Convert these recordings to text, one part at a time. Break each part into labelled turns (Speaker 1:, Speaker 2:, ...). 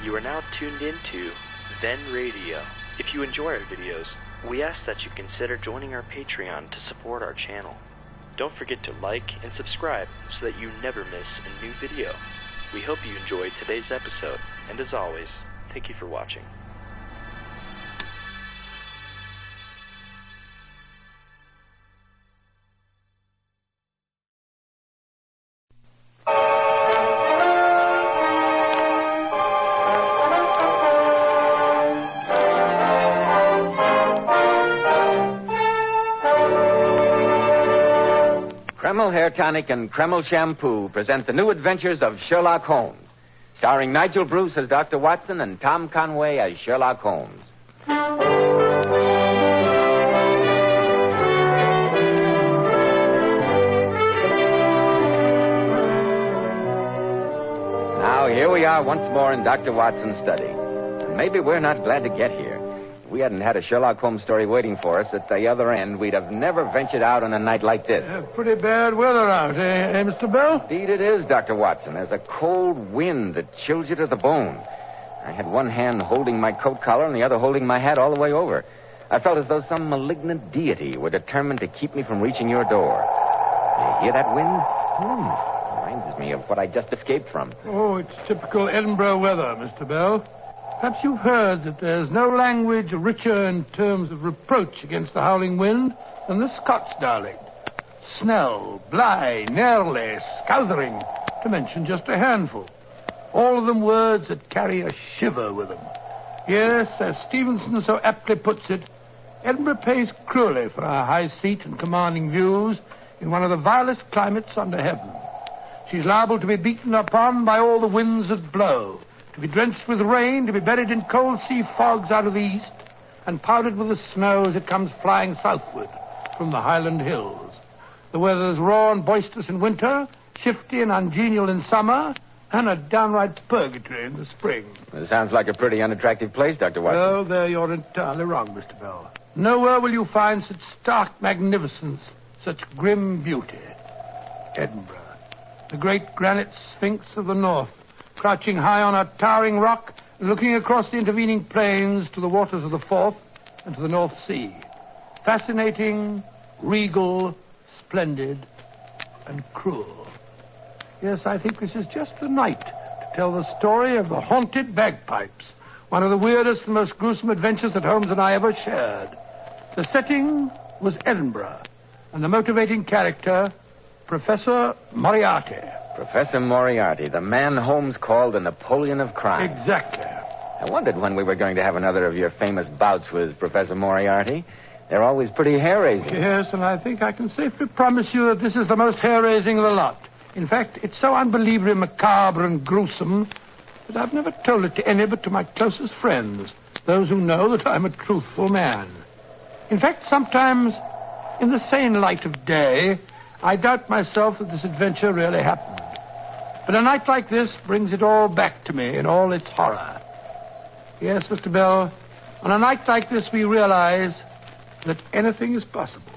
Speaker 1: You are now tuned into Then Radio. If you enjoy our videos, we ask that you consider joining our Patreon to support our channel. Don't forget to like and subscribe so that you never miss a new video. We hope you enjoyed today's episode, and as always, thank you for watching.
Speaker 2: Kreml Hair Tonic and Kreml Shampoo present the new adventures of Sherlock Holmes, starring Nigel Bruce as Dr. Watson and Tom Conway as Sherlock Holmes. Now, here we are once more in Dr. Watson's study. And maybe we're not glad to get here. If we hadn't had a Sherlock Holmes story waiting for us at the other end, we'd have never ventured out on a night like this.
Speaker 3: Pretty bad weather out, eh, Mr. Bell?
Speaker 2: Indeed it is, Dr. Watson. There's a cold wind that chills you to the bone. I had one hand holding my coat collar and the other holding my hat all the way over. I felt as though some malignant deity were determined to keep me from reaching your door. You hear that wind? Reminds me of what I just escaped from.
Speaker 3: Oh, it's typical Edinburgh weather, Mr. Bell. Perhaps you've heard that there's no language richer in terms of reproach against the howling wind than the Scots dialect. Snell, Bly, Nearly, Scouthering, to mention just a handful. All of them words that carry a shiver with them. Yes, as Stevenson so aptly puts it, Edinburgh pays cruelly for her high seat and commanding views in one of the vilest climates under heaven. She's liable to be beaten upon by all the winds that blow, to be drenched with rain, to be buried in cold sea fogs out of the east, and powdered with the snow as it comes flying southward from the Highland hills. The weather's raw and boisterous in winter, shifty and ungenial in summer, and a downright purgatory in the spring.
Speaker 2: It sounds like a pretty unattractive place, Dr. Watson.
Speaker 3: Oh, there you're entirely wrong, Mr. Bell. Nowhere will you find such stark magnificence, such grim beauty. Edinburgh, the great granite sphinx of the north, crouching high on a towering rock, looking across the intervening plains to the waters of the Forth and to the North Sea. Fascinating, regal, splendid, and cruel. Yes, I think this is just the night to tell the story of the haunted Bagpipes, one of the weirdest and most gruesome adventures that Holmes and I ever shared. The setting was Edinburgh, and the motivating character, Professor Moriarty.
Speaker 2: Professor Moriarty, the man Holmes called the Napoleon of crime.
Speaker 3: Exactly.
Speaker 2: I wondered when we were going to have another of your famous bouts with Professor Moriarty. They're always pretty hair-raising.
Speaker 3: Yes, and I think I can safely promise you that this is the most hair-raising of the lot. In fact, it's so unbelievably macabre and gruesome that I've never told it to any but to my closest friends, those who know that I'm a truthful man. In fact, sometimes, in the sane light of day, I doubt myself that this adventure really happened. But a night like this brings it all back to me in all its horror. Yes, Mr. Bell, on a night like this we realize that anything is possible.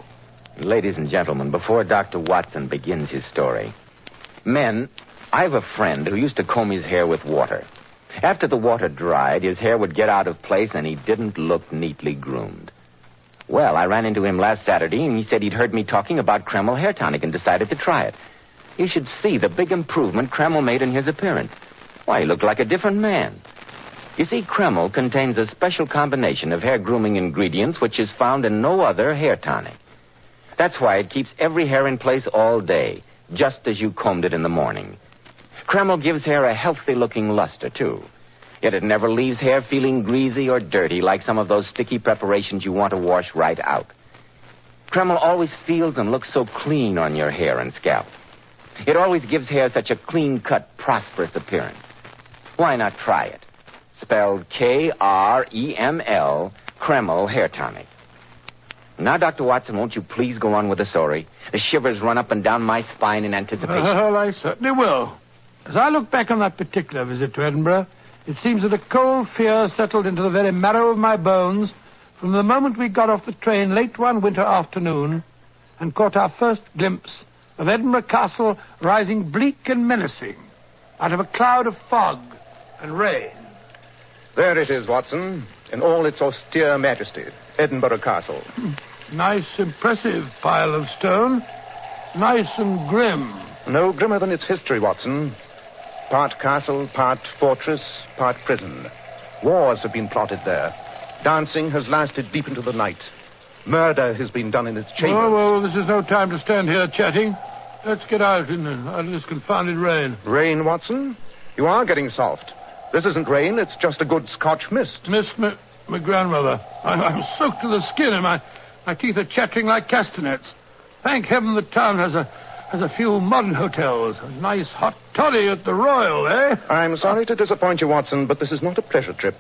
Speaker 2: Ladies and gentlemen, before Dr. Watson begins his story, men, I've a friend who used to comb his hair with water. After the water dried, his hair would get out of place and he didn't look neatly groomed. Well, I ran into him last Saturday and he said he'd heard me talking about Kreml Hair Tonic and decided to try it. You should see the big improvement Kreml made in his appearance. Why, he looked like a different man. You see, Kreml contains a special combination of hair grooming ingredients which is found in no other hair tonic. That's why it keeps every hair in place all day, just as you combed it in the morning. Kreml gives hair a healthy-looking luster, too. Yet it never leaves hair feeling greasy or dirty like some of those sticky preparations you want to wash right out. Kreml always feels and looks so clean on your hair and scalp. It always gives hair such a clean-cut, prosperous appearance. Why not try it? Spelled Kreml, Kreml Hair Tonic. Now, Dr. Watson, won't you please go on with the story? The shivers run up and down my spine in anticipation.
Speaker 3: Well, I certainly will. As I look back on that particular visit to Edinburgh, it seems that a cold fear settled into the very marrow of my bones from the moment we got off the train late one winter afternoon and caught our first glimpse of Edinburgh Castle rising bleak and menacing out of a cloud of fog and rain.
Speaker 4: There it is, Watson, in all its austere majesty. Edinburgh Castle.
Speaker 3: Nice, impressive pile of stone. Nice and grim.
Speaker 4: No grimmer than its history, Watson. Part castle, part fortress, part prison. Wars have been plotted there. Dancing has lasted deep into the night. Murder has been done in its chambers.
Speaker 3: Well, this is no time to stand here chatting. Let's get out of this confounded rain.
Speaker 4: Rain, Watson? You are getting soft. This isn't rain, it's just a good Scotch mist.
Speaker 3: Mist, my grandmother. I'm soaked to the skin and my teeth are chattering like castanets. Thank heaven the town has a few modern hotels. A nice hot toddy at the Royal, eh?
Speaker 4: I'm sorry to disappoint you, Watson, but this is not a pleasure trip.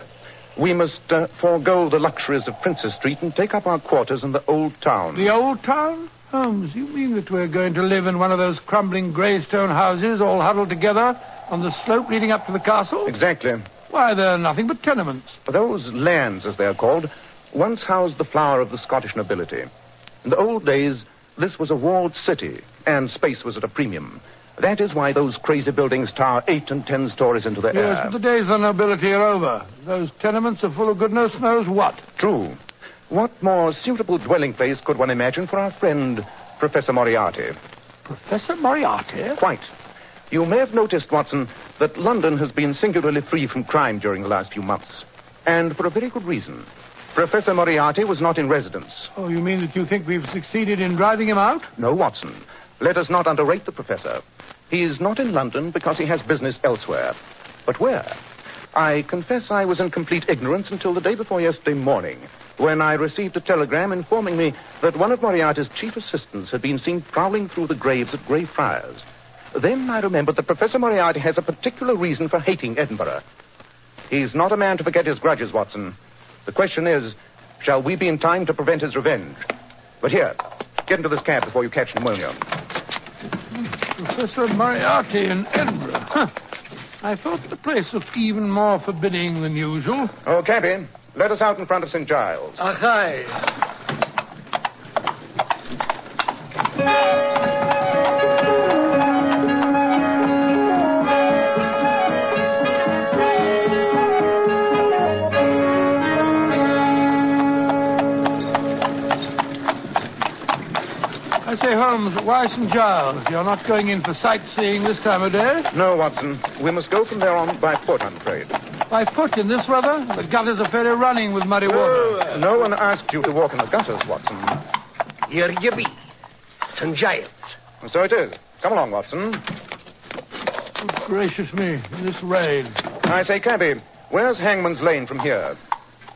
Speaker 4: We must forego the luxuries of Princess Street and take up our quarters in the Old Town.
Speaker 3: The Old Town? Holmes, you mean that we're going to live in one of those crumbling grey stone houses all huddled together on the slope leading up to the castle?
Speaker 4: Exactly.
Speaker 3: Why, they're nothing but tenements.
Speaker 4: Those lands, as they're called, once housed the flower of the Scottish nobility. In the old days, this was a walled city, and space was at a premium. That is why those crazy buildings tower 8 and 10 stories into the air.
Speaker 3: Yes, but the days of the nobility are over. Those tenements are full of goodness knows what.
Speaker 4: True. What more suitable dwelling place could one imagine for our friend, Professor Moriarty?
Speaker 3: Professor Moriarty?
Speaker 4: Quite. You may have noticed, Watson, that London has been singularly free from crime during the last few months. And for a very good reason. Professor Moriarty was not in residence.
Speaker 3: Oh, you mean that you think we've succeeded in driving him out?
Speaker 4: No, Watson. Let us not underrate the professor. He is not in London because he has business elsewhere. But where? I confess I was in complete ignorance until the day before yesterday morning, when I received a telegram informing me that one of Moriarty's chief assistants had been seen prowling through the graves at Greyfriars. Then I remembered that Professor Moriarty has a particular reason for hating Edinburgh. He's not a man to forget his grudges, Watson. The question is, shall we be in time to prevent his revenge? But here, get into this cab before you catch pneumonia.
Speaker 3: Professor Moriarty in Edinburgh. Huh. I thought the place looked even more forbidding than usual.
Speaker 4: Oh, cabby, let us out in front of St. Giles.
Speaker 3: Aye. I say, Holmes, why St. Giles? You're not going in for sightseeing this time of day?
Speaker 4: No, Watson. We must go from there on by foot, I'm afraid.
Speaker 3: By foot in this weather? The gutters are fairly running with muddy water.
Speaker 4: No one asked you to walk in the gutters, Watson.
Speaker 5: Here you be. St. Giles.
Speaker 4: So it is. Come along, Watson.
Speaker 3: Oh, gracious me, in this rain.
Speaker 4: I say, cabby, where's Hangman's Lane from here?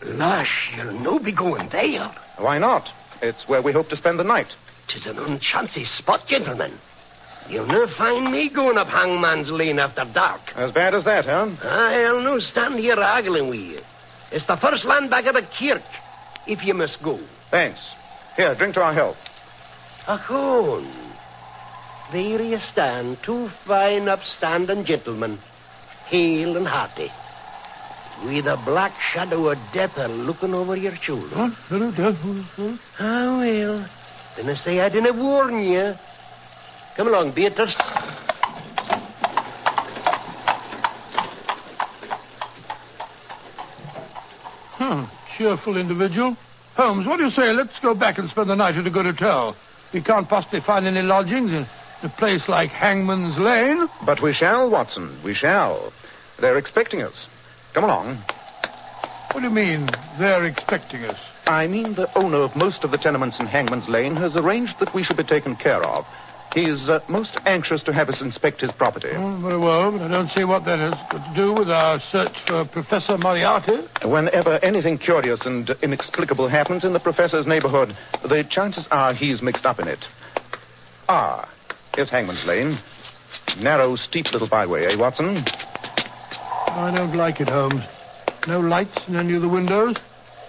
Speaker 5: Lash, you'll no be going there.
Speaker 4: Why not? It's where we hope to spend the night.
Speaker 5: 'Tis an unchancy spot, gentlemen. You'll no find me going up Hangman's Lane after dark.
Speaker 4: As bad as that, huh?
Speaker 5: I'll no stand here arguing with you. It's the first land back of the kirk, if you must go.
Speaker 4: Thanks. Here, drink to our health.
Speaker 5: Achone. There you stand, two fine, upstanding gentlemen, hale and hearty, with a black shadow of death looking over your shoulder.
Speaker 3: What? Hello, Death.
Speaker 5: Ah, well, then I say I didn't warn you. Come along, Beatrice.
Speaker 3: Cheerful individual. Holmes, what do you say? Let's go back and spend the night at a good hotel. We can't possibly find any lodgings in a place like Hangman's Lane.
Speaker 4: But we shall, Watson. We shall. They're expecting us. Come along.
Speaker 3: What do you mean, they're expecting us?
Speaker 4: I mean the owner of most of the tenements in Hangman's Lane has arranged that we should be taken care of. He's most anxious to have us inspect his property.
Speaker 3: Oh, very well, but I don't see what that has got to do with our search for Professor Moriarty.
Speaker 4: Whenever anything curious and inexplicable happens in the professor's neighborhood, the chances are he's mixed up in it. Ah, here's Hangman's Lane. Narrow, steep little byway, eh, Watson?
Speaker 3: I don't like it, Holmes. No lights in any of the windows.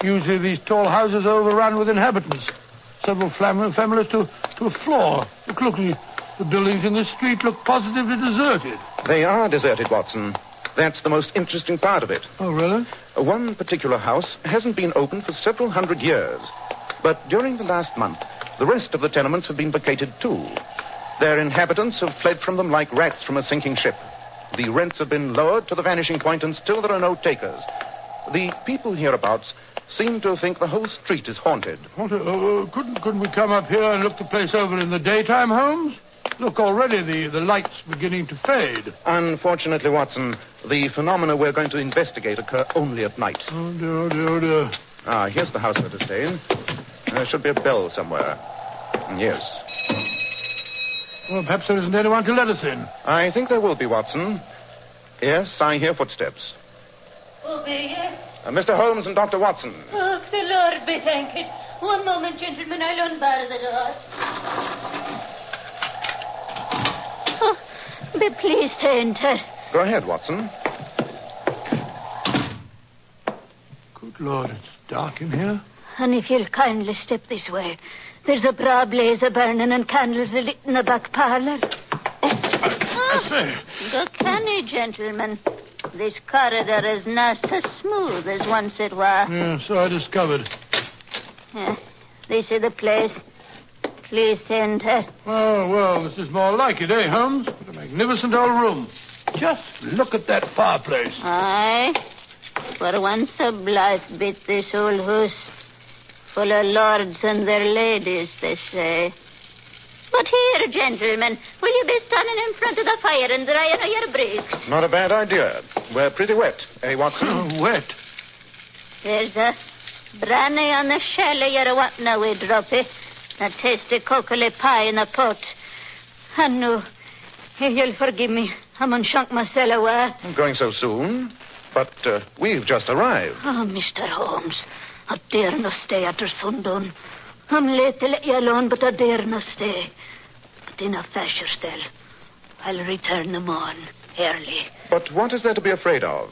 Speaker 3: Usually these tall houses are overrun with inhabitants. Several families to a floor. Look, the buildings in this street look positively deserted.
Speaker 4: They are deserted, Watson. That's the most interesting part of it.
Speaker 3: Oh, really?
Speaker 4: One particular house hasn't been open for several hundred years. But during the last month, the rest of the tenements have been vacated, too. Their inhabitants have fled from them like rats from a sinking ship. The rents have been lowered to the vanishing point, and still there are no takers. The people hereabouts seem to think the whole street is haunted.
Speaker 3: Couldn't we come up here and look the place over in the daytime, Holmes? Look, already the light's beginning to fade.
Speaker 4: Unfortunately, Watson, the phenomena we're going to investigate occur only at night.
Speaker 3: Oh, dear, oh, dear, oh, dear.
Speaker 4: Ah, here's the house we're to stay in. There should be a bell somewhere. Yes.
Speaker 3: Well, perhaps there isn't anyone to let us in.
Speaker 4: I think there will be, Watson. Yes, I hear footsteps.
Speaker 6: Obey you.
Speaker 4: Mr. Holmes and Dr. Watson.
Speaker 6: Oh, the Lord be thanked. One moment, gentlemen. I'll unbar the door. Oh, be pleased to enter.
Speaker 4: Go ahead, Watson.
Speaker 3: Good Lord, it's dark in here.
Speaker 6: And if you'll kindly step this way, there's a braw blaze a-burning and candles a-lit in the back parlour.
Speaker 3: I say.
Speaker 6: Go canny, gentlemen. This corridor is not so smooth as once it was.
Speaker 3: Yeah, so I discovered.
Speaker 6: This is the place. Please enter.
Speaker 3: Oh, well, this is more like it, eh, Holmes? What a magnificent old room. Just look at that fireplace.
Speaker 6: Aye. For once a blithe bit, this old house. Full of lords and their ladies, they say. But here, gentlemen, will you be standing in front of the fire and drying of your breeks?
Speaker 4: Not a bad idea. We're pretty wet, eh, Watson?
Speaker 3: Wet?
Speaker 6: There's a brandy on the shell you're wanting away, Droppy. A tasty cockle pie in a pot. And no, you'll forgive me. I'm unshunk myself away.
Speaker 4: Going so soon? But we've just arrived.
Speaker 6: Oh, Mr. Holmes, I dare not stay after sundown. I'm late to let you alone, but I dare not stay. But in a fashion still, I'll return them on early.
Speaker 4: But what is there to be afraid of?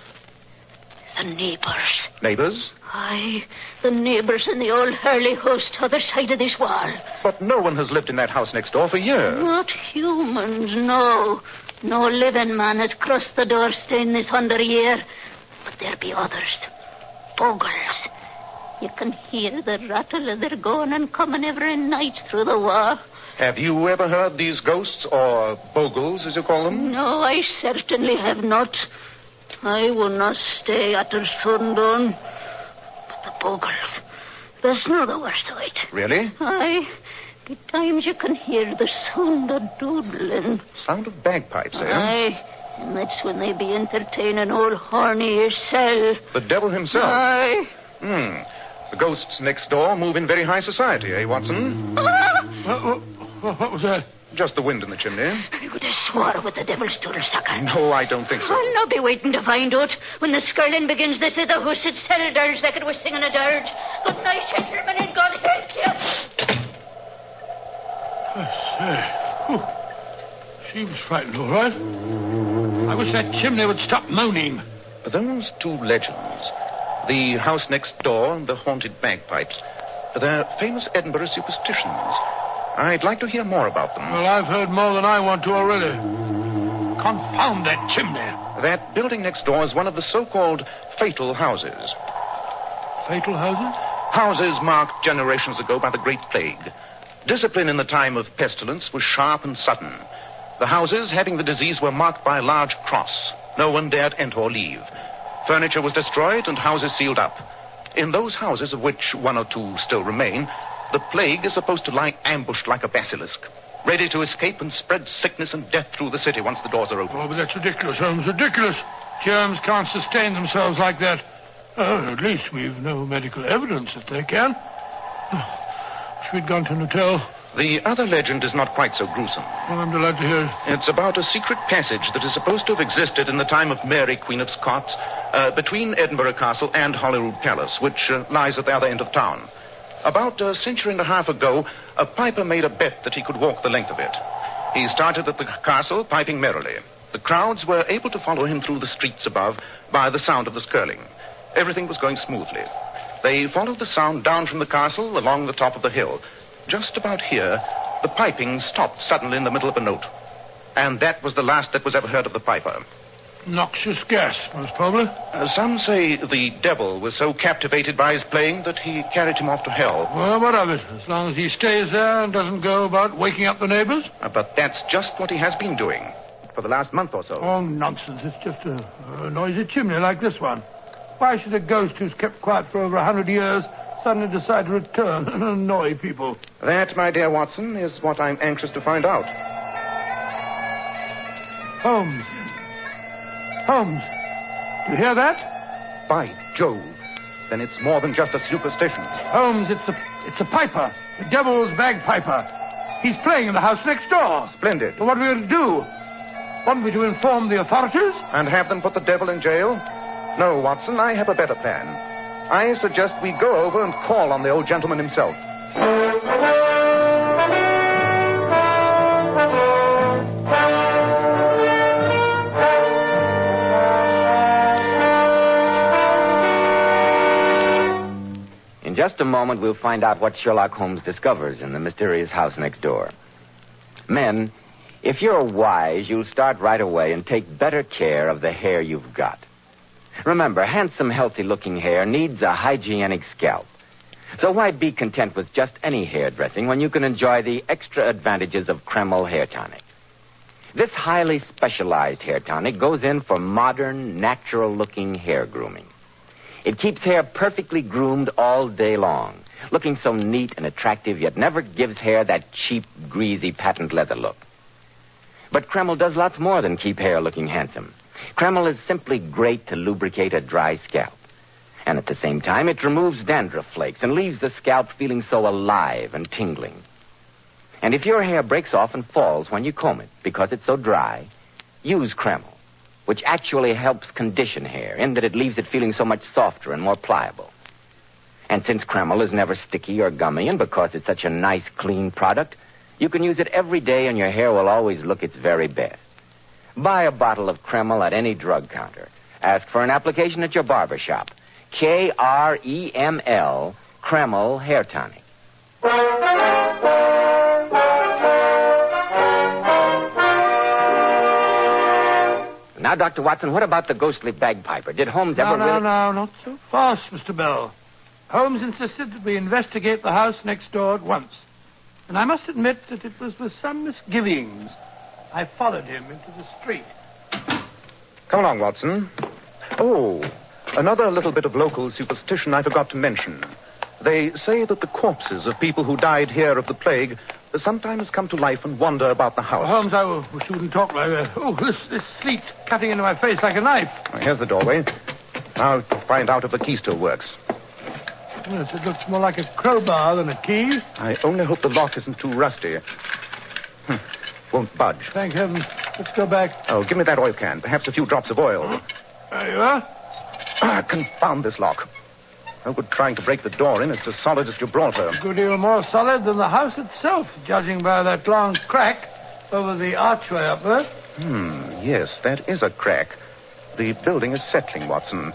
Speaker 6: The neighbours.
Speaker 4: Neighbours?
Speaker 6: Aye, the neighbours in the old Harley house t'other side of this wall.
Speaker 4: But no one has lived in that house next door for years.
Speaker 6: Not humans, no. No living man has crossed the doorstone this 100 year. But there be others. Bogles. You can hear the rattle of their going and coming every night through the wall.
Speaker 4: Have you ever heard these ghosts, or bogles, as you call them?
Speaker 6: No, I certainly have not. I will not stay after sundown. But the bogles, that's not the worst of it.
Speaker 4: Really?
Speaker 6: Aye. At times you can hear the sound of doodling.
Speaker 4: Sound of bagpipes, eh?
Speaker 6: Aye. And that's when they be entertaining old Horny yourself.
Speaker 4: The devil himself?
Speaker 6: Aye.
Speaker 4: The ghosts next door move in very high society, eh, Watson?
Speaker 3: What was that?
Speaker 4: Just the wind in the chimney.
Speaker 6: I would have swore with the devil's tool sucker.
Speaker 4: No, I don't think so.
Speaker 6: I'll not be waiting to find out. When the skirling begins, this is the house itself, dirge like it was singing a dirge. Good night, gentlemen, and God help you.
Speaker 3: I say. Whew. She was frightened, all right. I wish that chimney would stop moaning.
Speaker 4: Those two legends, the house next door and the haunted bagpipes, they're famous Edinburgh superstitions. I'd like to hear more about them.
Speaker 3: Well, I've heard more than I want to already. Confound that chimney.
Speaker 4: That building next door is one of the so-called fatal houses.
Speaker 3: Fatal houses?
Speaker 4: Houses marked generations ago by the Great Plague. Discipline in the time of pestilence was sharp and sudden. The houses having the disease were marked by a large cross. No one dared enter or leave. Furniture was destroyed and houses sealed up. In those houses, of which one or two still remain, the plague is supposed to lie ambushed like a basilisk, ready to escape and spread sickness and death through the city once the doors are open.
Speaker 3: Oh, but that's ridiculous, Holmes, ridiculous. Germs can't sustain themselves like that. At least we've no medical evidence that they can. Wish we'd gone to an hotel.
Speaker 4: The other legend is not quite so gruesome.
Speaker 3: Well, I'm delighted to hear it.
Speaker 4: It's about a secret passage that is supposed to have existed in the time of Mary, Queen of Scots, between Edinburgh Castle and Holyrood Palace, which lies at the other end of town. About a century and a half ago, a piper made a bet that he could walk the length of it. He started at the castle, piping merrily. The crowds were able to follow him through the streets above by the sound of the skirling. Everything was going smoothly. They followed the sound down from the castle along the top of the hill. Just about here, the piping stopped suddenly in the middle of a note. And that was the last that was ever heard of the piper.
Speaker 3: Noxious gas, most probably.
Speaker 4: Some say the devil was so captivated by his playing that he carried him off to hell.
Speaker 3: Well, what of it? As long as he stays there and doesn't go about waking up the neighbors.
Speaker 4: But that's just what he has been doing for the last month or so.
Speaker 3: Oh, nonsense. It's just a noisy chimney like this one. Why should a ghost who's kept quiet for over 100 years suddenly decide to return and annoy people?
Speaker 4: That, my dear Watson, is what I'm anxious to find out.
Speaker 3: Holmes. Holmes. Do you hear that?
Speaker 4: By Jove. Then it's more than just a superstition.
Speaker 3: Holmes, it's a piper. The devil's bagpiper. He's playing in the house next door.
Speaker 4: Splendid.
Speaker 3: But what are we going to do? Want me to inform the authorities?
Speaker 4: And have them put the devil in jail? No, Watson, I have a better plan. I suggest we go over and call on the old gentleman himself.
Speaker 2: In just a moment, we'll find out what Sherlock Holmes discovers in the mysterious house next door. Men, if you're wise, you'll start right away and take better care of the hair you've got. Remember, handsome, healthy-looking hair needs a hygienic scalp. So why be content with just any hairdressing when you can enjoy the extra advantages of Kreml Hair Tonic? This highly specialized hair tonic goes in for modern, natural-looking hair grooming. It keeps hair perfectly groomed all day long, looking so neat and attractive, yet never gives hair that cheap, greasy, patent leather look. But Kreml does lots more than keep hair looking handsome. Kreml is simply great to lubricate a dry scalp. And at the same time, it removes dandruff flakes and leaves the scalp feeling so alive and tingling. And if your hair breaks off and falls when you comb it because it's so dry, use Kreml, which actually helps condition hair in that it leaves it feeling so much softer and more pliable. And since Kreml is never sticky or gummy, and because it's such a nice, clean product, you can use it every day and your hair will always look its very best. Buy a bottle of Kreml at any drug counter. Ask for an application at your barber shop. Kreml, Kreml Hair Tonic. Now, Dr. Watson, what about the ghostly bagpiper? Did Holmes ever really...
Speaker 3: No, not so fast, Mr. Bell. Holmes insisted that we investigate the house next door at once. And I must admit that it was with some misgivings I followed him into the street.
Speaker 4: Come along, Watson. Oh, another little bit of local superstition I forgot to mention. They say that the corpses of people who died here of the plague sometimes come to life and wander about the house.
Speaker 3: Holmes, I wish you wouldn't talk like that. Oh, this sleet cutting into my face like a knife.
Speaker 4: Here's the doorway. Now to find out if the key still works.
Speaker 3: Yes, it looks more like a crowbar than a key.
Speaker 4: I only hope the lock isn't too rusty. Won't budge.
Speaker 3: Thank heaven. Let's go back.
Speaker 4: Oh, give me that oil can. Perhaps a few drops of oil.
Speaker 3: There you are.
Speaker 4: Confound this lock. No good trying to break the door in. It's as solid as Gibraltar.
Speaker 3: A good deal more solid than the house itself, judging by that long crack over the archway up there.
Speaker 4: Yes, that is a crack. The building is settling, Watson.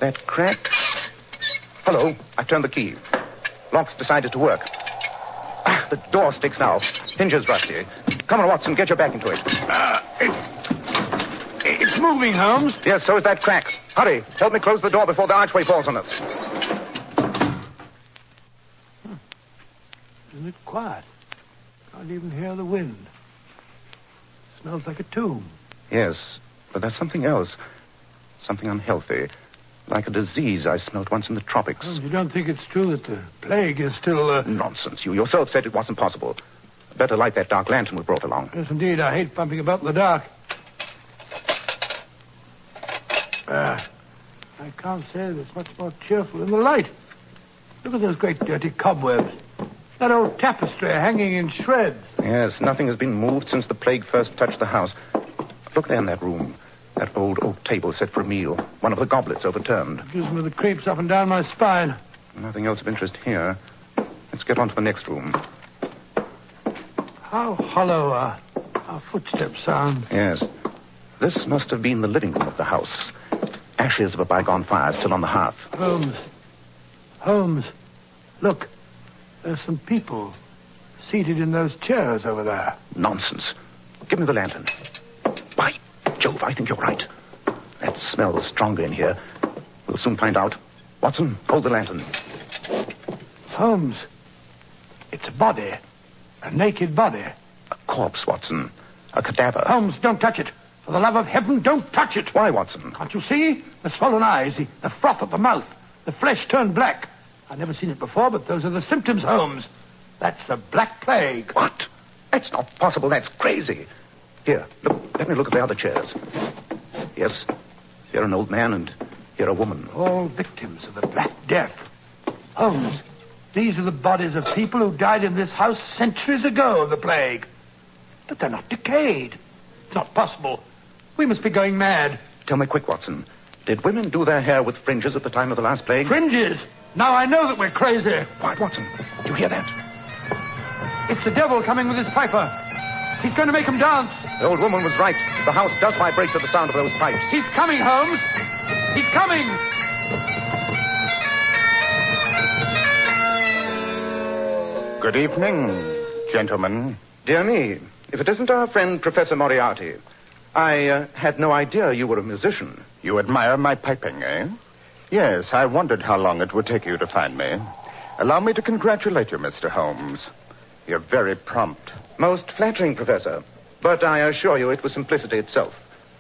Speaker 4: That crack... Hello, I turned the key. Lock's decided to work. The door sticks now. Hinges rusty. Come on, Watson, get your back into it.
Speaker 3: It's moving, Holmes.
Speaker 4: Yes, so is that crack. Hurry, help me close the door before the archway falls on us.
Speaker 3: Isn't it quiet? Can't even hear the wind. Smells like a tomb.
Speaker 4: Yes, but there's something else. Something unhealthy. Like a disease I smelt once in the tropics.
Speaker 3: Holmes, you don't think it's true that the plague is still...
Speaker 4: Nonsense. You yourself said it wasn't possible. Better light that dark lantern we brought along.
Speaker 3: Yes, indeed. I hate bumping about in the dark. I can't say that it's much more cheerful in the light. Look at those great dirty cobwebs. That old tapestry hanging in shreds.
Speaker 4: Yes, nothing has been moved since the plague first touched the house. Look there in that room. That old oak table set for a meal. One of the goblets overturned.
Speaker 3: It gives me the creeps up and down my spine.
Speaker 4: Nothing else of interest here. Let's get on to the next room.
Speaker 3: How hollow our footsteps sound.
Speaker 4: Yes. This must have been the living room of the house. Ashes of a bygone fire still on the hearth.
Speaker 3: Holmes. Look. There's some people seated in those chairs over there.
Speaker 4: Nonsense. Give me the lantern. By Jove, I think you're right. That smells stronger in here. We'll soon find out. Watson, hold the lantern.
Speaker 3: Holmes. It's a body. A naked body.
Speaker 4: A corpse, Watson. A cadaver.
Speaker 3: Holmes, don't touch it. For the love of heaven, don't touch it.
Speaker 4: Why, Watson?
Speaker 3: Can't you see? The swollen eyes, the froth at the mouth, the flesh turned black. I've never seen it before, but those are the symptoms, Holmes. That's the Black Plague.
Speaker 4: What? That's not possible. That's crazy. Here, look. Let me look at the other chairs. Yes, here an old man and here a woman.
Speaker 3: All victims of the Black Death. Holmes, these are the bodies of people who died in this house centuries ago of the plague. But they're not decayed. It's not possible. We must be going mad.
Speaker 4: Tell me quick, Watson. Did women do their hair with fringes at the time of the last plague?
Speaker 3: Fringes? Now I know that we're crazy.
Speaker 4: Quiet, Watson. Do you hear that?
Speaker 3: It's the devil coming with his piper. He's going to make him dance.
Speaker 4: The old woman was right. The house does vibrate to the sound of those pipes.
Speaker 3: He's coming, Holmes. He's coming.
Speaker 7: Good evening, gentlemen.
Speaker 4: Dear me, if it isn't our friend Professor Moriarty. I had no idea you were a musician.
Speaker 7: You admire my piping, eh? Yes, I wondered how long it would take you to find me. Allow me to congratulate you, Mr. Holmes. You're very prompt.
Speaker 4: Most flattering, Professor. But I assure you it was simplicity itself.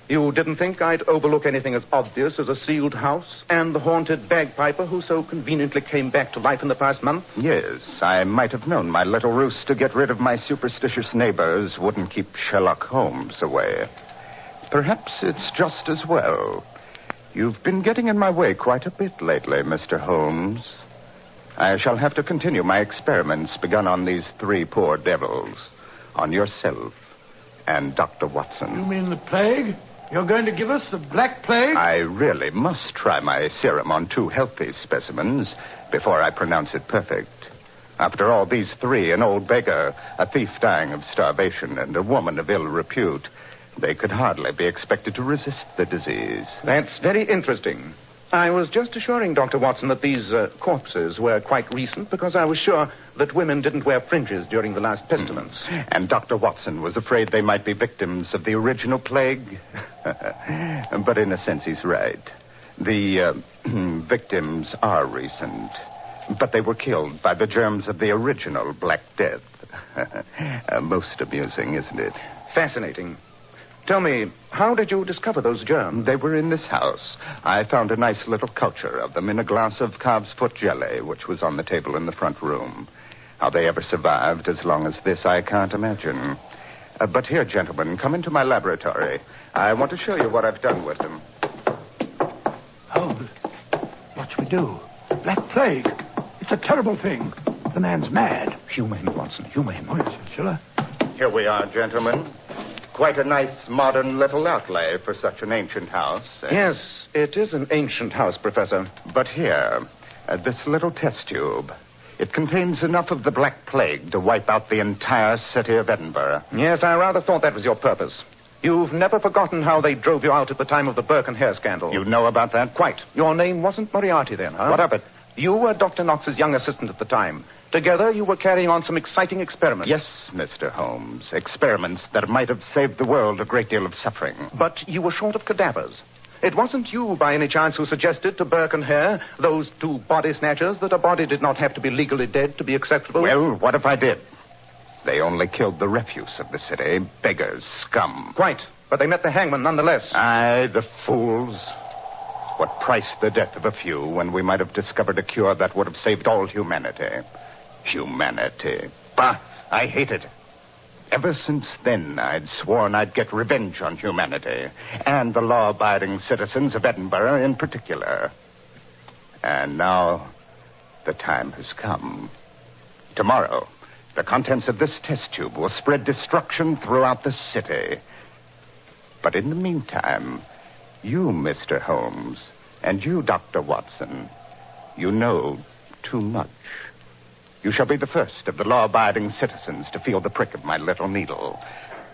Speaker 4: You didn't think I'd overlook anything as obvious as a sealed house and the haunted bagpiper who so conveniently came back to life in the past month?
Speaker 7: Yes, I might have known my little ruse to get rid of my superstitious neighbors wouldn't keep Sherlock Holmes away. Perhaps it's just as well. You've been getting in my way quite a bit lately, Mr. Holmes. I shall have to continue my experiments begun on these three poor devils. On yourself and Dr. Watson.
Speaker 3: You mean the plague? You're going to give us the Black Plague?
Speaker 7: I really must try my serum on two healthy specimens before I pronounce it perfect. After all, these three, an old beggar, a thief dying of starvation, and a woman of ill repute, they could hardly be expected to resist the disease.
Speaker 4: That's very interesting. I was just assuring Dr. Watson that these corpses were quite recent because I was sure that women didn't wear fringes during the last pestilence.
Speaker 7: And Dr. Watson was afraid they might be victims of the original plague. But in a sense, he's right. The victims are recent, but they were killed by the germs of the original Black Death. Most amusing, isn't it?
Speaker 4: Fascinating. Tell me, how did you discover those germs?
Speaker 7: They were in this house. I found a nice little culture of them in a glass of calf's foot jelly, which was on the table in the front room. How they ever survived as long as this, I can't imagine. But here, gentlemen, come into my laboratory. I want to show you what I've done with them.
Speaker 3: Holmes, what shall we do? Black Plague. It's a terrible thing. The man's mad.
Speaker 4: Humane, Watson, humane.
Speaker 3: Oh, yes, shall I?
Speaker 7: Here we are, gentlemen. Quite a nice modern little outlay for such an ancient house.
Speaker 4: Yes, it is an ancient house, Professor.
Speaker 7: But here, this little test tube, it contains enough of the Black Plague to wipe out the entire city of Edinburgh.
Speaker 4: Yes, I rather thought that was your purpose. You've never forgotten how they drove you out at the time of the Burke and Hare scandal.
Speaker 7: You know about that?
Speaker 4: Quite. Your name wasn't Moriarty then, huh?
Speaker 7: What of it?
Speaker 4: You were Dr. Knox's young assistant at the time. Together, you were carrying on some exciting experiments.
Speaker 7: Yes, Mr. Holmes. Experiments that might have saved the world a great deal of suffering.
Speaker 4: But you were short of cadavers. It wasn't you, by any chance, who suggested to Burke and Hare, those two body snatchers, that a body did not have to be legally dead to be acceptable?
Speaker 7: Well, what if I did? They only killed the refuse of the city. Beggars, scum.
Speaker 4: Quite. But they met the hangman nonetheless.
Speaker 7: Aye, the fools. What price the death of a few when we might have discovered a cure that would have saved all humanity? Humanity. Bah, I hate it. Ever since then, I'd sworn I'd get revenge on humanity, and the law-abiding citizens of Edinburgh in particular. And now, the time has come. Tomorrow, the contents of this test tube will spread destruction throughout the city. But in the meantime, you, Mr. Holmes, and you, Dr. Watson, you know too much. You shall be the first of the law-abiding citizens to feel the prick of my little needle.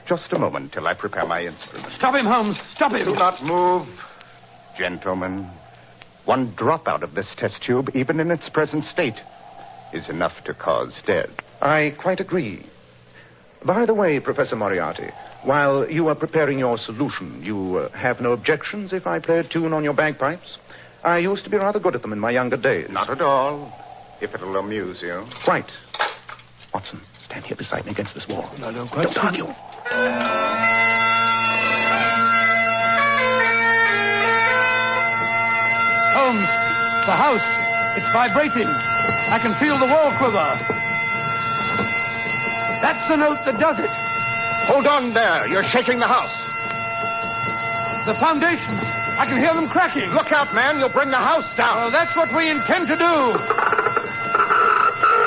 Speaker 7: Just a moment till I prepare my instruments.
Speaker 3: Stop him, Holmes. Stop him.
Speaker 7: Do not move, gentlemen. One drop out of this test tube, even in its present state, is enough to cause death.
Speaker 4: I quite agree. By the way, Professor Moriarty, while you are preparing your solution, you have no objections if I play a tune on your bagpipes? I used to be rather good at them in my younger days.
Speaker 7: Not at all, if it'll amuse you.
Speaker 4: Quite. Watson, stand here beside me against this wall.
Speaker 3: No, don't quite.
Speaker 4: Don't argue.
Speaker 3: Holmes, the house. It's vibrating. I can feel the wall quiver. That's the note that does it.
Speaker 7: Hold on there. You're shaking the house.
Speaker 3: The foundations. I can hear them cracking.
Speaker 7: Look out, man. You'll bring the house down.
Speaker 3: Well, that's what we intend to do.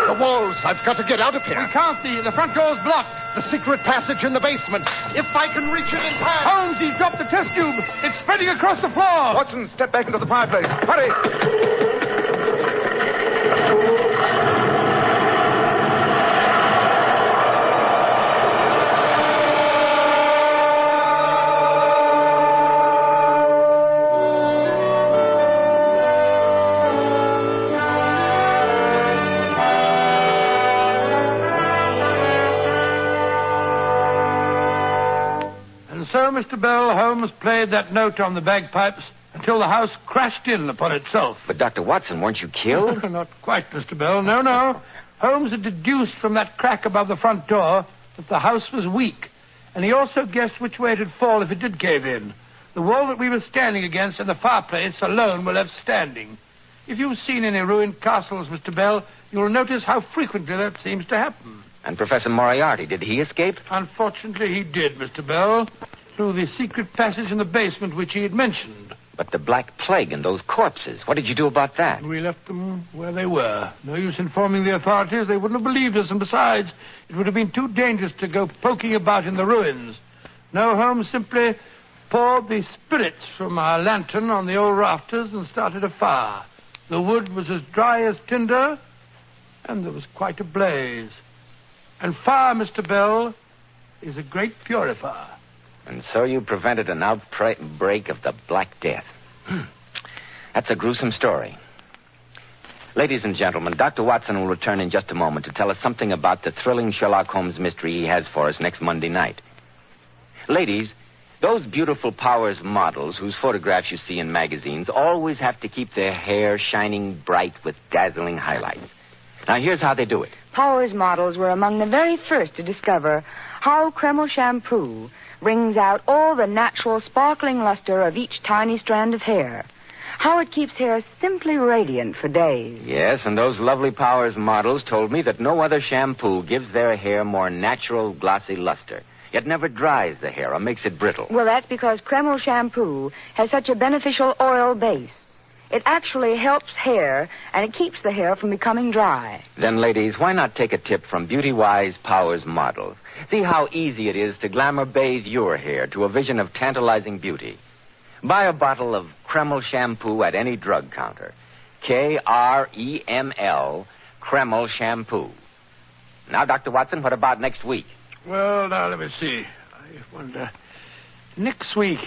Speaker 7: The walls. I've got to get out of here.
Speaker 3: We can't. The front door's blocked.
Speaker 7: The secret passage in the basement. If I can reach it in time.
Speaker 3: Holmes, he's dropped the test tube. It's spreading across the floor.
Speaker 4: Watson, step back into the fireplace. Hurry!
Speaker 3: So, Mr. Bell, Holmes played that note on the bagpipes until the house crashed in upon itself.
Speaker 2: But, Dr. Watson, weren't you killed?
Speaker 3: Not quite, Mr. Bell. No. Holmes had deduced from that crack above the front door that the house was weak, and he also guessed which way it'd fall if it did cave in. The wall that we were standing against and the fireplace alone were left standing. If you've seen any ruined castles, Mr. Bell, you'll notice how frequently that seems to happen.
Speaker 2: And Professor Moriarty, did he escape?
Speaker 3: Unfortunately, he did, Mr. Bell, through the secret passage in the basement which he had mentioned.
Speaker 2: But the Black Plague and those corpses, what did you do about that?
Speaker 3: We left them where they were. No use informing the authorities. They wouldn't have believed us, and besides, it would have been too dangerous to go poking about in the ruins. No, Holmes simply poured the spirits from our lantern on the old rafters and started a fire. The wood was as dry as tinder, and there was quite a blaze. And fire, Mr. Bell, is a great purifier.
Speaker 2: And so you prevented an outbreak of the Black Death. That's a gruesome story. Ladies and gentlemen, Dr. Watson will return in just a moment to tell us something about the thrilling Sherlock Holmes mystery he has for us next Monday night. Ladies, those beautiful Powers models whose photographs you see in magazines always have to keep their hair shining bright with dazzling highlights. Now, here's how they do it.
Speaker 8: Powers models were among the very first to discover how Kreml shampoo brings out all the natural sparkling luster of each tiny strand of hair. How it keeps hair simply radiant for days.
Speaker 2: Yes, and those lovely Powers models told me that no other shampoo gives their hair more natural, glossy luster. It never dries the hair or makes it brittle.
Speaker 8: Well, that's because Kreml shampoo has such a beneficial oil base. It actually helps hair, and it keeps the hair from becoming dry.
Speaker 2: Then, ladies, why not take a tip from beauty-wise Powers models? See how easy it is to glamour bathe your hair to a vision of tantalizing beauty. Buy a bottle of Kreml shampoo at any drug counter. Kreml, Kreml shampoo. Now, Dr. Watson, what about next week?
Speaker 3: Well, now, let me see. I wonder. Next week,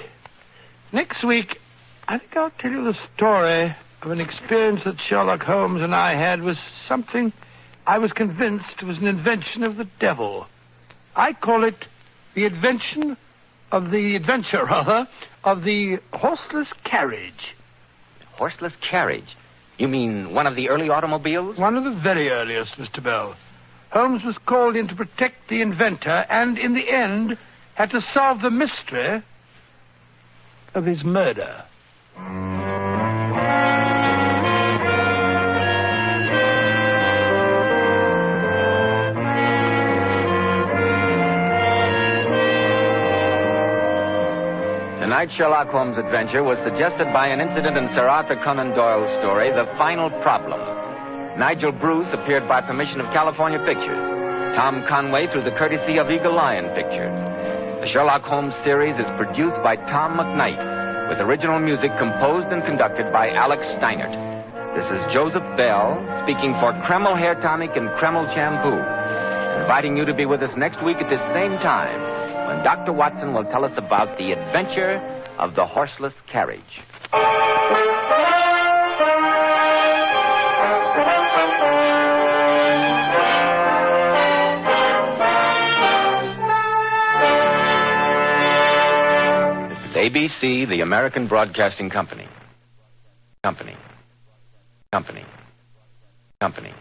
Speaker 3: I think I'll tell you the story of an experience that Sherlock Holmes and I had with something I was convinced was an invention of the devil. I call it the adventure of the Horseless Carriage.
Speaker 2: Horseless Carriage? You mean one of the early automobiles?
Speaker 3: One of the very earliest, Mr. Bell. Holmes was called in to protect the inventor and, in the end, had to solve the mystery of his murder.
Speaker 2: Tonight's Sherlock Holmes adventure was suggested by an incident in Sir Arthur Conan Doyle's story, The Final Problem. Nigel Bruce appeared by permission of California Pictures. Tom Conway through the courtesy of Eagle Lion Pictures. The Sherlock Holmes series is produced by Tom McKnight, with original music composed and conducted by Alex Steinert. This is Joseph Bell speaking for Kreml Hair Tonic and Kreml Shampoo, inviting you to be with us next week at this same time when Dr. Watson will tell us about the adventure of the Horseless Carriage. ABC, the American Broadcasting Company. Company. Company. Company.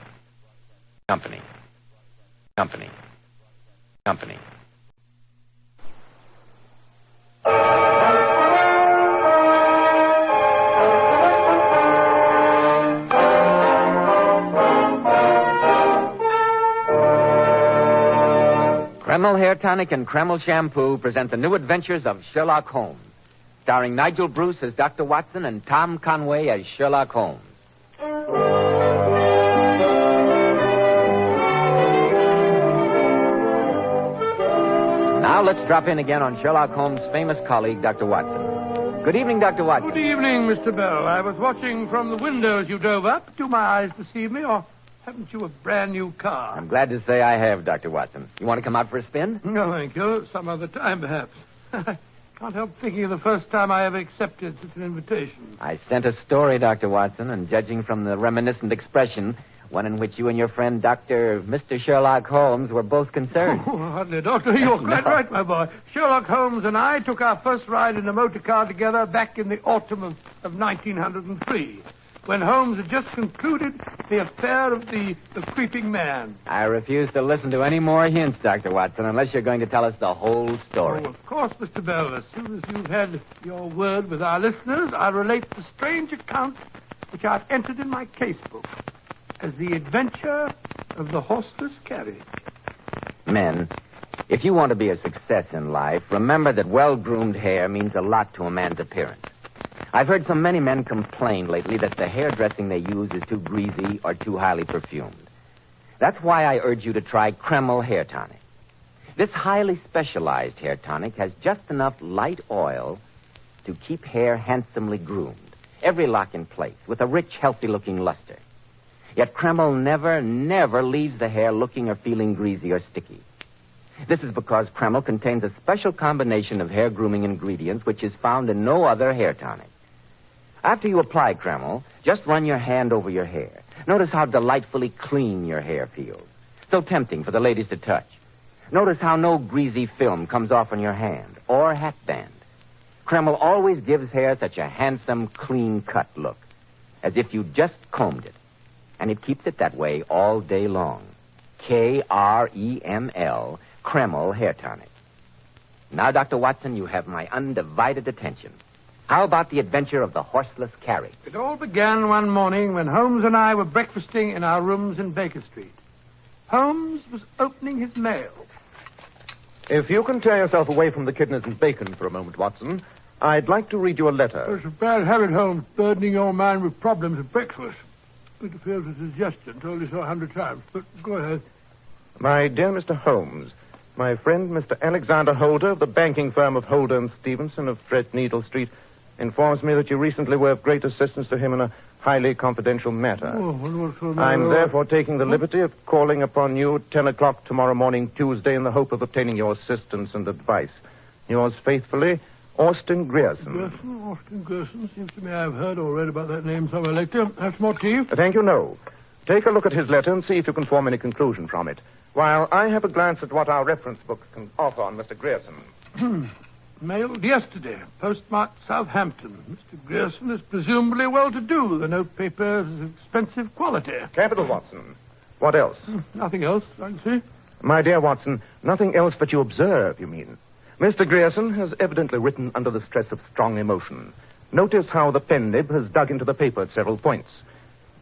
Speaker 2: Company. Company. Company. Kreml Hair Tonic and Kreml Shampoo present the new adventures of Sherlock Holmes, starring Nigel Bruce as Dr. Watson and Tom Conway as Sherlock Holmes. Now let's drop in again on Sherlock Holmes' famous colleague, Dr. Watson. Good evening, Dr. Watson.
Speaker 3: Good evening, Mr. Bell. I was watching from the window as you drove up. Do my eyes deceive me, or haven't you a brand new car?
Speaker 2: I'm glad to say I have, Dr. Watson. You want to come out for a spin?
Speaker 3: No, thank you. Some other time, perhaps. I can't help thinking of the first time I ever accepted such an invitation.
Speaker 2: I sent a story, Dr. Watson, and judging from the reminiscent expression, one in which you and your friend, Mr. Sherlock Holmes, were both concerned.
Speaker 3: Oh, hardly, Doctor. You're quite right, my boy. Sherlock Holmes and I took our first ride in a motor car together back in the autumn of 1903, when Holmes had just concluded the affair of the creeping man.
Speaker 2: I refuse to listen to any more hints, Dr. Watson, unless you're going to tell us the whole story.
Speaker 3: Oh, of course, Mr. Bell. As soon as you've had your word with our listeners, I'll relate the strange account which I've entered in my casebook as the adventure of the Horseless Carriage.
Speaker 2: Men, if you want to be a success in life, remember that well-groomed hair means a lot to a man's appearance. I've heard so many men complain lately that the hairdressing they use is too greasy or too highly perfumed. That's why I urge you to try Kreml Hair Tonic. This highly specialized hair tonic has just enough light oil to keep hair handsomely groomed, every lock in place, with a rich, healthy-looking luster. Yet Kreml never leaves the hair looking or feeling greasy or sticky. This is because Kreml contains a special combination of hair grooming ingredients which is found in no other hair tonic. After you apply Kreml, just run your hand over your hair. Notice how delightfully clean your hair feels. So tempting for the ladies to touch. Notice how no greasy film comes off on your hand or hatband. Kreml always gives hair such a handsome, clean-cut look, as if you just combed it. And it keeps it that way all day long. Kreml, Kreml Hair Tonic. Now, Dr. Watson, you have my undivided attention. How about the adventure of the Horseless Carriage?
Speaker 3: It all began one morning when Holmes and I were breakfasting in our rooms in Baker Street. Holmes was opening his mail.
Speaker 4: If you can tear yourself away from the kidneys and bacon for a moment, Watson, I'd like to read you a letter.
Speaker 3: It's a bad habit, Holmes, burdening your mind with problems at breakfast. It feels a suggestion, told you so 100 times, but go ahead.
Speaker 4: My dear Mr. Holmes, my friend Mr. Alexander Holder of the banking firm of Holder and Stevenson of Threadneedle Street informs me that you recently were of great assistance to him in a highly confidential matter. I'm therefore taking the liberty of calling upon you at 10 o'clock tomorrow morning, Tuesday, in the hope of obtaining your assistance and advice. Yours faithfully, Austin Grierson.
Speaker 3: Austin Grierson. Seems to me I've heard or read about that name somewhere later. That's more to you.
Speaker 4: Thank you, no. Take a look at his letter and see if you can form any conclusion from it, while I have a glance at what our reference book can offer on Mr. Grierson.
Speaker 3: Mailed yesterday. Postmarked Southampton. Mr. Grierson is presumably well-to-do. The notepaper is of expensive quality.
Speaker 4: Capital, Watson. What else?
Speaker 3: Nothing else, I can see.
Speaker 4: My dear Watson, nothing else but you observe, you mean. Mr. Grierson has evidently written under the stress of strong emotion. Notice how the pen nib has dug into the paper at several points.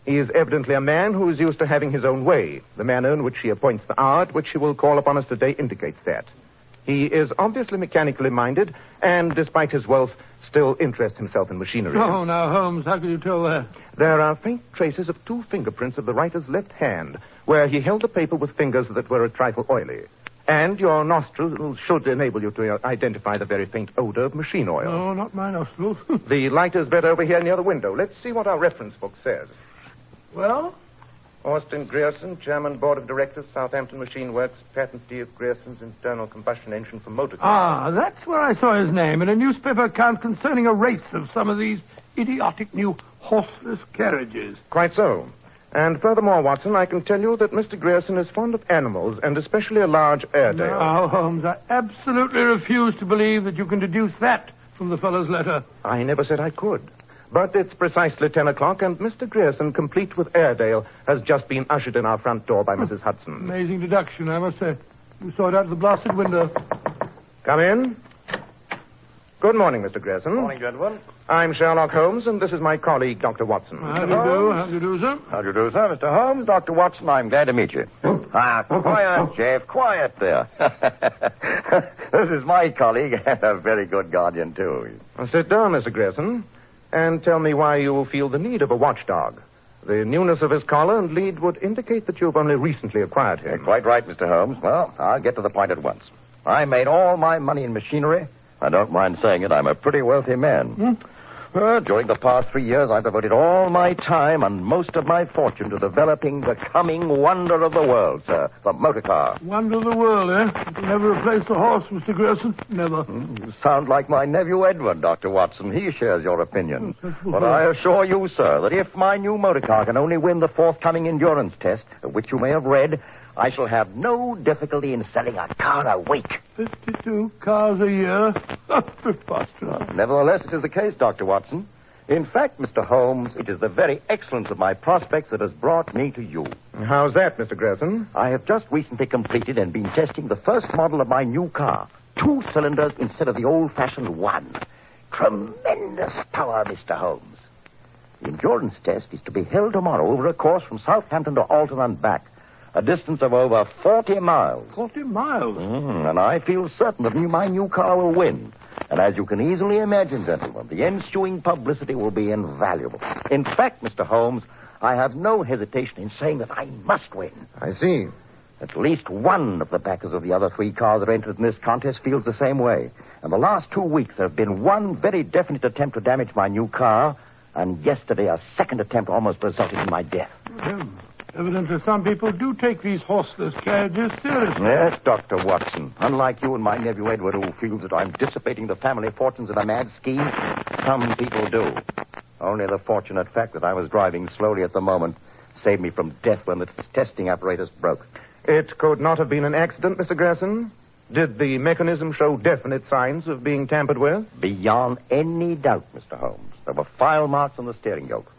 Speaker 4: He is evidently a man who is used to having his own way. The manner in which he appoints the hour at which he will call upon us today indicates that. He is obviously mechanically minded, and despite his wealth, still interests himself in machinery.
Speaker 3: Oh, now, Holmes, how can you tell that?
Speaker 4: There are faint traces of 2 fingerprints of the writer's left hand, where he held the paper with fingers that were a trifle oily. And your nostrils should enable you to identify the very faint odor of machine oil.
Speaker 3: No, not my nostrils.
Speaker 4: The light is better over here near the window. Let's see what our reference book says.
Speaker 3: Well?
Speaker 4: Austin Grierson, Chairman, Board of Directors, Southampton Machine Works, patentee of Grierson's internal combustion engine for motor cars.
Speaker 3: Ah, that's where I saw his name in a newspaper account concerning a race of some of these idiotic new horseless carriages.
Speaker 4: Quite so. And furthermore, Watson, I can tell you that Mr. Grierson is fond of animals, and especially a large Airedale.
Speaker 3: Now, Holmes, I absolutely refuse to believe that you can deduce that from the fellow's letter.
Speaker 4: I never said I could. But it's precisely 10 o'clock, and Mr. Grierson, complete with Airedale, has just been ushered in our front door by Mrs. Hudson.
Speaker 3: Amazing deduction, I must say. You saw it out of the blasted window.
Speaker 4: Come in. Good morning, Mr. Grayson.
Speaker 9: Morning, gentlemen.
Speaker 4: I'm Sherlock Holmes, and this is my colleague, Dr. Watson.
Speaker 3: How do you do? How do you do, sir?
Speaker 9: How do you do, sir? Mr. Holmes, Dr. Watson, I'm glad to meet you. Quiet, Jeff, quiet there. This is my colleague and a very good guardian, too.
Speaker 4: Well, sit down, Mr. Grayson, and tell me why you feel the need of a watchdog. The newness of his collar and lead would indicate that you've only recently acquired him.
Speaker 9: You're quite right, Mr. Holmes. Well, I'll get to the point at once. I made all my money in machinery. I don't mind saying it, I'm a pretty wealthy man. During the past 3 years, I've devoted all my time and most of my fortune to developing the coming wonder of the world, sir, the motor car.
Speaker 3: Wonder of the world, eh? It'll never replace the horse, Mr. Grayson. Never.
Speaker 9: You sound like my nephew Edward, Dr. Watson. He shares your opinion. But I assure you, sir, that if my new motor car can only win the forthcoming endurance test, of which you may have read, I shall have no difficulty in selling a car a week.
Speaker 3: 52 cars a year? Preposterous.
Speaker 9: Nevertheless, it is the case, Dr. Watson. In fact, Mr. Holmes, it is the very excellence of my prospects that has brought me to you.
Speaker 4: How's that, Mr. Grayson?
Speaker 9: I have just recently completed and been testing the first model of my new car. 2 cylinders instead of the old-fashioned 1. Tremendous power, Mr. Holmes. The endurance test is to be held tomorrow over a course from Southampton to Alton and back. A distance of over 40 miles.
Speaker 3: 40 miles?
Speaker 9: And I feel certain that my new car will win. And as you can easily imagine, gentlemen, the ensuing publicity will be invaluable. In fact, Mr. Holmes, I have no hesitation in saying that I must win.
Speaker 4: I see.
Speaker 9: At least one of the backers of the other 3 cars that entered in this contest feels the same way. And the last 2 weeks, there have been one very definite attempt to damage my new car, and yesterday a second attempt almost resulted in my death.
Speaker 3: Evidently, some people do take these horseless carriages seriously.
Speaker 9: Yes, Dr. Watson. Unlike you and my nephew Edward, who feels that I'm dissipating the family fortunes in a mad scheme, some people do. Only the fortunate fact that I was driving slowly at the moment saved me from death when the testing apparatus broke.
Speaker 4: It could not have been an accident, Mr. Grayson? Did the mechanism show definite signs of being tampered with?
Speaker 9: Beyond any doubt, Mr. Holmes. There were file marks on the steering yoke.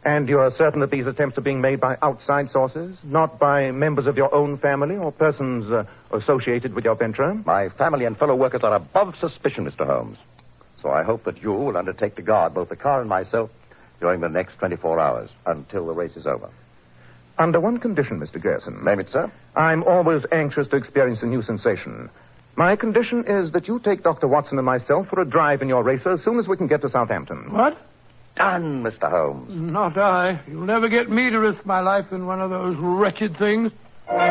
Speaker 4: And you're certain that these attempts are being made by outside sources, not by members of your own family or persons associated with your venture?
Speaker 9: My family and fellow workers are above suspicion, Mr. Holmes. So I hope that you will undertake to guard both the car and myself during the next 24 hours until the race is over.
Speaker 4: Under one condition, Mr. Grayson.
Speaker 9: Name it, sir.
Speaker 4: I'm always anxious to experience a new sensation. My condition is that you take Dr. Watson and myself for a drive in your racer as soon as we can get to Southampton.
Speaker 3: What?
Speaker 9: Done, Mr. Holmes.
Speaker 3: Not I. You'll never get me to risk my life in one of those wretched things. Holmes,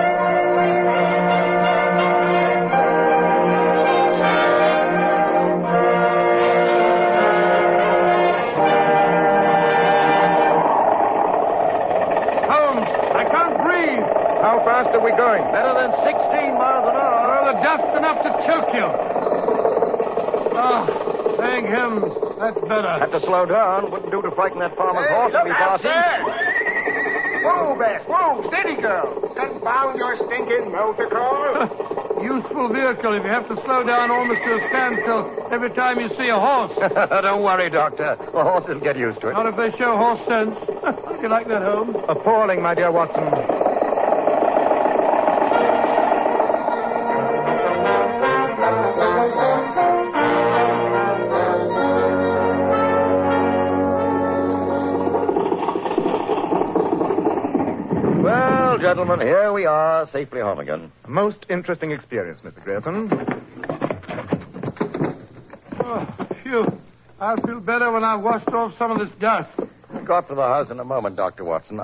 Speaker 3: I can't breathe.
Speaker 4: How fast are we going?
Speaker 9: Better than 16 miles an hour.
Speaker 3: Well, the dust's enough to choke you. Oh. Thank heavens. That's better.
Speaker 9: Have to slow down. Wouldn't do to frighten that farmer's horse to be passing.
Speaker 7: Whoa, Bess. Whoa, steady, girl. Confound your stinking motor car.
Speaker 3: Useful vehicle if you have to slow down almost to a standstill every time you see a horse.
Speaker 9: Don't worry, Doctor. The horse will get used to it.
Speaker 3: Not if they show horse sense. Do you like that, Holmes?
Speaker 4: Appalling, my dear Watson.
Speaker 9: Gentlemen, here we are, safely home again.
Speaker 4: A most interesting experience, Mr. Grayson.
Speaker 3: Oh, phew. I'll feel better when I've washed off some of this dust.
Speaker 9: We'll go up to the house in a moment, Dr. Watson.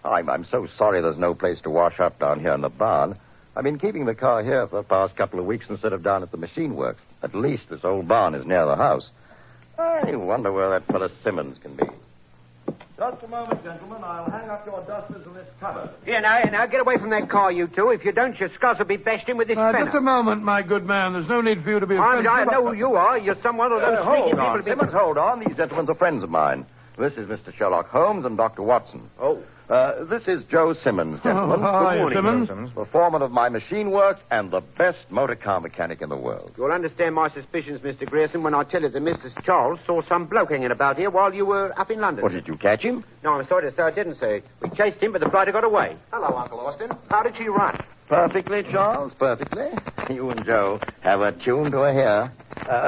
Speaker 9: I'm so sorry there's no place to wash up down here in the barn. I've been keeping the car here for the past couple of weeks instead of down at the machine works. At least this old barn is near the house. I wonder where that fellow Simmons can be. Just a moment, gentlemen. I'll hang up your dusters in this cupboard.
Speaker 5: Here, now, get away from that car, you two. If you don't, your skulls will be bashed in with this fenner.
Speaker 3: Just a moment, my good man. There's no need for you to be offensive.
Speaker 5: I know who you are. You're someone of those
Speaker 9: hold
Speaker 5: sneaky
Speaker 9: on,
Speaker 5: people.
Speaker 9: Simmons, hold on. These gentlemen are friends of mine. This is Mr. Sherlock Holmes and Dr. Watson.
Speaker 5: Oh.
Speaker 9: This is Joe Simmons, gentlemen.
Speaker 3: Hi,
Speaker 9: Good morning,
Speaker 3: Simmons.
Speaker 9: The foreman of my machine works and the best motor car mechanic in the world.
Speaker 5: You'll understand my suspicions, Mr. Grayson, when I tell you that Mr. Charles saw some bloke hanging about here while you were up in London.
Speaker 9: What, did you catch him?
Speaker 5: No, I'm sorry to say I didn't, sir. We chased him, but the blighter got away.
Speaker 7: Hello, Uncle Austin. How did she run?
Speaker 9: Perfectly, Charles, perfectly. You and Joe have a tune to a hair.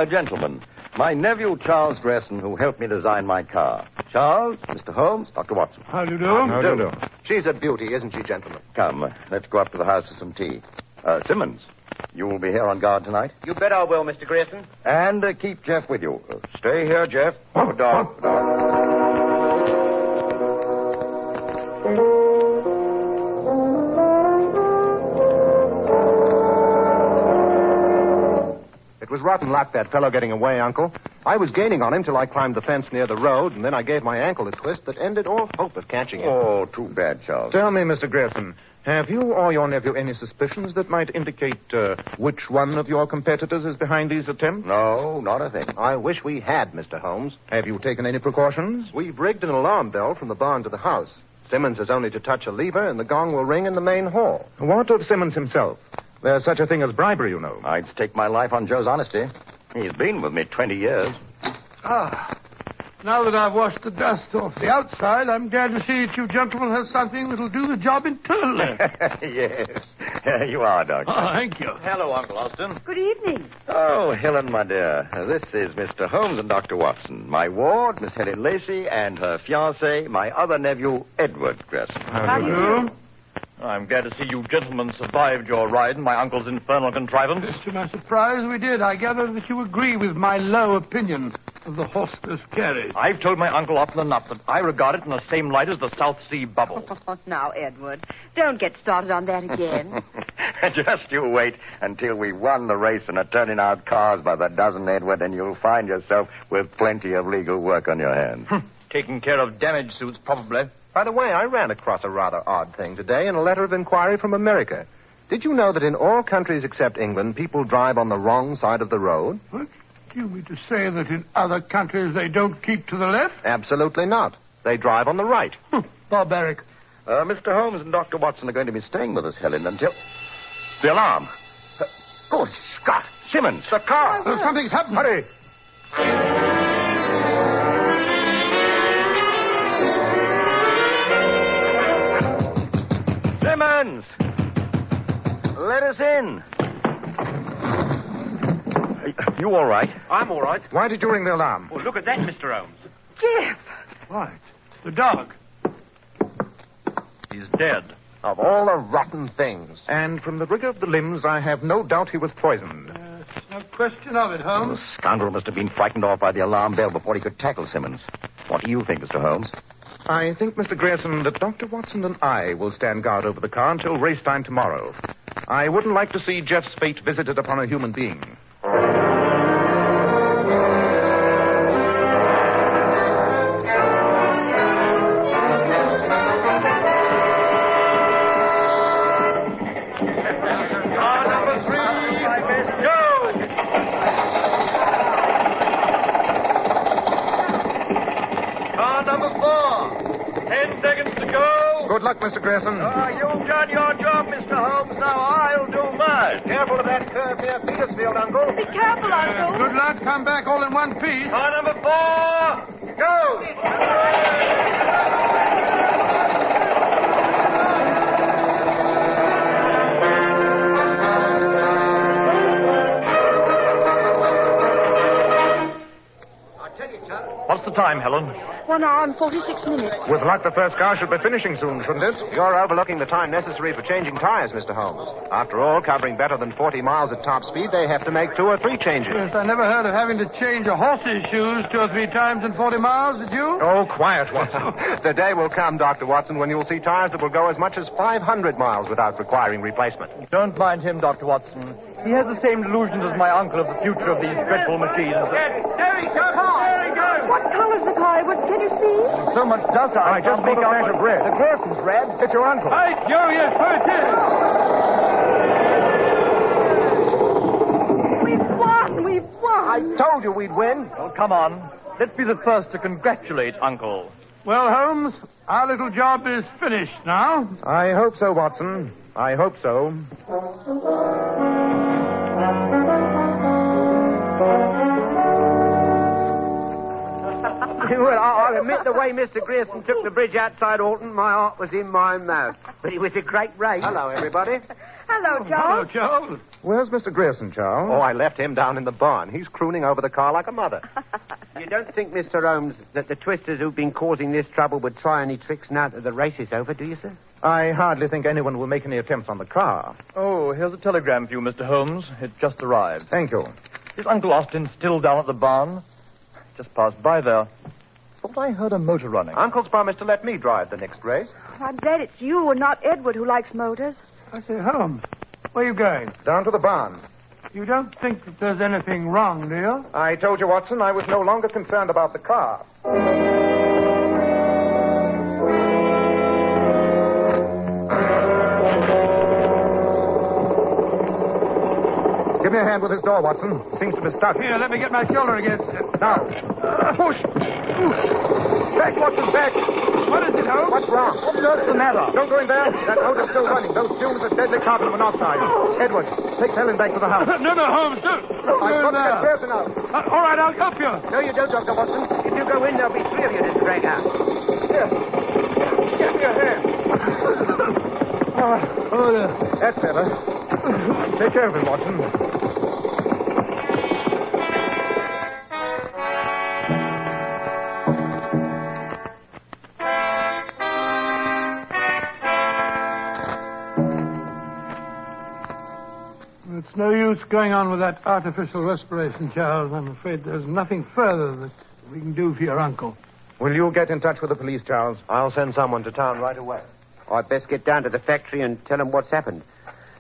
Speaker 9: Gentlemen, My nephew, Charles Grayson, who helped me design my car. Charles, Mr. Holmes, Dr. Watson.
Speaker 3: How do you do?
Speaker 4: How do you do?
Speaker 10: She's a beauty, isn't she, gentlemen?
Speaker 9: Come, let's go up to the house for some tea. Simmons, you will be here on guard tonight?
Speaker 10: You bet I will, Mr. Grayson.
Speaker 9: And keep Jeff with you. Stay here, Jeff. Good dog. Good dog.
Speaker 10: It was rotten luck, that fellow getting away, Uncle. I was gaining on him till I climbed the fence near the road, and then I gave my ankle a twist that ended all hope of catching him.
Speaker 9: Oh, too bad, Charles.
Speaker 4: Tell me, Mr. Grayson, have you or your nephew any suspicions that might indicate which one of your competitors is behind these attempts?
Speaker 9: No, not a thing.
Speaker 10: I wish we had, Mr. Holmes.
Speaker 4: Have you taken any precautions?
Speaker 10: We've rigged an alarm bell from the barn to the house. Simmons has only to touch a lever, and the gong will ring in the main hall.
Speaker 4: What of Simmons himself? There's such a thing as bribery, you know.
Speaker 9: I'd stake my life on Joe's honesty. He's been with me 20 years.
Speaker 3: Now that I've washed the dust off the outside, I'm glad to see that you gentlemen have something that'll do the job internally.
Speaker 9: Yes. You are, Doctor.
Speaker 3: Oh, thank you.
Speaker 7: Hello, Uncle Austin.
Speaker 8: Good evening.
Speaker 9: Oh, Helen, my dear. This is Mr. Holmes and Dr. Watson. My ward, Miss Helen Lacey, and her fiancé, my other nephew, Edward Grayson.
Speaker 3: How do you do?
Speaker 7: I'm glad to see you gentlemen survived your ride in my uncle's infernal contrivance.
Speaker 3: To my surprise, we did. I gather that you agree with my low opinion of the Horseless Carriage.
Speaker 7: I've told my uncle often enough that I regard it in the same light as the South Sea bubble.
Speaker 8: Oh, now, Edward, don't get started on that again.
Speaker 9: Just you wait until we've won the race and are turning out cars by the dozen, Edward, and you'll find yourself with plenty of legal work on your hands.
Speaker 7: Taking care of damage suits, probably.
Speaker 10: By the way, I ran across a rather odd thing today in a letter of inquiry from America. Did you know that in all countries except England, people drive on the wrong side of the road?
Speaker 3: What? Do you mean to say that in other countries they don't keep to the left?
Speaker 10: Absolutely not. They drive on the right.
Speaker 3: Barbaric.
Speaker 9: Mr. Holmes and Dr. Watson are going to be staying with us, Helen, until... The alarm. Good Scott. Simmons, the car.
Speaker 3: Something's happened.
Speaker 9: Hurry. Simmons! Let us in. You all right?
Speaker 10: I'm all right.
Speaker 4: Why did you ring the alarm?
Speaker 7: Oh, look at that, Mr. Holmes.
Speaker 8: Jeff!
Speaker 3: Why, it's the dog.
Speaker 7: He's dead.
Speaker 10: Of all the rotten things.
Speaker 4: And from the rigor of the limbs, I have no doubt he was poisoned.
Speaker 3: No question of it,
Speaker 9: The
Speaker 3: Holmes.
Speaker 9: scoundrel must have been frightened off by the alarm bell before he could tackle Simmons. What do you think, Mr. Holmes?
Speaker 4: I think, Mr. Grayson, that Dr. Watson and I will stand guard over the car until race time tomorrow. I wouldn't like to see Jeff's fate visited upon a human being. Good luck, Mr. Grayson.
Speaker 7: You've done your job, Mr. Holmes. Now I'll do mine.
Speaker 10: Careful of that curve near Petersfield, Uncle.
Speaker 8: Be careful, Uncle.
Speaker 3: Good luck. Come back all in one piece.
Speaker 7: Car number 4, go! What's the time, Helen?
Speaker 8: 1 hour and 46 minutes.
Speaker 4: With luck, the first car should be finishing soon, shouldn't it?
Speaker 10: You're overlooking the time necessary for changing tires, Mr. Holmes. After all, covering better than 40 miles at top speed, they have to make 2 or 3 changes.
Speaker 3: Yes, I never heard of having to change a horse's shoes 2 or 3 times in 40 miles, did you?
Speaker 4: Oh, quiet, Watson.
Speaker 10: The day will come, Dr. Watson, when you'll see tires that will go as much as 500 miles without requiring replacement.
Speaker 11: Don't mind him, Dr. Watson. He has the same delusions as my uncle of the future of these dreadful machines.
Speaker 7: There he comes! There he goes!
Speaker 8: What color's the car, Edward? Can you see?
Speaker 11: So much dust I
Speaker 4: just put a flash of red.
Speaker 11: The Grayson's red.
Speaker 4: It's your uncle.
Speaker 3: Right, Joe, yes, so it is.
Speaker 8: We've won! We've won!
Speaker 11: I told you we'd win. Well, come on. Let's be the first to congratulate Uncle.
Speaker 3: Well, Holmes, our little job is finished now.
Speaker 4: I hope so, Watson. I hope so.
Speaker 5: Well, I'll admit the way Mr. Grayson took the bridge outside Alton, my heart was in my mouth. But it was a great race.
Speaker 10: Hello, everybody.
Speaker 8: Hello,
Speaker 3: Hello,
Speaker 8: Charles.
Speaker 3: Charles.
Speaker 4: Where's Mr. Grierson, Charles?
Speaker 10: Oh, I left him down in the barn. He's crooning over the car like a mother.
Speaker 5: You don't think, Mr. Holmes, that the twisters who've been causing this trouble would try any tricks now that the race is over, do you, sir?
Speaker 4: I hardly think anyone will make any attempts on the car.
Speaker 11: Oh, here's a telegram for you, Mr. Holmes. It just arrived.
Speaker 4: Thank you.
Speaker 11: Is Uncle Austin still down at the barn? Just passed by there. Thought I heard a motor running.
Speaker 10: Uncle's promised to let me drive the next race.
Speaker 8: I'm glad it's you and not Edward who likes motors.
Speaker 3: I say, Holmes, where are you going?
Speaker 4: Down to the barn.
Speaker 3: You don't think that there's anything wrong, do you?
Speaker 4: I told you, Watson, I was no longer concerned about the car. Give me a hand with this door, Watson. Seems to be stuck.
Speaker 3: Here, let me get my shoulder against it.
Speaker 4: Now.
Speaker 3: Push.
Speaker 4: Back, Watson, back.
Speaker 3: What is it, Holmes?
Speaker 4: What's wrong? What's the matter? Don't go in there. That motor's still running. Those fumes are deadly carbon monoxide. Edward, take Helen back to the house.
Speaker 3: No, Holmes, don't.
Speaker 4: I've got to get Grierson out.
Speaker 3: All right, I'll help you.
Speaker 5: No, you don't, Dr. Watson. If you go in, there'll be three of you to drag out.
Speaker 4: Here. Give me a hand. That's better. Take care of him, Watson.
Speaker 3: It's no use going on with that artificial respiration, Charles. I'm afraid there's nothing further that we can do for your uncle.
Speaker 4: Will you get in touch with the police, Charles?
Speaker 10: I'll send someone to town right away.
Speaker 5: I'd best get down to the factory and tell them what's happened.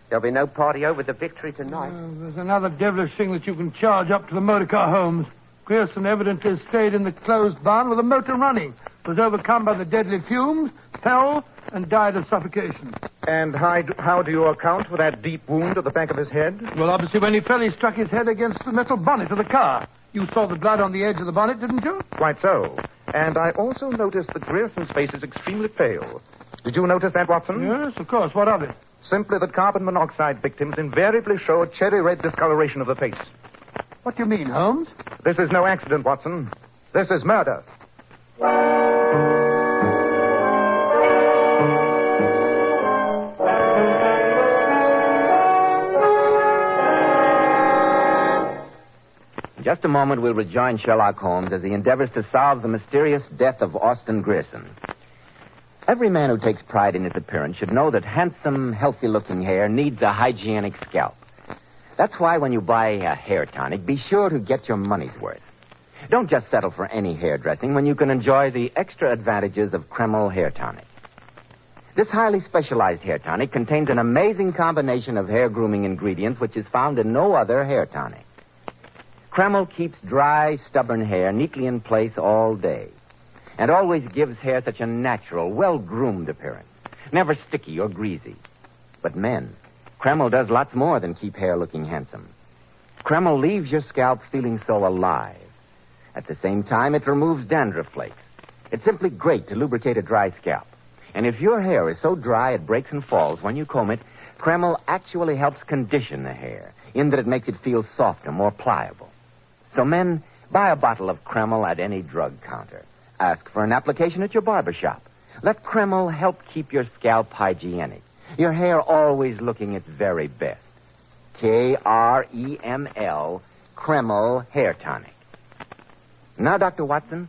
Speaker 5: There'll be no party over the victory tonight.
Speaker 3: There's another devilish thing that you can charge up to the motor car, Holmes. Grierson evidently stayed in the closed barn with the motor running, was overcome by the deadly fumes, fell, and died of suffocation.
Speaker 4: And how do you account for that deep wound at the back of his head?
Speaker 3: Well, obviously, when he fell, he struck his head against the metal bonnet of the car. You saw the blood on the edge of the bonnet, didn't you?
Speaker 4: Quite so. And I also noticed that Grierson's face is extremely pale. Did you notice that, Watson?
Speaker 3: Yes, of course. What of it?
Speaker 4: Simply that carbon monoxide victims invariably show a cherry red discoloration of the face.
Speaker 3: What do you mean, Holmes?
Speaker 4: This is no accident, Watson. This is murder.
Speaker 2: In just a moment, we'll rejoin Sherlock Holmes as he endeavors to solve the mysterious death of Austin Grierson. Every man who takes pride in his appearance should know that handsome, healthy-looking hair needs a hygienic scalp. That's why when you buy a hair tonic, be sure to get your money's worth. Don't just settle for any hairdressing when you can enjoy the extra advantages of Kreml Hair Tonic. This highly specialized hair tonic contains an amazing combination of hair grooming ingredients which is found in no other hair tonic. Kreml keeps dry, stubborn hair neatly in place all day and always gives hair such a natural, well-groomed appearance, never sticky or greasy. But men, Kreml does lots more than keep hair looking handsome. Kreml leaves your scalp feeling so alive. At the same time, it removes dandruff flakes. It's simply great to lubricate a dry scalp. And if your hair is so dry it breaks and falls when you comb it, Kreml actually helps condition the hair, in that it makes it feel softer, more pliable. So men, buy a bottle of Kreml at any drug counter. Ask for an application at your barber shop. Let Kreml help keep your scalp hygienic, your hair always looking its very best. Kreml, Kreml Hair Tonic. Now, Dr. Watson,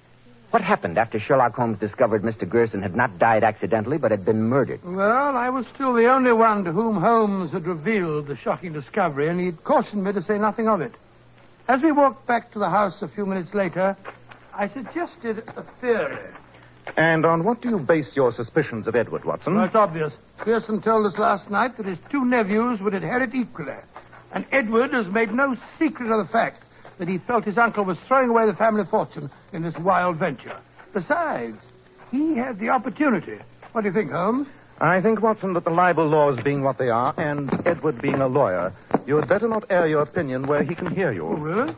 Speaker 2: what happened after Sherlock Holmes discovered Mr. Grierson had not died accidentally but had been murdered?
Speaker 3: Well, I was still the only one to whom Holmes had revealed the shocking discovery, and he'd cautioned me to say nothing of it. As we walked back to the house a few minutes later, I suggested a theory.
Speaker 4: And on what do you base your suspicions of Edward, Watson?
Speaker 3: Well, it's obvious. Grierson told us last night that his two nephews would inherit equally. And Edward has made no secret of the fact that he felt his uncle was throwing away the family fortune in this wild venture. Besides, he had the opportunity. What do you think, Holmes?
Speaker 4: I think, Watson, that the libel laws being what they are, and Edward being a lawyer, you had better not air your opinion where he can hear you.
Speaker 3: Oh, really?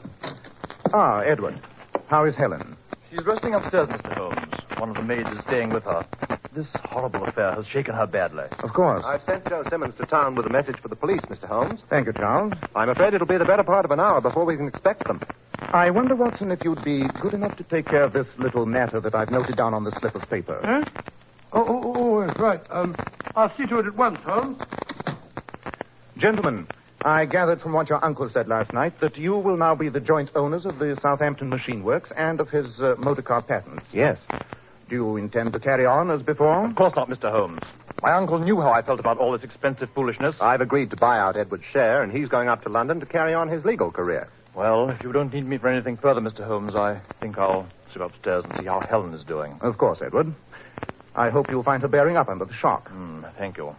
Speaker 4: Ah, Edward. How is Helen?
Speaker 11: She's resting upstairs, Mr. Holmes. One of the maids is staying with her. This horrible affair has shaken her badly.
Speaker 4: Of course.
Speaker 10: I've sent Joe Simmons to town with a message for the police, Mr. Holmes.
Speaker 4: Thank you, Charles.
Speaker 10: I'm afraid it'll be the better part of an hour before we can expect them.
Speaker 4: I wonder, Watson, if you'd be good enough to take care of this little matter that I've noted down on the slip of paper.
Speaker 3: Huh? Oh, that's right. I'll see to it at once, Holmes.
Speaker 4: Gentlemen, I gathered from what your uncle said last night that you will now be the joint owners of the Southampton Machine Works and of his motor car patents.
Speaker 10: Yes.
Speaker 4: Do you intend to carry on as before?
Speaker 11: Of course not, Mr. Holmes. My uncle knew how I felt about all this expensive foolishness.
Speaker 10: I've agreed to buy out Edward's share, and he's going up to London to carry on his legal career.
Speaker 11: Well, if you don't need me for anything further, Mr. Holmes, I think I'll sit upstairs and see how Helen is doing.
Speaker 4: Of course, Edward. I hope you'll find her bearing up under the shock.
Speaker 11: Thank you.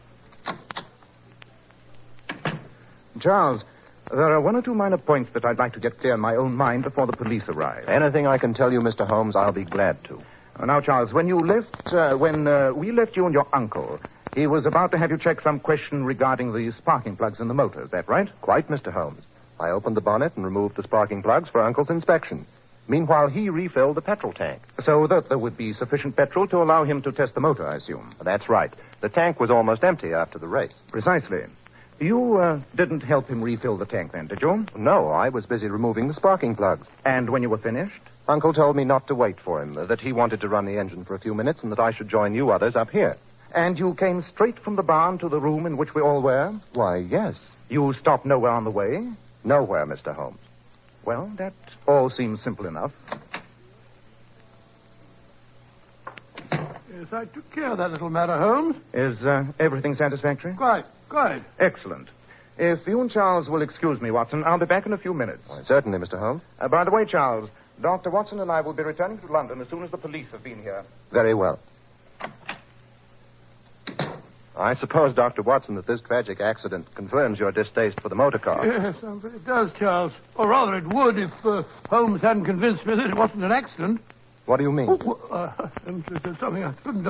Speaker 4: Charles, there are one or two minor points that I'd like to get clear in my own mind before the police arrive.
Speaker 10: Anything I can tell you, Mr. Holmes, I'll be glad to.
Speaker 4: Now, Charles, when we left you and your uncle, he was about to have you check some question regarding the sparking plugs in the motor. Is that right?
Speaker 10: Quite, Mr. Holmes. I opened the bonnet and removed the sparking plugs for Uncle's inspection. Meanwhile, he refilled the petrol tank.
Speaker 4: So that there would be sufficient petrol to allow him to test the motor, I assume.
Speaker 10: That's right. The tank was almost empty after the race.
Speaker 4: Precisely. You didn't help him refill the tank then, did you?
Speaker 10: No, I was busy removing the sparking plugs.
Speaker 4: And when you were finished?
Speaker 10: Uncle told me not to wait for him, that he wanted to run the engine for a few minutes and that I should join you others up here.
Speaker 4: And you came straight from the barn to the room in which we all were?
Speaker 10: Why, yes.
Speaker 4: You stopped nowhere on the way?
Speaker 10: Nowhere, Mr. Holmes.
Speaker 4: Well, that all seems simple enough.
Speaker 3: Yes, I took care of that little matter, Holmes.
Speaker 4: Is everything satisfactory?
Speaker 3: Quite.
Speaker 4: Excellent. If you and Charles will excuse me, Watson, I'll be back in a few minutes.
Speaker 10: Well, certainly, Mr. Holmes.
Speaker 4: By the way, Charles, Dr. Watson and I will be returning to London as soon as the police have been here.
Speaker 10: Very well. I suppose, Dr. Watson, that this tragic accident confirms your distaste for the motor car.
Speaker 3: Yes, it does, Charles. Or rather, it would if Holmes hadn't convinced me that it wasn't an accident.
Speaker 10: What do you mean?
Speaker 3: There's something I couldn't...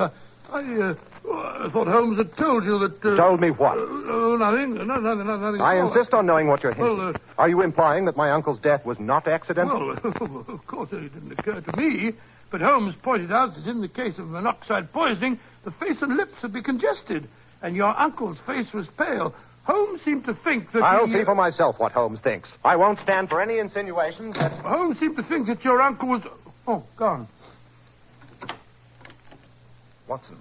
Speaker 3: I thought Holmes had told you that...
Speaker 10: Told me what?
Speaker 3: Nothing. Nothing.
Speaker 10: I insist on knowing what you're hinting. Are you implying that my uncle's death was not accidental?
Speaker 3: Well, of course it didn't occur to me. But Holmes pointed out that in the case of monoxide poisoning, the face and lips would be congested, and your uncle's face was pale. Holmes seemed to think that
Speaker 10: I'll see for myself what Holmes thinks. I won't stand for any insinuations that...
Speaker 3: Holmes seemed to think that your uncle was... Oh, gone.
Speaker 4: Watson,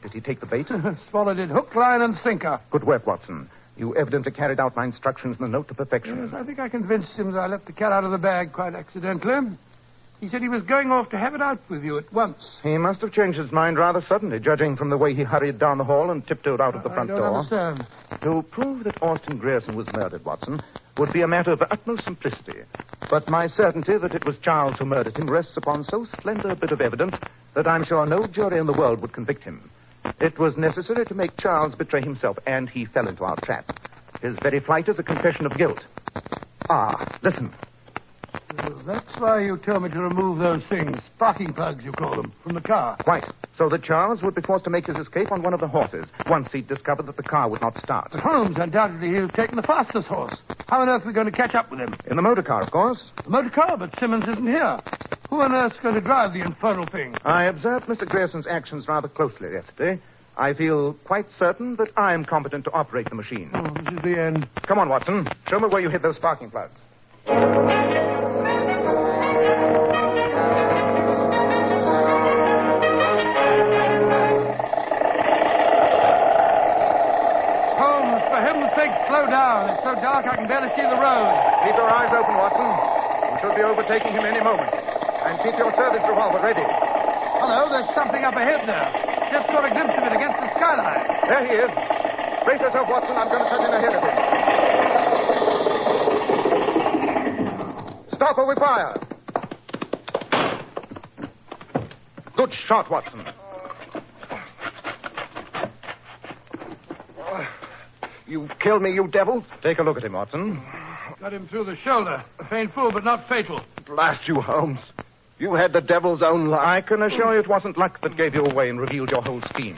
Speaker 4: did he take the bait?
Speaker 3: Swallowed it hook, line, and sinker.
Speaker 4: Good work, Watson. You evidently carried out my instructions in the note to perfection.
Speaker 3: Yes, I think I convinced him that I left the cat out of the bag quite accidentally. He said he was going off to have it out with you at once.
Speaker 4: He must have changed his mind rather suddenly, judging from the way he hurried down the hall and tiptoed out of the front door.
Speaker 3: I don't understand.
Speaker 4: To prove that Austin Grierson was murdered, Watson, would be a matter of the utmost simplicity. But my certainty that it was Charles who murdered him rests upon so slender a bit of evidence that I'm sure no jury in the world would convict him. It was necessary to make Charles betray himself, and he fell into our trap. His very flight is a confession of guilt. Ah, listen.
Speaker 3: That's why you told me to remove those things, sparking plugs, you call them, from the car.
Speaker 4: Quite. So that Charles would be forced to make his escape on one of the horses, once he'd discovered that the car would not start.
Speaker 3: But Holmes, undoubtedly, he'll have taken the fastest horse. How on earth are we going to catch up with him?
Speaker 4: In the motor car, of course.
Speaker 3: The motor car? But Simmons isn't here. Who on earth's going to drive the infernal thing?
Speaker 4: I observed Mr. Grierson's actions rather closely yesterday. I feel quite certain that I am competent to operate the machine.
Speaker 3: Oh, this is the end.
Speaker 4: Come on, Watson. Show me where you hid those sparking plugs.
Speaker 3: Slow down. It's so dark I can barely see the road.
Speaker 4: Keep your eyes open, Watson. We should be overtaking him any moment. And keep your service revolver ready.
Speaker 3: Hello, there's something up ahead there. Just caught a glimpse of it against the skyline.
Speaker 4: There he is. Brace yourself, Watson. I'm going to cut in ahead of him. Stop or we fire. Good shot, Watson.
Speaker 10: You killed me, you devil.
Speaker 4: Take a look at him, Watson.
Speaker 3: Got him through the shoulder. Painful, but not fatal.
Speaker 10: Blast you, Holmes. You had the devil's own luck.
Speaker 4: I can assure you it wasn't luck that gave you away and revealed your whole scheme.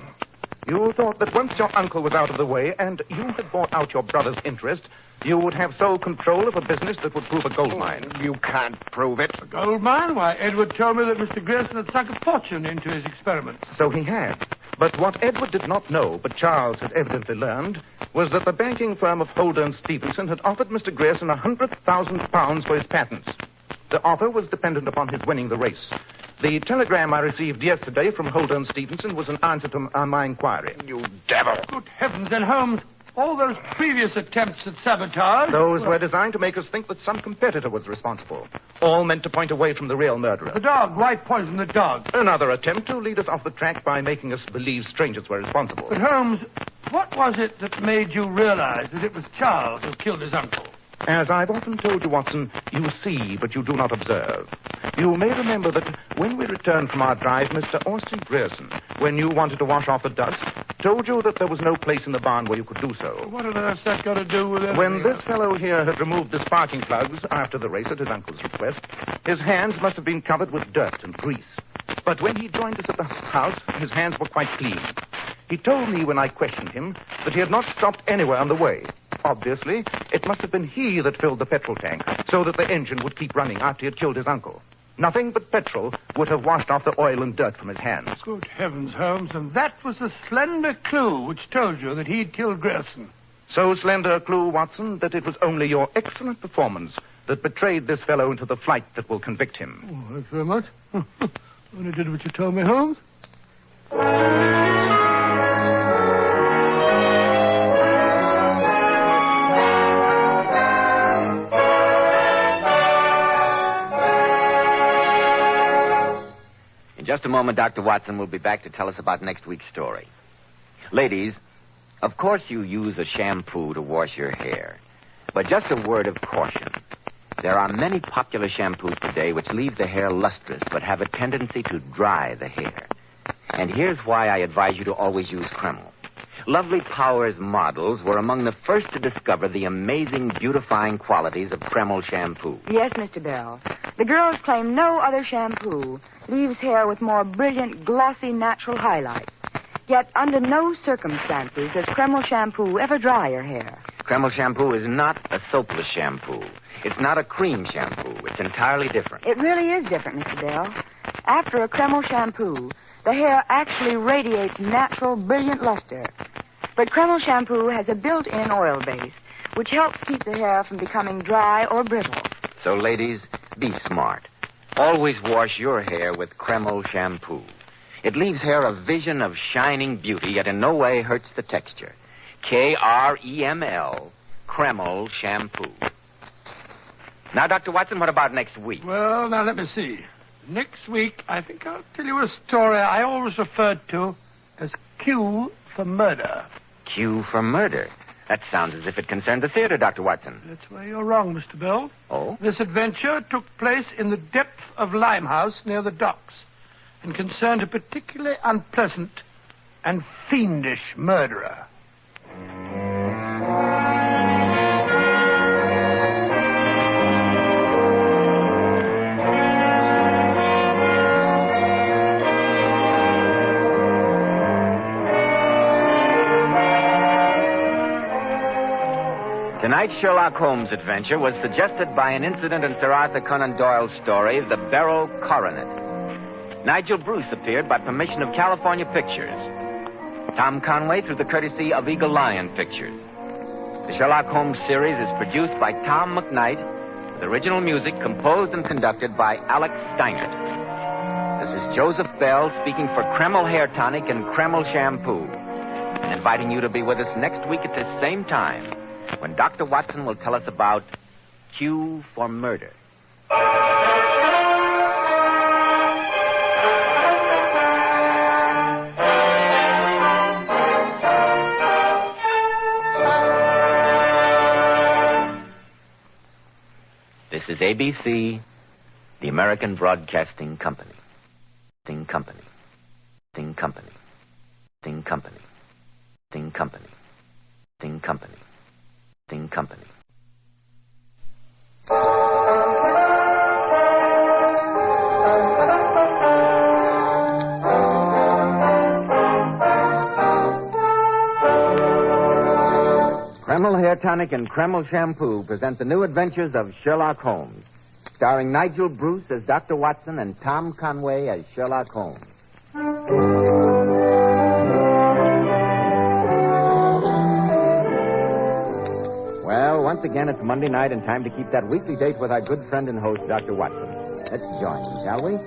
Speaker 4: You thought that once your uncle was out of the way and you had bought out your brother's interest, you would have sole control of a business that would prove a gold mine.
Speaker 10: You can't prove it.
Speaker 3: A gold mine? Why, Edward told me that Mr. Grierson had sunk a fortune into his experiment.
Speaker 4: So he had. But what Edward did not know, but Charles had evidently learned, was that the banking firm of Holder and Stevenson had offered Mr. Grierson £100,000 for his patents. The offer was dependent upon his winning the race. The telegram I received yesterday from Holder and Stevenson was an answer to my inquiry.
Speaker 10: You devil.
Speaker 3: Good heavens, then, Holmes, All those previous attempts at sabotage...
Speaker 4: Those were designed to make us think that some competitor was responsible. All meant to point away from the real murderer.
Speaker 3: The dog. Why poison the dog?
Speaker 4: Another attempt to lead us off the track by making us believe strangers were responsible.
Speaker 3: But, Holmes, what was it that made you realize that it was Charles who killed his uncle?
Speaker 4: As I've often told you, Watson, you see, but you do not observe. You may remember that when we returned from our drive, Mr. Austin Grierson, when you wanted to wash off the dust, told you that there was no place in the barn where you could do so.
Speaker 3: What on earth's that got to do with it?
Speaker 4: When this fellow here had removed the sparking plugs after the race at his uncle's request, his hands must have been covered with dirt and grease. But when he joined us at the house, his hands were quite clean. He told me when I questioned him that he had not stopped anywhere on the way. Obviously, it must have been he that filled the petrol tank so that the engine would keep running after he had killed his uncle. Nothing but petrol would have washed off the oil and dirt from his hands.
Speaker 3: Good heavens, Holmes, and that was the slender clue which told you that he'd killed Grierson.
Speaker 4: So slender a clue, Watson, that it was only your excellent performance that betrayed this fellow into the flight that will convict him.
Speaker 3: Oh, thanks very much. Only did what you told me, Holmes.
Speaker 2: In just a moment, Dr. Watson will be back to tell us about next week's story. Ladies, of course you use a shampoo to wash your hair. But just a word of caution. There are many popular shampoos today which leave the hair lustrous but have a tendency to dry the hair. And here's why I advise you to always use Kreml. Lovely Powers models were among the first to discover the amazing beautifying qualities of Kreml shampoo.
Speaker 8: Yes, Mr. Bell. The girls claim no other shampoo leaves hair with more brilliant, glossy, natural highlights. Yet under no circumstances does Kreml shampoo ever dry your hair.
Speaker 2: Kreml shampoo is not a soapless shampoo. It's not a cream shampoo. It's entirely different.
Speaker 8: It really is different, Mr. Bell. After a Kreml shampoo, the hair actually radiates natural, brilliant luster. But Kreml shampoo has a built-in oil base, which helps keep the hair from becoming dry or brittle.
Speaker 2: So, ladies, be smart. Always wash your hair with Kreml shampoo. It leaves hair a vision of shining beauty, yet in no way hurts the texture. Kreml, Kreml shampoo. Now, Dr. Watson, what about next week?
Speaker 3: Well, now, let me see. Next week, I think I'll tell you a story I always referred to as Q for murder.
Speaker 2: Q for murder? That sounds as if it concerned the theater, Dr. Watson.
Speaker 3: That's where you're wrong, Mr. Bell.
Speaker 2: Oh?
Speaker 3: This adventure took place in the depth of Limehouse near the docks and concerned a particularly unpleasant and fiendish murderer.
Speaker 2: Tonight's Sherlock Holmes adventure was suggested by an incident in Sir Arthur Conan Doyle's story, The Barrel Coronet. Nigel Bruce appeared by permission of California Pictures. Tom Conway through the courtesy of Eagle Lion Pictures. The Sherlock Holmes series is produced by Tom McKnight, with original music composed and conducted by Alex Steinert. This is Joseph Bell speaking for Kreml Hair Tonic and Kreml Shampoo, and inviting you to be with us next week at this same time, when Dr. Watson will tell us about Q for murder. This is ABC, the American Broadcasting Company. Thing Company. Thing Company. Thing Company. Thing Company. Thing Company. Thing Company. Kreml Hair Tonic and Kreml Shampoo present the new adventures of Sherlock Holmes, starring Nigel Bruce as Dr. Watson and Tom Conway as Sherlock Holmes. Well, once again, it's Monday night and time to keep that weekly date with our good friend and host, Dr. Watson. Let's join him, shall we?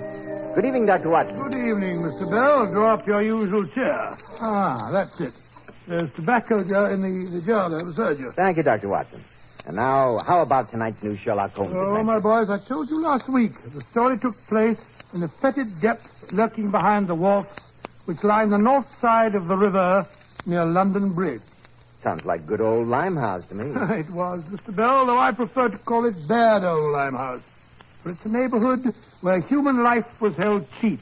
Speaker 2: Good evening, Dr. Watson.
Speaker 3: Good evening, Mr. Bell. Draw up your usual chair. Ah, that's it. There's tobacco in the jar there beside you.
Speaker 2: Thank you, Dr. Watson. And now, how about tonight's new Sherlock Holmes
Speaker 3: Oh,
Speaker 2: adventure?
Speaker 3: my boys, I told you last week the story took place in the fetid depths lurking behind the wharfs which line the north side of the river near London Bridge.
Speaker 2: Sounds like good old Limehouse to me.
Speaker 3: It was, Mr. Bell, though I prefer to call it bad old Limehouse. For it's a neighborhood where human life was held cheap,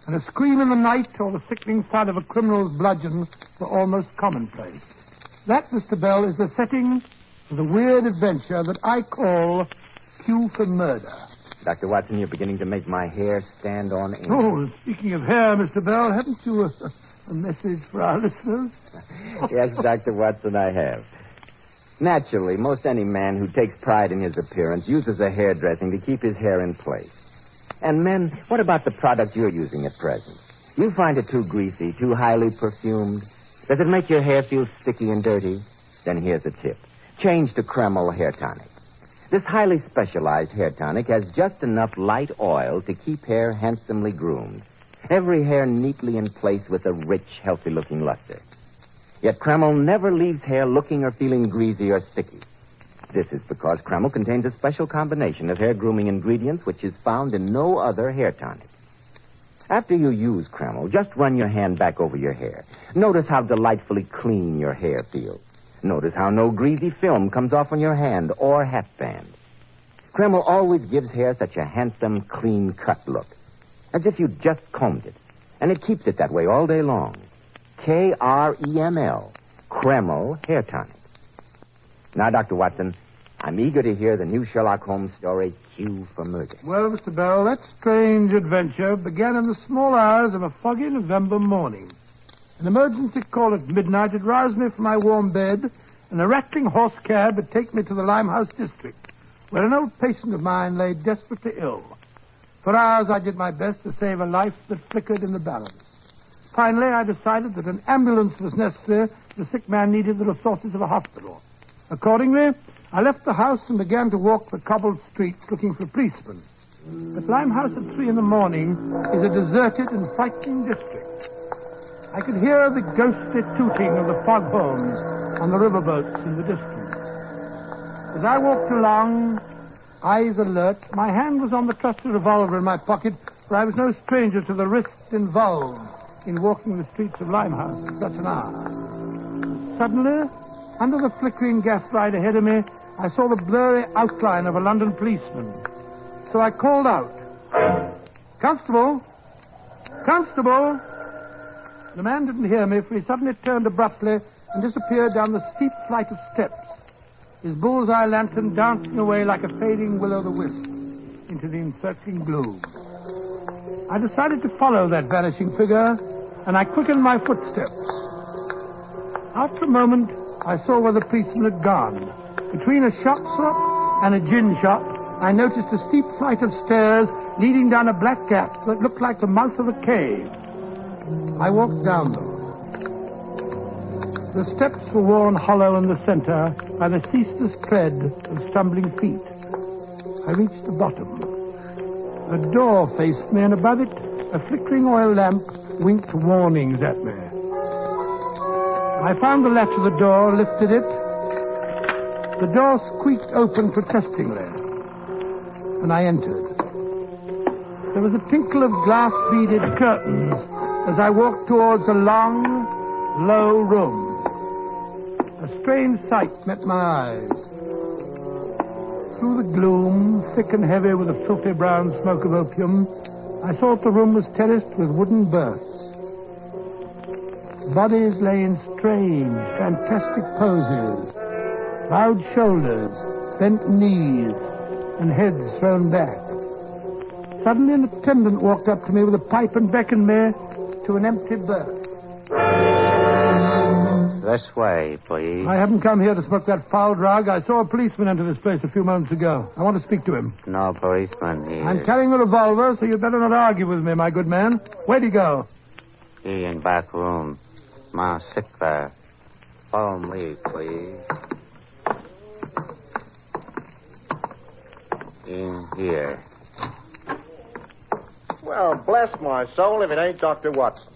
Speaker 3: and a scream in the night or the sickening thud of a criminal's bludgeon were almost commonplace. That, Mr. Bell, is the setting for the weird adventure that I call Cue for Murder.
Speaker 2: Dr. Watson, you're beginning to make my hair stand on end.
Speaker 3: Oh, speaking of hair, Mr. Bell, haven't you a message for our listeners?
Speaker 2: Yes, Dr. Watson, I have. Naturally, most any man who takes pride in his appearance uses a hairdressing to keep his hair in place. And men, what about the product you're using at present? You find it too greasy, too highly perfumed? Does it make your hair feel sticky and dirty? Then here's a tip. Change to Kreml Hair Tonic. This highly specialized hair tonic has just enough light oil to keep hair handsomely groomed. Every hair neatly in place with a rich, healthy-looking luster. Yet Kreml never leaves hair looking or feeling greasy or sticky. This is because Kreml contains a special combination of hair grooming ingredients which is found in no other hair tonic. After you use Kreml, just run your hand back over your hair. Notice how delightfully clean your hair feels. Notice how no greasy film comes off on your hand or hat band. Kreml always gives hair such a handsome, clean-cut look, as if you just combed it. And it keeps it that way all day long. Kreml, Kreml Hair Tonic. Now, Dr. Watson, I'm eager to hear the new Sherlock Holmes story, Cue for Murder.
Speaker 3: Well, Mr. Bell, that strange adventure began in the small hours of a foggy November morning. An emergency call at midnight had roused me from my warm bed, and a rattling horse cab had taken me to the Limehouse district, where an old patient of mine lay desperately ill. For hours I did my best to save a life that flickered in the balance. Finally, I decided that an ambulance was necessary. The sick man needed the resources of a hospital. Accordingly, I left the house and began to walk the cobbled streets looking for policemen. The Limehouse at 3 a.m. is a deserted and frightening district. I could hear the ghostly tooting of the foghorns on the riverboats in the distance. As I walked along, eyes alert, my hand was on the trusty revolver in my pocket, for I was no stranger to the risks involved in walking the streets of Limehouse at such an hour. Suddenly, under the flickering gaslight ahead of me, I saw the blurry outline of a London policeman. So I called out, "Constable! Constable!" The man didn't hear me, for he suddenly turned abruptly and disappeared down the steep flight of steps, his bullseye lantern dancing away like a fading will-o'-the-wisp into the encircling gloom. I decided to follow that vanishing figure, and I quickened my footsteps. After a moment, I saw where the policeman had gone. Between a shop shop and a gin shop, I noticed a steep flight of stairs leading down a black gap that looked like the mouth of a cave. I walked down them. The steps were worn hollow in the center by the ceaseless tread of stumbling feet. I reached the bottom. A door faced me, and above it, a flickering oil lamp winked warnings at me. I found the latch of the door, lifted it. The door squeaked open protestingly, and I entered. There was a tinkle of glass-beaded curtains as I walked towards a long, low room. A strange sight met my eyes. Through the gloom, thick and heavy with the filthy brown smoke of opium, I saw that the room was terraced with wooden berths. Bodies lay in strange, fantastic poses. Bowed shoulders, bent knees, and heads thrown back. Suddenly an attendant walked up to me with a pipe and beckoned me to an empty berth.
Speaker 12: This way, please.
Speaker 3: I haven't come here to smoke that foul drug. I saw a policeman enter this place a few moments ago. I want to speak to him.
Speaker 12: No policeman here.
Speaker 3: I'm carrying the revolver, so you'd better not argue with me, my good man. Where'd he go?
Speaker 12: He in back room. Ma sick there. Follow me, please. In here.
Speaker 10: Well, bless my soul if it ain't Dr. Watson.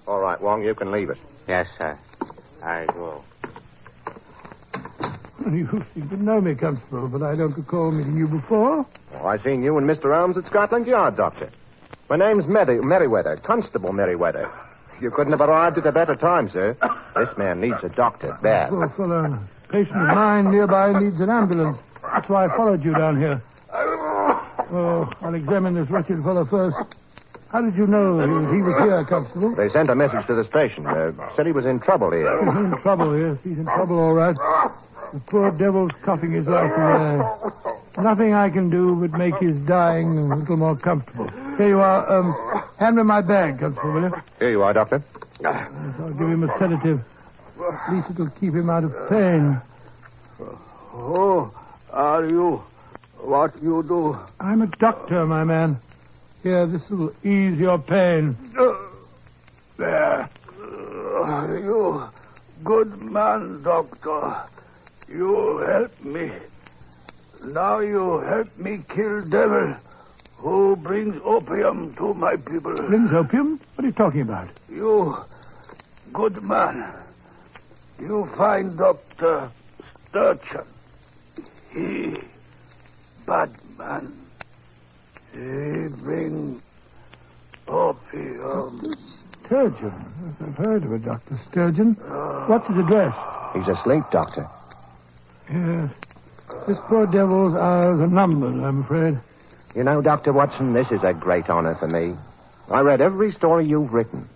Speaker 10: All right, Wong, you can leave it.
Speaker 12: Yes, sir. I go.
Speaker 3: You seem to know me, Constable, but I don't recall meeting you before.
Speaker 10: Oh, I seen you and Mr. Holmes at Scotland Yard, Doctor. My name's Merriweather, Constable Merriweather. You couldn't have arrived at a better time, sir. This man needs a doctor, bad.
Speaker 3: Poor fellow. A patient of mine nearby needs an ambulance. That's why I followed you down here. Oh, I'll examine this wretched fellow first. How did you know he was here, Constable?
Speaker 10: They sent a message to the station. Said he was in trouble here.
Speaker 3: He's in trouble, yes. He's in trouble, all right. The poor devil's coughing his life away. Nothing I can do but make his dying a little more comfortable. Here you are. Hand me my bag, Constable, will you?
Speaker 10: Here you are, Doctor.
Speaker 3: Yes, I'll give him a sedative. At least it'll keep him out of pain.
Speaker 13: Who are you? What you do?
Speaker 3: I'm a doctor, my man. Here, this will ease your pain.
Speaker 13: There. You good man, doctor. You help me. Now you help me kill devil who brings opium to my people.
Speaker 3: Brings opium? What are you talking about?
Speaker 13: You good man. You find Dr. Sturgeon. He bad man. He bring opium.
Speaker 3: Sturgeon? I've heard of a Dr. Sturgeon. What's his address?
Speaker 10: He's asleep, Doctor.
Speaker 3: Yes. This poor devil's hours are numbered, I'm afraid.
Speaker 10: You know, Dr. Watson, this is a great honor for me. I read every story you've written.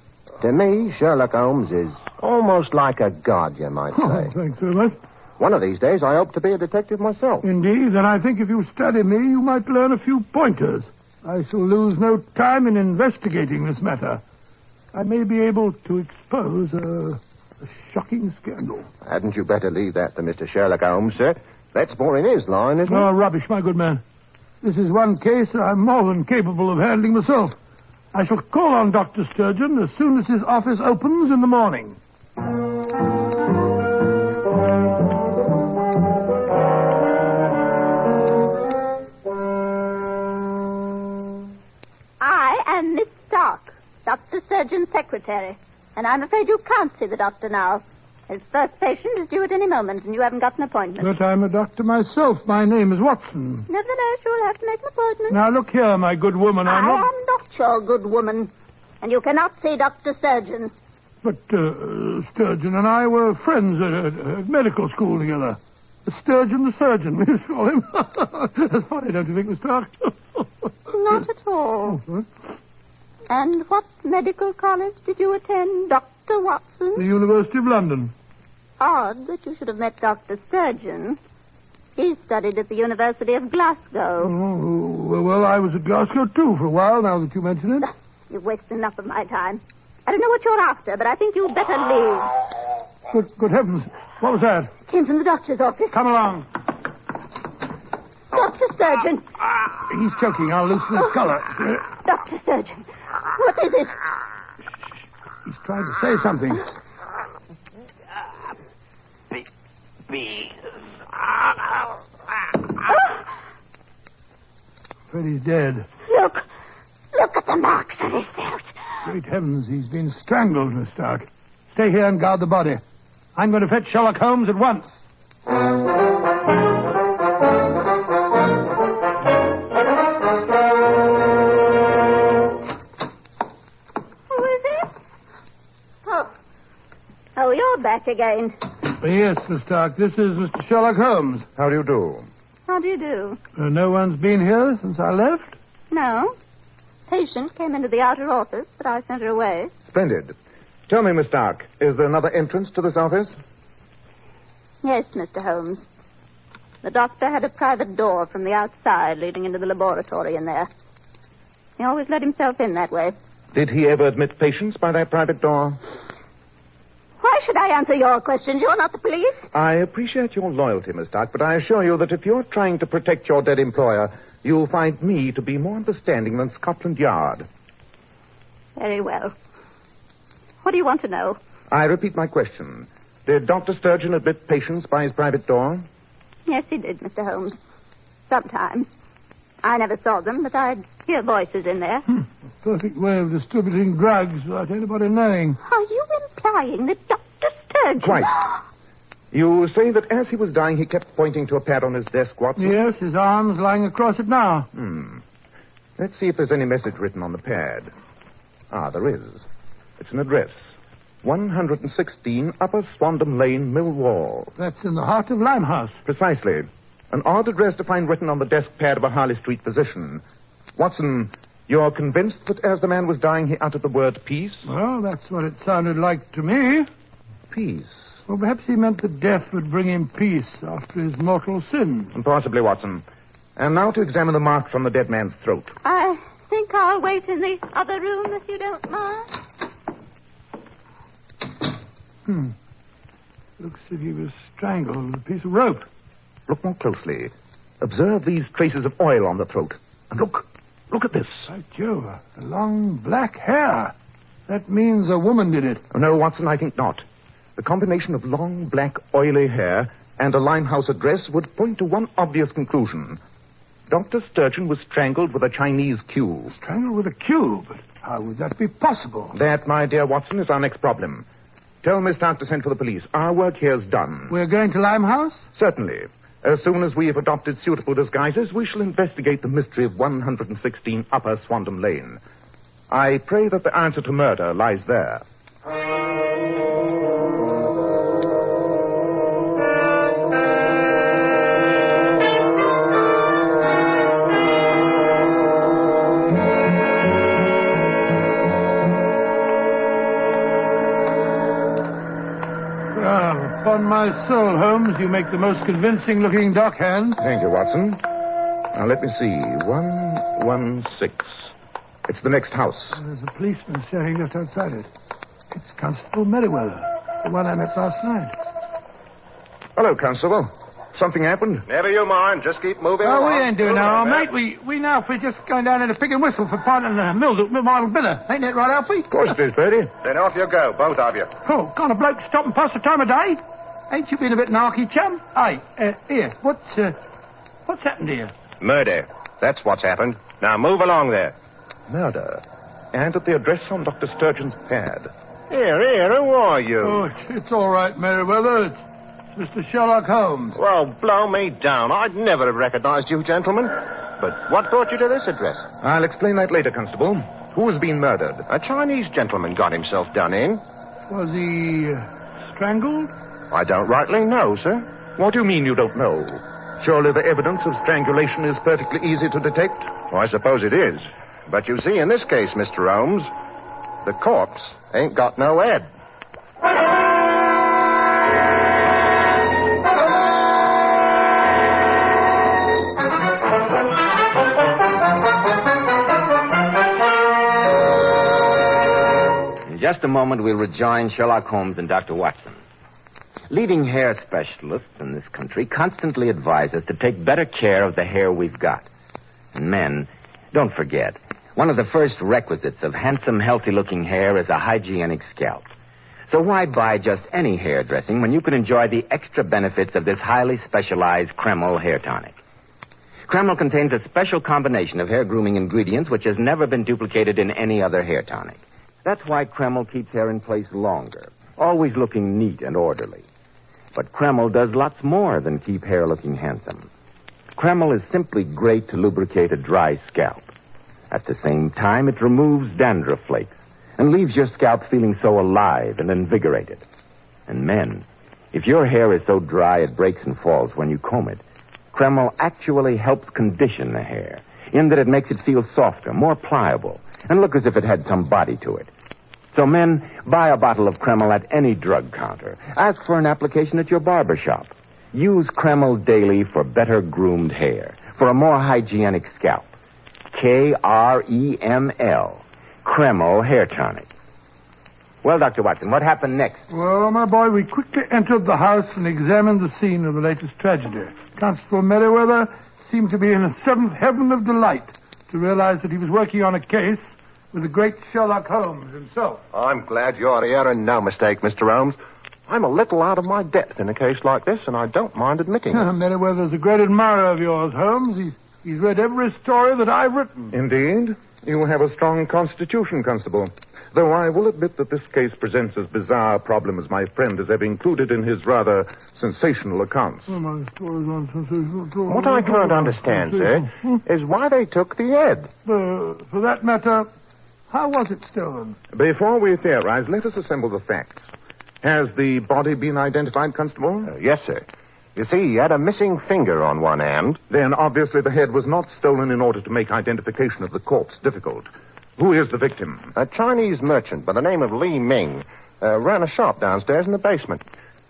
Speaker 10: To me, Sherlock Holmes is almost like a god, you might say.
Speaker 3: Oh, thanks very much.
Speaker 10: One of these days, I hope to be a detective myself.
Speaker 3: Indeed, and I think if you study me, you might learn a few pointers. I shall lose no time in investigating this matter. I may be able to expose a shocking scandal.
Speaker 10: Hadn't you better leave that to Mr. Sherlock Holmes, sir? That's more in his line, isn't it?
Speaker 3: Oh, rubbish, my good man. This is one case that I'm more than capable of handling myself. I shall call on Dr. Sturgeon as soon as his office opens in the morning.
Speaker 6: I am Miss Stark, Dr. Sturgeon's secretary, and I'm afraid you can't see the doctor now. His first patient is due at any moment, and you haven't got an appointment.
Speaker 3: But I'm a doctor myself. My name is Watson.
Speaker 6: Nevertheless, you'll have to make an appointment.
Speaker 3: Now, look here, my good woman.
Speaker 6: I am not your good woman, and you cannot see Dr. Sturgeon.
Speaker 3: But Sturgeon and I were friends at medical school together. Sturgeon the surgeon, we used to call him. That's funny, don't you think, Miss Stark?
Speaker 6: Not at all.
Speaker 3: Oh,
Speaker 6: and what medical college did you attend, Dr. Watson?
Speaker 3: The University of London.
Speaker 6: Odd that you should have met Dr. Sturgeon. He studied at the University of Glasgow.
Speaker 3: Oh, well, I was at Glasgow, too, for a while, now that you mention it.
Speaker 6: You've wasted enough of my time. I don't know what you're after, but I think you'd better leave.
Speaker 3: Good heavens. What was that?
Speaker 6: Came from the doctor's office.
Speaker 3: Come along.
Speaker 6: Dr. Sturgeon.
Speaker 3: He's choking. I'll loosen his collar.
Speaker 6: Dr. Sturgeon. What is it?
Speaker 3: He's trying to say something. Freddy's dead.
Speaker 6: Look at the marks on his throat.
Speaker 3: Great heavens, he's been strangled, Miss Stark. Stay here and guard the body. I'm going to fetch Sherlock Holmes at once.
Speaker 6: Who is it? Oh, you're back again.
Speaker 3: Yes, Miss Stark, this is Mr. Sherlock Holmes.
Speaker 10: How do you do?
Speaker 6: How do you do?
Speaker 3: No one's been here since I left?
Speaker 6: No. Patient came into the outer office, but I sent her away.
Speaker 10: Splendid. Tell me, Miss Stark, is there another entrance to this office?
Speaker 6: Yes, Mr. Holmes. The doctor had a private door from the outside leading into the laboratory in there. He always let himself in that way.
Speaker 4: Did he ever admit patients by that private door?
Speaker 6: Why should I answer your questions? You're not the police.
Speaker 4: I appreciate your loyalty, Miss Stark, but I assure you that if you're trying to protect your dead employer, you'll find me to be more understanding than Scotland Yard.
Speaker 6: Very well. What do you want to know?
Speaker 4: I repeat my question. Did Dr. Sturgeon admit patients by his private door?
Speaker 6: Yes, he did, Mr. Holmes. Sometimes. I never saw them, but I'd hear voices in there.
Speaker 3: A perfect way of distributing drugs without anybody knowing.
Speaker 6: Are you implying that Dr. surgeon.
Speaker 4: Quite. You say that as he was dying, he kept pointing to a pad on his desk, Watson?
Speaker 3: Yes, his arm's lying across it now.
Speaker 4: Let's see if there's any message written on the pad. There is. It's an address. 116 Upper Swandam Lane, Millwall.
Speaker 3: That's in the heart of Limehouse.
Speaker 4: Precisely. An odd address to find written on the desk pad of a Harley Street physician. Watson, you're convinced that as the man was dying, he uttered the word peace?
Speaker 3: Well, that's what it sounded like to me.
Speaker 4: Peace?
Speaker 3: Well, perhaps he meant that death would bring him peace after his mortal sins.
Speaker 4: Possibly, Watson. And now to examine the marks on the dead man's throat.
Speaker 6: I think I'll wait in the other room if you don't mind.
Speaker 3: Looks as if he was strangled with a piece of rope.
Speaker 4: Look more closely. Observe these traces of oil on the throat. And look at this.
Speaker 3: By Jove, a long black hair. That means a woman did it.
Speaker 4: No, Watson, I think not. The combination of long, black, oily hair and a Limehouse address would point to one obvious conclusion. Dr. Sturgeon was strangled with a Chinese cue.
Speaker 3: Strangled with a cue? But how would that be possible?
Speaker 4: That, my dear Watson, is our next problem. Tell Miss Stark to send for the police. Our work here's done.
Speaker 3: We're going to Limehouse?
Speaker 4: Certainly. As soon as we have adopted suitable disguises, we shall investigate the mystery of 116 Upper Swandam Lane. I pray that the answer to murder lies there.
Speaker 3: Upon my soul, Holmes, you make the most convincing-looking dock hand.
Speaker 4: Thank you, Watson. Now, let me see. 116. It's the next house.
Speaker 3: There's a policeman standing just outside it. It's Constable Merriweather, the one I met last night.
Speaker 4: Hello, Constable. Something happened?
Speaker 10: Never you mind. Just keep moving along.
Speaker 3: We ain't doing no harm, mate. We know if we're just going down in a pig and whistle for part of the model bidder. Ain't that right, Alfie?
Speaker 4: Of course it is, Bertie.
Speaker 10: Then off you go, both of you.
Speaker 3: Oh, can't a bloke stop and pass the time of day? Ain't you been a bit narky, chum? Hey, here, what's happened here?
Speaker 10: Murder. That's what's happened. Now move along there.
Speaker 4: Murder. And at the address on Dr. Sturgeon's pad.
Speaker 10: Here, who are you?
Speaker 3: Oh, it's all right, Merriweather. It's Mr. Sherlock Holmes.
Speaker 10: Well, blow me down. I'd never have recognized you, gentlemen. But what brought you to this address?
Speaker 4: I'll explain that later, Constable. Who has been murdered?
Speaker 10: A Chinese gentleman got himself done in.
Speaker 3: Was he strangled?
Speaker 10: I don't rightly know, sir.
Speaker 4: What do you mean you don't know? Surely the evidence of strangulation is perfectly easy to detect?
Speaker 10: Well, I suppose it is. But you see, in this case, Mr. Holmes, the corpse ain't got no head.
Speaker 2: In just a moment, we'll rejoin Sherlock Holmes and Dr. Watson. Leading hair specialists in this country constantly advise us to take better care of the hair we've got. And men, don't forget, one of the first requisites of handsome, healthy-looking hair is a hygienic scalp. So why buy just any hair dressing when you can enjoy the extra benefits of this highly specialized Kreml hair tonic? Kreml contains a special combination of hair grooming ingredients which has never been duplicated in any other hair tonic. That's why Kreml keeps hair in place longer, always looking neat and orderly. But Kreml does lots more than keep hair looking handsome. Kreml is simply great to lubricate a dry scalp. At the same time, it removes dandruff flakes and leaves your scalp feeling so alive and invigorated. And men, if your hair is so dry it breaks and falls when you comb it, Kreml actually helps condition the hair in that it makes it feel softer, more pliable, and look as if it had some body to it. So men, buy a bottle of Kreml at any drug counter. Ask for an application at your barber shop. Use Kreml daily for better groomed hair, for a more hygienic scalp. Kreml. Kreml Hair Tonic. Well, Dr. Watson, what happened next?
Speaker 3: Well, my boy, we quickly entered the house and examined the scene of the latest tragedy. Constable Merriweather seemed to be in a seventh heaven of delight to realize that he was working on a case with the great Sherlock Holmes himself.
Speaker 10: I'm glad you're here and no mistake, Mr. Holmes. I'm a little out of my depth in a case like this, and I don't mind admitting it.
Speaker 3: Merriweather's a great admirer of yours, Holmes. He's read every story that I've written.
Speaker 4: Indeed. You have a strong constitution, Constable. though I will admit that this case presents as bizarre a problem as my friend has ever included in his rather sensational accounts.
Speaker 10: What I can't understand, sir, is why they took the head.
Speaker 3: For that matter, how was it stolen?
Speaker 4: Before we theorize, let us assemble the facts. Has the body been identified, Constable?
Speaker 10: Yes, sir. You see, he had a missing finger on one hand.
Speaker 4: Then obviously the head was not stolen in order to make identification of the corpse difficult. Who is the victim?
Speaker 10: A Chinese merchant by the name of Li Ming ran a shop downstairs in the basement.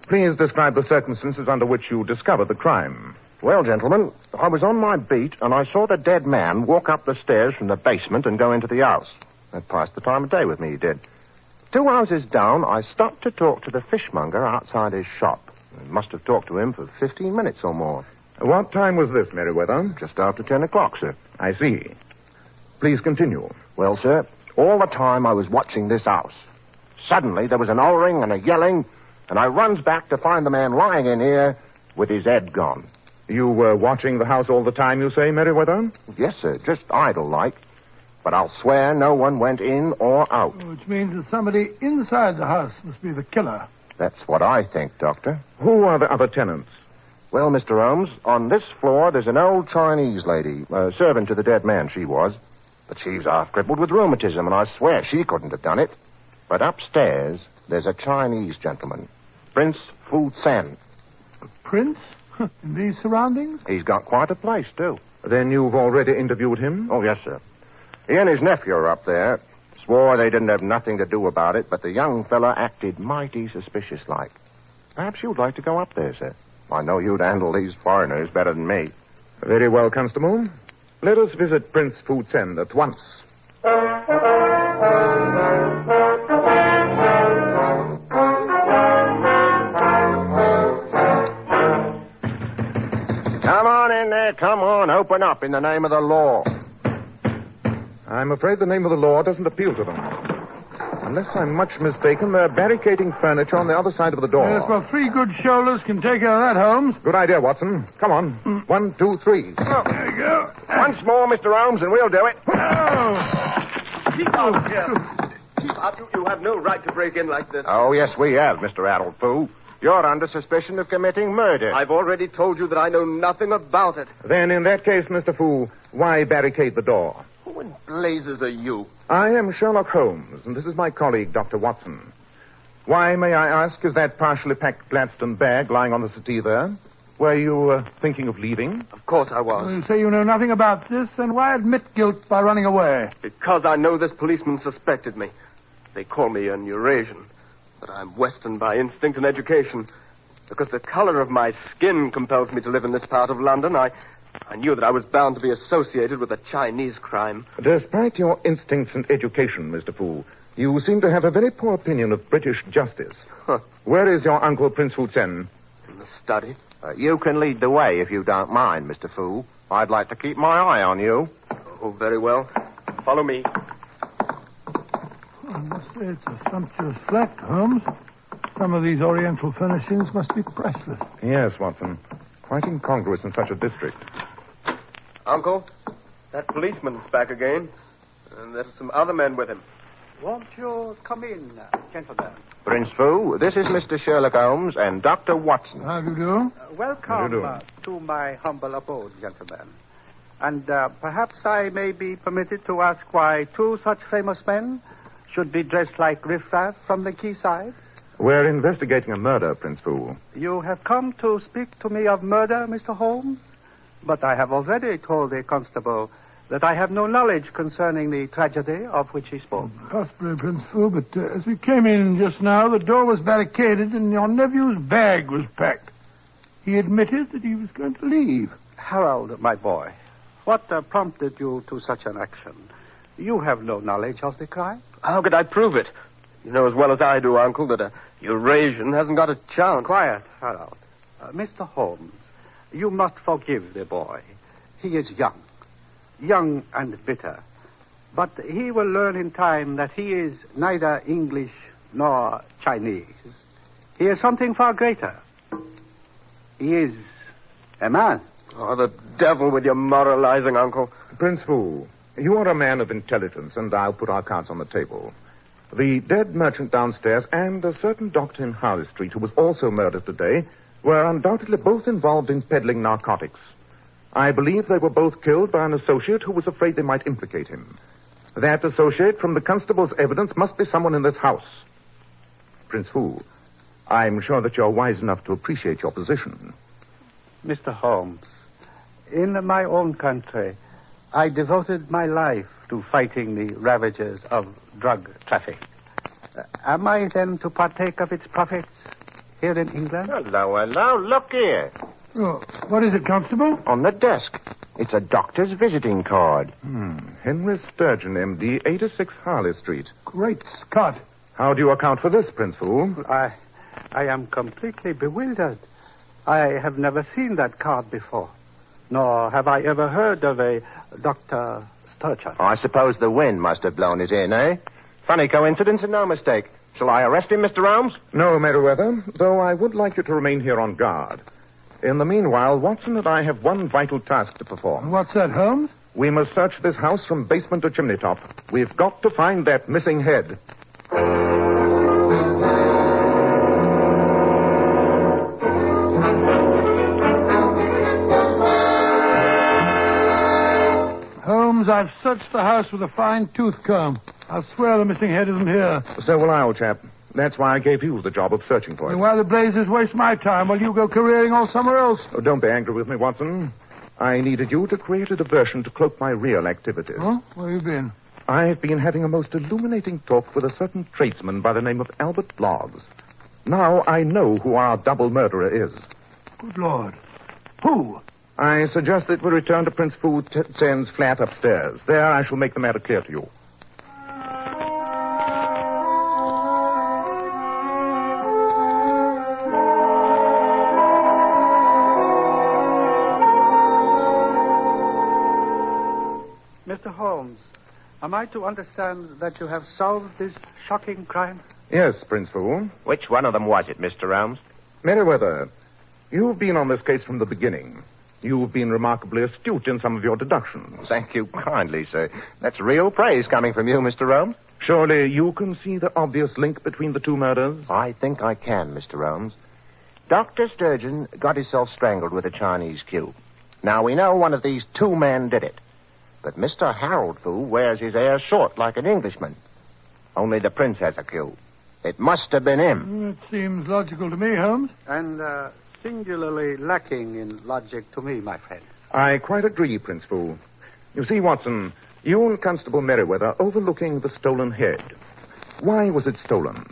Speaker 4: Please describe the circumstances under which you discovered the crime.
Speaker 10: Well, gentlemen, I was on my beat and I saw the dead man walk up the stairs from the basement and go into the house. That passed the time of day with me, he did. 2 houses down, I stopped to talk to the fishmonger outside his shop. I must have talked to him for 15 minutes or more.
Speaker 4: What time was this, Merriweather?
Speaker 10: Just after 10 o'clock, sir.
Speaker 4: I see. Please continue.
Speaker 10: Well, sir, all the time I was watching this house. Suddenly there was an hollering and a yelling, and I runs back to find the man lying in here with his head gone.
Speaker 4: You were watching the house all the time, you say, Merriweather?
Speaker 10: Yes, sir, just idle-like. But I'll swear no one went in or out.
Speaker 3: Which means that somebody inside the house must be the killer.
Speaker 10: That's what I think, Doctor.
Speaker 4: Who are the other tenants?
Speaker 10: Well, Mr. Holmes, on this floor there's an old Chinese lady, servant to the dead man she was. But she's half crippled with rheumatism, and I swear she couldn't have done it. But upstairs, there's a Chinese gentleman, Prince Fu Sen.
Speaker 3: Prince? In these surroundings?
Speaker 10: He's got quite a place, too.
Speaker 4: Then you've already interviewed him?
Speaker 10: Oh, yes, sir. He and his nephew are up there. Swore they didn't have nothing to do about it, but the young fella acted mighty suspicious-like. Perhaps you'd like to go up there, sir. I know you'd handle these foreigners better than me.
Speaker 4: Very well, Constable. Let us visit Prince Fu Sen at once.
Speaker 10: Come on in there, come on. Open up in the name of the law.
Speaker 4: I'm afraid the name of the law doesn't appeal to them. Unless I'm much mistaken, they're barricading furniture on the other side of the door.
Speaker 3: Yes, well, 3 good shoulders can take care of that, Holmes.
Speaker 4: Good idea, Watson. Come on. 1, 2, 3.
Speaker 3: Oh, there you go.
Speaker 10: Once more, Mr. Holmes, and we'll do it.
Speaker 5: Keep out here. Keep out. You have no right to break in like this.
Speaker 10: Oh, yes, we have, Mr. Addlefoo. You're under suspicion of committing murder.
Speaker 5: I've already told you that I know nothing about it.
Speaker 4: Then, in that case, Mr. Fu, why barricade the door?
Speaker 5: Who in blazes are you?
Speaker 4: I am Sherlock Holmes, and this is my colleague, Dr. Watson. Why, may I ask, is that partially packed Gladstone bag lying on the settee there? Were you thinking of leaving?
Speaker 5: Of course I was.
Speaker 3: You say you know nothing about this, then why admit guilt by running away?
Speaker 5: Because I know this policeman suspected me. They call me an Eurasian, but I'm Western by instinct and education. Because the color of my skin compels me to live in this part of London, I knew that I was bound to be associated with a Chinese crime.
Speaker 4: Despite your instincts and education, Mr. Fu, you seem to have a very poor opinion of British justice.
Speaker 5: Huh.
Speaker 4: Where is your uncle, Prince Fu Sen?
Speaker 5: In the study.
Speaker 10: You can lead the way if you don't mind, Mr. Fu. I'd like to keep my eye on you.
Speaker 5: Oh, very well. Follow me.
Speaker 3: I must say it's a sumptuous flat, Holmes. Some of these Oriental furnishings must be priceless.
Speaker 4: Yes, Watson. Quite incongruous in such a district.
Speaker 5: Uncle, that policeman's back again. And there's some other men with him.
Speaker 14: Won't you come in, gentlemen?
Speaker 10: Prince Fu, this is Mr. Sherlock Holmes and Dr. Watson.
Speaker 3: How do you do?
Speaker 14: Welcome to my humble abode, gentlemen. And perhaps I may be permitted to ask why 2 such famous men should be dressed like riffraff from the quayside?
Speaker 4: We're investigating a murder, Prince Fu.
Speaker 14: You have come to speak to me of murder, Mr. Holmes? But I have already told the constable that I have no knowledge concerning the tragedy of which he spoke.
Speaker 3: Possibly, Prince Fu, but as we came in just now, the door was barricaded and your nephew's bag was packed. He admitted that he was going to leave.
Speaker 14: Harold, my boy, what prompted you to such an action? You have no knowledge of the crime?
Speaker 5: How could I prove it? You know as well as I do, Uncle, that a Eurasian hasn't got a chance.
Speaker 14: Quiet, Harold. Mr. Holmes, you must forgive the boy. He is young and bitter. But he will learn in time that he is neither English nor Chinese. He is something far greater. He is a man.
Speaker 5: Oh, the devil with your moralizing, Uncle.
Speaker 4: Prince Fu, you are a man of intelligence, and I'll put our cards on the table. The dead merchant downstairs and a certain doctor in Harley Street who was also murdered today were undoubtedly both involved in peddling narcotics. I believe they were both killed by an associate who was afraid they might implicate him. That associate, from the constable's evidence, must be someone in this house. Prince Fu, I'm sure that you're wise enough to appreciate your position.
Speaker 14: Mr. Holmes, in my own country, I devoted my life to fighting the ravages of drug traffic. Am I then to partake of its profits here in England?
Speaker 10: Hello. Look here.
Speaker 3: Oh, what is it, Constable?
Speaker 10: On the desk. It's a doctor's visiting card.
Speaker 4: Henry Sturgeon, M.D., 86 Harley Street.
Speaker 3: Great Scott.
Speaker 4: How do you account for this, Prince Fu?
Speaker 14: I am completely bewildered. I have never seen that card before, nor have I ever heard of a Dr. Sturgeon.
Speaker 10: I suppose the wind must have blown it in, eh? Funny coincidence and no mistake. Shall I arrest him, Mr. Holmes?
Speaker 4: No, Meriwether, though I would like you to remain here on guard. In the meanwhile, Watson and I have one vital task to perform.
Speaker 3: What's that, Holmes?
Speaker 4: We must search this house from basement to chimney top. We've got to find that missing head.
Speaker 3: Holmes, I've searched the house with a fine tooth comb. I'll swear the missing head isn't here.
Speaker 4: So will I, old chap. That's why I gave you the job of searching for it.
Speaker 3: Why the blazes waste my time while you go careering all somewhere else?
Speaker 4: Oh, don't be angry with me, Watson. I needed you to create a diversion to cloak my real activities.
Speaker 3: Oh, where have you been?
Speaker 4: I've been having a most illuminating talk with a certain tradesman by the name of Albert Bloggs. Now I know who our double murderer is.
Speaker 3: Good Lord. Who?
Speaker 4: I suggest that we return to Prince Fu Tsen's flat upstairs. There I shall make the matter clear to you.
Speaker 14: Mr. Holmes, am I to understand that you have solved this shocking crime?
Speaker 4: Yes, Prince Fu.
Speaker 10: Which one of them was it, Mr. Holmes?
Speaker 4: Meriwether, you've been on this case from the beginning. You've been remarkably astute in some of your deductions.
Speaker 10: Thank you kindly, sir. That's real praise coming from you, Mr. Holmes.
Speaker 4: Surely you can see the obvious link between the two murders?
Speaker 10: I think I can, Mr. Holmes. Dr. Sturgeon got himself strangled with a Chinese cue. Now, we know one of these two men did it. But Mr. Harold Fu wears his hair short like an Englishman. Only the prince has a cue. It must have been him.
Speaker 3: It seems logical to me, Holmes.
Speaker 14: And singularly lacking in logic to me, my friend.
Speaker 4: I quite agree, Prince Fu. You see, Watson, you and Constable Meriwether overlooking the stolen head. Why was it stolen?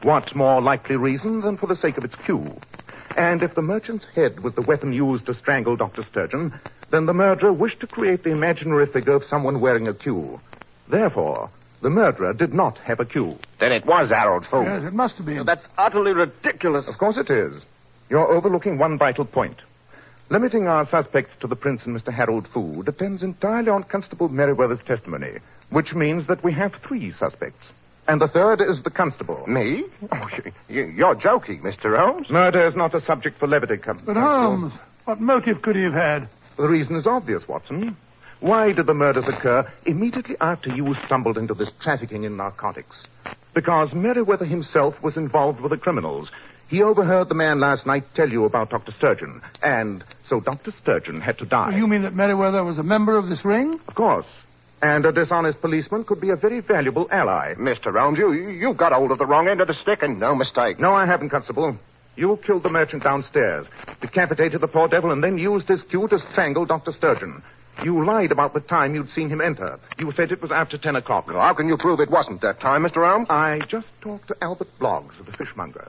Speaker 4: What more likely reason than for the sake of its cue? And if the merchant's head was the weapon used to strangle Dr. Sturgeon, then the murderer wished to create the imaginary figure of someone wearing a cue. Therefore, the murderer did not have a cue.
Speaker 10: Then it was Harold Fu.
Speaker 3: Yes, it must have been.
Speaker 10: That's utterly ridiculous.
Speaker 4: Of course it is. You're overlooking one vital point. Limiting our suspects to the prince and Mr. Harold Fu depends entirely on Constable Meriwether's testimony, which means that we have three suspects. And the third is the constable.
Speaker 10: Me? Oh, you're joking, Mr. Holmes.
Speaker 4: Murder is not a subject for levity,
Speaker 3: But Holmes, what motive could he have had?
Speaker 4: The reason is obvious, Watson. Why did the murders occur immediately after you stumbled into this trafficking in narcotics? Because Meriwether himself was involved with the criminals. He overheard the man last night tell you about Dr. Sturgeon, and so Dr. Sturgeon had to die.
Speaker 3: You mean that Meriwether was a member of this ring?
Speaker 4: Of course. And a dishonest policeman could be a very valuable ally.
Speaker 10: Mr. Holmes, you got hold of the wrong end of the stick, and no mistake.
Speaker 4: No, I haven't, Constable. You killed the merchant downstairs, decapitated the poor devil, and then used his cue to strangle Dr. Sturgeon. You lied about the time you'd seen him enter. You said it was after 10 o'clock.
Speaker 10: How can you prove it wasn't that time, Mr. Holmes?
Speaker 4: I just talked to Albert Bloggs, the fishmonger.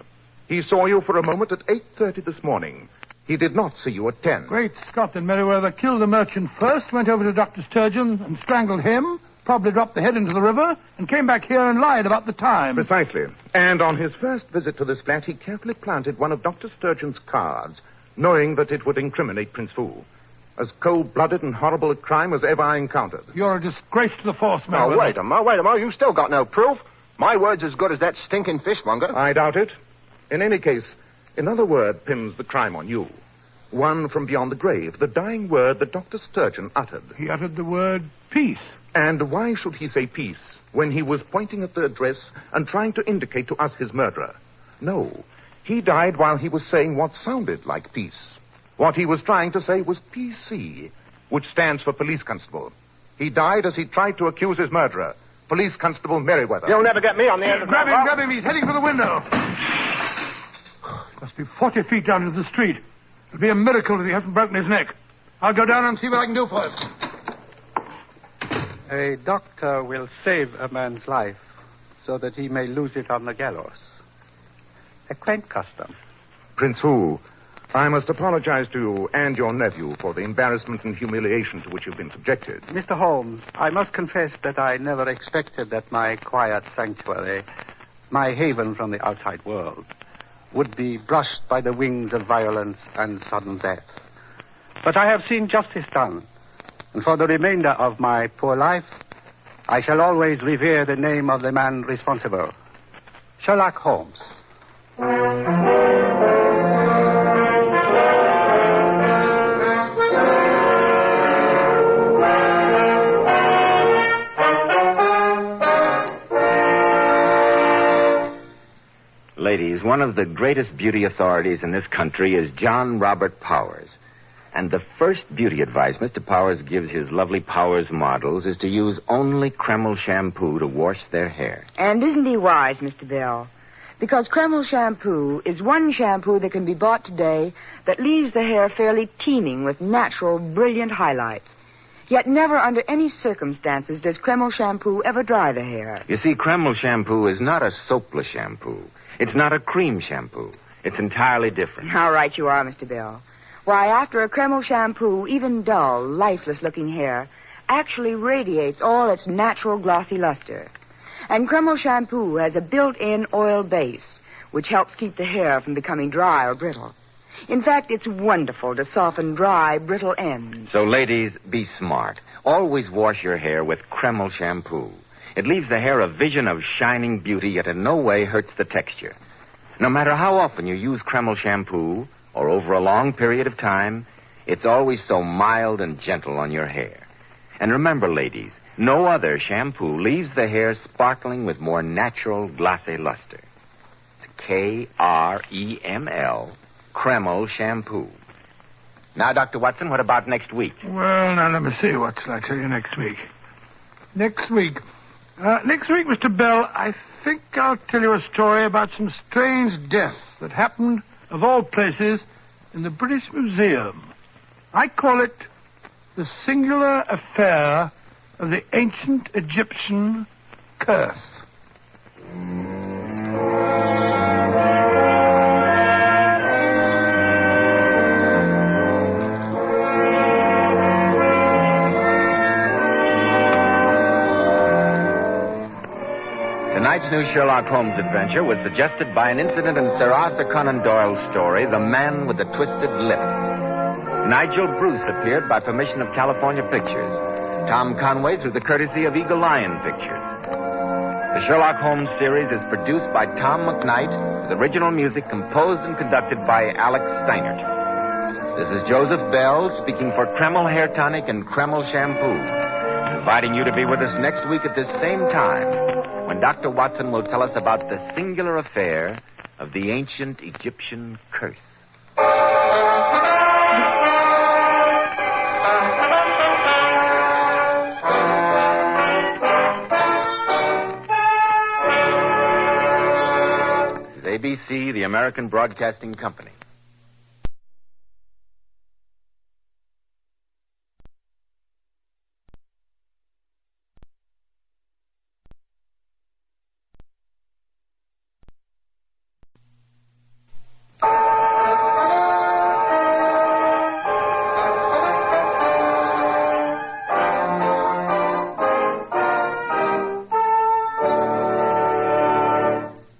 Speaker 4: He saw you for a moment at 8:30 this morning. He did not see you at 10.
Speaker 3: Great Scott, then Meriwether killed the merchant first, went over to Dr. Sturgeon and strangled him, probably dropped the head into the river, and came back here and lied about the time.
Speaker 4: Precisely. And on his first visit to this flat, he carefully planted one of Dr. Sturgeon's cards, knowing that it would incriminate Prince Fu. As cold-blooded and horrible a crime as ever I encountered.
Speaker 3: You're a disgrace to the force, Meriwether.
Speaker 10: Oh, wait a moment. You still got no proof. My word's as good as that stinking fishmonger.
Speaker 4: I doubt it. In any case, another word pins the crime on you. One from beyond the grave, the dying word that Dr. Sturgeon uttered.
Speaker 3: He uttered the word peace.
Speaker 4: And why should he say peace? when he was pointing at the address and trying to indicate to us his murderer. No, he died while he was saying what sounded like peace. What he was trying to say was PC, which stands for Police Constable. He died as he tried to accuse his murderer, Police Constable Merriweather.
Speaker 10: You'll never get me on the end of that.
Speaker 3: Grab him, he's heading for the window. He must be 40 feet down into the street. It'll be a miracle if he hasn't broken his neck. I'll go down and see what I can do for him.
Speaker 14: A doctor will save a man's life so that he may lose it on the gallows. A quaint custom.
Speaker 4: Prince Hu, I must apologize to you and your nephew for the embarrassment and humiliation to which you've been subjected.
Speaker 14: Mr. Holmes, I must confess that I never expected that my quiet sanctuary, my haven from the outside world, would be brushed by the wings of violence and sudden death. But I have seen justice done, and for the remainder of my poor life, I shall always revere the name of the man responsible, Sherlock Holmes.
Speaker 2: Ladies, one of the greatest beauty authorities in this country is John Robert Powers. And the first beauty advice Mr. Powers gives his lovely Powers models is to use only Kreml shampoo to wash their hair.
Speaker 8: And isn't he wise, Mr. Bell? Because Kreml shampoo is one shampoo that can be bought today that leaves the hair fairly teeming with natural, brilliant highlights. Yet never under any circumstances does Kreml shampoo ever dry the hair.
Speaker 2: You see, Kreml shampoo is not a soapless shampoo. It's not a cream shampoo. It's entirely different.
Speaker 8: How right you are, Mr. Bell. Why, after a Kreml shampoo, even dull, lifeless-looking hair actually radiates all its natural glossy luster. And Kreml shampoo has a built-in oil base, which helps keep the hair from becoming dry or brittle. In fact, it's wonderful to soften dry, brittle ends.
Speaker 2: So, ladies, be smart. Always wash your hair with Kreml shampoo. It leaves the hair a vision of shining beauty, yet in no way hurts the texture. No matter how often you use Kreml shampoo, or over a long period of time, it's always so mild and gentle on your hair. And remember, ladies, no other shampoo leaves the hair sparkling with more natural, glossy luster. It's Kreml, Kreml shampoo. Now, Dr. Watson, what about next week?
Speaker 3: Well, now, let me see. What shall I tell you next week? Next week, Mr. Bell, I think I'll tell you a story about some strange deaths that happened, of all places, in the British Museum. I call it the singular affair of the ancient Egyptian curse.
Speaker 2: Tonight's new Sherlock Holmes adventure was suggested by an incident in Sir Arthur Conan Doyle's story, The Man with the Twisted Lip. Nigel Bruce appeared by permission of California Pictures. Tom Conway through the courtesy of Eagle Lion Pictures. The Sherlock Holmes series is produced by Tom McKnight, with original music composed and conducted by Alex Steinert. This is Joseph Bell speaking for Kreml Hair Tonic and Kreml Shampoo, inviting you to be with us next week at this same time, when Dr. Watson will tell us about the singular affair of the ancient Egyptian curse. This is ABC, the American Broadcasting Company.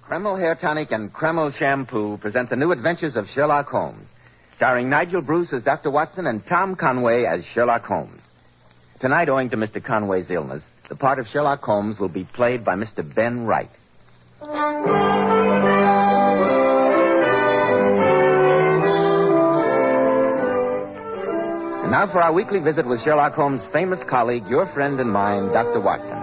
Speaker 2: Kreml Hair Tonic and Kreml Shampoo present the new adventures of Sherlock Holmes, starring Nigel Bruce as Dr. Watson and Tom Conway as Sherlock Holmes. Tonight, owing to Mr. Conway's illness, the part of Sherlock Holmes will be played by Mr. Ben Wright. And now for our weekly visit with Sherlock Holmes' famous colleague, your friend and mine, Dr. Watson.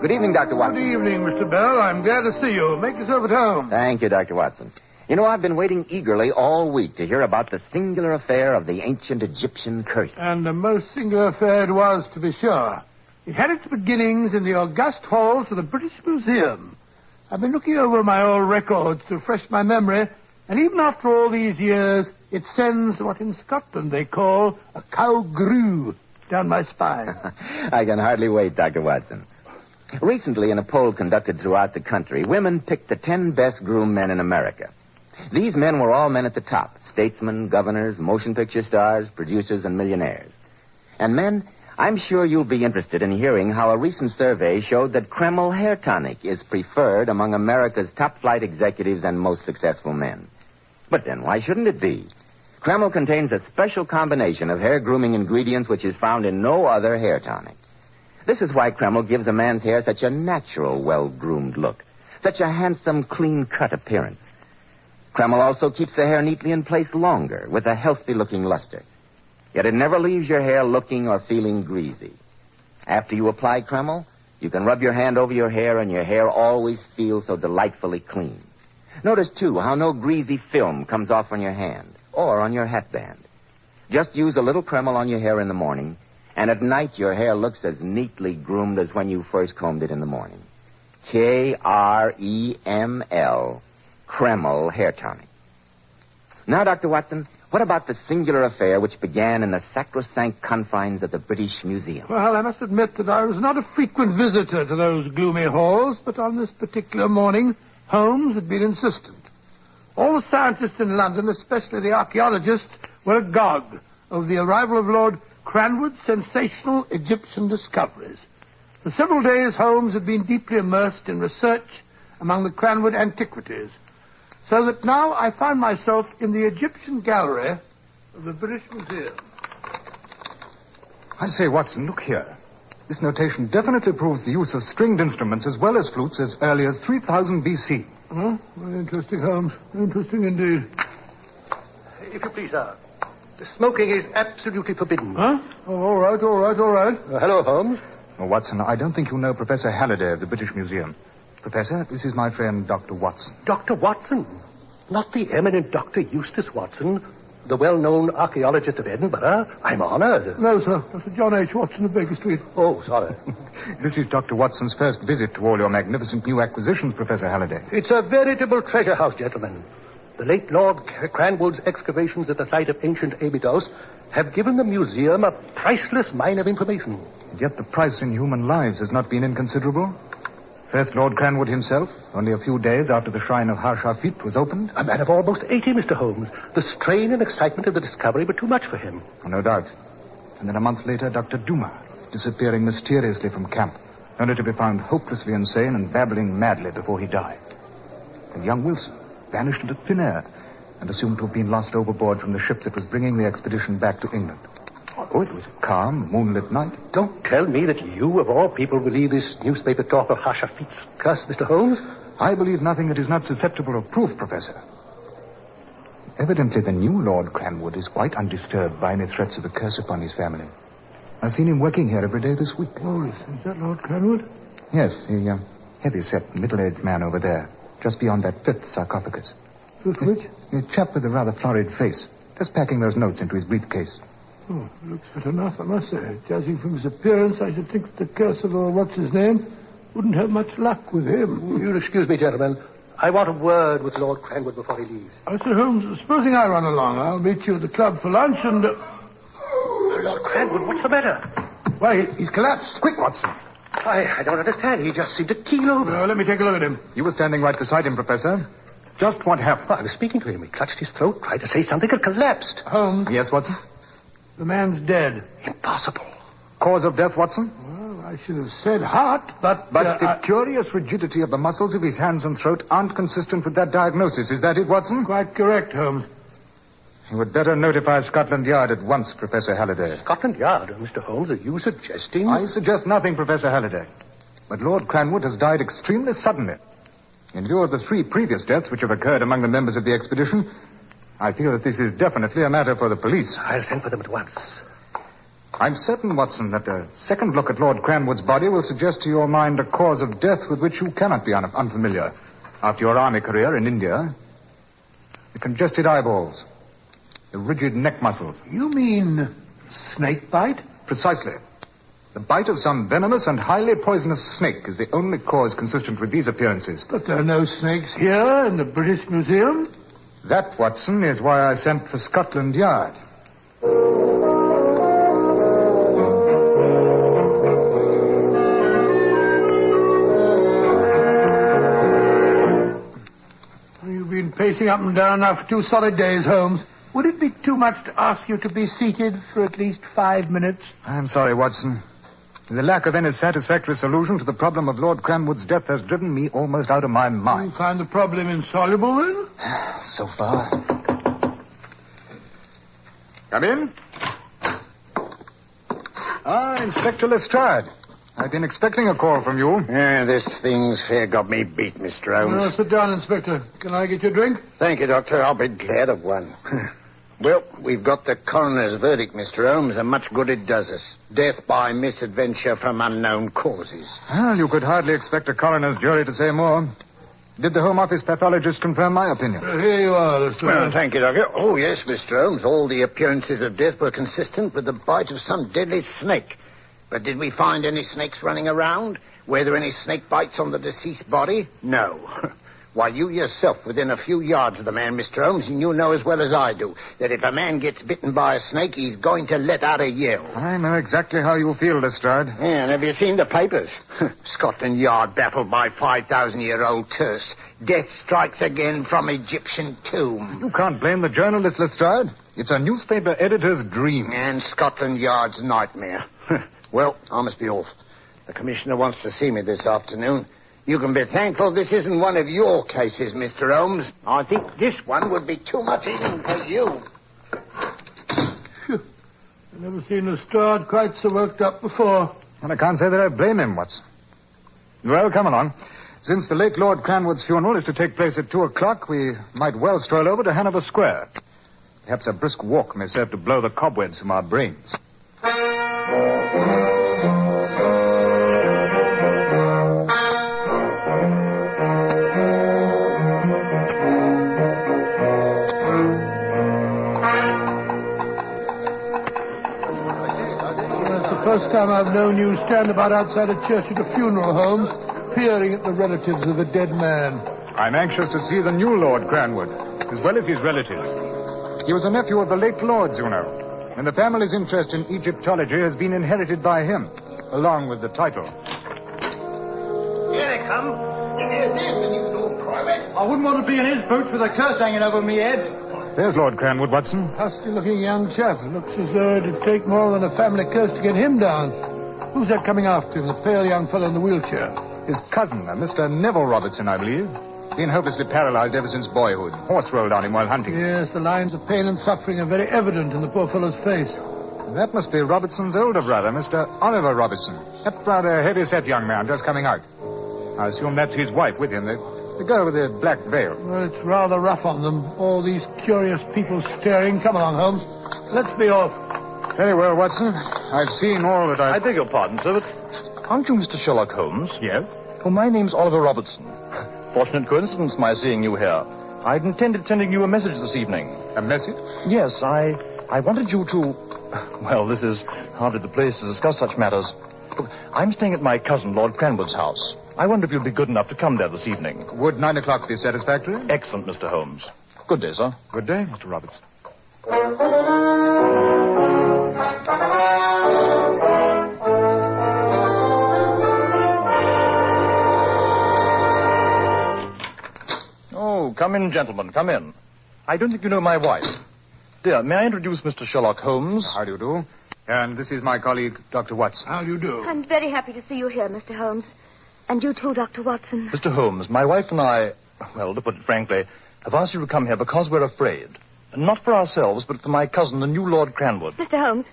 Speaker 2: Good evening, Dr. Watson.
Speaker 3: Good evening, Mr. Bell. I'm glad to see you. Make yourself at home.
Speaker 2: Thank you, Dr. Watson. You know, I've been waiting eagerly all week to hear about the singular affair of the ancient Egyptian curse.
Speaker 3: And a most singular affair it was, to be sure. It had its beginnings in the august halls of the British Museum. I've been looking over my old records to refresh my memory, and even after all these years, it sends what in Scotland they call a cow grue down my spine.
Speaker 2: I can hardly wait, Dr. Watson. Recently, in a poll conducted throughout the country, women picked the 10 best groomed men in America. These men were all men at the top: statesmen, governors, motion picture stars, producers, and millionaires. And men, I'm sure you'll be interested in hearing how a recent survey showed that Kreml hair tonic is preferred among America's top-flight executives and most successful men. But then why shouldn't it be? Kreml contains a special combination of hair grooming ingredients which is found in no other hair tonic. This is why Kreml gives a man's hair such a natural, well-groomed look, such a handsome, clean-cut appearance. Kreml also keeps the hair neatly in place longer, with a healthy-looking luster. Yet it never leaves your hair looking or feeling greasy. After you apply Kreml, you can rub your hand over your hair, and your hair always feels so delightfully clean. Notice, too, how no greasy film comes off on your hand or on your hatband. Just use a little Kreml on your hair in the morning, and at night your hair looks as neatly groomed as when you first combed it in the morning. Kreml, Kreml hair tonic. Now, Dr. Watson, what about the singular affair which began in the sacrosanct confines of the British Museum?
Speaker 3: Well, I must admit that I was not a frequent visitor to those gloomy halls, but on this particular morning, Holmes had been insistent. All the scientists in London, especially the archaeologists, were agog over the arrival of Lord Cranwood's sensational Egyptian discoveries. For several days, Holmes had been deeply immersed in research among the Cranwood antiquities, so that now I find myself in the Egyptian gallery of the British Museum.
Speaker 15: I say, Watson, look here. This notation definitely proves the use of stringed instruments as well as flutes as early as 3000 B.C.
Speaker 3: Oh, very interesting, Holmes. Interesting indeed.
Speaker 5: If you please, sir. Smoking is absolutely forbidden.
Speaker 3: Huh? Oh, all right.
Speaker 5: Hello, Holmes.
Speaker 15: Oh, Watson, I don't think you know Professor Halliday of the British Museum. Professor, this is my friend, Dr. Watson.
Speaker 5: Dr. Watson? Not the eminent Dr. Eustace Watson, the well-known archaeologist of Edinburgh. I'm honored.
Speaker 3: No, sir. Dr. John H. Watson of Baker Street.
Speaker 5: Oh, sorry.
Speaker 15: This is Dr. Watson's first visit to all your magnificent new acquisitions, Professor Halliday.
Speaker 5: It's a veritable treasure house, gentlemen. The late Lord Cranwood's excavations at the site of ancient Abydos have given the museum a priceless mine of information.
Speaker 15: And yet the price in human lives has not been inconsiderable. First Lord Cranwood himself, only a few days after the shrine of Harshafit was opened.
Speaker 5: A man of almost 80, Mr. Holmes. The strain and excitement of the discovery were too much for him.
Speaker 15: No doubt. And then a month later, Dr. Duma, disappearing mysteriously from camp, only to be found hopelessly insane and babbling madly before he died. And young Wilson vanished into thin air and assumed to have been lost overboard from the ship that was bringing the expedition back to England. Oh, it was a calm, moonlit night.
Speaker 5: Don't tell me that you, of all people, believe this newspaper talk of Harshafit's curse, Mr. Holmes.
Speaker 15: I believe nothing that is not susceptible of proof, Professor. Evidently, the new Lord Cranwood is quite undisturbed by any threats of a curse upon his family. I've seen him working here every day this week.
Speaker 3: Oh, is that Lord Cranwood?
Speaker 15: Yes, the heavy-set, middle-aged man over there, just beyond that fifth sarcophagus.
Speaker 3: Fifth which?
Speaker 15: A chap with a rather florid face, just packing those notes into his briefcase.
Speaker 3: Oh, looks fit enough, I must say. Judging from his appearance, I should think that the curse of, what's-his-name, wouldn't have much luck with him.
Speaker 5: You'll excuse me, gentlemen. I want a word with Lord Cranwood before he leaves.
Speaker 3: Sir Holmes, supposing I run along. I'll meet you at the club for lunch and...
Speaker 5: Lord Cranwood, what's the matter?
Speaker 3: Why, he's collapsed.
Speaker 15: Quick, Watson.
Speaker 5: I don't understand. He just seemed to keel over.
Speaker 3: Let me take a look at him.
Speaker 15: You were standing right beside him, Professor. Just what happened?
Speaker 5: I was speaking to him. He clutched his throat, tried to say something, and collapsed.
Speaker 3: Holmes.
Speaker 15: Yes, Watson?
Speaker 3: The man's dead.
Speaker 5: Impossible.
Speaker 15: Cause of death, Watson?
Speaker 3: Well, I should have said heart, but...
Speaker 15: But the curious rigidity of the muscles of his hands and throat aren't consistent with that diagnosis. Is that it, Watson?
Speaker 3: Quite correct, Holmes.
Speaker 15: You would better notify Scotland Yard at once, Professor Halliday.
Speaker 5: Scotland Yard? Mr. Holmes, are you suggesting...
Speaker 15: I suggest nothing, Professor Halliday. But Lord Cranwood has died extremely suddenly. In view of the 3 previous deaths which have occurred among the members of the expedition, I feel that this is definitely a matter for the police.
Speaker 5: I'll send for them at once.
Speaker 15: I'm certain, Watson, that a second look at Lord Cranwood's body will suggest to your mind a cause of death with which you cannot be unfamiliar after your army career in India. The congested eyeballs, the rigid neck muscles.
Speaker 3: You mean snake bite?
Speaker 15: Precisely. The bite of some venomous and highly poisonous snake is the only cause consistent with these appearances.
Speaker 3: But there are no snakes here in the British Museum.
Speaker 15: That, Watson, is why I sent for Scotland Yard.
Speaker 3: You've been pacing up and down now for 2 solid days, Holmes. Would it be too much to ask you to be seated for at least 5 minutes?
Speaker 15: I'm sorry, Watson. The lack of any satisfactory solution to the problem of Lord Cranwood's death has driven me almost out of my mind.
Speaker 3: You find the problem insoluble, then?
Speaker 15: So far. Come in. Inspector Lestrade. I've been expecting a call from you.
Speaker 5: This thing's fair got me beat, Mr. Holmes.
Speaker 3: Sit down, Inspector. Can I get you a drink?
Speaker 5: Thank you, Doctor. I'll be glad of one. Well, we've got the coroner's verdict, Mr. Holmes, and much good it does us. Death by misadventure from unknown causes.
Speaker 15: Well, you could hardly expect a coroner's jury to say more. Did the Home Office pathologist confirm my opinion?
Speaker 3: Here you are, Lestrade.
Speaker 5: Well, thank you, Doctor. Oh, yes, Mr. Holmes. All the appearances of death were consistent with the bite of some deadly snake. But did we find any snakes running around? Were there any snake bites on the deceased body? No. Why, you yourself, within a few yards of the man, Mr. Holmes, and you know as well as I do that if a man gets bitten by a snake, he's going to let out a yell.
Speaker 15: I know exactly how you feel, Lestrade.
Speaker 5: Yeah, and have you seen the papers? Scotland Yard baffled by 5,000-year-old curse. Death strikes again from Egyptian tomb.
Speaker 15: You can't blame the journalist, Lestrade. It's a newspaper editor's dream.
Speaker 5: And Scotland Yard's nightmare. Well, I must be off. The commissioner wants to see me this afternoon. You can be thankful this isn't one of your cases, Mr. Holmes. I think this one would be too much even for you.
Speaker 3: Phew. I've never seen Lestrade quite so worked up before.
Speaker 15: And I can't say that I blame him, Watson. Well, come along. Since the late Lord Cranwood's funeral is to take place at 2 o'clock, we might well stroll over to Hanover Square. Perhaps a brisk walk may serve to blow the cobwebs from our brains.
Speaker 3: First time I've known you stand about outside a church at a funeral, Holmes, peering at the relatives of a dead man.
Speaker 15: I'm anxious to see the new Lord Cranwood, as well as his relatives. He was a nephew of the late Lord's, you know, and the family's interest in Egyptology has been inherited by him, along with the title.
Speaker 5: Here they come. Here's them, you little private.
Speaker 11: I wouldn't want to be in his boots with a curse hanging over me head.
Speaker 15: There's Lord Cranwood, Watson.
Speaker 3: Husky-looking young chap. Looks as though it'd take more than a family curse to get him down. Who's that coming after him, the pale young fellow in the wheelchair?
Speaker 15: His cousin, Mr. Neville Robertson, I believe. Been hopelessly paralyzed ever since boyhood. Horse rolled on him while hunting.
Speaker 3: Yes, the lines of pain and suffering are very evident in the poor fellow's face.
Speaker 15: That must be Robertson's older brother, Mr. Oliver Robertson. That rather heavy-set young man just coming out. I assume that's his wife with him, the girl with the black veil.
Speaker 3: Well, it's rather rough on them. All these curious people staring. Come along, Holmes. Let's be off.
Speaker 15: Very well, Watson. I've seen all that
Speaker 16: I beg your pardon, sir, but aren't you Mr. Sherlock Holmes?
Speaker 15: Yes?
Speaker 16: Well, my name's Oliver Robertson. Fortunate coincidence, my seeing you here. I'd intended sending you a message this evening.
Speaker 15: A message?
Speaker 16: Yes, I wanted you to... Well, this is hardly the place to discuss such matters. Look, I'm staying at my cousin, Lord Cranwood's house. I wonder if you'd be good enough to come there this evening.
Speaker 15: Would 9 o'clock be satisfactory?
Speaker 16: Excellent, Mr. Holmes. Good day, sir.
Speaker 15: Good day, Mr. Robertson.
Speaker 16: Oh, come in, gentlemen, come in. I don't think you know my wife. Dear, may I introduce Mr. Sherlock Holmes?
Speaker 15: How do you do? And this is my colleague, Dr. Watson.
Speaker 3: How do you do?
Speaker 17: I'm very happy to see you here, Mr. Holmes. And you too, Dr. Watson.
Speaker 16: Mr. Holmes, my wife and I, well, to put it frankly, have asked you to come here because we're afraid. Not for ourselves, but for my cousin, the new Lord Cranwood.
Speaker 17: Mr. Holmes,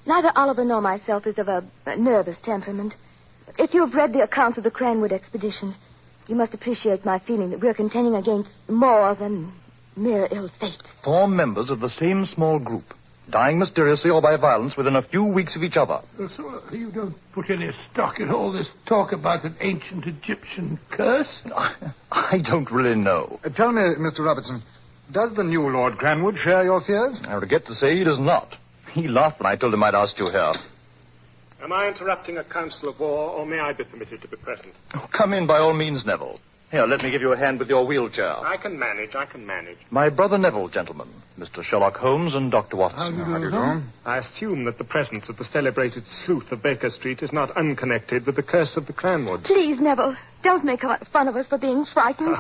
Speaker 17: neither Oliver nor myself is of a nervous temperament. If you've read the accounts of the Cranwood expedition, you must appreciate my feeling that we're contending against more than mere ill fate.
Speaker 16: 4 members of the same small group. dying mysteriously or by violence within a few weeks of each other.
Speaker 3: So you don't put any stock in all this talk about an ancient Egyptian curse?
Speaker 16: I don't really know.
Speaker 15: Tell me, Mr. Robertson, does the new Lord Cranwood share your fears?
Speaker 16: I regret to say he does not. He laughed when I told him I'd asked you here.
Speaker 18: Am I interrupting a council of war, or may I be permitted to be present?
Speaker 16: Oh, come in by all means, Neville. Here, let me give you a hand with your wheelchair.
Speaker 18: I can manage.
Speaker 16: My brother Neville, gentlemen. Mr. Sherlock Holmes and Dr. Watson.
Speaker 3: How do you do?
Speaker 18: I assume that the presence of the celebrated sleuth of Baker Street is not unconnected with the curse of the Cranwoods.
Speaker 17: Please, Neville, don't make fun of us for being frightened.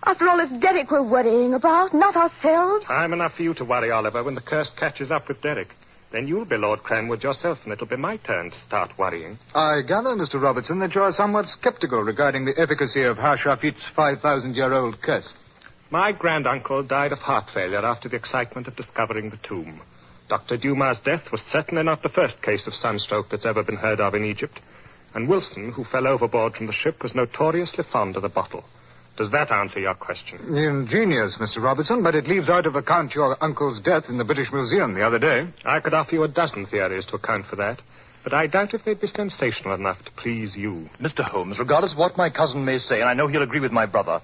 Speaker 17: After all, it's Derek we're worrying about, not ourselves.
Speaker 18: Time enough for you to worry, Oliver, when the curse catches up with Derek. Then you'll be Lord Cranwood yourself, and it'll be my turn to start worrying.
Speaker 15: I gather, Mr. Robertson, that you're somewhat skeptical regarding the efficacy of Harshafit's 5,000-year-old curse.
Speaker 18: My granduncle died of heart failure after the excitement of discovering the tomb. Dr. Dumas' death was certainly not the first case of sunstroke that's ever been heard of in Egypt. And Wilson, who fell overboard from the ship, was notoriously fond of the bottle. Does that answer your question?
Speaker 15: Ingenious, Mr. Robertson, but it leaves out of account your uncle's death in the British Museum the other day.
Speaker 18: I could offer you a dozen theories to account for that, but I doubt if they'd be sensational enough to please you.
Speaker 16: Mr. Holmes, regardless of what my cousin may say, and I know he'll agree with my brother,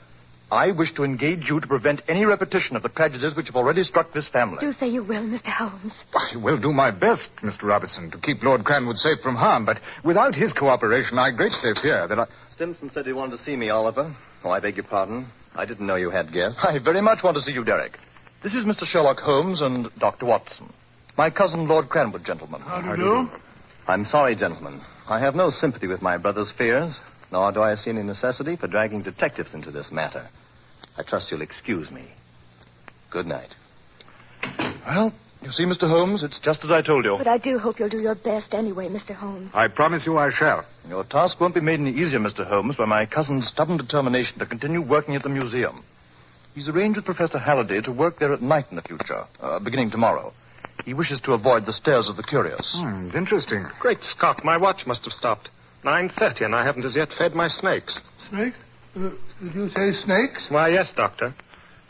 Speaker 16: I wish to engage you to prevent any repetition of the tragedies which have already struck this family.
Speaker 17: Do say you will, Mr. Holmes.
Speaker 15: I will do my best, Mr. Robertson, to keep Lord Cranwood safe from harm, but without his cooperation, I greatly fear that
Speaker 19: Stimson said he wanted to see me, Oliver. Oh, I beg your pardon. I didn't know you had guests.
Speaker 16: I very much want to see you, Derek. This is Mr. Sherlock Holmes and Dr. Watson. My cousin, Lord Cranwood, gentlemen.
Speaker 3: How do you do?
Speaker 19: I'm sorry, gentlemen. I have no sympathy with my brother's fears, nor do I see any necessity for dragging detectives into this matter. I trust you'll excuse me. Good night.
Speaker 16: Well, you see, Mr. Holmes, it's just as I told you.
Speaker 17: But I do hope you'll do your best anyway, Mr. Holmes.
Speaker 15: I promise you I shall.
Speaker 16: Your task won't be made any easier, Mr. Holmes, by my cousin's stubborn determination to continue working at the museum. He's arranged with Professor Halliday to work there at night in the future, beginning tomorrow. He wishes to avoid the stares of the curious.
Speaker 15: Interesting.
Speaker 18: Great Scott, my watch must have stopped. 9:30, and I haven't as yet fed my snakes.
Speaker 3: Snakes? Did you say snakes?
Speaker 18: Why, yes, Doctor.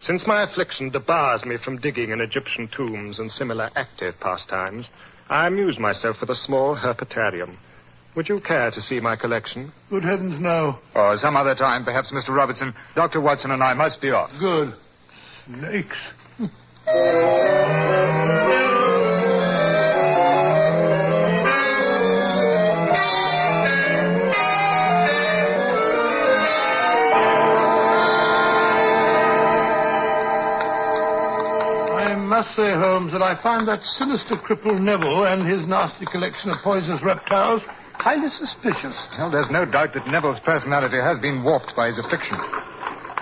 Speaker 18: Since my affliction debars me from digging in Egyptian tombs and similar active pastimes, I amuse myself with a small herpetarium. Would you care to see my collection?
Speaker 3: Good heavens, no.
Speaker 15: Or some other time, perhaps, Mr. Robertson. Dr. Watson and I must be off.
Speaker 3: Good. Snakes. I must say, Holmes, that I find that sinister cripple Neville and his nasty collection of poisonous reptiles highly suspicious.
Speaker 15: Well, there's no doubt that Neville's personality has been warped by his affliction.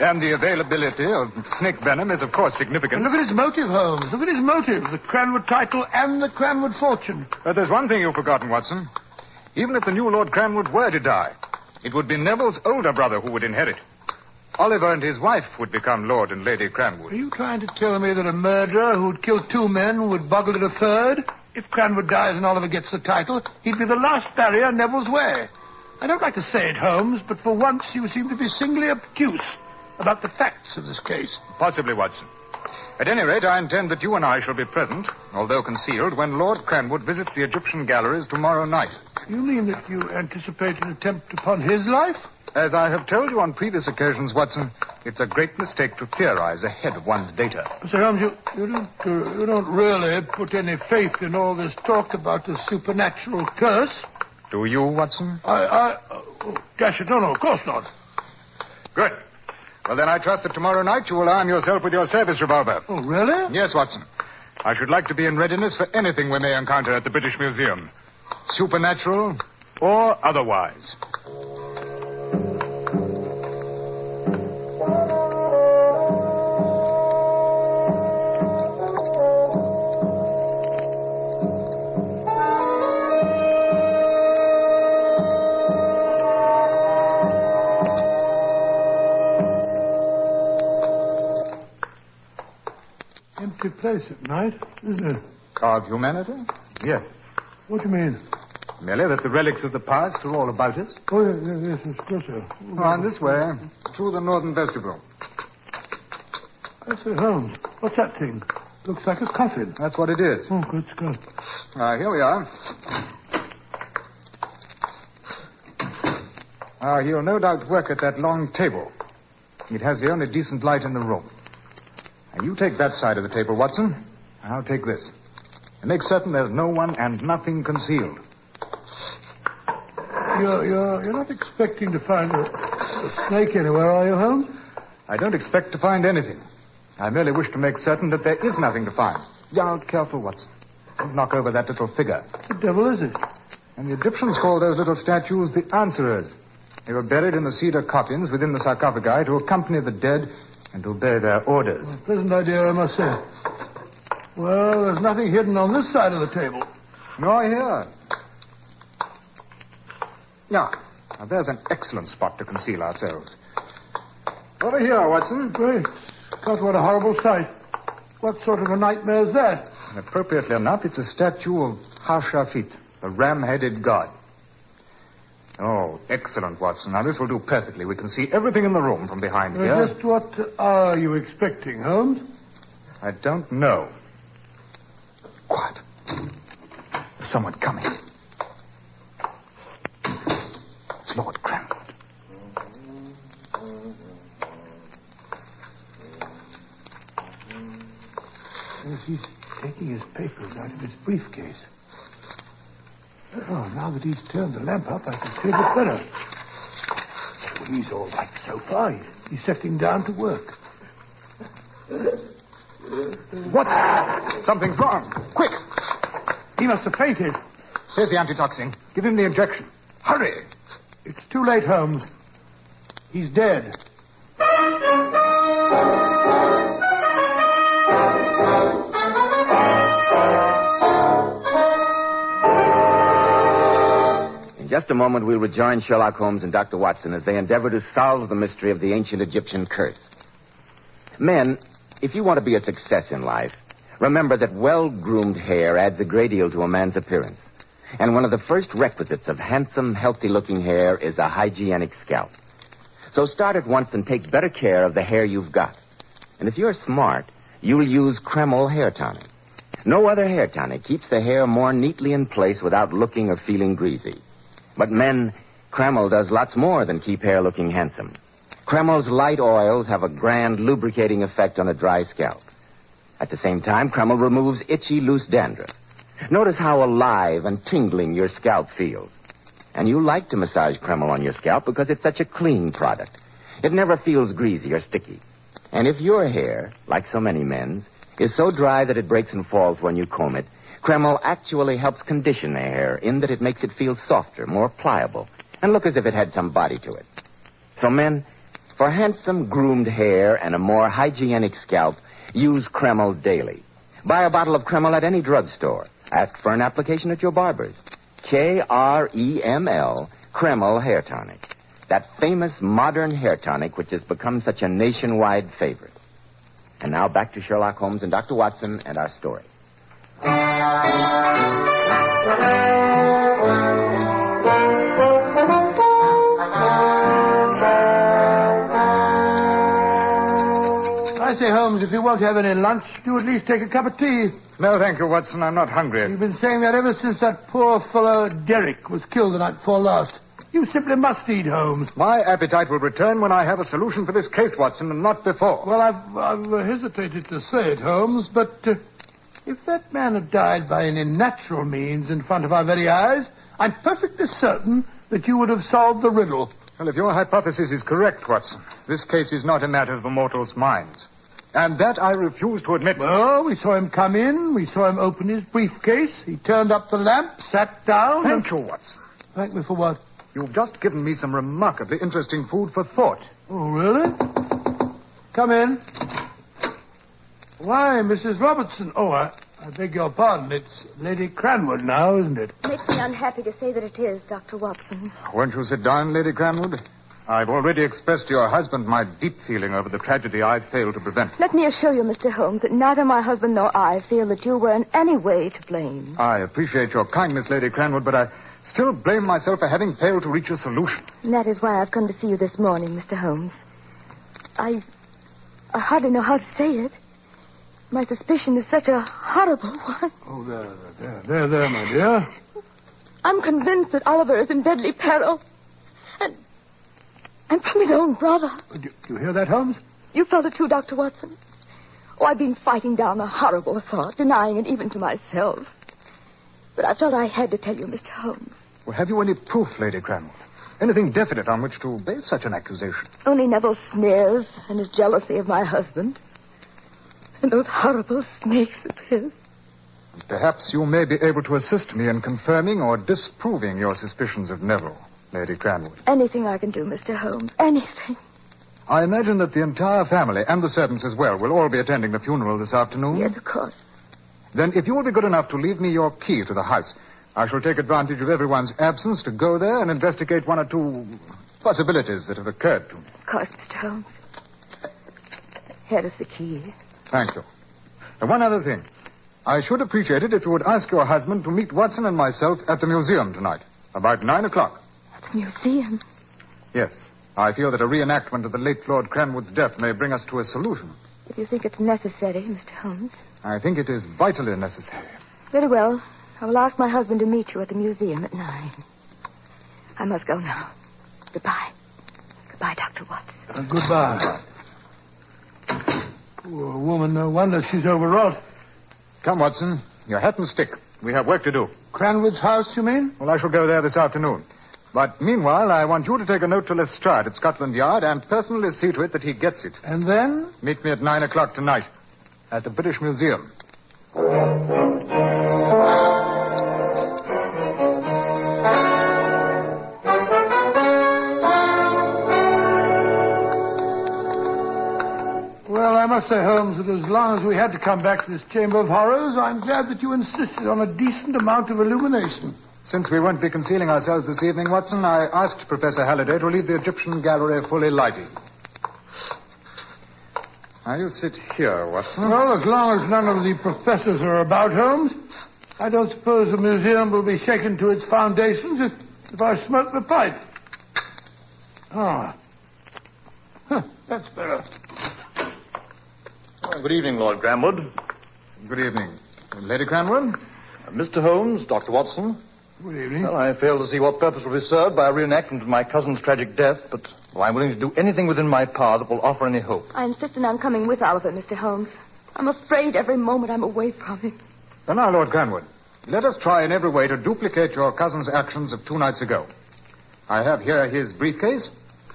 Speaker 15: And the availability of snake venom is, of course, significant.
Speaker 3: And look at his motive, Holmes. Look at his motive. The Cranwood title and the Cranwood fortune.
Speaker 15: But there's one thing you've forgotten, Watson. Even if the new Lord Cranwood were to die, it would be Neville's older brother who would inherit. Oliver and his wife would become Lord and Lady Cranwood.
Speaker 3: Are you trying to tell me that a murderer who'd killed two men would boggle at a third? If Cranwood dies and Oliver gets the title, he'd be the last barrier Neville's way. I don't like to say it, Holmes, but for once you seem to be singly obtuse about the facts of this case.
Speaker 15: Possibly, Watson. At any rate, I intend that you and I shall be present, although concealed, when Lord Cranwood visits the Egyptian galleries tomorrow night.
Speaker 3: You mean that you anticipate an attempt upon his life?
Speaker 15: As I have told you on previous occasions, Watson, it's a great mistake to theorize ahead of one's data.
Speaker 3: Mr. Holmes, you don't really put any faith in all this talk about a supernatural curse?
Speaker 15: Do you, Watson?
Speaker 3: Dash it, no, of course not.
Speaker 15: Good. Well, then I trust that tomorrow night you will arm yourself with your service revolver.
Speaker 3: Oh, really?
Speaker 15: Yes, Watson. I should like to be in readiness for anything we may encounter at the British Museum. Supernatural or otherwise.
Speaker 3: Empty place at night, isn't it?
Speaker 15: Of humanity? Yes.
Speaker 3: What do you mean?
Speaker 15: Merely that the relics of the past are all about us.
Speaker 3: Oh, yes, of course, sir.
Speaker 15: On this way, through the northern vestibule.
Speaker 3: I say, Holmes, what's that thing? Looks like a coffin.
Speaker 15: That's what it is.
Speaker 3: Oh, good Scott.
Speaker 15: Here we are. He'll no doubt work at that long table. It has the only decent light in the room. Now, you take that side of the table, Watson. I'll take this. And make certain there's no one and nothing concealed.
Speaker 3: You're not expecting to find a snake anywhere, are you, Holmes?
Speaker 15: I don't expect to find anything. I merely wish to make certain that there is nothing to find. Yeah, careful, Watson. Don't knock over that little figure.
Speaker 3: What the devil is it?
Speaker 15: And the Egyptians called those little statues the answerers. They were buried in the cedar coffins within the sarcophagi to accompany the dead and to obey their orders.
Speaker 3: A pleasant idea, I must say. Well, there's nothing hidden on this side of the table.
Speaker 15: Nor here. Now, there's an excellent spot to conceal ourselves. Over here, Watson.
Speaker 3: Great. God, what a horrible sight. What sort of a nightmare is that?
Speaker 15: Appropriately enough, it's a statue of Hashafit, the ram-headed god. Oh, excellent, Watson. Now, this will do perfectly. We can see everything in the room from behind here.
Speaker 3: Just what are you expecting, Holmes?
Speaker 15: I don't know. Quiet. There's someone coming. It's Lord Cranford.
Speaker 3: He's taking his papers out of his briefcase. Oh, now that he's turned the lamp up, I can see a bit better. Well, he's all right so far. He's settling down to work.
Speaker 15: What? Something's wrong. Quick!
Speaker 3: He must have fainted.
Speaker 15: Here's the antitoxin. Give him the injection. Hurry!
Speaker 3: It's too late, Holmes. He's dead.
Speaker 2: In just a moment, we'll rejoin Sherlock Holmes and Dr. Watson as they endeavor to solve the mystery of the ancient Egyptian curse. Men, if you want to be a success in life, remember that well-groomed hair adds a great deal to a man's appearance. And one of the first requisites of handsome, healthy-looking hair is a hygienic scalp. So start at once and take better care of the hair you've got. And if you're smart, you'll use Kreml hair tonic. No other hair tonic keeps the hair more neatly in place without looking or feeling greasy. But men, Kreml does lots more than keep hair looking handsome. Kreml's light oils have a grand lubricating effect on a dry scalp. At the same time, Kreml removes itchy, loose dandruff. Notice how alive and tingling your scalp feels. And you like to massage Kreml on your scalp because it's such a clean product. It never feels greasy or sticky. And if your hair, like so many men's, is so dry that it breaks and falls when you comb it, Kreml actually helps condition the hair in that it makes it feel softer, more pliable, and look as if it had some body to it. So men, for handsome, groomed hair and a more hygienic scalp, use Kreml daily. Buy a bottle of Kreml at any drugstore. Ask for an application at your barber's. Kreml, Kreml Hair Tonic. That famous modern hair tonic which has become such a nationwide favorite. And now back to Sherlock Holmes and Dr. Watson and our story.
Speaker 3: I say, Holmes, if you won't have any lunch, do at least take a cup of tea.
Speaker 15: No, thank you, Watson. I'm not hungry.
Speaker 3: You've been saying that ever since that poor fellow Derrick was killed the night before last. You simply must eat, Holmes.
Speaker 15: My appetite will return when I have a solution for this case, Watson, and not before.
Speaker 3: Well, I've hesitated to say it, Holmes, but if that man had died by any natural means in front of our very eyes, I'm perfectly certain that you would have solved the riddle.
Speaker 15: Well, if your hypothesis is correct, Watson, this case is not a matter of the mortal's minds. And that I refuse to admit.
Speaker 3: Well, we saw him come in. We saw him open his briefcase. He turned up the lamp, sat down.
Speaker 15: Thank you, Watson.
Speaker 3: Thank me for what?
Speaker 15: You've just given me some remarkably interesting food for thought.
Speaker 3: Oh, really? Come in. Why, Mrs. Robertson. Oh, I beg your pardon. It's Lady Cranwood now, isn't it?
Speaker 17: Makes me unhappy to say that it is, Dr. Watson.
Speaker 15: Won't you sit down, Lady Cranwood? I've already expressed to your husband my deep feeling over the tragedy I failed to prevent.
Speaker 17: Let me assure you, Mr. Holmes, that neither my husband nor I feel that you were in any way to blame.
Speaker 15: I appreciate your kindness, Lady Cranwood, but I still blame myself for having failed to reach a solution.
Speaker 17: And that is why I've come to see you this morning, Mr. Holmes. I hardly know how to say it. My suspicion is such a horrible one.
Speaker 3: Oh, there, my dear.
Speaker 17: I'm convinced that Oliver is in deadly peril. And from his own brother.
Speaker 3: Do you hear that, Holmes?
Speaker 17: You felt it too, Dr. Watson. Oh, I've been fighting down a horrible thought, denying it even to myself. But I felt I had to tell you, Mr. Holmes.
Speaker 15: Well, have you any proof, Lady Cranwood? Anything definite on which to base such an accusation?
Speaker 17: Only Neville's sneers and his jealousy of my husband. And those horrible snakes of his.
Speaker 15: Perhaps you may be able to assist me in confirming or disproving your suspicions of Neville, Lady Cranwood.
Speaker 17: Anything I can do, Mr. Holmes. Anything.
Speaker 15: I imagine that the entire family, and the servants as well, will all be attending the funeral this afternoon.
Speaker 17: Yes, of course.
Speaker 15: Then, if you will be good enough to leave me your key to the house, I shall take advantage of everyone's absence to go there and investigate one or two possibilities that have occurred to me.
Speaker 17: Of course, Mr. Holmes. Here is the key.
Speaker 15: Thank you. And one other thing. I should appreciate it if you would ask your husband to meet Watson and myself at the museum tonight, about 9 o'clock.
Speaker 17: At the museum?
Speaker 15: Yes. I feel that a reenactment of the late Lord Cranwood's death may bring us to a solution.
Speaker 17: If you think it's necessary, Mr. Holmes.
Speaker 15: I think it is vitally necessary.
Speaker 17: Very well. I will ask my husband to meet you at the museum at 9. I must go now. Goodbye. Goodbye, Dr. Watson.
Speaker 3: Goodbye. Poor woman, no wonder she's overwrought.
Speaker 15: Come, Watson. Your hat and stick. We have work to do.
Speaker 3: Cranwood's house, you mean?
Speaker 15: Well, I shall go there this afternoon. But meanwhile, I want you to take a note to Lestrade at Scotland Yard and personally see to it that he gets it.
Speaker 3: And then?
Speaker 15: Meet me at 9 o'clock tonight at the British Museum.
Speaker 3: Well, I must say, Holmes, that as long as we had to come back to this Chamber of Horrors, I'm glad that you insisted on a decent amount of illumination.
Speaker 15: Since we won't be concealing ourselves this evening, Watson, I asked Professor Halliday to leave the Egyptian gallery fully lighted. Now, you sit here, Watson.
Speaker 3: Well, as long as none of the professors are about, Holmes, I don't suppose the museum will be shaken to its foundations if I smoke the pipe. Ah. Huh, that's better.
Speaker 16: Good evening, Lord Cranwood.
Speaker 15: Good evening. Lady Cranwood?
Speaker 16: Mr. Holmes, Dr. Watson.
Speaker 3: Good evening.
Speaker 16: Well, I fail to see what purpose will be served by a reenactment of my cousin's tragic death, but I'm willing to do anything within my power that will offer any hope.
Speaker 17: I insist on coming with Oliver, Mr. Holmes. I'm afraid every moment I'm away from him.
Speaker 15: Well, now, Lord Cranwood, let us try in every way to duplicate your cousin's actions of 2 nights ago. I have here his briefcase,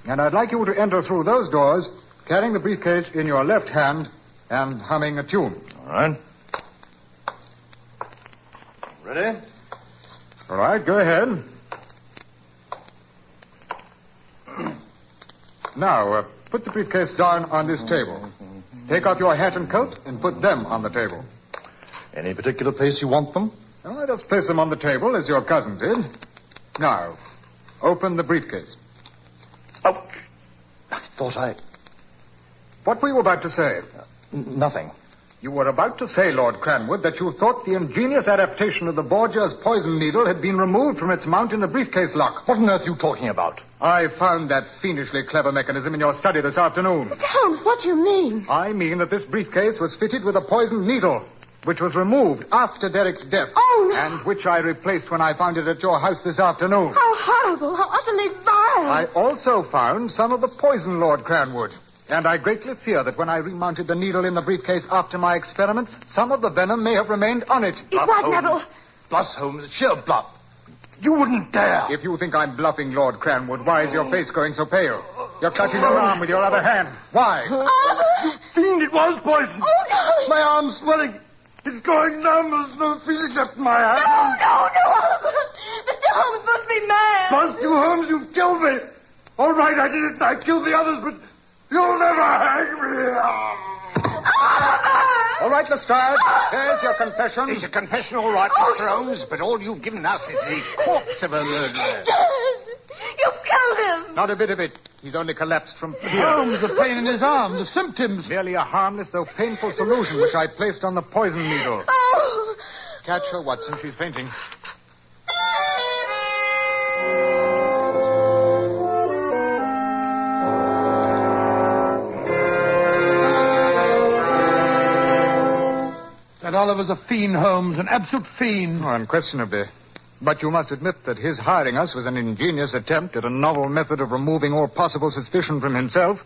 Speaker 15: and I'd like you to enter through those doors, carrying the briefcase in your left hand and humming a tune.
Speaker 16: All right. Ready?
Speaker 15: All right, go ahead. Now, put the briefcase down on this table. Take off your hat and coat and put them on the table.
Speaker 16: Any particular place you want them?
Speaker 15: Oh, just place them on the table as your cousin did. Now, open the briefcase.
Speaker 16: Oh, I thought I...
Speaker 15: What were you about to say?
Speaker 16: Nothing.
Speaker 15: You were about to say, Lord Cranwood, that you thought the ingenious adaptation of the Borgia's poison needle had been removed from its mount in the briefcase lock.
Speaker 16: What on earth are you talking about?
Speaker 15: I found that fiendishly clever mechanism in your study this afternoon.
Speaker 17: Mr. Holmes, what do you mean?
Speaker 15: I mean that this briefcase was fitted with a poison needle, which was removed after Derek's death.
Speaker 17: Oh, no.
Speaker 15: And which I replaced when I found it at your house this afternoon.
Speaker 17: How horrible, how utterly vile.
Speaker 15: I also found some of the poison, Lord Cranwood. And I greatly fear that when I remounted the needle in the briefcase after my experiments, some of the venom may have remained on it.
Speaker 17: It was, Neville.
Speaker 16: Bluff, Holmes. Sheer bluff. You wouldn't dare.
Speaker 15: If you think I'm bluffing, Lord Cranwood, why is your face going so pale? You're clutching your arm with your other hand. Why?
Speaker 17: Oliver!
Speaker 13: Fiend, it was poison.
Speaker 17: Oh, no.
Speaker 13: My arm's swelling. It's going numb. There's no feeling left in my hand.
Speaker 17: No, Oliver. Mr. Holmes must be mad.
Speaker 13: Must you, Holmes? You've killed me. All right, I did it. I killed the others, but you'll never hang me.
Speaker 15: All right, Lestrade. There's your confession.
Speaker 12: It's a confession, all right, Mr. Holmes, but all you've given us is the corpse of a murderer.
Speaker 17: You killed him.
Speaker 15: Not a bit of it. He's only collapsed from fear.
Speaker 3: Holmes, the pain in his arm, the symptoms.
Speaker 15: Merely a harmless, though painful solution which I placed on the poison needle.
Speaker 17: Oh.
Speaker 15: Catch her, Watson. She's fainting.
Speaker 3: That Oliver's a fiend, Holmes, an absolute fiend.
Speaker 15: Oh, unquestionably. But you must admit that his hiring us was an ingenious attempt at a novel method of removing all possible suspicion from himself.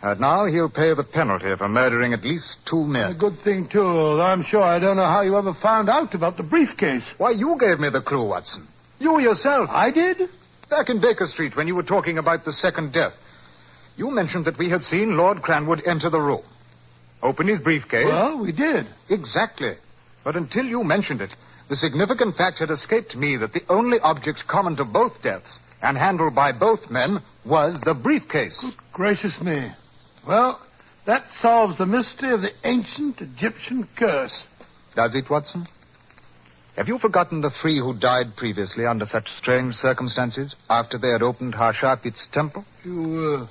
Speaker 15: And now he'll pay the penalty for murdering at least 2 men.
Speaker 3: A good thing, too, although I'm sure I don't know how you ever found out about the briefcase.
Speaker 15: Why, you gave me the clue, Watson. You yourself.
Speaker 3: I did?
Speaker 15: Back in Baker Street when you were talking about the second death. You mentioned that we had seen Lord Cranwood enter the room. Open his briefcase.
Speaker 3: Well, we did.
Speaker 15: Exactly. But until you mentioned it, the significant fact had escaped me that the only object common to both deaths and handled by both men was the briefcase.
Speaker 3: Good gracious me. Well, that solves the mystery of the ancient Egyptian curse.
Speaker 15: Does it, Watson? Have you forgotten the 3 who died previously under such strange circumstances after they had opened Harshapit's temple?
Speaker 3: You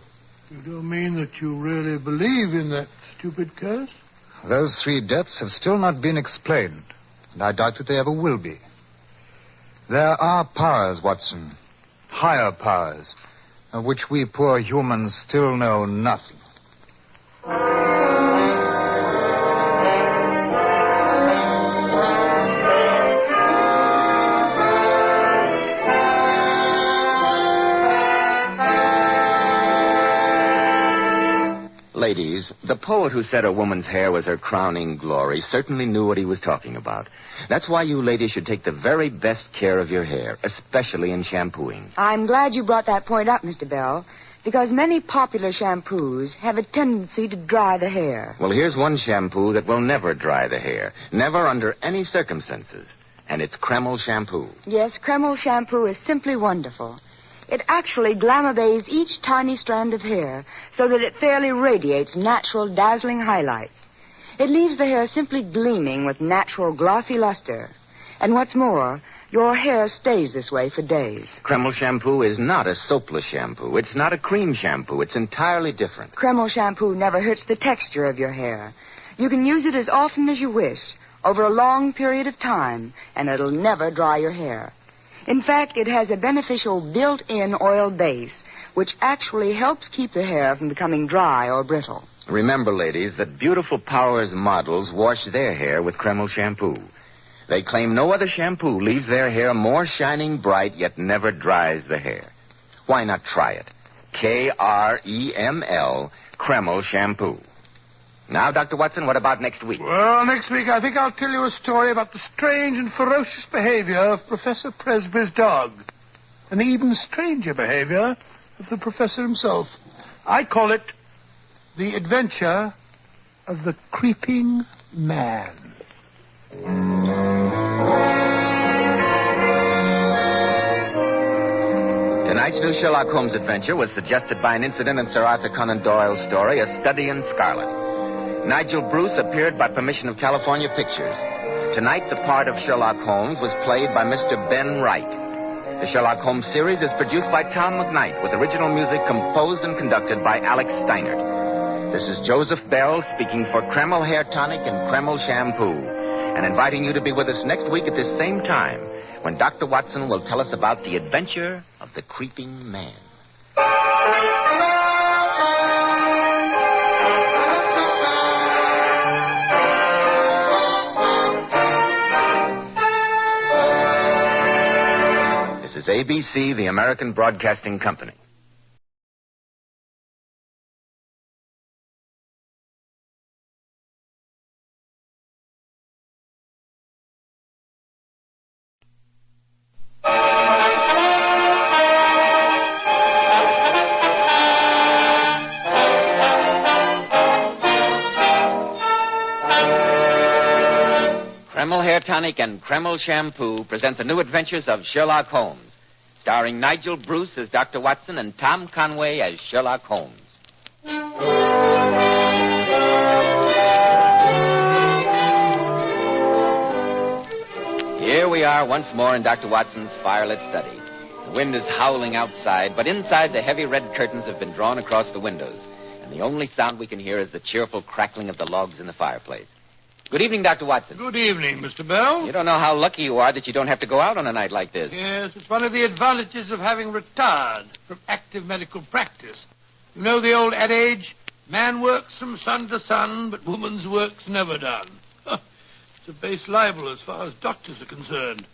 Speaker 3: don't mean that you really believe in that stupid curse?
Speaker 15: Those 3 deaths have still not been explained, and I doubt that they ever will be. There are powers, Watson, higher powers, of which we poor humans still know nothing.
Speaker 2: Ladies, the poet who said a woman's hair was her crowning glory certainly knew what he was talking about. That's why you ladies should take the very best care of your hair, especially in shampooing.
Speaker 8: I'm glad you brought that point up, Mr. Bell, because many popular shampoos have a tendency to dry the hair.
Speaker 2: Well, here's one shampoo that will never dry the hair, never under any circumstances, and it's Kreml shampoo.
Speaker 8: Yes, Kreml shampoo is simply wonderful. It actually glamour bathes each tiny strand of hair so that it fairly radiates natural, dazzling highlights. It leaves the hair simply gleaming with natural, glossy luster. And what's more, your hair stays this way for days.
Speaker 2: Kreml shampoo is not a soapless shampoo. It's not a cream shampoo. It's entirely different.
Speaker 8: Kreml shampoo never hurts the texture of your hair. You can use it as often as you wish, over a long period of time, and it'll never dry your hair. In fact, it has a beneficial built-in oil base, which actually helps keep the hair from becoming dry or brittle.
Speaker 2: Remember, ladies, that beautiful Powers models wash their hair with Kreml shampoo. They claim no other shampoo leaves their hair more shining bright, yet never dries the hair. Why not try it? Kreml, Kreml shampoo. Now, Dr. Watson, what about next week?
Speaker 3: Well, next week I think I'll tell you a story about the strange and ferocious behavior of Professor Presbury's dog. And the even stranger behavior of the professor himself. I call it The Adventure of the Creeping Man.
Speaker 2: Tonight's new Sherlock Holmes adventure was suggested by an incident in Sir Arthur Conan Doyle's story, A Study in Scarlet. Nigel Bruce appeared by permission of California Pictures. Tonight, the part of Sherlock Holmes was played by Mr. Ben Wright. The Sherlock Holmes series is produced by Tom McKnight, with original music composed and conducted by Alex Steinert. This is Joseph Bell speaking for Kreml Hair Tonic and Kreml Shampoo, and inviting you to be with us next week at this same time, when Dr. Watson will tell us about the adventure of the creeping man. This is ABC, the American Broadcasting Company. Kreml Hair Tonic and Kreml Shampoo present the new adventures of Sherlock Holmes, starring Nigel Bruce as Dr. Watson and Tom Conway as Sherlock Holmes. Here we are once more in Dr. Watson's firelit study. The wind is howling outside, but inside the heavy red curtains have been drawn across the windows, and the only sound we can hear is the cheerful crackling of the logs in the fireplace. Good evening, Dr. Watson.
Speaker 3: Good evening, Mr. Bell.
Speaker 2: You don't know how lucky you are that you don't have to go out on a night like this.
Speaker 3: Yes, it's one of the advantages of having retired from active medical practice. You know the old adage, man works from sun to sun, but woman's work's never done. It's a base libel as far as doctors are concerned.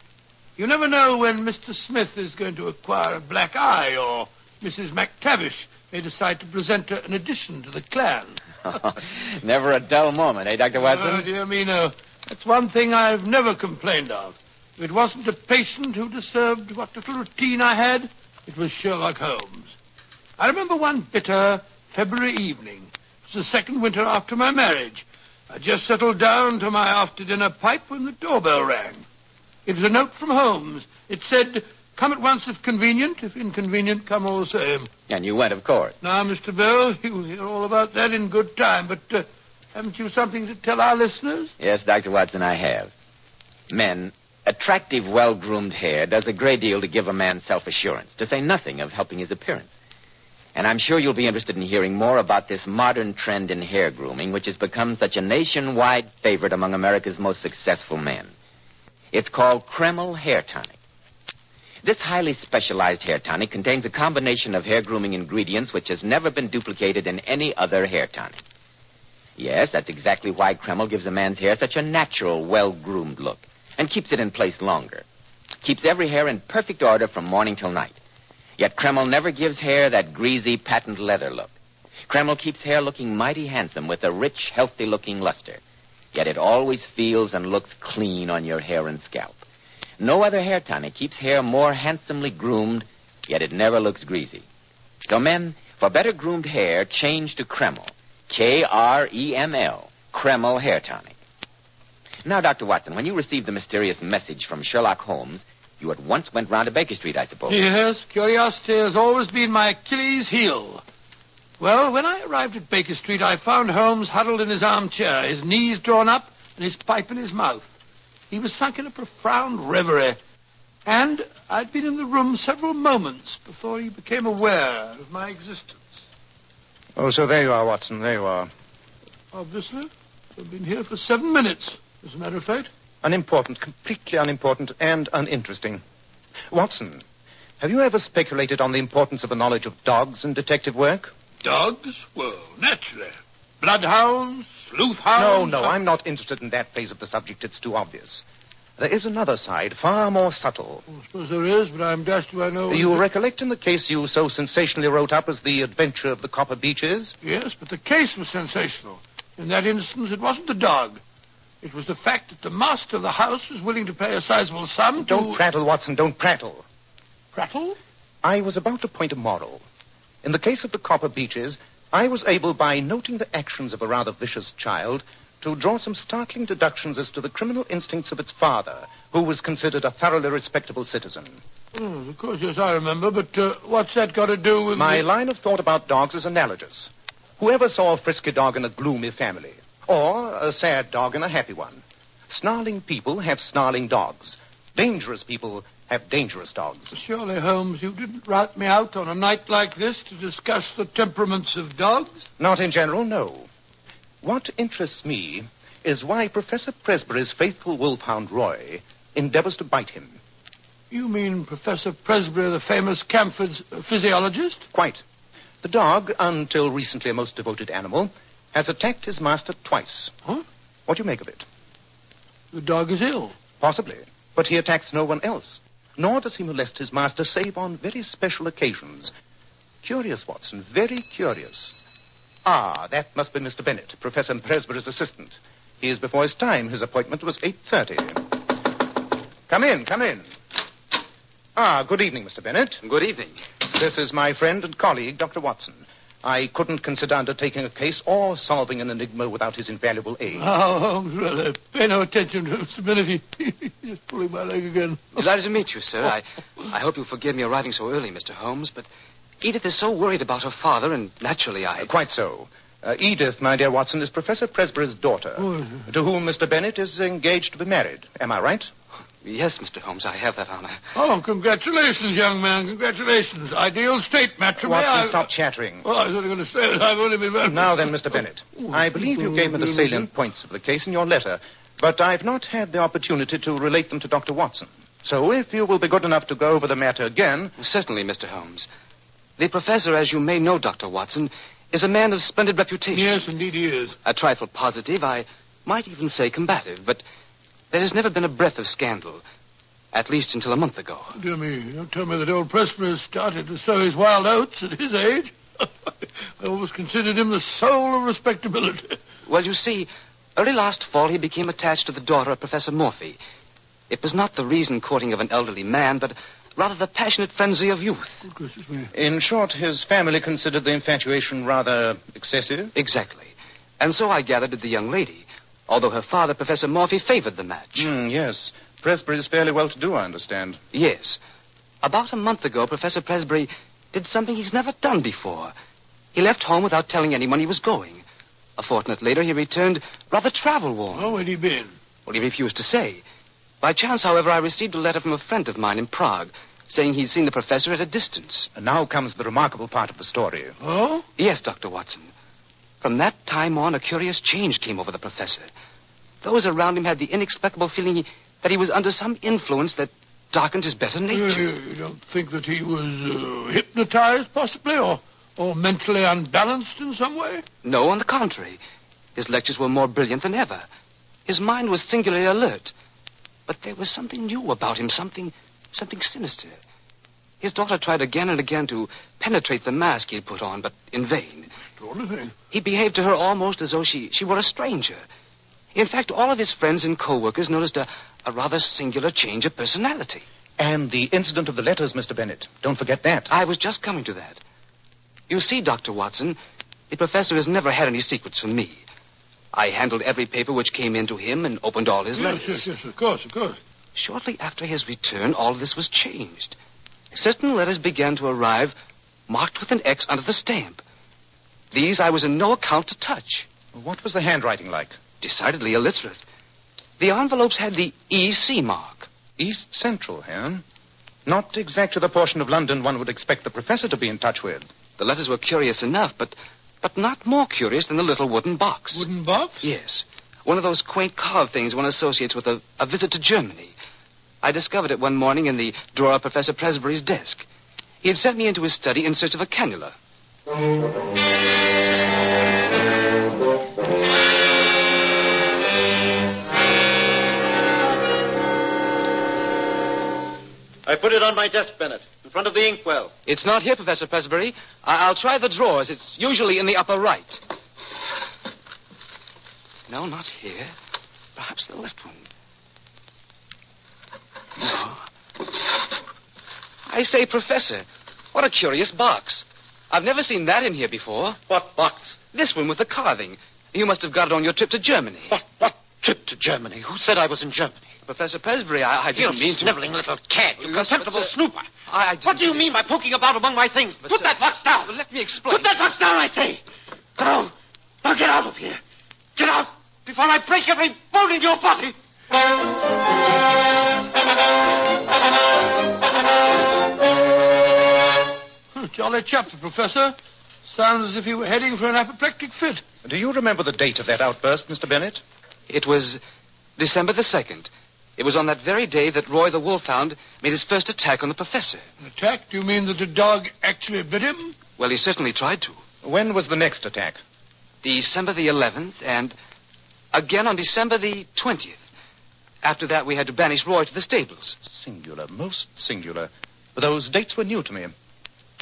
Speaker 3: You never know when Mr. Smith is going to acquire a black eye or Mrs. McTavish may decide to present her an addition to the clan.
Speaker 2: Never a dull moment, eh, Dr. Watson?
Speaker 3: Oh, dear me, no. That's one thing I've never complained of. If it wasn't a patient who disturbed what little routine I had, it was Sherlock Holmes. I remember one bitter February evening. It was the second winter after my marriage. I just settled down to my after-dinner pipe when the doorbell rang. It was a note from Holmes. It said, "Come at once if convenient. If inconvenient, come all the same."
Speaker 2: And you went, of course.
Speaker 3: Now, Mr. Bell, you'll hear all about that in good time, but haven't you something to tell our listeners?
Speaker 2: Yes, Dr. Watson, I have. Men, attractive, well-groomed hair does a great deal to give a man self-assurance, to say nothing of helping his appearance. And I'm sure you'll be interested in hearing more about this modern trend in hair grooming, which has become such a nationwide favorite among America's most successful men. It's called Kreml Hair Tonic. This highly specialized hair tonic contains a combination of hair grooming ingredients which has never been duplicated in any other hair tonic. Yes, that's exactly why Kreml gives a man's hair such a natural, well-groomed look and keeps it in place longer. Keeps every hair in perfect order from morning till night. Yet Kreml never gives hair that greasy, patent leather look. Kreml keeps hair looking mighty handsome with a rich, healthy-looking luster. Yet it always feels and looks clean on your hair and scalp. No other hair tonic keeps hair more handsomely groomed, yet it never looks greasy. So men, for better groomed hair, change to Kreml. Kreml. Kreml Hair Tonic. Now, Dr. Watson, when you received the mysterious message from Sherlock Holmes, you at once went round to Baker Street, I suppose.
Speaker 3: Yes, curiosity has always been my Achilles' heel. Well, when I arrived at Baker Street, I found Holmes huddled in his armchair, his knees drawn up and his pipe in his mouth. He was sunk in a profound reverie, and I'd been in the room several moments before he became aware of my existence.
Speaker 4: Oh, so there you are, Watson, there you are.
Speaker 3: Obviously. I've been here for 7 minutes, as a matter of fact.
Speaker 4: Unimportant, completely unimportant and uninteresting. Watson, have you ever speculated on the importance of a knowledge of dogs in detective work?
Speaker 3: Dogs? Well, naturally. Bloodhounds, sleuthhounds...
Speaker 4: No, I'm not interested in that phase of the subject. It's too obvious. There is another side, far more subtle.
Speaker 3: I suppose there is, but I'm dashed if I know...
Speaker 4: You recollect in the case you so sensationally wrote up as The Adventure of the Copper Beeches?
Speaker 3: Yes, but the case was sensational. In that instance, it wasn't the dog. It was the fact that the master of the house was willing to pay a sizable sum to...
Speaker 4: Don't prattle, Watson, don't prattle.
Speaker 3: Prattle?
Speaker 4: I was about to point a moral. In the case of the Copper Beeches, I was able, by noting the actions of a rather vicious child, to draw some startling deductions as to the criminal instincts of its father, who was considered a thoroughly respectable citizen.
Speaker 3: Oh, of course, yes, I remember, but what's that got to do with...
Speaker 4: My line of thought about dogs is analogous. Whoever saw a frisky dog in a gloomy family? Or a sad dog in a happy one? Snarling people have snarling dogs. Dangerous people have dangerous dogs.
Speaker 3: Surely, Holmes, you didn't rout me out on a night like this to discuss the temperaments of dogs?
Speaker 4: Not in general, no. What interests me is why Professor Presbury's faithful wolfhound Roy endeavors to bite him.
Speaker 3: You mean Professor Presbury, the famous Camford's physiologist?
Speaker 4: Quite. The dog, until recently a most devoted animal, has attacked his master twice.
Speaker 3: Huh?
Speaker 4: What do you make of it?
Speaker 3: The dog is ill.
Speaker 4: Possibly. But he attacks no one else. Nor does he molest his master save on very special occasions. Curious, Watson, very curious. Ah, that must be Mr. Bennett, Professor Presbury's assistant. He is before his time. His appointment was 8:30. Come in, come in. Ah, good evening, Mr. Bennett.
Speaker 20: Good evening.
Speaker 4: This is my friend and colleague, Dr. Watson. I couldn't consider undertaking a case or solving an enigma without his invaluable aid.
Speaker 3: Oh, Holmes, really, pay no attention to Mr. Bennett. He's just pulling my leg again.
Speaker 20: Delighted to meet you, sir. I hope you'll forgive me arriving so early, Mr. Holmes, but Edith is so worried about her father, and naturally
Speaker 4: Quite so. Edith, my dear Watson, is Professor Presbury's daughter, to whom Mr. Bennett is engaged to be married. Am I right?
Speaker 20: Yes, Mr. Holmes, I have that honor.
Speaker 3: Oh, congratulations, young man, congratulations. Ideal state matrimony.
Speaker 4: Watson, stop chattering.
Speaker 3: Oh, I was only going to say that I've only been...
Speaker 4: Now then, Mr. Bennett, I believe you gave me the salient points of the case in your letter, but I've not had the opportunity to relate them to Dr. Watson. So if you will be good enough to go over the matter again...
Speaker 20: Certainly, Mr. Holmes. The professor, as you may know, Dr. Watson, is a man of splendid reputation.
Speaker 3: Yes, indeed he is.
Speaker 20: A trifle positive, I might even say combative, but There has never been a breath of scandal, at least until a month ago.
Speaker 3: Dear me, don't tell me that old Presbury has started to sow his wild oats at his age. I always considered him the soul of respectability.
Speaker 20: Well, you see, early last fall he became attached to the daughter of Professor Morphy. It was not the reasoned courting of an elderly man, but rather the passionate frenzy of youth.
Speaker 4: In short, his family considered the infatuation rather excessive?
Speaker 20: Exactly. And so I gathered did the young lady, although her father, Professor Morphy, favored the match.
Speaker 4: Yes. Presbury is fairly well-to-do, I understand.
Speaker 20: Yes. About a month ago, Professor Presbury did something he's never done before. He left home without telling anyone he was going. A fortnight later, he returned rather travel-worn.
Speaker 3: Oh, where'd he been?
Speaker 20: Well, he refused to say. By chance, however, I received a letter from a friend of mine in Prague, saying he'd seen the professor at a distance.
Speaker 4: And now comes the remarkable part of the story.
Speaker 3: Oh?
Speaker 20: Yes, Dr. Watson. From that time on, a curious change came over the professor. Those around him had the inexplicable feeling that he was under some influence that darkened his better nature.
Speaker 3: You don't think that he was hypnotized, possibly, or mentally unbalanced in some way?
Speaker 20: No, on the contrary. His lectures were more brilliant than ever. His mind was singularly alert. But there was something new about him, something sinister. His daughter tried again and again to penetrate the mask he had put on, but in vain. He behaved to her almost as though she were a stranger. In fact, all of his friends and co-workers noticed a rather singular change of personality.
Speaker 4: And the incident of the letters, Mr. Bennett. Don't forget that.
Speaker 20: I was just coming to that. You see, Dr. Watson, the professor has never had any secrets from me. I handled every paper which came in to him and opened all his letters.
Speaker 3: Yes, of course.
Speaker 20: Shortly after his return, all this was changed. Certain letters began to arrive, marked with an X under the stamp. These I was in no account to touch.
Speaker 4: What was the handwriting like?
Speaker 20: Decidedly illiterate. The envelopes had the EC mark.
Speaker 4: East Central, eh? Not exactly the portion of London one would expect the professor to be in touch with.
Speaker 20: The letters were curious enough, but not more curious than the little wooden box.
Speaker 3: Wooden box?
Speaker 20: Yes. One of those quaint carved things one associates with a visit to Germany. I discovered it one morning in the drawer of Professor Presbury's desk. He had sent me into his study in search of a cannula.
Speaker 21: I put it on my desk, Bennett, in front of the inkwell.
Speaker 20: It's not here, Professor Presbury. I'll try the drawers. It's usually in the upper right. No, not here. Perhaps the left one. No. I say, Professor, what a curious box. I've never seen that in here before.
Speaker 21: What box?
Speaker 20: This one with the carving. You must have got it on your trip to Germany.
Speaker 21: What trip to Germany? Who said I was in Germany?
Speaker 20: Professor Presbury, I didn't mean to...
Speaker 21: You sniveling little cad. You contemptible snooper.
Speaker 20: I
Speaker 21: what do you mean by poking about among my things? Put that box down.
Speaker 20: Let me explain.
Speaker 21: Put that box down, I say. Go. Now get out of here. Get out before I break every bone in your body.
Speaker 3: Jolly chap, the professor. Sounds as if he were heading for an apoplectic fit.
Speaker 4: Do you remember the date of that outburst, Mr. Bennett?
Speaker 20: It was December the 2nd. It was on that very day that Roy the Wolfhound made his first attack on the professor.
Speaker 3: An attack? Do you mean that the dog actually bit him?
Speaker 20: Well, he certainly tried to.
Speaker 4: When was the next attack?
Speaker 20: December the 11th, and again on December the 20th. After that, we had to banish Roy to the stables.
Speaker 4: Singular, most singular. Those dates were new to me.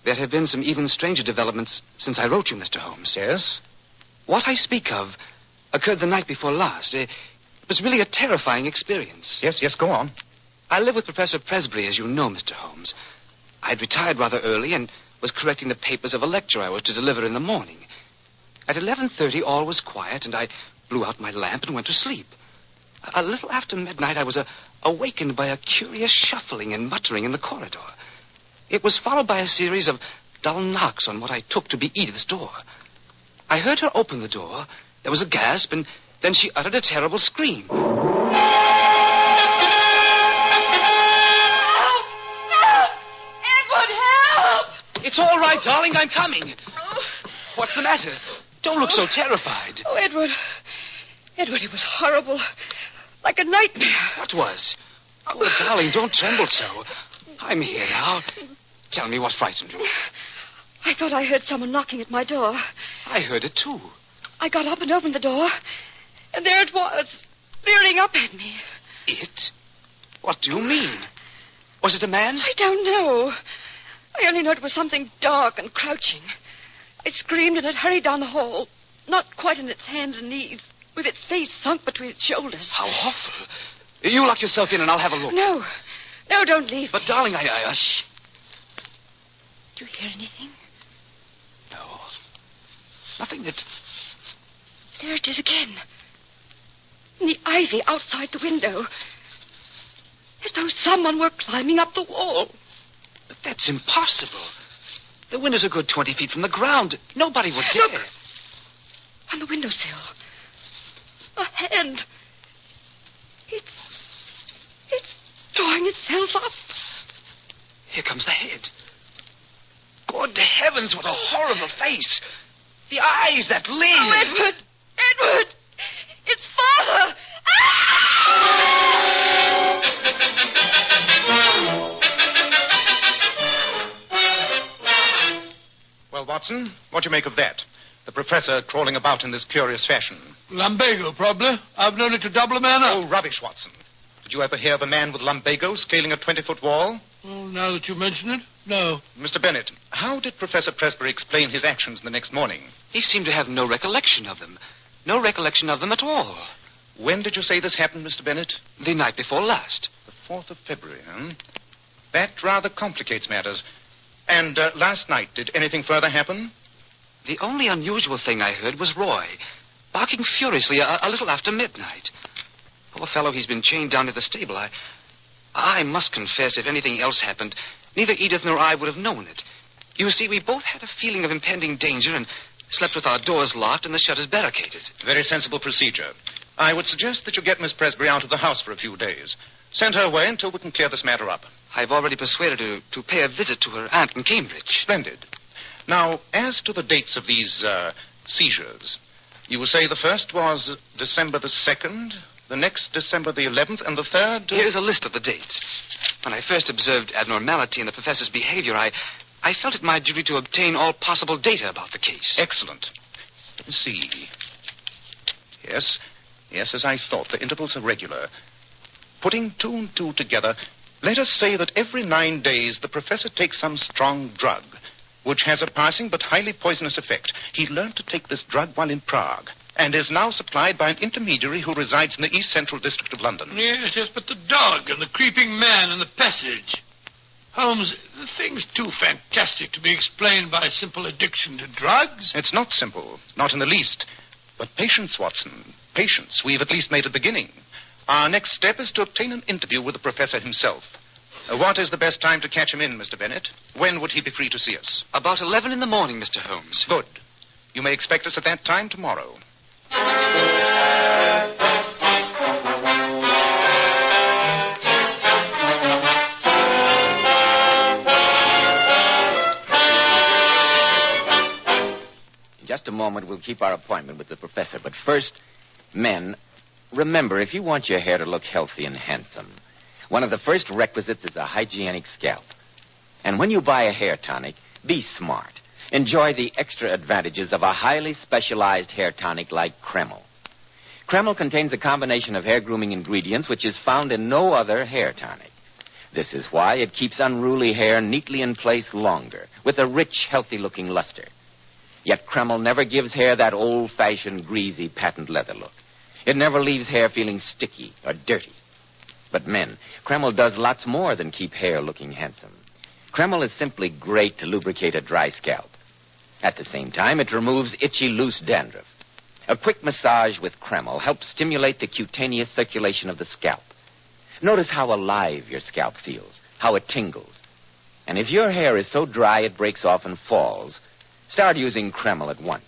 Speaker 20: There have been some even stranger developments since I wrote you, Mr. Holmes.
Speaker 4: Yes?
Speaker 20: What I speak of occurred the night before last. It was really a terrifying experience.
Speaker 4: Yes, go on.
Speaker 20: I live with Professor Presbury, as you know, Mr. Holmes. I had retired rather early and was correcting the papers of a lecture I was to deliver in the morning. At 11:30, all was quiet, and I blew out my lamp and went to sleep. A little after midnight, I was awakened by a curious shuffling and muttering in the corridor. It was followed by a series of dull knocks on what I took to be Edith's door. I heard her open the door. There was a gasp, and then she uttered a terrible scream.
Speaker 22: Edward, help!
Speaker 20: It's all right, darling. I'm coming. What's the matter? Don't look so terrified.
Speaker 22: Oh, Edward, it was horrible. Like a nightmare.
Speaker 20: What was? Oh, darling, don't tremble so. I'm here now. Tell me what frightened you.
Speaker 22: I thought I heard someone knocking at my door.
Speaker 20: I heard it, too.
Speaker 22: I got up and opened the door, and there it was, leering up at me.
Speaker 20: It? What do you mean? Was it a man?
Speaker 22: I don't know. I only know it was something dark and crouching. I screamed and it hurried down the hall, not quite in its hands and knees, with its face sunk between its shoulders.
Speaker 20: How awful. You lock yourself in and I'll have a look.
Speaker 22: No. No, don't leave.
Speaker 20: But, darling, I...
Speaker 22: Shh. Do you hear anything?
Speaker 20: No. Nothing that...
Speaker 22: There it is again. In the ivy outside the window. As though someone were climbing up the wall.
Speaker 20: But that's impossible. The window's a good 20 feet from the ground. Nobody would dare.
Speaker 22: Look. On the windowsill. A hand. It's drawing itself up.
Speaker 20: Here comes the head. Good heavens, what a horrible face. The eyes that leer.
Speaker 22: Oh, Edward! Edward! It's Father!
Speaker 4: Well, Watson, what do you make of that? The professor crawling about in this curious fashion.
Speaker 3: Lumbago, probably. I've known it to double a man up.
Speaker 4: Oh, rubbish, Watson. Did you ever hear of a man with lumbago scaling a 20-foot wall?
Speaker 3: Oh, now that you mention it, no.
Speaker 4: Mr. Bennett, how did Professor Presbury explain his actions the next morning?
Speaker 20: He seemed to have no recollection of them. No recollection of them at all.
Speaker 4: When did you say this happened, Mr. Bennett?
Speaker 20: The night before last.
Speaker 4: The 4th of February, huh? That rather complicates matters. And last night, did anything further happen?
Speaker 20: The only unusual thing I heard was Roy, barking furiously a little after midnight. Poor fellow, he's been chained down to the stable. I must confess, if anything else happened, neither Edith nor I would have known it. You see, we both had a feeling of impending danger and slept with our doors locked and the shutters barricaded.
Speaker 4: Very sensible procedure. I would suggest that you get Miss Presbury out of the house for a few days. Send her away until we can clear this matter up.
Speaker 20: I've already persuaded her to pay a visit to her aunt in Cambridge.
Speaker 4: Splendid. Now, as to the dates of these seizures, you will say the first was December the 2nd, the next December the 11th, and the third...
Speaker 20: Here's a list of the dates. When I first observed abnormality in the professor's behavior, I felt it my duty to obtain all possible data about the case.
Speaker 4: Excellent. Let me see. Yes, as I thought, the intervals are regular. Putting 2 and 2 together, let us say that every 9 days the professor takes some strong drug, which has a passing but highly poisonous effect. He learned to take this drug while in Prague, and is now supplied by an intermediary who resides in the East Central District of London.
Speaker 3: Yes, but the dog and the creeping man in the passage. Holmes, the thing's too fantastic to be explained by simple addiction to drugs.
Speaker 4: It's not simple, not in the least. But patience, Watson, patience. We've at least made a beginning. Our next step is to obtain an interview with the professor himself. What is the best time to catch him in, Mr. Bennett? When would he be free to see us?
Speaker 20: About 11 in the morning, Mr. Holmes.
Speaker 4: Good. You may expect us at that time tomorrow.
Speaker 2: In just a moment, we'll keep our appointment with the professor. But first, men, remember, if you want your hair to look healthy and handsome, one of the first requisites is a hygienic scalp. And when you buy a hair tonic, be smart. Enjoy the extra advantages of a highly specialized hair tonic like Kreml. Kreml contains a combination of hair grooming ingredients which is found in no other hair tonic. This is why it keeps unruly hair neatly in place longer, with a rich, healthy-looking luster. Yet Kreml never gives hair that old-fashioned, greasy, patent leather look. It never leaves hair feeling sticky or dirty. But men, Kreml does lots more than keep hair looking handsome. Kreml is simply great to lubricate a dry scalp. At the same time, it removes itchy, loose dandruff. A quick massage with Kreml helps stimulate the cutaneous circulation of the scalp. Notice how alive your scalp feels, how it tingles. And if your hair is so dry it breaks off and falls, start using Kreml at once.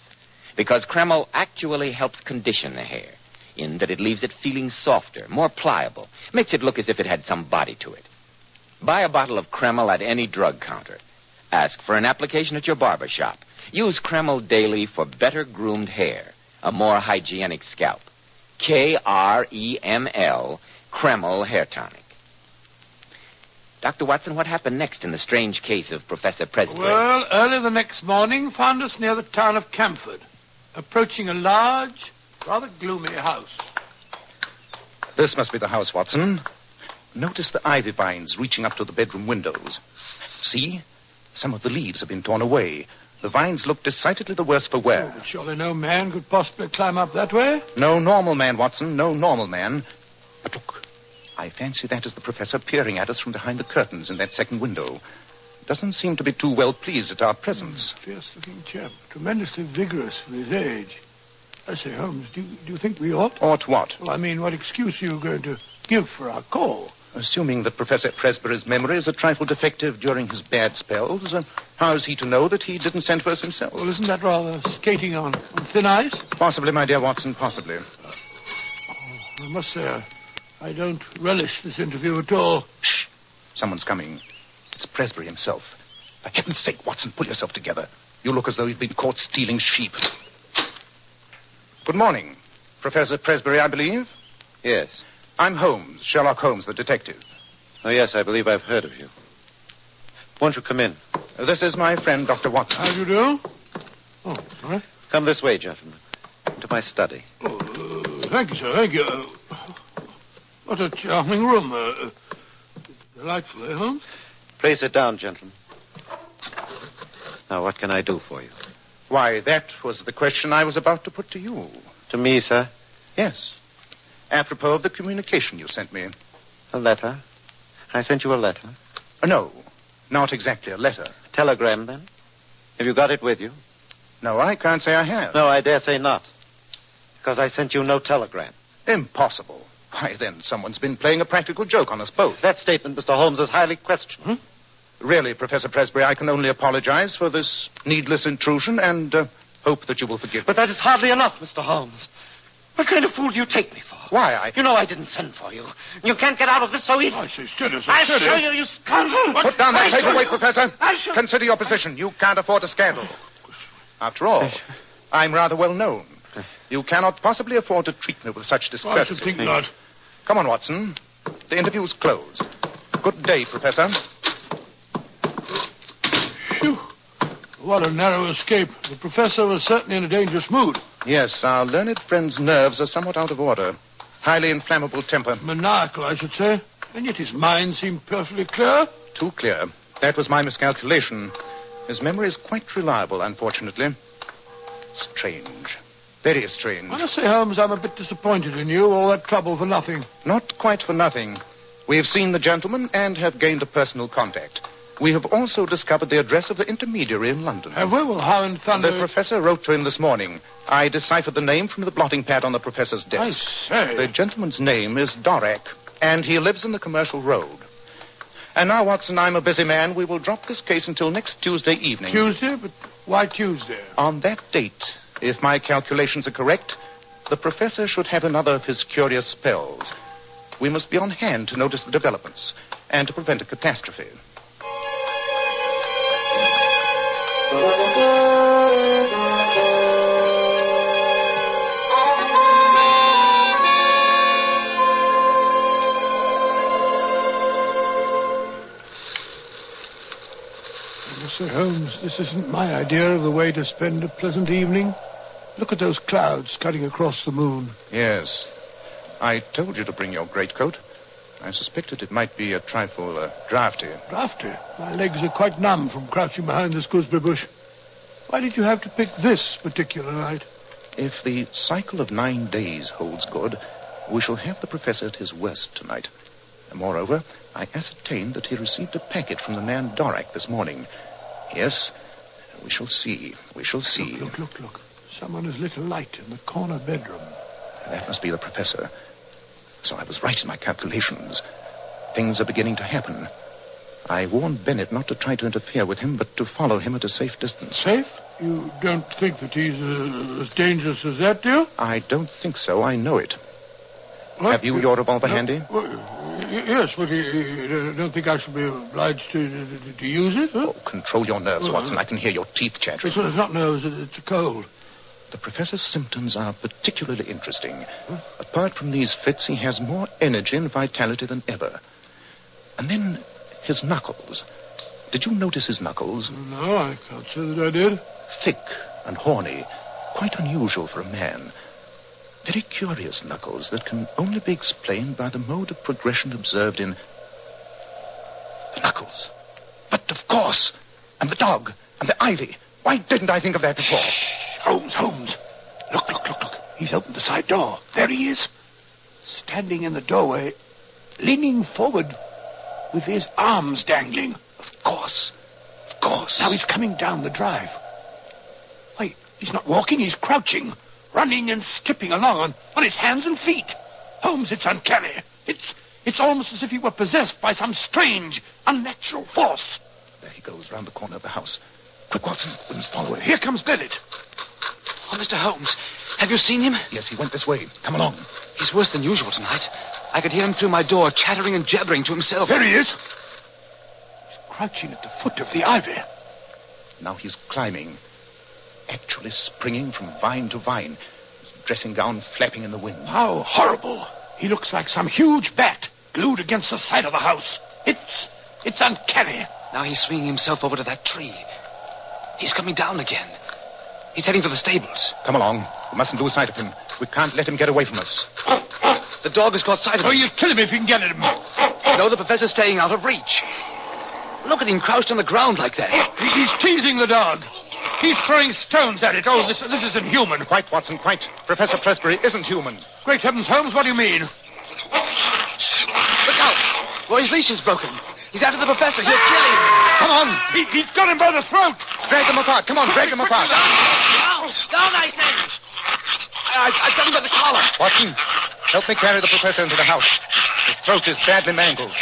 Speaker 2: Because Kreml actually helps condition the hair, in that it leaves it feeling softer, more pliable, makes it look as if it had some body to it. Buy a bottle of Kreml at any drug counter. Ask for an application at your barber shop. Use Kreml daily for better groomed hair, a more hygienic scalp. Kreml, Kreml Hair Tonic. Dr. Watson, what happened next in the strange case of Professor Presbury?
Speaker 3: Well, early the next morning found us near the town of Camford, approaching a large, rather gloomy house.
Speaker 4: This must be the house, Watson. Notice the ivy vines reaching up to the bedroom windows. See? Some of the leaves have been torn away. The vines look decidedly the worse for wear.
Speaker 3: But surely no man could possibly climb up that way.
Speaker 4: No normal man, Watson. No normal man. But look, I fancy that is the professor peering at us from behind the curtains in that second window. Doesn't seem to be too well pleased at our presence.
Speaker 3: Fierce-looking chap. Tremendously vigorous for his age. I say, Holmes, do you think we ought?
Speaker 4: Ought what?
Speaker 3: Well, I mean, what excuse are you going to give for our call?
Speaker 4: Assuming that Professor Presbury's memory is a trifle defective during his bad spells, how is he to know that he didn't send for us himself?
Speaker 3: Well, isn't that rather skating on thin ice?
Speaker 4: Possibly, my dear Watson, possibly.
Speaker 3: I must say, I don't relish this interview at all.
Speaker 4: Shh! Someone's coming. It's Presbury himself. For heaven's sake, Watson, pull yourself together. You look as though you've been caught stealing sheep. Good morning. Professor Presbury, I believe?
Speaker 1: Yes.
Speaker 4: I'm Holmes, Sherlock Holmes, the detective.
Speaker 1: Oh, yes, I believe I've heard of you. Won't you come in?
Speaker 4: This is my friend, Dr. Watson.
Speaker 3: How do you do? Oh, sorry.
Speaker 1: Come this way, gentlemen. To my study.
Speaker 3: Oh, thank you, sir, thank you. What a charming room. Delightful, eh, Holmes?
Speaker 1: Pray sit down, gentlemen. Now, what can I do for you?
Speaker 4: Why, that was the question I was about to put to you.
Speaker 1: To me, sir?
Speaker 4: Yes. Apropos of the communication you sent me.
Speaker 1: A letter? I sent you a letter?
Speaker 4: No, not exactly a letter.
Speaker 1: A telegram, then? Have you got it with you?
Speaker 4: No, I can't say I have.
Speaker 1: No, I dare say not. Because I sent you no telegram.
Speaker 4: Impossible. Why, then, someone's been playing a practical joke on us both.
Speaker 1: That statement, Mr. Holmes, is highly questionable.
Speaker 4: Really, Professor Presbury, I can only apologize for this needless intrusion and hope that you will forgive me.
Speaker 5: But that is hardly enough, Mr. Holmes. What kind of fool do you take me for?
Speaker 4: Why,
Speaker 5: You know I didn't send for you. You can't get out of this so easily.
Speaker 3: I say, steady, sir,
Speaker 5: I'll
Speaker 3: steady.
Speaker 5: show you, you scoundrel.
Speaker 4: Put down that paperweight, Professor.
Speaker 5: I shall...
Speaker 4: Consider your position. You can't afford a scandal. After all, I'm rather well known. You cannot possibly afford to treat me with such discourtesy.
Speaker 3: I should think not.
Speaker 4: Come on, Watson. The interview's closed. Good day, Professor.
Speaker 3: Phew. What a narrow escape. The professor was certainly in a dangerous mood.
Speaker 4: Yes, our learned friend's nerves are somewhat out of order. Highly inflammable temper.
Speaker 3: Maniacal, I should say. And yet his mind seemed perfectly clear.
Speaker 4: Too clear. That was my miscalculation. His memory is quite reliable, unfortunately. Strange. Very strange.
Speaker 3: I must say, Holmes, I'm a bit disappointed in you. All that trouble for nothing.
Speaker 4: Not quite for nothing. We have seen the gentleman and have gained a personal contact. We have also discovered the address of the intermediary in London.
Speaker 3: Have we? Well, how in thunder...
Speaker 4: The professor wrote to him this morning. I deciphered the name from the blotting pad on the professor's desk.
Speaker 3: I say.
Speaker 4: The gentleman's name is Dorak, and he lives in the Commercial Road. And now, Watson, I'm a busy man. We will drop this case until next Tuesday evening.
Speaker 3: Tuesday? But why Tuesday?
Speaker 4: On that date, if my calculations are correct, the professor should have another of his curious spells. We must be on hand to notice the developments and to prevent a catastrophe.
Speaker 3: Mr. Holmes, this isn't my idea of the way to spend a pleasant evening. Look at those clouds cutting across the moon.
Speaker 4: Yes. I told you to bring your greatcoat. I suspected it might be a trifle draughty.
Speaker 3: Draughty? My legs are quite numb from crouching behind this gooseberry bush. Why did you have to pick this particular night?
Speaker 4: If the cycle of 9 days holds good, we shall have the professor at his worst tonight. And moreover, I ascertained that he received a packet from the man Dorak this morning. Yes, we shall see. We shall see.
Speaker 3: Look. Someone has lit a light in the corner bedroom.
Speaker 4: That must be the professor. So I was right in my calculations. Things are beginning to happen. I warned Bennett not to try to interfere with him, but to follow him at a safe distance.
Speaker 3: Safe? You don't think that he's as dangerous as that, do you?
Speaker 4: I don't think so. I know it.
Speaker 3: What?
Speaker 4: Have you your revolver handy?
Speaker 3: Yes, but you don't think I should be obliged to use it? Huh?
Speaker 4: Oh, control your nerves, Watson. I can hear your teeth chattering.
Speaker 3: It's not nerves. It's a cold.
Speaker 4: The professor's symptoms are particularly interesting. Apart from these fits, he has more energy and vitality than ever. And then his knuckles. Did you notice his knuckles?
Speaker 3: No, I can't say that I did.
Speaker 4: Thick and horny. Quite unusual for a man. Very curious, Knuckles, that can only be explained by the mode of progression observed in... The Knuckles. But, of course. And the dog. And the ivy. Why didn't I think of that before?
Speaker 3: Holmes. Look. He's opened the side door. There he is. Standing in the doorway, leaning forward with his arms dangling. Of course. Now he's coming down the drive. Wait, he's not walking, he's crouching, running and skipping along on his hands and feet. Holmes, it's uncanny. It's almost as if he were possessed by some strange, unnatural force.
Speaker 4: There he goes, round the corner of the house. Quick, Watson, we must follow him.
Speaker 3: Here comes Bennett.
Speaker 20: Oh, Mr. Holmes, have you seen him?
Speaker 4: Yes, he went this way. Come along.
Speaker 20: He's worse than usual tonight. I could hear him through my door, chattering and jabbering to himself.
Speaker 3: There he is. He's crouching at the foot of the ivy.
Speaker 4: Now he's climbing. Actually springing from vine to vine. His dressing gown flapping in the wind.
Speaker 3: How horrible. He looks like some huge bat glued against the side of the house. It's uncanny.
Speaker 20: Now he's swinging himself over to that tree. He's coming down again. He's heading for the stables.
Speaker 4: Come along. We mustn't lose sight of him. We can't let him get away from us.
Speaker 20: The dog has caught sight of him.
Speaker 3: Oh, you'll kill him if you can get at him.
Speaker 20: No, the professor's staying out of reach. Look at him crouched on the ground like that.
Speaker 3: He's teasing the dog. He's throwing stones at it. Oh, this isn't human.
Speaker 4: Quite, Watson, quite. Professor Presbury isn't human.
Speaker 3: Great heavens, Holmes, what do you mean?
Speaker 20: Look out. Roy's leash is broken. He's after the professor. He'll kill him.
Speaker 4: Come on.
Speaker 3: He's got him by the throat.
Speaker 4: Drag them apart. Come on, drag them apart.
Speaker 20: Down, I said. I've got him by the collar.
Speaker 4: Watson, help me carry the professor into the house. His throat is badly mangled.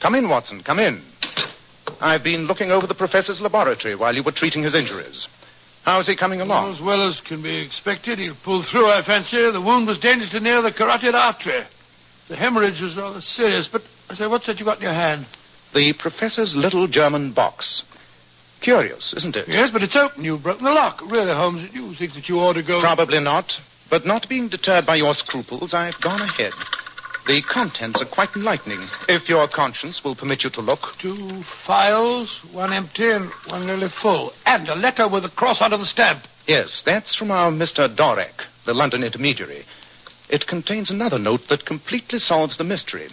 Speaker 4: Come in, Watson, come in. I've been looking over the professor's laboratory while you were treating his injuries. How's he coming along?
Speaker 3: As well as can be expected. He'll pull through, I fancy. The wound was dangerously near the carotid artery. The hemorrhage was rather serious, but, I say, what's that you got in your hand?
Speaker 4: The professor's little German box. Curious, isn't it?
Speaker 3: Yes, but it's open. You've broken the lock. Really, Holmes, you think that you ought to go...
Speaker 4: Probably not. But not being deterred by your scruples, I've gone ahead. The contents are quite enlightening, if your conscience will permit you to look.
Speaker 3: 2 files, one empty and one nearly full. And a letter with a cross under the stamp.
Speaker 4: Yes, that's from our Mr. Dorek, the London intermediary. It contains another note that completely solves the mystery.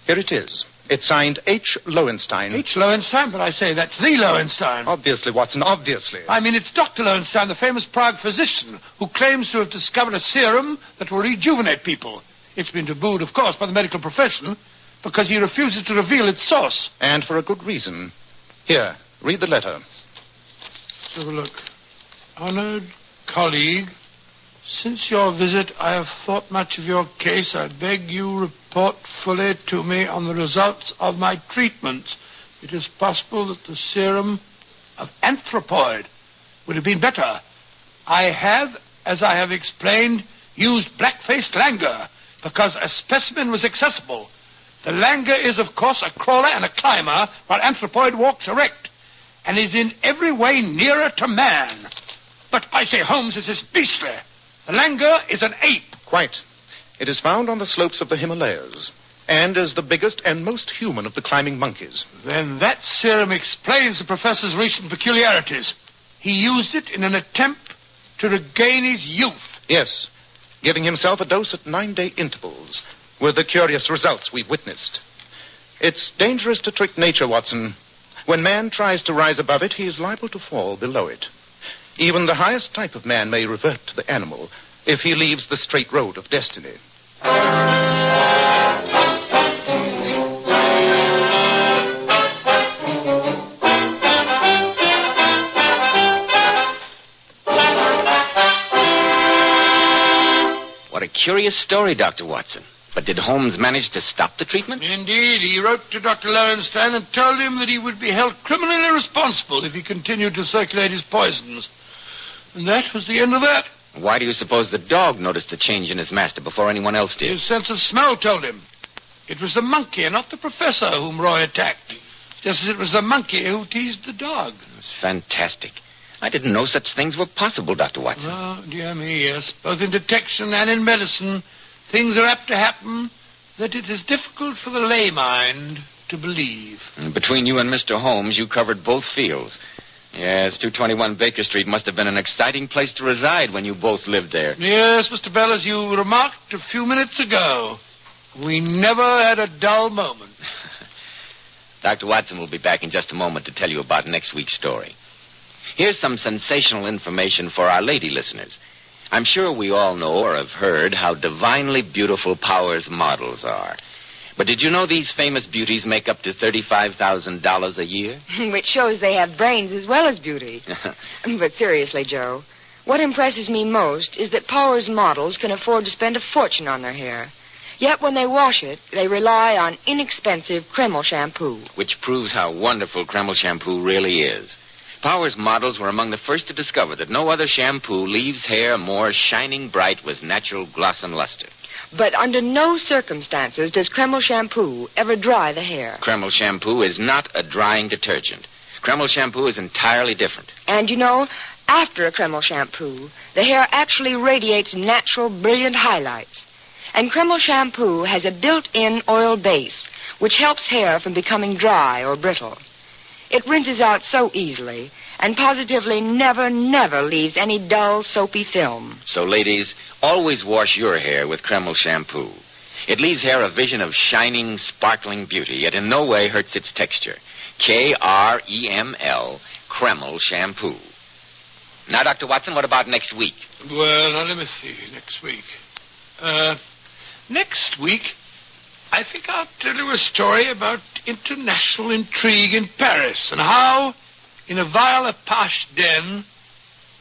Speaker 4: Here it is. It's signed H. Lowenstein.
Speaker 3: H. Lowenstein? But I say, that's the Lowenstein.
Speaker 4: Obviously, Watson, obviously.
Speaker 3: I mean, it's Dr. Lowenstein, the famous Prague physician, who claims to have discovered a serum that will rejuvenate people. It's been tabooed, of course, by the medical profession, because he refuses to reveal its source.
Speaker 4: And for a good reason. Here, read the letter.
Speaker 3: Let's have a look. Honored colleague, since your visit, I have thought much of your case. I beg you report fully to me on the results of my treatments. It is possible that the serum of anthropoid would have been better. I have, as I have explained, used black-faced langur because a specimen was accessible. The langur is, of course, a crawler and a climber, while anthropoid walks erect and is in every way nearer to man. But I say, Holmes, this is beastly. The langur is an ape.
Speaker 4: Quite. It is found on the slopes of the Himalayas and is the biggest and most human of the climbing monkeys.
Speaker 3: Then that serum explains the professor's recent peculiarities. He used it in an attempt to regain his youth.
Speaker 4: Yes, giving himself a dose at 9-day intervals, with the curious results we've witnessed. It's dangerous to trick nature, Watson. When man tries to rise above it, he is liable to fall below it. Even the highest type of man may revert to the animal if he leaves the straight road of destiny.
Speaker 2: What a curious story, Dr. Watson. But did Holmes manage to stop the treatment?
Speaker 3: Indeed. He wrote to Dr. Lowenstein and told him that he would be held criminally responsible if he continued to circulate his poisons. And that was the end of that.
Speaker 2: Why do you suppose the dog noticed the change in his master before anyone else did?
Speaker 3: His sense of smell told him. It was the monkey and not the professor whom Roy attacked. Just as it was the monkey who teased the dog.
Speaker 2: It's fantastic. I didn't know such things were possible, Dr. Watson.
Speaker 3: Oh, dear me, yes. Both in detection and in medicine, things are apt to happen that it is difficult for the lay mind to believe.
Speaker 2: Between you and Mr. Holmes, you covered both fields. Yes, 221 Baker Street must have been an exciting place to reside when you both lived there.
Speaker 3: Yes, Mr. Bell, as you remarked a few minutes ago, we never had a dull moment.
Speaker 2: Dr. Watson will be back in just a moment to tell you about next week's story. Here's some sensational information for our lady listeners. I'm sure we all know or have heard how divinely beautiful Powers models are. But did you know these famous beauties make up to $35,000 a year?
Speaker 8: Which shows they have brains as well as beauty. But seriously, Joe, what impresses me most is that Powers models can afford to spend a fortune on their hair. Yet when they wash it, they rely on inexpensive Kreml shampoo.
Speaker 2: Which proves how wonderful Kreml shampoo really is. Powers models were among the first to discover that no other shampoo leaves hair more shining bright with natural gloss and luster.
Speaker 8: But under no circumstances does Kreml shampoo ever dry the hair.
Speaker 2: Kreml shampoo is not a drying detergent. Kreml shampoo is entirely different.
Speaker 8: And you know, after a Kreml shampoo, the hair actually radiates natural, brilliant highlights. And Kreml shampoo has a built-in oil base, which helps hair from becoming dry or brittle. It rinses out so easily and positively never leaves any dull, soapy film.
Speaker 2: So, ladies, always wash your hair with Kreml shampoo. It leaves hair a vision of shining, sparkling beauty, yet in no way hurts its texture. Kreml, Kreml shampoo. Now, Dr. Watson, what about next week?
Speaker 3: Well, now, let me see. Next week. Next week, I think I'll tell you a story about international intrigue in Paris and how, in a vile Apache den,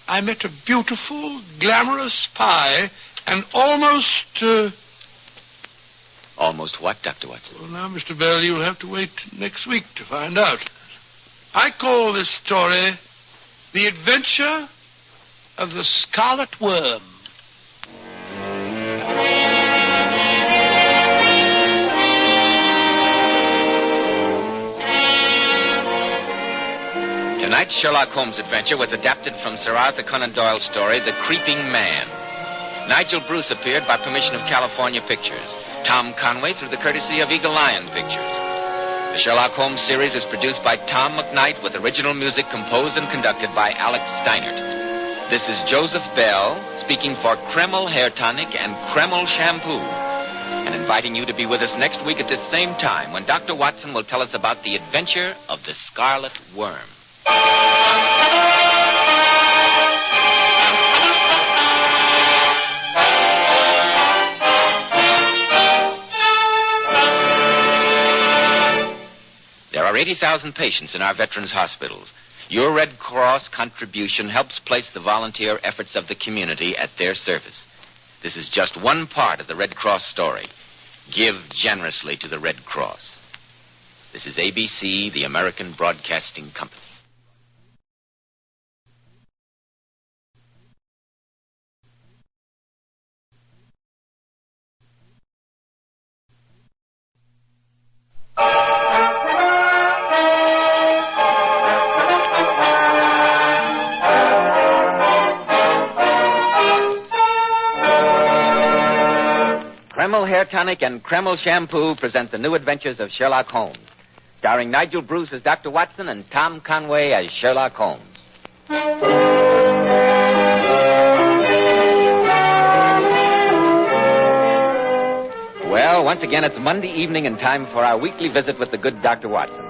Speaker 3: I met a beautiful, glamorous spy and almost...
Speaker 2: Almost what, Dr. Watson?
Speaker 3: Well, now, Mr. Bell, you'll have to wait next week to find out. I call this story The Adventure of the Scarlet Worm.
Speaker 2: Tonight's Sherlock Holmes adventure was adapted from Sir Arthur Conan Doyle's story, The Creeping Man. Nigel Bruce appeared by permission of California Pictures. Tom Conway through the courtesy of Eagle Lion Pictures. The Sherlock Holmes series is produced by Tom McKnight with original music composed and conducted by Alex Steinert. This is Joseph Bell speaking for Kreml Hair Tonic and Kreml Shampoo and inviting you to be with us next week at this same time when Dr. Watson will tell us about the adventure of the Scarlet Worm. There are 80,000 patients in our veterans' hospitals. Your Red Cross contribution helps place the volunteer efforts of the community at their service. This is just one part of the Red Cross story. Give generously to the Red Cross. This is ABC, the American Broadcasting Company. Kreml Hair Tonic and Kreml Shampoo present the new adventures of Sherlock Holmes, starring Nigel Bruce as Dr. Watson and Tom Conway as Sherlock Holmes. Well, once again, it's Monday evening and time for our weekly visit with the good Dr. Watson.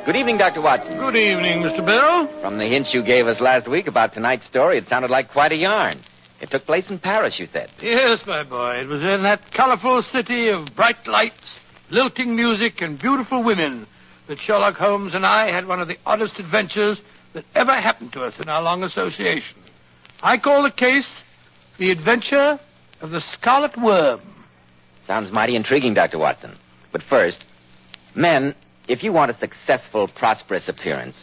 Speaker 2: Good evening, Dr. Watson.
Speaker 3: Good evening, Mr. Bell.
Speaker 2: From the hints you gave us last week about tonight's story, it sounded like quite a yarn. It took place in Paris, you said.
Speaker 3: Yes, my boy. It was in that colorful city of bright lights, lilting music, and beautiful women that Sherlock Holmes and I had one of the oddest adventures that ever happened to us in our long association. I call the case The Adventure of the Scarlet Worm.
Speaker 2: Sounds mighty intriguing, Dr. Watson. But first, men, if you want a successful, prosperous appearance,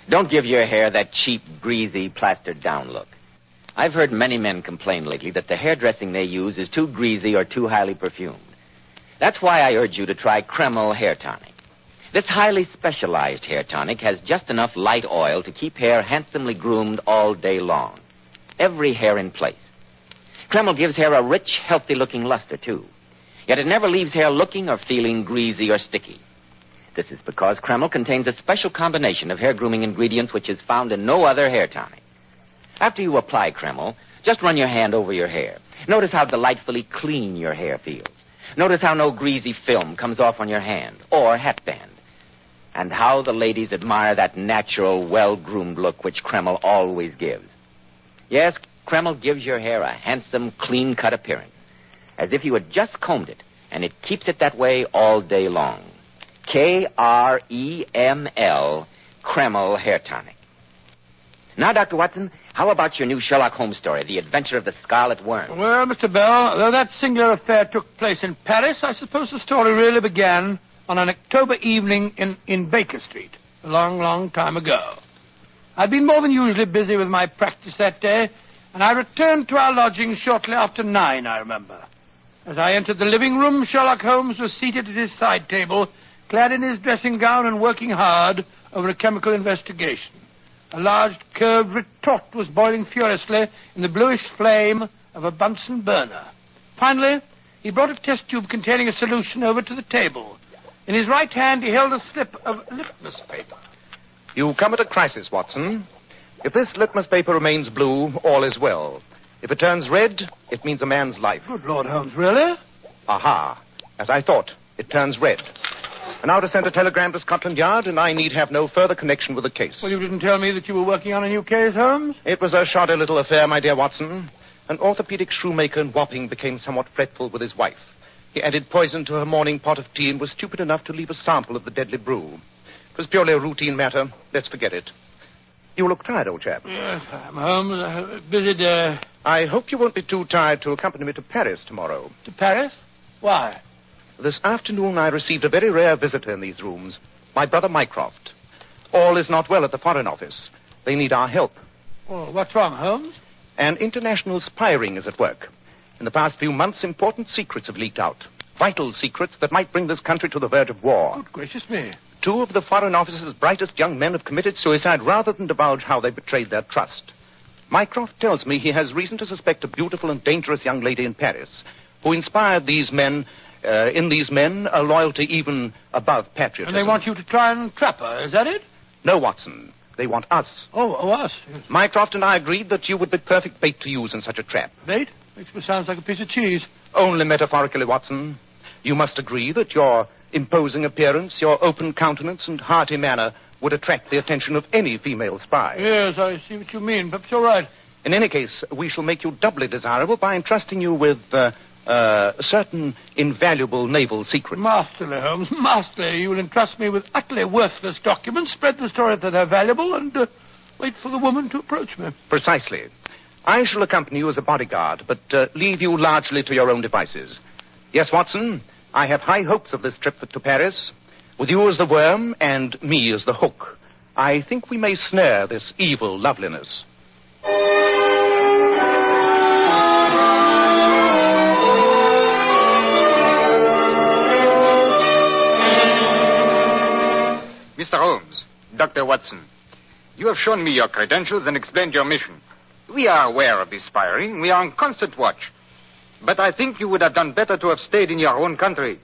Speaker 2: don't give your hair that cheap, greasy, plastered-down look. I've heard many men complain lately that the hairdressing they use is too greasy or too highly perfumed. That's why I urge you to try Kreml Hair Tonic. This highly specialized hair tonic has just enough light oil to keep hair handsomely groomed all day long. Every hair in place. Kreml gives hair a rich, healthy-looking luster, too. Yet it never leaves hair looking or feeling greasy or sticky. This is because Kreml contains a special combination of hair grooming ingredients which is found in no other hair tonic. After you apply Kreml, just run your hand over your hair. Notice how delightfully clean your hair feels. Notice how no greasy film comes off on your hand or hatband. And how the ladies admire that natural, well-groomed look which Kreml always gives. Yes, Kreml gives your hair a handsome, clean-cut appearance, as if you had just combed it, and it keeps it that way all day long. Kreml, Kreml Hair Tonic. Now, Dr. Watson, how about your new Sherlock Holmes story, The Adventure of the Scarlet Worm?
Speaker 3: Well, Mr. Bell, though that singular affair took place in Paris, I suppose the story really began on an October evening in Baker Street, a long, long time ago. I'd been more than usually busy with my practice that day, and I returned to our lodgings shortly after 9, I remember. As I entered the living room, Sherlock Holmes was seated at his side table, clad in his dressing gown and working hard over a chemical investigation. A large curved retort was boiling furiously in the bluish flame of a Bunsen burner. Finally, he brought a test tube containing a solution over to the table. In his right hand, he held a slip of litmus paper.
Speaker 4: You come at a crisis, Watson. If this litmus paper remains blue, all is well. If it turns red, it means a man's life.
Speaker 3: Good Lord, Holmes, really?
Speaker 4: Aha. As I thought, it turns red. And now to send a telegram to Scotland Yard, and I need have no further connection with the case.
Speaker 3: Well, you didn't tell me that you were working on a new case, Holmes?
Speaker 4: It was a shoddy little affair, my dear Watson. An orthopedic shoemaker in Wapping became somewhat fretful with his wife. He added poison to her morning pot of tea and was stupid enough to leave a sample of the deadly brew. It was purely a routine matter. Let's forget it. You look tired, old chap.
Speaker 3: Yes, I'm home. Busy day.
Speaker 4: I hope you won't be too tired to accompany me to Paris tomorrow.
Speaker 3: To Paris? Why?
Speaker 4: This afternoon I received a very rare visitor in these rooms, my brother Mycroft. All is not well at the Foreign Office. They need our help.
Speaker 3: Well, what's wrong, Holmes?
Speaker 4: An international spy ring is at work. In the past few months, important secrets have leaked out. Vital secrets that might bring this country to the verge of war.
Speaker 3: Good gracious me.
Speaker 4: 2 of the Foreign Office's brightest young men have committed suicide rather than divulge how they betrayed their trust. Mycroft tells me he has reason to suspect a beautiful and dangerous young lady in Paris who inspired these men, a loyalty even above patriotism.
Speaker 3: And they want you to try and trap her, is that it?
Speaker 4: No, Watson. They want us.
Speaker 3: Oh, us? Yes.
Speaker 4: Mycroft and I agreed that you would be perfect bait to use in such a trap.
Speaker 3: Bait? Makes me sound like a piece of cheese.
Speaker 4: Only metaphorically, Watson. You must agree that your imposing appearance, your open countenance, and hearty manner would attract the attention of any female spy.
Speaker 3: Yes, I see what you mean. Perhaps you're right.
Speaker 4: In any case, we shall make you doubly desirable by entrusting you with certain invaluable naval secrets.
Speaker 3: Masterly, Holmes, masterly. You will entrust me with utterly worthless documents, spread the story that they're valuable, and wait for the woman to approach me.
Speaker 4: Precisely. I shall accompany you as a bodyguard, but leave you largely to your own devices. Yes, Watson, I have high hopes of this trip to Paris. With you as the worm and me as the hook, I think we may snare this evil loveliness.
Speaker 7: Mr. Holmes, Dr. Watson, you have shown me your credentials and explained your mission. We are aware of this spy ring. We are on constant watch. But I think you would have done better to have stayed in your own country.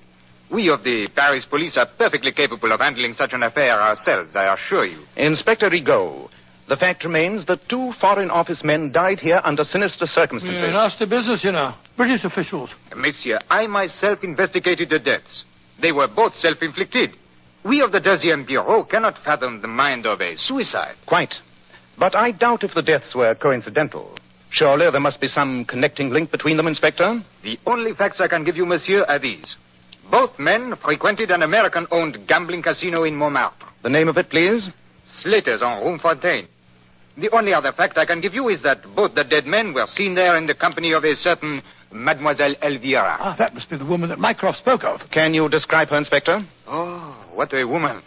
Speaker 7: We of the Paris police are perfectly capable of handling such an affair ourselves, I assure you.
Speaker 4: Inspector Rigaud, the fact remains that 2 Foreign Office men died here under sinister circumstances.
Speaker 3: Yeah, nasty business, you know. British officials.
Speaker 7: Monsieur, I myself investigated the deaths. They were both self-inflicted. We of the 2nd Bureau cannot fathom the mind of a suicide.
Speaker 4: Quite. But I doubt if the deaths were coincidental. Surely there must be some connecting link between them, Inspector?
Speaker 7: The only facts I can give you, monsieur, are these. Both men frequented an American-owned gambling casino in Montmartre.
Speaker 4: The name of it, please?
Speaker 7: Slater's on Rue Fontaine. The only other fact I can give you is that both the dead men were seen there in the company of a certain Mademoiselle Elvira.
Speaker 3: Ah, that must be the woman that Mycroft spoke of.
Speaker 4: Can you describe her, Inspector?
Speaker 7: Oh, what a woman.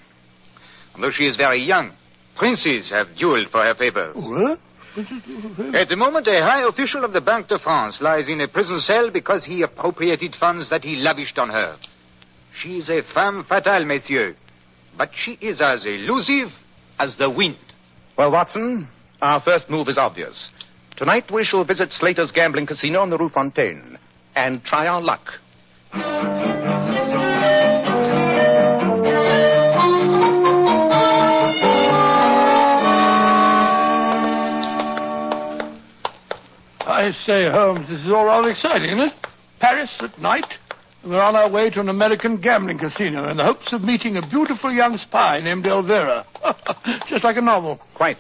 Speaker 7: Although she is very young, princes have dueled for her favors.
Speaker 3: What?
Speaker 7: At the moment, a high official of the Banque de France lies in a prison cell because he appropriated funds that he lavished on her. She is a femme fatale, messieurs. But she is as elusive as the wind.
Speaker 4: Well, Watson, our first move is obvious. Tonight we shall visit Slater's gambling casino on the Rue Fontaine and try our luck.
Speaker 3: I say, Holmes, this is all rather exciting, isn't it? Paris at night. We're on our way to an American gambling casino in the hopes of meeting a beautiful young spy named Elvira. Just like a novel.
Speaker 4: Quite.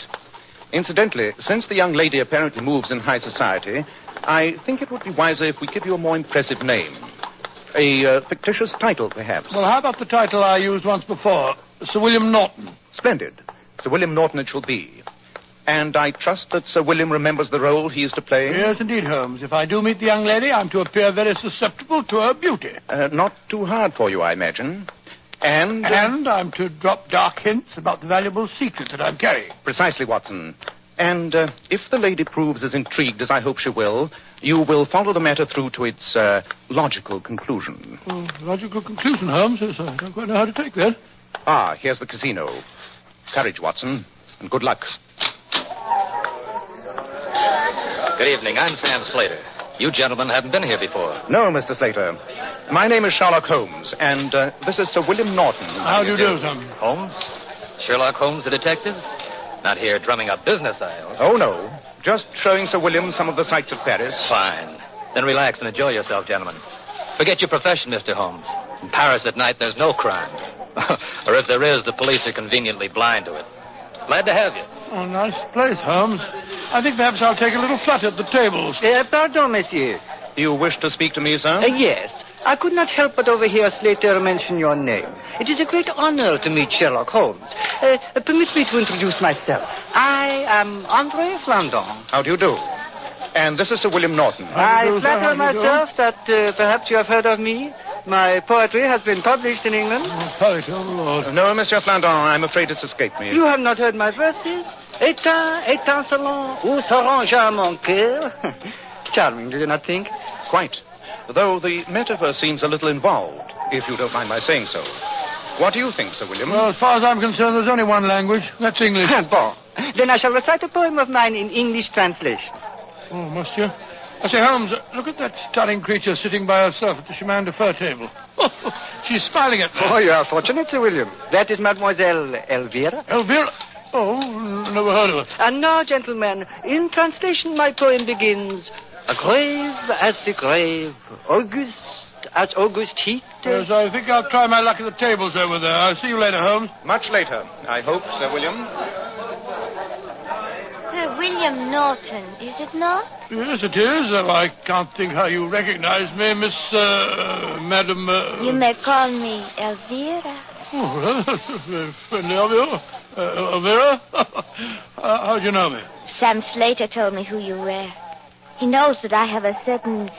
Speaker 4: Incidentally, since the young lady apparently moves in high society, I think it would be wiser if we give you a more impressive name. A fictitious title, perhaps.
Speaker 3: Well, how about the title I used once before? Sir William Norton.
Speaker 4: Splendid. Sir William Norton it shall be. And I trust that Sir William remembers the role he is to play?
Speaker 3: Yes, indeed, Holmes. If I do meet the young lady, I'm to appear very susceptible to her beauty.
Speaker 4: Not too hard for you, I imagine. And
Speaker 3: I'm to drop dark hints about the valuable secret that I'm carrying.
Speaker 4: Precisely, Watson. And if the lady proves as intrigued as I hope she will, you will follow the matter through to its logical conclusion.
Speaker 3: Logical conclusion, Holmes? Yes, I don't quite know how to take that.
Speaker 4: Ah, here's the casino. Courage, Watson, and good luck.
Speaker 6: Good evening. I'm Sam Slater. You gentlemen haven't been here before.
Speaker 4: No, Mr. Slater. My name is Sherlock Holmes, and this is Sir William Norton.
Speaker 3: How do you do, Sam?
Speaker 6: Holmes? Sherlock Holmes, the detective? Not here drumming up business, I hope.
Speaker 4: Oh, no. Just showing Sir William some of the sights of Paris.
Speaker 6: Fine. Then relax and enjoy yourself, gentlemen. Forget your profession, Mr. Holmes. In Paris at night, there's no crime. Or if there is, the police are conveniently blind to it. Glad to have you.
Speaker 3: Oh, nice place, Holmes. I think perhaps I'll take a little flutter at the tables.
Speaker 9: Pardon, monsieur.
Speaker 4: You wish to speak to me, sir?
Speaker 9: Yes. I could not help but overhear Slater mention your name. It is a great honor to meet Sherlock Holmes. Permit me to introduce myself. I am Andre Flandon.
Speaker 4: How do you do? And this is Sir William Norton.
Speaker 9: I flatter myself that perhaps you have heard of me. My poetry has been published in England.
Speaker 3: Poetry, oh, Lord.
Speaker 4: No, Monsieur Flandon, I'm afraid it's escaped me.
Speaker 9: You have not heard my verses? Étincelant, où s'arrangea mon cœur. Charming, do you not think?
Speaker 4: Quite. Though the metaphor seems a little involved, if you don't mind my saying so. What do you think, Sir William?
Speaker 3: Well, as far as I'm concerned, there's only one language. That's English.
Speaker 9: Bon. Then I shall recite a poem of mine in English translation.
Speaker 3: Oh, must you? I say, Holmes, look at that stunning creature sitting by herself at the chemin de fer table. She's smiling at me.
Speaker 9: Oh, you are fortunate, Sir William. That is Mademoiselle Elvira.
Speaker 3: Elvira? Oh, never heard of her.
Speaker 9: And now, gentlemen, in translation, my poem begins... Grave as the grave, August as August heat.
Speaker 3: Yes, I think I'll try my luck at the tables over there. I'll see you later, Holmes.
Speaker 4: Much later, I hope, Sir William.
Speaker 17: Sir William Norton, is it not?
Speaker 3: Yes, it is. I can't think how you recognize me, Miss, Madam...
Speaker 17: You may call me Elvira.
Speaker 3: Oh, well, very friendly of you. Elvira? How do you know me?
Speaker 17: Sam Slater told me who you were. He knows that I have a certain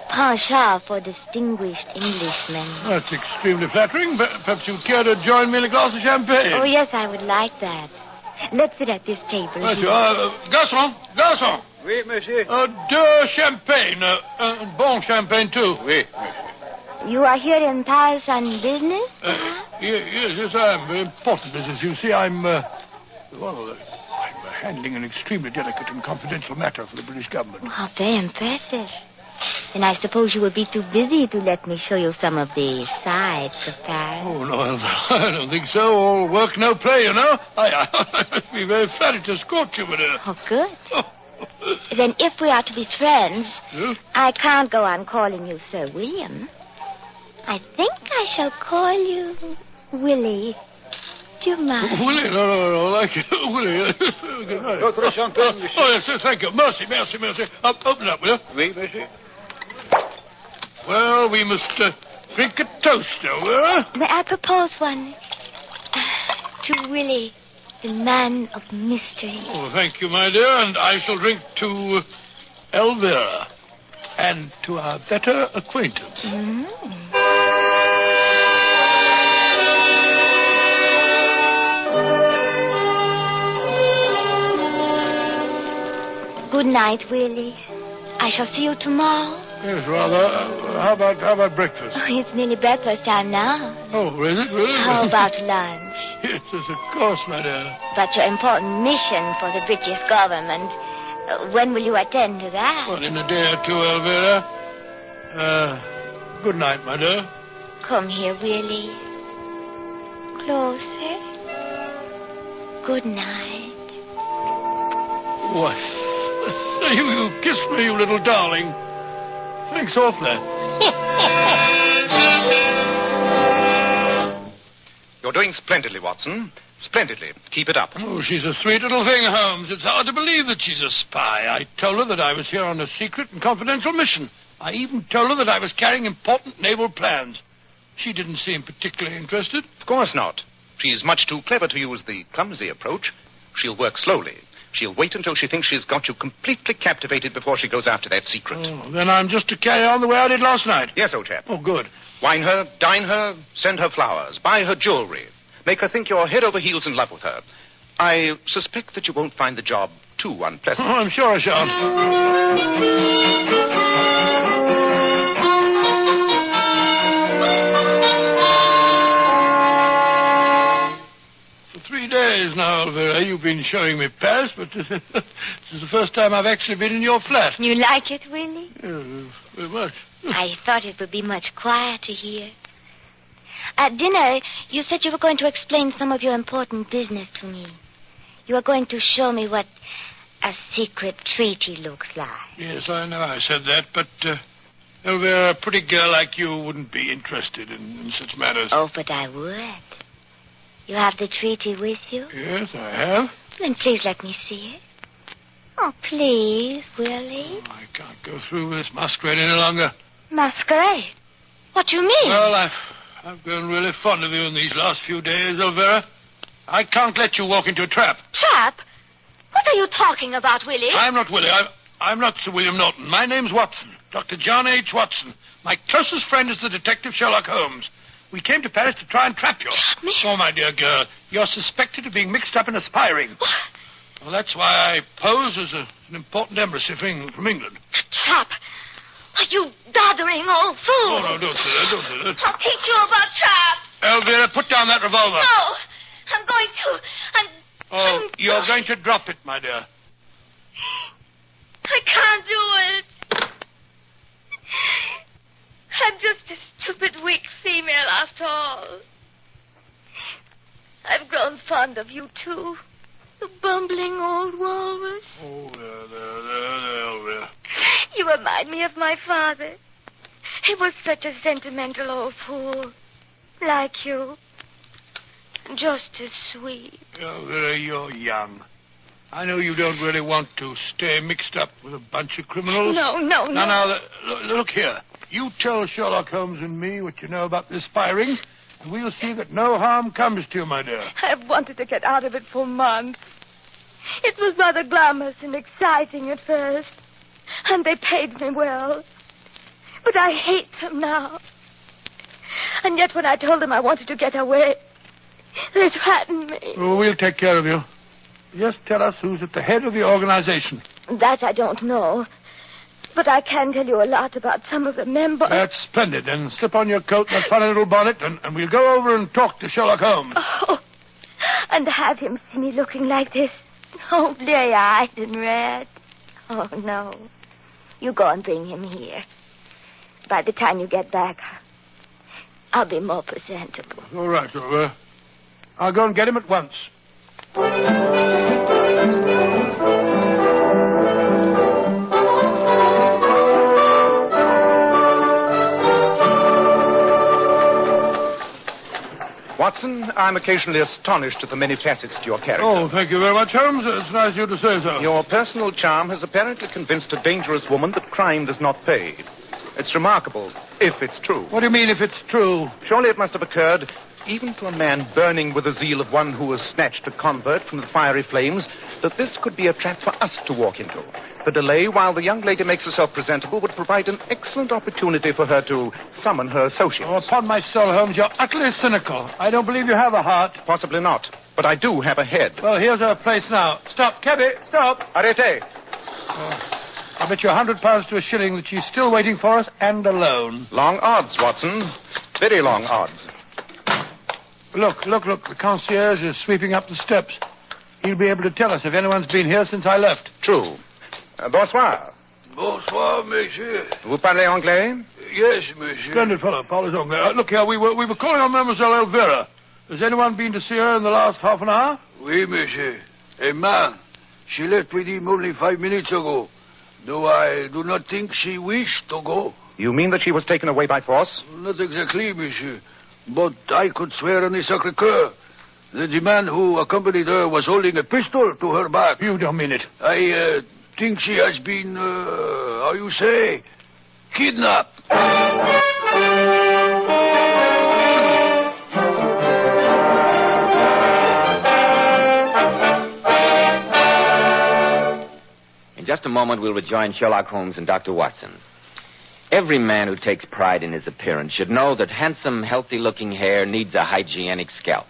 Speaker 17: penchant for distinguished Englishmen.
Speaker 3: That's extremely flattering. Perhaps you'd care to join me in a glass of champagne.
Speaker 17: Oh, yes, I would like that. Let's sit at this table.
Speaker 3: Right you are. Garçon.
Speaker 9: Oui, monsieur.
Speaker 3: Deux champagne. Bon champagne, too.
Speaker 9: Oui,
Speaker 17: monsieur. You are here in Paris on business?
Speaker 3: Yes, I am. Important business. You see, I'm handling an extremely delicate and confidential matter for the British government.
Speaker 17: Oh, how very impressive. And I suppose you will be too busy to let me show you some of the sights of Paris.
Speaker 3: Oh, no, I don't think so. All work, no play, you know. I must be very flattered to escort you, but...
Speaker 17: Oh, good. Then if we are to be friends, I can't go on calling you Sir William. I think I shall call you Willie. Do you mind?
Speaker 3: Willie? No, like it. Willie.
Speaker 9: D'autres champagne, monsieur.
Speaker 3: Oh, yes, thank you. Mercy. Open it up, will you?
Speaker 9: Oui, monsieur.
Speaker 3: Well, we must drink a toast, will
Speaker 17: May I propose one? To Willie, the man of mystery.
Speaker 3: Oh, thank you, my dear. And I shall drink to Elvira and to our better acquaintance.
Speaker 17: Good night, Willie. I shall see you tomorrow.
Speaker 3: Yes, rather. How about breakfast?
Speaker 17: Oh, it's nearly breakfast time now.
Speaker 3: Oh, is it really?
Speaker 17: How about lunch?
Speaker 3: Yes, of course, my dear.
Speaker 17: But your important mission for the British government, when will you attend to that?
Speaker 3: Well, in a day or two, Elvira. Good night, my dear.
Speaker 17: Come here, Willie. Closer. Good night.
Speaker 3: What? You kissed me, you little darling. Thanks awfully.
Speaker 4: You're doing splendidly, Watson. Splendidly. Keep it up.
Speaker 3: Oh, she's a sweet little thing, Holmes. It's hard to believe that she's a spy. I told her that I was here on a secret and confidential mission. I even told her that I was carrying important naval plans. She didn't seem particularly interested.
Speaker 4: Of course not. She's much too clever to use the clumsy approach. She'll work slowly. She'll wait until she thinks she's got you completely captivated before she goes after that secret.
Speaker 3: Oh, then I'm just to carry on the way I did last night?
Speaker 4: Yes, old chap.
Speaker 3: Oh, good.
Speaker 4: Wine her, dine her, send her flowers, buy her jewelry. Make her think you're head over heels in love with her. I suspect that you won't find the job too unpleasant.
Speaker 3: Oh, I'm sure I shan't. For 3 days now, Elvira, you've been showing me Paris, but this is the first time I've actually been in your flat.
Speaker 17: You like it, Willie?
Speaker 3: Yeah, very much.
Speaker 17: I thought it would be much quieter here. At dinner, you said you were going to explain some of your important business to me. You were going to show me what a secret treaty looks like.
Speaker 3: Yes, I know I said that, but, Elvira, a pretty girl like you wouldn't be interested in such matters.
Speaker 17: Oh, but I would. You have the treaty with you?
Speaker 3: Yes, I have.
Speaker 17: Then please let me see it. Oh, please, Willie.
Speaker 3: Oh, I can't go through with this masquerade any longer.
Speaker 17: Masquerade? What do you mean?
Speaker 3: Well, I've grown really fond of you in these last few days, Elvira. I can't let you walk into a trap.
Speaker 17: Trap? What are you talking about, Willie?
Speaker 3: I'm not Willie. I'm not Sir William Norton. My name's Watson. Dr. John H. Watson. My closest friend is the detective Sherlock Holmes. We came to Paris to try and trap you.
Speaker 17: Me?
Speaker 3: Oh, my dear girl, you're suspected of being mixed up in a spy ring. Well, that's why I pose as an important embassy from England.
Speaker 17: A trap? Are you doddering old fool?
Speaker 3: Oh, no, don't say that, don't say that.
Speaker 17: I'll teach you about traps.
Speaker 3: Elvira, put down that revolver.
Speaker 17: No, I'm going to.
Speaker 3: Oh, you're going to drop it, my dear.
Speaker 17: I can't do it. I'm just a stupid, weak female after all. I've grown fond of you, too. The bumbling old walrus.
Speaker 3: Oh, there, Elvira.
Speaker 17: You remind me of my father. He was such a sentimental old fool. Like you. Just as sweet.
Speaker 3: Elvira, you're young. I know you don't really want to stay mixed up with a bunch of criminals.
Speaker 17: No.
Speaker 3: Now, look here. You tell Sherlock Holmes and me what you know about this spy ring, and we'll see that no harm comes to you, my dear.
Speaker 17: I've wanted to get out of it for months. It was rather glamorous and exciting at first, and they paid me well. But I hate them now. And yet when I told them I wanted to get away, they threatened me.
Speaker 3: Oh, we'll take care of you. Just tell us who's at the head of the organization.
Speaker 17: That I don't know. But I can tell you a lot about some of the members.
Speaker 3: That's splendid. Then slip on your coat and that funny little bonnet, and we'll go over and talk to Sherlock Holmes.
Speaker 17: Oh, and have him see me looking like this. Oh, bleary-eyed and red. Oh, no. You go and bring him here. By the time you get back, I'll be more presentable.
Speaker 3: All right, Oliver. I'll go and get him at once.
Speaker 4: Watson, I'm occasionally astonished at the many facets to your character.
Speaker 3: Oh, thank you very much, Holmes. It's nice of you to say so.
Speaker 4: Your personal charm has apparently convinced a dangerous woman that crime does not pay. It's remarkable, if it's true.
Speaker 3: What do you mean, if it's true?
Speaker 4: Surely it must have occurred, even to a man burning with the zeal of one who has snatched a convert from the fiery flames, that this could be a trap for us to walk into. The delay while the young lady makes herself presentable would provide an excellent opportunity for her to summon her associates.
Speaker 3: Oh, upon my soul, Holmes, you're utterly cynical. I don't believe you have a heart.
Speaker 4: Possibly not, but I do have a head.
Speaker 3: Well, here's our place now. Stop, cabby, stop.
Speaker 4: Arrêtez.
Speaker 3: I bet you £100 to a shilling that she's still waiting for us and alone.
Speaker 4: Long odds, Watson. Very long odds.
Speaker 3: Look. The concierge is sweeping up the steps. He'll be able to tell us if anyone's been here since I left.
Speaker 4: True. Bonsoir.
Speaker 10: Bonsoir, monsieur.
Speaker 4: Vous parlez anglais?
Speaker 10: Yes, monsieur.
Speaker 3: Splendid fellow, parlez anglais. Look here, we were calling on Mademoiselle Elvira. Has anyone been to see her in the last half an hour?
Speaker 10: Oui, monsieur. A man. She left with him only 5 minutes ago. Though I do not think she wished to go.
Speaker 4: You mean that she was taken away by force?
Speaker 10: Not exactly, monsieur. But I could swear on the Sacré-Cœur that the man who accompanied her was holding a pistol to her back.
Speaker 3: You don't mean it.
Speaker 10: I think she has been, how you say, kidnapped.
Speaker 2: In just a moment, we'll rejoin Sherlock Holmes and Dr. Watson. Every man who takes pride in his appearance should know that handsome, healthy-looking hair needs a hygienic scalp.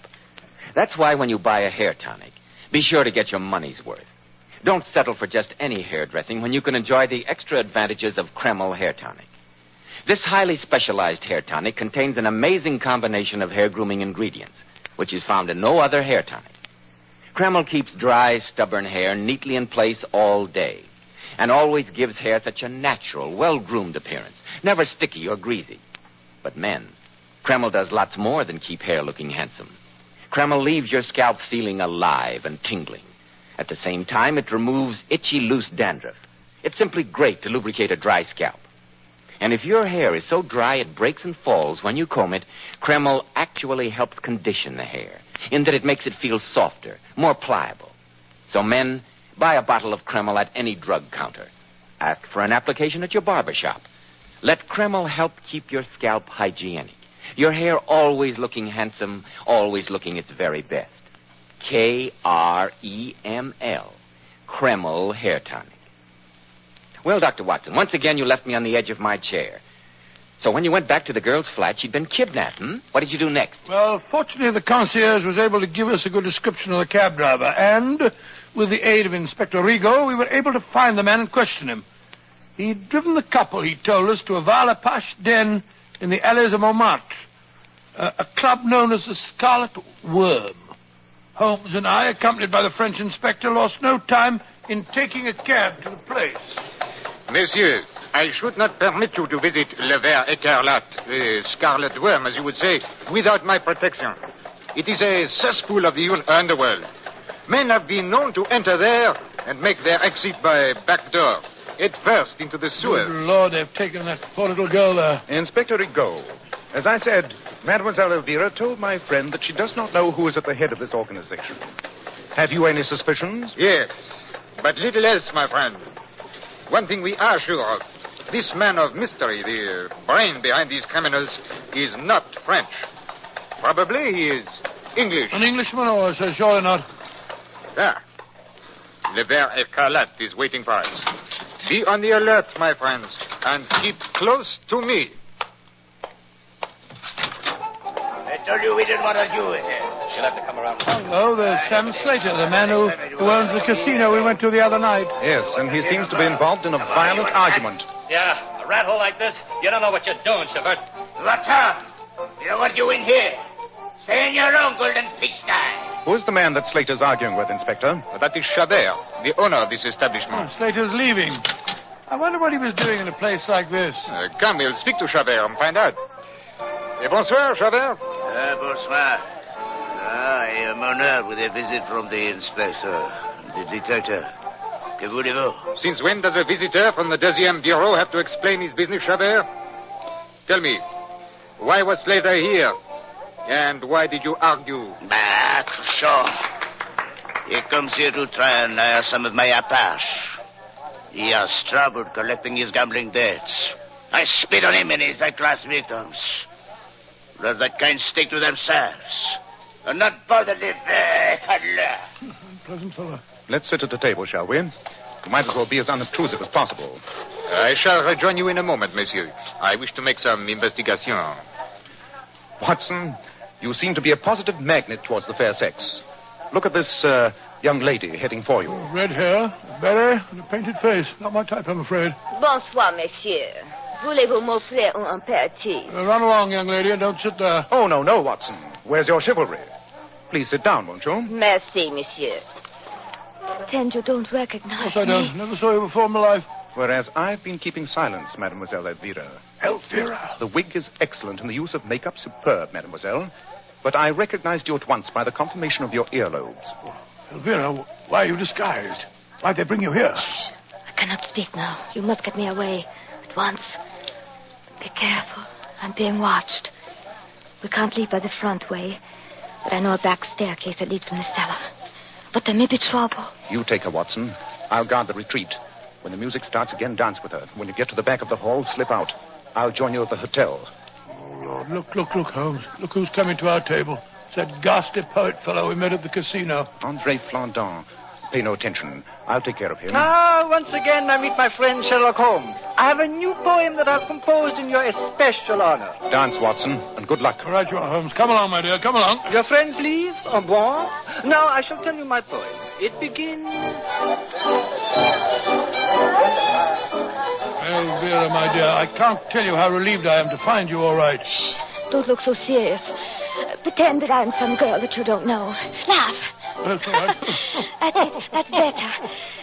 Speaker 2: That's why when you buy a hair tonic, be sure to get your money's worth. Don't settle for just any hairdressing when you can enjoy the extra advantages of Kreml hair tonic. This highly specialized hair tonic contains an amazing combination of hair grooming ingredients, which is found in no other hair tonic. Kreml keeps dry, stubborn hair neatly in place all day, and always gives hair such a natural, well-groomed appearance, never sticky or greasy. But men, Kreml does lots more than keep hair looking handsome. Kreml leaves your scalp feeling alive and tingling. At the same time, it removes itchy, loose dandruff. It's simply great to lubricate a dry scalp. And if your hair is so dry it breaks and falls when you comb it, Kreml actually helps condition the hair, in that it makes it feel softer, more pliable. So men, buy a bottle of Kreml at any drug counter. Ask for an application at your barber shop. Let Kreml help keep your scalp hygienic. Your hair always looking handsome, always looking its very best. Kreml. Kreml Hair Tonic. Well, Dr. Watson, once again you left me on the edge of my chair. So when you went back to the girl's flat, she'd been kidnapped, What did you do next?
Speaker 3: Well, fortunately, the concierge was able to give us a good description of the cab driver, and with the aid of Inspector Rigaud, we were able to find the man and question him. He'd driven the couple, he told us, to a Val-a-Pache den in the Allées of Montmartre, a club known as the Scarlet Worm. Holmes and I, accompanied by the French inspector, lost no time in taking a cab to the place.
Speaker 7: Monsieur, I should not permit you to visit Le Ver Écarlate, the Scarlet Worm, as you would say, without my protection. It is a cesspool of the underworld. Men have been known to enter there and make their exit by back door, head first into the sewers.
Speaker 3: Good Lord, they've taken that poor little girl there.
Speaker 4: Inspector Rigaud, as I said, Mademoiselle Elvira told my friend that she does not know who is at the head of this organization. Have you any suspicions?
Speaker 7: Yes, but little else, my friend. One thing we are sure of. This man of mystery, the brain behind these criminals, is not French. Probably he is English.
Speaker 3: An Englishman, or so surely not?
Speaker 7: There. Le Ver Écarlate is waiting for us. Be on the alert, my friends, and keep close to me.
Speaker 5: I told you we didn't want to do it.
Speaker 6: You'll have to come around.
Speaker 3: Hello, there's Sam Slater, the man who owns the casino we went to the other night.
Speaker 4: Yes, and he seems to be involved in a violent argument.
Speaker 6: Yeah, a rat hole like this, you don't know what you're doing, Chavert.
Speaker 5: Latin, you know what you in here? Stay in your own golden pigsty.
Speaker 4: Who's the man that Slater's arguing with, Inspector?
Speaker 7: That is Chabert, the owner of this establishment.
Speaker 3: Slater's leaving. I wonder what he was doing in a place like this.
Speaker 7: Come, we'll speak to Chabert and find out. Bonsoir, Chabert.
Speaker 5: Bonsoir. I am honored with a visit from the inspector, the detective. Que voulez-vous?
Speaker 7: Since when does a visitor from the 2e Bureau have to explain his business, Chabert? Tell me, why was Slater here? And why did you argue?
Speaker 5: Sure. He comes here to try and hire some of my Apache. He has trouble collecting his gambling debts. I spit on him and his high-class victims. Let that kind stick to themselves. And not bother the very
Speaker 3: Pleasant fellow.
Speaker 4: Let's sit at the table, shall we? You might as well be as unobtrusive as possible.
Speaker 7: I shall rejoin you in a moment, monsieur. I wish to make some investigation.
Speaker 4: Watson, you seem to be a positive magnet towards the fair sex. Look at this young lady heading for you.
Speaker 3: Red hair, a beret, and a painted face. Not my type, I'm afraid.
Speaker 17: Bonsoir, monsieur. Voulez-vous m'offrir un apéritif?
Speaker 3: Run along, young lady, and don't sit there.
Speaker 4: Oh, no, Watson. Where's your chivalry? Please sit down, won't you?
Speaker 17: Merci, monsieur. Then you don't recognize
Speaker 3: me? I don't. Never saw you before in my life.
Speaker 4: Whereas I've been keeping silence, Mademoiselle Elvira.
Speaker 3: Elvira?
Speaker 4: The wig is excellent and the use of makeup superb, Mademoiselle. But I recognized you at once by the conformation of your earlobes.
Speaker 3: Elvira, why are you disguised? Why'd they bring you here?
Speaker 17: I cannot speak now. You must get me away at once. Be careful. I'm being watched. We can't leave by the front way, but I know a back staircase that leads from the cellar. But there may be trouble.
Speaker 4: You take her, Watson. I'll guard the retreat. When the music starts again, dance with her. When you get to the back of the hall, slip out. I'll join you at the hotel.
Speaker 3: Oh, Lord, look, Holmes. Look who's coming to our table. It's that ghastly poet fellow we met at the casino.
Speaker 4: Andre Flandin. Pay no attention. I'll take care of him.
Speaker 9: Once again I meet my friend Sherlock Holmes. I have a new poem that I've composed in your especial honor.
Speaker 4: Dance, Watson, and good luck.
Speaker 3: All right, you are, Holmes. Come along, my dear. Come along.
Speaker 9: Your friends leave? Au revoir. Now I shall tell you my poem. It begins...
Speaker 3: Elvira, my dear, I can't tell you how relieved I am to find you all right.
Speaker 17: Don't look so serious. Pretend that I'm some girl that you don't know. Laugh.
Speaker 3: That's all right.
Speaker 17: That's it. That's better.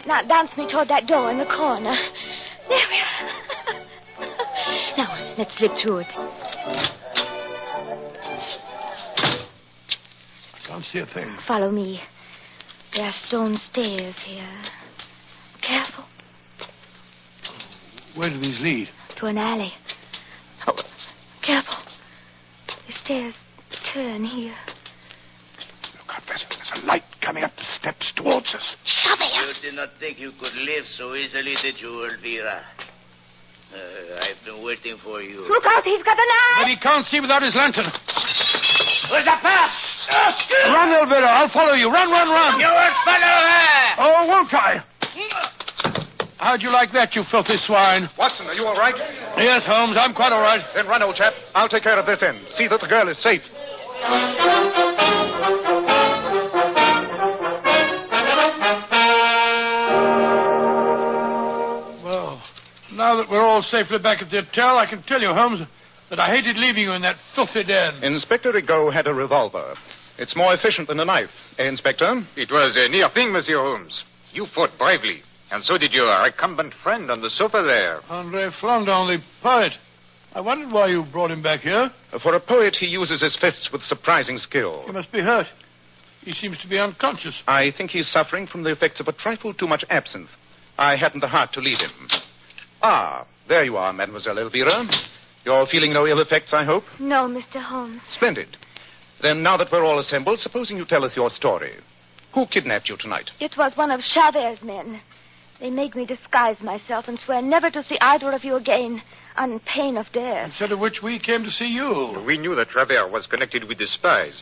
Speaker 17: Now dance me toward that door in the corner. There we are. Now, let's slip through it.
Speaker 3: Can't see a thing.
Speaker 17: Follow me. There are stone stairs here. Careful.
Speaker 3: Where do these lead?
Speaker 17: To an alley. Oh, careful. The stairs turn here.
Speaker 3: There's a light coming up the steps towards us.
Speaker 11: You did not think you could live so easily, did you, Elvira? I've been waiting for you.
Speaker 17: Look out, he's got a knife!
Speaker 3: But he can't see without his lantern.
Speaker 11: Where's the path?
Speaker 3: Run, Elvira, I'll follow you. Run.
Speaker 11: You won't follow her!
Speaker 3: Oh, won't I? How'd you like that, you filthy swine?
Speaker 4: Watson, are you all right?
Speaker 3: Yes, Holmes, I'm quite all right.
Speaker 4: Then run, old chap. I'll take care of this end. See that the girl is safe.
Speaker 3: Well, now that we're all safely back at the hotel, I can tell you, Holmes, that I hated leaving you in that filthy den.
Speaker 4: Inspector Rigaud had a revolver. It's more efficient than a knife. Eh, Inspector?
Speaker 7: It was a near thing, Monsieur Holmes. You fought bravely. And so did your recumbent friend on the sofa there.
Speaker 3: Andre Flandin, the poet. I wondered why you brought him back here.
Speaker 4: For a poet, he uses his fists with surprising skill.
Speaker 3: He must be hurt. He seems to be unconscious.
Speaker 4: I think he's suffering from the effects of a trifle too much absinthe. I hadn't the heart to leave him. Ah, there you are, Mademoiselle Elvira. You're feeling no ill effects, I hope?
Speaker 17: No, Mr. Holmes.
Speaker 4: Splendid. Then now that we're all assembled, supposing you tell us your story. Who kidnapped you tonight?
Speaker 17: It was one of Chavert's men. They made me disguise myself and swear never to see either of you again, on pain of death.
Speaker 3: Instead of which we came to see you.
Speaker 7: We knew that Travers was connected with the spies.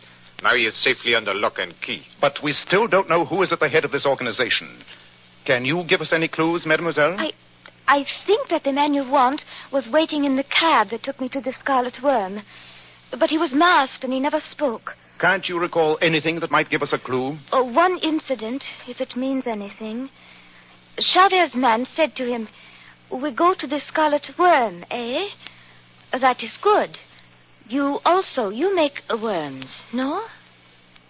Speaker 7: Now he is safely under lock and key.
Speaker 4: But we still don't know who is at the head of this organization. Can you give us any clues, mademoiselle?
Speaker 17: I think that the man you want was waiting in the cab that took me to the Scarlet Worm. But he was masked and he never spoke.
Speaker 4: Can't you recall anything that might give us a clue?
Speaker 17: Oh, one incident, if it means anything. Chavert's man said to him, "We go to the Scarlet Worm, eh? That is good. You make worms, no?"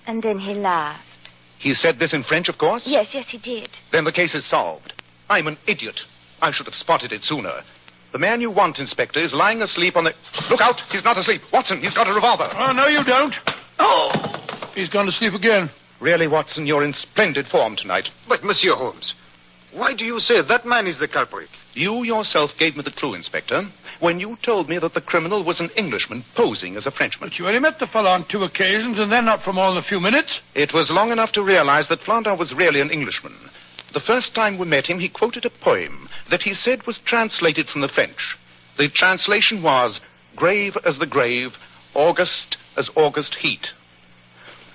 Speaker 17: And then he laughed.
Speaker 4: He said this in French, of course?
Speaker 17: Yes, he did.
Speaker 4: Then the case is solved. I'm an idiot. I should have spotted it sooner. The man you want, Inspector, is lying asleep on the... Look out! He's not asleep. Watson, he's got a revolver.
Speaker 3: Oh, no, you don't. Oh! He's gone to sleep again.
Speaker 4: Really, Watson, you're in splendid form tonight.
Speaker 7: But, Monsieur Holmes, why do you say that man is the culprit?
Speaker 4: You yourself gave me the clue, Inspector, when you told me that the criminal was an Englishman posing as a Frenchman.
Speaker 3: But you only met the fellow on 2 occasions, and then not for more than a few minutes.
Speaker 4: It was long enough to realize that Flandin was really an Englishman. The first time we met him, he quoted a poem that he said was translated from the French. The translation was, "Grave as the grave, August as August heat."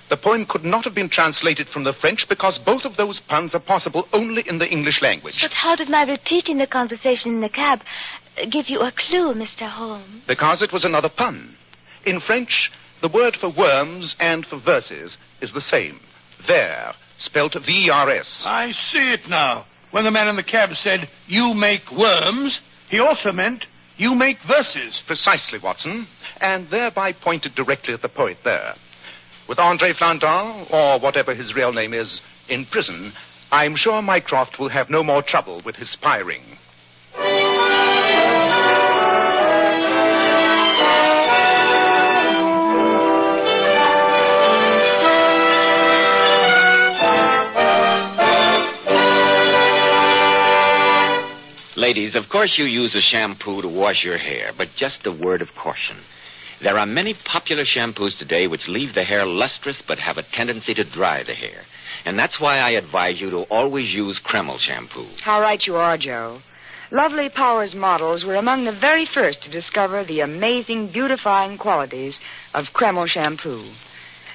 Speaker 4: The poem could not have been translated from the French because both of those puns are possible only in the English language.
Speaker 17: But how did my repeating the conversation in the cab give you a clue, Mr. Holmes?
Speaker 4: Because it was another pun. In French, the word for worms and for verses is the same. Ver, spelt V-R-S.
Speaker 3: I see it now. When the man in the cab said, "You make worms," he also meant, "You make verses."
Speaker 4: Precisely, Watson. And thereby pointed directly at the poet there. With Andre Flandin, or whatever his real name is, in prison, I'm sure Mycroft will have no more trouble with his spy ring.
Speaker 2: Ladies, of course you use a shampoo to wash your hair, but just a word of caution. There are many popular shampoos today which leave the hair lustrous but have a tendency to dry the hair. And that's why I advise you to always use Kreml shampoo.
Speaker 8: How right you are, Joe. Lovely Powers models were among the very first to discover the amazing beautifying qualities of Kreml shampoo.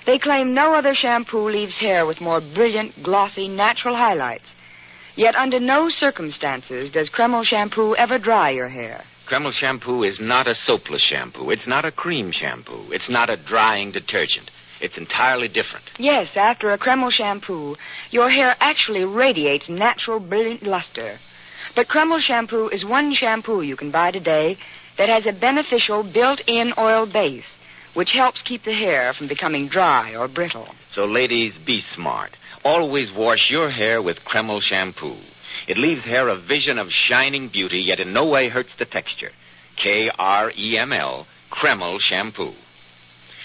Speaker 8: They claim no other shampoo leaves hair with more brilliant, glossy, natural highlights. Yet under no circumstances does Kreml shampoo ever dry your hair.
Speaker 2: Kreml shampoo is not a soapless shampoo. It's not a cream shampoo. It's not a drying detergent. It's entirely different.
Speaker 8: Yes, after a Kreml shampoo, your hair actually radiates natural, brilliant luster. But Kreml shampoo is one shampoo you can buy today that has a beneficial built-in oil base, which helps keep the hair from becoming dry or brittle.
Speaker 2: So, ladies, be smart. Always wash your hair with Kreml shampoo. It leaves hair a vision of shining beauty, yet in no way hurts the texture. Kreml, Kreml shampoo.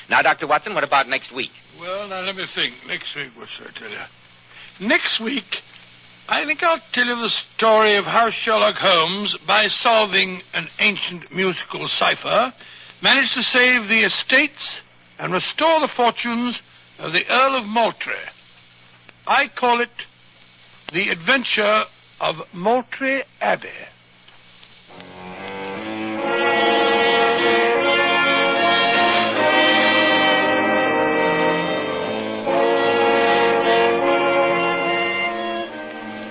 Speaker 2: Now, Dr. Watson, what about next week?
Speaker 3: Well, now, let me think. Next week, what should I tell you? Next week, I think I'll tell you the story of how Sherlock Holmes, by solving an ancient musical cipher, managed to save the estates and restore the fortunes of the Earl of Maltree. I call it The Adventure of Maltree Abbey.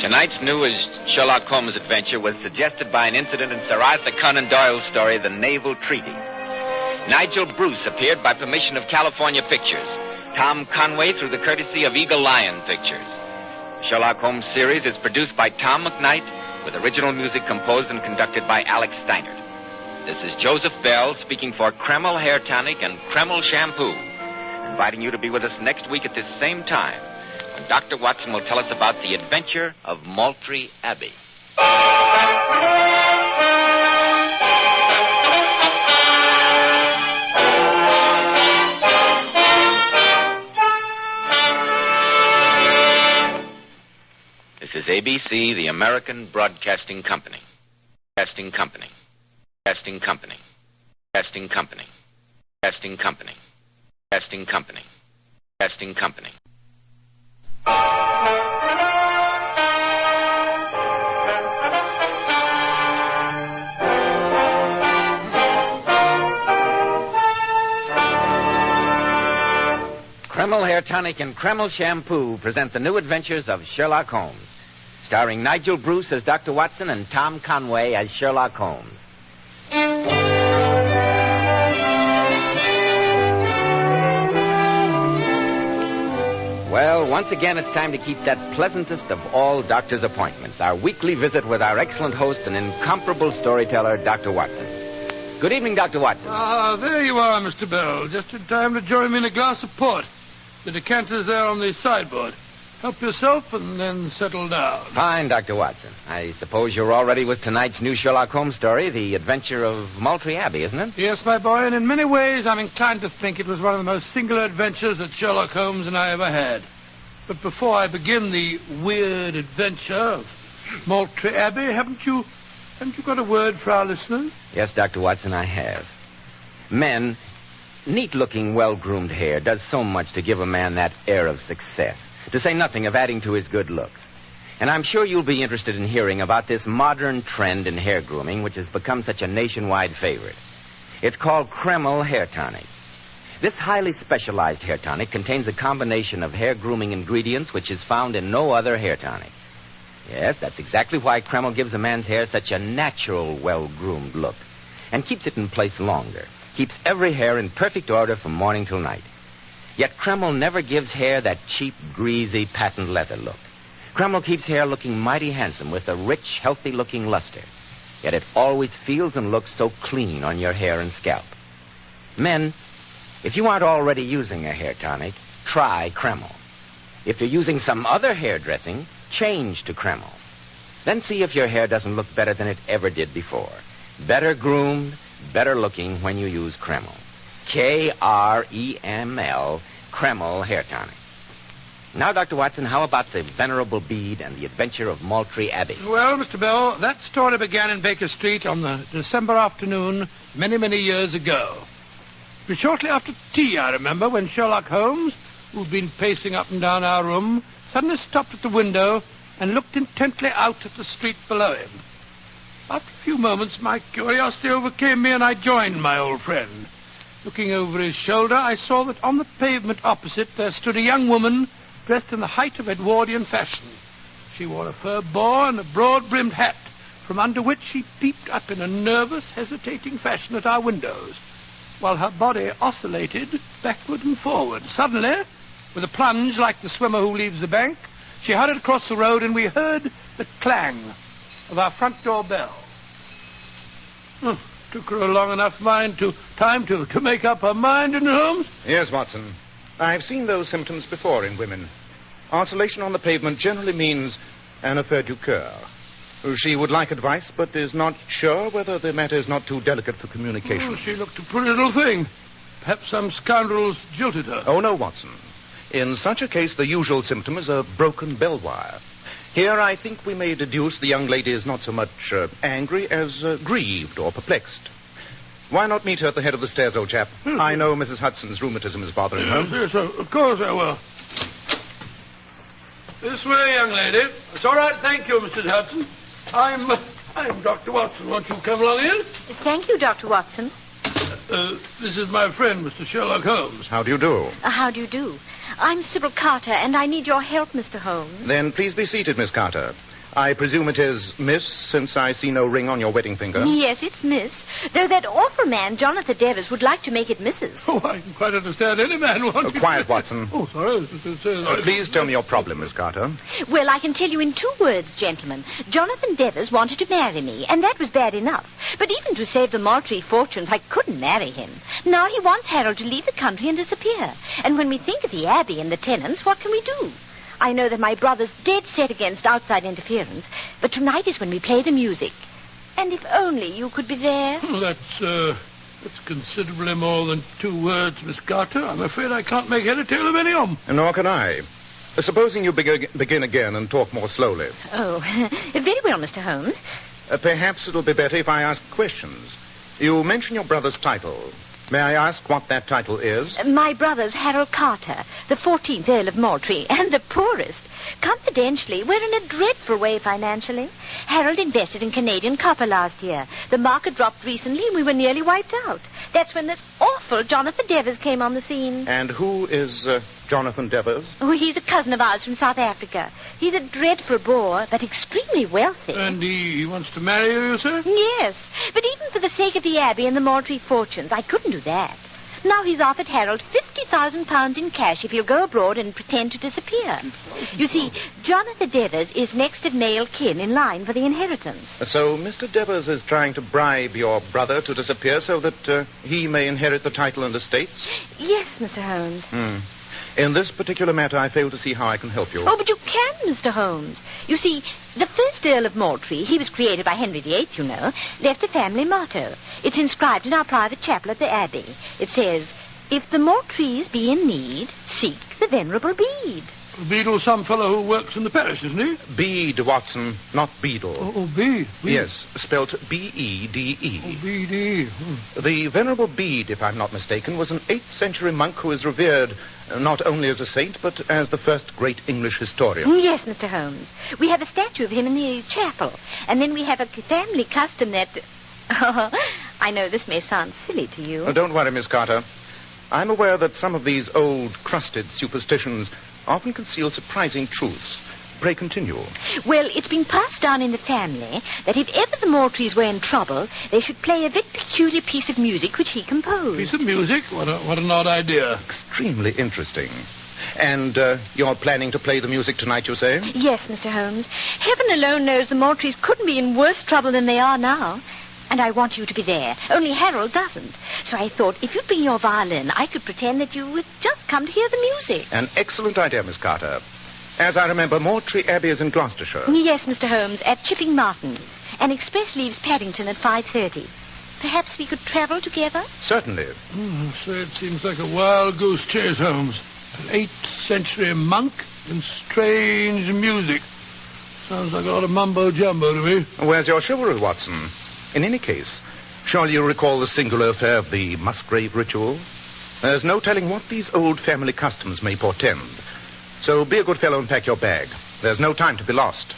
Speaker 2: Tonight's newest Sherlock Holmes adventure was suggested by an incident in Sir Arthur Conan Doyle's story, The Naval Treaty. Nigel Bruce appeared by permission of California Pictures. Tom Conway through the courtesy of Eagle Lion Pictures. The Sherlock Holmes series is produced by Tom McKnight with original music composed and conducted by Alex Steinert. This is Joseph Bell speaking for Kreml Hair Tonic and Kreml Shampoo, inviting you to be with us next week at this same time when Dr. Watson will tell us about the adventure of Maltree Abbey. This is ABC, the American Broadcasting Company. Casting Company. Casting Company. Casting Company. Casting Company. Casting Company. Casting Company. Kreml Hair Tonic and Kreml Shampoo present the new adventures of Sherlock Holmes, starring Nigel Bruce as Dr. Watson and Tom Conway as Sherlock Holmes. Well, once again, it's time to keep that pleasantest of all doctor's appointments, our weekly visit with our excellent host and incomparable storyteller, Dr. Watson. Good evening, Dr. Watson.
Speaker 3: Ah, there you are, Mr. Bell. Just in time to join me in a glass of port. The decanter's there on the sideboard. Help yourself and then settle down.
Speaker 2: Fine, Dr. Watson. I suppose you're all ready with tonight's new Sherlock Holmes story, The Adventure of Maltree Abbey, isn't it?
Speaker 3: Yes, my boy, and in many ways I'm inclined to think it was one of the most singular adventures that Sherlock Holmes and I ever had. But before I begin the weird adventure of Maltree Abbey, haven't you got a word for our listeners?
Speaker 2: Yes, Dr. Watson, I have. Men, neat-looking, well-groomed hair does so much to give a man that air of success, to say nothing of adding to his good looks. And I'm sure you'll be interested in hearing about this modern trend in hair grooming, which has become such a nationwide favorite. It's called Kreml Hair Tonic. This highly specialized hair tonic contains a combination of hair grooming ingredients which is found in no other hair tonic. Yes, that's exactly why Kreml gives a man's hair such a natural, well-groomed look and keeps it in place longer, keeps every hair in perfect order from morning till night. Yet Kreml never gives hair that cheap, greasy, patent leather look. Kreml keeps hair looking mighty handsome with a rich, healthy-looking luster. Yet it always feels and looks so clean on your hair and scalp. Men, if you aren't already using a hair tonic, try Kreml. If you're using some other hair dressing, change to Kreml. Then see if your hair doesn't look better than it ever did before. Better groomed, better looking when you use Kreml. Kreml, Kreml Hair Tonic. Now, Dr. Watson, how about the Venerable Bede and the Adventure of Maltree Abbey?
Speaker 3: Well, Mr. Bell, that story began in Baker Street on the December afternoon many, many years ago. It was shortly after tea, I remember, when Sherlock Holmes, who'd been pacing up and down our room, suddenly stopped at the window and looked intently out at the street below him. After a few moments, my curiosity overcame me, and I joined my old friend. Looking over his shoulder, I saw that on the pavement opposite there stood a young woman dressed in the height of Edwardian fashion. She wore a fur boa and a broad-brimmed hat, from under which she peeped up in a nervous, hesitating fashion at our windows, while her body oscillated backward and forward. Suddenly, with a plunge like the swimmer who leaves the bank, she hurried across the road, and we heard the clang of our front door bell. Took her a long enough time to make up her mind, didn't it, Holmes?
Speaker 4: Yes, Watson. I've seen those symptoms before in women. Oscillation on the pavement generally means an affaire du coeur. She would like advice, but is not sure whether the matter is not too delicate for communication.
Speaker 3: She looked a pretty little thing. Perhaps some scoundrels jilted her.
Speaker 4: Oh, no, Watson. In such a case, the usual symptom is a broken bell wire. Here, I think we may deduce the young lady is not so much angry as grieved or perplexed. Why not meet her at the head of the stairs, old chap? I know Mrs. Hudson's rheumatism is bothering her.
Speaker 3: Yes, of course I will. This way, young lady. It's all right, thank you, Mrs. Hudson. I'm Dr. Watson. Won't you come along in?
Speaker 14: Thank you, Dr. Watson.
Speaker 3: This is my friend, Mr. Sherlock Holmes.
Speaker 4: How do you do?
Speaker 14: How do you do? I'm Sybil Carter, and I need your help, Mr. Holmes.
Speaker 4: Then please be seated, Miss Carter. I presume it is Miss, since I see no ring on your wedding finger.
Speaker 14: Yes, it's Miss. Though that awful man, Jonathan Devers, would like to make it Mrs.
Speaker 3: Oh, I can quite understand any man wanting...
Speaker 4: Quiet, Watson.
Speaker 3: Oh, sorry.
Speaker 4: Please tell me your problem, Miss Carter.
Speaker 14: Well, I can tell you in 2 words, gentlemen. Jonathan Devers wanted to marry me, and that was bad enough. But even to save the Maltree fortunes, I couldn't marry him. Now he wants Harold to leave the country and disappear. And when we think of the Abbey and the tenants, what can we do? I know that my brother's dead set against outside interference, but tonight is when we play the music. And if only you could be there.
Speaker 3: Oh, that's considerably more than 2 words, Miss Carter. I'm afraid I can't make head or tail of any of them.
Speaker 4: Nor can I. Supposing you begin again and talk more slowly.
Speaker 14: Oh, very well, Mr. Holmes.
Speaker 4: Perhaps it'll be better if I ask questions. You mention your brother's title. May I ask what that title is?
Speaker 14: My brother's Harold Carter, the 14th Earl of Maltree, and the poorest. Confidentially, we're in a dreadful way financially. Harold invested in Canadian copper last year. The market dropped recently, and we were nearly wiped out. That's when this awful Jonathan Devers came on the scene.
Speaker 4: And who is Jonathan Devers?
Speaker 14: Oh, he's a cousin of ours from South Africa. He's a dreadful bore, but extremely wealthy.
Speaker 3: And he wants to marry you, sir?
Speaker 14: Yes, but even for the sake of the Abbey and the Maltree fortunes, I couldn't do that. Now he's offered Harold £50,000 in cash if he'll go abroad and pretend to disappear. You see, Jonathan Devers is next of male kin in line for the inheritance.
Speaker 4: So Mr. Devers is trying to bribe your brother to disappear so that he may inherit the title and estates?
Speaker 14: Yes, Mr. Holmes.
Speaker 4: In this particular matter, I fail to see how I can help you.
Speaker 14: Oh, but you can, Mr. Holmes. You see, the first Earl of Maltree, he was created by Henry VIII, you know, left a family motto. It's inscribed in our private chapel at the Abbey. It says, "If the Maltrees be in need, seek the Venerable Bede."
Speaker 3: Beadle's some fellow who works in the parish, isn't he?
Speaker 4: Bede, Watson, not Beadle.
Speaker 3: Oh, Bede.
Speaker 4: Yes, spelt B-E-D-E.
Speaker 3: Oh, Bede.
Speaker 4: The Venerable Bede, if I'm not mistaken, was an 8th century monk who is revered not only as a saint, but as the first great English historian.
Speaker 14: Yes, Mr. Holmes. We have a statue of him in the chapel. And then we have a family custom that... Oh, I know this may sound silly to you.
Speaker 4: Oh, don't worry, Miss Carter. I'm aware that some of these old, crusted superstitions often conceal surprising truths. Pray continue.
Speaker 14: Well, it's been passed down in the family that if ever the Maltrees were in trouble, they should play a very peculiar piece of music which he composed.
Speaker 3: Piece of music? What an odd idea.
Speaker 4: Extremely interesting. And you're planning to play the music tonight, you say?
Speaker 14: Yes, Mr. Holmes. Heaven alone knows the Maltrees couldn't be in worse trouble than they are now. And I want you to be there. Only Harold doesn't. So I thought if you'd bring your violin, I could pretend that you had just come to hear the music.
Speaker 4: An excellent idea, Miss Carter. As I remember, Maltree Abbey is in Gloucestershire.
Speaker 14: Yes, Mr. Holmes, at Chipping Martin. An express leaves Paddington at 5:30. Perhaps we could travel together?
Speaker 4: Certainly.
Speaker 3: So it seems like a wild goose chase, Holmes. An 8th century monk and strange music. Sounds like a lot of mumbo-jumbo to me.
Speaker 4: Where's your chivalry, Watson? In any case, surely you recall the singular affair of the Musgrave ritual? There's no telling what these old family customs may portend. So be a good fellow and pack your bag. There's no time to be lost.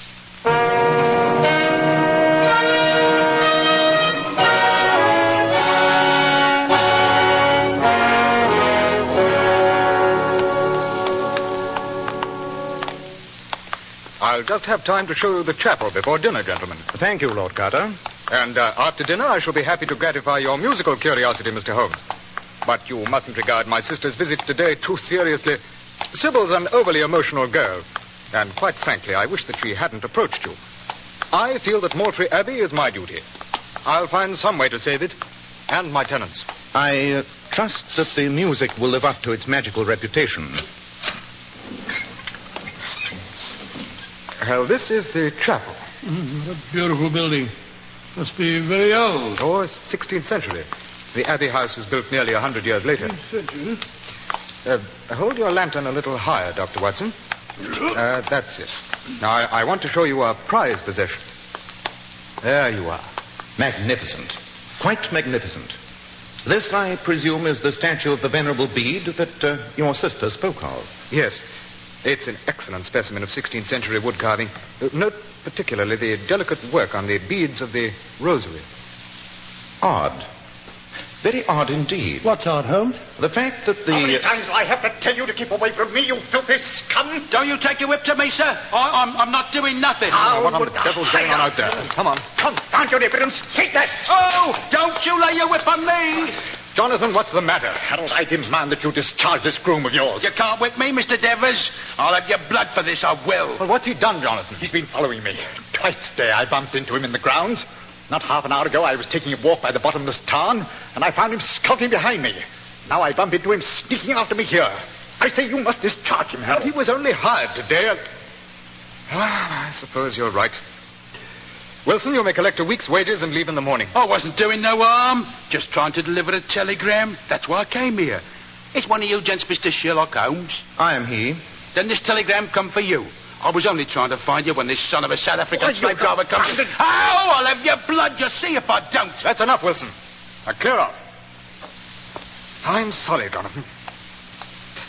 Speaker 7: I'll just have time to show you the chapel before dinner, gentlemen.
Speaker 4: Thank you, Lord Carter.
Speaker 7: And after dinner, I shall be happy to gratify your musical curiosity, Mr. Holmes. But you mustn't regard my sister's visit today too seriously. Sybil's an overly emotional girl. And quite frankly, I wish that she hadn't approached you. I feel that Maltree Abbey is my duty. I'll find some way to save it, and my tenants.
Speaker 4: I trust that the music will live up to its magical reputation.
Speaker 7: Well, this is the chapel.
Speaker 3: What a beautiful building. Must be very old.
Speaker 7: Oh, it's 16th century. The Abbey house was built nearly 100 years later.
Speaker 3: 16th century?
Speaker 7: Hold your lantern a little higher, Dr. Watson. That's it. Now, I want to show you a prized possession. There you are.
Speaker 4: Magnificent. Quite magnificent. This, I presume, is the statue of the Venerable Bede that your sister spoke of.
Speaker 7: Yes. It's an excellent specimen of 16th century wood carving. Note particularly the delicate work on the beads of the rosary.
Speaker 4: Odd. Very odd indeed.
Speaker 3: What's odd, Holmes?
Speaker 4: The fact that the...
Speaker 21: How many times do I have to tell you to keep away from me, you filthy scum?
Speaker 10: Don't you take your whip to me, sir. I'm not doing nothing.
Speaker 21: What
Speaker 7: on the devil's going on out there? Come on.
Speaker 21: Confound your impudence. Take that.
Speaker 10: Oh, don't you lay your whip on me.
Speaker 7: Jonathan, what's the matter?
Speaker 21: Harold, I demand that you discharge this groom of yours.
Speaker 10: You can't whip me, Mr. Devers. I'll have your blood for this, I will.
Speaker 7: Well, what's he done, Jonathan?
Speaker 21: He's been following me. Twice today I bumped into him in the grounds. Not half an hour ago I was taking a walk by the bottomless tarn, and I found him skulking behind me. Now I bump into him sneaking after me here. I say you must discharge him, Harold.
Speaker 7: He was only hired today. I suppose you're right. Wilson, you may collect a week's wages and leave in the morning.
Speaker 10: I wasn't doing no harm. Just trying to deliver a telegram. That's why I came here. Is one of you gents Mr. Sherlock Holmes?
Speaker 4: I am he.
Speaker 10: Then this telegram come for you. I was only trying to find you when this son of a South African slave driver comes in. Oh, I'll have your blood, you see, if I don't.
Speaker 7: That's enough, Wilson. Now, clear off. I'm sorry, Jonathan.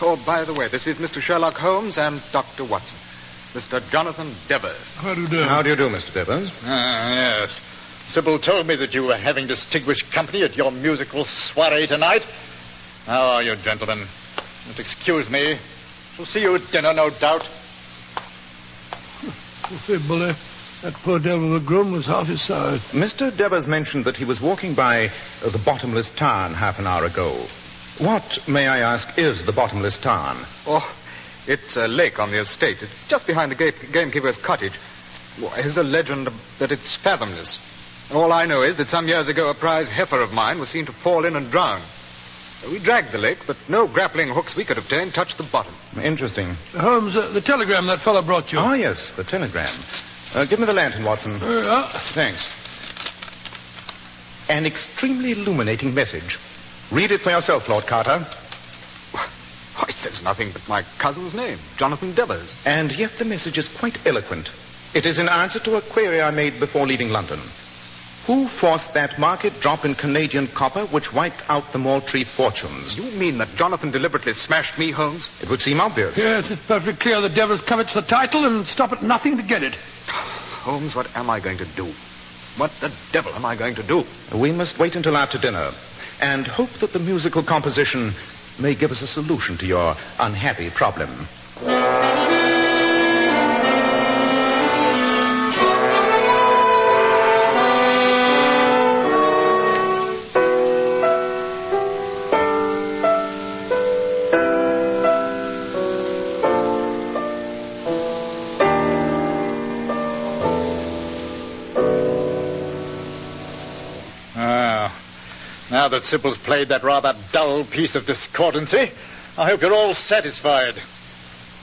Speaker 7: Oh, by the way, this is Mr. Sherlock Holmes and Dr. Watson. Mr. Jonathan Devers.
Speaker 3: How do you do?
Speaker 4: How do you do, Mr. Devers?
Speaker 21: Yes. Sybil told me that you were having distinguished company at your musical soiree tonight. How are you, gentlemen? Don't excuse me. Shall see you at dinner, no doubt.
Speaker 3: You see, Bully, that poor devil of a groom was half his size.
Speaker 4: Mr. Devers mentioned that he was walking by the bottomless tarn half an hour ago. What, may I ask, is the bottomless tarn?
Speaker 7: Oh, it's a lake on the estate. It's just behind the gamekeeper's cottage. There's a legend that it's fathomless. All I know is that some years ago a prize heifer of mine was seen to fall in and drown. We dragged the lake, but no grappling hooks we could obtain touched the bottom.
Speaker 4: Interesting.
Speaker 3: Holmes, the telegram that fellow brought you.
Speaker 4: Oh, yes, the telegram. Give me the lantern, Watson. Thanks. An extremely illuminating message. Read it for yourself, Lord Carter.
Speaker 7: Why, it says nothing but my cousin's name, Jonathan Devers.
Speaker 4: And yet the message is quite eloquent. It is in answer to a query I made before leaving London. Who forced that market drop in Canadian copper which wiped out the Maltree fortunes?
Speaker 7: You mean that Jonathan deliberately smashed me, Holmes?
Speaker 4: It would seem obvious.
Speaker 3: Yes, it's perfectly clear the Devers covets the title and stop at nothing to get it.
Speaker 7: Holmes, what am I going to do? What the devil am I going to do?
Speaker 4: We must wait until after dinner and hope that the musical composition may give us a solution to your unhappy problem.
Speaker 21: Now that Sybil's played that rather dull piece of discordancy, I hope you're all satisfied.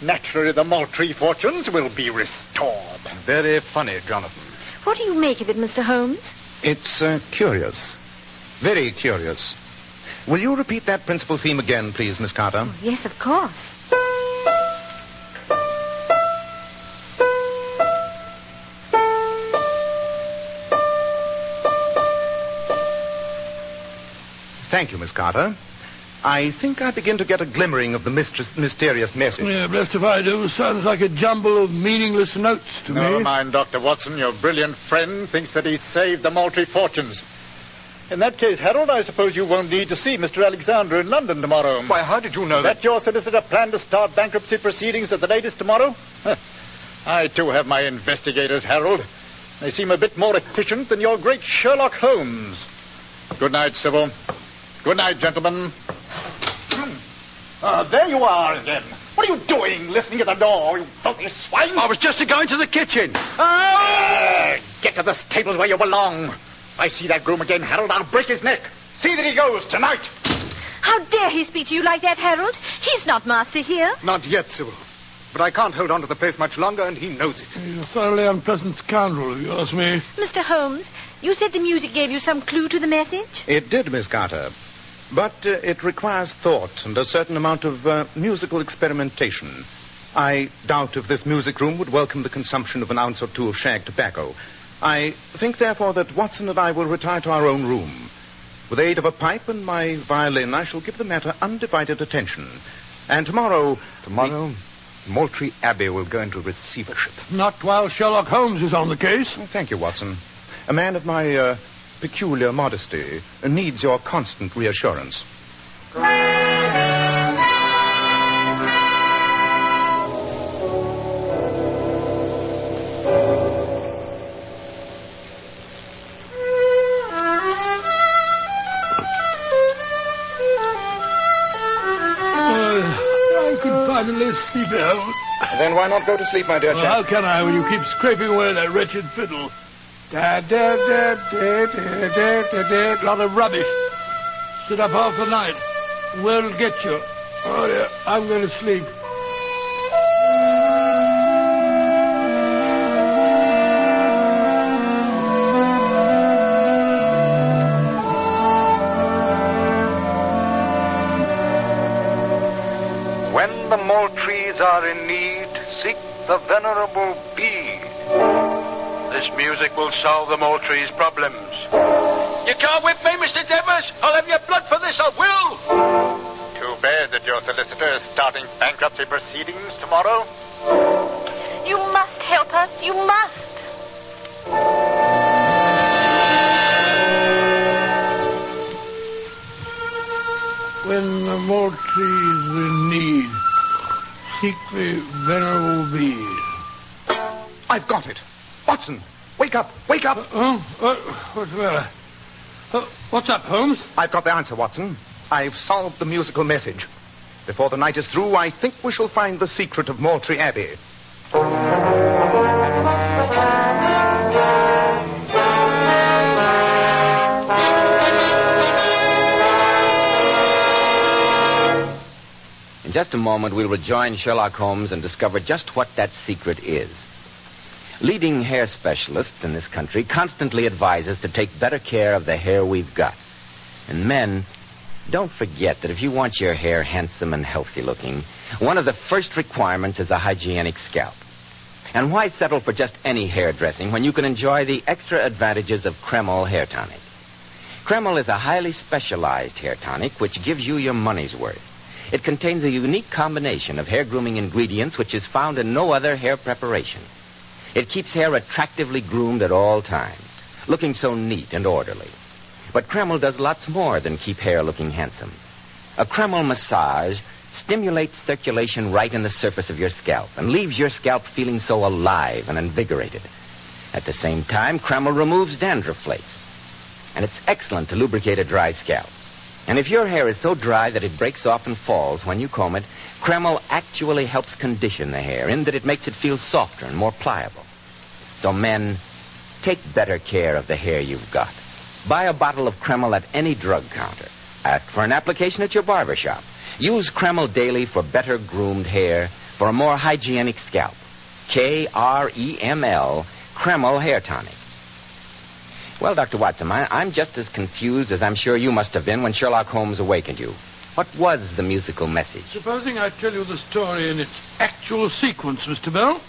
Speaker 21: Naturally, the Maltree fortunes will be restored.
Speaker 7: Very funny, Jonathan.
Speaker 14: What do you make of it, Mr. Holmes?
Speaker 4: It's curious. Very curious. Will you repeat that principal theme again, please, Miss Carter?
Speaker 14: Oh, yes, of course.
Speaker 4: Thank you, Miss Carter. I think I begin to get a glimmering of the mysterious message.
Speaker 3: Yeah, blessed if I do. Sounds like a jumble of meaningless notes to me.
Speaker 21: Never mind, Dr. Watson. Your brilliant friend thinks that he saved the Maltree fortunes. In that case, Harold, I suppose you won't need to see Mr. Alexander in London tomorrow.
Speaker 4: Why, how did you know
Speaker 21: that your solicitor planned to start bankruptcy proceedings at the latest tomorrow? I, too, have my investigators, Harold. They seem a bit more efficient than your great Sherlock Holmes. Good night, Sybil. Good night, gentlemen. There you are again. What are you doing, listening at the door, you filthy swine?
Speaker 4: I was just going to the kitchen.
Speaker 21: Get to the stables where you belong. If I see that groom again, Harold, I'll break his neck. See that he goes tonight.
Speaker 14: How dare he speak to you like that, Harold? He's not master here.
Speaker 4: Not yet, Sybil. But I can't hold on to the place much longer, and he knows it.
Speaker 3: He's a thoroughly unpleasant scoundrel, if you ask me.
Speaker 14: Mr. Holmes, you said the music gave you some clue to the message?
Speaker 4: It did, Miss Carter. But it requires thought and a certain amount of musical experimentation. I doubt if this music room would welcome the consumption of an ounce or two of shag tobacco. I think, therefore, that Watson and I will retire to our own room. With the aid of a pipe and my violin, I shall give the matter undivided attention. And tomorrow...
Speaker 21: Tomorrow, Maltree Abbey will go into receivership.
Speaker 3: Not while Sherlock Holmes is on the case.
Speaker 4: Oh, thank you, Watson. A man of my peculiar modesty needs your constant reassurance.
Speaker 3: Finally sleep out.
Speaker 4: Then why not go to sleep, my dear chap?
Speaker 3: How can I when you keep scraping away that wretched fiddle? Da da da da da da da da. Lot of rubbish. Sit up half the night. Where'll it get you? Oh dear, I'm going to sleep.
Speaker 18: When the Maltrees are in need, seek the venerable bee. This music will solve the Maltrees' problems.
Speaker 21: You can't whip me, Mr. Devers. I'll have your blood for this, I will. Too bad that your solicitor is starting bankruptcy proceedings tomorrow.
Speaker 14: You must help us. You must.
Speaker 3: When the Maltrees are in need, seek the venerable bee.
Speaker 4: I've got it. Watson, wake up, wake up.
Speaker 3: What's the matter? What's up, Holmes?
Speaker 4: I've got the answer, Watson. I've solved the musical message. Before the night is through, I think we shall find the secret of Maltree Abbey.
Speaker 2: In just a moment, we'll rejoin Sherlock Holmes and discover just what that secret is. Leading hair specialists in this country constantly advise us to take better care of the hair we've got. And men, don't forget that if you want your hair handsome and healthy looking, one of the first requirements is a hygienic scalp. And why settle for just any hairdressing when you can enjoy the extra advantages of Kreml Hair Tonic? Kreml is a highly specialized hair tonic which gives you your money's worth. It contains a unique combination of hair grooming ingredients which is found in no other hair preparation. It keeps hair attractively groomed at all times, looking so neat and orderly. But Kreml does lots more than keep hair looking handsome. A Kreml massage stimulates circulation right in the surface of your scalp and leaves your scalp feeling so alive and invigorated. At the same time, Kreml removes dandruff flakes. And it's excellent to lubricate a dry scalp. And if your hair is so dry that it breaks off and falls when you comb it, Kreml actually helps condition the hair in that it makes it feel softer and more pliable. So men, take better care of the hair you've got. Buy a bottle of Kreml at any drug counter. Ask for an application at your barber shop. Use Kreml daily for better groomed hair, for a more hygienic scalp. Kreml, Kreml Hair Tonic. Well, Dr. Watson, I'm just as confused as I'm sure you must have been when Sherlock Holmes awakened you. What was the musical message?
Speaker 3: Supposing I tell you the story in its actual sequence, Mr. Bell.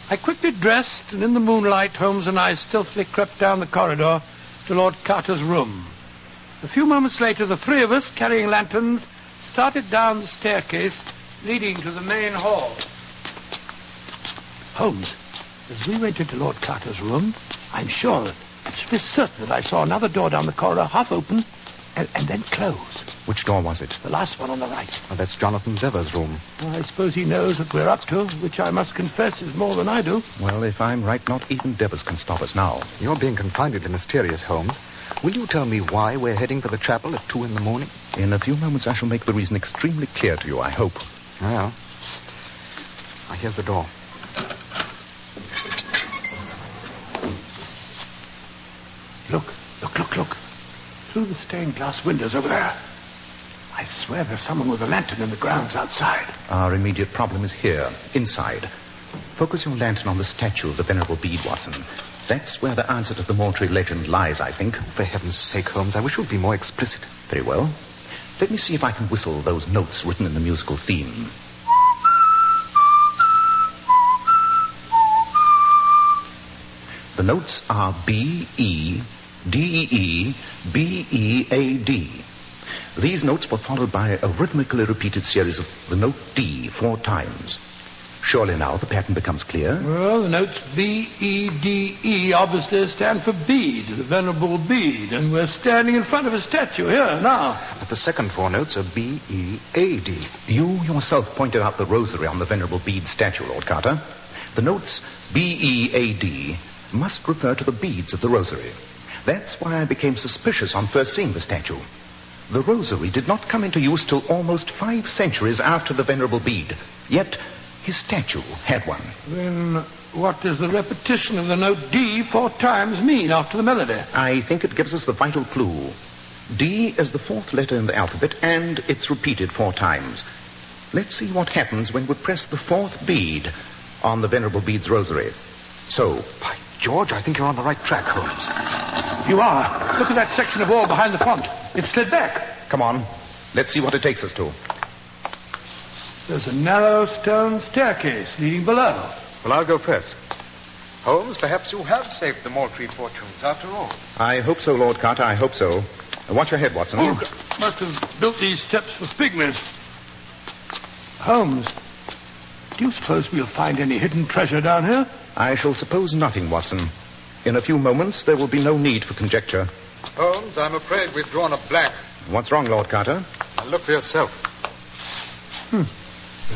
Speaker 3: I quickly dressed, and in the moonlight, Holmes and I stealthily crept down the corridor to Lord Carter's room. A few moments later, the three of us, carrying lanterns, started down the staircase leading to the main hall. Holmes, as we went into Lord Carter's room, I'm sure that, absolutely certain that I saw another door down the corridor half open and then close.
Speaker 4: Which door was it?
Speaker 3: The last one on the right.
Speaker 4: Oh, that's Jonathan Devers' room.
Speaker 3: I suppose he knows what we're up to, which I must confess is more than I do.
Speaker 4: Well, if I'm right, not even Devers can stop us now.
Speaker 15: You're being confoundedly mysterious, Holmes. Will you tell me why we're heading for the chapel at 2 a.m?
Speaker 4: In a few moments, I shall make the reason extremely clear to you, I hope.
Speaker 15: Well, here's the door.
Speaker 3: Look. Through the stained glass windows over there. I swear there's someone with a lantern in the grounds outside.
Speaker 4: Our immediate problem is here, inside. Focus your lantern on the statue of the Venerable Bede, Watson. That's where the answer to the Maltree legend lies, I think.
Speaker 15: For heaven's sake, Holmes, I wish you'd be more explicit.
Speaker 4: Very well. Let me see if I can whistle those notes written in the musical theme. The notes are B, E, D, E, B, E, A, D. These notes were followed by a rhythmically repeated series of the note D 4 times. Surely now the pattern becomes clear.
Speaker 3: Well, the notes B, E, D, E obviously stand for Bede, the Venerable Bede, and we're standing in front of a statue here now.
Speaker 15: But the second 4 notes are B, E, A, D.
Speaker 4: You yourself pointed out the rosary on the Venerable Bede statue, Lord Carter. The notes B, E, A, D must refer to the beads of the rosary. That's why I became suspicious on first seeing the statue. The rosary did not come into use till almost 5 centuries after the Venerable Bede. Yet his statue had one.
Speaker 3: Then what does the repetition of the note D 4 times mean after the melody?
Speaker 4: I think it gives us the vital clue. D is the 4th letter in the alphabet, and it's repeated 4 times. Let's see what happens when we press the 4th bead on the Venerable Bede's rosary. So,
Speaker 15: by George, I think you're on the right track, Holmes.
Speaker 3: You are. Look at that section of wall behind the font. It's slid back.
Speaker 4: Come on. Let's see what it takes us to.
Speaker 3: There's a narrow stone staircase leading below.
Speaker 7: Well, I'll go first. Holmes, perhaps you have saved the Maltree fortunes after all.
Speaker 4: I hope so, Lord Carter, I hope so. Watch your head, Watson.
Speaker 3: Oh, must have built these steps for pygmies. Holmes, do you suppose we'll find any hidden treasure down here?
Speaker 4: I shall suppose nothing, Watson. In a few moments, there will be no need for conjecture.
Speaker 7: Holmes, I'm afraid we've drawn a blank.
Speaker 4: What's wrong, Lord Carter?
Speaker 7: Now look for yourself.
Speaker 3: A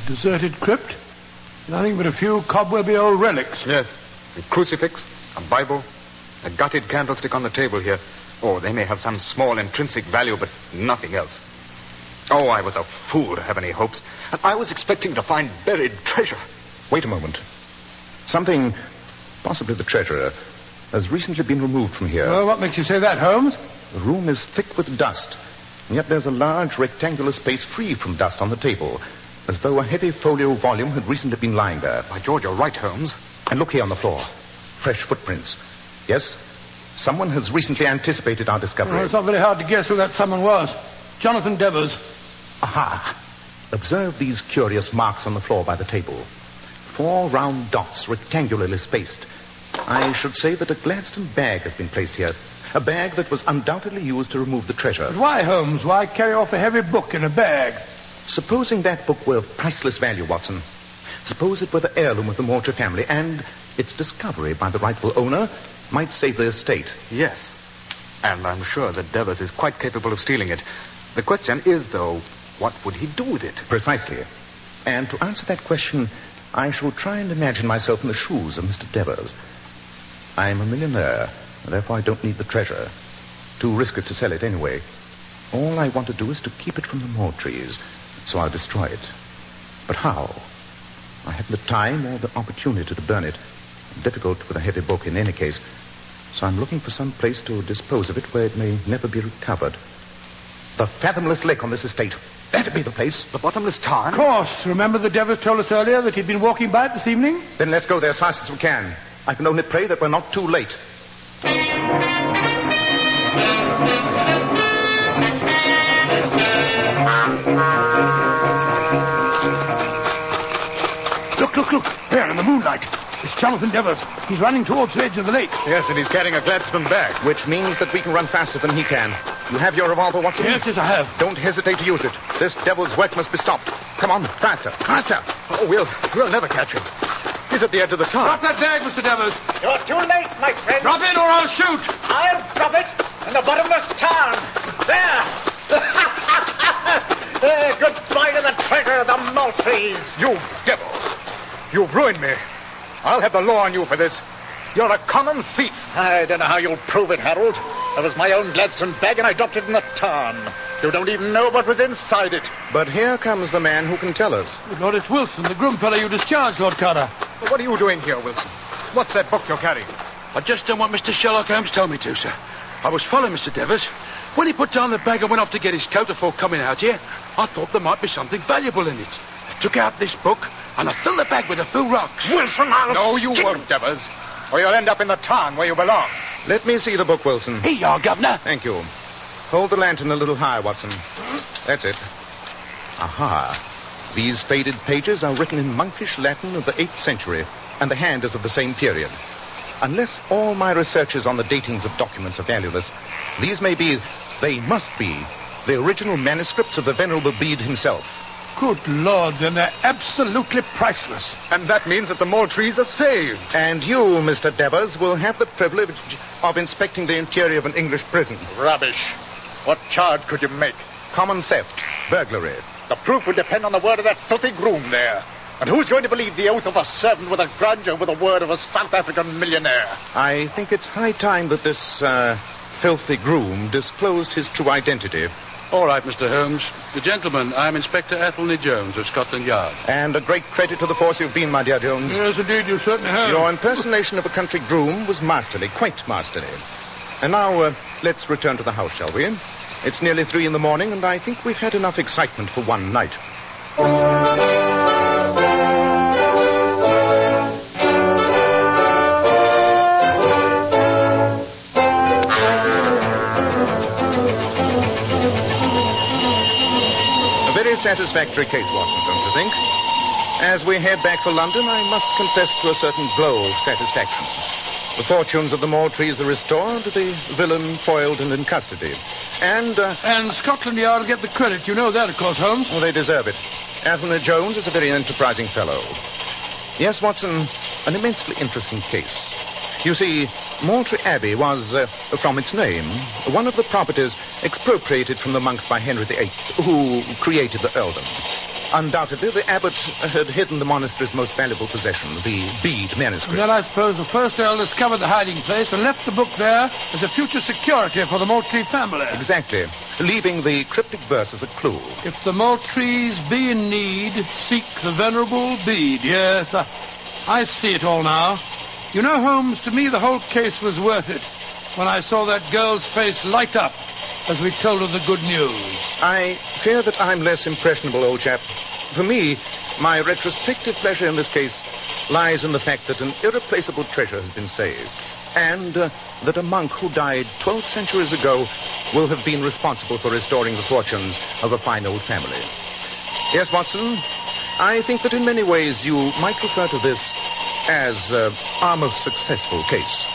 Speaker 3: deserted crypt. Nothing but a few cobwebby old relics.
Speaker 7: Yes. A crucifix, a Bible, a gutted candlestick on the table here. Oh, they may have some small intrinsic value, but nothing else. Oh, I was a fool to have any hopes. And I was expecting to find buried treasure.
Speaker 4: Wait a moment. Something, possibly the treasure, has recently been removed from here.
Speaker 3: Well, what makes you say that, Holmes?
Speaker 4: The room is thick with dust, and yet there's a large rectangular space free from dust on the table, as though a heavy folio volume had recently been lying there.
Speaker 7: By George, you're right, Holmes.
Speaker 4: And look here on the floor. Fresh footprints. Yes, someone has recently anticipated our discovery.
Speaker 3: Well, it's not very hard to guess who that someone was. Jonathan Devers.
Speaker 4: Aha. Observe these curious marks on the floor by the table. 4 round dots, rectangularly spaced. I should say that a Gladstone bag has been placed here. A bag that was undoubtedly used to remove the treasure.
Speaker 3: But why, Holmes? Why carry off a heavy book in a bag?
Speaker 4: Supposing that book were of priceless value, Watson. Suppose it were the heirloom of the Maltree family, and its discovery by the rightful owner might save the estate.
Speaker 7: Yes. And I'm sure that Devers is quite capable of stealing it. The question is, though, what would he do with it?
Speaker 4: Precisely. And to answer that question, I shall try and imagine myself in the shoes of Mr. Devers. I'm a millionaire, and therefore I don't need the treasure. Too risky to sell it anyway. All I want to do is to keep it from the Maltrees, so I'll destroy it. But how? I haven't the time or the opportunity to burn it. Difficult with a heavy book in any case. So I'm looking for some place to dispose of it where it may never be recovered. The fathomless lake on this estate. That'd be the place.
Speaker 7: The bottomless tarn?
Speaker 3: Of course. Remember the Devers told us earlier that he'd been walking by it this evening?
Speaker 4: Then let's go there as fast as we can. I can only pray that we're not too late.
Speaker 3: Look. There in the moonlight. It's Jonathan Devers. He's running towards the edge of the lake.
Speaker 4: Yes, and he's carrying a Gladstone bag. Which means that we can run faster than he can. You have your revolver, Watson?
Speaker 3: Yes, I have.
Speaker 4: Don't hesitate to use it. This devil's work must be stopped. Come on, faster, faster. Oh, we'll never catch him. He's at the edge of the tower.
Speaker 3: Drop that bag, Mr. Devers.
Speaker 21: You're too late, my friend.
Speaker 3: Drop it or I'll shoot.
Speaker 21: I'll drop it in the bottomless tarn. There. Goodbye to the treasure of the Maltrees.
Speaker 4: You devil. You've ruined me. I'll have the law on you for this. You're a common thief.
Speaker 21: I don't know how you'll prove it, Harold. It was my own Gladstone bag, and I dropped it in the tarn. You don't even know what was inside it.
Speaker 4: But here comes the man who can tell us.
Speaker 3: Lord, it's Wilson, the groom fellow you discharged, Lord Carter.
Speaker 4: What are you doing here, Wilson? What's that book you're carrying?
Speaker 3: I just done what Mr. Sherlock Holmes told me to, sir. I was following Mr. Devers. When he put down the bag and went off to get his coat before coming out here, I thought there might be something valuable in it. I took out this book, and I filled the bag with a few rocks.
Speaker 4: Wilson, No, you won't, Devers. Or you'll end up in the tarn where you belong. Let me see the book, Wilson.
Speaker 3: Here you are, Governor.
Speaker 4: Thank you. Hold the lantern a little higher, Watson. That's it. Aha. These faded pages are written in monkish Latin of the 8th century, and the hand is of the same period. Unless all my researches on the datings of documents are valueless, these they must be, the original manuscripts of the Venerable Bede himself.
Speaker 3: Good Lord, then they're absolutely priceless.
Speaker 4: And that means that the Maltrees are saved. And you, Mr. Devers, will have the privilege of inspecting the interior of an English prison.
Speaker 21: Rubbish. What charge could you make?
Speaker 4: Common theft, burglary.
Speaker 21: The proof will depend on the word of that filthy groom there. And who's going to believe the oath of a servant with a grudge over the word of a South African millionaire?
Speaker 4: I think it's high time that this, filthy groom disclosed his true identity.
Speaker 3: All right, Mr. Holmes. The gentleman, I'm Inspector Athelney Jones of Scotland Yard.
Speaker 4: And a great credit to the force you've been, my dear Jones.
Speaker 3: Yes, indeed, you certainly have.
Speaker 4: Your impersonation of a country groom was masterly, quite masterly. And now, let's return to the house, shall we? It's nearly 3 in the morning, and I think we've had enough excitement for one night. Satisfactory case, Watson, don't you think? As we head back for London, I must confess to a certain glow of satisfaction. The fortunes of the Maltrees are restored, the villain foiled and in custody. And
Speaker 3: Scotland Yard get the credit. You know that, of course, Holmes.
Speaker 4: Oh, they deserve it. Athelney Jones is a very enterprising fellow. Yes, Watson, an immensely interesting case. You see, Maltree Abbey was, from its name, one of the properties expropriated from the monks by Henry VIII, who created the earldom. Undoubtedly, the abbot had hidden the monastery's most valuable possession, the Bede manuscript.
Speaker 3: And then I suppose the first earl discovered the hiding place and left the book there as a future security for the Maltree family.
Speaker 4: Exactly, leaving the cryptic verse as a clue.
Speaker 3: If the Maltrees be in need, seek the Venerable Bede. Yes, I see it all now. You know, Holmes, to me the whole case was worth it when I saw that girl's face light up as we told her the good news.
Speaker 4: I fear that I'm less impressionable, old chap. For me, my retrospective pleasure in this case lies in the fact that an irreplaceable treasure has been saved, and that a monk who died 12 centuries ago will have been responsible for restoring the fortunes of a fine old family. Yes, Watson, I think that in many ways you might refer to this as our most successful case.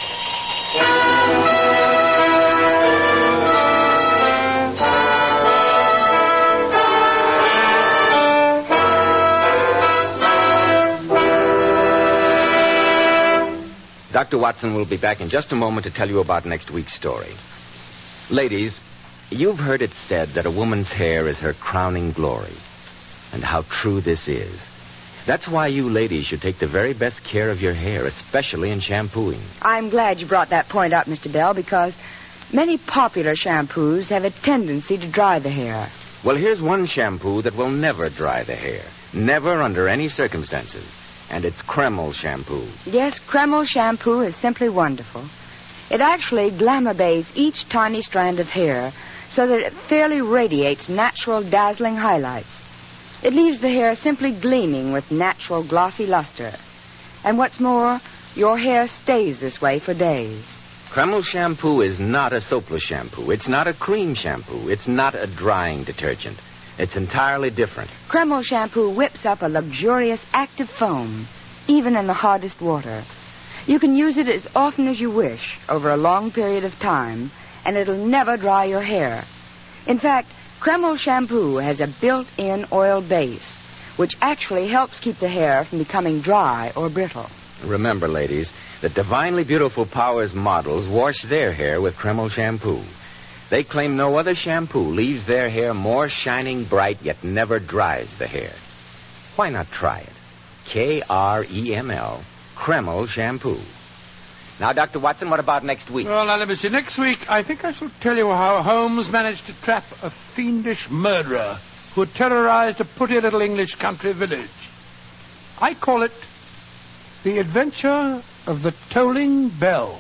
Speaker 2: Dr. Watson will be back in just a moment to tell you about next week's story. Ladies, you've heard it said that a woman's hair is her crowning glory. And how true this is. That's why you ladies should take the very best care of your hair, especially in shampooing.
Speaker 8: I'm glad you brought that point up, Mr. Bell, because many popular shampoos have a tendency to dry the hair.
Speaker 2: Well, here's one shampoo that will never dry the hair. Never under any circumstances. And it's Kreml shampoo.
Speaker 8: Yes, Kreml shampoo is simply wonderful. It actually glamour bathes each tiny strand of hair so that it fairly radiates natural, dazzling highlights. It leaves the hair simply gleaming with natural, glossy luster. And what's more, your hair stays this way for days.
Speaker 2: Kreml shampoo is not a soapless shampoo. It's not a cream shampoo. It's not a drying detergent. It's entirely different.
Speaker 8: Kreml shampoo whips up a luxurious active foam. even in the hardest water. You can use it as often as you wish over a long period of time, and it'll never dry your hair. In fact, Kreml shampoo has a built-in oil base, which actually helps keep the hair from becoming dry or brittle.
Speaker 2: Remember, ladies, that Divinely Beautiful Powers models wash their hair with Kreml shampoo. They claim no other shampoo leaves their hair more shining bright, yet never dries the hair. Why not try it? Kreml, Kreml shampoo. Now, Dr. Watson, what about next week?
Speaker 3: Well, now, let me see. Next week, I think I shall tell you how Holmes managed to trap a fiendish murderer who had terrorized a pretty little English country village. I call it The Adventure of the Tolling Bell.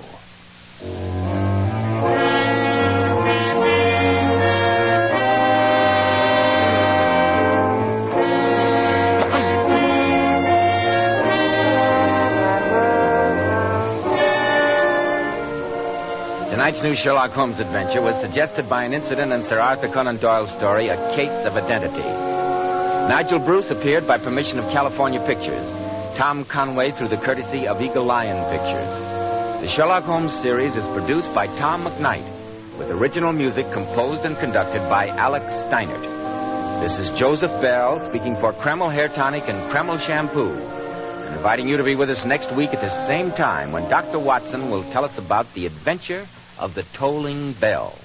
Speaker 2: Tonight's new Sherlock Holmes adventure was suggested by an incident in Sir Arthur Conan Doyle's story, A Case of Identity. Nigel Bruce appeared by permission of California Pictures. Tom Conway through the courtesy of Eagle Lion Pictures. The Sherlock Holmes series is produced by Tom McKnight, with original music composed and conducted by Alex Steinert. This is Joseph Bell speaking for Kreml Hair Tonic and Kreml Shampoo, and inviting you to be with us next week at the same time when Dr. Watson will tell us about the adventure of the tolling bell.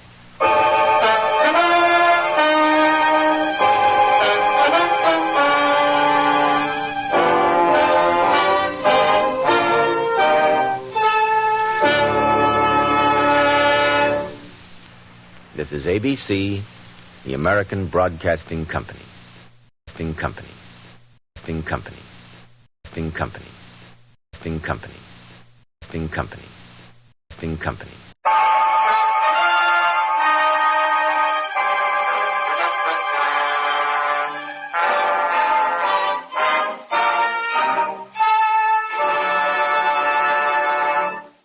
Speaker 2: This is ABC, the American Broadcasting Company. Broadcasting Company. Broadcasting Company. Broadcasting Company. Broadcasting Company. Broadcasting Company. Broadcasting Company.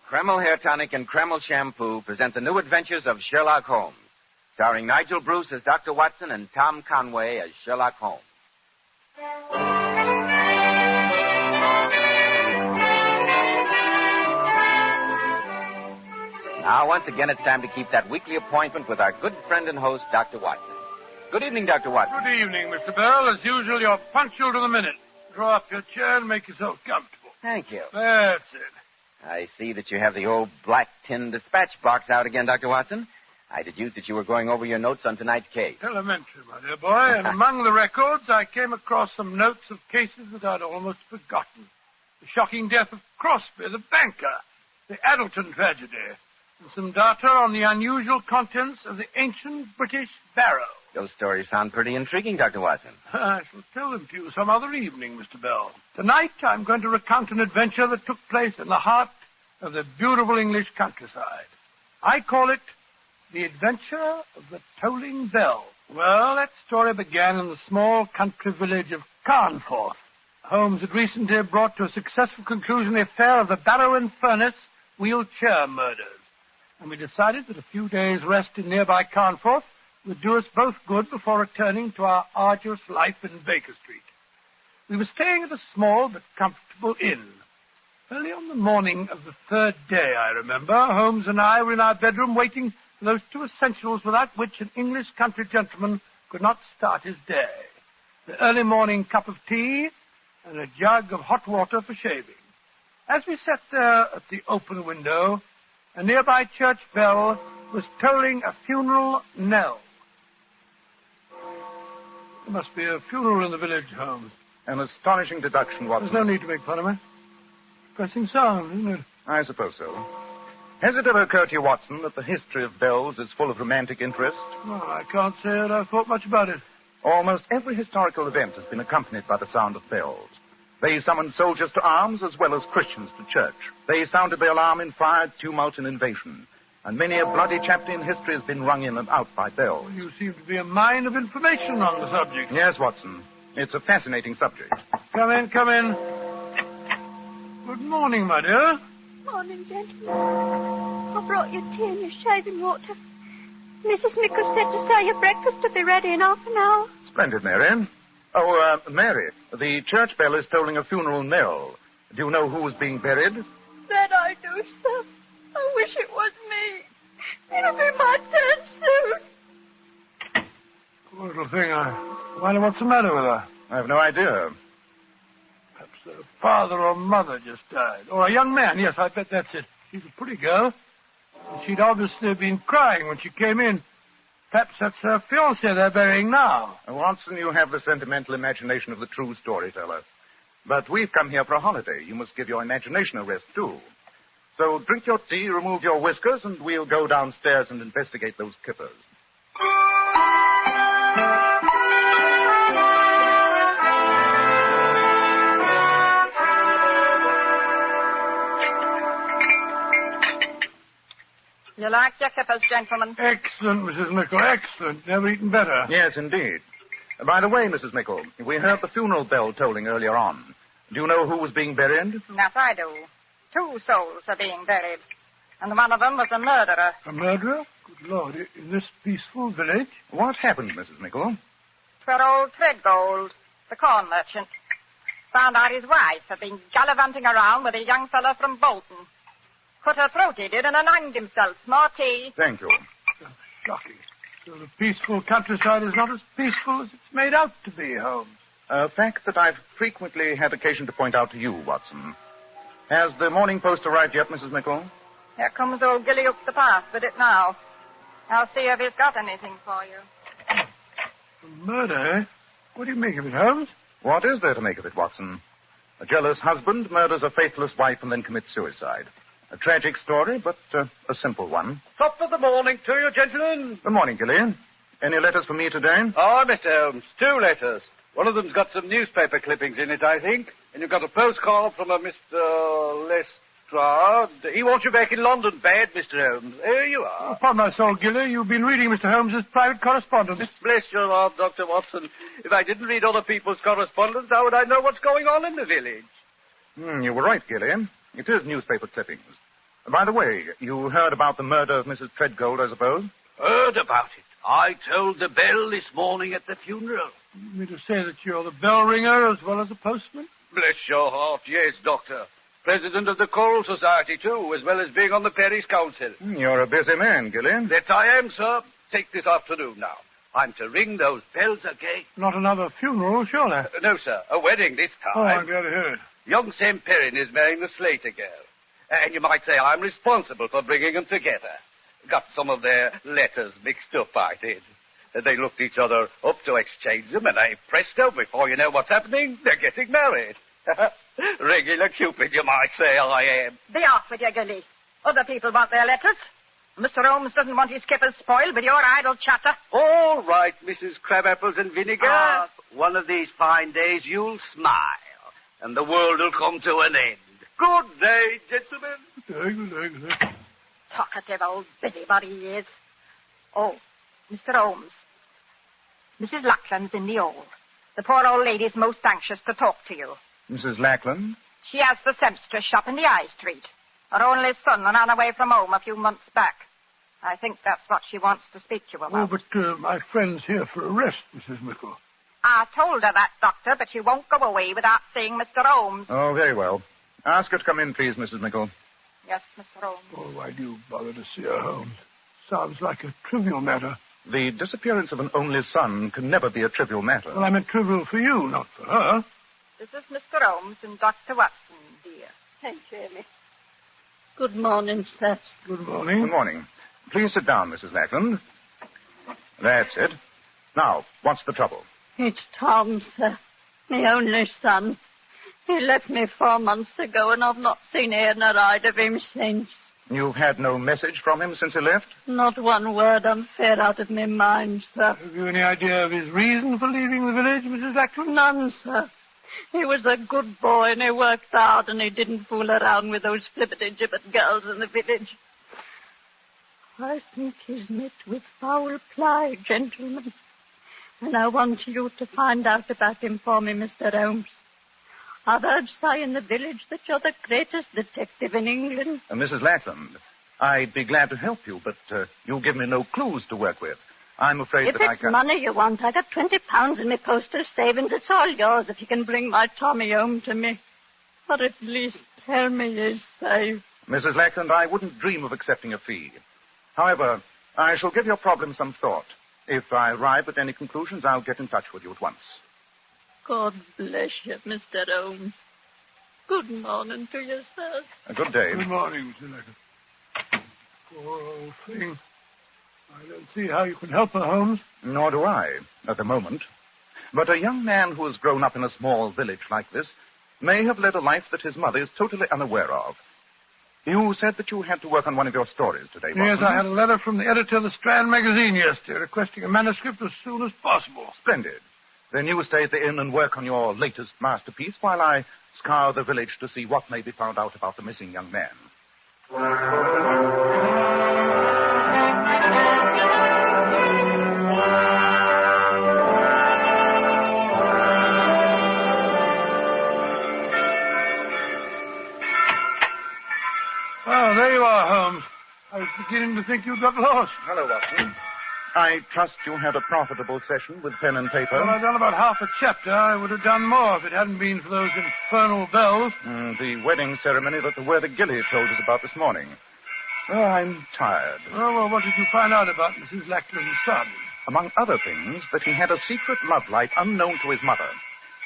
Speaker 2: Kreml Hair Tonic and Kreml Shampoo present the new adventures of Sherlock Holmes, starring Nigel Bruce as Dr. Watson and Tom Conway as Sherlock Holmes. Now, once again, it's time to keep that weekly appointment with our good friend and host, Dr. Watson. Good evening, Dr. Watson.
Speaker 3: Good evening, Mr. Bell. As usual, you're punctual to the minute. Draw up your chair and make yourself comfortable.
Speaker 2: Thank you.
Speaker 3: That's it.
Speaker 2: I see that you have the old black tin dispatch box out again, Dr. Watson. I deduced that you were going over your notes on tonight's case.
Speaker 3: Elementary, my dear boy. And among the records, I came across some notes of cases that I'd almost forgotten. The shocking death of Crosby, the banker, the Addleton tragedy, and some data on the unusual contents of the ancient British barrow.
Speaker 2: Those stories sound pretty intriguing, Dr. Watson.
Speaker 3: I shall tell them to you some other evening, Mr. Bell. Tonight, I'm going to recount an adventure that took place in the heart of the beautiful English countryside. I call it The Adventure of the Tolling Bell. Well, that story began in the small country village of Carnforth. Holmes had recently brought to a successful conclusion the affair of the Barrow and Furnace wheelchair murders, and we decided that a few days' rest in nearby Carnforth would do us both good before returning to our arduous life in Baker Street. We were staying at a small but comfortable inn. Early on the morning of the third day, I remember, Holmes and I were in our bedroom waiting for those two essentials without which an English country gentleman could not start his day: the early morning cup of tea and a jug of hot water for shaving. As we sat there at the open window, a nearby church bell was tolling a funeral knell. There must be a funeral in the village, Holmes.
Speaker 4: An astonishing deduction, Watson.
Speaker 3: There's no need to make fun of me. Depressing sound, isn't it?
Speaker 4: I suppose so. Has it ever occurred to you, Watson, that the history of bells is full of romantic interest?
Speaker 3: Well, I can't say that I've thought much about it.
Speaker 4: Almost every historical event has been accompanied by the sound of bells. They summoned soldiers to arms as well as Christians to church. They sounded the alarm in fire, tumult, and invasion. And many a bloody chapter in history has been rung in and out by bells.
Speaker 3: You seem to be a mine of information on the subject.
Speaker 4: Yes, Watson. It's a fascinating subject.
Speaker 3: Come in, come in. Good morning, my dear.
Speaker 17: Morning, gentlemen. I brought you tea and your shaving water. Mrs. Mickle said to say your breakfast will be ready in half an hour.
Speaker 4: Splendid, Mary. Oh, Mary, the church bell is tolling a funeral knell. Do you know who is being buried?
Speaker 22: That I do, sir. I wish it was me. It'll be my turn soon.
Speaker 3: Poor little thing. I wonder what's the matter with her.
Speaker 4: I have no idea.
Speaker 3: Perhaps her father or mother just died. Or a young man. Yes, I bet that's it. She's a pretty girl. She'd obviously been crying when she came in. Perhaps that's her fiancé they're burying now.
Speaker 4: Watson, you have the sentimental imagination of the true storyteller. But we've come here for a holiday. You must give your imagination a rest, too. So drink your tea, remove your whiskers, and we'll go downstairs and investigate those kippers.
Speaker 16: You like your kippers, gentlemen?
Speaker 3: Excellent, Mrs. Mickle, excellent. Never eaten better.
Speaker 4: Yes, indeed. By the way, Mrs. Mickle, we heard the funeral bell tolling earlier on. Do you know who was being buried?
Speaker 16: Yes, I do. 2 souls are being buried. And one of them was a murderer.
Speaker 3: A murderer? Good Lord, in this peaceful village?
Speaker 4: What happened, Mrs. Mickle?
Speaker 16: 'Twere old Threadgold, the corn merchant. Found out his wife had been gallivanting around with a young fellow from Bolton. Cut her throat, he did, and then hanged himself. More tea.
Speaker 4: Thank you.
Speaker 3: Shocking. So the peaceful countryside is not as peaceful as it's made out to be, Holmes.
Speaker 4: A fact that I've frequently had occasion to point out to you, Watson. Has the Morning Post arrived yet, Mrs. Mickle?
Speaker 16: Here comes old Gilly up the path with it now. I'll see if he's got anything for you.
Speaker 3: A murder, eh? What do you make of it, Holmes?
Speaker 4: What is there to make of it, Watson? A jealous husband murders a faithless wife and then commits suicide. A tragic story, but a simple one.
Speaker 19: Top of the morning to you, gentlemen.
Speaker 4: Good morning, Gillian. Any letters for me today?
Speaker 19: Oh, Mr. Holmes, 2 letters. One of them's got some newspaper clippings in it, I think. And you've got a postcard from a Mr. Lestrade. He wants you back in London bad, Mr. Holmes. Here you are.
Speaker 3: Upon my soul, Gilly, you've been reading Mr. Holmes's private correspondence.
Speaker 19: Bless your heart, Dr. Watson. If I didn't read other people's correspondence, how would I know what's going on in the village?
Speaker 4: You were right, Gillian. It is newspaper clippings. By the way, you heard about the murder of Mrs. Threadgold, I suppose?
Speaker 19: Heard about it. I told the bell this morning at the funeral.
Speaker 3: You mean to say that you're the bell ringer as well as the postman?
Speaker 19: Bless your heart, yes, Doctor. President of the Choral Society, too, as well as being on the parish council.
Speaker 4: You're a busy man, Gillian.
Speaker 19: That I am, sir. Take this afternoon now. I'm to ring those bells again.
Speaker 3: Not another funeral, surely?
Speaker 19: No, sir. A wedding this time.
Speaker 3: Oh, I'm glad to hear it.
Speaker 19: Young Sam Perrin is marrying the Slater girl. And you might say I'm responsible for bringing them together. Got some of their letters mixed up, I did. They looked each other up to exchange them, and presto, before you know what's happening, they're getting married. Regular Cupid, you might say I am.
Speaker 16: Be off with you, Gilly. Other people want their letters. Mr. Holmes doesn't want his kippers spoiled with your idle chatter.
Speaker 19: All right, Mrs. Crabapples and Vinegar. One of these fine days you'll smile, and the world will come to an end. Good day, gentlemen.
Speaker 3: Good day.
Speaker 16: Talkative old busybody he is. Oh, Mr. Holmes. Mrs. Lackland's in the hall. The poor old lady's most anxious to talk to you.
Speaker 4: Mrs. Lackland?
Speaker 16: She has the seamstress shop in the High Street. Her only son ran away from home a few months back. I think that's what she wants to speak to you about.
Speaker 3: Oh, but my friend's here for a rest, Mrs. Mickle.
Speaker 16: I told her that, Doctor, but she won't go away without seeing Mr. Holmes.
Speaker 4: Oh, very well. Ask her to come in, please, Mrs. Mickle.
Speaker 16: Yes, Mr. Holmes.
Speaker 3: Oh, why do you bother to see her, Holmes? Sounds like a trivial matter.
Speaker 4: The disappearance of an only son can never be a trivial matter.
Speaker 3: Well, I meant trivial for you, not for her.
Speaker 16: This is Mr. Holmes and Dr. Watson, dear.
Speaker 22: Thank you, Amy. Good morning, sir.
Speaker 3: Good morning.
Speaker 4: Good morning. Please sit down, Mrs. Lackland. That's it. Now, what's the trouble?
Speaker 22: It's Tom, sir. My only son. He left me 4 months ago, and I've not seen ear nor eyed of him since.
Speaker 4: You've had no message from him since he left?
Speaker 22: Not one word. I'm fair out of my mind, sir.
Speaker 3: Have you any idea of his reason for leaving the village, Mrs. Lackland?
Speaker 22: None, sir. He was a good boy, and he worked hard, and he didn't fool around with those flippity-gibbet girls in the village. I think he's met with foul play, gentlemen. And I want you to find out about him for me, Mr. Holmes. I've heard say in the village that you're the greatest detective in England.
Speaker 4: Mrs. Lackland, I'd be glad to help you, but you give me no clues to work with. I'm afraid
Speaker 22: if
Speaker 4: that I
Speaker 22: it's
Speaker 4: can't...
Speaker 22: money you want, I got £20 in my postal savings. It's all yours if you can bring my Tommy home to me. Or at least tell me he's safe.
Speaker 4: Mrs. Lackland, I wouldn't dream of accepting a fee. However, I shall give your problem some thought. If I arrive at any conclusions, I'll get in touch with you at once.
Speaker 22: God bless you, Mr. Holmes. Good morning to you, sir.
Speaker 4: A good day.
Speaker 3: Good morning, Mr. Lackland. Poor old thing. I don't see how you can help her, Holmes.
Speaker 4: Nor do I, at the moment. But a young man who has grown up in a small village like this may have led a life that his mother is totally unaware of. You said that you had to work on one of your stories today, Watson.
Speaker 3: Yes, I had a letter from the editor of the Strand magazine yesterday requesting a manuscript as soon as possible.
Speaker 4: Splendid. Then you stay at the inn and work on your latest masterpiece while I scour the village to see what may be found out about the missing young man.
Speaker 3: Oh, there you are, Holmes. I was beginning to think you'd got lost.
Speaker 4: Hello, Watson. I trust you had a profitable session with pen and paper.
Speaker 3: Well, I've done about half a chapter. I would have done more if it hadn't been for those infernal bells.
Speaker 4: The wedding ceremony that the worthy Gilly told us about this morning. Oh, I'm tired.
Speaker 3: Oh, well, what did you find out about Mrs. Lackland's son?
Speaker 4: Among other things, that he had a secret love life unknown to his mother.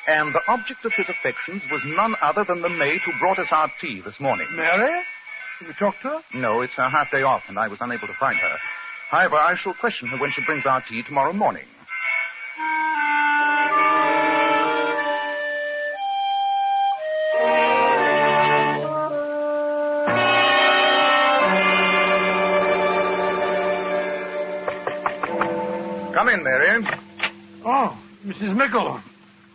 Speaker 4: And the object of his affections was none other than the maid who brought us our tea this morning.
Speaker 3: Mary? Did we talk to her?
Speaker 4: No, it's her half day off, and I was unable to find her. However, I shall question her when she brings our tea tomorrow morning. Come in, Mary.
Speaker 3: Oh, Mrs. Mickle.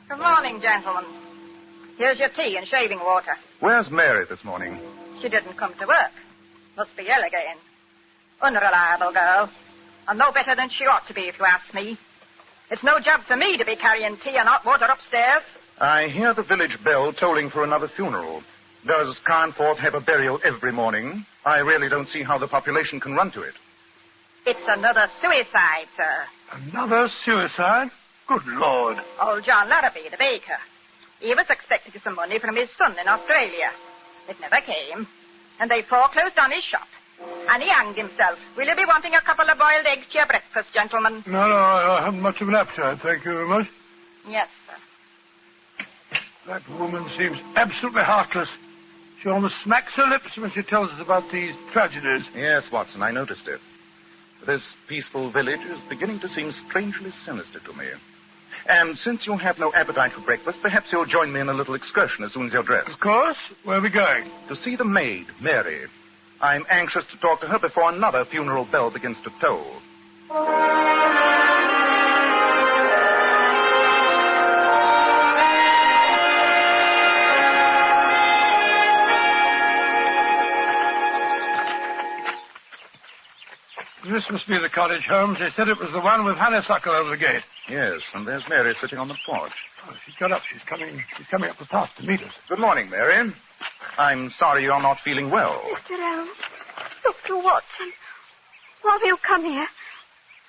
Speaker 16: Good morning, gentlemen. Here's your tea and shaving water.
Speaker 4: Where's Mary this morning?
Speaker 16: She didn't come to work. Must be ill again. Unreliable girl. And no better than she ought to be, if you ask me. It's no job for me to be carrying tea and hot water upstairs.
Speaker 4: I hear the village bell tolling for another funeral. Does Carnforth have a burial every morning? I really don't see how the population can run to it.
Speaker 16: It's another suicide, sir.
Speaker 3: Another suicide? Good Lord.
Speaker 16: Old John Larrabee, the baker. He was expecting some money from his son in Australia. It never came. And they foreclosed on his shop. And he hanged himself. Will you be wanting a couple of boiled eggs to your breakfast, gentlemen?
Speaker 3: No, I haven't much of an appetite, thank you very much.
Speaker 16: Yes, sir.
Speaker 3: That woman seems absolutely heartless. She almost smacks her lips when she tells us about these tragedies.
Speaker 4: Yes, Watson, I noticed it. This peaceful village is beginning to seem strangely sinister to me. And since you have no appetite for breakfast, perhaps you'll join me in a little excursion as soon as you're dressed.
Speaker 3: Of course. Where are we going?
Speaker 4: To see the maid, Mary. I'm anxious to talk to her before another funeral bell begins to toll.
Speaker 3: This must be the cottage, Holmes. They said it was the one with honeysuckle over the gate.
Speaker 4: Yes, and there's Mary sitting on the porch.
Speaker 3: Oh, she's got up. She's coming up the path to meet us.
Speaker 4: Good morning, Mary. I'm sorry you're not feeling well.
Speaker 22: Mr. Holmes, Dr. Watson, why have you come here?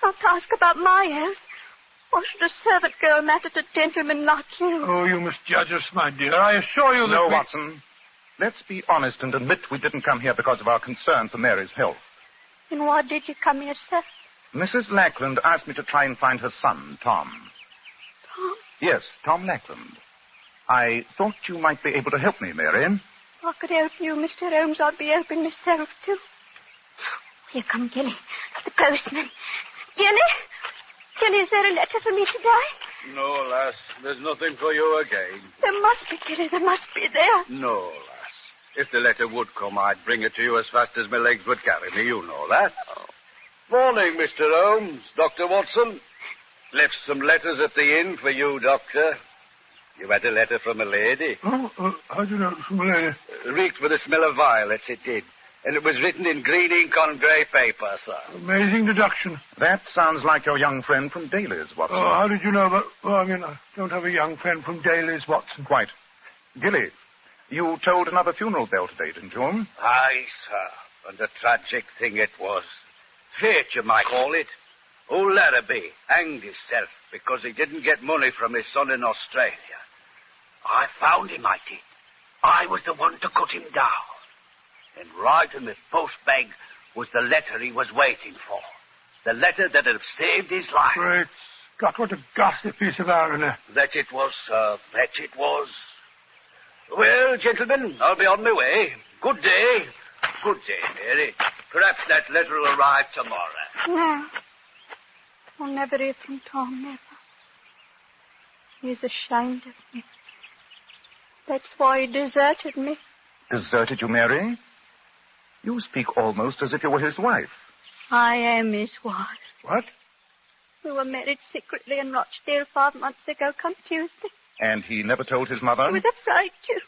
Speaker 22: Not to ask about my health. Or should a servant girl matter to gentlemen like you?
Speaker 3: Oh, you must judge us, my dear. I assure you that
Speaker 4: No, Watson. Let's be honest and admit we didn't come here because of our concern for Mary's health.
Speaker 22: Then why did you come here, sir?
Speaker 4: Mrs. Lackland asked me to try and find her son, Tom.
Speaker 22: Tom?
Speaker 4: Yes, Tom Lackland. I thought you might be able to help me, Mary.
Speaker 22: If I could help you, Mr. Holmes, I'd be helping myself, too. Here come Gilly, the postman. Gilly, is there a letter for me today?
Speaker 19: No, lass. There's nothing for you again.
Speaker 22: There must be, Gilly. There must be there.
Speaker 19: No, lass. If the letter would come, I'd bring it to you as fast as my legs would carry me. You know that. Oh. Morning, Mr. Holmes. Dr. Watson. Left some letters at the inn for you, Doctor. You had a letter from a lady.
Speaker 3: Oh, how do you know it was from a lady?
Speaker 19: Reeked with the smell of violets, it did. And it was written in green ink on grey paper, sir.
Speaker 3: Amazing deduction.
Speaker 4: That sounds like your young friend from Daly's, Watson.
Speaker 3: Oh, how did you know about... Well, I don't have a young friend from Daly's, Watson.
Speaker 4: Quite. Gilly, you told another funeral bell today, didn't you?
Speaker 19: Aye, sir. And a tragic thing it was. Fate, you might call it. Old Larrabee hanged himself because he didn't get money from his son in Australia. I found him, I did. I was the one to cut him down. And right in the post bag was the letter he was waiting for. The letter that had saved his life.
Speaker 3: Great Scott, what a ghastly piece of irony.
Speaker 19: That it was, sir. That it was. Well, gentlemen, I'll be on my way. Good day. Good day, Mary. Perhaps that letter will arrive tomorrow.
Speaker 22: No. I'll never hear from Tom, never. He's ashamed of me. That's why he deserted me.
Speaker 4: Deserted you, Mary? You speak almost as if you were his wife.
Speaker 22: I am his wife.
Speaker 4: What?
Speaker 22: We were married secretly in Rochdale 5 months ago, come Tuesday.
Speaker 4: And he never told his mother?
Speaker 22: He was afraid to.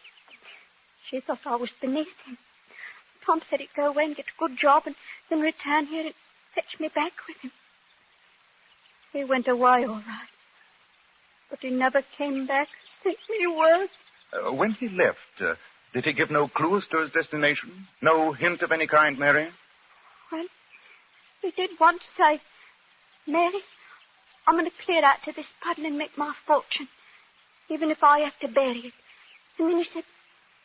Speaker 22: She thought I was beneath him. Tom said he'd go away and get a good job and then return here and fetch me back with him. He went away all right. But he never came back, sent me word.
Speaker 4: When he left, did he give no clues to his destination? No hint of any kind, Mary?
Speaker 22: Well, he did once say, Mary, I'm going to clear out to this puddle and make my fortune, even if I have to bury it. And then he said,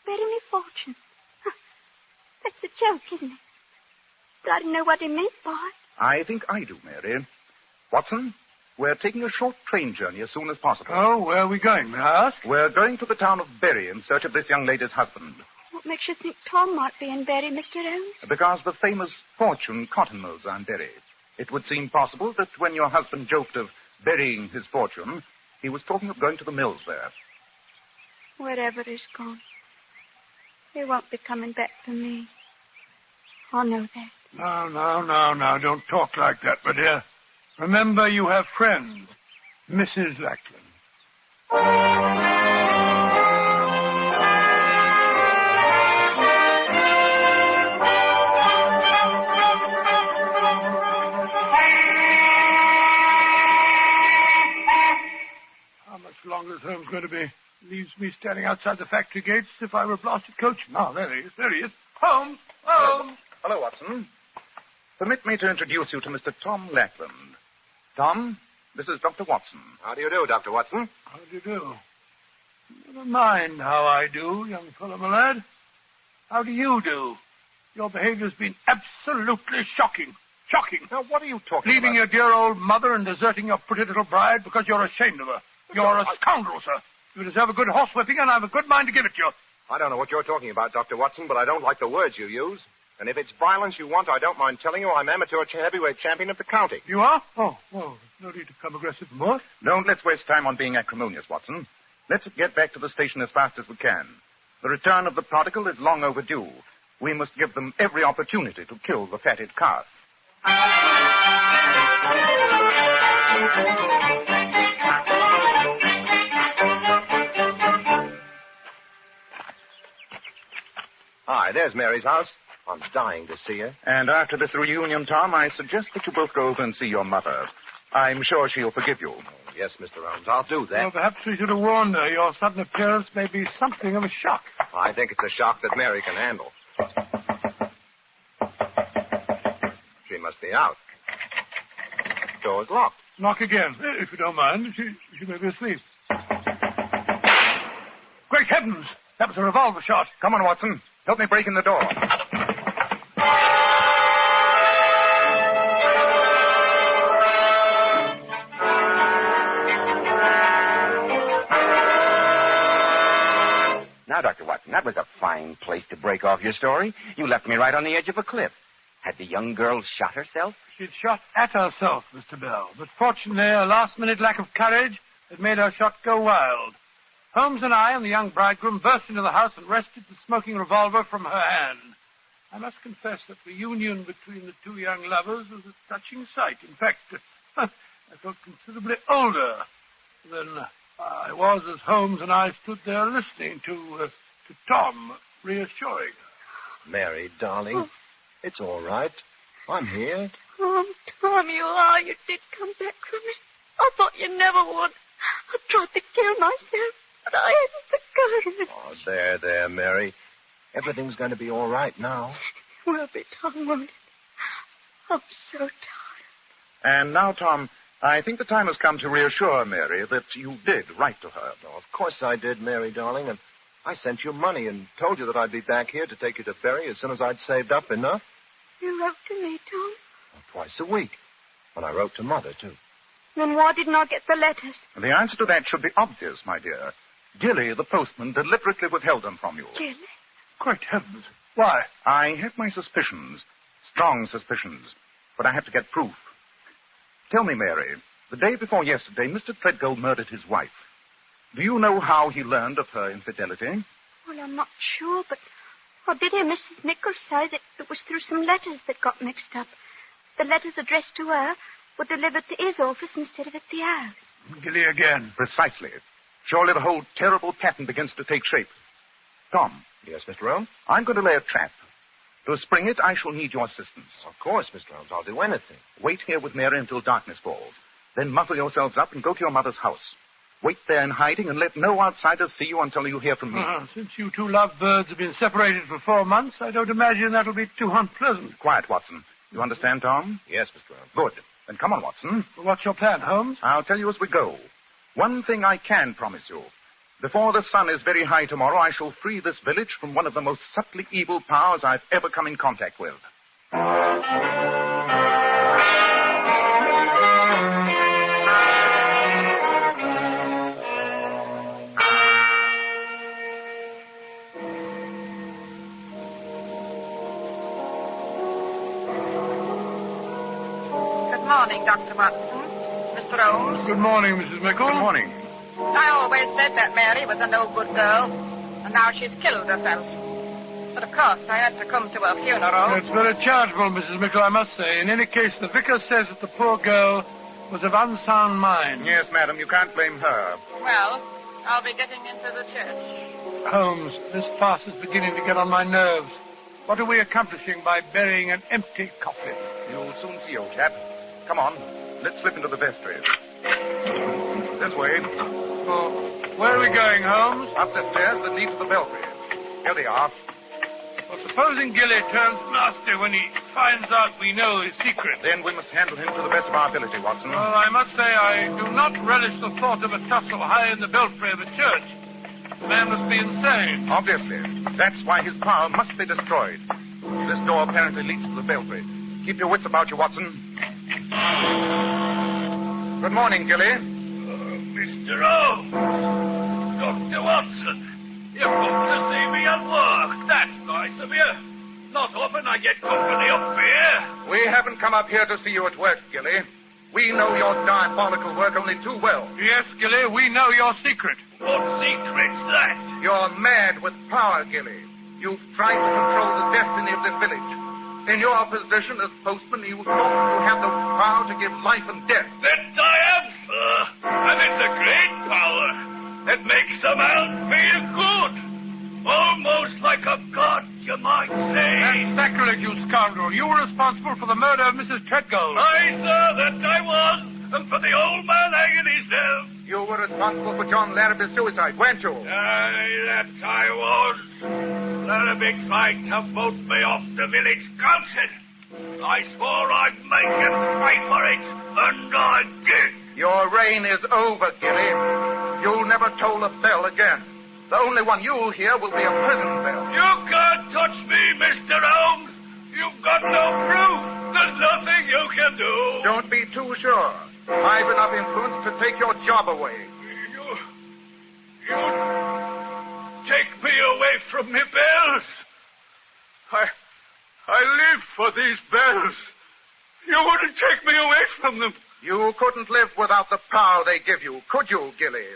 Speaker 22: bury me fortune. That's a joke, isn't it? But I didn't know what he meant by it.
Speaker 4: I think I do, Mary. Watson, we're taking a short train journey as soon as possible.
Speaker 3: Oh, where are we going, may I ask?
Speaker 4: We're going to the town of Bury in search of this young lady's husband.
Speaker 22: What makes you think Tom might be in Bury, Mr. Holmes?
Speaker 4: Because the famous fortune cotton mills are in Bury. It would seem possible that when your husband joked of burying his fortune, he was talking of going to the mills there.
Speaker 22: Wherever he's gone, he won't be coming back for me. I know that.
Speaker 3: No, don't talk like that, my dear. Remember, you have friends. Mrs. Lackland. How much longer is Holmes going to be? Leaves me standing outside the factory gates as if I were a blasted coachman. Ah, there he is. Holmes!
Speaker 4: Hello, Watson. Permit me to introduce you to Mr. Tom Lackland. Tom, this is Dr. Watson.
Speaker 1: How do you do, Dr. Watson?
Speaker 3: How do you do? Never mind how I do, young fellow, my lad. How do you do? Your behavior's been absolutely shocking. Shocking.
Speaker 1: Now, what are you talking
Speaker 3: Leaving your dear old mother and deserting your pretty little bride because you're ashamed of her. You're a scoundrel, sir. You deserve a good horsewhipping, and I've a good mind to give it to you.
Speaker 1: I don't know what you're talking about, Dr. Watson, but I don't like the words you use. And if it's violence you want, I don't mind telling you I'm amateur heavyweight champion of the county.
Speaker 3: You are? Oh, well, no need to become aggressive more.
Speaker 4: Don't let's waste time on being acrimonious, Watson. Let's get back to the station as fast as we can. The return of the prodigal is long overdue. We must give them every opportunity to kill the fatted calf.
Speaker 1: Hi, there's Mary's house. I'm dying to see her.
Speaker 4: And after this reunion, Tom, I suggest that you both go over and see your mother. I'm sure she'll forgive you.
Speaker 1: Oh, yes, Mr. Holmes, I'll do that.
Speaker 3: Well, perhaps we should have warned her. Your sudden appearance may be something of a shock.
Speaker 1: I think it's a shock that Mary can handle. She must be out. Door's locked.
Speaker 3: Knock again, if you don't mind. She may be asleep. Great heavens! That was a revolver shot.
Speaker 4: Come on, Watson. Help me break in the door.
Speaker 2: Now, Dr. Watson, that was a fine place to break off your story. You left me right on the edge of a cliff. Had the young girl shot herself?
Speaker 3: She'd shot at herself, Mr. Bell. But fortunately, a last-minute lack of courage had made her shot go wild. Holmes and I and the young bridegroom burst into the house and wrested the smoking revolver from her hand. I must confess that the union between the two young lovers was a touching sight. In fact, I felt considerably older than I was as Holmes and I stood there listening to Tom, reassuring her.
Speaker 1: Mary, darling, it's all right. I'm here.
Speaker 22: Tom, you are. You did come back for me. I thought you never would. I tried to kill myself. But I hadn't the courage.
Speaker 1: Oh, there, Mary. Everything's going to be all right now.
Speaker 22: We'll be, Tom, won't it? I'm so tired.
Speaker 4: And now, Tom, I think the time has come to reassure Mary that you did write to her.
Speaker 1: Oh, of course I did, Mary, darling, and I sent you money and told you that I'd be back here to take you to Bury as soon as I'd saved up enough.
Speaker 22: You wrote to me, Tom?
Speaker 1: Twice a week. And I wrote to Mother, too.
Speaker 22: Then why didn't I get the letters?
Speaker 4: The answer to that should be obvious, my dear. Gilly, the postman, deliberately withheld them from you.
Speaker 22: Gilly?
Speaker 4: Great heavens. Why? I have my suspicions. Strong suspicions. But I have to get proof. Tell me, Mary, the day before yesterday, Mr. Threadgold murdered his wife. Do you know how he learned of her infidelity?
Speaker 22: Well, I'm not sure, but I did hear Mrs. Nichols say that it was through some letters that got mixed up. The letters addressed to her were delivered to his office instead of at the house.
Speaker 4: Gilly again. Precisely. Surely the whole terrible pattern begins to take shape. Tom.
Speaker 1: Yes, Mr. Holmes?
Speaker 4: I'm going to lay a trap. To spring it, I shall need your assistance.
Speaker 1: Of course, Mr. Holmes. I'll do anything.
Speaker 4: Wait here with Mary until darkness falls. Then muffle yourselves up and go to your mother's house. Wait there in hiding and let no outsiders see you until you hear from me.
Speaker 3: Since you two lovebirds have been separated for 4 months, I don't imagine that'll be too unpleasant.
Speaker 4: Quiet, Watson. You understand, Tom?
Speaker 1: Yes, Mr. Holmes.
Speaker 4: Good. Then come on, Watson.
Speaker 3: What's your plan, Holmes?
Speaker 4: I'll tell you as we go. One thing I can promise you. Before the sun is very high tomorrow, I shall free this village from one of the most subtly evil powers I've ever come in contact with.
Speaker 16: Good morning, Dr. Watson. Mr. Holmes.
Speaker 3: Good morning, Mrs. Mickle.
Speaker 4: Good morning.
Speaker 16: I always said that Mary was a no-good girl, and now she's killed herself. But, of course, I had to come to her funeral.
Speaker 3: It's very charitable, Mrs. Mickle, I must say. In any case, the vicar says that the poor girl was of unsound mind.
Speaker 4: Yes, madam, you can't blame her.
Speaker 16: Well, I'll be getting into the church.
Speaker 3: Holmes, this farce is beginning to get on my nerves. What are we accomplishing by burying an empty coffin?
Speaker 4: You'll soon see, old chap. Come on, let's slip into the vestry. This way.
Speaker 3: Oh, where are we going, Holmes?
Speaker 4: Up the stairs that lead to the belfry. Here they are.
Speaker 3: Well, supposing Gilly turns nasty when he finds out we know his secret.
Speaker 4: Then we must handle him to the best of our ability, Watson.
Speaker 3: Well, I must say I do not relish the thought of a tussle high in the belfry of a church. The man must be insane.
Speaker 4: Obviously. That's why his power must be destroyed. This door apparently leads to the belfry. Keep your wits about you, Watson. Good morning, Gilly.
Speaker 12: Mr. Holmes. Dr. Watson. You've come to see me at work. That's nice of you. Not often I get company up here.
Speaker 4: We haven't come up here to see you at work, Gilly. We know your diabolical work only too well.
Speaker 3: Yes, Gilly, we know your secret.
Speaker 12: What secret's that?
Speaker 4: You're mad with power, Gilly. You've tried to control the destiny of this village. In your position as postman, you thought you had the power to give life and death.
Speaker 12: That I am, sir. And it's a great power. It makes a man feel good. Almost like a god, you might say.
Speaker 3: That's sacrilege, you scoundrel. You were responsible for the murder of Mrs. Threadgold.
Speaker 12: Aye, sir, that I was. And for the old man hanging himself.
Speaker 4: You were responsible for John Larrabee's suicide, weren't you?
Speaker 12: Aye, that I was. Larrabee tried to vote me off the village council. I swore I'd make him pay for it, and I did.
Speaker 4: Your reign is over, Gilly. You'll never toll a bell again. The only one you'll hear will be a prison bell.
Speaker 12: You can't touch me, Mr. Holmes. You've got no proof. There's nothing you can do.
Speaker 4: Don't be too sure. I've enough influence to take your job away.
Speaker 12: You take me away from me bells. I live for these bells. You wouldn't take me away from them.
Speaker 4: You couldn't live without the power they give you, could you, Gilly?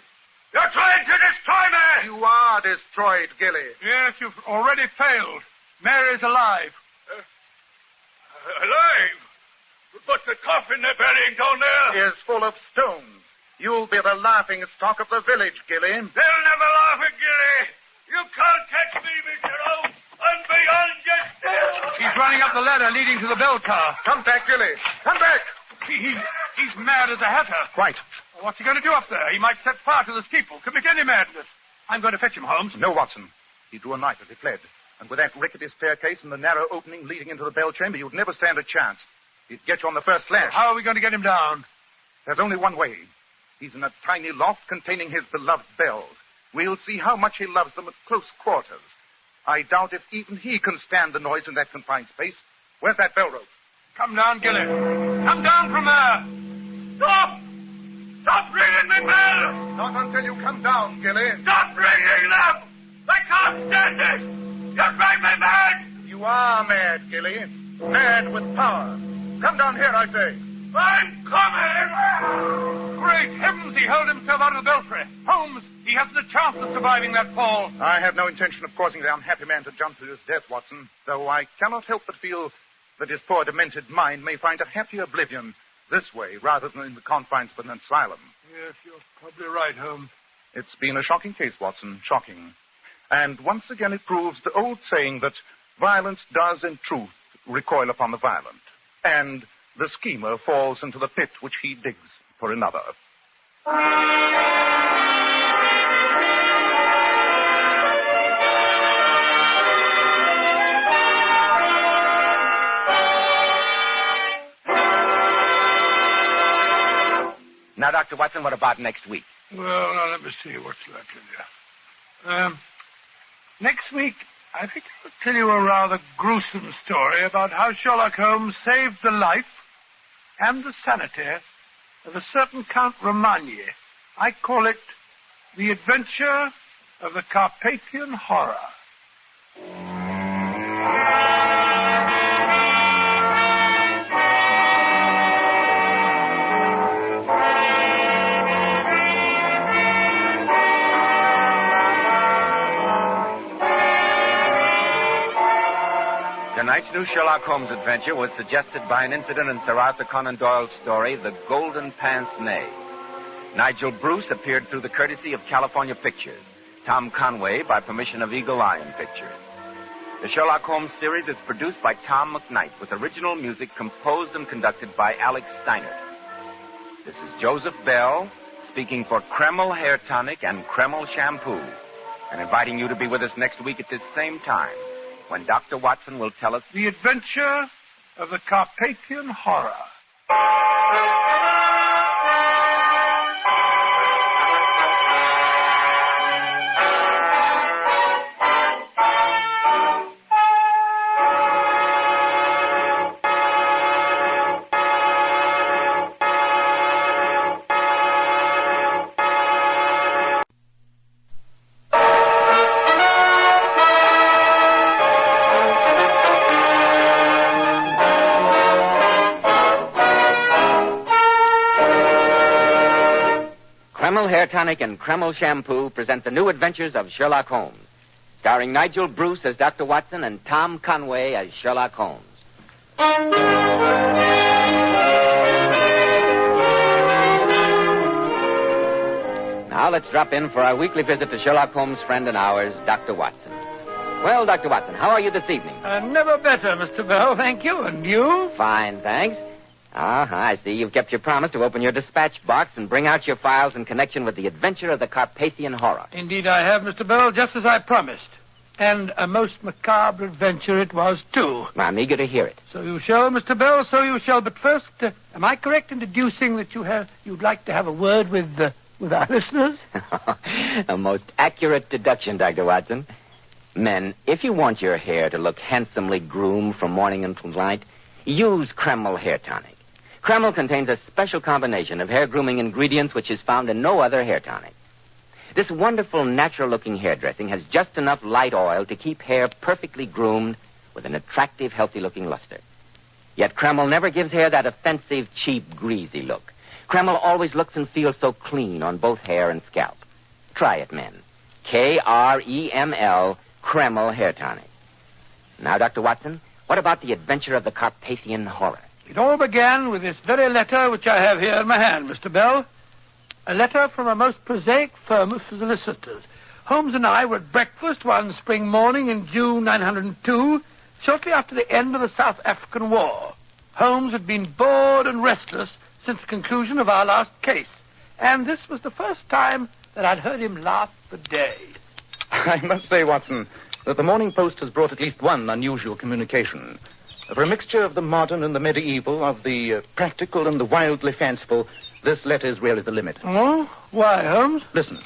Speaker 12: You're trying to destroy me!
Speaker 4: You are destroyed, Gilly.
Speaker 3: Yes, you've already failed. Mary's alive.
Speaker 12: Alive? But the coffin they're burying down there
Speaker 4: is full of stones. You'll be the laughing stock of the village, Gilly.
Speaker 12: They'll never laugh at Gilly. You can't catch me, Mr. Holmes. I'm beyond you still.
Speaker 3: He's running up the ladder leading to the bell car.
Speaker 4: Come back, Gilly. Come back.
Speaker 3: He's mad as a hatter.
Speaker 4: Quite.
Speaker 3: What's he going to do up there? He might set fire to the steeple. Commit any madness. I'm going to fetch him, Holmes.
Speaker 4: No, Watson. He drew a knife as he fled. And with that rickety staircase and the narrow opening leading into the bell chamber, you'd never stand a chance. He'd get you on the first slash.
Speaker 3: How are we going to get him down?
Speaker 4: There's only one way. He's in a tiny loft containing his beloved bells.
Speaker 13: We'll see how much he loves them at close quarters. I doubt if even he can stand the noise in that confined space. Where's that bell rope?
Speaker 3: Come down, Gilly. Come down from there.
Speaker 12: Stop! Stop ringing the bell!
Speaker 13: Not until you come down, Gilly.
Speaker 12: Stop ringing them! I can't stand it! You drive me mad!
Speaker 13: You are mad, Gilly. Mad with power. Come down here, I say.
Speaker 12: I'm coming!
Speaker 3: Great heavens, he hurled himself out of the belfry. Holmes, he hasn't a chance of surviving that fall.
Speaker 13: I have no intention of causing the unhappy man to jump to his death, Watson, though I cannot help but feel that his poor demented mind may find a happy oblivion this way rather than in the confines of an asylum.
Speaker 3: Yes, you're probably right, Holmes.
Speaker 13: It's been a shocking case, Watson, shocking. And once again it proves the old saying that violence does in truth recoil upon the violent, and the schemer falls into the pit which he digs for another.
Speaker 2: Now, Dr. Watson, what about next week?
Speaker 3: Well, now, let me see what's left in here. Next week, I think I'll tell you a rather gruesome story about how Sherlock Holmes saved the life and the sanity of a certain Count Romagny. I call it The Adventure of the Carpathian Horror.
Speaker 2: Tonight's new Sherlock Holmes adventure was suggested by an incident in Sir Arthur Conan Doyle's story, The Golden Pince-Nez. Nigel Bruce appeared through the courtesy of California Pictures. Tom Conway by permission of Eagle Lion Pictures. The Sherlock Holmes series is produced by Tom McKnight with original music composed and conducted by Alex Steiner. This is Joseph Bell speaking for Kreml Hair Tonic and Kreml Shampoo and inviting you to be with us next week at this same time, when Dr. Watson will tell us
Speaker 3: The Adventure of the Carpathian Horror.
Speaker 2: Kreml Hair Tonic and Kreml Shampoo present the new adventures of Sherlock Holmes, starring Nigel Bruce as Dr. Watson and Tom Conway as Sherlock Holmes. Now let's drop in for our weekly visit to Sherlock Holmes' friend and ours, Dr. Watson. Well, Dr. Watson, how are you this evening?
Speaker 3: Never better, Mr. Bell, thank you. And you?
Speaker 2: Fine, thanks. I see you've kept your promise to open your dispatch box and bring out your files in connection with the adventure of the Carpathian Horror.
Speaker 3: Indeed I have, Mr. Bell, just as I promised. And a most macabre adventure it was, too.
Speaker 2: I'm eager to hear it.
Speaker 3: So you shall, Mr. Bell, so you shall. But first, am I correct in deducing that you'd like to have a word with our listeners?
Speaker 2: A most accurate deduction, Dr. Watson. Men, if you want your hair to look handsomely groomed from morning until night, use Kreml Hair Tonic. Kreml contains a special combination of hair grooming ingredients which is found in no other hair tonic. This wonderful, natural-looking hairdressing has just enough light oil to keep hair perfectly groomed with an attractive, healthy-looking luster. Yet Kreml never gives hair that offensive, cheap, greasy look. Kreml always looks and feels so clean on both hair and scalp. Try it, men. Kreml, Kreml Hair Tonic. Now, Dr. Watson, what about the adventure of the Carpathian Horror?
Speaker 3: It all began with this very letter which I have here in my hand, Mr. Bell. A letter from a most prosaic firm of solicitors. Holmes and I were at breakfast one spring morning in June 902, shortly after the end of the South African War. Holmes had been bored and restless since the conclusion of our last case, and this was the first time that I'd heard him laugh for days.
Speaker 4: I must say, Watson, that the Morning Post has brought at least one unusual communication. For a mixture of the modern and the medieval, of the practical and the wildly fanciful, this letter is really the limit.
Speaker 3: Oh? Why, Holmes?
Speaker 4: Listen.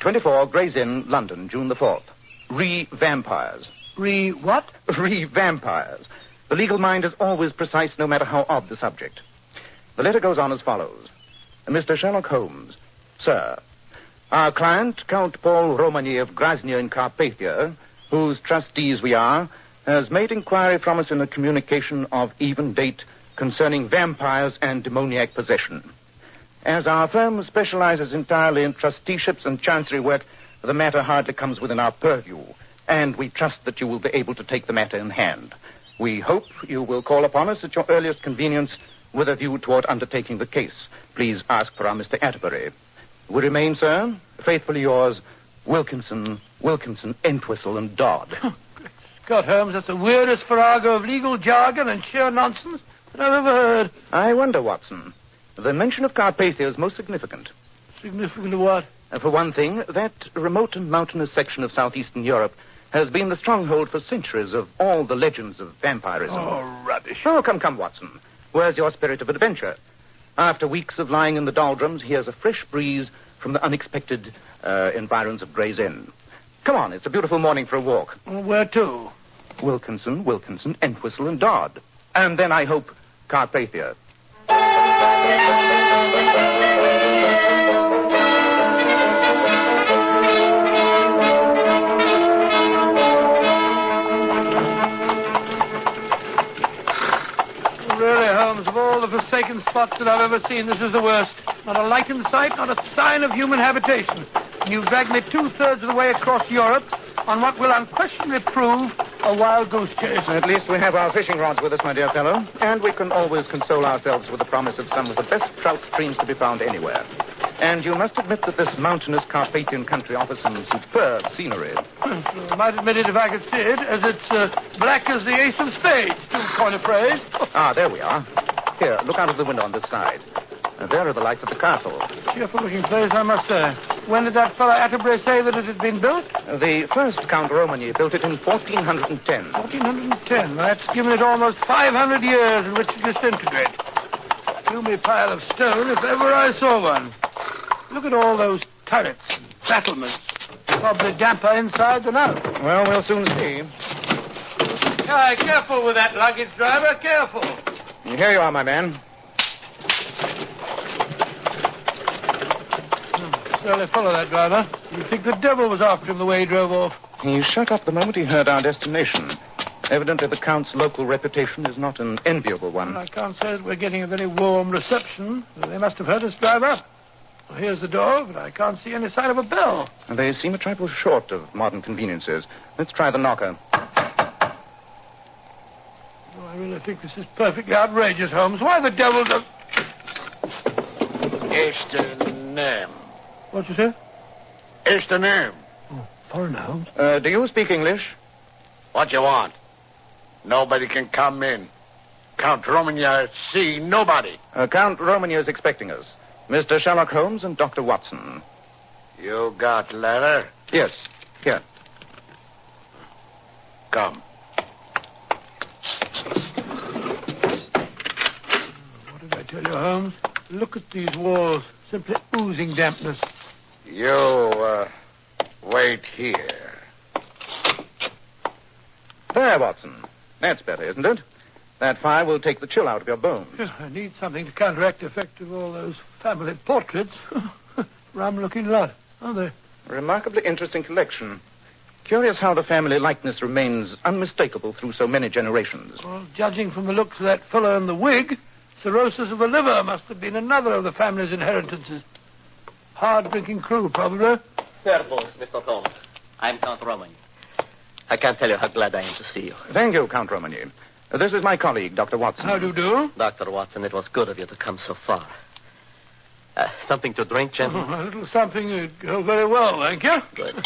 Speaker 4: 24 Gray's Inn, London, June the 4th. Re-vampires.
Speaker 3: What?
Speaker 4: Re-vampires. The legal mind is always precise, no matter how odd the subject. The letter goes on as follows. Mr. Sherlock Holmes, sir, our client, Count Paul Romany of Grasnia in Carpathia, whose trustees we are, has made inquiry from us in a communication of even date concerning vampires and demoniac possession. As our firm specializes entirely in trusteeships and chancery work, the matter hardly comes within our purview, and we trust that you will be able to take the matter in hand. We hope you will call upon us at your earliest convenience with a view toward undertaking the case. Please ask for our Mr. Atterbury. We remain, sir, faithfully yours, Wilkinson, Entwistle, and Dodd.
Speaker 3: Scott Holmes, that's the weirdest farrago of legal jargon and sheer nonsense that I've ever heard.
Speaker 4: I wonder, Watson. The mention of Carpathia is most significant.
Speaker 3: Significant of what?
Speaker 4: For one thing, that remote and mountainous section of southeastern Europe has been the stronghold for centuries of all the legends of vampirism.
Speaker 3: Oh, rubbish.
Speaker 4: Oh, come, Watson. Where's your spirit of adventure? After weeks of lying in the doldrums, here's a fresh breeze from the unexpected environs of Gray's Inn. Come on, it's a beautiful morning for a walk.
Speaker 3: Where to?
Speaker 4: Wilkinson, Entwistle, and Dodd. And then, I hope, Carpathia.
Speaker 3: Really, Holmes, of all the forsaken spots that I've ever seen, this is the worst. Not a light in sight, not a sign of human habitation. And you've dragged me 2/3 of the way across Europe on what will unquestionably prove a wild goose chase.
Speaker 4: At least we have our fishing rods with us, my dear fellow. And we can always console ourselves with the promise of some of the best trout streams to be found anywhere. And you must admit that this mountainous Carpathian country offers some superb scenery.
Speaker 3: I might admit it if I could see it, as it's black as the ace of spades. Still coin a phrase.
Speaker 4: There we are. Here, look out of the window on this side. There are the lights of the castle.
Speaker 3: Cheerful-looking place, I must say. When did that fellow Atterbury say that it had been built?
Speaker 4: The first Count Romany built it in 1410.
Speaker 3: 1410. That's given it almost 500 years in which to disintegrate. Gloomy pile of stone, if ever I saw one. Look at all those turrets and battlements. Probably damper inside than out.
Speaker 4: Well, we'll soon see.
Speaker 3: Aye, careful with that luggage, driver. Careful.
Speaker 4: Here you are, my man.
Speaker 3: Surely follow that driver. You'd think the devil was after him the way he drove off.
Speaker 4: He shut up the moment he heard our destination. Evidently, the Count's local reputation is not an enviable one.
Speaker 3: I can't say that we're getting a very warm reception. They must have heard us drive up. Well, here's the door, but I can't see any sign of a bell.
Speaker 4: They seem a trifle short of modern conveniences. Let's try the knocker.
Speaker 3: Oh, I really think this is perfectly outrageous, Holmes. Why the devil does...
Speaker 11: It's the name.
Speaker 3: What you say?
Speaker 11: It's the name.
Speaker 3: Oh, foreign, Holmes.
Speaker 4: Do you speak English?
Speaker 11: What you want? Nobody can come in. Count Romany see nobody.
Speaker 4: Count Romany is expecting us. Mr. Sherlock Holmes and Dr. Watson.
Speaker 11: You got letter?
Speaker 4: Yes. Here.
Speaker 11: Come.
Speaker 3: What did I tell you, Holmes? Look at these walls. Simply oozing dampness.
Speaker 11: You, wait here.
Speaker 4: There, Watson. That's better, isn't it? That fire will take the chill out of your bones.
Speaker 3: I need something to counteract the effect of all those family portraits. Rum-looking lot, aren't they?
Speaker 4: Remarkably interesting collection. Curious how the family likeness remains unmistakable through so many generations.
Speaker 3: Well, judging from the looks of that fellow in the wig, cirrhosis of the liver must have been another of the family's inheritances. Hard-drinking crew, probably.
Speaker 6: Careful, Mr. Holmes. I'm Count Romany. I can't tell you how glad I am to see you.
Speaker 4: Thank you, Count Romany. This is my colleague, Dr. Watson.
Speaker 3: How do you do?
Speaker 6: Dr. Watson, it was good of you to come so far. Something to drink, gentlemen?
Speaker 3: A little something would go very well, thank you.
Speaker 6: Good.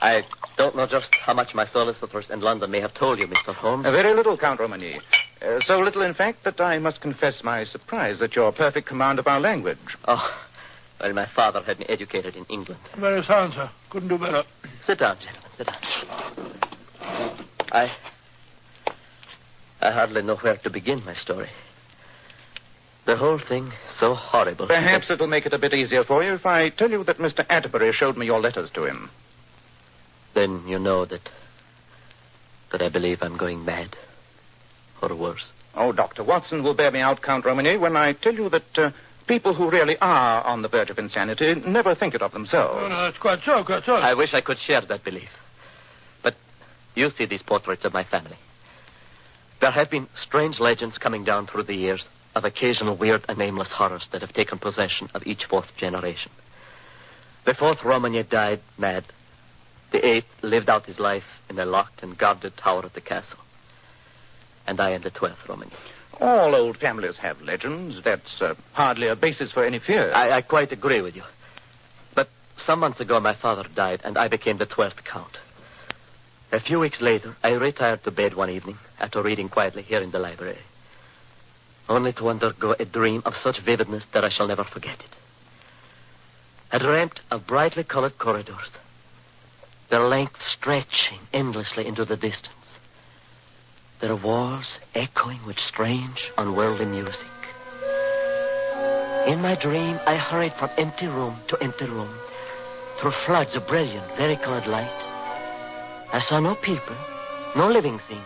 Speaker 6: I don't know just how much my solicitors in London may have told you, Mr. Holmes.
Speaker 4: Very little, Count Romany. So little, in fact, that I must confess my surprise at your perfect command of our language.
Speaker 6: Oh, well, my father had me educated in England.
Speaker 3: Very sound, sir. Couldn't do better.
Speaker 6: Sit down, gentlemen, sit down. I hardly know where to begin my story. The whole thing so horrible.
Speaker 4: Perhaps it'll make it a bit easier for you if I tell you that Mr. Atterbury showed me your letters to him.
Speaker 6: Then you know that I believe I'm going mad. Or worse.
Speaker 4: Oh, Dr. Watson will bear me out, Count Romany, when I tell you that people who really are on the verge of insanity never think it of themselves.
Speaker 3: Oh, no, that's quite so, quite so.
Speaker 6: I wish I could share that belief. But you see these portraits of my family. There have been strange legends coming down through the years of occasional weird and nameless horrors that have taken possession of each fourth generation. The fourth Romany died mad. The eighth lived out his life in a locked and guarded tower of the castle. And I am the 12th Romany.
Speaker 4: All old families have legends. That's hardly a basis for any fear.
Speaker 6: I quite agree with you. But some months ago, my father died, and I became the 12th Count. A few weeks later, I retired to bed one evening after reading quietly here in the library, only to undergo a dream of such vividness that I shall never forget it. I dreamt of brightly colored corridors, their length stretching endlessly into the distance, their walls echoing with strange, unworldly music. In my dream, I hurried from empty room to empty room, through floods of brilliant, varicolored light. I saw no people, no living thing,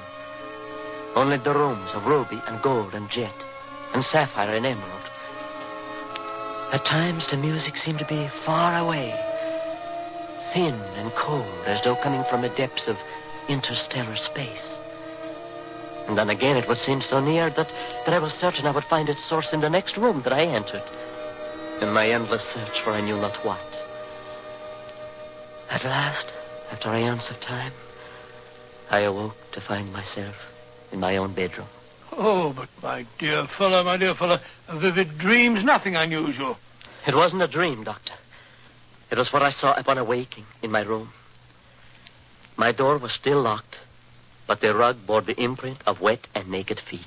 Speaker 6: only the rooms of ruby and gold and jet, and sapphire and emerald. At times, the music seemed to be far away, thin and cold, as though coming from the depths of interstellar space. And then again, it would seem so near that I was certain I would find its source in the next room that I entered, in my endless search for I knew not what. At last, after eons of time, I awoke to find myself in my own bedroom.
Speaker 3: Oh, but my dear fellow, a vivid dream's nothing unusual.
Speaker 6: It wasn't a dream, Doctor. It was what I saw upon awaking in my room. My door was still locked, but the rug bore the imprint of wet and naked feet.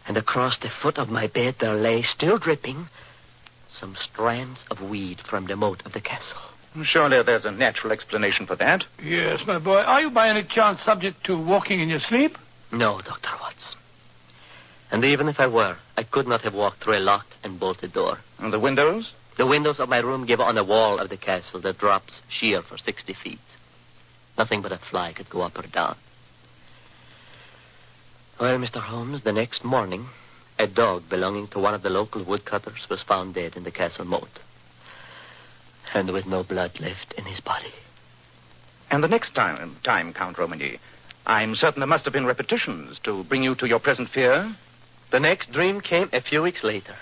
Speaker 6: And across the foot of my bed there lay, still dripping, some strands of weed from the moat of the castle.
Speaker 4: Surely there's a natural explanation for that.
Speaker 3: Yes, my boy. Are you by any chance subject to walking in your sleep?
Speaker 6: No, Dr. Watson. And even if I were, I could not have walked through a locked and bolted door.
Speaker 4: And the windows?
Speaker 6: The windows of my room give on a wall of the castle that drops sheer for 60 feet. Nothing but a fly could go up or down. Well, Mr. Holmes, the next morning, a dog belonging to one of the local woodcutters was found dead in the castle moat. And with no blood left in his body.
Speaker 4: And the next time, Count Romany, I'm certain there must have been repetitions to bring you to your present fear.
Speaker 6: The next dream came a few weeks later.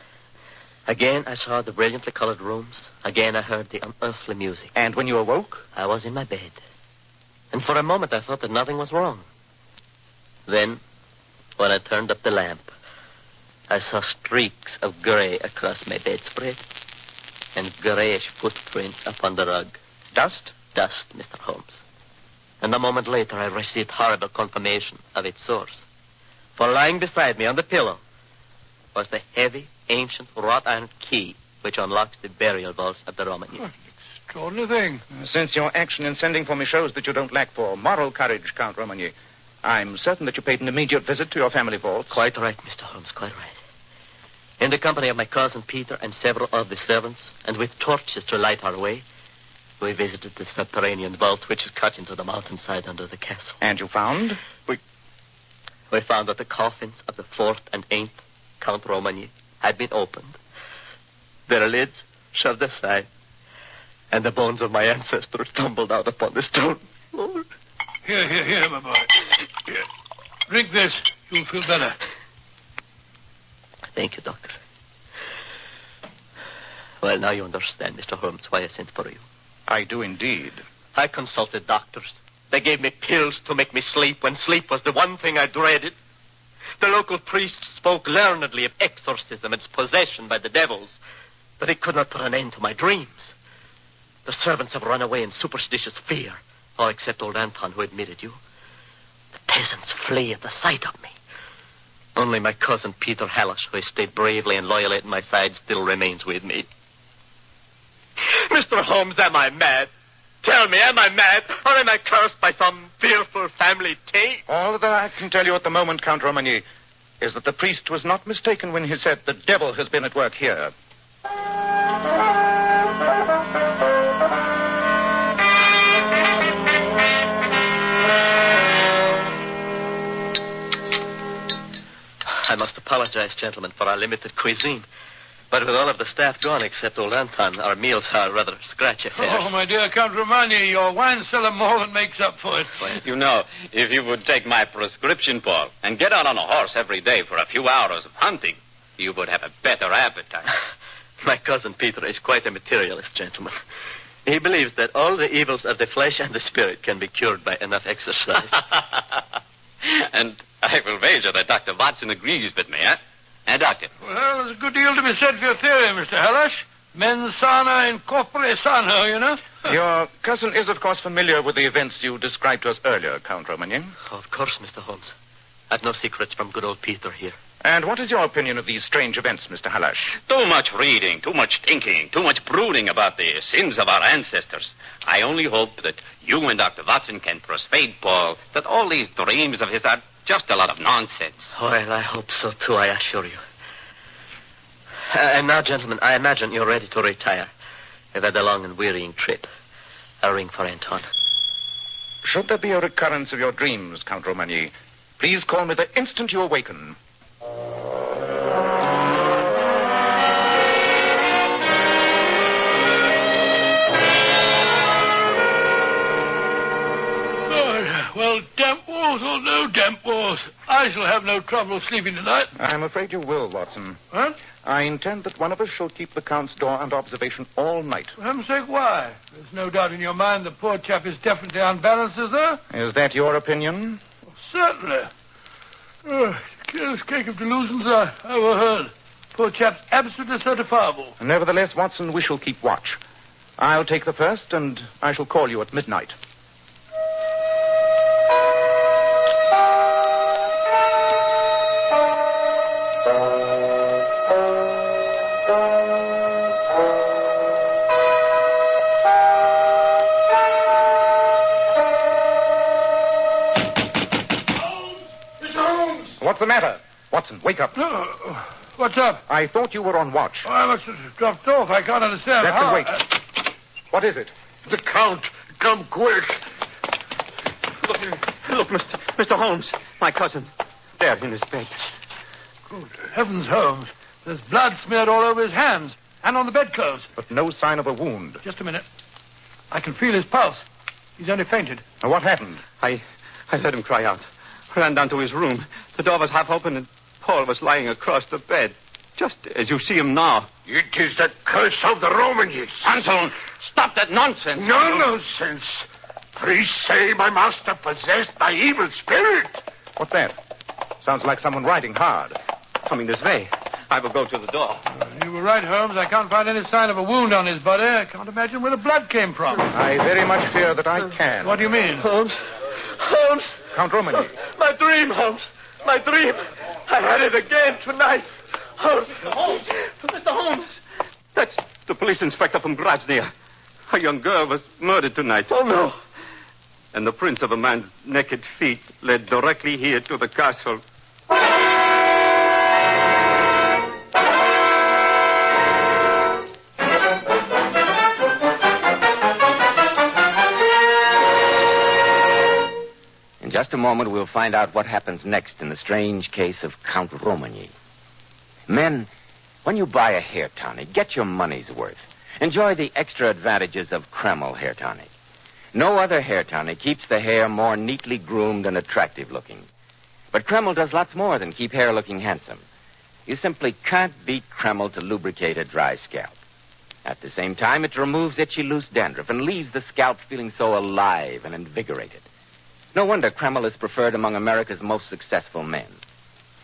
Speaker 6: Again, I saw the brilliantly colored rooms. Again, I heard the unearthly music.
Speaker 4: And when you awoke?
Speaker 6: I was in my bed. And for a moment, I thought that nothing was wrong. Then, when I turned up the lamp, I saw streaks of gray across my bedspread and grayish footprints upon the rug.
Speaker 4: Dust?
Speaker 6: Dust, Mr. Holmes. And a moment later, I received horrible confirmation of its source. For lying beside me on the pillow was the heavy, ancient wrought-iron key which unlocks the burial vaults of the Romany.
Speaker 3: Extraordinary thing.
Speaker 4: Since your action in sending for me shows that you don't lack for moral courage, Count Romany, I'm certain that you paid an immediate visit to your family vaults.
Speaker 6: Quite right, Mr. Holmes, quite right. In the company of my cousin Peter and several of the servants, and with torches to light our way, we visited the subterranean vault which is cut into the mountainside under the castle.
Speaker 4: And you found?
Speaker 6: We found that the coffins of the 4th and 8th Count Romany had been opened, their lids shoved aside, and the bones of my ancestors tumbled out upon the stone. Lord.
Speaker 3: Here, my boy. Here. Drink this. You'll feel better.
Speaker 6: Thank you, Doctor. Well, now you understand, Mr. Holmes, why I sent for you.
Speaker 4: I do indeed.
Speaker 6: I consulted doctors. They gave me pills to make me sleep when sleep was the one thing I dreaded. The local priest spoke learnedly of exorcism and its possession by the devils, but he could not put an end to my dreams. The servants have run away in superstitious fear, all except old Anton, who admitted you. The peasants flee at the sight of me. Only my cousin Peter Hallish, who has stayed bravely and loyally at my side, still remains with me. Mr. Holmes, am I mad? Tell me, am I mad? Or am I cursed by some fearful family taint?
Speaker 4: All that I can tell you at the moment, Count Romany, is that the priest was not mistaken when he said the devil has been at work here.
Speaker 6: I must apologize, gentlemen, for our limited cuisine. But with all of the staff gone except old Anton, our meals are rather scratch affairs.
Speaker 3: Oh, my dear Count Romagna, your wine cellar more than makes up for it.
Speaker 5: You know, if you would take my prescription, Paul, and get out on a horse every day for a few hours of hunting, you would have a better appetite.
Speaker 6: My cousin Peter is quite a materialist, gentlemen. He believes that all the evils of the flesh and the spirit can be cured by enough exercise.
Speaker 5: And I will wager that Dr. Watson agrees with me, eh? And Doctor?
Speaker 3: Well, there's a good deal to be said for your theory, Mr. Hellish. Mens sana in corpore sano, you know.
Speaker 4: Your cousin is, of course, familiar with the events you described to us earlier, Count Romagny.
Speaker 6: Of course, Mr. Holmes. I've no secrets from good old Peter here.
Speaker 4: And what is your opinion of these strange events, Mr. Hellish?
Speaker 5: Too much reading, too much thinking, too much brooding about the sins of our ancestors. I only hope that you and Dr. Watson can persuade Paul that all these dreams of his are just a lot of nonsense.
Speaker 6: Well, I hope so, too, I assure you. And now, gentlemen, I imagine you're ready to retire. You've had a long and wearying trip. I'll ring for Anton.
Speaker 4: Should there be a recurrence of your dreams, Count Romagny, please call me the instant you awaken.
Speaker 3: Well, damp walls or no damp walls, I shall have no trouble sleeping tonight.
Speaker 4: I'm afraid you will, Watson.
Speaker 3: What?
Speaker 4: I intend that one of us shall keep the Count's door under observation all night.
Speaker 3: For heaven's sake, why? There's no doubt in your mind the poor chap is definitely unbalanced, is there?
Speaker 4: Is that your opinion?
Speaker 3: Well, certainly. Careless cake of delusions I overheard. Poor chap's absolutely certifiable.
Speaker 4: Nevertheless, Watson, we shall keep watch. I'll take the first, and I shall call you at midnight. What's the matter? Watson, wake up.
Speaker 3: What's up?
Speaker 4: I thought you were on watch.
Speaker 3: Oh, I must have dropped off. I can't understand.
Speaker 4: That can wait. What is it?
Speaker 10: The Count. Come quick.
Speaker 21: Look, Mr. Holmes, my cousin. There in his bed.
Speaker 3: Good heavens, Holmes. There's blood smeared all over his hands and on the bedclothes.
Speaker 4: But no sign of a wound.
Speaker 3: Just a minute. I can feel his pulse. He's only fainted.
Speaker 4: Now, what happened?
Speaker 21: I heard him cry out. Ran down to his room. The door was half open and Paul was lying across the bed. Just as you see him now.
Speaker 10: It is the curse of the Romagny.
Speaker 21: Anton, stop that nonsense.
Speaker 10: No nonsense. Priests say my master possessed by evil spirit.
Speaker 4: What's that? Sounds like someone riding hard.
Speaker 21: Coming this way. I will go to the door.
Speaker 3: You were right, Holmes. I can't find any sign of a wound on his body. I can't imagine where the blood came from.
Speaker 4: I very much fear that I can.
Speaker 3: What do you mean?
Speaker 21: Holmes.
Speaker 4: Count Romagny.
Speaker 21: My dream, Holmes. My dream. I had it again tonight. Holmes. Mr. Holmes. That's the police inspector from Grasmere. A young girl was murdered tonight.
Speaker 10: Oh, no.
Speaker 21: And the prints of a man's naked feet led directly here to the castle.
Speaker 2: In just a moment, we'll find out what happens next in the strange case of Count Romagny. Men, when you buy a hair tonic, get your money's worth. Enjoy the extra advantages of Kreml hair tonic. No other hair tonic keeps the hair more neatly groomed and attractive looking. But Kreml does lots more than keep hair looking handsome. You simply can't beat Kreml to lubricate a dry scalp. At the same time, it removes itchy, loose dandruff and leaves the scalp feeling so alive and invigorated. No wonder Kreml is preferred among America's most successful men.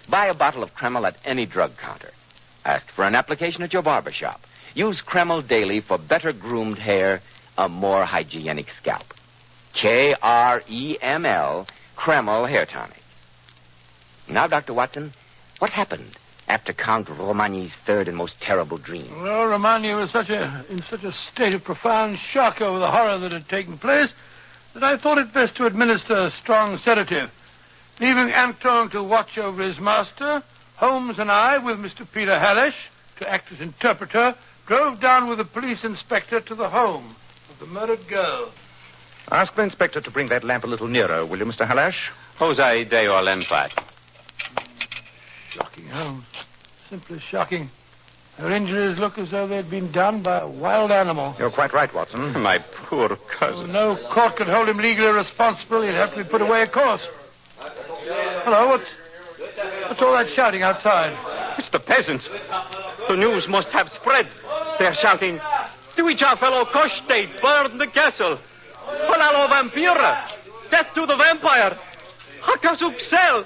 Speaker 2: Buy a bottle of Kreml at any drug counter. Ask for an application at your barber shop. Use Kreml daily for better groomed hair, a more hygienic scalp. Kreml, Kreml Hair Tonic. Now, Dr. Watson, what happened after Count Romagny's third and most terrible dream?
Speaker 3: Well, Romagny was in such a state of profound shock over the horror that had taken place that I thought it best to administer a strong sedative. Leaving Anton to watch over his master, Holmes and I, with Mr. Peter Hallish to act as interpreter, drove down with the police inspector to the home of the murdered girl.
Speaker 4: Ask the inspector to bring that lamp a little nearer, will you, Mr. Hallish?
Speaker 5: Jose Deo Lempat.
Speaker 3: Shocking, Holmes. Simply shocking. Her injuries look as though they'd been done by a wild animal.
Speaker 4: You're quite right, Watson.
Speaker 5: My poor cousin.
Speaker 3: No court could hold him legally responsible. He'd have to be put away, of course. Hello, what's all that shouting outside?
Speaker 5: It's the peasants. The news must have spread. They're shouting, "Tuicha fellow Koshte, burn the castle. Polalo vampira, death to the vampire. Hakasuksel,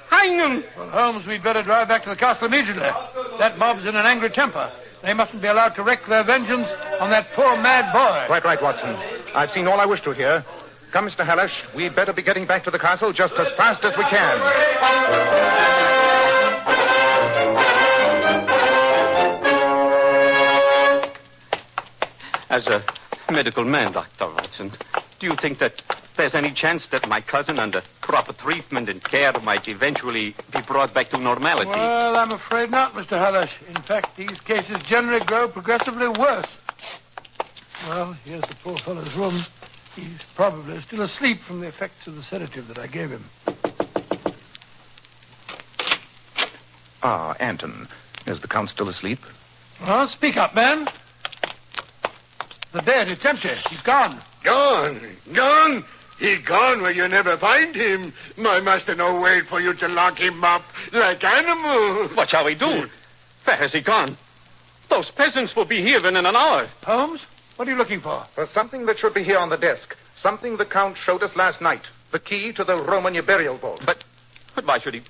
Speaker 5: hang him."
Speaker 3: Well, Holmes, we'd better drive back to the castle immediately. That mob's in an angry temper. They mustn't be allowed to wreak their vengeance on that poor mad boy.
Speaker 4: Quite right, Watson. I've seen all I wish to hear. Come, Mr. Hallish, we'd better be getting back to the castle just as fast as we can.
Speaker 5: As a medical man, Dr. Watson, do you think that there's any chance that my cousin, under proper treatment and care, might eventually be brought back to normality?
Speaker 3: Well, I'm afraid not, Mr. Hallish. In fact, these cases generally grow progressively worse. Well, here's the poor fellow's room. He's probably still asleep from the effects of the sedative that I gave him.
Speaker 4: Ah, Anton. Is the Count still asleep?
Speaker 3: Oh, speak up, man. The bed, it's empty. He's gone.
Speaker 12: Gone? Gone? He gone where you never find him. My master no wait for you to lock him up like animal.
Speaker 5: What shall we do? Where has he gone? Those peasants will be here in an hour.
Speaker 3: Holmes, what are you looking for?
Speaker 4: For something that should be here on the desk. Something the Count showed us last night. The key to the Romagna burial vault.
Speaker 5: But why should he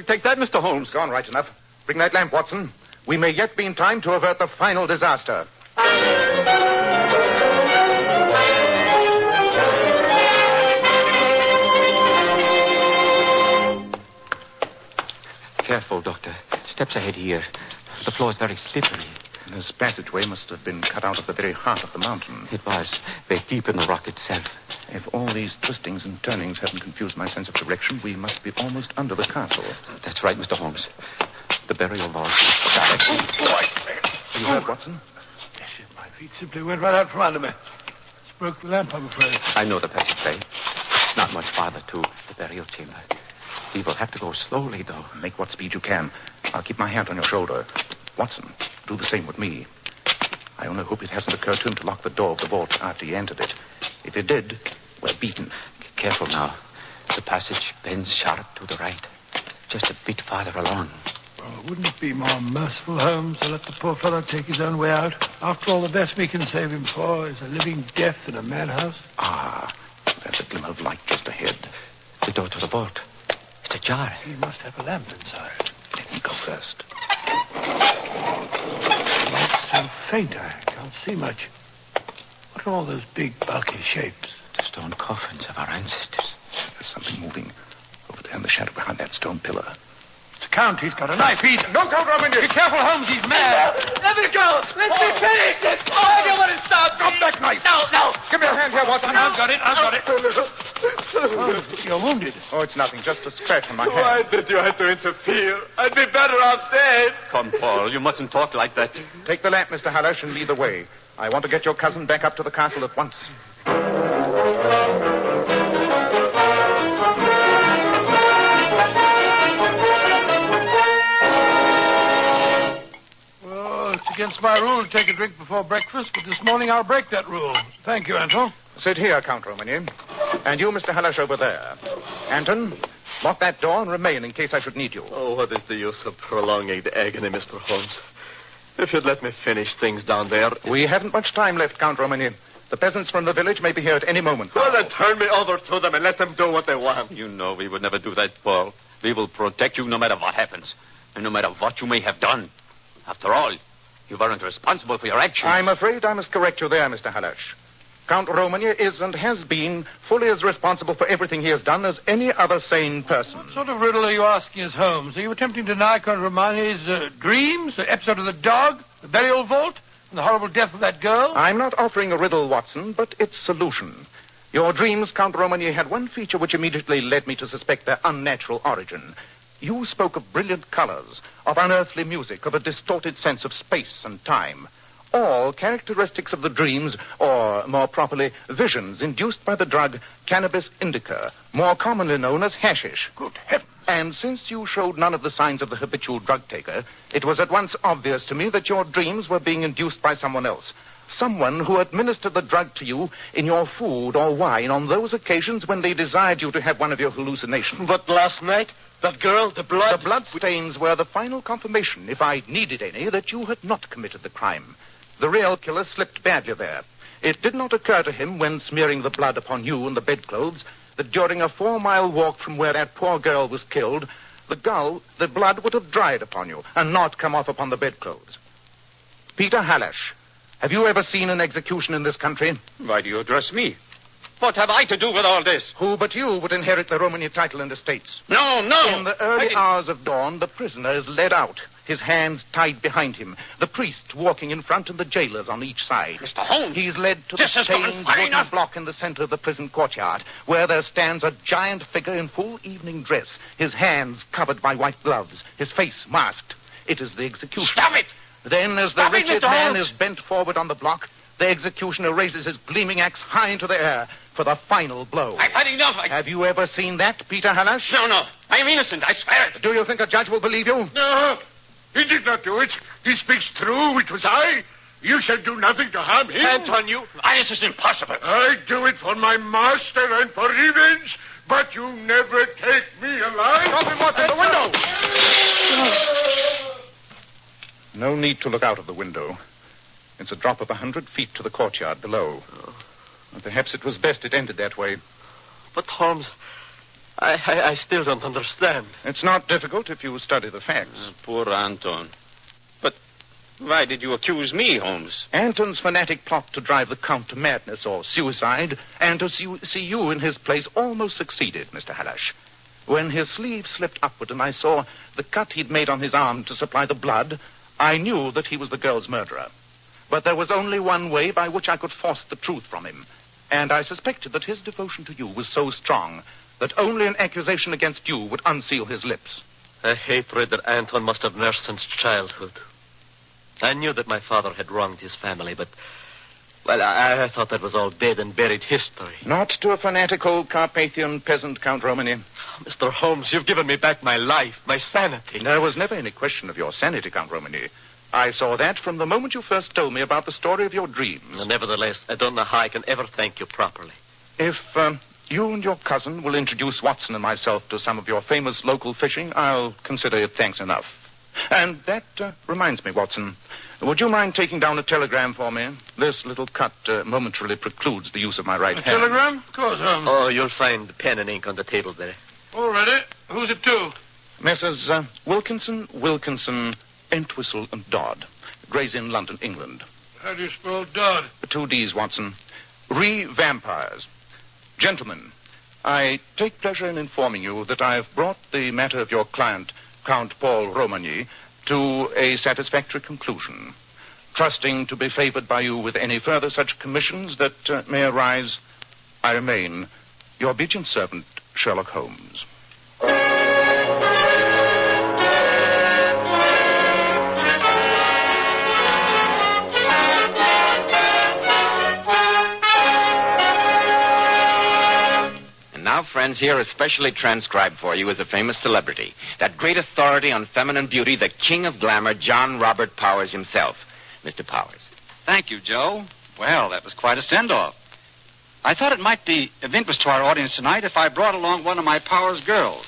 Speaker 5: take that, Mr. Holmes?
Speaker 4: Gone right enough. Bring that lamp, Watson. We may yet be in time to avert the final disaster.
Speaker 5: Careful, Doctor. Steps ahead here. The floor is very slippery.
Speaker 4: This passageway must have been cut out of the very heart of the mountain.
Speaker 5: It was. Very deep in the rock itself.
Speaker 4: If all these twistings and turnings haven't confused my sense of direction, we must be almost under the castle.
Speaker 5: That's right, Mr. Holmes. The burial vault.
Speaker 4: You heard, Watson?
Speaker 3: Yes, my feet simply went right out from under me. Just broke the lamp, I'm afraid.
Speaker 5: I know the passageway. Not much farther to the burial chamber. We will have to go slowly, though.
Speaker 4: Make what speed you can. I'll keep my hand on your shoulder. Watson, do the same with me. I only hope it hasn't occurred to him to lock the door of the vault after he entered it. If it did, we're beaten.
Speaker 5: Careful now. The passage bends sharp to the right. Just a bit farther along.
Speaker 3: Oh, wouldn't it be more merciful, Holmes, to let the poor fellow take his own way out? After all, the best we can save him for is a living death in a madhouse.
Speaker 4: Ah, there's a glimmer of light just ahead.
Speaker 5: The door to the vault. It's ajar.
Speaker 3: He must have a lamp inside.
Speaker 4: Let me go first.
Speaker 3: The light's so faint, I can't see much. What are all those big, bulky shapes?
Speaker 5: The stone coffins of our ancestors.
Speaker 4: There's something moving over there in the shadow behind that stone pillar.
Speaker 3: It's the Count. He's got a knife.
Speaker 4: Don't go, Robin.
Speaker 3: Be careful, Holmes. He's mad.
Speaker 12: Let me go. Let me finish it. Oh, you want to stop?
Speaker 4: Drop that knife.
Speaker 12: No.
Speaker 4: Give me a hand here, Watson.
Speaker 3: I've got it. Oh, you're wounded.
Speaker 4: Oh, it's nothing. Just a scratch on my hand.
Speaker 12: Why did you have to interfere? I'd be better off dead.
Speaker 5: Come, Paul. You mustn't talk like that.
Speaker 4: Take the lamp, Mr. Hallish, and lead the way. I want to get your cousin back up to the castle at once.
Speaker 3: It's against my rule to take a drink before breakfast, but this morning I'll break that rule. Thank you, Anton.
Speaker 4: Sit here, Count Romagny. And you, Mr. Hallish, over there. Anton, lock that door and remain in case I should need you.
Speaker 9: Oh, what is the use of prolonging the agony, Mr. Holmes? If you'd let me finish things down there...
Speaker 4: We haven't much time left, Count Romagny. The peasants from the village may be here at any moment.
Speaker 9: Well, then turn me over to them and let them do what they want.
Speaker 5: You know we would never do that, Paul. We will protect you no matter what happens, and no matter what you may have done. After all, you weren't responsible for your actions.
Speaker 4: I'm afraid I must correct you there, Mr. Hallish. Count Romagny is and has been fully as responsible for everything he has done as any other sane person.
Speaker 3: What sort of riddle are you asking us, Holmes? Are you attempting to deny Count Romagny's dreams, the episode of the dog, the burial vault, and the horrible death of that girl?
Speaker 4: I'm not offering a riddle, Watson, but its solution.
Speaker 13: Your dreams, Count Romany, had one feature which immediately led me to suspect their unnatural origin. You spoke of brilliant colors, of unearthly music, of a distorted sense of space and time. All characteristics of the dreams, or more properly, visions induced by the drug cannabis indica, more commonly known as hashish.
Speaker 10: Good heavens.
Speaker 13: And since you showed none of the signs of the habitual drug taker, it was at once obvious to me that your dreams were being induced by someone else. Someone who administered the drug to you in your food or wine on those occasions when they desired you to have one of your hallucinations.
Speaker 9: But last night, that girl, the blood...
Speaker 13: The blood stains were the final confirmation, if I needed any, that you had not committed the crime. The real killer slipped badly there. It did not occur to him, when smearing the blood upon you and the bedclothes, that during a 4-mile walk from where that poor girl was killed, the blood would have dried upon you and not come off upon the bedclothes. Peter Halash, have you ever seen an execution in this country?
Speaker 5: Why do you address me? What have I to do with all this?
Speaker 13: Who but you would inherit the Romany title and estates?
Speaker 5: No.
Speaker 13: In the early hours of dawn, the prisoner is led out, his hands tied behind him, the priest walking in front and the jailers on each side.
Speaker 5: Mr. Holmes!
Speaker 13: He's led to the stained wooden block in the center of the prison courtyard, where there stands a giant figure in full evening dress, his hands covered by white gloves, his face masked. It is the executioner.
Speaker 5: Stop it!
Speaker 13: Then, as the wretched man is bent forward on the block, the executioner raises his gleaming axe high into the air for the final blow.
Speaker 5: I've had enough.
Speaker 13: Have you ever seen that, Peter Halash?
Speaker 5: No. I am innocent. I swear it.
Speaker 13: Do you think a judge will believe you?
Speaker 12: No, he did not do it. He speaks true. It was I. You shall do nothing to harm him.
Speaker 5: Hands on you. This is impossible.
Speaker 12: I do it for my master and for revenge, but you never take me alive.
Speaker 13: Open what's in the window. No need to look out of the window. It's a drop of 100 feet to the courtyard below. Perhaps it was best it ended that way.
Speaker 9: But, Holmes, I still don't understand.
Speaker 13: It's not difficult if you study the facts.
Speaker 5: Poor Anton. But why did you accuse me, Holmes?
Speaker 13: Anton's fanatic plot to drive the Count to madness or suicide and to see you in his place almost succeeded, Mr. Halash. When his sleeve slipped upward and I saw the cut he'd made on his arm to supply the blood, I knew that he was the girl's murderer. But there was only one way by which I could force the truth from him. And I suspected that his devotion to you was so strong that only an accusation against you would unseal his lips.
Speaker 9: A hatred that Anton must have nursed since childhood. I knew that my father had wronged his family, but, well, I thought that was all dead and buried history.
Speaker 13: Not to a fanatical Carpathian peasant, Count Romany.
Speaker 9: Mr. Holmes, you've given me back my life, my sanity.
Speaker 13: There was never any question of your sanity, Count Romany. I saw that from the moment you first told me about the story of your dreams.
Speaker 9: Nevertheless, I don't know how I can ever thank you properly.
Speaker 13: If you and your cousin will introduce Watson and myself to some of your famous local fishing, I'll consider it thanks enough. And that reminds me, Watson, would you mind taking down a telegram for me? This little cut momentarily precludes the use of my right hand.
Speaker 3: Telegram? Of course.
Speaker 9: Oh, you'll find the pen and ink on the table there.
Speaker 3: All ready. Who's it to?
Speaker 13: Messrs. Wilkinson, Entwistle and Dodd, Gray's Inn, London, England.
Speaker 3: How do you spell Dodd?
Speaker 13: 2 Ds, Watson. Re-vampires. Gentlemen, I take pleasure in informing you that I have brought the matter of your client, Count Paul Romany, to a satisfactory conclusion. Trusting to be favored by you with any further such commissions that may arise, I remain your obedient servant, Sherlock Holmes.
Speaker 2: Now, friends, here especially transcribed for you is a famous celebrity, that great authority on feminine beauty, the king of glamour, John Robert Powers himself. Mr. Powers.
Speaker 18: Thank you, Joe. Well, that was quite a send-off. I thought it might be of interest to our audience tonight if I brought along one of my Powers girls.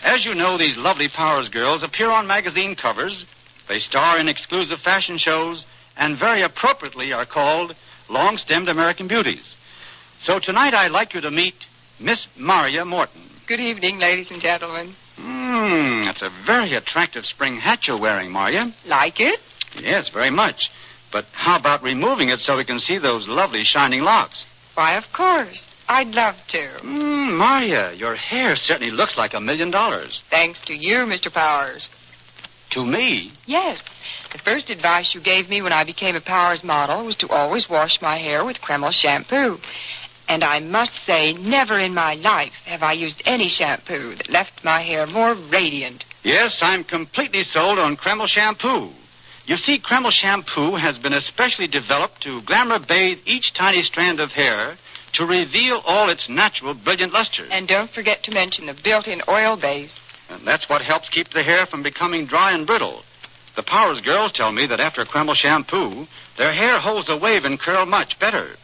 Speaker 18: As you know, these lovely Powers girls appear on magazine covers, they star in exclusive fashion shows, and very appropriately are called long-stemmed American beauties. So tonight I'd like you to meet Miss Maria Morton.
Speaker 20: Good evening, ladies and gentlemen.
Speaker 18: That's a very attractive spring hat you're wearing, Maria.
Speaker 20: Like it?
Speaker 18: Yes, very much. But how about removing it so we can see those lovely shining locks?
Speaker 20: Why, of course. I'd love to.
Speaker 18: Maria, your hair certainly looks like $1 million.
Speaker 20: Thanks to you, Mr. Powers.
Speaker 18: To me?
Speaker 20: Yes. The first advice you gave me when I became a Powers model was to always wash my hair with Kreml shampoo. And I must say, never in my life have I used any shampoo that left my hair more radiant.
Speaker 18: Yes, I'm completely sold on Kreml shampoo. You see, Kreml shampoo has been especially developed to glamour bathe each tiny strand of hair to reveal all its natural brilliant luster.
Speaker 20: And don't forget to mention the built-in oil base.
Speaker 18: And that's what helps keep the hair from becoming dry and brittle. The Powers girls tell me that after Kreml shampoo, their hair holds a wave and curl much better.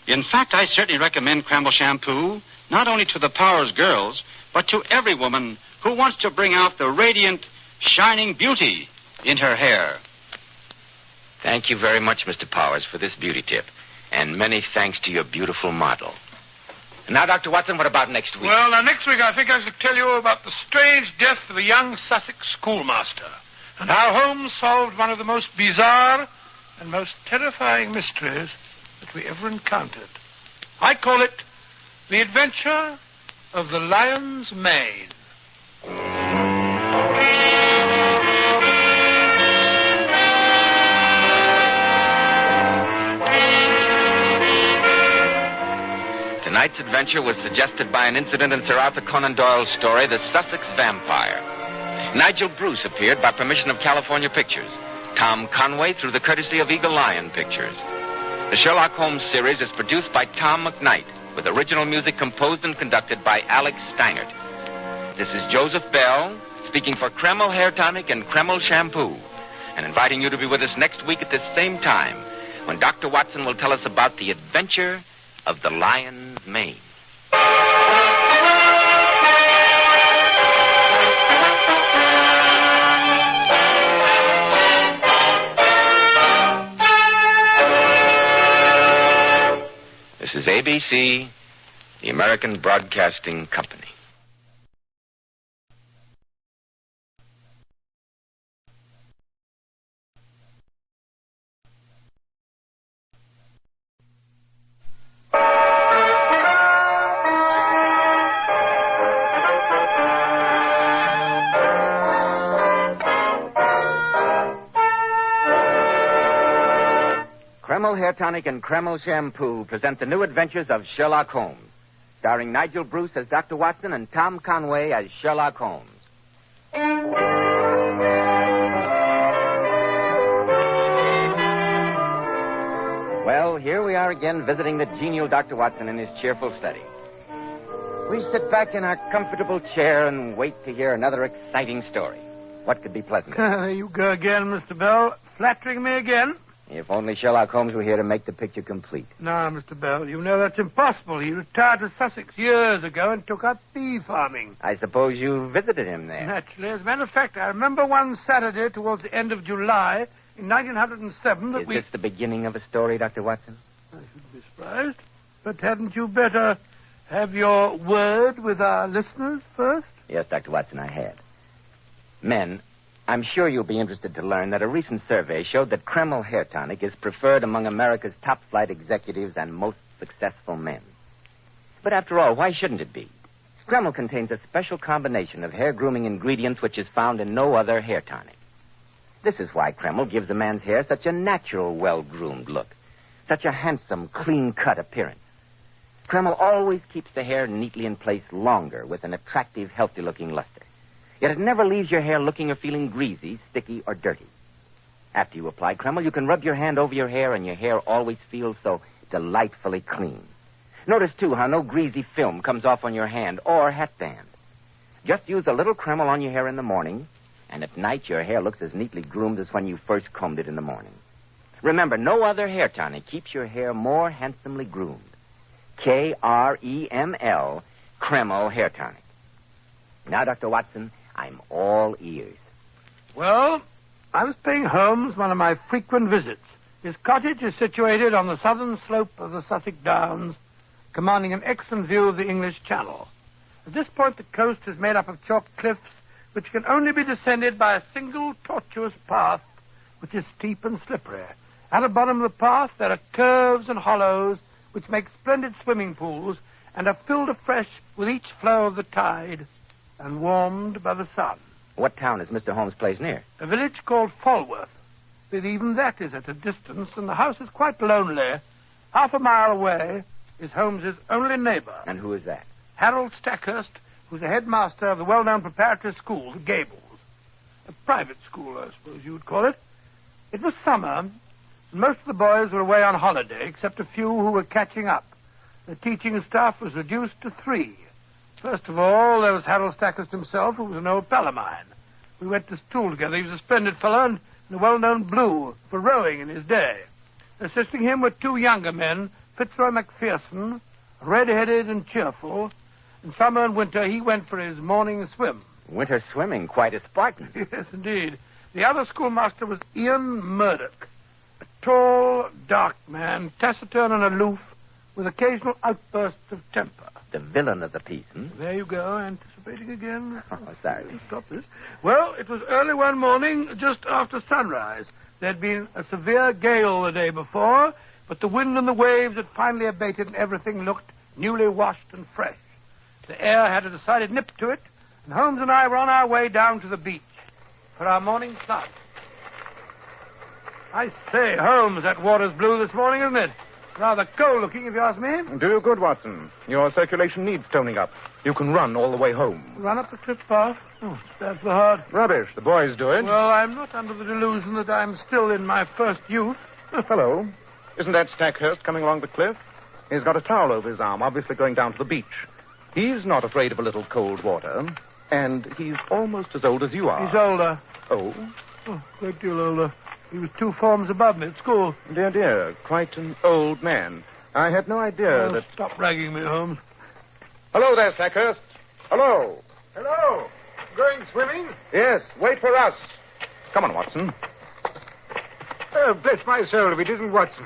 Speaker 18: In fact, I certainly recommend Kreml shampoo, not only to the Powers girls, but to every woman who wants to bring out the radiant, shining beauty in her hair.
Speaker 2: Thank you very much, Mr. Powers, for this beauty tip. And many thanks to your beautiful model. Now, Dr. Watson, what about next week?
Speaker 3: Well, now, next week I think I should tell you about the strange death of a young Sussex schoolmaster and how Holmes solved one of the most bizarre and most terrifying mysteries that we ever encountered. I call it The Adventure of the Lion's Mane.
Speaker 2: Tonight's adventure was suggested by an incident in Sir Arthur Conan Doyle's story, The Sussex Vampire. Nigel Bruce appeared by permission of California Pictures. Tom Conway through the courtesy of Eagle Lion Pictures. The Sherlock Holmes series is produced by Tom McKnight, with original music composed and conducted by Alex Steinert. This is Joseph Bell, speaking for Kreml Hair Tonic and Kreml Shampoo, and inviting you to be with us next week at this same time, when Dr. Watson will tell us about the adventure of the Lion's Mane. This is ABC, the American Broadcasting Company. Kreml Hair Tonic and Kreml Shampoo present the new adventures of Sherlock Holmes, starring Nigel Bruce as Dr. Watson and Tom Conway as Sherlock Holmes. Well, here we are again visiting the genial Dr. Watson in his cheerful study. We sit back in our comfortable chair and wait to hear another exciting story. What could be pleasanter?
Speaker 3: There you go again, Mr. Bell. Flattering me again.
Speaker 2: If only Sherlock Holmes were here to make the picture complete.
Speaker 3: No, Mr. Bell, you know that's impossible. He retired to Sussex years ago and took up bee farming.
Speaker 2: I suppose you visited him there.
Speaker 3: Naturally. As a matter of fact, I remember one Saturday towards the end of July in 1907 that
Speaker 2: Is this the beginning of a story, Dr. Watson?
Speaker 3: I shouldn't be surprised. But hadn't you better have your word with our listeners first?
Speaker 2: Yes, Dr. Watson, I had. Men, I'm sure you'll be interested to learn that a recent survey showed that Kreml Hair Tonic is preferred among America's top-flight executives and most successful men. But after all, why shouldn't it be? Kreml contains a special combination of hair grooming ingredients which is found in no other hair tonic. This is why Kreml gives a man's hair such a natural, well-groomed look, such a handsome, clean-cut appearance. Kreml always keeps the hair neatly in place longer with an attractive, healthy-looking luster. Yet it never leaves your hair looking or feeling greasy, sticky, or dirty. After you apply Kreml, you can rub your hand over your hair, and your hair always feels so delightfully clean. Notice, too, how no greasy film comes off on your hand or hatband. Just use a little Kreml on your hair in the morning, and at night your hair looks as neatly groomed as when you first combed it in the morning. Remember, no other hair tonic keeps your hair more handsomely groomed. Kreml, Kreml Hair Tonic. Now, Dr. Watson, I'm all ears.
Speaker 3: Well, I was paying Holmes one of my frequent visits. His cottage is situated on the southern slope of the Sussex Downs, commanding an excellent view of the English Channel. At this point, the coast is made up of chalk cliffs, which can only be descended by a single tortuous path, which is steep and slippery. At the bottom of the path, there are curves and hollows, which make splendid swimming pools, and are filled afresh with each flow of the tide, and warmed by the sun.
Speaker 2: What town is Mr. Holmes' place near?
Speaker 3: A village called Falworth. But even that is at a distance, and the house is quite lonely. Half a mile away, is Holmes's only neighbor.
Speaker 2: And who is that?
Speaker 3: Harold Stackhurst, who's the headmaster of the well-known preparatory school, the Gables. A private school, I suppose you would call it. It was summer, and most of the boys were away on holiday, except a few who were catching up. The teaching staff was reduced to 3. First of all, there was Harold Stackhurst himself, who was an old pal of mine. We went to school together. He was a splendid fellow and a well-known blue for rowing in his day. Assisting him were 2 younger men, Fitzroy McPherson, red-headed and cheerful. In summer and winter, he went for his morning swim.
Speaker 2: Winter swimming, quite a Spartan.
Speaker 3: Yes, indeed. The other schoolmaster was Ian Murdoch, a tall, dark man, taciturn and aloof, with occasional outbursts of temper.
Speaker 2: The villain of the piece,
Speaker 3: There you go, anticipating again.
Speaker 2: Oh, sorry.
Speaker 3: Stop this. Well, it was early one morning, just after sunrise. There'd been a severe gale the day before, but the wind and the waves had finally abated and everything looked newly washed and fresh. The air had a decided nip to it, and Holmes and I were on our way down to the beach for our morning plunge. I say, Holmes, that water's blue this morning, isn't it? Rather cold looking, if you ask me.
Speaker 13: Do you good, Watson. Your circulation needs toning up. You can run all the way home.
Speaker 3: Run up the cliff path? Oh, that's the hard.
Speaker 13: Rubbish. The boys do it.
Speaker 3: Well, I'm not under the delusion that I'm still in my first youth.
Speaker 13: Hello. Isn't that Stackhurst coming along the cliff? He's got a towel over his arm, obviously going down to the beach. He's not afraid of a little cold water, and he's almost as old as you are.
Speaker 3: He's older.
Speaker 13: Oh?
Speaker 3: Oh, a great deal older. He was 2 forms above me at school.
Speaker 13: Dear, dear, quite an old man. I had no idea that...
Speaker 3: Stop ragging me, Holmes.
Speaker 13: Hello there, Stackhurst. Hello.
Speaker 14: Hello. Going swimming?
Speaker 13: Yes, wait for us. Come on, Watson.
Speaker 14: Oh, bless my soul if it isn't Watson.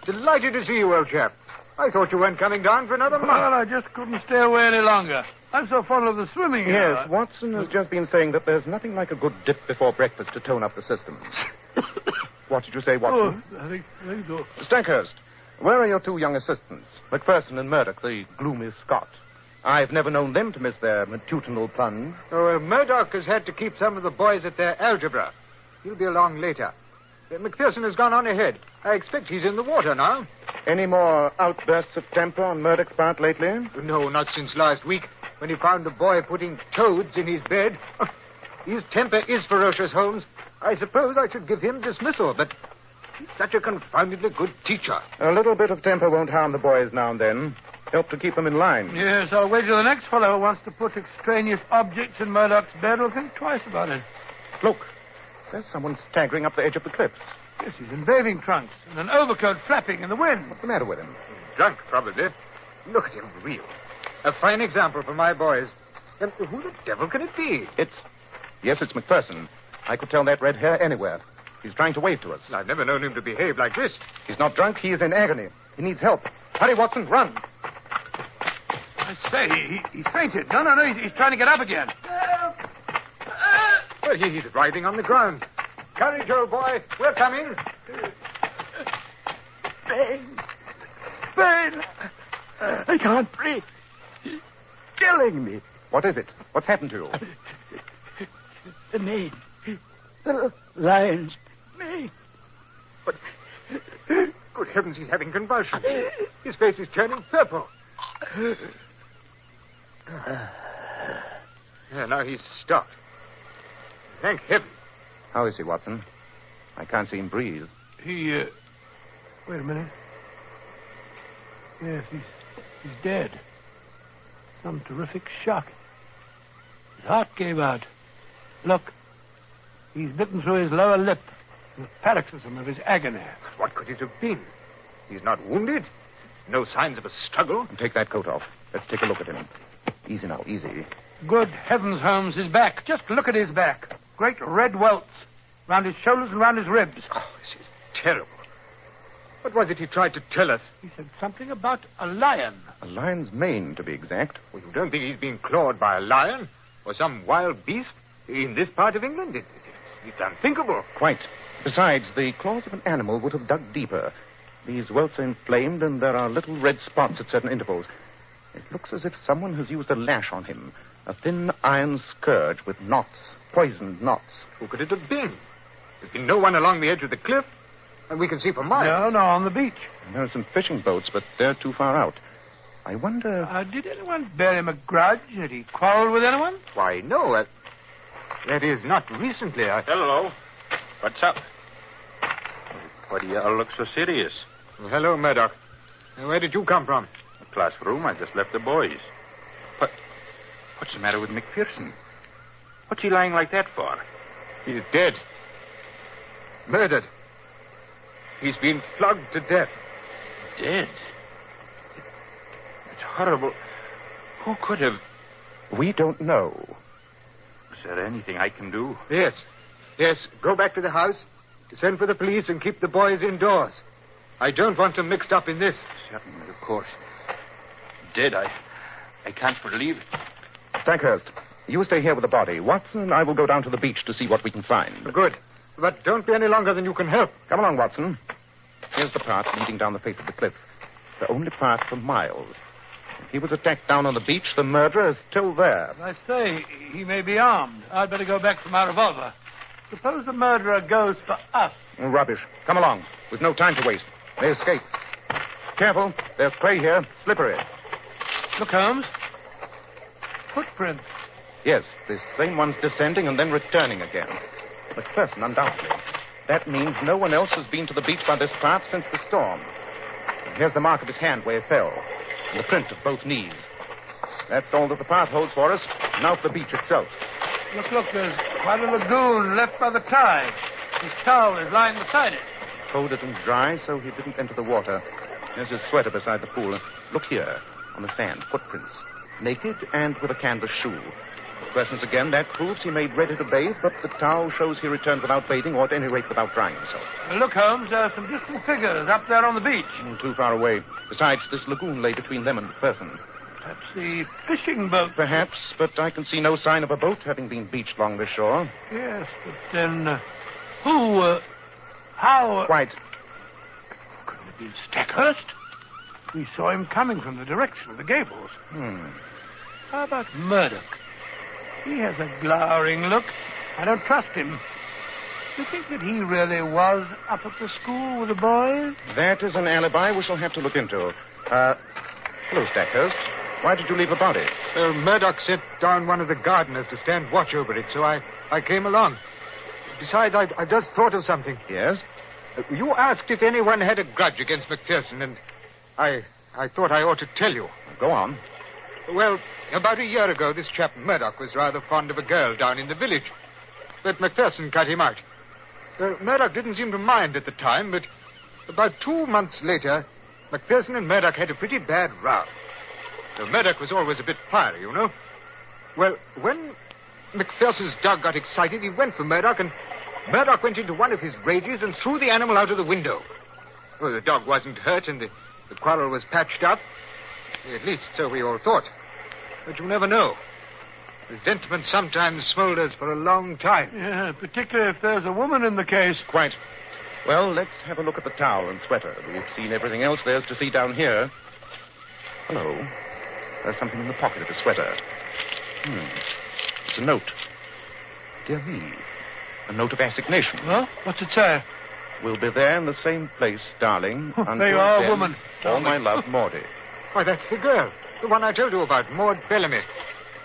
Speaker 14: Delighted to see you, old chap. I thought you weren't coming down for another month.
Speaker 3: Well, I just couldn't stay away any longer. I'm so fond of the swimming here.
Speaker 13: Yes, Watson has just been saying that there's nothing like a good dip before breakfast to tone up the systems. What did you say, Watson?
Speaker 3: Oh, I think so.
Speaker 13: Stackhurst, where are your 2 young assistants, McPherson and Murdoch, the gloomy Scot? I've never known them to miss their matutinal plunge.
Speaker 14: Oh, Murdoch has had to keep some of the boys at their algebra. He'll be along later. McPherson has gone on ahead. I expect he's in the water now.
Speaker 13: Any more outbursts of temper on Murdoch's part lately?
Speaker 14: No, not since last week, when he found the boy putting toads in his bed. His temper is ferocious, Holmes. I suppose I should give him dismissal, but he's such a confoundedly good teacher.
Speaker 13: A little bit of temper won't harm the boys now and then. Help to keep them in line.
Speaker 3: Yes, I'll wager the next fellow who wants to put extraneous objects in Murdoch's bed will think twice about it.
Speaker 13: Look, there's someone staggering up the edge of the cliffs.
Speaker 3: Yes, he's in bathing trunks and an overcoat flapping in the wind.
Speaker 13: What's the matter with him?
Speaker 14: Drunk, probably. Look at him reel. A fine example for my boys. And who the devil can it be?
Speaker 13: Yes, it's McPherson. I could tell that red hair anywhere. He's trying to wave to us.
Speaker 14: I've never known him to behave like this.
Speaker 13: He's not drunk. He is in agony. He needs help. Hurry, Watson, run.
Speaker 3: I say, he's fainted. No, he's trying to get up again.
Speaker 14: Well, he's writhing on the ground. Courage, old boy. We're coming.
Speaker 10: Pain. I can't breathe. It's killing me.
Speaker 13: What is it? What's happened to you?
Speaker 10: The mane. The lion's mane.
Speaker 14: But, good heavens, he's having convulsions. His face is turning purple. Yeah, now he's stopped. Thank heaven.
Speaker 13: How is he, Watson? I can't see him breathe.
Speaker 3: Wait a minute. Yes, he's dead. Some terrific shock. His heart gave out. Look, he's bitten through his lower lip. The paroxysm of his agony.
Speaker 14: What could it have been? He's not wounded. No signs of a struggle.
Speaker 13: And take that coat off. Let's take a look at him. Easy now, easy.
Speaker 3: Good heavens, Holmes, his back. Just look at his back. Great red welts round his shoulders and round his ribs.
Speaker 14: Oh, this is terrible. What was it he tried to tell us?
Speaker 3: He said something about a lion.
Speaker 13: A lion's mane, to be exact.
Speaker 14: Well, you don't think he's being clawed by a lion? Or some wild beast? In this part of England? It's unthinkable.
Speaker 13: Quite. Besides, the claws of an animal would have dug deeper. These welts are inflamed, and there are little red spots at certain intervals. It looks as if someone has used a lash on him. A thin iron scourge with knots, poisoned knots.
Speaker 14: Who could it have been? There's been no one along the edge of the cliff. And we can see for miles.
Speaker 3: No, on the beach.
Speaker 4: There are some fishing boats, but they're too far out. I wonder...
Speaker 3: Did anyone bear him a grudge? Did he quarrel with anyone?
Speaker 14: Why, no. That is, not recently.
Speaker 7: Hello. What's up? Why do you all look so serious?
Speaker 14: Well, hello, Murdoch. Where did you come from?
Speaker 7: The classroom. I just left the boys. What's the matter with McPherson? What's he lying like that for?
Speaker 14: He's dead. Murdered. He's been flogged to death.
Speaker 7: Dead? It's horrible. Who could have...
Speaker 4: We don't know.
Speaker 7: Is there anything I can do?
Speaker 14: Yes. Go back to the house, send for the police, and keep the boys indoors. I don't want them mixed up in this.
Speaker 7: Certainly, of course. Dead, I can't believe it.
Speaker 4: Stackhurst, you stay here with the body. Watson and I will go down to the beach to see what we can find.
Speaker 14: Good. But don't be any longer than you can help.
Speaker 4: Come along, Watson. Here's the path leading down the face of the cliff. The only path for miles. If he was attacked down on the beach, the murderer is still there.
Speaker 3: I say, he may be armed. I'd better go back for my revolver. Suppose the murderer goes for us.
Speaker 4: Rubbish. Come along. We've no time to waste. They escape. Careful. There's clay here. Slippery.
Speaker 3: Look, Holmes. Footprints.
Speaker 4: Yes, the same one's descending and then returning again. McPherson, undoubtedly. That means no one else has been to the beach by this path since the storm. And here's the mark of his hand where he fell, and the print of both knees. That's all that the path holds for us. Now for the beach itself.
Speaker 3: Look, there's quite a lagoon left by the tide. His towel is lying beside it.
Speaker 4: Folded and dry, so he didn't enter the water. There's his sweater beside the pool. Look here, on the sand, footprints. Naked and with a canvas shoe. Questions again, that proves he made ready to bathe, but the towel shows he returned without bathing, or at any rate without drying himself.
Speaker 3: Look, Holmes, there are some distant figures up there on the beach.
Speaker 4: Too far away. Besides, this lagoon lay between them and McPherson.
Speaker 3: Perhaps the fishing boat.
Speaker 4: Perhaps, but I can see no sign of a boat having been beached along the shore.
Speaker 3: Yes, but then how...
Speaker 4: Quite.
Speaker 3: Could it have been Stackhurst? We saw him coming from the direction of the gables. How about Murdoch? He has a glowering look. I don't trust him. Do you think that he really was up at the school with the boys?
Speaker 4: That is an alibi we shall have to look into. Hello, Stackhurst. Why did you leave the body?
Speaker 14: Murdoch sent down one of the gardeners to stand watch over it, so I came along. Besides, I just thought of something.
Speaker 4: Yes?
Speaker 14: You asked if anyone had a grudge against McPherson, and I thought I ought to tell you.
Speaker 4: Go on.
Speaker 14: Well, about a year ago, this chap Murdoch was rather fond of a girl down in the village. But McPherson cut him out. Murdoch didn't seem to mind at the time, but about 2 months later, McPherson and Murdoch had a pretty bad row. Murdoch was always a bit fiery, you know. Well, when McPherson's dog got excited, he went for Murdoch, and Murdoch went into one of his rages and threw the animal out of the window. Well, the dog wasn't hurt, and the quarrel was patched up. At least so we all thought. But you never know. Resentment sometimes smolders for a long time.
Speaker 3: Yeah, particularly if there's a woman in the case.
Speaker 4: Quite. Well, let's have a look at the towel and sweater. We've seen everything else there's to see down here. Hello. There's something in the pocket of the sweater. It's a note. Dear me. A note of assignation.
Speaker 3: Well, what's it say?
Speaker 4: We'll be there in the same place, darling.
Speaker 3: There you are, woman.
Speaker 4: All my love, Maudie.
Speaker 14: Why, that's the girl. The one I told you about, Maud Bellamy.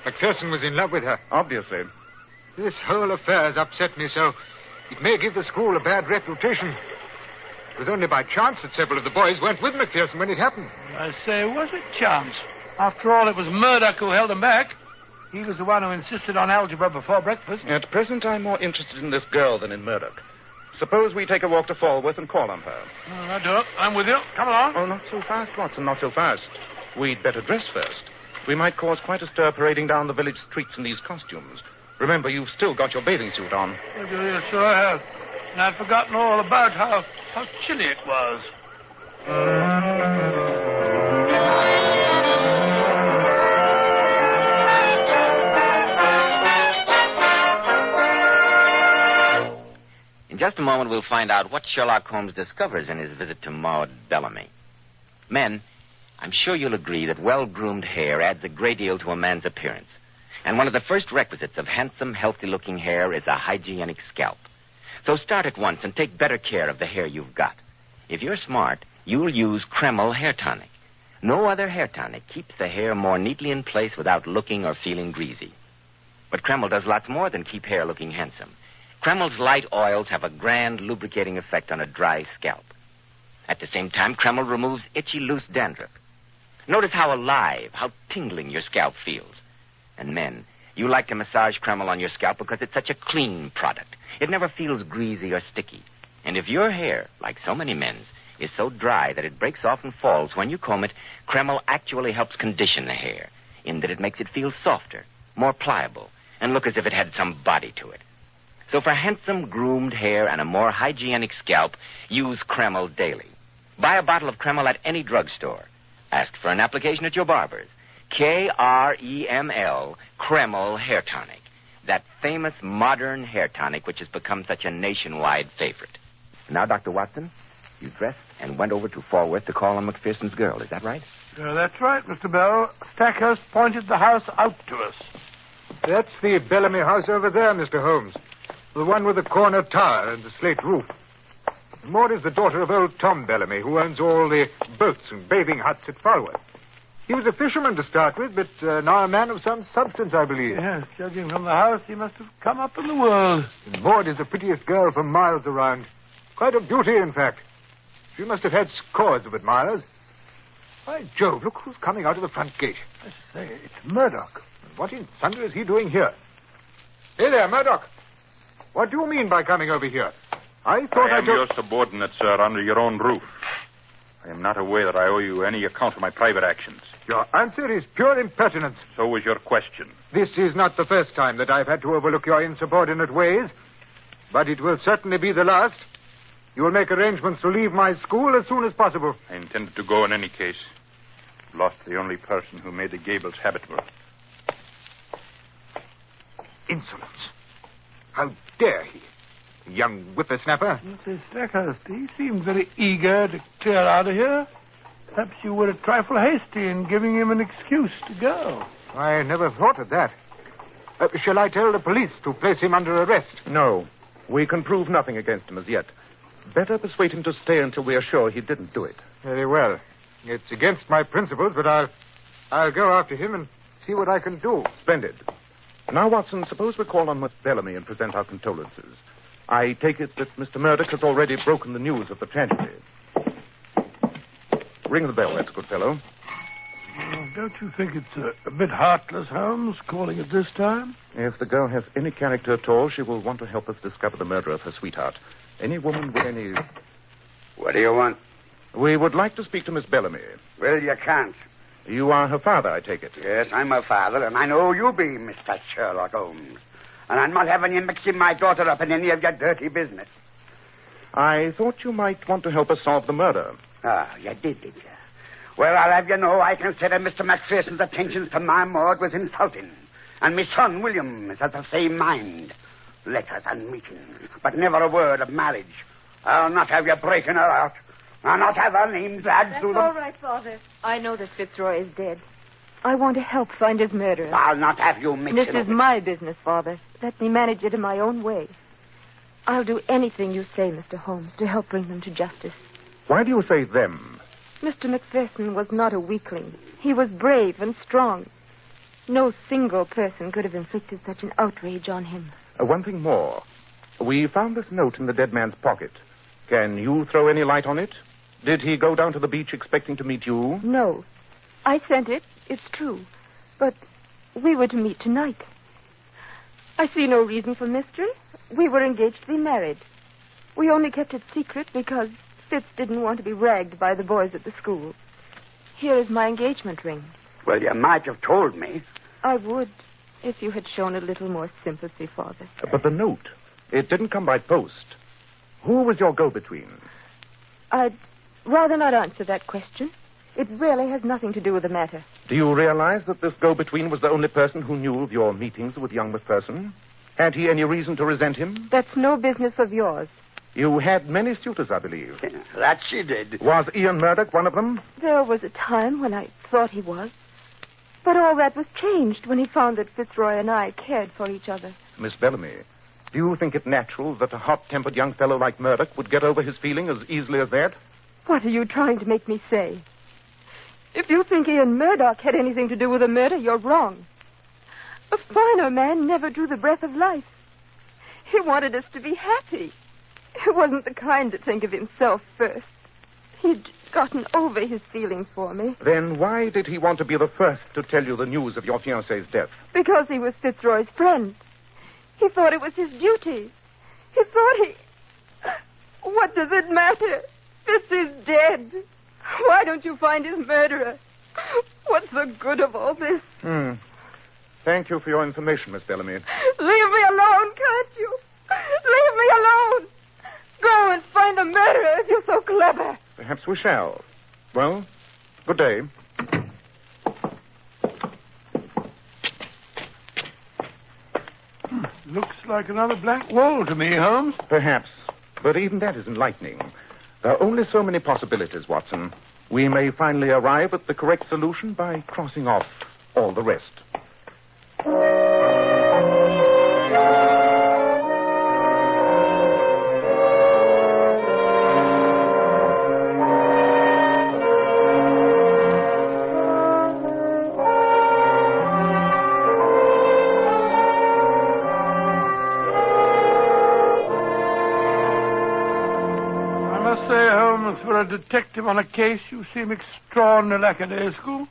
Speaker 14: McPherson was in love with her.
Speaker 4: Obviously.
Speaker 14: This whole affair has upset me so it may give the school a bad reputation. It was only by chance that several of the boys weren't with McPherson when it happened.
Speaker 3: I say, was it chance? After all, it was Murdoch who held him back. He was the one who insisted on algebra before breakfast.
Speaker 4: At present, I'm more interested in this girl than in Murdoch. Suppose we take a walk to Falworth and call on her.
Speaker 3: I do. I'm with you. Come along.
Speaker 4: Oh, not so fast, Watson, not so fast. We'd better dress first. We might cause quite a stir parading down the village streets in these costumes. Remember, you've still got your bathing suit on.
Speaker 3: You sure have. And I'd forgotten all about how chilly it was.
Speaker 2: In just a moment, we'll find out what Sherlock Holmes discovers in his visit to Maud Bellamy. Men, I'm sure you'll agree that well-groomed hair adds a great deal to a man's appearance. And one of the first requisites of handsome, healthy-looking hair is a hygienic scalp. So start at once and take better care of the hair you've got. If you're smart, you'll use Kreml hair tonic. No other hair tonic keeps the hair more neatly in place without looking or feeling greasy. But Kreml does lots more than keep hair looking handsome. Kreml's light oils have a grand lubricating effect on a dry scalp. At the same time, Kreml removes itchy, loose dandruff. Notice how alive, how tingling your scalp feels. And men, you like to massage Kreml on your scalp because it's such a clean product. It never feels greasy or sticky. And if your hair, like so many men's, is so dry that it breaks off and falls when you comb it, Kreml actually helps condition the hair, in that it makes it feel softer, more pliable, and look as if it had some body to it. So for handsome, groomed hair and a more hygienic scalp, use Kreml daily. Buy a bottle of Kreml at any drugstore. Ask for an application at your barber's. Kreml, Kreml Hair Tonic. That famous modern hair tonic which has become such a nationwide favorite. Now, Dr. Watson, you dressed and went over to Falworth to call on McPherson's girl. Is that right?
Speaker 3: That's right, Mr. Bell. Stackhurst pointed the house out to us.
Speaker 14: That's the Bellamy house over there, Mr. Holmes. The one with the corner tower and the slate roof. Maud is the daughter of old Tom Bellamy, who owns all the boats and bathing huts at Falworth. He was a fisherman to start with, but now a man of some substance, I believe.
Speaker 3: Yes, judging from the house, he must have come up in the world.
Speaker 14: And Maud is the prettiest girl for miles around. Quite a beauty, in fact. She must have had scores of admirers. By Jove, look who's coming out of the front gate.
Speaker 3: I say, it's Murdoch.
Speaker 14: And what in thunder is he doing here? Hey there, Murdoch. What do you mean by coming over here? I thought
Speaker 7: I am your subordinate, sir, under your own roof. I am not aware that I owe you any account of my private actions.
Speaker 14: Your answer is pure impertinence.
Speaker 7: So was your question.
Speaker 14: This is not the first time that I've had to overlook your insubordinate ways, but it will certainly be the last. You will make arrangements to leave my school as soon as possible.
Speaker 7: I intended to go in any case. Lost the only person who made the Gables habitable.
Speaker 14: Insolence. How dare he? Young whippersnapper.
Speaker 3: Mr. Stackhurst, he seemed very eager to clear out of here. Perhaps you were a trifle hasty in giving him an excuse to go.
Speaker 14: I never thought of that. Shall I tell the police to place him under arrest?
Speaker 4: No. We can prove nothing against him as yet. Better persuade him to stay until we are sure he didn't do it.
Speaker 14: Very well. It's against my principles, but I'll go after him and see what I can do.
Speaker 4: Splendid. Now, Watson, suppose we call on Miss Bellamy and present our condolences. I take it that Mr. Murdoch has already broken the news of the tragedy. Ring the bell, that's a good fellow.
Speaker 3: Don't you think it's a bit heartless, Holmes, calling at this time?
Speaker 4: If the girl has any character at all, she will want to help us discover the murder of her sweetheart. Any woman with any...
Speaker 8: What do you want?
Speaker 4: We would like to speak to Miss Bellamy.
Speaker 8: Well, you can't.
Speaker 4: You are her father, I take it.
Speaker 8: Yes, I'm her father, and I know you be Mr. Sherlock Holmes. And I'm not having you mixing my daughter up in any of your dirty business.
Speaker 4: I thought you might want to help us solve the murder.
Speaker 8: Ah, you did you? Well, I'll have you know I consider Mr. McPherson's attentions to my Maud was insulting. And my son, William, is of the same mind. Letters and meetings, but never a word of marriage. I'll not have you breaking her out. I'll not have her name dragged through them.
Speaker 15: That's all right, Father. I know that Fitzroy is dead. I want to help find his murderer.
Speaker 8: I'll not have you mixing
Speaker 15: This is my business, Father. Let me manage it in my own way. I'll do anything you say, Mr. Holmes, to help bring them to justice.
Speaker 4: Why do you say them?
Speaker 15: Mr. McPherson was not a weakling. He was brave and strong. No single person could have inflicted such an outrage on him.
Speaker 4: One thing more. We found this note in the dead man's pocket. Can you throw any light on it? Did he go down to the beach expecting to meet you?
Speaker 15: No. I sent it, it's true. But we were to meet tonight. I see no reason for mystery. We were engaged to be married. We only kept it secret because Fitz didn't want to be ragged by the boys at the school. Here is my engagement ring.
Speaker 8: Well, you might have told me.
Speaker 15: I would, if you had shown a little more sympathy, Father.
Speaker 4: But the note, it didn't come by post. Who was your go-between?
Speaker 15: I'd rather not answer that question. It really has nothing to do with the matter.
Speaker 4: Do you realize that this go-between was the only person who knew of your meetings with young McPherson? Had he any reason to resent him?
Speaker 15: That's no business of yours.
Speaker 4: You had many suitors, I believe.
Speaker 8: That she did.
Speaker 4: Was Ian Murdoch one of them?
Speaker 15: There was a time when I thought he was. But all that was changed when he found that Fitzroy and I cared for each other.
Speaker 4: Miss Bellamy, do you think it natural that a hot-tempered young fellow like Murdoch would get over his feeling as easily as that?
Speaker 15: What are you trying to make me say? If you think Ian Murdoch had anything to do with the murder, you're wrong. A finer man never drew the breath of life. He wanted us to be happy. He wasn't the kind to think of himself first. He'd gotten over his feeling for me.
Speaker 13: Then why did he want to be the first to tell you the news of your fiancé's death?
Speaker 15: Because he was Fitzroy's friend. He thought it was his duty. He thought he... What does it matter? Fitz is dead. Why don't you find his murderer? What's the good of all this?
Speaker 13: Thank you for your information, Miss Bellamy.
Speaker 15: Leave me alone, can't you? Leave me alone. Go and find the murderer if you're so clever.
Speaker 13: Perhaps we shall. Well, good day.
Speaker 3: Looks like another blank wall to me, Holmes.
Speaker 13: Perhaps. But even that is enlightening. There are only so many possibilities, Watson. We may finally arrive at the correct solution by crossing off all the rest.
Speaker 3: For a detective on a case, you seem extraordinarily lackadaisical.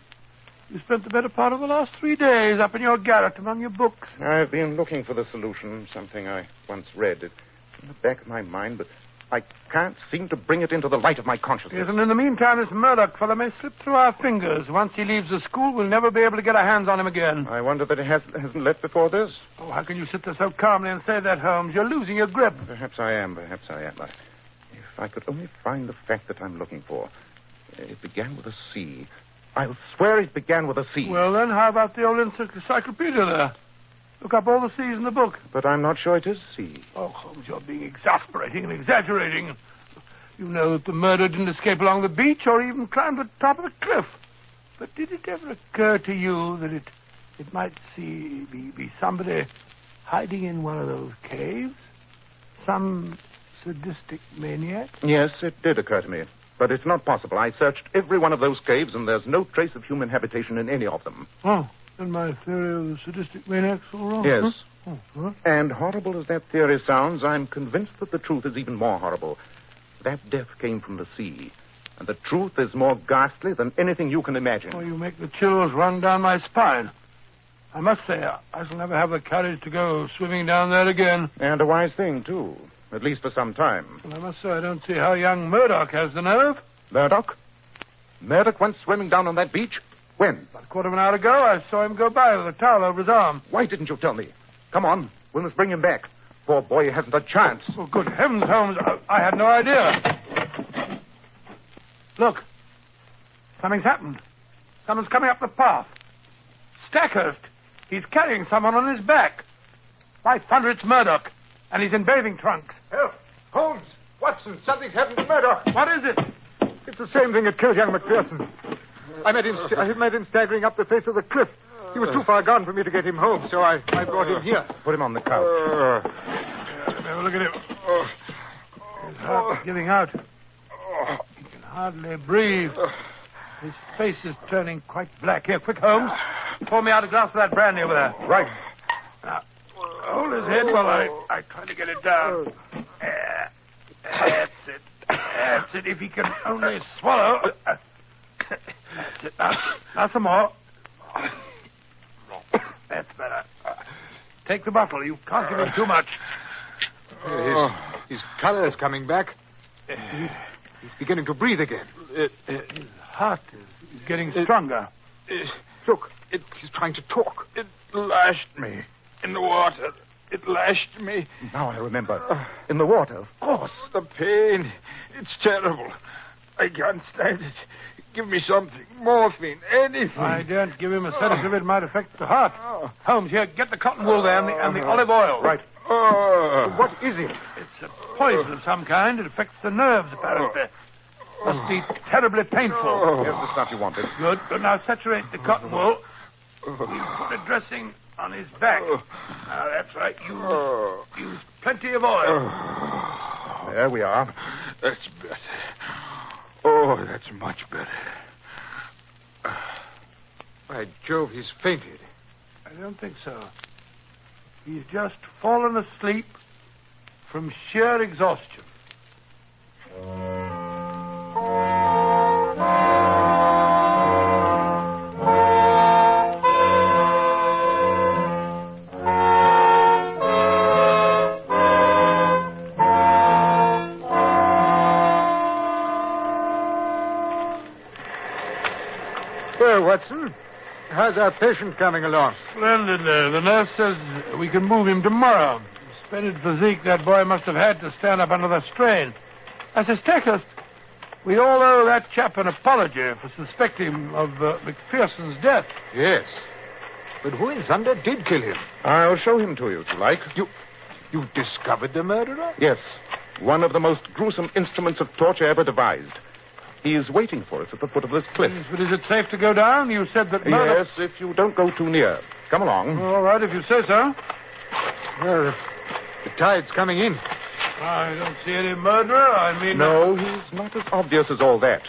Speaker 3: You spent the better part of the last 3 days up in your garret among your books.
Speaker 13: I've been looking for the solution, something I once read. It's in the back of my mind, but I can't seem to bring it into the light of my consciousness.
Speaker 3: Yes, and in the meantime, this Murdoch fellow may slip through our fingers. Once he leaves the school, we'll never be able to get our hands on him again.
Speaker 13: I wonder that it hasn't left before this.
Speaker 3: Oh, how can you sit there so calmly and say that, Holmes? You're losing your grip.
Speaker 13: Perhaps I am. If I could only find the fact that I'm looking for. It began with a C. I'll swear it began with a C.
Speaker 3: Well, then, how about the old encyclopedia there? Look up all the C's in the book.
Speaker 13: But I'm not sure it is C.
Speaker 3: Oh, Holmes, you're being exasperating and exaggerating. You know that the murderer didn't escape along the beach or even climb the top of the cliff. But did it ever occur to you that it might be somebody hiding in one of those caves? Some sadistic maniac?
Speaker 13: Yes, it did occur to me. But it's not possible. I searched every one of those caves, and there's no trace of human habitation in any of them.
Speaker 3: Oh, then my theory of the sadistic maniac's all wrong.
Speaker 13: Yes.
Speaker 3: Huh? Oh,
Speaker 13: and horrible as that theory sounds, I'm convinced that the truth is even more horrible. That death came from the sea. And the truth is more ghastly than anything you can imagine.
Speaker 3: Oh, you make the chills run down my spine. I must say, I shall never have the courage to go swimming down there again.
Speaker 13: And a wise thing, too. At least for some time.
Speaker 3: Well, I must say, I don't see how young Murdoch has the nerve.
Speaker 13: Murdoch? Murdoch went swimming down on that beach? When?
Speaker 3: About a quarter of an hour ago, I saw him go by with a towel over his arm.
Speaker 13: Why didn't you tell me? Come on, we must bring him back. Poor boy hasn't a chance.
Speaker 3: Oh, good heavens, Holmes, I had no idea. Look, something's happened. Someone's coming up the path. Stackhurst. He's carrying someone on his back. By thunder, it's Murdoch. And he's in bathing trunks.
Speaker 14: Help! Holmes! Watson! Something's happened to Murdoch!
Speaker 3: What is it?
Speaker 14: It's the same thing that killed young McPherson. I met him staggering up the face of the cliff. He was too far gone for me to get him home, so I brought him here.
Speaker 13: Put him on the couch.
Speaker 3: Let me have a look at him. His heart's giving out. He can hardly breathe. His face is turning quite black. Here, quick, Holmes. Pour me out a glass of that brandy over there.
Speaker 13: Right.
Speaker 3: Now, hold his head while I try to get it down. That's it. That's it. If he can only swallow. That's it. Now some more. That's better. Take the bottle. You can't give him too much.
Speaker 14: His color is coming back. He's beginning to breathe again.
Speaker 3: His heart is getting stronger.
Speaker 14: Look, he's trying to talk.
Speaker 12: It lashed me in the water. It lashed me.
Speaker 13: Now I remember. In the water, of course.
Speaker 12: The pain. It's terrible. I can't stand it. Give me something. Morphine. Anything.
Speaker 3: I daren't give him a sedative. It might affect the heart. Holmes, here, get the cotton wool there and the olive oil.
Speaker 13: Right.
Speaker 14: What is it?
Speaker 3: It's a poison of some kind. It affects the nerves, apparently. Must be terribly painful.
Speaker 13: Here's the stuff you wanted.
Speaker 3: Good. Now saturate the cotton wool. You put a dressing on his back. Now, that's right. Use plenty of oil.
Speaker 13: There we are.
Speaker 12: That's better.
Speaker 14: Oh, that's much better. By Jove, he's fainted.
Speaker 3: I don't think so. He's just fallen asleep from sheer exhaustion.
Speaker 14: Well, Watson, how's our patient coming along?
Speaker 3: Splendid. The nurse says we can move him tomorrow. Splendid physique that boy must have had to stand up under the strain. I suspect us. We all owe that chap an apology for suspecting him of McPherson's death.
Speaker 14: Yes. But who in thunder did kill him?
Speaker 13: I'll show him to you, if you like.
Speaker 14: You discovered the murderer?
Speaker 13: Yes. One of the most gruesome instruments of torture ever devised. He is waiting for us at the foot of this cliff.
Speaker 3: But is it safe to go down? You said that murder...
Speaker 13: Yes, if you don't go too near. Come along.
Speaker 3: All right, if you say so.
Speaker 14: Well, the tide's coming in.
Speaker 3: I don't see any murderer.
Speaker 13: No, he's not as obvious as all that.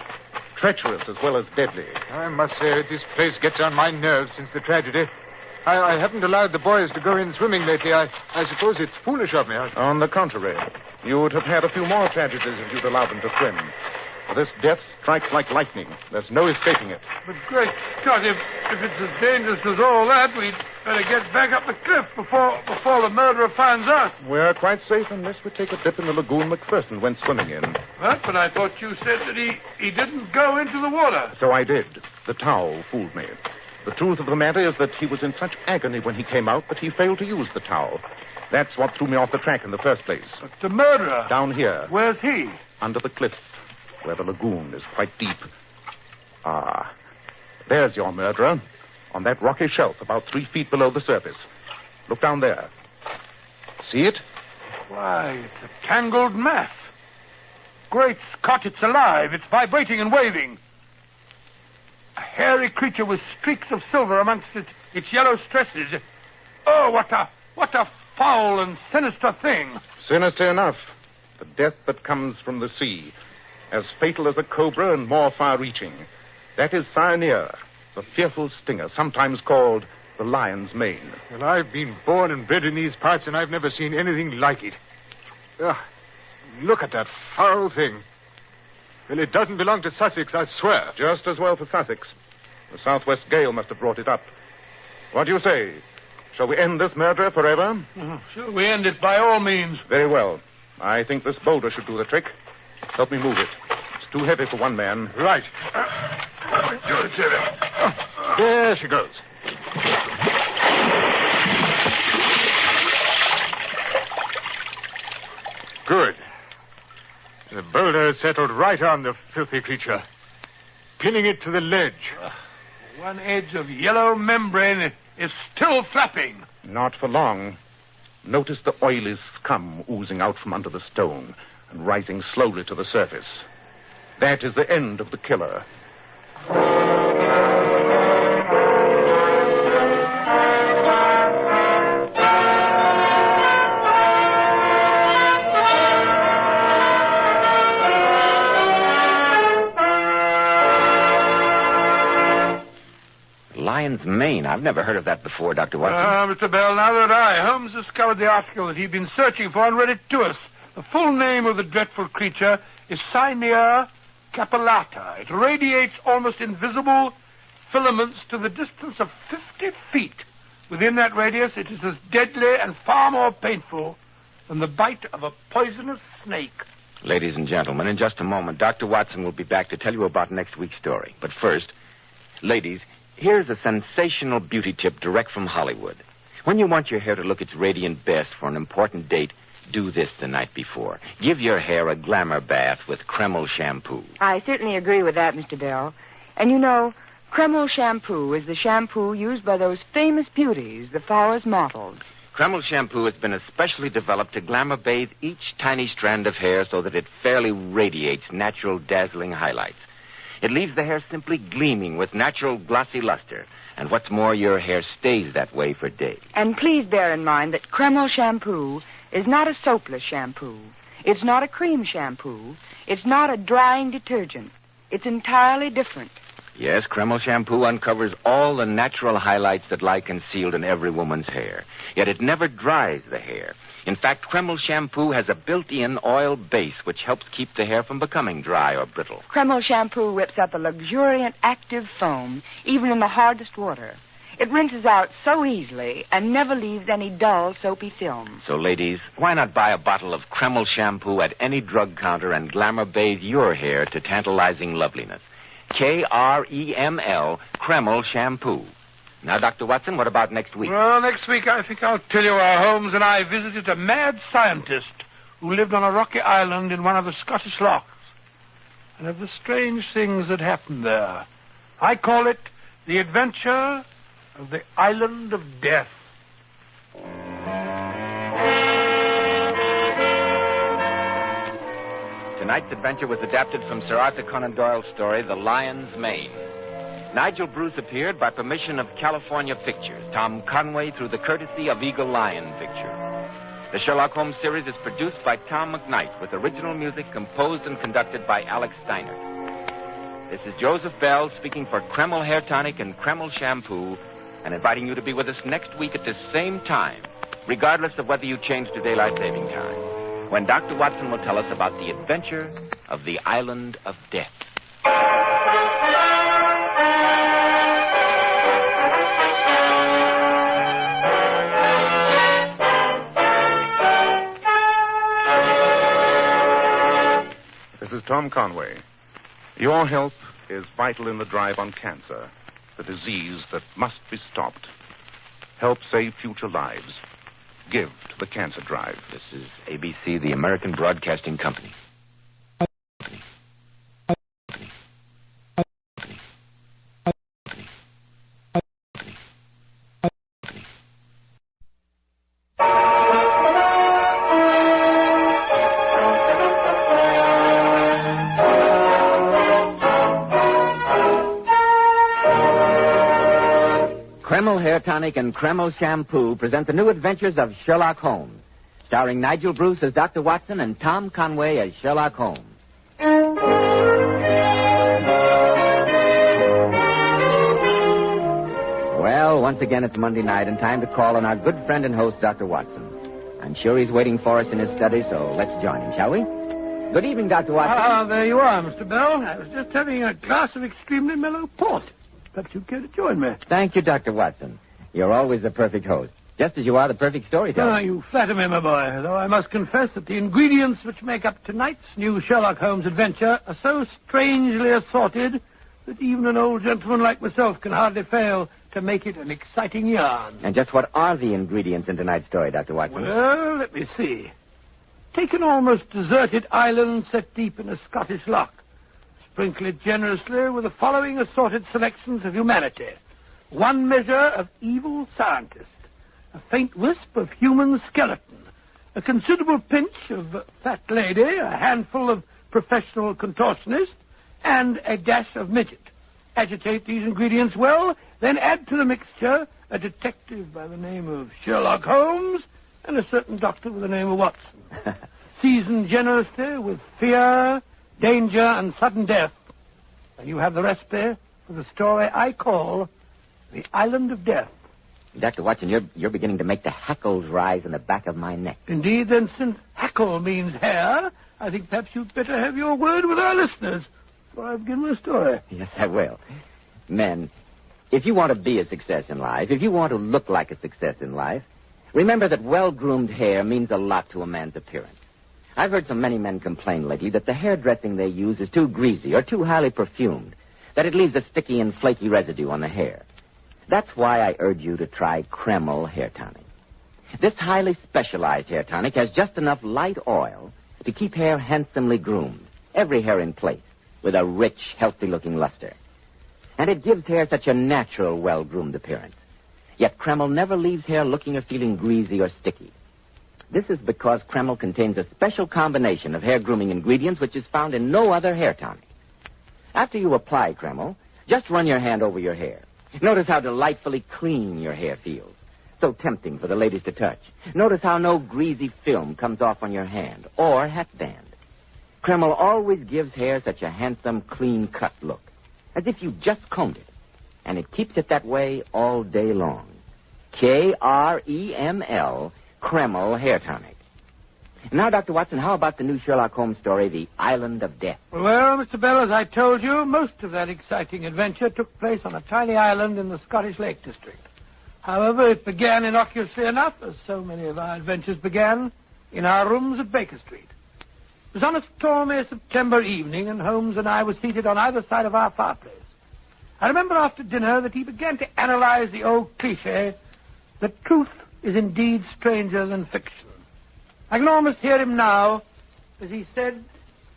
Speaker 13: Treacherous as well as deadly.
Speaker 14: I must say, this place gets on my nerves since the tragedy. I haven't allowed the boys to go in swimming lately. I suppose it's foolish of me.
Speaker 13: On the contrary, you would have had a few more tragedies if you'd allowed them to swim. This death strikes like lightning. There's no escaping it.
Speaker 3: But great Scott, if it's as dangerous as all that, we'd better get back up the cliff before the murderer finds us.
Speaker 13: We're quite safe unless we take a dip in the lagoon McPherson went swimming in.
Speaker 3: What? But I thought you said that he didn't go into the water.
Speaker 13: So I did. The towel fooled me. The truth of the matter is that he was in such agony when he came out that he failed to use the towel. That's what threw me off the track in the first place.
Speaker 3: But the murderer?
Speaker 13: Down here.
Speaker 3: Where's he?
Speaker 13: Under the cliff, where the lagoon is quite deep. Ah, there's your murderer, on that rocky shelf about 3 feet below the surface. Look down there. See it?
Speaker 3: Why, it's a tangled mass. Great Scott, it's alive. It's vibrating and waving. A hairy creature with streaks of silver amongst its yellow stresses. Oh, what a foul and sinister thing.
Speaker 13: Sinister enough. The death that comes from the sea. As fatal as a cobra and more far-reaching. That is Cyania, the fearful stinger, sometimes called the lion's mane.
Speaker 14: Well, I've been born and bred in these parts, and I've never seen anything like it. Look at that foul thing. Well, it doesn't belong to Sussex, I swear.
Speaker 13: Just as well for Sussex. The southwest gale must have brought it up. What do you say? Shall we end this murder forever?
Speaker 3: Shall we end it by all means?
Speaker 13: Very well. I think this boulder should do the trick. Help me move it. It's too heavy for one man.
Speaker 14: Right. There she goes. Good. The boulder settled right on the filthy creature, pinning it to the ledge.
Speaker 3: One edge of yellow membrane is still flapping.
Speaker 13: Not for long. Notice the oily scum oozing out from under the stone and rising slowly to the surface. That is the end of the killer.
Speaker 2: Lion's mane. I've never heard of that before, Dr. Watson.
Speaker 3: Mr. Bell, now that Holmes discovered the article that he'd been searching for and read it to us. The full name of the dreadful creature is Cyania capillata. It radiates almost invisible filaments to the distance of 50 feet. Within that radius, it is as deadly and far more painful than the bite of a poisonous snake.
Speaker 2: Ladies and gentlemen, in just a moment, Dr. Watson will be back to tell you about next week's story. But first, ladies, here's a sensational beauty tip direct from Hollywood. When you want your hair to look its radiant best for an important date, do this the night before. Give your hair a glamour bath with Kreml shampoo.
Speaker 17: I certainly agree with that, Mr. Bell. And you know, Kreml shampoo is the shampoo used by those famous beauties, the Flowers models.
Speaker 2: Kreml shampoo has been especially developed to glamour bathe each tiny strand of hair so that it fairly radiates natural dazzling highlights. It leaves the hair simply gleaming with natural glossy luster. And what's more, your hair stays that way for days.
Speaker 17: And please bear in mind that Kreml shampoo is not a soapless shampoo. It's not a cream shampoo. It's not a drying detergent. It's entirely different.
Speaker 2: Yes, Kreml shampoo uncovers all the natural highlights that lie concealed in every woman's hair. Yet it never dries the hair. In fact, Kreml shampoo has a built-in oil base which helps keep the hair from becoming dry or brittle.
Speaker 17: Kreml shampoo whips up a luxuriant, active foam, even in the hardest water. It rinses out so easily and never leaves any dull, soapy film.
Speaker 2: So, ladies, why not buy a bottle of Kreml shampoo at any drug counter and glamour bathe your hair to tantalizing loveliness? Kreml, Kreml shampoo. Now, Dr. Watson, what about next week?
Speaker 3: Well, next week I think I'll tell you how Holmes and I visited a mad scientist who lived on a rocky island in one of the Scottish lochs, and of the strange things that happened there. I call it The Adventure of the Island of Death.
Speaker 2: Tonight's adventure was adapted from Sir Arthur Conan Doyle's story, The Lion's Mane. Nigel Bruce appeared by permission of California Pictures. Tom Conway through the courtesy of Eagle Lion Pictures. The Sherlock Holmes series is produced by Tom McKnight with original music composed and conducted by Alex Steiner. This is Joseph Bell speaking for Kreml Hair Tonic and Kreml Shampoo and inviting you to be with us next week at this same time, regardless of whether you change to daylight saving time, when Dr. Watson will tell us about the adventure of the Island of Death.
Speaker 13: This is Tom Conway. Your help is vital in the drive on cancer, the disease that must be stopped. Help save future lives. Give to the cancer drive.
Speaker 2: This is ABC, the American Broadcasting Company. Kreml Hair Tonic and Kreml Shampoo present the new adventures of Sherlock Holmes, starring Nigel Bruce as Dr. Watson and Tom Conway as Sherlock Holmes. Well, once again, it's Monday night and time to call on our good friend and host, Dr. Watson. I'm sure he's waiting for us in his study, so let's join him, shall we? Good evening, Dr. Watson.
Speaker 3: There you are, Mr. Bell. I was just having a glass of extremely mellow port. Perhaps you'd care to join me.
Speaker 2: Thank you, Dr. Watson. You're always the perfect host, just as you are the perfect storyteller.
Speaker 3: You flatter me, my boy, though I must confess that the ingredients which make up tonight's new Sherlock Holmes adventure are so strangely assorted that even an old gentleman like myself can hardly fail to make it an exciting yarn.
Speaker 2: And just what are the ingredients in tonight's story, Dr. Watson?
Speaker 3: Well, let me see. Take an almost deserted island set deep in a Scottish loch. Sprinkle it generously with the following assorted selections of humanity. 1 measure of evil scientist, a faint wisp of human skeleton, a considerable pinch of fat lady, a handful of professional contortionist, and a dash of midget. Agitate these ingredients well, then add to the mixture a detective by the name of Sherlock Holmes and a certain doctor with the name of Watson. Season generously with fear, danger, and sudden death. And you have the recipe for the story I call The Island of Death.
Speaker 2: Dr. Watson, you're beginning to make the hackles rise in the back of my neck.
Speaker 3: Indeed, then, since hackle means hair, I think perhaps you'd better have your word with our listeners before I begin my story.
Speaker 2: Yes, I will. Men, if you want to be a success in life, if you want to look like a success in life, remember that well-groomed hair means a lot to a man's appearance. I've heard so many men complain lately that the hairdressing they use is too greasy or too highly perfumed, that it leaves a sticky and flaky residue on the hair. That's why I urge you to try Kreml Hair Tonic. This highly specialized hair tonic has just enough light oil to keep hair handsomely groomed, every hair in place, with a rich, healthy-looking luster. And it gives hair such a natural, well-groomed appearance. Yet Kreml never leaves hair looking or feeling greasy or sticky. This is because Kreml contains a special combination of hair grooming ingredients which is found in no other hair tonic. After you apply Kreml, just run your hand over your hair. Notice how delightfully clean your hair feels. So tempting for the ladies to touch. Notice how no greasy film comes off on your hand or hat band. Kreml always gives hair such a handsome, clean-cut look, as if you just combed it. And it keeps it that way all day long. Kreml, Kreml Hair Tonic. Now, Dr. Watson, how about the new Sherlock Holmes story, The Island of Death?
Speaker 3: Well, Mr. Bell, as I told you, most of that exciting adventure took place on a tiny island in the Scottish Lake District. However, it began innocuously enough, as so many of our adventures began, in our rooms at Baker Street. It was on a stormy September evening, and Holmes and I were seated on either side of our fireplace. I remember after dinner that he began to analyze the old cliché that truth is indeed stranger than fiction. I can almost hear him now, as he said...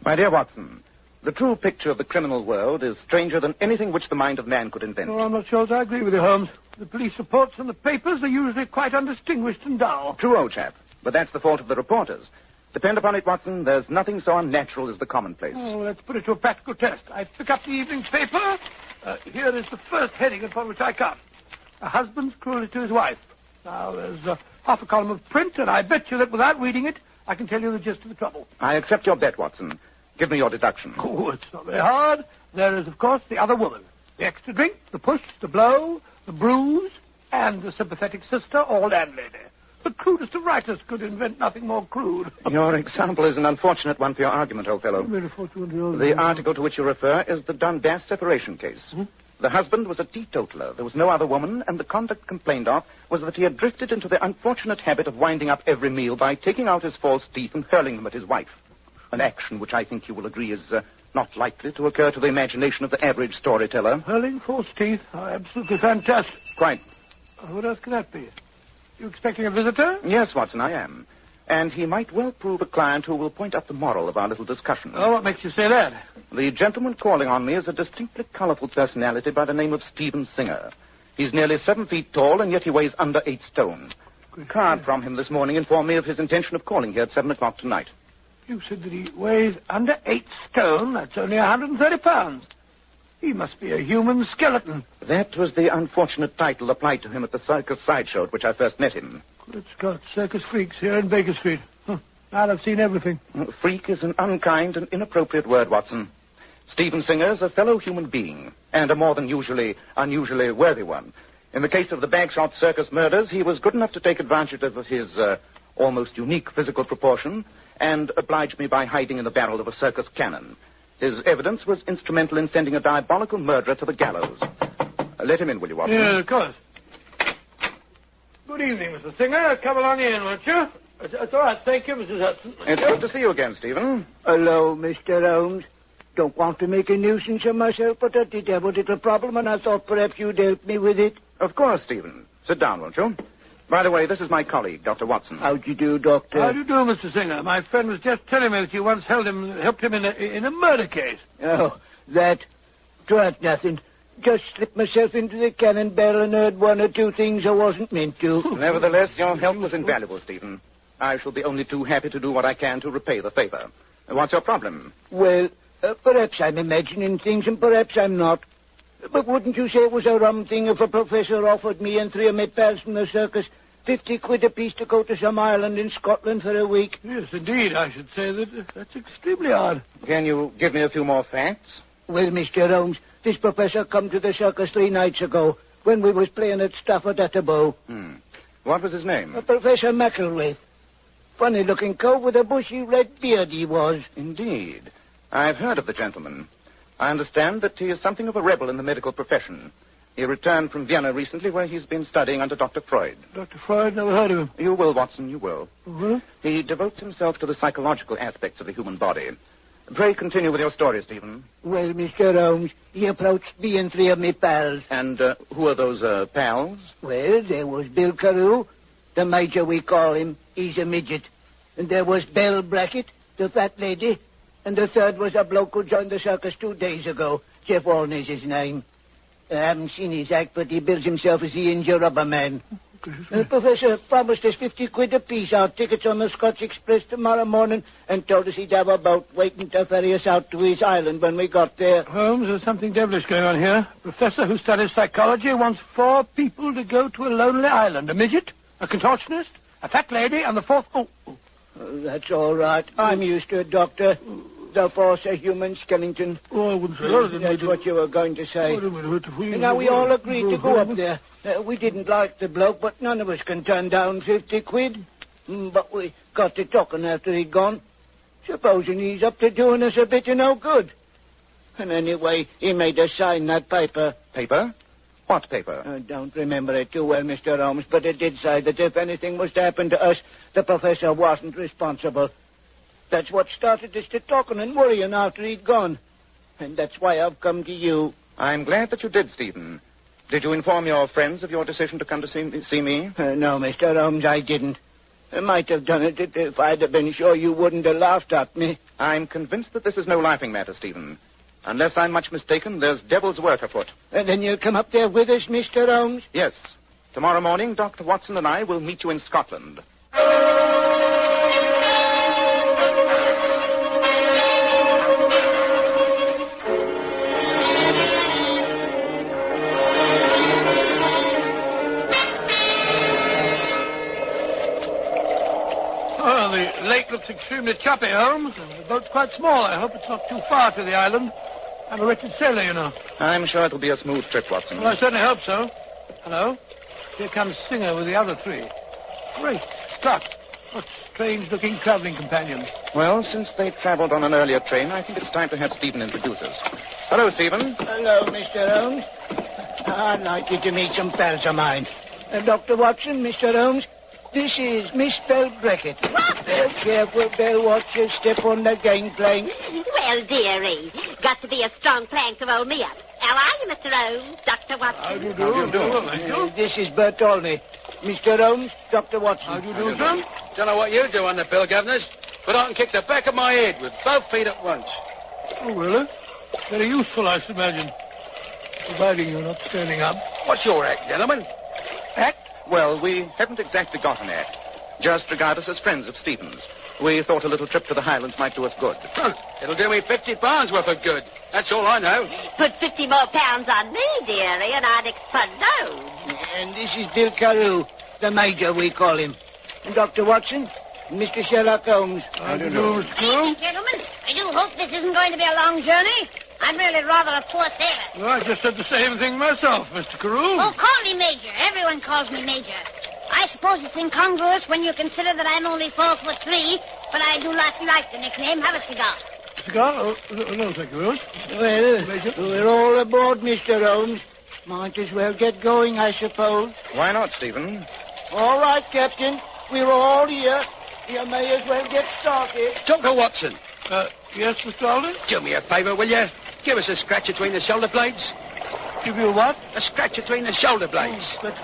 Speaker 4: My dear Watson, the true picture of the criminal world is stranger than anything which the mind of man could invent.
Speaker 3: Oh, I'm not sure I agree with you, Holmes. The police reports in the papers are usually quite undistinguished and dull.
Speaker 4: True, old chap, but that's the fault of the reporters. Depend upon it, Watson, there's nothing so unnatural as the commonplace.
Speaker 3: Oh, let's put it to a practical test. I pick up the evening paper. Here is the first heading upon which I cut. A husband's cruelty to his wife. Now, there's half a column of print, and I bet you that without reading it, I can tell you the gist of the trouble.
Speaker 4: I accept your bet, Watson. Give me your deduction.
Speaker 3: Oh, it's not very hard. There is, of course, the other woman. The extra drink, the push, the blow, the bruise, and the sympathetic sister or landlady. The crudest of writers could invent nothing more crude.
Speaker 4: Your example is an unfortunate one for your argument, old fellow. The article to which you refer is the Dundas separation case. Hmm? The husband was a teetotaler. There was no other woman, and the conduct complained of was that he had drifted into the unfortunate habit of winding up every meal by taking out his false teeth and hurling them at his wife. An action which I think you will agree is not likely to occur to the imagination of the average storyteller.
Speaker 3: Hurling false teeth? Oh, absolutely fantastic.
Speaker 4: Quite.
Speaker 3: What else can that be? You expecting a visitor?
Speaker 4: Yes, Watson, I am. And he might well prove a client who will point out the moral of our little discussion.
Speaker 3: Oh, what makes you say that?
Speaker 4: The gentleman calling on me is a distinctly colorful personality by the name of Stephen Singer. He's nearly 7 feet tall, and yet he weighs under 8 stone. A card from him this morning informed me of his intention of calling here at 7 o'clock tonight.
Speaker 3: You said that he weighs under 8 stone? That's only 130 pounds. He must be a human skeleton.
Speaker 4: That was the unfortunate title applied to him at the circus sideshow at which I first met him.
Speaker 3: Good Scott, circus freaks here in Baker Street. Now I've seen everything.
Speaker 4: Freak is an unkind and inappropriate word, Watson. Stephen Singer's a fellow human being, and a more than unusually worthy one. In the case of the Bagshot circus murders, he was good enough to take advantage of his almost unique physical proportion and oblige me by hiding in the barrel of a circus cannon. His evidence was instrumental in sending a diabolical murderer to the gallows. Let him in, will you, Watson?
Speaker 3: Yeah, of course. Good evening, Mr. Singer. Come along in, won't you? It's all right, thank you, Mrs. Hudson.
Speaker 4: It's good to see you again, Stephen.
Speaker 8: Hello, Mr. Holmes. Don't want to make a nuisance of myself, but I did have a little problem, and I thought perhaps you'd help me with it.
Speaker 4: Of course, Stephen. Sit down, won't you? By the way, this is my colleague, Dr. Watson.
Speaker 8: How do you do, Doctor?
Speaker 3: How do you do, Mr. Singer? My friend was just telling me that you once helped him in a murder case.
Speaker 8: Oh, that? Twas nothing. Just slipped myself into the cannon barrel and heard 1 or 2 things I wasn't meant to.
Speaker 4: Nevertheless, your help was invaluable, Stephen. I shall be only too happy to do what I can to repay the favor. What's your problem?
Speaker 8: Well, perhaps I'm imagining things and perhaps I'm not. But wouldn't you say it was a rum thing if a professor offered me and 3 of my pals from the circus 50 quid apiece to go to some island in Scotland for a week?
Speaker 3: Yes, indeed. I should say that's extremely odd.
Speaker 4: Can you give me a few more facts?
Speaker 8: Well, Mr. Holmes, this professor come to the circus 3 nights ago when we was playing at Stafford at the Bow.
Speaker 4: What was his name?
Speaker 8: Professor McElwraith. Funny-looking cove with a bushy red beard he was.
Speaker 4: Indeed. I've heard of the gentleman. I understand that he is something of a rebel in the medical profession. He returned from Vienna recently, where he's been studying under Dr. Freud.
Speaker 3: Dr. Freud? Never heard of him.
Speaker 4: You will, Watson, you will.
Speaker 3: Mm-hmm.
Speaker 4: He devotes himself to the psychological aspects of the human body. Pray continue with your story, Stephen.
Speaker 8: Well, Mr. Holmes, he approached me and 3 of me pals.
Speaker 4: And who are those pals?
Speaker 8: Well, there was Bill Carew, the major we call him. He's a midget. And there was Belle Brackett, the fat lady. And the third was a bloke who joined the circus 2 days ago. Jeff Walner's his name. I haven't seen his act, but he bills himself as the India Rubber Man. The professor promised us 50 quid apiece, our tickets on the Scotch Express tomorrow morning, and told us he'd have a boat waiting to ferry us out to his island when we got there.
Speaker 3: Holmes, there's something devilish going on here. A professor who studies psychology wants 4 people to go to a lonely island. A midget, a contortionist, a fat lady, and the 4th...
Speaker 8: That's all right. I'm used to it, Doctor.
Speaker 19: so far, Sir Human Skellington.
Speaker 3: Oh, I wouldn't say that.
Speaker 19: That's what you were going to say.
Speaker 3: Well,
Speaker 19: And now we all agreed to go up there. We didn't like the bloke, but none of us can turn down 50 quid. But we got to talking after he'd gone. Supposing he's up to doing us a bit of no good. And anyway, he made us sign that paper.
Speaker 4: Paper? What paper?
Speaker 19: I don't remember it too well, Mr. Holmes, but it did say that if anything was to happen to us, the professor wasn't responsible. That's what started us to talking and worrying after he'd gone. And that's why I've come to you.
Speaker 4: I'm glad that you did, Stephen. Did you inform your friends of your decision to come to see me?
Speaker 19: No, Mr. Holmes, I didn't. I might have done it if I'd have been sure you wouldn't have laughed at me.
Speaker 4: I'm convinced that this is no laughing matter, Stephen. Unless I'm much mistaken, there's devil's work afoot.
Speaker 19: Then you'll come up there with us, Mr. Holmes?
Speaker 4: Yes. Tomorrow morning, Dr. Watson and I will meet you in Scotland.
Speaker 3: Oh, the lake looks extremely choppy, Holmes. The boat's quite small. I hope it's not too far to the island. I'm a wretched sailor, you know.
Speaker 4: I'm sure it'll be a smooth trip, Watson.
Speaker 3: Well, I certainly hope so. Hello? Here comes Singer with the other three. Great Scott. What strange-looking traveling companions.
Speaker 4: Well, since they traveled on an earlier train, I think it's time to have Stephen introduce us. Hello, Stephen.
Speaker 19: Hello, Mr. Holmes. I'd like you to meet some pals of mine. Dr. Watson, Mr. Holmes, this is Miss Belle Brackett. Careful, Belle. Watch your step on the gangplank.
Speaker 22: Well, dearie, got to be a strong plank to hold me up. How are you, Mr. Holmes? Dr. Watson?
Speaker 3: How do you do?
Speaker 19: This is Bertoldi. Mr. Holmes, Dr. Watson.
Speaker 3: How do you do, son?
Speaker 10: Don't know what you do on the bill, governors, but I can kick the back of my head with both feet at once.
Speaker 3: Oh, really? Very useful, I should imagine. Providing you're not standing up.
Speaker 10: What's your act, gentlemen?
Speaker 3: Act?
Speaker 4: Well, we haven't exactly got an act. Just regard us as friends of Stephen's. We thought a little trip to the Highlands might do us good.
Speaker 10: It'll do me 50 pounds worth of good. That's all I know.
Speaker 22: Put 50 more pounds on me, dearie, and I'd explode.
Speaker 19: And this is Bill Carew, the Major, we call him. And Dr. Watson, Mr. Sherlock Holmes.
Speaker 3: How do you do, Mr. Carew?
Speaker 22: Gentlemen, I do hope this isn't going to be a long journey. I'm really rather a poor sailor.
Speaker 3: Well, I just said the same thing myself, Mr. Carew.
Speaker 22: Oh, call me Major. Everyone calls me Major. I suppose it's incongruous when you consider that I'm only 4'3", but I do like the nickname. Have a cigar.
Speaker 3: Cigar? Oh, no, thank you.
Speaker 19: Well, we're all aboard, Mr. Holmes. Might as well get going, I suppose.
Speaker 4: Why not, Stephen?
Speaker 19: All right, Captain. We're all here. You may as well get started.
Speaker 10: Dr. Watson.
Speaker 3: Yes, Mr. Alden?
Speaker 10: Do me a favour, will you? Give us a scratch between the shoulder blades.
Speaker 3: Give you a what?
Speaker 10: A scratch between the shoulder blades. That's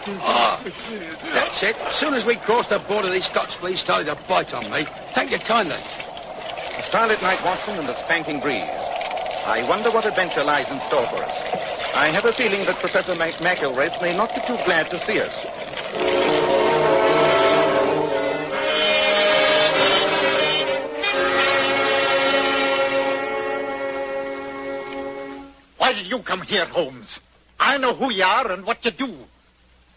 Speaker 10: it. As soon as we crossed the border, these Scots fleas started to bite on me. Thank you kindly.
Speaker 4: A starlit night, Watson, and a spanking breeze. I wonder what adventure lies in store for us. I have a feeling that Professor McElraith may not be too glad to see us.
Speaker 21: Why did you come here, Holmes? I know who you are and what you do.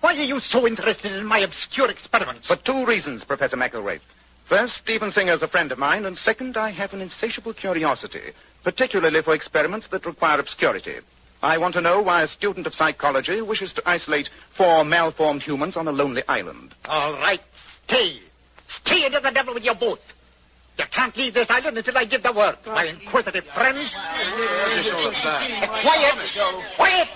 Speaker 21: Why are you so interested in my obscure experiments?
Speaker 4: For two reasons, Professor McElraith. First, Stephen Singer's a friend of mine, and second, I have an insatiable curiosity, particularly for experiments that require obscurity. I want to know why a student of psychology wishes to isolate 4 malformed humans on a lonely island.
Speaker 21: All right, stay. Stay into the devil with your boat. You can't leave this island until I give the word. My inquisitive friends. Quiet! Quiet!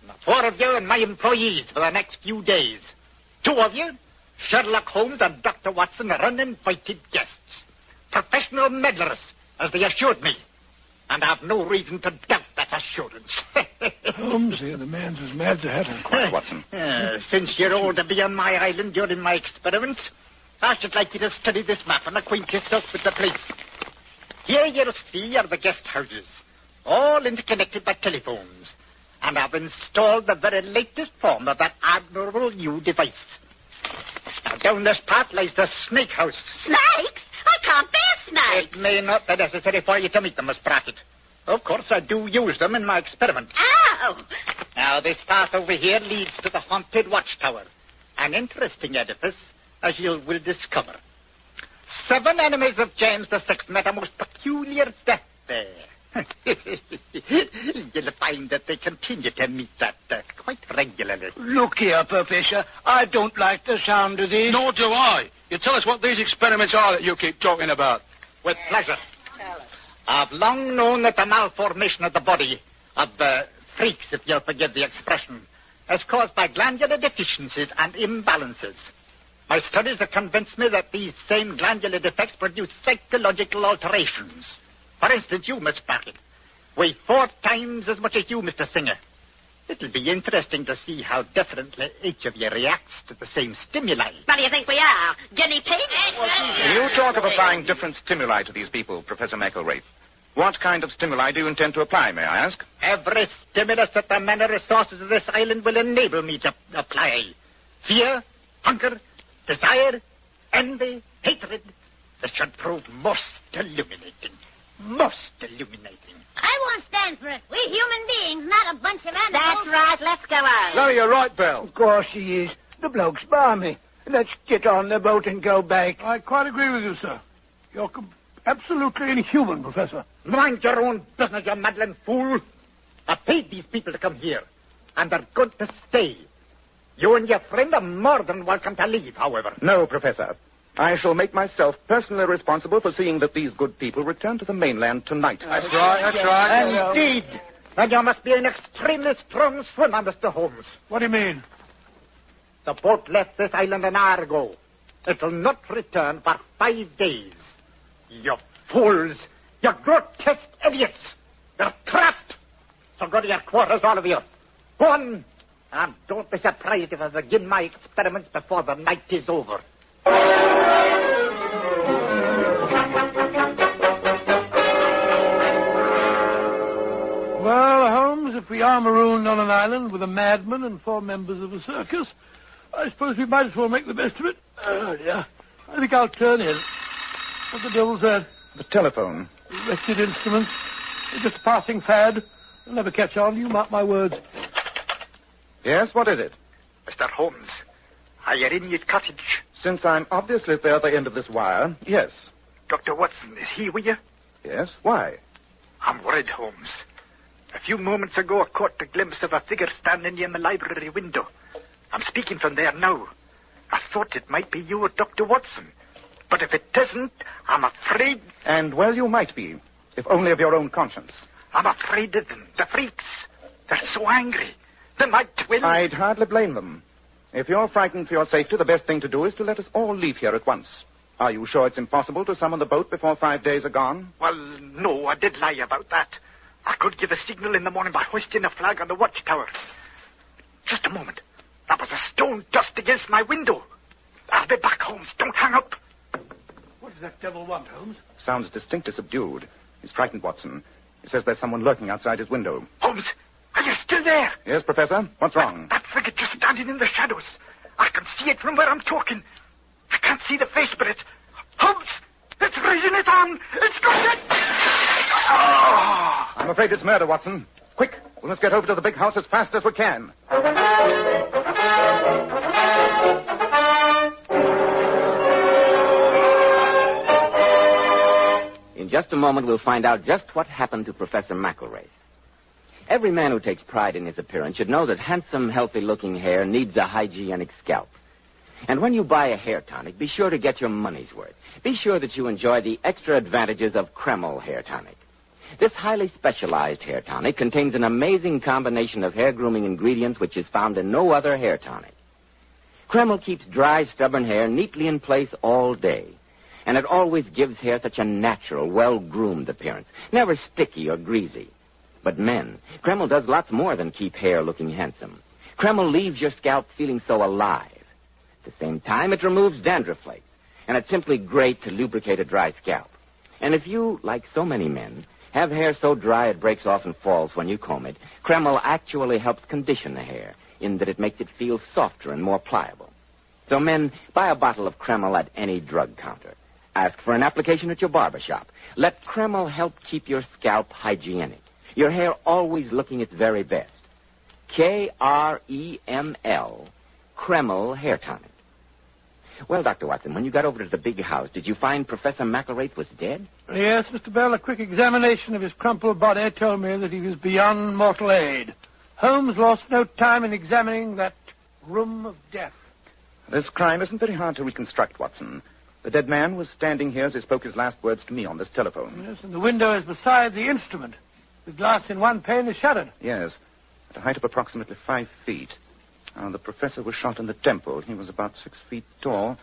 Speaker 21: The 4 of you and my employees for the next few days. 2 of you, Sherlock Holmes and Dr. Watson, are uninvited guests. Professional meddlers, as they assured me. And I've no reason to doubt that assurance.
Speaker 3: Holmes, the man's as mad as a hatter.
Speaker 4: Quiet, Watson.
Speaker 21: Since you're all to be on my island during my experiments, I should like you to study this map and acquaint yourself with the place. Here you'll see are the guest houses, all interconnected by telephones. And I've installed the very latest form of that admirable new device. Now, down this path lies the snake house.
Speaker 22: Snakes? I can't bear snakes.
Speaker 21: It may not be necessary for you to meet them, Miss Brackett. Of course, I do use them in my experiment.
Speaker 22: Oh!
Speaker 21: Now, this path over here leads to the haunted watchtower. An interesting edifice, as you will discover. 7 enemies of James VI met a most peculiar death there. You'll find that they continue to meet that death quite regularly.
Speaker 19: Look here, Professor. I don't like the sound of this.
Speaker 10: Nor do I. You tell us what these experiments are that you keep talking about.
Speaker 21: With pleasure. I've long known that the malformation of the body, of the freaks, if you'll forgive the expression, is caused by glandular deficiencies and imbalances. My studies have convinced me that these same glandular defects produce psychological alterations. For instance, you, Miss Brackett, weigh 4 times as much as you, Mr. Singer. It'll be interesting to see how differently each of you reacts to the same stimuli.
Speaker 22: What do you think we are? Guinea pigs?
Speaker 4: You talk of applying different stimuli to these people, Professor McElwraith. What kind of stimuli do you intend to apply, may I ask?
Speaker 21: Every stimulus that the men and resources of this island will enable me to apply. Fear, hunger, desire, envy, hatred. This should prove most illuminating. Most illuminating.
Speaker 22: I won't stand for it. We're human beings, not a bunch of animals. That's right. Let's go out.
Speaker 10: No, you're right, Belle.
Speaker 19: Of course he is. The bloke's balmy. Let's get on the boat and go back.
Speaker 3: I quite agree with you, sir. You're absolutely inhuman, Professor.
Speaker 21: Mind your own business, you maddling fool. I paid these people to come here, and they're going to stay. You and your friend are more than welcome to leave, however.
Speaker 4: No, Professor. I shall make myself personally responsible for seeing that these good people return to the mainland tonight.
Speaker 10: That's right.
Speaker 21: Indeed. And you must be an extremely strong swimmer, Mr. Holmes.
Speaker 3: What do you mean?
Speaker 21: The boat left this island an hour ago. It will not return for 5 days. You fools. You grotesque idiots. You're trapped. So go to your quarters, all of you. Go on. And don't be surprised if I begin my experiments before the night is over.
Speaker 3: Well, Holmes, if we are marooned on an island with a madman and 4 members of a circus, I suppose we might as well make the best of it. Oh, dear. I think I'll turn in. What the devil's that?
Speaker 4: The telephone.
Speaker 3: Wretched instrument. Just a passing fad. They'll never catch on. You mark my words.
Speaker 4: Yes, what is it?
Speaker 21: Mr. Holmes, are you in your cottage?
Speaker 4: Since I'm obviously at the other end of this wire, yes.
Speaker 21: Dr. Watson, is he with you?
Speaker 4: Yes, why?
Speaker 21: I'm worried, Holmes. A few moments ago, I caught a glimpse of a figure standing near my library window. I'm speaking from there now. I thought it might be you or Dr. Watson. But if it isn't, I'm afraid...
Speaker 4: And, well, you might be, if only of your own conscience.
Speaker 21: I'm afraid of them, the freaks. They're so angry. They might will...
Speaker 4: I'd hardly blame them. If you're frightened for your safety, the best thing to do is to let us all leave here at once. Are you sure it's impossible to summon the boat before 5 days are gone?
Speaker 21: Well, no, I did lie about that. I could give a signal in the morning by hoisting a flag on the watchtower. Just a moment. That was a stone dust against my window. I'll be back, Holmes. Don't hang up.
Speaker 3: What does that devil want, Holmes?
Speaker 4: Sounds distinctly subdued. He's frightened, Watson. He says there's someone lurking outside his window.
Speaker 21: Holmes, are you still there?
Speaker 4: Yes, Professor. What's wrong?
Speaker 21: That figure just standing in the shadows. I can see it from where I'm talking. I can't see the face, but it's... Holmes! It's raising its arm! It's going to... Oh!
Speaker 4: I'm afraid it's murder, Watson. Quick, we must get over to the big house as fast as we can.
Speaker 2: In just a moment, we'll find out just what happened to Professor McElwraith. Every man who takes pride in his appearance should know that handsome, healthy-looking hair needs a hygienic scalp. And when you buy a hair tonic, be sure to get your money's worth. Be sure that you enjoy the extra advantages of Kreml Hair Tonic. This highly specialized hair tonic contains an amazing combination of hair grooming ingredients which is found in no other hair tonic. Kreml keeps dry, stubborn hair neatly in place all day. And it always gives hair such a natural, well-groomed appearance, never sticky or greasy. But men, Kreml does lots more than keep hair looking handsome. Kreml leaves your scalp feeling so alive. At the same time, it removes dandruff flakes, and it's simply great to lubricate a dry scalp. And if you, like so many men, have hair so dry it breaks off and falls when you comb it, Kreml actually helps condition the hair in that it makes it feel softer and more pliable. So men, buy a bottle of Kreml at any drug counter. Ask for an application at your barber shop. Let Kreml help keep your scalp hygienic, your hair always looking its very best. Kreml, Kreml Hair Tonic. Well, Dr. Watson, when you got over to the big house, did you find Professor McElraith was dead?
Speaker 3: Yes, Mr. Bell, a quick examination of his crumpled body told me that he was beyond mortal aid. Holmes lost no time in examining that room of death.
Speaker 4: This crime isn't very hard to reconstruct, Watson. The dead man was standing here as he spoke his last words to me on this telephone.
Speaker 3: Yes, and the window is beside the instrument. The glass in one pane is shattered.
Speaker 4: Yes, at a height of approximately 5 feet. The professor was shot in the temple. He was about 6 feet tall.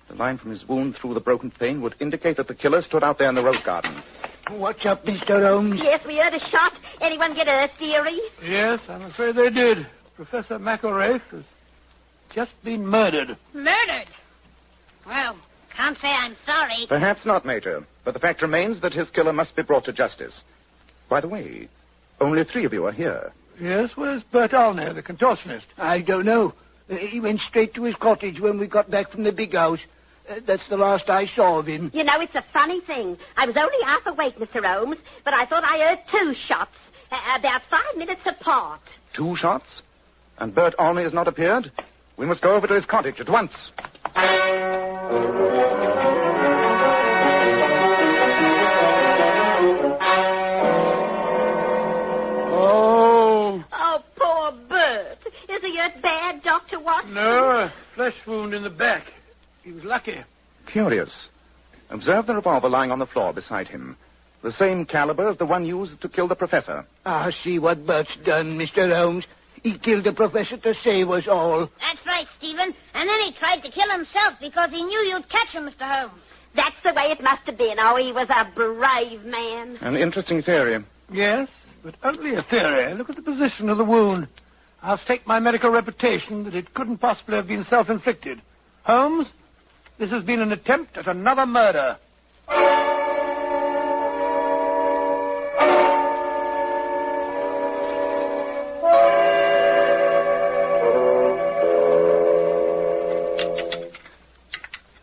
Speaker 4: The line from his wound through the broken pane would indicate that the killer stood out there in the rose garden.
Speaker 19: What's up, Mr. Holmes?
Speaker 22: Yes, we heard a shot. Anyone get hurt, dearie?
Speaker 3: Yes, I'm afraid they did. Professor McElraith has just been murdered.
Speaker 22: Murdered? Well, can't say I'm sorry.
Speaker 4: Perhaps not, Major. But the fact remains that his killer must be brought to justice. By the way, only 3 of you are here.
Speaker 3: Yes, where's Bert Olney, the contortionist?
Speaker 19: I don't know. He went straight to his cottage when we got back from the big house. That's the last I saw of him.
Speaker 22: You know, it's a funny thing. I was only half awake, Mr. Holmes, but I thought I heard 2 shots, about 5 minutes apart.
Speaker 4: 2 shots? And Bert Olney has not appeared? We must go over to his cottage at once.
Speaker 22: Oh, poor Bert. Is he hurt bad, Dr. Watson?
Speaker 3: No, a flesh wound in the back. He was lucky.
Speaker 4: Curious. Observe the revolver lying on the floor beside him. The same caliber as the one used to kill the professor.
Speaker 19: I see what Bert's done, Mr. Holmes. He killed the professor to save us all.
Speaker 22: That's right, Stephen. And then he tried to kill himself because he knew you'd catch him, Mr. Holmes. That's the way it must have been. Oh, he was a brave man.
Speaker 4: An interesting theory.
Speaker 3: Yes, but only a theory. Look at the position of the wound. I'll stake my medical reputation that it couldn't possibly have been self-inflicted. Holmes, this has been an attempt at another murder.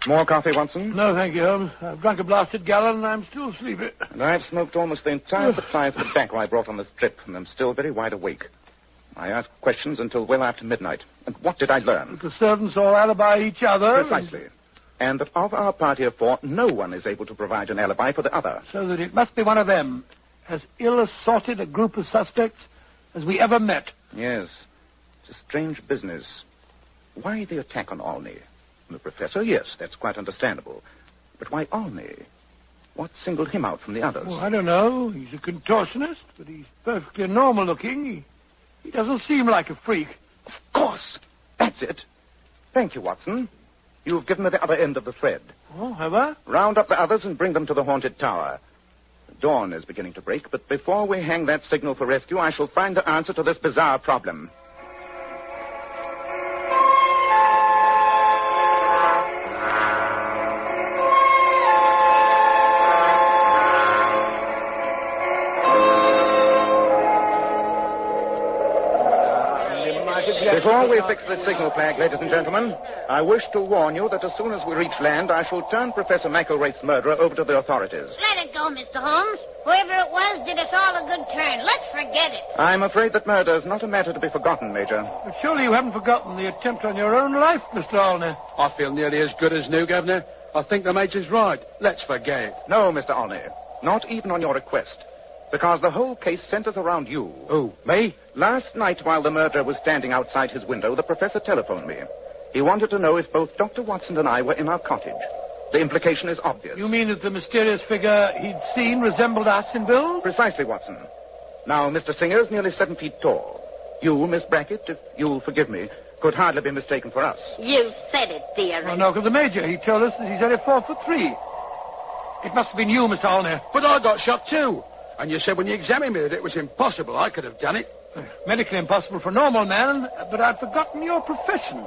Speaker 4: More coffee, Watson?
Speaker 3: No, thank you, Holmes. I've drunk a blasted gallon and I'm still sleepy.
Speaker 4: And I've smoked almost the entire supply of tobacco I brought on this trip, and I'm still very wide awake. I asked questions until well after midnight. And what did I learn?
Speaker 3: The servants all alibi each other.
Speaker 4: Precisely. And that of our party of 4, no one is able to provide an alibi for the other.
Speaker 3: So that it must be one of them. As ill-assorted a group of suspects as we ever met.
Speaker 4: Yes. It's a strange business. Why the attack on Olney? The professor, yes, that's quite understandable. But why Olney? What singled him out from the others?
Speaker 3: Well, I don't know. He's a contortionist, but he's perfectly normal-looking. He doesn't seem like a freak.
Speaker 4: Of course. That's it. Thank you, Watson. You've given me the other end of the thread.
Speaker 3: Oh, have I?
Speaker 4: Round up the others and bring them to the haunted tower. The dawn is beginning to break, but before we hang that signal for rescue, I shall find the answer to this bizarre problem. Before we fix this signal flag, ladies and gentlemen, I wish to warn you that as soon as we reach land, I shall turn Professor McElraith's murderer over to the authorities.
Speaker 22: Let it go, Mr. Holmes. Whoever it was did us all a good turn. Let's forget it.
Speaker 4: I'm afraid that murder is not a matter to be forgotten, Major.
Speaker 3: But surely you haven't forgotten the attempt on your own life, Mr. Olney.
Speaker 10: I feel nearly as good as new, Governor. I think the Major's right. Let's forget it.
Speaker 4: No, Mr. Olney. Not even on your request. Because the whole case centers around you.
Speaker 10: Who, me?
Speaker 4: Last night, while the murderer was standing outside his window, the professor telephoned me. He wanted to know if both Dr. Watson and I were in our cottage. The implication is obvious.
Speaker 3: You mean that the mysterious figure he'd seen resembled us in build?
Speaker 4: Precisely, Watson. Now, Mr. Singer is nearly 7 feet tall. You, Miss Brackett, if you'll forgive me, could hardly be mistaken for us.
Speaker 22: You said it, dearie.
Speaker 3: Well, no, the Major. He told us that he's only 4'3". It must have been you, Mr. Olney.
Speaker 10: But I got shot, too. And you said when you examined me that it was impossible. I could have done it.
Speaker 3: Medically impossible for a normal man, but I'd forgotten your profession.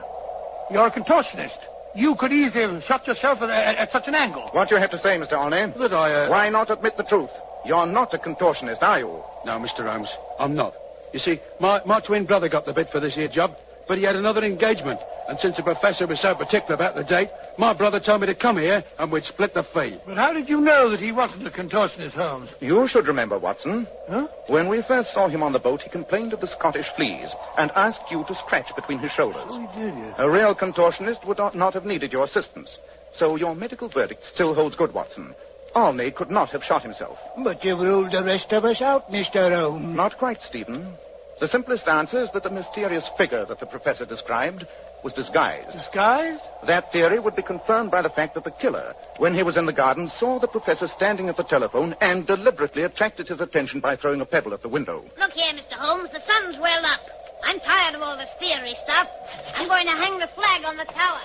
Speaker 3: You're a contortionist. You could easily have shot yourself at such an angle.
Speaker 4: What do you have to say, Mr. Olney?
Speaker 10: That I,
Speaker 4: Why not admit the truth? You're not a contortionist, are you?
Speaker 10: No, Mr. Holmes, I'm not. You see, my twin brother got the bid for this here job.
Speaker 3: but he had another engagement. And since the professor was so particular about the date, my brother told me to come here and we'd split the fee. But how did you know that he wasn't a contortionist, Holmes?
Speaker 4: You should remember, Watson.
Speaker 3: Huh?
Speaker 4: When we first saw him on the boat, he complained of the Scottish fleas and asked you to scratch between his shoulders.
Speaker 3: Oh, he did, yes.
Speaker 4: A real contortionist would not have needed your assistance. So your medical verdict still holds good, Watson. Olney could not have shot himself.
Speaker 19: But you've ruled the rest of us out, Mr. Holmes.
Speaker 4: Not quite, Stephen. The simplest answer is that the mysterious figure that the professor described was disguised.
Speaker 3: Disguised?
Speaker 4: That theory would be confirmed by the fact that the killer, when he was in the garden, saw the professor standing at the telephone and deliberately attracted his attention by throwing a pebble at the window.
Speaker 22: Look here, Mr. Holmes, the sun's well up. I'm tired of all this theory stuff. I'm going to hang the flag on the tower.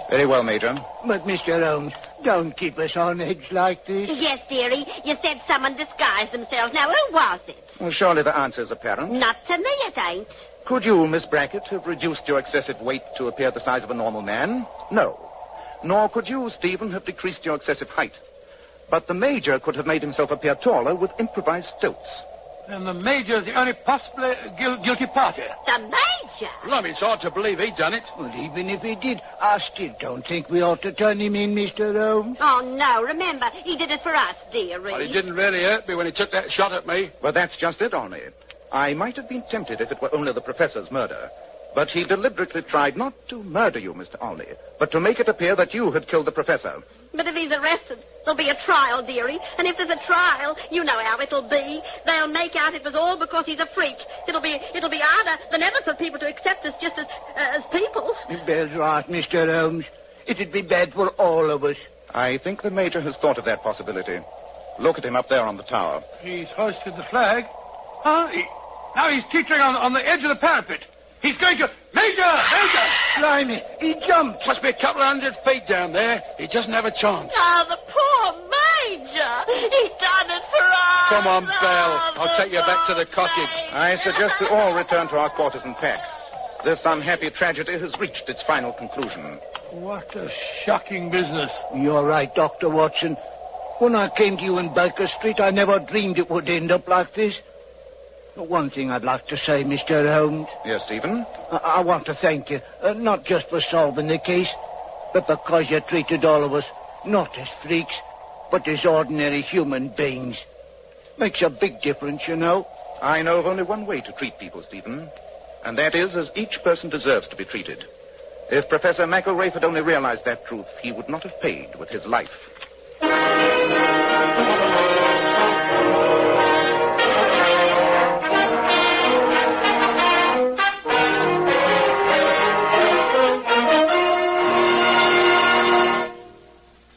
Speaker 4: Very well, Major.
Speaker 19: But, Mr. Holmes, don't keep us on edge like this.
Speaker 22: Yes, dearie. You said someone disguised themselves. Now, who was it?
Speaker 4: Well, surely the answer is apparent.
Speaker 22: Not to me, it ain't.
Speaker 4: Could you, Miss Brackett, have reduced your excessive weight to appear the size of a normal man? No. Nor could you, Stephen, have decreased your excessive height. But the Major could have made himself appear taller with improvised stilts.
Speaker 3: And the Major's the only possibly guilty party.
Speaker 22: The Major?
Speaker 3: Well, it's hard to believe he'd done it.
Speaker 19: Well, even if he did, I still don't think we ought to turn him in, Mr. Holmes.
Speaker 22: Oh, no. Remember, he did it for us, dearie.
Speaker 3: Well, he didn't really hurt me when he took that shot at me.
Speaker 4: Well, that's just it, Olney. I might have been tempted if it were only the professor's murder. But he deliberately tried not to murder you, Mr. Olney, but to make it appear that you had killed the professor.
Speaker 22: But if he's arrested, there'll be a trial, dearie. And if there's a trial, you know how it'll be. They'll make out it was all because he's a freak. It'll be harder than ever for people to accept us just as people.
Speaker 19: Bell's right, Mr. Holmes. It'd be bad for all of us.
Speaker 4: I think the Major has thought of that possibility. Look at him up there on the tower.
Speaker 3: He's hoisted the flag. Huh? Now he's teetering on the edge of the parapet. He's going to... Major!
Speaker 19: Blimey, he jumped.
Speaker 3: Must be a couple of 100 feet down there. He doesn't have a chance.
Speaker 22: Oh, the poor Major. He done it for us.
Speaker 3: Come on, Belle. I'll take you back to the cottage.
Speaker 4: I suggest we all return to our quarters and pack. This unhappy tragedy has reached its final conclusion.
Speaker 3: What a shocking business.
Speaker 19: You're right, Dr. Watson. When I came to you in Baker Street, I never dreamed it would end up like this. One thing I'd like to say, Mr. Holmes.
Speaker 4: Yes, Stephen?
Speaker 19: I want to thank you, not just for solving the case, but because you treated all of us not as freaks, but as ordinary human beings. Makes a big difference, you know.
Speaker 4: I know of only one way to treat people, Stephen, and that is as each person deserves to be treated. If Professor McElraith had only realized that truth, he would not have paid with his life.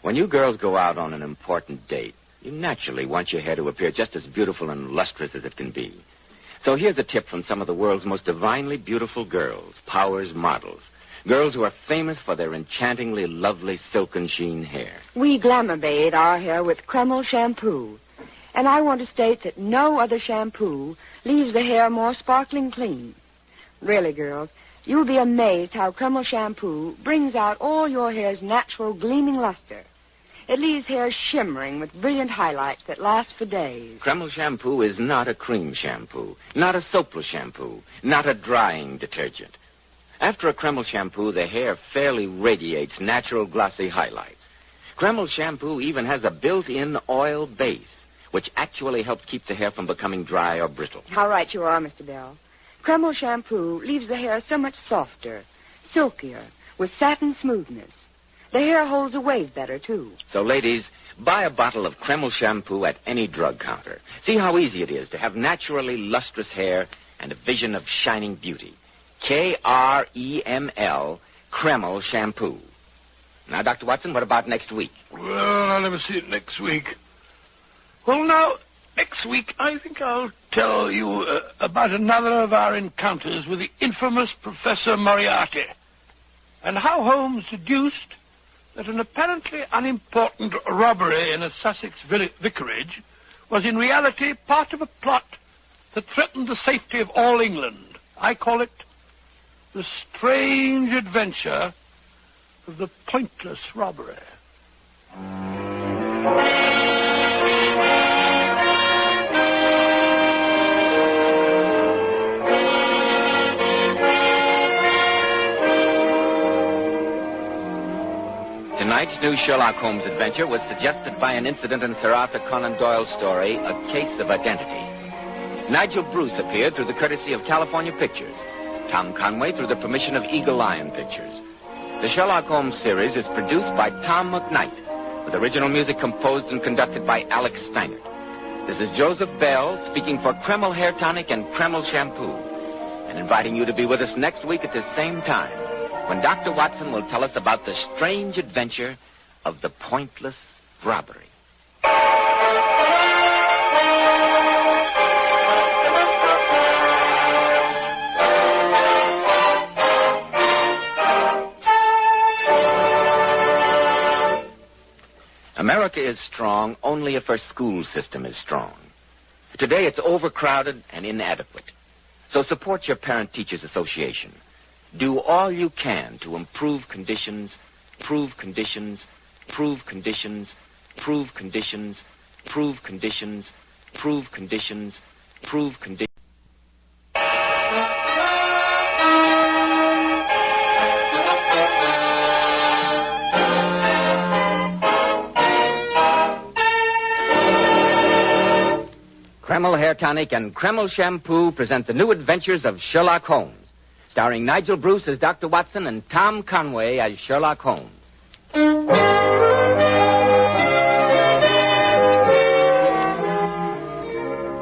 Speaker 2: When you girls go out on an important date, you naturally want your hair to appear just as beautiful and lustrous as it can be. So here's a tip from some of the world's most divinely beautiful girls, Powers models. Girls who are famous for their enchantingly lovely silken sheen hair.
Speaker 17: We glamour bathe our hair with Kreml shampoo. And I want to state that no other shampoo leaves the hair more sparkling clean. Really, girls, you'll be amazed how Kreml shampoo brings out all your hair's natural gleaming luster. It leaves hair shimmering with brilliant highlights that last for days.
Speaker 2: Kreml shampoo is not a cream shampoo, not a soapless shampoo, not a drying detergent. After a Kreml shampoo, the hair fairly radiates natural glossy highlights. Kreml shampoo even has a built-in oil base, which actually helps keep the hair from becoming dry or brittle.
Speaker 17: How right you are, Mr. Bell. Kreml shampoo leaves the hair so much softer, silkier, with satin smoothness. The hair holds a wave better, too.
Speaker 2: So, ladies, buy a bottle of Kreml shampoo at any drug counter. See how easy it is to have naturally lustrous hair and a vision of shining beauty. Kreml, Kreml shampoo. Now, Dr. Watson, what about next week?
Speaker 3: Well, I'll never see it next week. Well, now, next week, I think I'll tell you about another of our encounters with the infamous Professor Moriarty, and how Holmes deduced that an apparently unimportant robbery in a Sussex vicarage was in reality part of a plot that threatened the safety of all England. I call it the strange adventure of the pointless robbery.
Speaker 2: Tonight's new Sherlock Holmes adventure was suggested by an incident in Sir Arthur Conan Doyle's story, A Case of Identity. Nigel Bruce appeared through the courtesy of California Pictures. Tom Conway through the permission of Eagle Lion Pictures. The Sherlock Holmes series is produced by Tom McKnight, with original music composed and conducted by Alex Steiner. This is Joseph Bell speaking for Kreml Hair Tonic and Kreml Shampoo, and inviting you to be with us next week at the same time, when Dr. Watson will tell us about the strange adventure of the pointless robbery. America is strong only if her school system is strong. Today it's overcrowded and inadequate. So support your Parent-Teachers Association. Do all you can to improve conditions, improve conditions, improve conditions, improve conditions, improve conditions, improve conditions, improve conditions. Kreml Hair Tonic and Kreml Shampoo present the new adventures of Sherlock Holmes, starring Nigel Bruce as Dr. Watson and Tom Conway as Sherlock Holmes.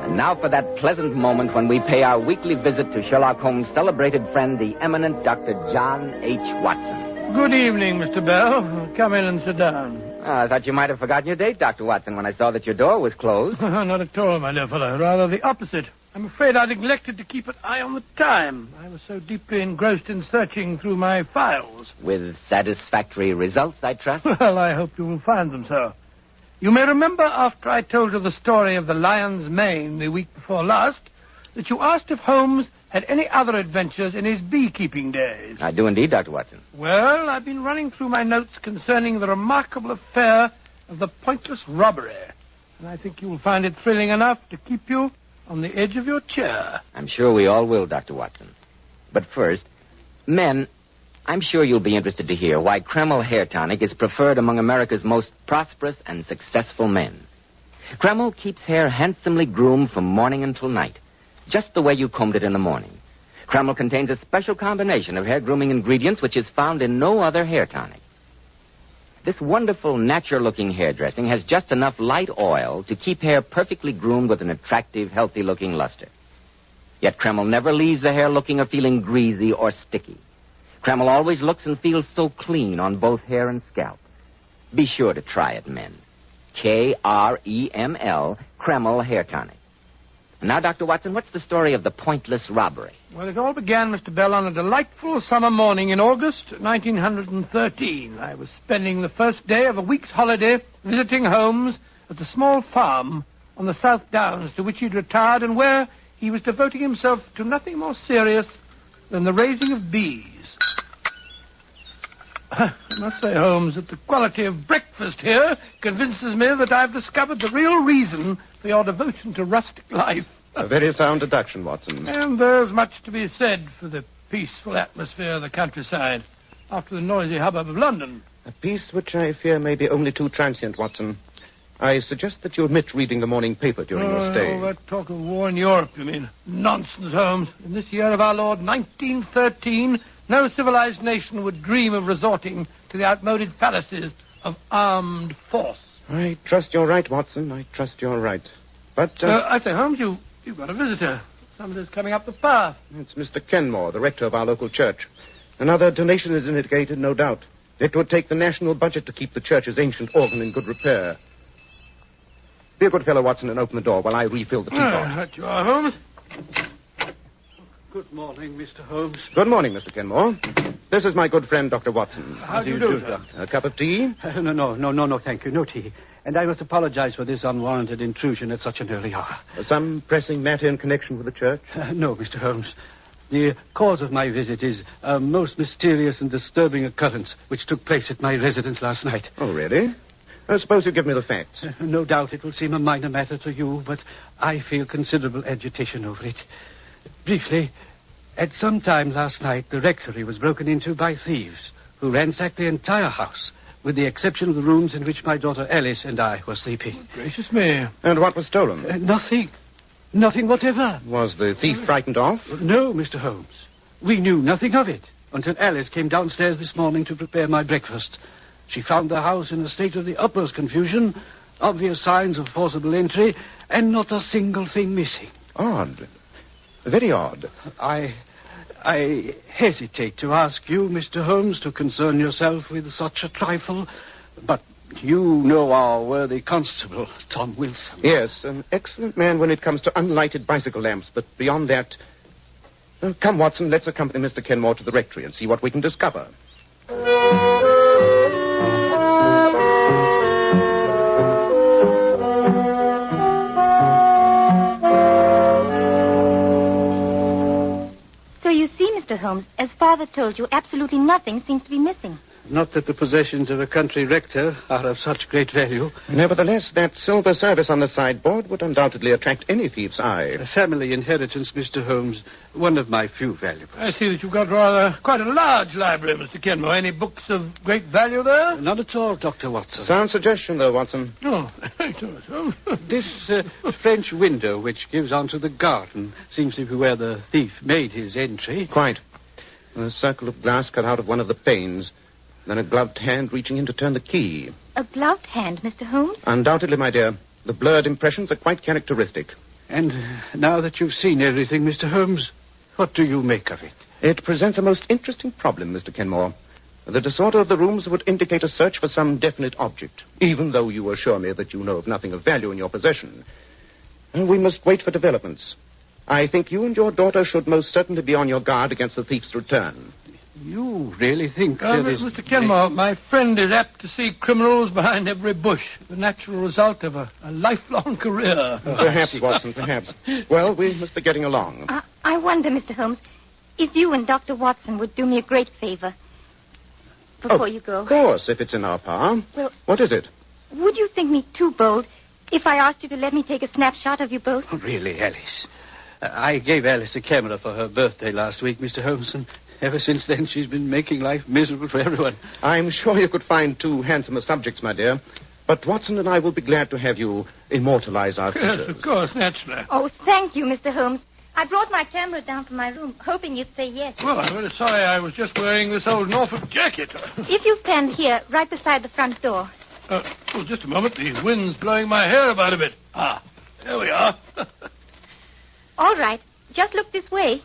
Speaker 2: And now for that pleasant moment when we pay our weekly visit to Sherlock Holmes' celebrated friend, the eminent Dr. John H. Watson.
Speaker 3: Good evening, Mr. Bell. Come in and sit down.
Speaker 2: I thought you might have forgotten your date, Dr. Watson, when I saw that your door was closed.
Speaker 3: Not at all, my dear fellow. Rather the opposite. I'm afraid I neglected to keep an eye on the time. I was so deeply engrossed in searching through my files.
Speaker 2: With satisfactory results, I trust?
Speaker 3: Well, I hope you will find them so. You may remember after I told you the story of the lion's mane the week before last, that you asked if Holmes had any other adventures in his beekeeping days.
Speaker 2: I do indeed, Dr. Watson.
Speaker 3: Well, I've been running through my notes concerning the remarkable affair of the pointless robbery. And I think you will find it thrilling enough to keep you on the edge of your chair.
Speaker 2: I'm sure we all will, Dr. Watson. But first, men, I'm sure you'll be interested to hear why Kreml Hair Tonic is preferred among America's most prosperous and successful men. Kreml keeps hair handsomely groomed from morning until night, just the way you combed it in the morning. Kreml contains a special combination of hair grooming ingredients which is found in no other hair tonic. This wonderful, natural-looking hairdressing has just enough light oil to keep hair perfectly groomed with an attractive, healthy-looking luster. Yet Kreml never leaves the hair looking or feeling greasy or sticky. Kreml always looks and feels so clean on both hair and scalp. Be sure to try it, men. Kreml, Kreml Hair Tonic. And now, Dr. Watson, what's the story of the pointless robbery?
Speaker 3: Well, it all began, Mr. Bell, on a delightful summer morning in August 1913. I was spending the first day of a week's holiday visiting Holmes at the small farm on the South Downs to which he'd retired and where he was devoting himself to nothing more serious than the raising of bees. I must say, Holmes, that the quality of breakfast here convinces me that I've discovered the real reason for your devotion to rustic life.
Speaker 4: A very sound deduction, Watson.
Speaker 3: And there's much to be said for the peaceful atmosphere of the countryside after the noisy hubbub of London.
Speaker 4: A peace which I fear may be only too transient, Watson. I suggest that you omit reading the morning paper during your stay.
Speaker 3: Oh, that talk of war in Europe, you mean? Nonsense, Holmes. In this year of our Lord, 1913, no civilized nation would dream of resorting to the outmoded fallacies of armed force.
Speaker 4: I trust you're right, Watson. I trust you're right. But,
Speaker 3: I say, Holmes, you've got a visitor. Somebody's coming up the path.
Speaker 4: It's Mr. Kenmore, the rector of our local church. Another donation is indicated, no doubt. It would take the national budget to keep the church's ancient organ in good repair. Be a good fellow, Watson, and open the door while I refill the teapot.
Speaker 3: That you are, Holmes.
Speaker 10: Good morning, Mr. Holmes.
Speaker 4: Good morning, Mr. Kenmore. This is my good friend, Dr. Watson.
Speaker 3: How do you do, sir?
Speaker 4: A cup of tea?
Speaker 10: No, thank you. No tea. And I must apologize for this unwarranted intrusion at such an early hour.
Speaker 4: Some pressing matter in connection with the church?
Speaker 10: No, Mr. Holmes. The cause of my visit is a most mysterious and disturbing occurrence which took place at my residence last night.
Speaker 4: Oh, really? I suppose you give me the facts.
Speaker 10: No doubt it will seem a minor matter to you, but I feel considerable agitation over it. Briefly, at some time last night, the rectory was broken into by thieves who ransacked the entire house,
Speaker 1: with the exception of the rooms in which my daughter Alice and I were sleeping.
Speaker 3: Gracious me.
Speaker 4: And what was stolen?
Speaker 1: Nothing. Nothing whatever.
Speaker 4: Was the thief frightened off?
Speaker 1: No, Mr. Holmes. We knew nothing of it until Alice came downstairs this morning to prepare my breakfast. She found the house in a state of the utmost confusion, obvious signs of forcible entry, and not a single thing missing.
Speaker 4: Odd. Very odd.
Speaker 1: I hesitate to ask you, Mr. Holmes, to concern yourself with such a trifle, but you know our worthy constable, Tom Wilson.
Speaker 4: Yes, an excellent man when it comes to unlighted bicycle lamps, but beyond that... come, Watson, let's accompany Mr. Kenmore to the rectory and see what we can discover.
Speaker 16: Mr. Holmes, as Father told you, absolutely nothing seems to be missing.
Speaker 1: Not that the possessions of a country rector are of such great value.
Speaker 4: Nevertheless, that silver service on the sideboard would undoubtedly attract any thief's eye.
Speaker 1: A family inheritance, Mr. Holmes. One of my few valuables.
Speaker 3: I see that you've got quite a large library, Mr. Kenmore. Any books of great value there?
Speaker 1: Not at all, Dr. Watson.
Speaker 4: Sound suggestion, though, Watson.
Speaker 3: Oh,
Speaker 1: this French window, which gives onto the garden, seems to be where the thief made his entry.
Speaker 4: Quite. A circle of glass cut out of one of the panes. Then a gloved hand reaching in to turn the key.
Speaker 16: A gloved hand, Mr. Holmes?
Speaker 4: Undoubtedly, my dear. The blurred impressions are quite characteristic.
Speaker 1: And now that you've seen everything, Mr. Holmes, what do you make of it?
Speaker 4: It presents a most interesting problem, Mr. Kenmore. The disorder of the rooms would indicate a search for some definite object, even though you assure me that you know of nothing of value in your possession. And we must wait for developments. I think you and your daughter should most certainly be on your guard against the thief's return.
Speaker 1: You really think there is...
Speaker 3: Mr. Kenmore, my friend is apt to see criminals behind every bush, the natural result of a lifelong career.
Speaker 4: Perhaps, Watson, perhaps. Well, we must be getting along.
Speaker 16: I wonder, Mr. Holmes, if you and Dr. Watson would do me a great favor before you go.
Speaker 4: Of course, if it's in our power.
Speaker 16: Well,
Speaker 4: what is it?
Speaker 16: Would you think me too bold if I asked you to let me take a snapshot of you both?
Speaker 1: Oh, really, Alice? I gave Alice a camera for her birthday last week, Mr. Holmes, and ever since then she's been making life miserable for everyone.
Speaker 4: I'm sure you could find two handsomer subjects, my dear. But Watson and I will be glad to have you immortalize our features.
Speaker 3: Yes, of course, naturally.
Speaker 16: Oh, thank you, Mr. Holmes. I brought my camera down from my room, hoping you'd say yes.
Speaker 3: Well, I'm very sorry. I was just wearing this old Norfolk jacket.
Speaker 16: If you stand here, right beside the front door.
Speaker 3: Just a moment. The wind's blowing my hair about a bit. There we are.
Speaker 16: All right. Just look this way.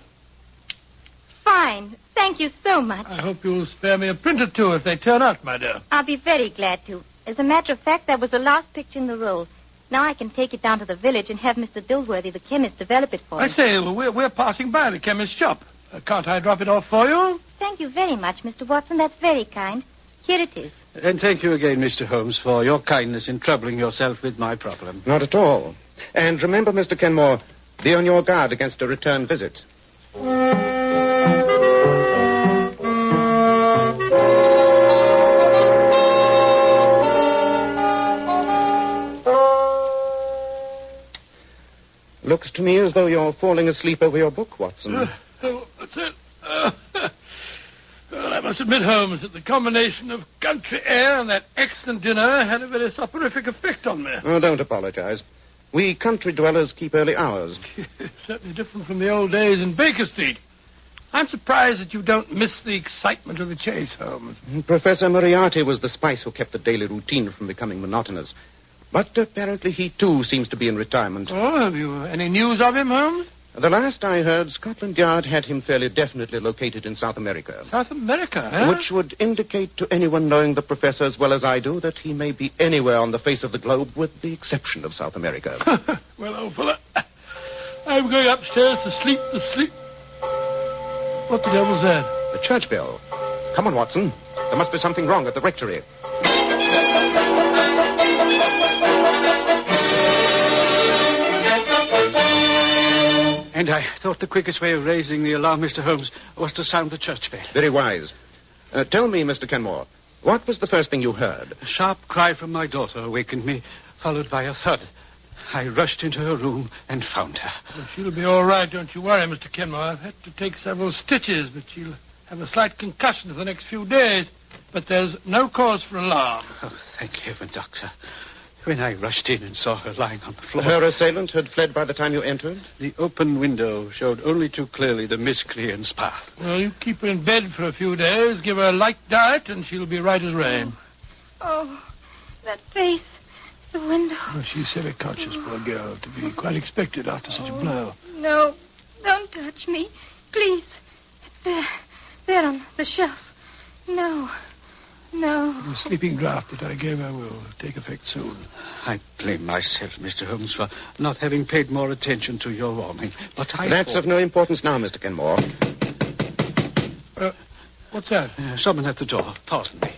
Speaker 16: Fine. Thank you so much.
Speaker 3: I hope you'll spare me a print or two if they turn out, my dear.
Speaker 16: I'll be very glad to. As a matter of fact, that was the last picture in the roll. Now I can take it down to the village and have Mr. Dilworthy, the chemist, develop it for me.
Speaker 3: I say, we're passing by the chemist's shop. Can't I drop it off for you?
Speaker 16: Thank you very much, Mr. Watson. That's very kind. Here it is.
Speaker 1: And thank you again, Mr. Holmes, for your kindness in troubling yourself with my problem.
Speaker 4: Not at all. And remember, Mr. Kenmore, be on your guard against a return visit. Looks to me as though you're falling asleep over your book, Watson.
Speaker 3: That's it. Well, I must admit, Holmes, that the combination of country air and that excellent dinner had a very soporific effect on me.
Speaker 4: Oh, don't apologize. We country dwellers keep early hours.
Speaker 3: Certainly different from the old days in Baker Street. I'm surprised that you don't miss the excitement of the chase, Holmes.
Speaker 4: Professor Moriarty was the spice who kept the daily routine from becoming monotonous. But apparently he, too, seems to be in retirement.
Speaker 3: Oh, have you any news of him, Holmes?
Speaker 4: The last I heard, Scotland Yard had him fairly definitely located in South America.
Speaker 3: South America, eh?
Speaker 4: Which would indicate to anyone knowing the professor as well as I do that he may be anywhere on the face of the globe with the exception of South America.
Speaker 3: Well, old fella, I'm going upstairs to sleep the sleep. What the devil's that?
Speaker 4: The church bell. Come on, Watson. There must be something wrong at the rectory.
Speaker 1: And I thought the quickest way of raising the alarm, Mr. Holmes, was to sound the church bell.
Speaker 4: Very wise. Tell me, Mr. Kenmore, what was the first thing you heard?
Speaker 1: A sharp cry from my daughter awakened me, followed by a thud. I rushed into her room and found her.
Speaker 3: Well, she'll be all right, don't you worry, Mr. Kenmore. I've had to take several stitches, but she'll have a slight concussion for the next few days. but there's no cause for alarm.
Speaker 1: Oh, thank heaven, Doctor. When I rushed in and saw her lying on the floor...
Speaker 4: Her assailant had fled by the time you entered?
Speaker 1: The open window showed only too clearly the miscreant's path.
Speaker 3: Well, you keep her in bed for a few days, give her a light diet, and she'll be right as rain.
Speaker 16: Oh, that face. The window.
Speaker 3: Well, she's semi-conscious, poor girl, to be quite expected after such a blow.
Speaker 16: No, don't touch me. Please. It's there on the shelf. No.
Speaker 3: The sleeping draught that I gave her will take effect soon.
Speaker 1: I blame myself, Mr. Holmes, for not having paid more attention to your warning. But
Speaker 4: That's of no importance now, Mr. Kenmore.
Speaker 3: What's that?
Speaker 1: Someone at the door. Pardon me.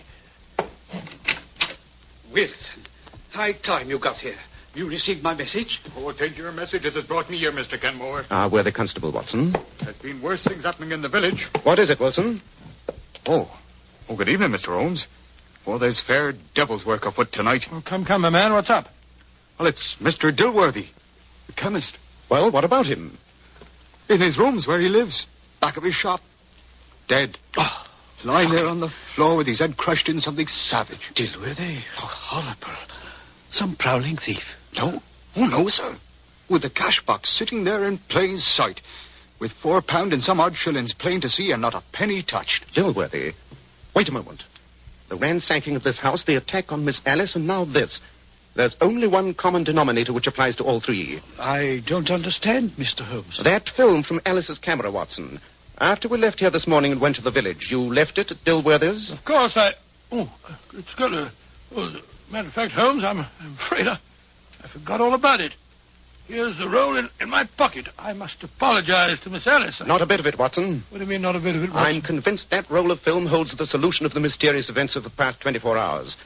Speaker 1: Wilson, high time you got here. You received my message?
Speaker 21: Oh, take your message as it brought me here, Mr. Kenmore.
Speaker 4: Worthy Constable Watson.
Speaker 21: There's been worse things happening in the village.
Speaker 4: What is it, Wilson?
Speaker 21: Oh, good evening, Mr. Holmes. Oh, there's fair devil's work afoot tonight.
Speaker 3: Oh, come, my man. What's up?
Speaker 21: Well, it's Mr. Dilworthy, the chemist.
Speaker 4: Well, what about him?
Speaker 21: In his rooms where he lives, back of his shop. Dead. Lying there on the floor with his head crushed in something savage.
Speaker 1: Dilworthy? Oh, horrible. Some prowling thief?
Speaker 21: No. Oh, no, sir. With the cash box sitting there in plain sight, with £4 and some odd shillings plain to see and not a penny touched.
Speaker 4: Dilworthy, wait a moment. The ransacking of this house, the attack on Miss Alice, and now this. There's only one common denominator which applies to all three.
Speaker 1: I don't understand, Mr. Holmes.
Speaker 4: That film from Alice's camera, Watson. After we left here this morning and went to the village, you left it at Dilworthy's?
Speaker 3: Of course, it's got a... matter of fact, Holmes, I'm afraid I forgot all about it. Here's the roll in my pocket. I must apologize to Miss Alice.
Speaker 4: Not a bit of it, Watson.
Speaker 3: What do you mean, not a bit of it, Watson?
Speaker 4: I'm convinced that roll of film holds the solution of the mysterious events of the past 24 hours.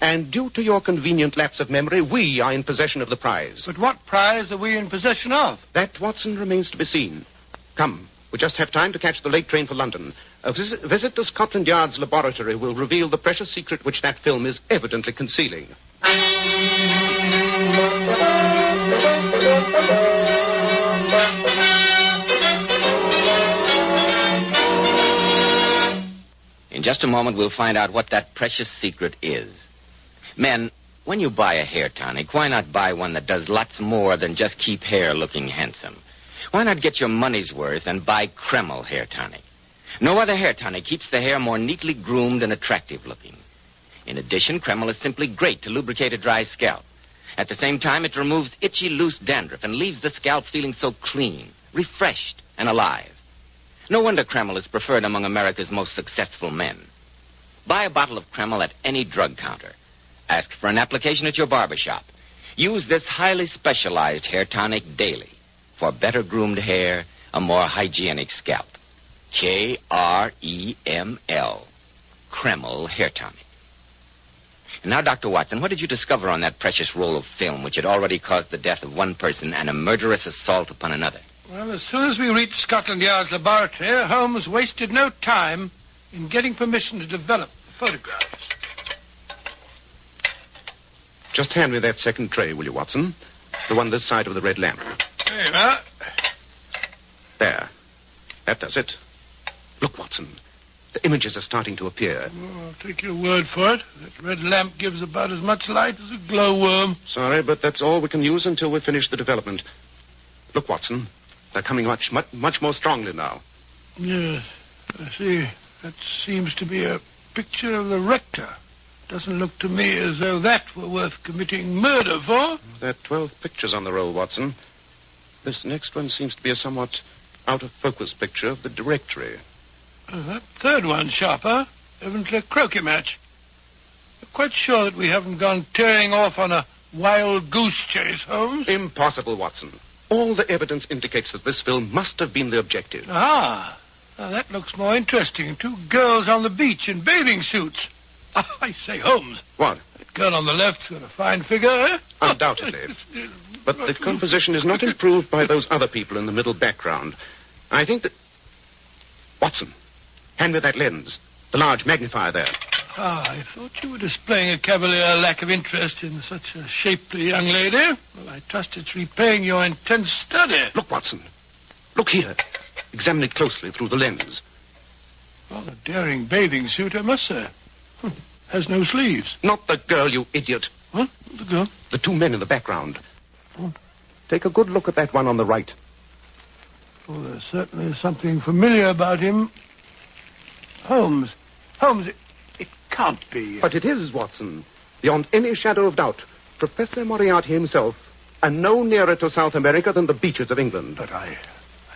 Speaker 4: And due to your convenient lapse of memory, we are in possession of the prize.
Speaker 3: But what prize are we in possession of?
Speaker 4: That, Watson, remains to be seen. Come, we just have time to catch the late train for London. A visit to Scotland Yard's laboratory will reveal the precious secret which that film is evidently concealing.
Speaker 2: In just a moment, we'll find out what that precious secret is. Men, when you buy a hair tonic, why not buy one that does lots more than just keep hair looking handsome? Why not get your money's worth and buy Kreml hair tonic? No other hair tonic keeps the hair more neatly groomed and attractive looking. In addition, Kreml is simply great to lubricate a dry scalp. At the same time, it removes itchy, loose dandruff and leaves the scalp feeling so clean, refreshed, and alive. No wonder Kreml is preferred among America's most successful men. Buy a bottle of Kreml at any drug counter. Ask for an application at your barbershop. Use this highly specialized hair tonic daily for better groomed hair, a more hygienic scalp. Kreml. Kreml hair tonic. And now, Dr. Watson, what did you discover on that precious roll of film which had already caused the death of one person and a murderous assault upon another?
Speaker 3: Well, as soon as we reached Scotland Yard's laboratory, Holmes wasted no time in getting permission to develop the photographs.
Speaker 4: Just hand me that second tray, will you, Watson? The one this side of the red lamp.
Speaker 3: There you are.
Speaker 4: There. That does it. Look, Watson. The images are starting to appear.
Speaker 3: Oh, I'll take your word for it. That red lamp gives about as much light as a glowworm.
Speaker 4: Sorry, but that's all we can use until we finish the development. Look, Watson. They're coming much more strongly now.
Speaker 3: Yes, I see. That seems to be a picture of the rector. Doesn't look to me as though that were worth committing murder for.
Speaker 4: There are 12 pictures on the roll, Watson. This next one seems to be a somewhat out-of-focus picture of the directory.
Speaker 3: That third one, sharper. Evidently a croquet match. I'm quite sure that we haven't gone tearing off on a wild goose chase, Holmes.
Speaker 4: Impossible, Watson. All the evidence indicates that this film must have been the objective.
Speaker 3: Ah, now that looks more interesting. 2 girls on the beach in bathing suits. I say, Holmes.
Speaker 4: What?
Speaker 3: That girl on the left's got a fine figure, eh?
Speaker 4: Undoubtedly. But the composition is not improved by those other people in the middle background. I think that... Watson, hand me that lens. The large magnifier there.
Speaker 3: I thought you were displaying a cavalier lack of interest in such a shapely young lady. Well, I trust it's repaying your intense study.
Speaker 4: Look, Watson. Look here. Examine it closely through the lens.
Speaker 3: Well, a daring bathing suit, I must say. Has no sleeves.
Speaker 4: Not the girl, you idiot.
Speaker 3: What? The girl?
Speaker 4: The two men in the background.
Speaker 3: Oh.
Speaker 4: Take a good look at that one on the right.
Speaker 3: Oh, there's certainly something familiar about him. Holmes. Holmes, it can't be.
Speaker 4: But it is, Watson. Beyond any shadow of doubt. Professor Moriarty himself. And no nearer to South America than the beaches of England.
Speaker 3: But I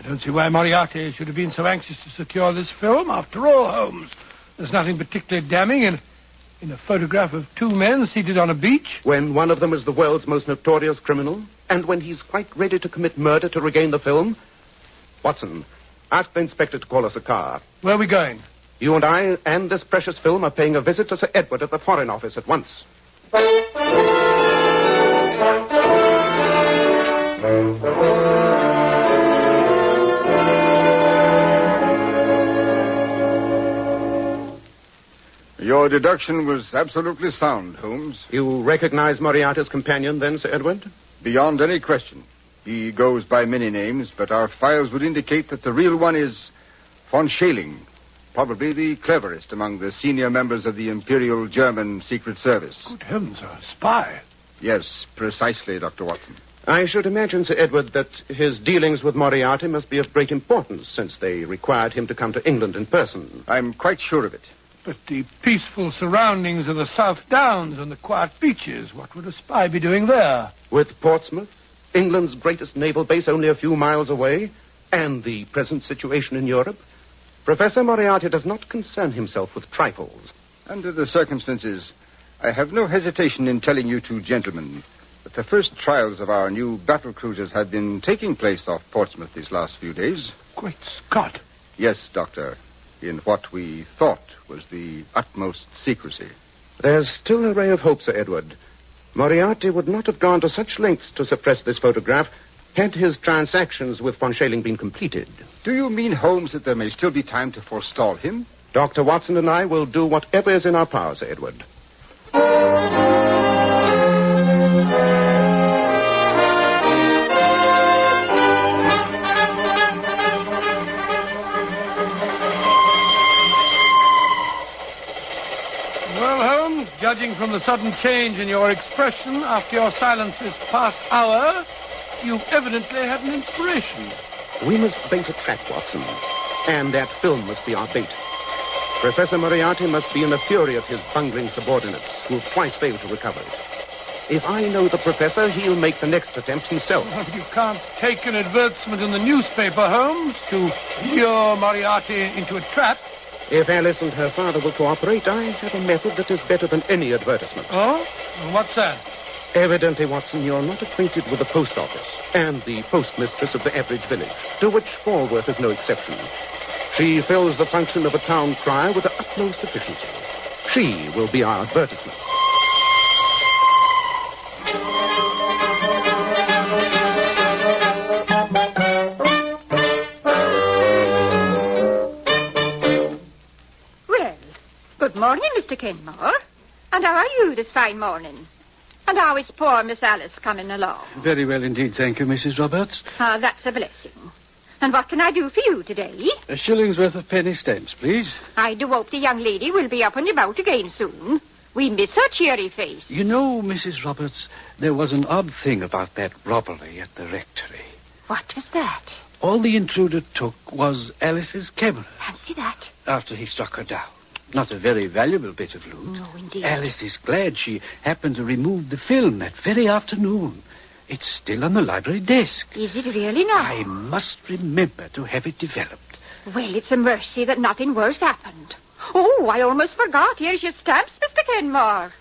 Speaker 3: don't see why Moriarty should have been so anxious to secure this film. After all, Holmes, there's nothing particularly damning in a photograph of two men seated on a beach.
Speaker 4: When one of them is the world's most notorious criminal, and when he's quite ready to commit murder to regain the film. Watson, ask the inspector to call us a car.
Speaker 3: Where are we going?
Speaker 4: You and I and this precious film are paying a visit to Sir Edward at the Foreign Office at once.
Speaker 6: Your deduction was absolutely sound, Holmes.
Speaker 4: You recognize Moriarty's companion, then, Sir Edward?
Speaker 6: Beyond any question. He goes by many names, but our files would indicate that the real one is von Schäling, probably the cleverest among the senior members of the Imperial German Secret Service.
Speaker 3: Good heavens, a spy.
Speaker 6: Yes, precisely, Dr. Watson.
Speaker 4: I should imagine, Sir Edward, that his dealings with Moriarty must be of great importance, since they required him to come to England in person.
Speaker 6: I'm quite sure of it.
Speaker 3: But the peaceful surroundings of the South Downs and the quiet beaches, what would a spy be doing there?
Speaker 4: With Portsmouth, England's greatest naval base only a few miles away, and the present situation in Europe, Professor Moriarty does not concern himself with trifles.
Speaker 6: Under the circumstances, I have no hesitation in telling you two gentlemen that the first trials of our new battle cruisers have been taking place off Portsmouth these last few days.
Speaker 3: Great Scott.
Speaker 6: Yes, Doctor. In what we thought was the utmost secrecy.
Speaker 4: There's still a ray of hope, Sir Edward. Moriarty would not have gone to such lengths to suppress this photograph had his transactions with von Schäling been completed.
Speaker 6: Do you mean, Holmes, that there may still be time to forestall him?
Speaker 4: Dr. Watson and I will do whatever is in our power, Sir Edward.
Speaker 3: Judging from the sudden change in your expression after your silence this past hour, you've evidently had an inspiration.
Speaker 4: We must bait a trap, Watson. And that film must be our bait. Professor Moriarty must be in a fury at his bungling subordinates, who've twice failed to recover it. If I know the professor, he'll make the next attempt himself.
Speaker 3: You can't take an advertisement in the newspaper, Holmes, to lure Moriarty into a trap.
Speaker 4: If Alice and her father will cooperate, I have a method that is better than any advertisement.
Speaker 3: Oh? What's that?
Speaker 4: Evidently, Watson, you're not acquainted with the post office and the postmistress of the average village, to which Falworth is no exception. She fills the function of a town crier with the utmost efficiency. She will be our advertisement.
Speaker 11: Good morning, Mr. Kenmore. And how are you this fine morning? And how is poor Miss Alice coming along?
Speaker 1: Very well indeed, thank you, Mrs. Roberts.
Speaker 11: Ah, that's a blessing. And what can I do for you today?
Speaker 1: A shilling's worth of penny stamps, please.
Speaker 11: I do hope the young lady will be up and about again soon. We miss her cheery face.
Speaker 1: You know, Mrs. Roberts, there was an odd thing about that robbery at the rectory.
Speaker 11: What was that?
Speaker 1: All the intruder took was Alice's camera.
Speaker 11: Fancy that.
Speaker 1: After he struck her down. Not a very valuable bit of loot.
Speaker 11: No, indeed.
Speaker 1: Alice is glad she happened to remove the film that very afternoon. It's still on the library desk.
Speaker 11: Is it really now?
Speaker 1: I must remember to have it developed.
Speaker 11: Well, it's a mercy that nothing worse happened. Oh, I almost forgot. Here's your stamps, Mr. Kenmore.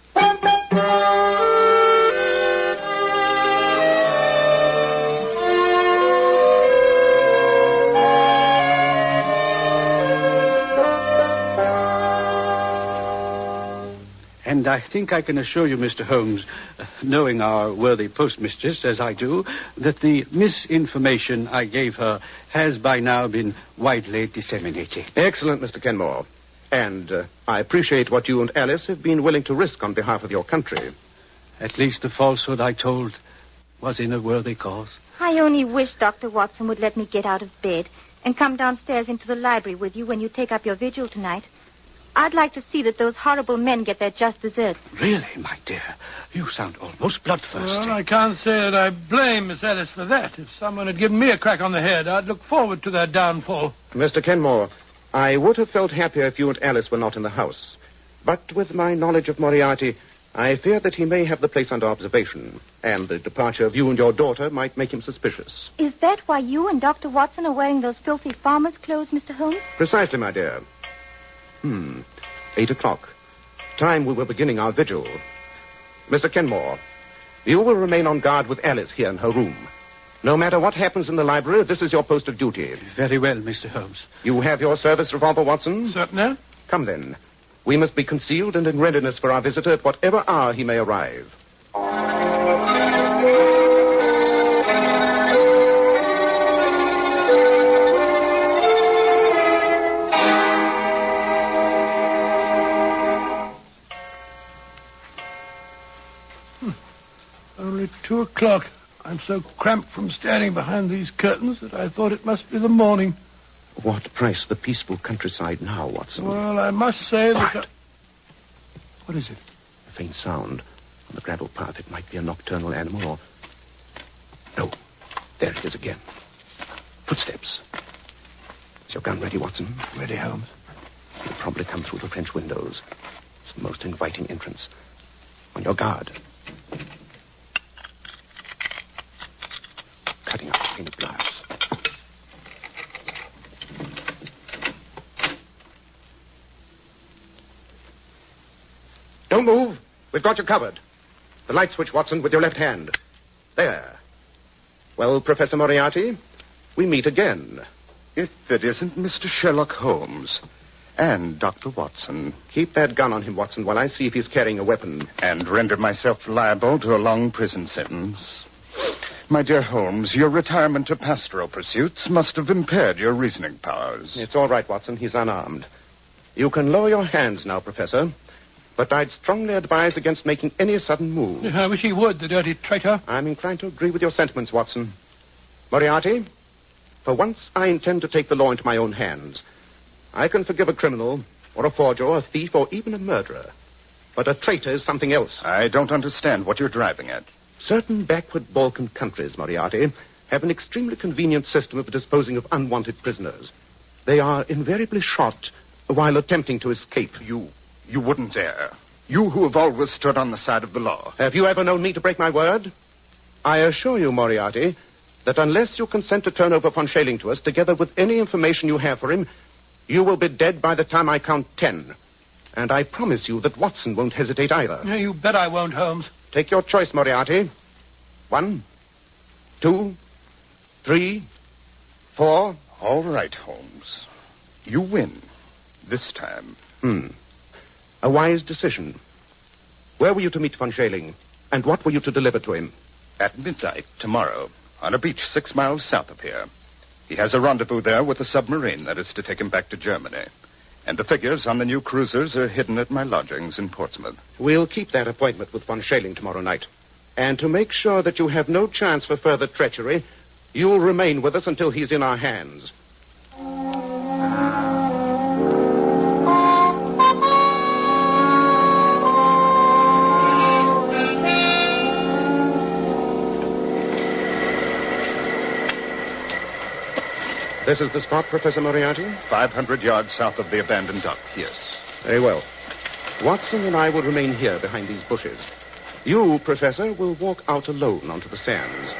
Speaker 1: And I think I can assure you, Mr. Holmes, knowing our worthy postmistress, as I do, that the misinformation I gave her has by now been widely disseminated.
Speaker 4: Excellent, Mr. Kenmore. And I appreciate what you and Alice have been willing to risk on behalf of your country.
Speaker 1: At least the falsehood I told was in a worthy cause.
Speaker 16: I only wish Dr. Watson would let me get out of bed and come downstairs into the library with you when you take up your vigil tonight. I'd like to see that those horrible men get their just deserts.
Speaker 1: Really, my dear, you sound almost bloodthirsty.
Speaker 3: Well, I can't say that I blame Miss Alice for that. If someone had given me a crack on the head, I'd look forward to their downfall.
Speaker 4: Mr. Kenmore, I would have felt happier if you and Alice were not in the house. But with my knowledge of Moriarty, I fear that he may have the place under observation, and the departure of you and your daughter might make him suspicious.
Speaker 16: Is that why you and Dr. Watson are wearing those filthy farmer's clothes, Mr. Holmes?
Speaker 4: Precisely, my dear. 8 o'clock. Time we were beginning our vigil. Mr. Kenmore, you will remain on guard with Alice here in her room. No matter what happens in the library, this is your post of duty.
Speaker 1: Very well, Mr. Holmes.
Speaker 4: You have your service revolver, Watson?
Speaker 3: Certainly.
Speaker 4: Come then. We must be concealed and in readiness for our visitor at whatever hour he may arrive.
Speaker 3: Only 2 o'clock. I'm so cramped from standing behind these curtains that I thought it must be the morning.
Speaker 4: What price the peaceful countryside now, Watson?
Speaker 3: Well, I must say that... What is it?
Speaker 4: A faint sound on the gravel path. It might be a nocturnal animal or... No. There it is again. Footsteps. Is your gun ready, Watson?
Speaker 3: Ready, Holmes.
Speaker 4: He'll probably come through the French windows. It's the most inviting entrance. On your guard. Cutting up the pane of glass. Don't move. We've got you covered. The light switch, Watson, with your left hand. There. Well, Professor Moriarty, we meet again.
Speaker 6: If it isn't Mr. Sherlock Holmes and Dr. Watson.
Speaker 4: Keep that gun on him, Watson, while I see if he's carrying a weapon.
Speaker 6: And render myself liable to a long prison sentence. My dear Holmes, your retirement to pastoral pursuits must have impaired your reasoning powers.
Speaker 4: It's all right, Watson. He's unarmed. You can lower your hands now, Professor. But I'd strongly advise against making any sudden move.
Speaker 3: I wish he would, the dirty traitor.
Speaker 4: I'm inclined to agree with your sentiments, Watson. Moriarty, for once I intend to take the law into my own hands. I can forgive a criminal, or a forger, or a thief, or even a murderer. But a traitor is something else.
Speaker 6: I don't understand what you're driving at.
Speaker 4: Certain backward Balkan countries, Moriarty, have an extremely convenient system of disposing of unwanted prisoners. They are invariably shot while attempting to escape.
Speaker 6: You wouldn't dare. You who have always stood on the side of the law.
Speaker 4: Have you ever known me to break my word? I assure you, Moriarty, that unless you consent to turn over von Schailing to us, together with any information you have for him, you will be dead by the time I count 10. And I promise you that Watson won't hesitate either.
Speaker 3: Yeah, you bet I won't, Holmes.
Speaker 4: Take your choice, Moriarty. 1, 2, 3, 4.
Speaker 6: All right, Holmes. You win. This time.
Speaker 4: A wise decision. Where were you to meet von Schailing? And what were you to deliver to him?
Speaker 6: At midnight tomorrow, on a beach 6 miles south of here. He has a rendezvous there with a submarine that is to take him back to Germany. And the figures on the new cruisers are hidden at my lodgings in Portsmouth.
Speaker 4: We'll keep that appointment with von Schailing tomorrow night. And to make sure that you have no chance for further treachery, you'll remain with us until he's in our hands. This is the spot, Professor Moriarty?
Speaker 6: 500 yards south of the abandoned dock, yes.
Speaker 4: Very well. Watson and I will remain here behind these bushes. You, Professor, will walk out alone onto the sands.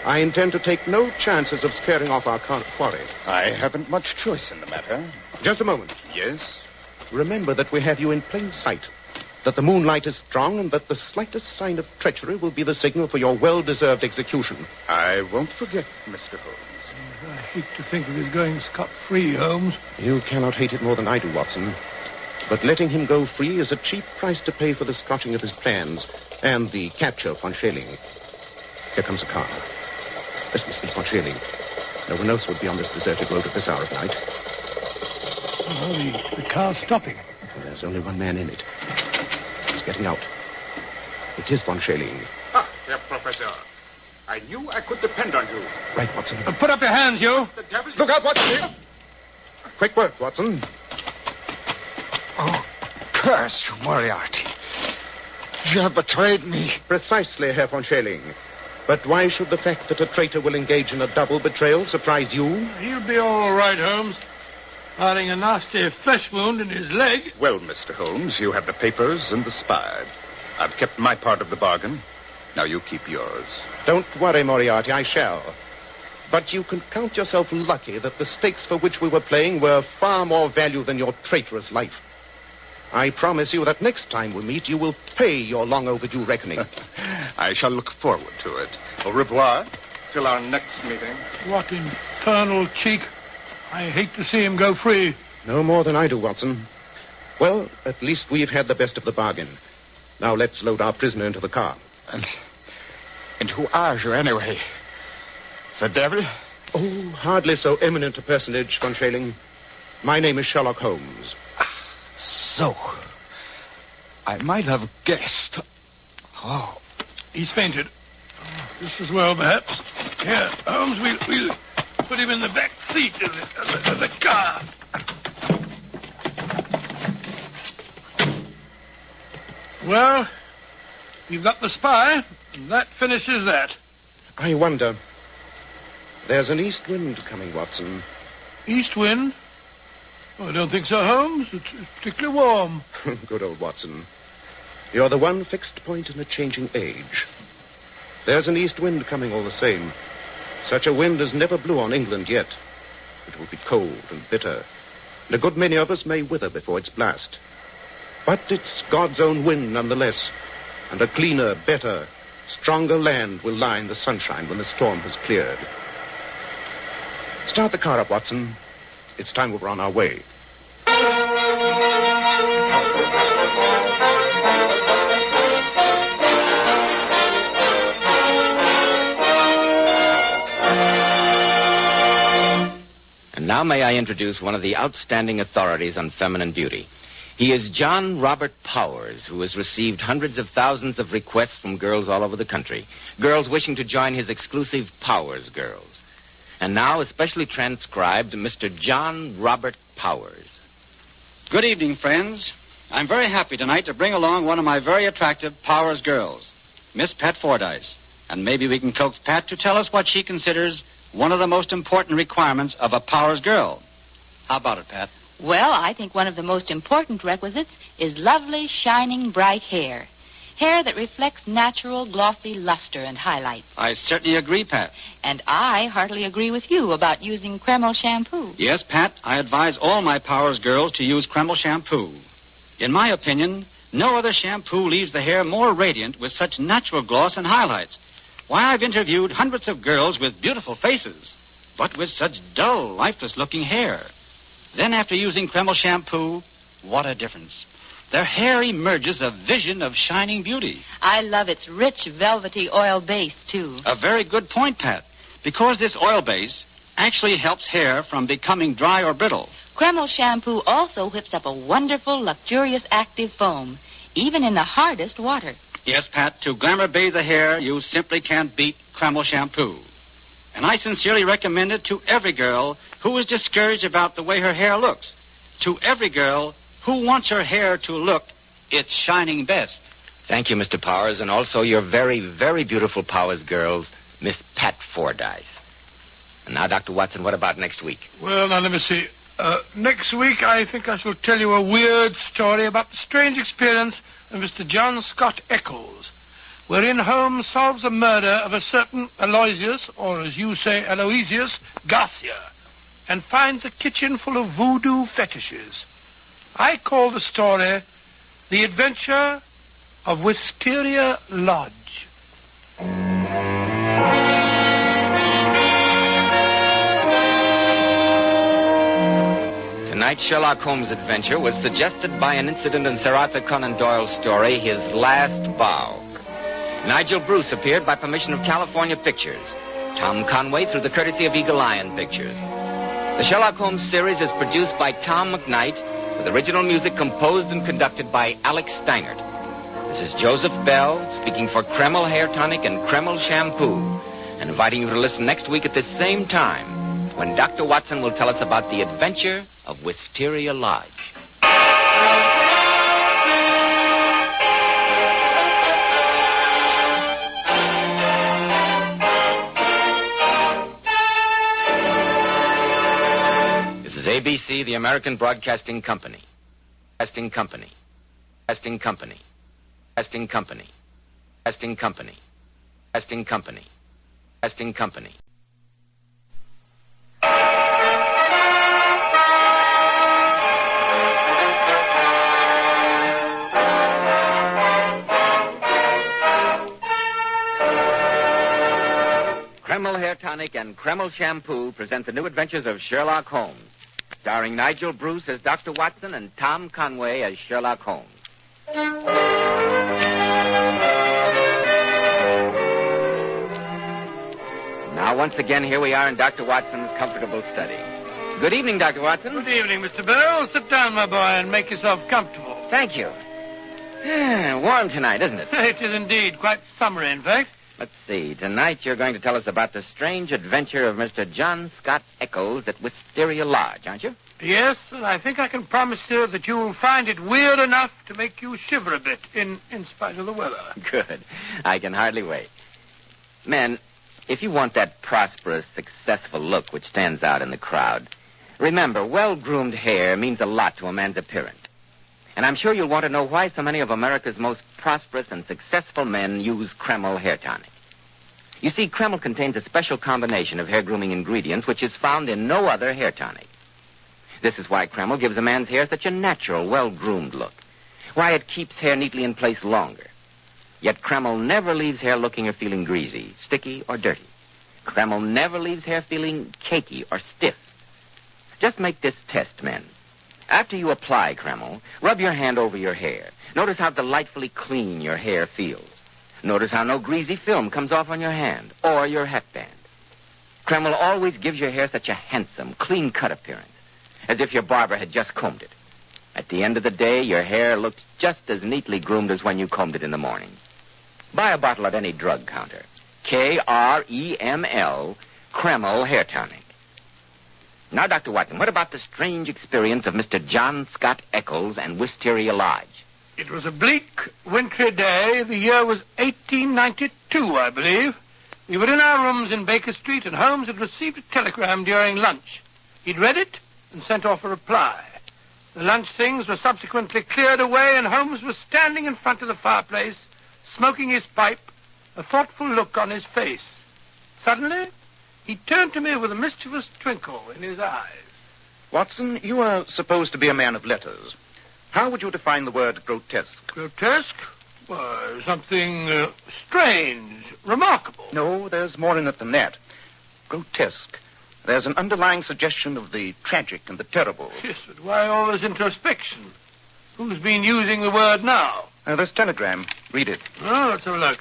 Speaker 4: I intend to take no chances of scaring off our quarry.
Speaker 6: I haven't much choice in the matter.
Speaker 4: Just a moment.
Speaker 6: Yes?
Speaker 4: Remember that we have you in plain sight, that the moonlight is strong, and that the slightest sign of treachery will be the signal for your well-deserved execution.
Speaker 6: I won't forget, Mr. Holmes.
Speaker 3: I hate to think of his going scot-free, Holmes.
Speaker 4: You cannot hate it more than I do, Watson. But letting him go free is a cheap price to pay for the scotching of his plans and the capture of von Schailing. Here comes a car. This must be von Schailing. No one else would be on this deserted road at this hour of night.
Speaker 3: Oh, the car's stopping.
Speaker 4: There's only one man in it. He's getting out. It is von Schailing.
Speaker 21: Ah, Herr Professor. I knew I could depend on you.
Speaker 4: Right, Watson.
Speaker 3: Put up your hands, you.
Speaker 21: The devil...
Speaker 4: Look out, Watson. Quick work, Watson.
Speaker 21: curse you, Moriarty. You have betrayed me.
Speaker 4: Precisely, Herr von Schelling. But why should the fact that a traitor will engage in a double betrayal surprise you?
Speaker 3: He'll be all right, Holmes. Barring a nasty flesh wound in his leg.
Speaker 4: Well, Mr. Holmes, you have the papers and the spy. I've kept my part of the bargain. Now you keep yours. Don't worry, Moriarty, I shall. But you can count yourself lucky that the stakes for which we were playing were far more value than your traitorous life. I promise you that next time we meet, you will pay your long overdue reckoning.
Speaker 6: I shall look forward to it. Au revoir. Till our next meeting.
Speaker 3: What infernal cheek. I hate to see him go free.
Speaker 4: No more than I do, Watson. Well, at least we've had the best of the bargain. Now let's load our prisoner into the car.
Speaker 21: And who are you, anyway? The devil?
Speaker 4: Oh, hardly so eminent a personage, von Schelling. My name is Sherlock Holmes.
Speaker 21: So, I might have guessed. Oh.
Speaker 3: He's fainted. Just as well, perhaps. Here, Holmes, we'll put him in the back seat of the car. Well, you've got the spy, and that finishes that.
Speaker 4: I wonder. There's an east wind coming, Watson.
Speaker 3: East wind? Oh, I don't think so, Holmes. It's particularly warm.
Speaker 4: Good old Watson. You're the one fixed point in a changing age. There's an east wind coming all the same. Such a wind as never blew on England yet. It will be cold and bitter, and a good many of us may wither before its blast. But it's God's own wind nonetheless, and a cleaner, better, stronger land will lie in the sunshine when the storm has cleared. Start the car up, Watson. It's time we were on our way.
Speaker 2: And now may I introduce one of the outstanding authorities on feminine beauty. He is John Robert Powers, who has received hundreds of thousands of requests from girls all over the country. Girls wishing to join his exclusive Powers Girls. And now, especially transcribed, Mr. John Robert Powers.
Speaker 18: Good evening, friends. I'm very happy tonight to bring along one of my very attractive Powers girls, Miss Pat Fordyce. And maybe we can coax Pat to tell us what she considers one of the most important requirements of a Powers girl. How about it, Pat?
Speaker 16: Well, I think one of the most important requisites is lovely, shining, bright hair. Hair that reflects natural, glossy luster and highlights.
Speaker 18: I certainly agree, Pat.
Speaker 16: And I heartily agree with you about using Kreml shampoo.
Speaker 18: Yes, Pat, I advise all my Powers girls to use Kreml shampoo. In my opinion, no other shampoo leaves the hair more radiant with such natural gloss and highlights. Why, I've interviewed hundreds of girls with beautiful faces, but with such dull, lifeless-looking hair. Then after using Kreml shampoo, what a difference. Their hair emerges a vision of shining beauty.
Speaker 16: I love its rich, velvety oil base, too.
Speaker 18: A very good point, Pat, because this oil base actually helps hair from becoming dry or brittle.
Speaker 16: Kreml shampoo also whips up a wonderful, luxurious, active foam, even in the hardest water.
Speaker 18: Yes, Pat, to glamour bathe the hair, you simply can't beat Kreml shampoo. And I sincerely recommend it to every girl who is discouraged about the way her hair looks. To every girl who wants her hair to look its shining best.
Speaker 2: Thank you, Mr. Powers, and also your very, very beautiful Powers girls, Miss Pat Fordyce. And now, Dr. Watson, what about next week?
Speaker 3: Well, now, let me see. Next week, I think I shall tell you a weird story about the strange experience of Mr. John Scott Eccles, wherein Holmes solves the murder of a certain Aloysius, or as you say, Aloysius, Garcia, and finds a kitchen full of voodoo fetishes. I call the story The Adventure of Wysteria Lodge.
Speaker 2: Tonight's Sherlock Holmes adventure was suggested by an incident in Sir Arthur Conan Doyle's story, His Last Bow. Nigel Bruce appeared by permission of California Pictures. Tom Conway through the courtesy of Eagle Lion Pictures. The Sherlock Holmes series is produced by Tom McKnight, with original music composed and conducted by Alex Stangert. This is Joseph Bell, speaking for Kreml Hair Tonic and Kreml Shampoo, and inviting you to listen next week at this same time, when Dr. Watson will tell us about the adventure of Wysteria Lodge. ABC, the American Broadcasting Company. Casting Company. Casting Company. Casting Company. Casting Company. Casting Company. Casting Company. Kreml Hair Tonic and Kreml Shampoo present the new adventures of Sherlock Holmes, starring Nigel Bruce as Dr. Watson and Tom Conway as Sherlock Holmes. Now, once again, here we are in Dr. Watson's comfortable study. Good evening, Dr. Watson.
Speaker 3: Good evening, Mr. Bell. Sit down, my boy, and make yourself comfortable.
Speaker 2: Thank you. Warm tonight, isn't it?
Speaker 3: It is indeed. Quite summery, in fact.
Speaker 2: Let's see. Tonight you're going to tell us about the strange adventure of Mr. John Scott Eccles at Wysteria Lodge, aren't you?
Speaker 3: Yes, and I think I can promise you that you'll find it weird enough to make you shiver a bit, in spite of the weather.
Speaker 2: Good. I can hardly wait. Men, if you want that prosperous, successful look which stands out in the crowd, remember, well-groomed hair means a lot to a man's appearance. And I'm sure you'll want to know why so many of America's most prosperous and successful men use Kreml Hair Tonic. You see, Kreml contains a special combination of hair grooming ingredients which is found in no other hair tonic. This is why Kreml gives a man's hair such a natural, well-groomed look. Why it keeps hair neatly in place longer. Yet Kreml never leaves hair looking or feeling greasy, sticky, or dirty. Kreml never leaves hair feeling cakey or stiff. Just make this test, men. After you apply Kreml, rub your hand over your hair. Notice how delightfully clean your hair feels. Notice how no greasy film comes off on your hand or your hatband. Kreml always gives your hair such a handsome, clean-cut appearance, as if your barber had just combed it. At the end of the day, your hair looks just as neatly groomed as when you combed it in the morning. Buy a bottle at any drug counter. Kreml, Kreml Hair Tonic. Now, Dr. Watson, what about the strange experience of Mr. John Scott Eccles and Wysteria Lodge?
Speaker 3: It was a bleak, wintry day. The year was 1892, I believe. We were in our rooms in Baker Street, and Holmes had received a telegram during lunch. He'd read it and sent off a reply. The lunch things were subsequently cleared away, and Holmes was standing in front of the fireplace, smoking his pipe, a thoughtful look on his face. Suddenly, he turned to me with a mischievous twinkle in his eyes.
Speaker 4: Watson, you are supposed to be a man of letters. How would you define the word grotesque?
Speaker 3: Grotesque? Why, something strange, remarkable.
Speaker 4: No, there's more in it than that. Grotesque. There's an underlying suggestion of the tragic and the terrible.
Speaker 3: Yes, but why all this introspection? Who's been using the word now?
Speaker 4: This telegram. Read it.
Speaker 3: Oh, let's have a look.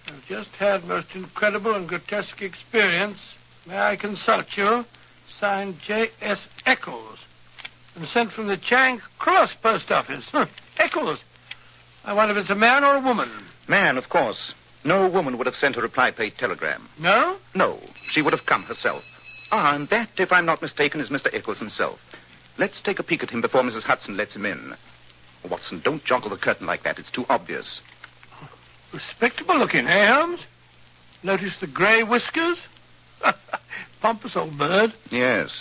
Speaker 3: I've just had most incredible and grotesque experience. May I consult you? Signed J.S. Eccles. And sent from the Charing Cross post office. Eccles. I wonder if it's a man or a woman.
Speaker 4: Man, of course. No woman would have sent a reply-paid telegram.
Speaker 3: No?
Speaker 4: No. She would have come herself. And that, if I'm not mistaken, is Mr. Eccles himself. Let's take a peek at him before Mrs. Hudson lets him in. Watson, don't joggle the curtain like that. It's too obvious.
Speaker 3: Respectable looking, eh, Holmes? Notice the grey whiskers? Pompous old bird.
Speaker 4: Yes.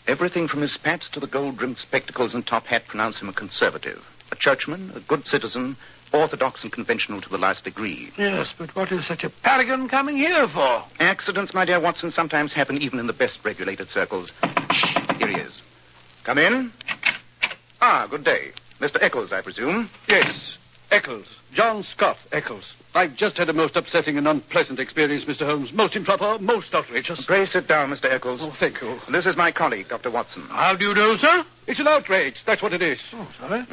Speaker 4: Everything from his spats to the gold-rimmed spectacles and top hat pronounce him a conservative. A churchman, a good citizen, orthodox and conventional to the last degree.
Speaker 3: Yes, but what is such a paragon coming here for?
Speaker 4: Accidents, my dear Watson, sometimes happen even in the best regulated circles. Shh, here he is. Come in. Good day. Mr. Eccles, I presume?
Speaker 1: Yes, Eccles. John Scott Eccles. I've just had a most upsetting and unpleasant experience, Mr. Holmes. Most improper, most outrageous.
Speaker 4: Pray sit down, Mr. Eccles.
Speaker 1: Oh, thank you.
Speaker 4: This is my colleague, Dr. Watson.
Speaker 3: How do you do, sir?
Speaker 1: It's an outrage. That's what it is.
Speaker 3: Oh, sorry.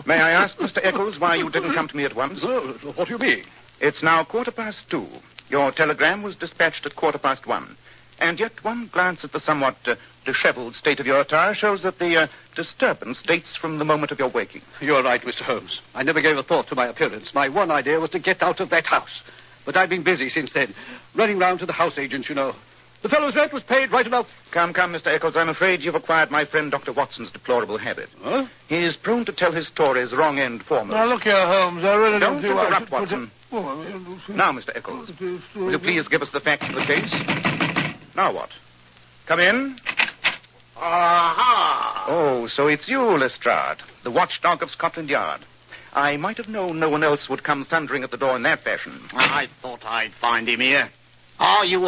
Speaker 4: May I ask, Mr. Eccles, why you didn't come to me at once?
Speaker 1: Oh, what do you mean?
Speaker 4: It's now 2:15. Your telegram was dispatched at 1:15. And yet one glance at the somewhat disheveled state of your attire shows that the disturbance dates from the moment of your waking.
Speaker 1: You're right, Mr. Holmes. I never gave a thought to my appearance. My one idea was to get out of that house. But I've been busy since then, running round to the house agents, you know. The fellow's rent was paid right enough.
Speaker 4: Come, Mr. Eccles, I'm afraid you've acquired my friend Dr. Watson's deplorable habit.
Speaker 1: Huh?
Speaker 4: He is prone to tell his stories wrong end foremost.
Speaker 3: Now, look here, Holmes, I really
Speaker 4: don't
Speaker 3: think
Speaker 4: interrupt, Watson. Now, Mr. Eccles, will you please give us the facts of the case? Now what? Come in. Aha! Oh, so it's you, Lestrade, the watchdog of Scotland Yard. I might have known no one else would come thundering at the door in that fashion.
Speaker 5: I thought I'd find him here. Are you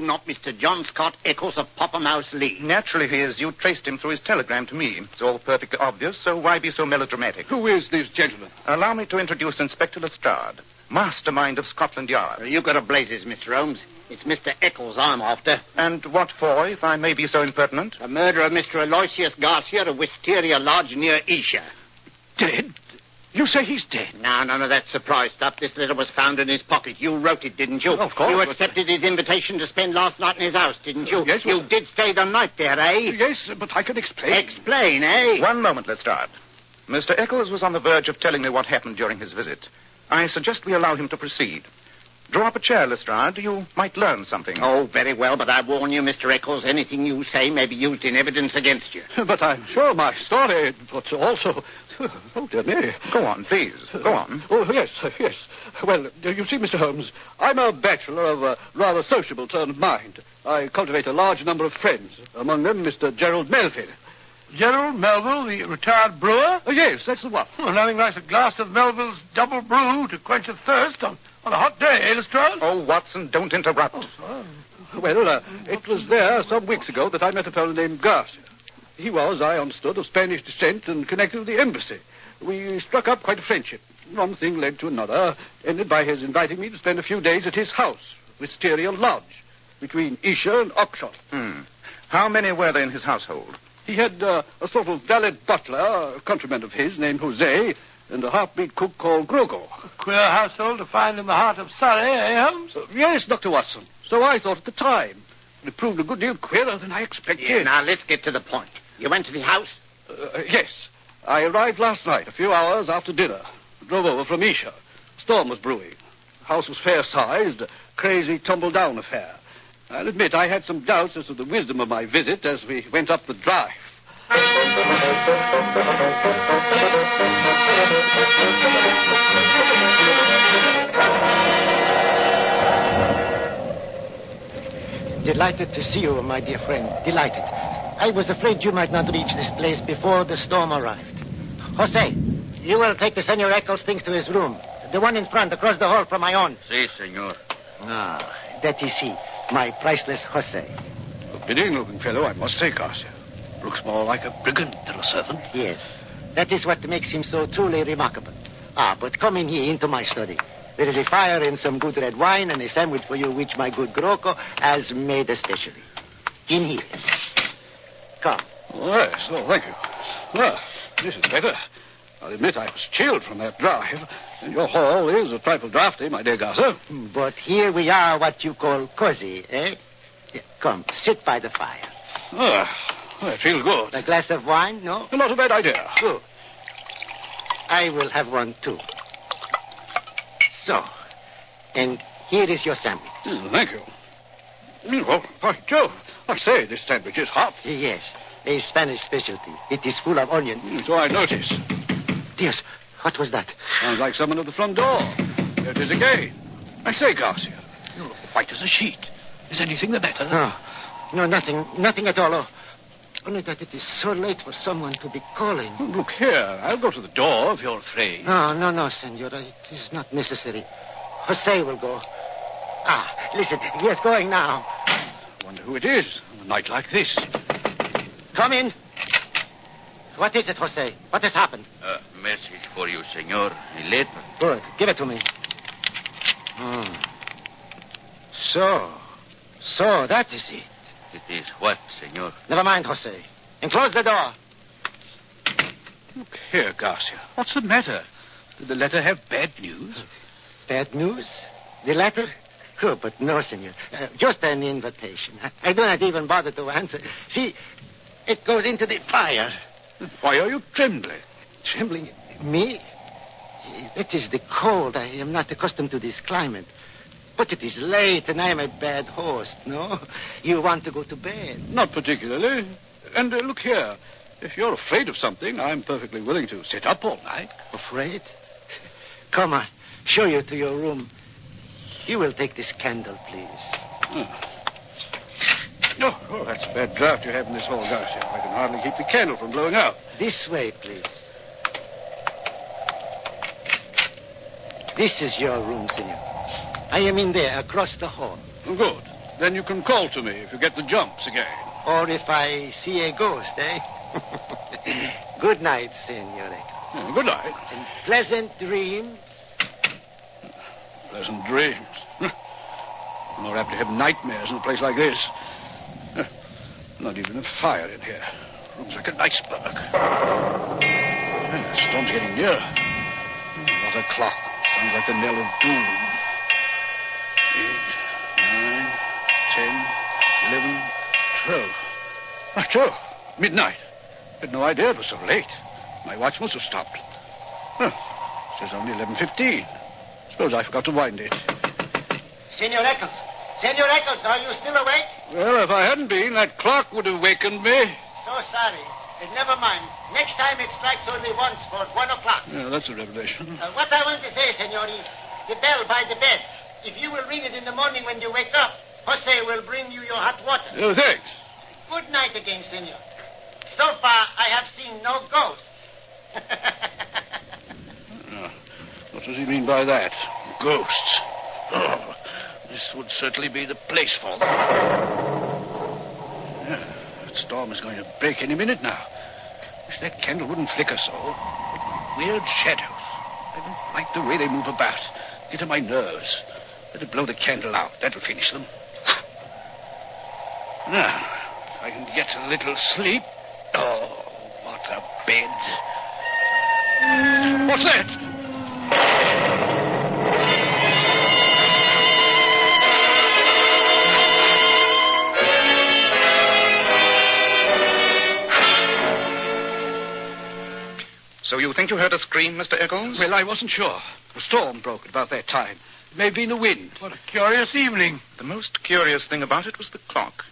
Speaker 5: not Mr. John Scott Eccles of Poppermouse Lee?
Speaker 4: Naturally he is. You traced him through his telegram to me. It's all perfectly obvious, so why be so melodramatic?
Speaker 1: Who is this gentleman?
Speaker 4: Allow me to introduce Inspector Lestrade, mastermind of Scotland Yard.
Speaker 5: You got a blazes, Mr. Holmes. It's Mr. Eccles I'm after.
Speaker 4: And what for, if I may be so impertinent?
Speaker 5: The murder of Mr. Aloysius Garcia of Wysteria Lodge near Esher.
Speaker 1: Dead? You say he's dead?
Speaker 5: No, none of that surprise stuff. This letter was found in his pocket. You wrote it, didn't you?
Speaker 1: Of course.
Speaker 5: You accepted his invitation to spend last night in his house, didn't you?
Speaker 1: Yes.
Speaker 5: You did stay the night there, eh?
Speaker 1: Yes, but I can explain.
Speaker 5: Explain, eh?
Speaker 4: One moment, Lestrade. Mr. Eccles was on the verge of telling me what happened during his visit. I suggest we allow him to proceed. Draw up a chair, Lestrade. You might learn something.
Speaker 5: Oh, very well, but I warn you, Mr. Eccles, anything you say may be used in evidence against you.
Speaker 1: But I'm sure my story, but also... Oh, dear me.
Speaker 4: Go on, please. Go on.
Speaker 1: Oh, yes. Well, you see, Mr. Holmes, I'm a bachelor of a rather sociable turn of mind. I cultivate a large number of friends, among them Mr. Gerald Melville.
Speaker 3: Gerald Melville, the retired brewer?
Speaker 1: Oh, yes, that's the one.
Speaker 3: Well, nothing like a glass of Melville's double brew to quench a thirst on a hot day, eh, Lestrade?
Speaker 4: Oh, Watson, don't interrupt.
Speaker 1: Well, it was there some weeks ago that I met a fellow named Garcia. He was, I understood, of Spanish descent and connected with the embassy. We struck up quite a friendship. One thing led to another, ended by his inviting me to spend a few days at his house, Wysteria Lodge, between Esher and Oxshott.
Speaker 4: How many were there in his household?
Speaker 1: He had a sort of valet butler, a countryman of his named Jose, and a half-breed cook called Grogo.
Speaker 3: A queer household to find in the heart of Surrey, eh, Holmes?
Speaker 1: Yes, Dr. Watson. So I thought at the time. It proved a good deal queerer than I expected.
Speaker 5: Yeah, now, let's get to the point. You went to the house?
Speaker 1: Yes. I arrived last night, a few hours after dinner. Drove over from Esher. Storm was brewing. The house was fair-sized, a crazy, tumble-down affair. I'll admit I had some doubts as to the wisdom of my visit as we went up the drive.
Speaker 14: Delighted to see you, my dear friend. Delighted. I was afraid you might not reach this place before the storm arrived. Jose, you will take the Senor Eccles things to his room. The one in front, across the hall from my own.
Speaker 10: Si, senor.
Speaker 14: Ah, that is he, my priceless Jose.
Speaker 1: A forbidding-looking fellow, I must say, Garcia. Looks more like a brigand than a servant.
Speaker 14: Yes, that is what makes him so truly remarkable. Ah, but come in here into my study. There is a fire and some good red wine and a sandwich for you which my good Groco has made especially. In here. Come.
Speaker 1: Oh, yes, thank you. Well, this is better. I'll admit I was chilled from that drive. And your hall is a trifle draughty, my dear Garcia.
Speaker 14: But here we are what you call cozy, eh? Here, come, sit by the fire.
Speaker 1: I feel good.
Speaker 14: A glass of wine, no?
Speaker 1: Not a bad idea.
Speaker 14: Good. I will have one, too. So, and here is your sandwich.
Speaker 1: Thank you. Oh, by Jove, I say, this sandwich is hot.
Speaker 14: Yes, a Spanish specialty. It is full of onion.
Speaker 1: So I notice.
Speaker 14: Dears, what was that?
Speaker 1: Sounds like someone at the front door. There it is again. I say, Garcia, you look white as a sheet. Is anything the matter?
Speaker 14: No, nothing at all. Only that it is so late for someone to be calling.
Speaker 1: Look here, I'll go to the door if you're afraid.
Speaker 14: No, senora. It is not necessary. Jose will go. Ah, listen, he is going now.
Speaker 1: Wonder who it is on a night like this.
Speaker 14: Come in. What is it, Jose? What has happened?
Speaker 10: A message for you, senor. A letter.
Speaker 14: Good. Give it to me. So, that is it.
Speaker 10: It is what, senor?
Speaker 14: Never mind, Jose. And close the door.
Speaker 1: Look here, Garcia. What's the matter? Did the letter have bad news?
Speaker 14: Bad news? The letter? Oh, but no, senor. Just an invitation. I do not even bother to answer. See, it goes into the fire.
Speaker 1: Why are you trembling?
Speaker 14: Trembling? Me? It is the cold. I am not accustomed to this climate. But it is late, and I am a bad host, no? You want to go to bed?
Speaker 1: Not particularly. And look here. If you're afraid of something, I'm perfectly willing to sit up all night.
Speaker 14: Afraid? Come on. Show you to your room. You will take this candle, please.
Speaker 1: Oh, that's a bad draught you have in this hall, Garcia. I can hardly keep the candle from blowing out.
Speaker 9: This way, please. This is your room, senor. I am in there, across the hall.
Speaker 1: Oh, good. Then you can call to me if you get the jumps again.
Speaker 9: Or if I see a ghost, eh? Good night, senor.
Speaker 1: Good night.
Speaker 9: And pleasant dreams.
Speaker 1: Pleasant dreams. More apt to have nightmares in a place like this. Not even a fire in here. Room's like an iceberg. The storm's getting nearer. What a clock. Sounds like the knell of doom. 8, 9, 10, 11, 12. Right, 12. Midnight. Had no idea it was so late. My watch must have stopped. It says only 11:15. Suppose I forgot to wind it.
Speaker 9: Senor Eccles. Senor Eccles, are you still awake?
Speaker 1: Well, if I hadn't been, that clock would have wakened me.
Speaker 9: So sorry. Never mind. Next time it strikes only once for 1 o'clock.
Speaker 1: Yeah, that's a revelation.
Speaker 9: What I want to say, senor, is the bell by the bed. If you will ring it in the morning when you wake up, Jose will bring you your hot water.
Speaker 1: Oh, thanks.
Speaker 9: Good night again, senor. So far, I have seen no ghosts.
Speaker 1: What does he mean by that? Ghosts. Oh, this would certainly be the place for them. Yeah, that storm is going to break any minute now. Wish that candle wouldn't flicker so. What weird shadows. I don't like the way they move about. Get on my nerves. Better blow the candle out. That'll finish them. Now, if I can get a little sleep. Oh, what a bed. What's that?
Speaker 4: So you think you heard a scream, Mr. Eccles?
Speaker 1: Well, I wasn't sure. The storm broke at about that time. It may have been the wind.
Speaker 3: What a curious evening.
Speaker 4: The most curious thing about it was the clock.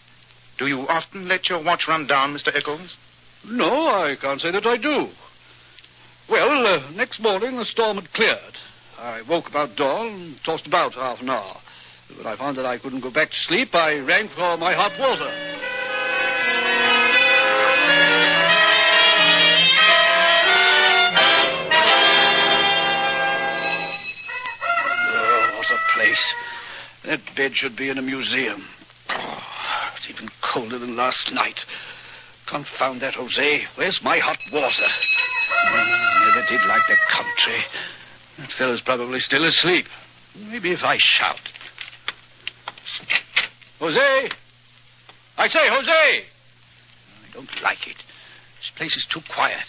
Speaker 4: Do you often let your watch run down, Mr. Eccles?
Speaker 1: No, I can't say that I do. Well, next morning the storm had cleared. I woke about dawn and tossed about half an hour. When I found that I couldn't go back to sleep, I rang for my hot water. Oh, what a place. That bed should be in a museum. Oh, it's even colder than last night. Confound that, Jose. Where's my hot water? Never did like the country. That fellow's probably still asleep. Maybe if I shout. Jose! I say, Jose! I don't like it. This place is too quiet.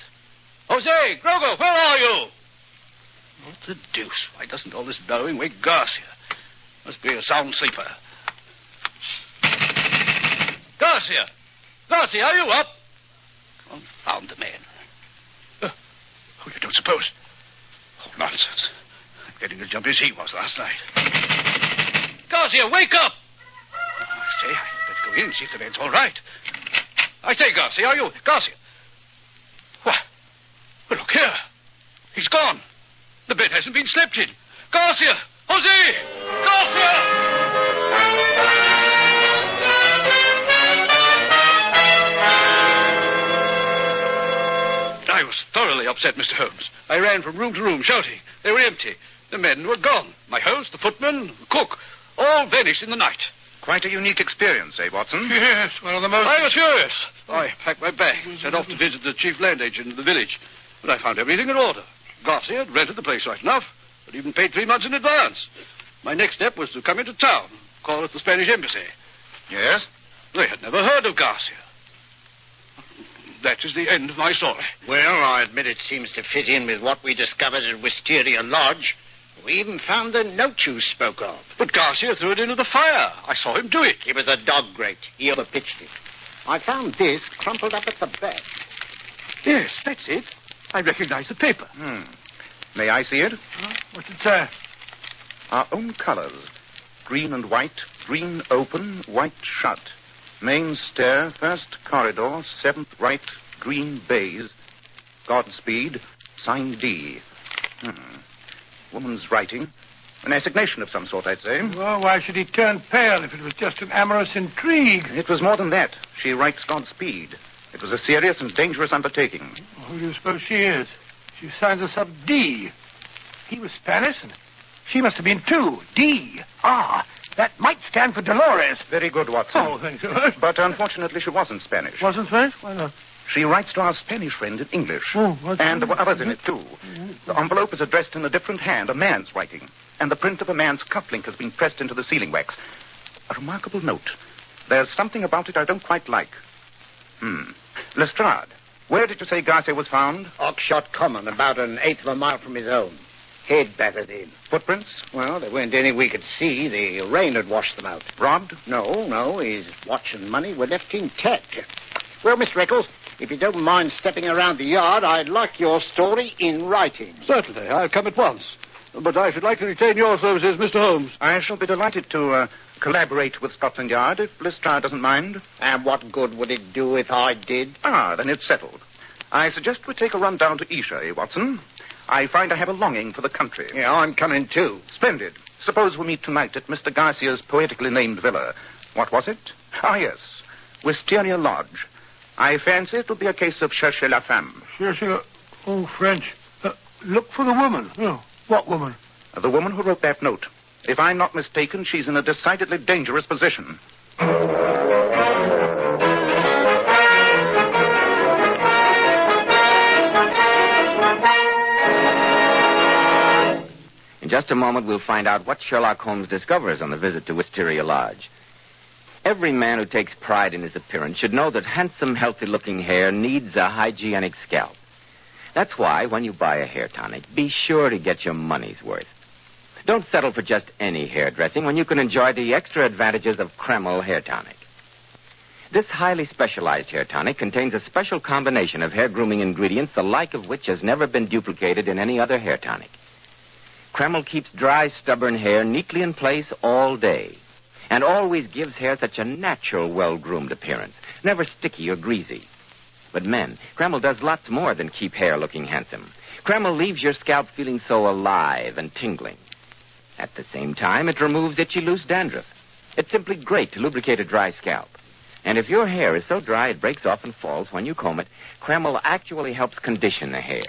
Speaker 1: Jose! Grogo, where are you? What the deuce? Why doesn't all this bellowing wake Garcia? Must be a sound sleeper. Garcia! Garcia, are you up? Confound the man. Oh, you don't suppose? Oh, nonsense. I'm getting as jumpy as he was last night. Garcia, wake up! I say, I better go in and see if the man's all right. I say, Garcia, are you... Garcia! What? Well, look here. He's gone. The bed hasn't been slept in. Garcia! Jose! Garcia! I was thoroughly upset, Mr. Holmes. I ran from room to room, shouting. They were empty. The men were gone. My host, the footman, the cook, all vanished in the night.
Speaker 4: Quite a unique experience, eh, Watson?
Speaker 3: Yes, one of the most...
Speaker 1: I was furious. I packed my bag, set off to visit the chief land agent in the village. But I found everything in order. Garcia had rented the place right enough, but even paid 3 months in advance. My next step was to come into town, call at the Spanish embassy.
Speaker 4: Yes?
Speaker 1: They had never heard of Garcia. That is the end of my story.
Speaker 5: Well, I admit it seems to fit in with what we discovered at Wysteria Lodge. We even found the note you spoke of.
Speaker 1: But Garcia threw it into the fire. I saw him do it.
Speaker 5: It was a dog grate. He overpitched it. I found this crumpled up at the back.
Speaker 1: Yes, that's it. I recognize the paper.
Speaker 4: May I see it?
Speaker 3: What's it say?
Speaker 4: Our own colors. Green and white. Green open, white shut. Main stair, first corridor, 7th right, green baize. Godspeed, sign D. Woman's writing. An assignation of some sort, I'd say.
Speaker 3: Well, why should he turn pale if it was just an amorous intrigue?
Speaker 4: It was more than that. She writes Godspeed. It was a serious and dangerous undertaking.
Speaker 3: Who do you suppose she is? She signs us up D. He was Spanish, and she must have been too. D. Ah, that might stand for Dolores.
Speaker 4: Very good, Watson.
Speaker 3: Oh, thank you.
Speaker 4: But unfortunately, she wasn't Spanish.
Speaker 3: Wasn't Spanish? Why not?
Speaker 4: She writes to our Spanish friend in English.
Speaker 3: Oh,
Speaker 4: and there were others in it, too. The envelope is addressed in a different hand, a man's writing. And the print of a man's cufflink has been pressed into the sealing wax. A remarkable note. There's something about it I don't quite like. Lestrade, where did you say Garcia was found?
Speaker 19: Oxshot Common, about an eighth of a mile from his own. Head battered in.
Speaker 4: Footprints?
Speaker 19: Well, there weren't any we could see. The rain had washed them out.
Speaker 4: Robbed?
Speaker 19: No. His watch and money were left intact. Well, Mr. Eccles, if you don't mind stepping around the yard, I'd like your story in writing.
Speaker 1: Certainly. I'll come at once. But I should like to retain your services, Mr. Holmes.
Speaker 4: I shall be delighted to collaborate with Scotland Yard if Lestrade doesn't mind.
Speaker 19: And what good would it do if I did?
Speaker 4: Then it's settled. I suggest we take a run down to Esher, Watson. I find I have a longing for the country.
Speaker 19: Yeah, I'm coming too.
Speaker 4: Splendid. Suppose we meet tonight at Mr. Garcia's poetically named villa. What was it? Yes. Wysteria Lodge. I fancy it'll be a case of chercher la femme.
Speaker 3: Chercher... Oh, French. Look for the woman. Oh, what woman?
Speaker 4: The woman who wrote that note. If I'm not mistaken, she's in a decidedly dangerous position.
Speaker 2: In just a moment, we'll find out what Sherlock Holmes discovers on the visit to Wysteria Lodge. Every man who takes pride in his appearance should know that handsome, healthy-looking hair needs a hygienic scalp. That's why, when you buy a hair tonic, be sure to get your money's worth. Don't settle for just any hair dressing when you can enjoy the extra advantages of Kreml hair tonic. This highly specialized hair tonic contains a special combination of hair grooming ingredients, the like of which has never been duplicated in any other hair tonic. Kreml keeps dry, stubborn hair neatly in place all day, and always gives hair such a natural, well-groomed appearance, never sticky or greasy. But men, Kreml does lots more than keep hair looking handsome. Kreml leaves your scalp feeling so alive and tingling. At the same time, it removes itchy, loose dandruff. It's simply great to lubricate a dry scalp. And if your hair is so dry it breaks off and falls when you comb it, Kreml actually helps condition the hair,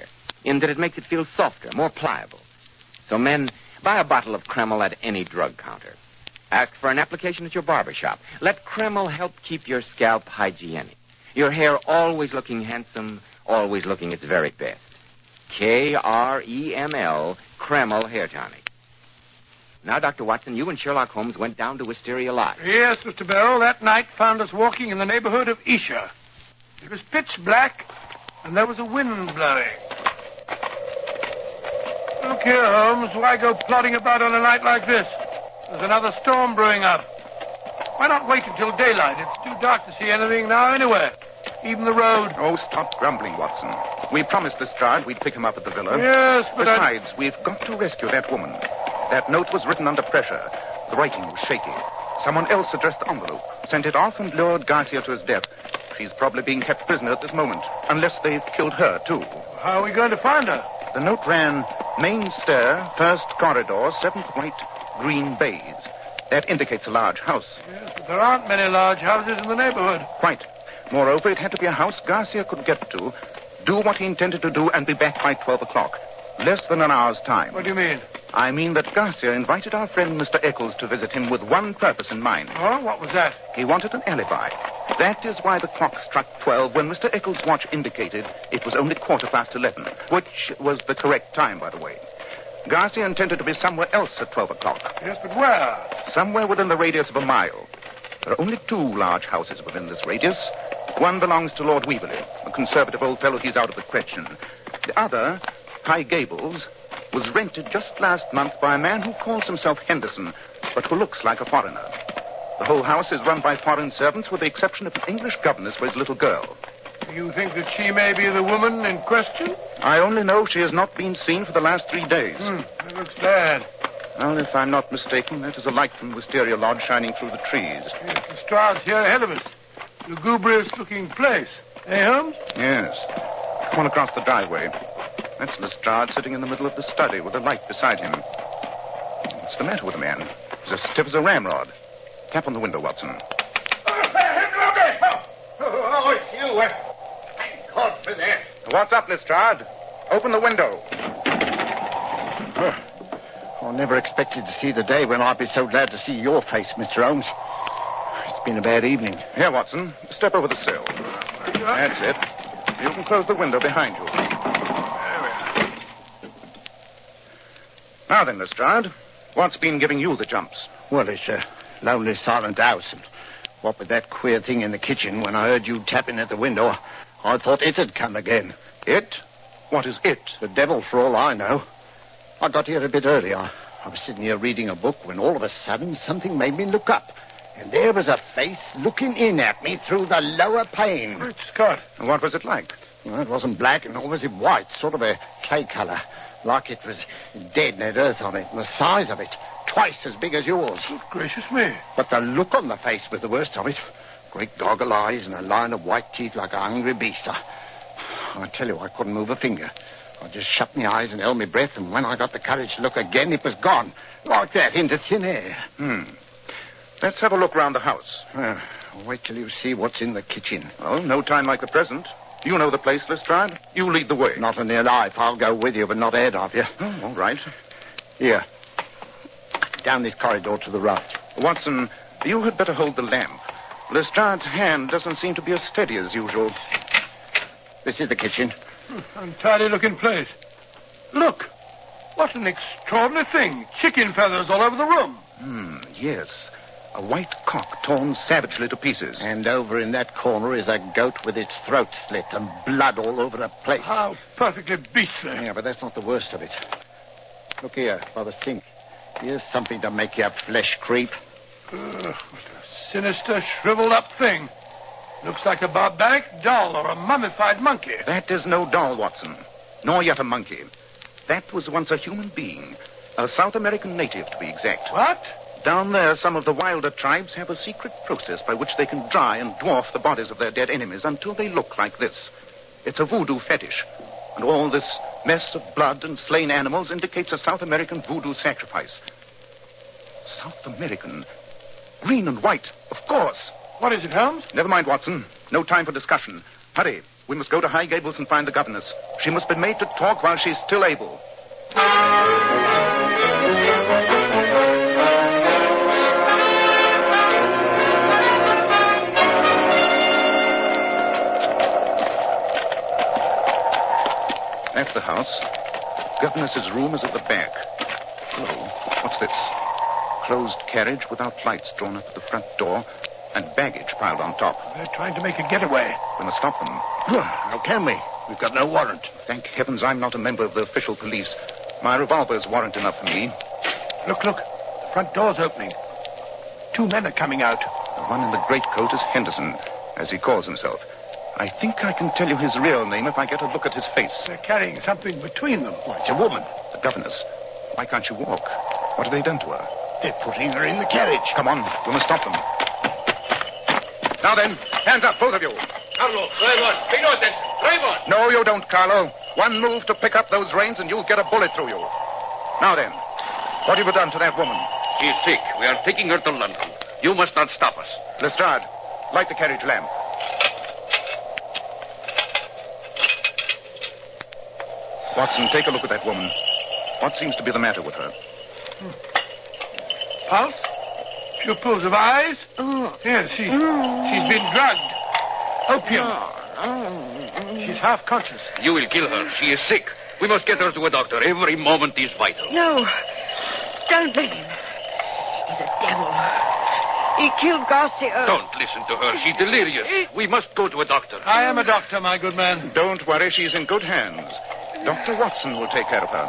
Speaker 2: in that it makes it feel softer, more pliable. So men, buy a bottle of Kreml at any drug counter. Ask for an application at your barber shop. Let Kreml help keep your scalp hygienic. Your hair always looking handsome, always looking its very best. Kreml, Kreml Hair Tonic. Now, Dr. Watson, you and Sherlock Holmes went down to Wysteria Lodge.
Speaker 3: Yes, Mr. Bell. That night found us walking in the neighborhood of Esher. It was pitch black, and there was a wind blowing. Look here, Holmes. Why go plodding about on a night like this? There's another storm brewing up. Why not wait until daylight? It's too dark to see anything now anyway. Even the road.
Speaker 4: Oh, stop grumbling, Watson. We promised Lestrade we'd pick him up at the villa.
Speaker 3: Yes, but
Speaker 4: Besides, we've got to rescue that woman. That note was written under pressure. The writing was shaky. Someone else addressed the envelope, sent it off, and lured Garcia to his death. She's probably being kept prisoner at this moment, unless they've killed her, too.
Speaker 3: How are we going to find her?
Speaker 4: The note ran, main stair, first corridor, 7th white, green baize. That indicates a large house.
Speaker 3: Yes, but there aren't many large houses in the neighborhood.
Speaker 4: Quite. Moreover, it had to be a house Garcia could get to, do what he intended to do, and be back by 12 o'clock. Less than an hour's time.
Speaker 3: What do you mean?
Speaker 4: I mean that Garcia invited our friend Mr. Eccles to visit him with one purpose in mind.
Speaker 3: Oh, what was that?
Speaker 4: He wanted an alibi. That is why the clock struck 12 when Mr. Eccles' watch indicated it was only 11:15, which was the correct time, by the way. Garcia intended to be somewhere else at 12 o'clock.
Speaker 3: Yes, but where?
Speaker 4: Somewhere within the radius of a mile. There are only 2 large houses within this radius. One belongs to Lord Weaverly, a conservative old fellow. He's out of the question. The other, High Gables, was rented just last month by a man who calls himself Henderson, but who looks like a foreigner. The whole house is run by foreign servants, with the exception of an English governess for his little girl.
Speaker 3: You think that she may be the woman in question?
Speaker 4: I only know she has not been seen for the last 3 days.
Speaker 3: That looks bad.
Speaker 4: Well, if I'm not mistaken, that is a light from Wysteria Lodge shining through the trees.
Speaker 3: Yes, the Lestrade's here ahead of us. Lugubrious-looking place. Eh, Holmes?
Speaker 4: Yes. Come on across the driveway. That's Lestrade sitting in the middle of the study with a light beside him. What's the matter with the man? He's as stiff as a ramrod. Tap on the window, Watson.
Speaker 12: Oh, it's you. Thank God for that.
Speaker 4: What's up, Lestrade? Open the window.
Speaker 21: I never expected to see the day when I'd be so glad to see your face, Mr. Holmes. It's been a bad evening.
Speaker 4: Here, Watson. Step over the sill. That's it. You can close the window behind you. Now then, Lestrade, what's been giving you the jumps?
Speaker 21: Well, it's a lonely, silent house. And what with that queer thing in the kitchen, when I heard you tapping at the window, I thought it had come again.
Speaker 4: It? What is it?
Speaker 21: The devil, for all I know. I got here a bit early. I was sitting here reading a book when all of a sudden something made me look up. And there was a face looking in at me through the lower pane.
Speaker 4: Great Scott. And what was it like?
Speaker 21: Well, it wasn't black, nor was it white. Sort of a clay color. Like it was dead and had earth on it. And the size of it, twice as big as yours.
Speaker 3: Good gracious me.
Speaker 21: But the look on the face was the worst of it. Great goggle eyes and a line of white teeth like a hungry beast. I tell you, I couldn't move a finger. I just shut my eyes and held my breath, and when I got the courage to look again, it was gone. Like that, into thin air.
Speaker 4: Let's have a look round the house.
Speaker 21: Wait till you see what's in the kitchen.
Speaker 4: Oh, no time like the present. You know the place, Lestrade. You lead the way.
Speaker 21: Not in your life. I'll go with you, but not ahead of you.
Speaker 4: Oh, all right.
Speaker 21: Here. Down this corridor to the right.
Speaker 4: Watson, you had better hold the lamp. Lestrade's hand doesn't seem to be as steady as usual.
Speaker 21: This is the kitchen.
Speaker 3: Untidy-looking place. Look. What an extraordinary thing. Chicken feathers all over the room.
Speaker 4: Yes. A white cock torn savagely to pieces.
Speaker 21: And over in that corner is a goat with its throat slit and blood all over the place.
Speaker 3: How perfectly beastly.
Speaker 21: Yeah, but that's not the worst of it. Look here, by the sink. Here's something to make your flesh creep.
Speaker 3: What a sinister, shriveled-up thing. Looks like a barbaric doll or a mummified monkey.
Speaker 4: That is no doll, Watson. Nor yet a monkey. That was once a human being. A South American native, to be exact.
Speaker 3: What?
Speaker 4: Down there, some of the wilder tribes have a secret process by which they can dry and dwarf the bodies of their dead enemies until they look like this. It's a voodoo fetish. And all this mess of blood and slain animals indicates a South American voodoo sacrifice. South American? Green and white, of course.
Speaker 3: What is it, Holmes?
Speaker 4: Never mind, Watson. No time for discussion. Hurry. We must go to High Gables and find the governess. She must be made to talk while she's still able. That's the house. Governess's room is at the back. Hello. What's this? Closed carriage without lights drawn up at the front door and baggage piled on top.
Speaker 3: They're trying to make a getaway.
Speaker 4: We must stop them.
Speaker 21: How can we? We've got no warrant.
Speaker 4: Thank heavens I'm not a member of the official police. My revolver's warrant enough for me.
Speaker 3: Look. The front door's opening. 2 men are coming out.
Speaker 4: The one in the greatcoat is Henderson, as he calls himself. I think I can tell you his real name if I get a look at his face.
Speaker 3: They're carrying something between them.
Speaker 4: Why, it's a woman. The governess. Why can't she walk? What have they done to her?
Speaker 21: They're putting her in the carriage.
Speaker 4: Come on. We must stop them. Now then, hands up, both of you.
Speaker 12: Carlo, drive on. Pay no attention. Drive on.
Speaker 4: No, you don't, Carlo. One move to pick up those reins and you'll get a bullet through you. Now then, what have you done to that woman?
Speaker 12: She's sick. We are taking her to London. You must not stop us.
Speaker 4: Lestrade, light the carriage lamp. Watson, take a look at that woman. What seems to be the matter with her?
Speaker 3: Pulse? Pupils of eyes? Yes, she's been drugged. Opium. She's half conscious.
Speaker 12: You will kill her. She is sick. We must get her to a doctor. Every moment is vital.
Speaker 17: No. Don't let him. He's a devil. He killed Garcia.
Speaker 12: Don't listen to her. She's delirious. We must go to a doctor.
Speaker 3: I am a doctor, my good man.
Speaker 4: Don't worry. She's in good hands. Dr. Watson will take care of her.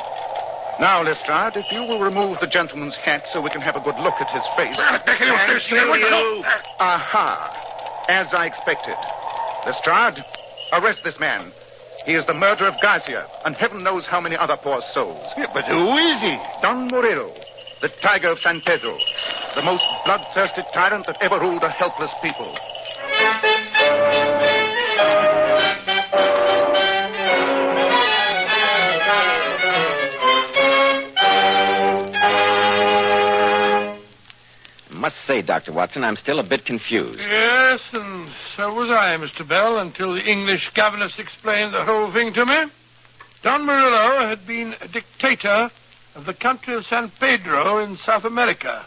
Speaker 4: Now, Lestrade, if you will remove the gentleman's hat so we can have a good look at his face. Aha. As I expected. Lestrade, arrest this man. He is the murderer of Garcia, and heaven knows how many other poor souls.
Speaker 21: Yeah, but who is he?
Speaker 4: Don Murillo, the tiger of San Pedro, the most bloodthirsty tyrant that ever ruled a helpless people.
Speaker 2: say, Dr. Watson, I'm still a bit confused.
Speaker 3: Yes, and so was I, Mr. Bell, until the English governess explained the whole thing to me. Don Murillo had been a dictator of the country of San Pedro in South America.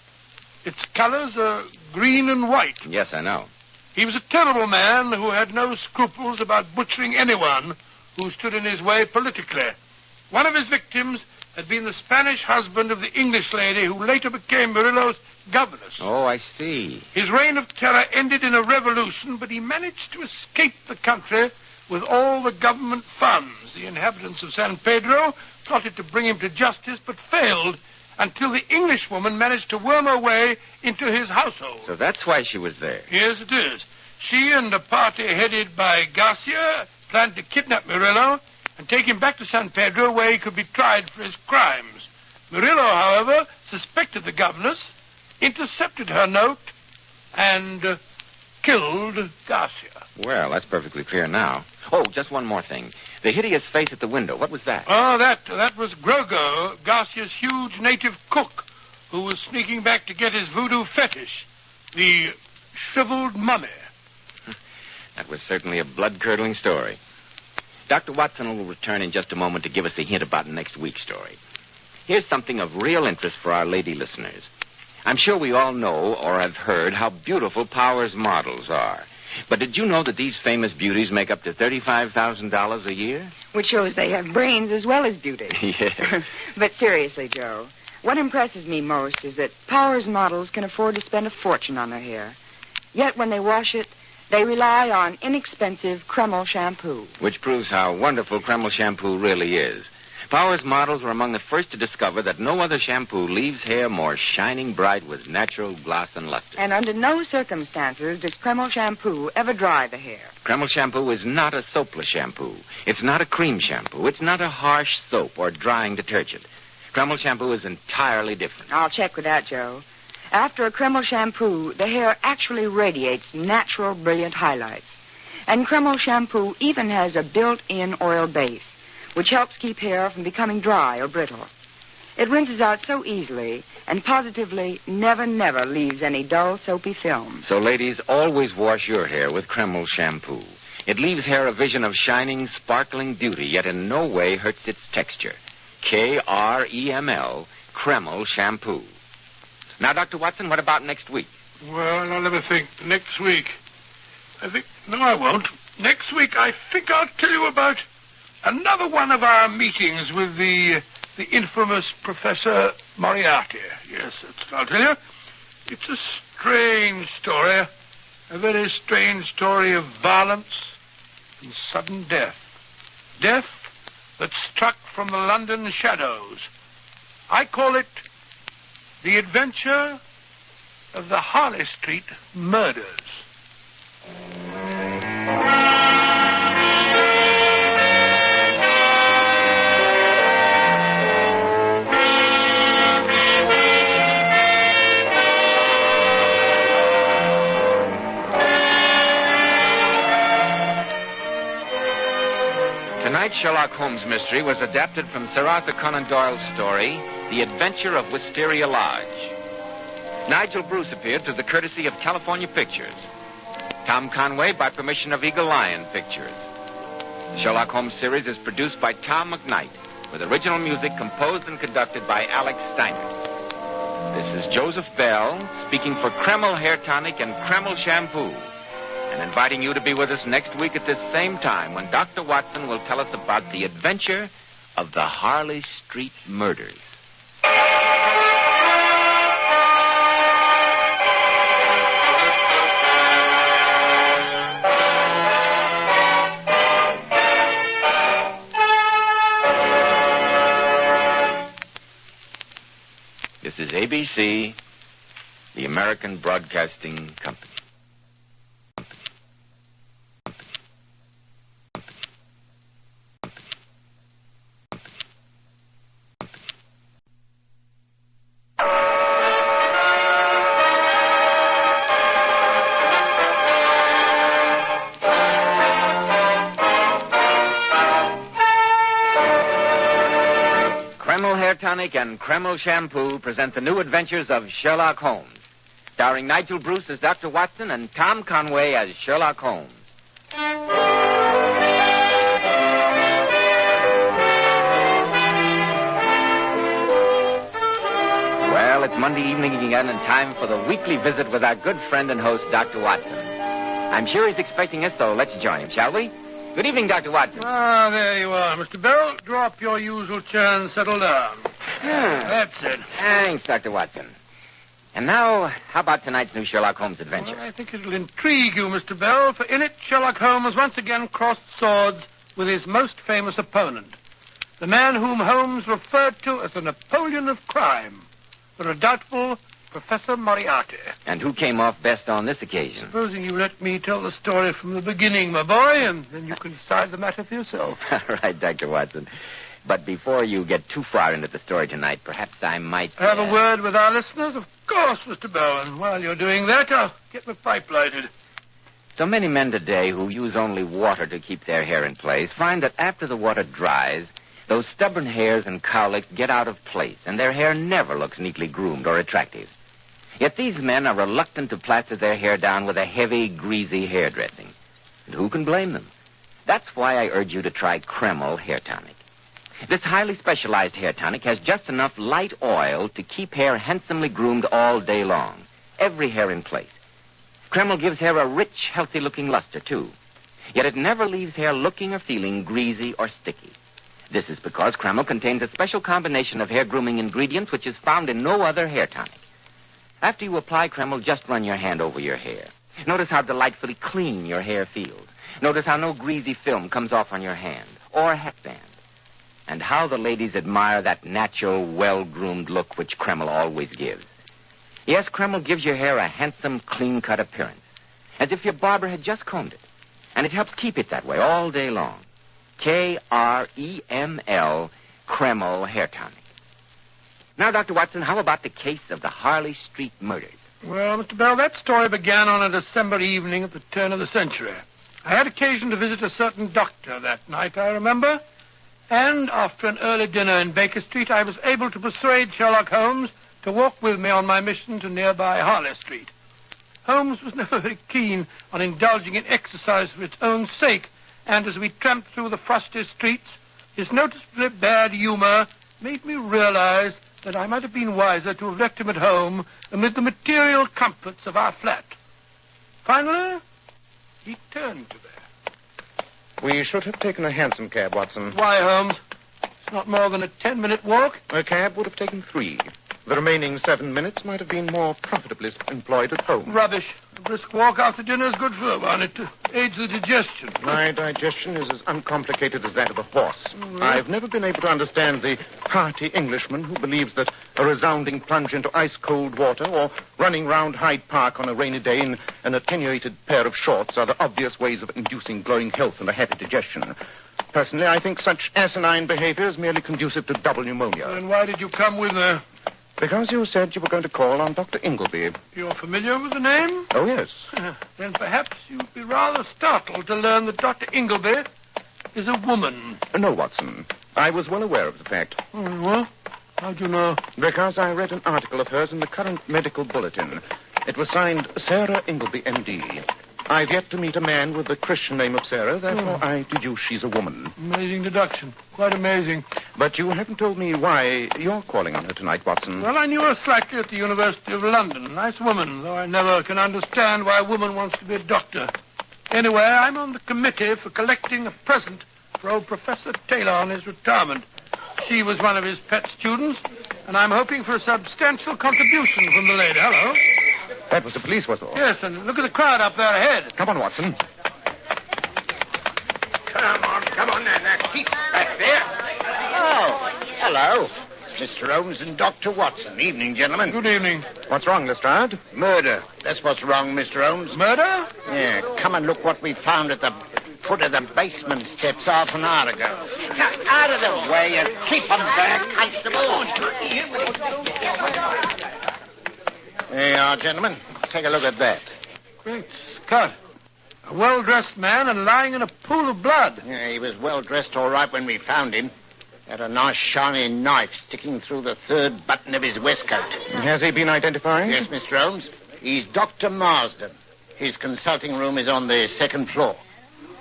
Speaker 3: Its colors are green and white.
Speaker 2: Yes, I know.
Speaker 3: He was a terrible man who had no scruples about butchering anyone who stood in his way politically. One of his victims had been the Spanish husband of the English lady who later became Murillo's governess.
Speaker 2: Oh, I see.
Speaker 3: His reign of terror ended in a revolution, but he managed to escape the country with all the government funds. The inhabitants of San Pedro plotted to bring him to justice, but failed until the Englishwoman managed to worm her way into his household.
Speaker 2: So that's why she was there.
Speaker 3: Yes, it is. She and a party headed by Garcia planned to kidnap Murillo and take him back to San Pedro where he could be tried for his crimes. Murillo, however, suspected the governess, intercepted her note, and killed Garcia.
Speaker 2: Well, that's perfectly clear now. Oh, just one more thing. The hideous face at the window, what was that?
Speaker 3: Oh, that was Grogo, Garcia's huge native cook, who was sneaking back to get his voodoo fetish, the shriveled mummy.
Speaker 2: That was certainly a blood-curdling story. Dr. Watson will return in just a moment to give us a hint about next week's story. Here's something of real interest for our lady listeners. I'm sure we all know or have heard how beautiful Powers models are. But did you know that these famous beauties make up to $35,000 a year?
Speaker 17: Which shows they have brains as well as beauty.
Speaker 2: Yes.
Speaker 17: But seriously, Joe, what impresses me most is that Powers models can afford to spend a fortune on their hair. Yet when they wash it, they rely on inexpensive Kreml shampoo.
Speaker 2: Which proves how wonderful Kreml shampoo really is. Powers models were among the first to discover that no other shampoo leaves hair more shining bright with natural gloss and luster.
Speaker 17: And under no circumstances does Kreml shampoo ever dry the hair.
Speaker 2: Kreml shampoo is not a soapless shampoo. It's not a cream shampoo. It's not a harsh soap or drying detergent. Kreml shampoo is entirely different.
Speaker 17: I'll check with that, Joe. After a Kreml shampoo, the hair actually radiates natural, brilliant highlights. And Kreml shampoo even has a built-in oil base, which helps keep hair from becoming dry or brittle. It rinses out so easily and positively never leaves any dull, soapy film.
Speaker 2: So, ladies, always wash your hair with Kreml shampoo. It leaves hair a vision of shining, sparkling beauty, yet in no way hurts its texture. Kreml, Kreml shampoo. Now, Dr. Watson, what about next week?
Speaker 3: Well, I'll never think. Next week. No, I won't. Next week, I think I'll tell you about another one of our meetings with the infamous Professor Moriarty. Yes, that's what I'll tell you. It's a strange story. A very strange story of violence and sudden death. Death that struck from the London shadows. I call it The Adventure of the Harley Street Murders.
Speaker 2: Tonight's Sherlock Holmes mystery was adapted from Sir Arthur Conan Doyle's story, The Adventure of Wysteria Lodge. Nigel Bruce appeared through the courtesy of California Pictures. Tom Conway by permission of Eagle Lion Pictures. The Sherlock Holmes series is produced by Tom McKnight, with original music composed and conducted by Alex Steiner. This is Joseph Bell, speaking for Kreml Hair Tonic and Kreml Shampoo, and inviting you to be with us next week at this same time when Dr. Watson will tell us about the adventure of the Harley Street Murders. This is ABC, the American Broadcasting Company. Kreml Hair Tonic and Kreml Shampoo present the new adventures of Sherlock Holmes. Starring Nigel Bruce as Dr. Watson and Tom Conway as Sherlock Holmes. Well, it's Monday evening again and time for the weekly visit with our good friend and host, Dr. Watson. I'm sure he's expecting us, so let's join him, shall we? Good evening, Dr. Watson.
Speaker 3: Ah, there you are, Mr. Bell. Draw up your usual chair and settle down. That's it.
Speaker 2: Thanks, Dr. Watson. And now, how about tonight's new Sherlock Holmes adventure?
Speaker 3: Well, I think it'll intrigue you, Mr. Bell, for in it, Sherlock Holmes once again crossed swords with his most famous opponent, the man whom Holmes referred to as the Napoleon of crime, the redoubtable Professor Moriarty.
Speaker 2: And who came off best on this occasion?
Speaker 3: Supposing you let me tell the story from the beginning, my boy, and then you can decide the matter for yourself.
Speaker 2: All right, Dr. Watson. But before you get too far into the story tonight, perhaps I might...
Speaker 3: Have a word with our listeners? Of course, Mr. Bell. And while you're doing that, I'll get my pipe lighted.
Speaker 2: So many men today who use only water to keep their hair in place find that after the water dries, those stubborn hairs and cowlicks get out of place, and their hair never looks neatly groomed or attractive. Yet these men are reluctant to plaster their hair down with a heavy, greasy hairdressing. And who can blame them? That's why I urge you to try Kreml Hair Tonic. This highly specialized hair tonic has just enough light oil to keep hair handsomely groomed all day long. Every hair in place. Kreml gives hair a rich, healthy-looking luster, too. Yet it never leaves hair looking or feeling greasy or sticky. This is because Kreml contains a special combination of hair grooming ingredients which is found in no other hair tonic. After you apply Kreml, just run your hand over your hair. Notice how delightfully clean your hair feels. Notice how no greasy film comes off on your hand or hatband. And how the ladies admire that natural, well-groomed look which Kreml always gives. Yes, Kreml gives your hair a handsome, clean-cut appearance, as if your barber had just combed it. And it helps keep it that way all day long. Kreml, Kreml Hair Tonic. Now, Dr. Watson, how about the case of the Harley Street murders?
Speaker 3: Well, Mr. Bell, that story began on a December evening at the turn of the century. I had occasion to visit a certain doctor that night, I remember. And after an early dinner in Baker Street, I was able to persuade Sherlock Holmes to walk with me on my mission to nearby Harley Street. Holmes was never very keen on indulging in exercise for its own sake, and as we tramped through the frosty streets, his noticeably bad humor made me realize that I might have been wiser to have left him at home amid the material comforts of our flat. Finally, he turned to me.
Speaker 4: We should have taken a hansom cab, Watson.
Speaker 3: Why, Holmes? It's not more than a 10-minute walk.
Speaker 4: A cab would have taken 3. The remaining 7 minutes might have been more profitably employed at home.
Speaker 3: Rubbish. A brisk walk after dinner is good for one. It aids the digestion.
Speaker 4: My digestion is as uncomplicated as that of a horse.
Speaker 3: Mm-hmm.
Speaker 4: I've never been able to understand the hearty Englishman who believes that a resounding plunge into ice-cold water or running round Hyde Park on a rainy day in an attenuated pair of shorts are the obvious ways of inducing glowing health and a happy digestion. Personally, I think such asinine behavior is merely conducive to double pneumonia.
Speaker 3: And why did you come with me?
Speaker 4: Because you said you were going to call on Dr. Ingleby.
Speaker 3: You're familiar with the name?
Speaker 4: Oh, yes.
Speaker 3: Then perhaps you'd be rather startled to learn that Dr. Ingleby is a woman.
Speaker 4: No, Watson. I was well aware of the fact.
Speaker 3: Well, how'd you know?
Speaker 4: Because I read an article of hers in the current medical bulletin. It was signed Sarah Ingleby, M.D. I've yet to meet a man with the Christian name of Sarah, therefore I deduce she's a woman.
Speaker 3: Amazing deduction. Quite amazing.
Speaker 4: But you haven't told me why you're calling on her tonight, Watson.
Speaker 3: Well, I knew her slightly at the University of London. Nice woman, though I never can understand why a woman wants to be a doctor. Anyway, I'm on the committee for collecting a present for old Professor Taylor on his retirement. She was one of his pet students, and I'm hoping for a substantial contribution from the lady. Hello.
Speaker 4: That was the police whistle.
Speaker 3: Yes, and look at the crowd up there ahead.
Speaker 4: Come on, Watson.
Speaker 8: Come on, now, keep back there. Oh, hello. Mr. Holmes and Dr. Watson. Evening, gentlemen.
Speaker 3: Good evening.
Speaker 4: What's wrong, Lestrade?
Speaker 8: Murder. That's what's wrong, Mr. Holmes.
Speaker 3: Murder?
Speaker 8: Yeah, come and look what we found at the foot of the basement steps half an hour ago. Out of the way and keep them back, Constable. There you are, gentlemen. Take a look at that.
Speaker 3: Great Scott. A well-dressed man and lying in a pool of blood.
Speaker 8: Yeah, he was well-dressed all right when we found him. Had a nice shiny knife sticking through the third button of his waistcoat.
Speaker 4: Has he been identified?
Speaker 8: Yes, Mr. Holmes.
Speaker 5: He's Dr. Marsden. His consulting room is on the second floor.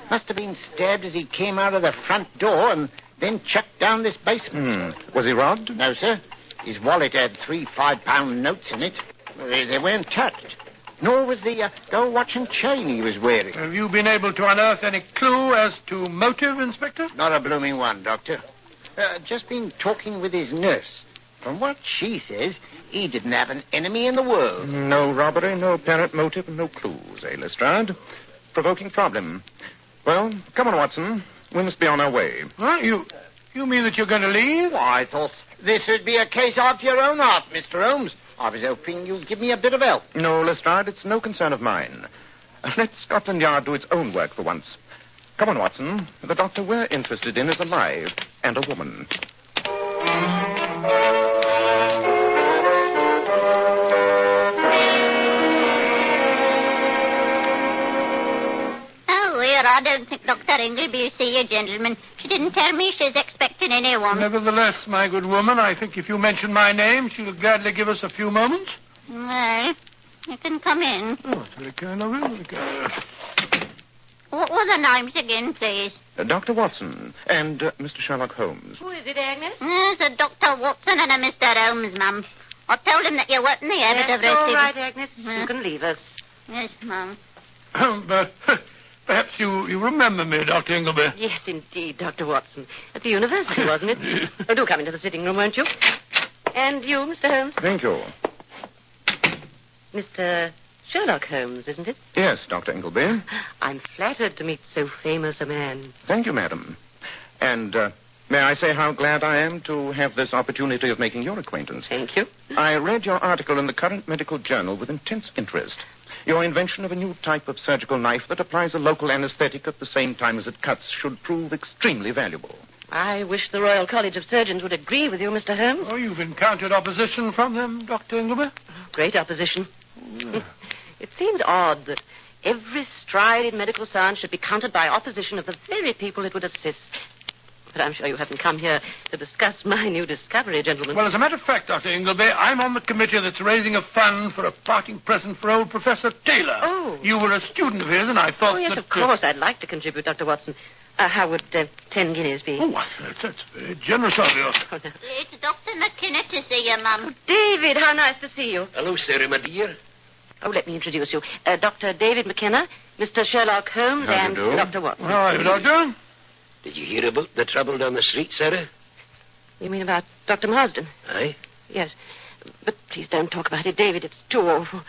Speaker 5: Must have been stabbed as he came out of the front door and then chucked down this basement.
Speaker 4: Was he robbed?
Speaker 5: No, sir. His wallet had 3 5-pound notes in it. They weren't touched. Nor was the gold watch and chain he was wearing.
Speaker 3: Have you been able to unearth any clue as to motive, Inspector?
Speaker 5: Not a blooming one, Doctor. Just been talking with his nurse. From what she says, he didn't have an enemy in the world.
Speaker 4: No robbery, no apparent motive, no clues, eh, Lestrade? Provoking problem. Well, come on, Watson. We must be on our way.
Speaker 3: Huh? You mean that you're going to leave?
Speaker 5: Well, I thought this would be a case after your own heart, Mr. Holmes. I was hoping you'd give me a bit of help.
Speaker 4: No, Lestrade, it's no concern of mine. Let Scotland Yard do its own work for once. Come on, Watson. The doctor we're interested in is alive, and a woman.
Speaker 7: I don't think Dr. Ingleby will see you, gentlemen. She didn't tell me she's expecting anyone.
Speaker 3: Nevertheless, my good woman, I think if you mention my name, she'll gladly give us a few moments.
Speaker 7: Well, you can come in.
Speaker 3: Oh, that's very kind of you.
Speaker 7: What were the names again, please?
Speaker 4: Dr. Watson and Mr. Sherlock Holmes.
Speaker 22: Who is it, Agnes?
Speaker 7: It's a Dr. Watson and a Mr. Holmes, ma'am. I told him that you weren't in the habit of receiving...
Speaker 22: all right, Agnes. You can leave us.
Speaker 7: Yes, ma'am.
Speaker 3: But perhaps you remember me, Dr. Ingleby.
Speaker 22: Yes, indeed, Dr. Watson. At the university, wasn't it? Oh, do come into the sitting room, won't you? And you, Mr. Holmes?
Speaker 4: Thank you.
Speaker 22: Mr. Sherlock Holmes, isn't it?
Speaker 4: Yes, Dr. Ingleby.
Speaker 22: I'm flattered to meet so famous a man.
Speaker 4: Thank you, madam. And may I say how glad I am to have this opportunity of making your acquaintance?
Speaker 22: Thank you.
Speaker 4: I read your article in the current medical journal with intense interest. Your invention of a new type of surgical knife that applies a local anesthetic at the same time as it cuts should prove extremely valuable.
Speaker 22: I wish the Royal College of Surgeons would agree with you, Mr. Holmes.
Speaker 3: Oh, you've encountered opposition from them, Dr. Ingleby?
Speaker 22: Great opposition. It seems odd that every stride in medical science should be countered by opposition of the very people it would assist. But I'm sure you haven't come here to discuss my new discovery, gentlemen.
Speaker 3: Well, as a matter of fact, Dr. Ingleby, I'm on the committee that's raising a fund for a parting present for old Professor Taylor.
Speaker 22: Oh.
Speaker 3: You were a student of his, and I thought
Speaker 22: Oh, yes,
Speaker 3: that...
Speaker 22: of course. I'd like to contribute, Dr. Watson. How would 10 guineas be?
Speaker 3: Oh, that's very generous of you.
Speaker 22: Oh, no.
Speaker 7: It's Dr. McKenna to see you, ma'am.
Speaker 22: David, how nice to see you.
Speaker 20: Hello, Sarah, my dear.
Speaker 22: Oh, let me introduce you. Dr. David McKenna, Mr. Sherlock Holmes,
Speaker 20: How
Speaker 22: and
Speaker 20: do you do?
Speaker 22: Dr. Watson.
Speaker 3: Hi, Doctor.
Speaker 20: Did you hear about the trouble down the street, Sarah?
Speaker 22: You mean about Dr. Marsden?
Speaker 20: Aye.
Speaker 22: Yes. But please don't talk about it, David. It's too awful.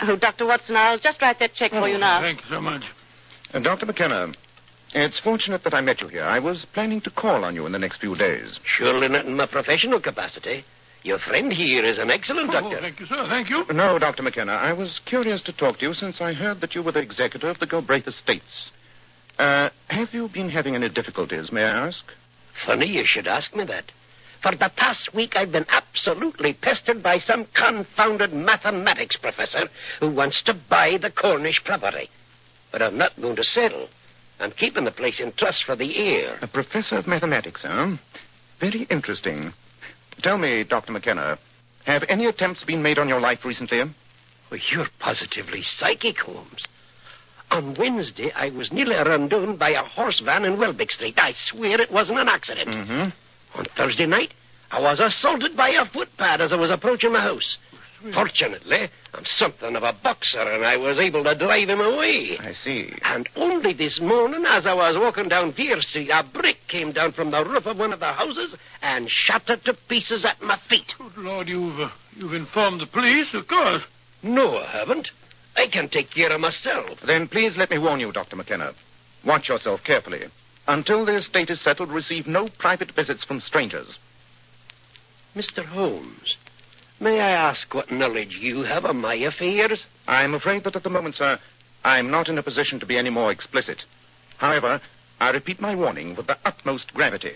Speaker 22: Oh, Dr. Watson, I'll just write that check for you now.
Speaker 3: Thank you so much.
Speaker 4: Dr. McKenna, it's fortunate that I met you here. I was planning to call on you in the next few days.
Speaker 20: Surely not in my professional capacity. Your friend here is an excellent doctor.
Speaker 3: Oh, thank you, sir. Thank you.
Speaker 4: No, Dr. McKenna, I was curious to talk to you since I heard that you were the executor of the Galbraith estates. Have you been having any difficulties, may I ask?
Speaker 20: Funny you should ask me that. For the past week, I've been absolutely pestered by some confounded mathematics professor who wants to buy the Cornish property. But I'm not going to settle. I'm keeping the place in trust for the heir.
Speaker 4: A professor of mathematics, huh? Very interesting. Tell me, Dr. McKenna, have any attempts been made on your life recently?
Speaker 20: Well, you're positively psychic, Holmes. On Wednesday, I was nearly run down by a horse van in Welbeck Street. I swear it wasn't an accident.
Speaker 4: Mm-hmm.
Speaker 20: On Thursday night, I was assaulted by a footpad as I was approaching my house. Fortunately, I'm something of a boxer, and I was able to drive him away.
Speaker 4: I see.
Speaker 20: And only this morning, as I was walking down Deer Street, a brick came down from the roof of one of the houses and shattered to pieces at my feet.
Speaker 3: Good Lord, you've informed the police, of course.
Speaker 20: No, I haven't. I can take care of myself.
Speaker 4: Then please let me warn you, Dr. McKenna. Watch yourself carefully. Until the estate is settled, receive no private visits from strangers.
Speaker 20: Mr. Holmes, may I ask what knowledge you have of my affairs?
Speaker 4: I'm afraid that at the moment, sir, I'm not in a position to be any more explicit. However, I repeat my warning with the utmost gravity.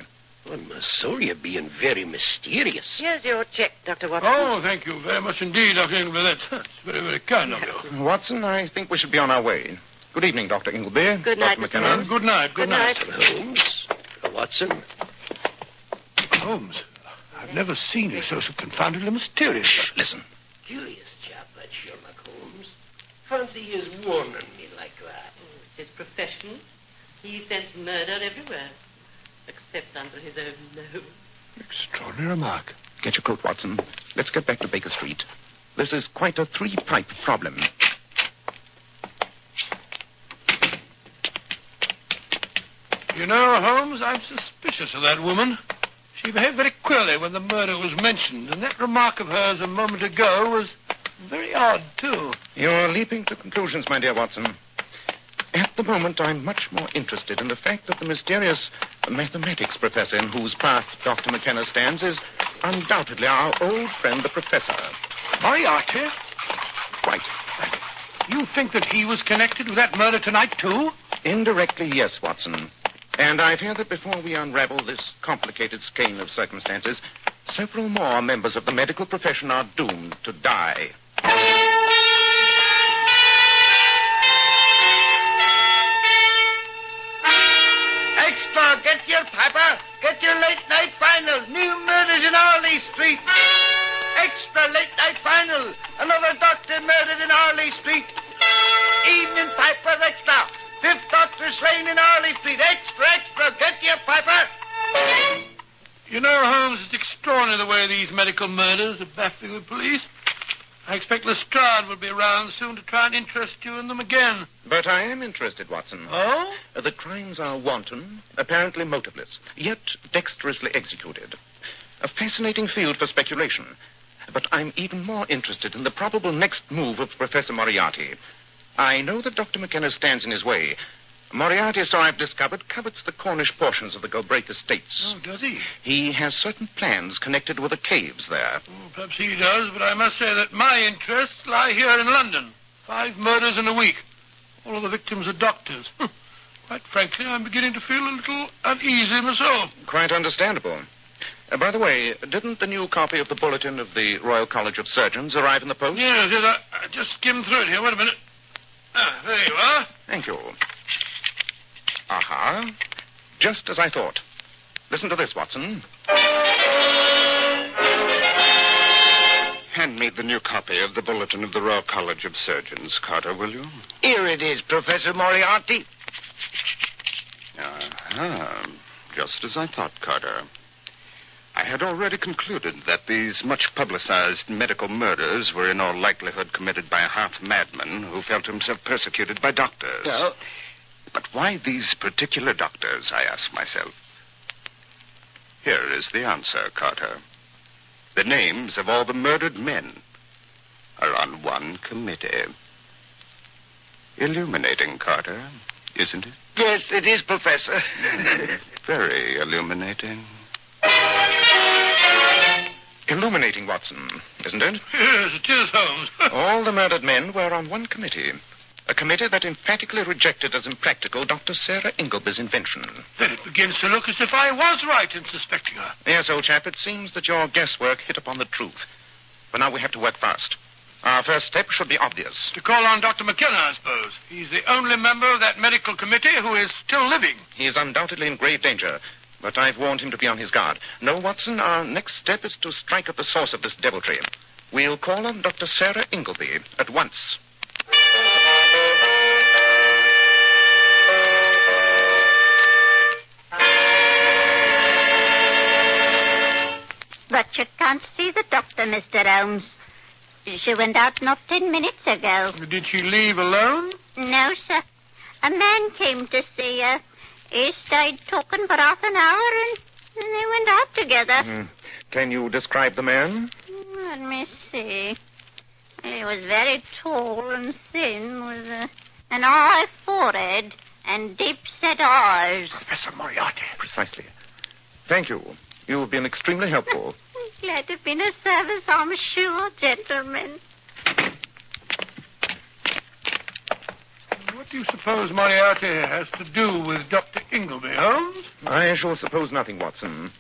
Speaker 20: On my soul, you're being very mysterious.
Speaker 22: Here's your check, Dr. Watson.
Speaker 3: Oh, thank you very much indeed, Dr. Ingleby. That's very, very kind of you.
Speaker 4: Watson, I think we should be on our way. Good evening, Dr. Ingleby.
Speaker 22: Good night,
Speaker 4: Dr.
Speaker 22: Mr.
Speaker 4: McKenna.
Speaker 22: Holmes.
Speaker 3: Good night. Good night.
Speaker 20: Holmes. Watson.
Speaker 3: Holmes, I've never seen you so confoundedly mysterious.
Speaker 4: Shh, listen.
Speaker 20: Curious chap, that Sherlock
Speaker 13: fancy his warning me like that.
Speaker 15: It's his profession. He scents murder everywhere, except under his own nose.
Speaker 4: Extraordinary remark. Get your coat, Watson. Let's get back to Baker Street. This is quite a three-pipe problem.
Speaker 3: You know, Holmes, I'm suspicious of that woman. She behaved very queerly when the murder was mentioned, and that remark of hers a moment ago was very odd, too.
Speaker 4: You're leaping to conclusions, my dear Watson. At the moment, I'm much more interested in the fact that the mysterious mathematics professor in whose path Dr. McKenna stands is undoubtedly our old friend, the professor.
Speaker 3: Moriarty?
Speaker 4: Quite.
Speaker 3: You think that he was connected with that murder tonight, too?
Speaker 4: Indirectly, yes, Watson. And I fear that before we unravel this complicated skein of circumstances, several more members of the medical profession are doomed to die.
Speaker 9: Extra, get your pepper. Get your late-night final. New murders in Harley Street. Extra late-night final. Another doctor murdered in Harley Street. Evening piper extra. Fifth doctor slain in Harley Street. Extra, extra. Get your piper.
Speaker 3: You know, Holmes, it's extraordinary the way these medical murders are baffling the police. I expect Lestrade will be around soon to try and interest you in them again.
Speaker 4: But I am interested, Watson.
Speaker 3: Oh?
Speaker 4: The crimes are wanton, apparently motiveless, yet dexterously executed. A fascinating field for speculation. But I'm even more interested in the probable next move of Professor Moriarty. I know that Dr. McKenna stands in his way. Moriarty, so I've discovered, covets the Cornish portions of the Galbraith estates.
Speaker 3: Oh, does he?
Speaker 4: He has certain plans connected with the caves there.
Speaker 3: Oh, perhaps he does, but I must say that my interests lie here in London. 5 murders in a week. All of the victims are doctors. Quite frankly, I'm beginning to feel a little uneasy myself.
Speaker 4: Quite understandable. By the way, didn't the new copy of the bulletin of the Royal College of Surgeons arrive in the post?
Speaker 3: Yes, I just skimmed through it here. Wait a minute. Ah, there you are.
Speaker 4: Thank you. Aha. Just as I thought. Listen to this, Watson.
Speaker 23: Hand me the new copy of the bulletin of the Royal College of Surgeons, Carter, will you?
Speaker 9: Here it is, Professor Moriarty.
Speaker 23: Just as I thought, Carter. I had already concluded that these much publicized medical murders were in all likelihood committed by a half-madman who felt himself persecuted by doctors.
Speaker 9: No.
Speaker 23: But why these particular doctors, I ask myself. Here is the answer, Carter. The names of all the murdered men are on one committee. Illuminating, Carter, isn't it?
Speaker 9: Yes, it is, Professor.
Speaker 23: Very illuminating.
Speaker 4: Illuminating, Watson, isn't it?
Speaker 3: Yes, it is, Holmes.
Speaker 4: All the murdered men were on one committee. A committee that emphatically rejected as impractical Dr. Sarah Ingleby's invention.
Speaker 3: Then it begins to look as if I was right in suspecting her.
Speaker 4: Yes, old chap, it seems that your guesswork hit upon the truth. But now we have to work fast. Our first step should be obvious.
Speaker 3: To call on Dr. McKenna, I suppose. He's the only member of that medical committee who is still living.
Speaker 4: He is undoubtedly in grave danger, but I've warned him to be on his guard. No, Watson, our next step is to strike at the source of this deviltry. We'll call on Dr. Sarah Ingleby at once.
Speaker 7: But you can't see the doctor, Mr. Holmes. She went out not 10 minutes ago.
Speaker 3: Did she leave alone?
Speaker 7: No, sir. A man came to see her. He stayed talking for half an hour, and they went out together.
Speaker 4: Can you describe the man?
Speaker 7: Let me see. He was very tall and thin, with an high forehead and deep-set eyes.
Speaker 4: Professor Moriarty. Precisely. Thank you. You've been extremely helpful.
Speaker 7: Glad to have been of service, I'm sure, gentlemen.
Speaker 3: What do you suppose Moriarty has to do with Dr. Ingleby, Holmes?
Speaker 4: I shall suppose nothing, Watson.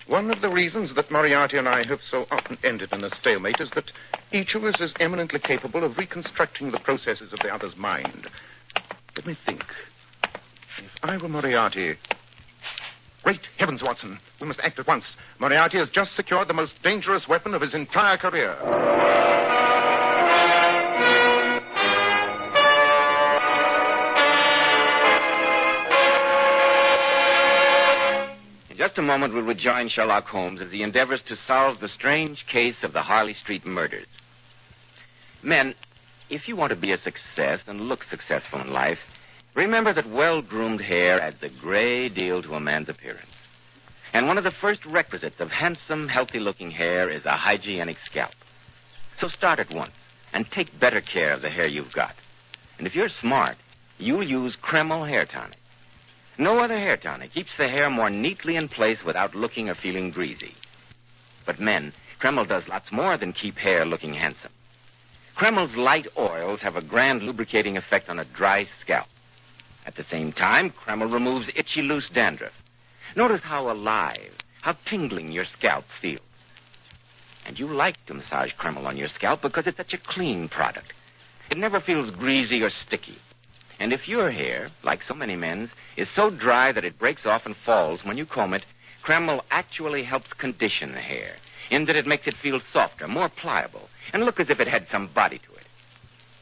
Speaker 4: One of the reasons that Moriarty and I have so often ended in a stalemate is that each of us is eminently capable of reconstructing the processes of the other's mind. Let me think. If I were Moriarty... Great heavens, Watson. We must act at once. Moriarty has just secured the most dangerous weapon of his entire career.
Speaker 2: just a moment, we'll rejoin Sherlock Holmes as he endeavors to solve the strange case of the Harley Street murders. Men, if you want to be a success and look successful in life, remember that well-groomed hair adds a great deal to a man's appearance. And one of the first requisites of handsome, healthy-looking hair is a hygienic scalp. So start at once and take better care of the hair you've got. And if you're smart, you'll use Kreml Hair Tonic. No other hair tonic keeps the hair more neatly in place without looking or feeling greasy. But men, Kreml does lots more than keep hair looking handsome. Kreml's light oils have a grand lubricating effect on a dry scalp. At the same time, Kreml removes itchy, loose dandruff. Notice how alive, how tingling your scalp feels. And you like to massage Kreml on your scalp because it's such a clean product. It never feels greasy or sticky. And if your hair, like so many men's, is so dry that it breaks off and falls when you comb it, Kreml actually helps condition the hair, in that it makes it feel softer, more pliable, and look as if it had some body to it.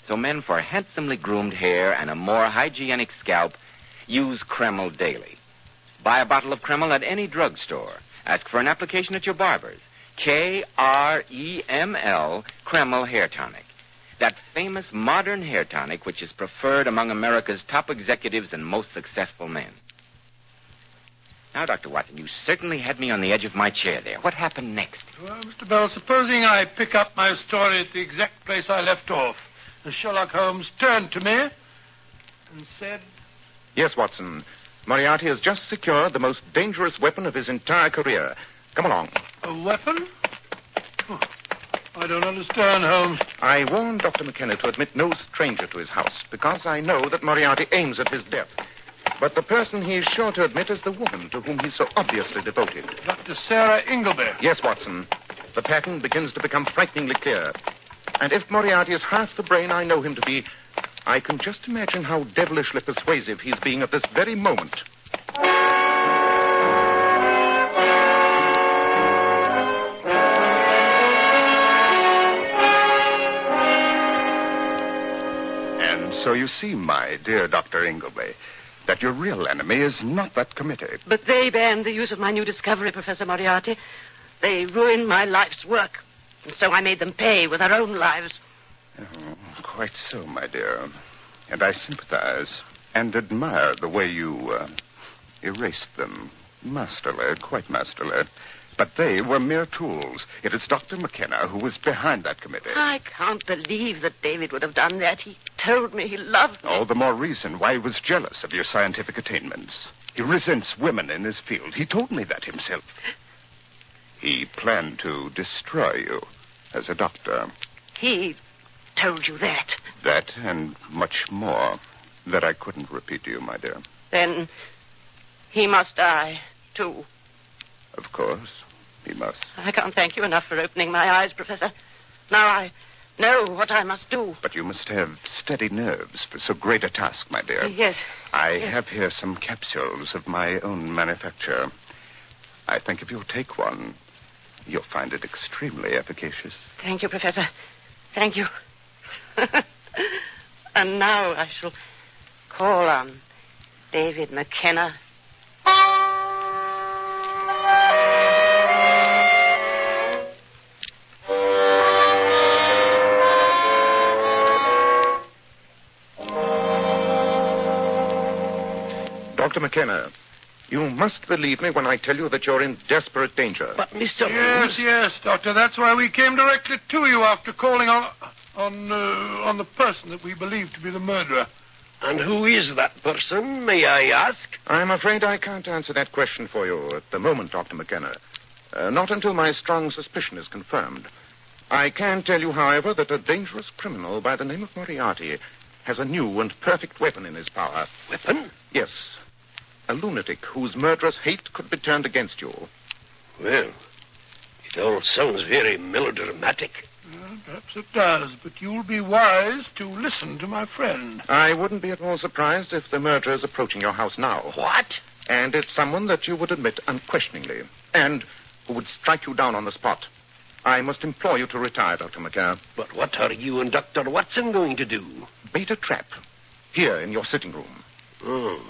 Speaker 2: So men, for handsomely groomed hair and a more hygienic scalp, use Kreml daily. Buy a bottle of Kreml at any drugstore. Ask for an application at your barber's. Kreml, Kreml Hair Tonic. That famous modern hair tonic which is preferred among America's top executives and most successful men. Now, Dr. Watson, you certainly had me on the edge of my chair there. What happened next?
Speaker 3: Well, Mr. Bell, supposing I pick up my story at the exact place I left off, and Sherlock Holmes turned to me and said...
Speaker 4: Yes, Watson. Moriarty has just secured the most dangerous weapon of his entire career. Come along.
Speaker 3: A weapon? Oh, I don't understand, Holmes.
Speaker 4: I warned Dr. McKenna to admit no stranger to his house, because I know that Moriarty aims at his death. But the person he's sure to admit is the woman to whom he's so obviously devoted.
Speaker 3: Dr. Sarah Ingleby.
Speaker 4: Yes, Watson. The pattern begins to become frighteningly clear. And if Moriarty is half the brain I know him to be, I can just imagine how devilishly persuasive he's being at this very moment.
Speaker 23: So you see, my dear Dr. Ingleby, that your real enemy is not that committee.
Speaker 15: But they banned the use of my new discovery, Professor Moriarty. They ruined my life's work, and so I made them pay with their own lives.
Speaker 23: Oh, quite so, my dear. And I sympathize and admire the way you erased them. Masterly, quite masterly. But they were mere tools. It is Dr. McKenna who was behind that committee.
Speaker 15: I can't believe that David would have done that. He told me he loved me.
Speaker 23: All the more reason why he was jealous of your scientific attainments. He resents women in his field. He told me that himself. He planned to destroy you as a doctor.
Speaker 15: He told you that?
Speaker 23: That and much more that I couldn't repeat to you, my dear.
Speaker 15: Then he must die, too.
Speaker 23: Of course. He must.
Speaker 15: I can't thank you enough for opening my eyes, Professor. Now I know what I must do.
Speaker 23: But you must have steady nerves for so great a task, my dear.
Speaker 15: Yes.
Speaker 23: I have here some capsules of my own manufacture. I think if you'll take one, you'll find it extremely efficacious.
Speaker 15: Thank you, Professor. Thank you. And now I shall call on David McKenna.
Speaker 4: Dr. McKenna, you must believe me when I tell you that you're in desperate danger.
Speaker 20: But, Mr.
Speaker 3: Holmes... Yes, Doctor. That's why we came directly to you after calling on the person that we believe to be the murderer.
Speaker 20: And who is that person, may I ask?
Speaker 4: I'm afraid I can't answer that question for you at the moment, Dr. McKenna. Not until my strong suspicion is confirmed. I can tell you, however, that a dangerous criminal by the name of Moriarty has a new and perfect weapon in his power.
Speaker 20: Weapon?
Speaker 4: Yes. A lunatic whose murderous hate could be turned against you.
Speaker 20: Well, it all sounds very melodramatic.
Speaker 3: Well, perhaps it does, but you'll be wise to listen to my friend.
Speaker 4: I wouldn't be at all surprised if the murderer is approaching your house now.
Speaker 20: What?
Speaker 4: And it's someone that you would admit unquestioningly, and who would strike you down on the spot. I must implore you to retire, Dr. McKenna.
Speaker 20: But what are you and Dr. Watson going to do?
Speaker 4: Bait a trap. Here in your sitting room.
Speaker 20: Oh.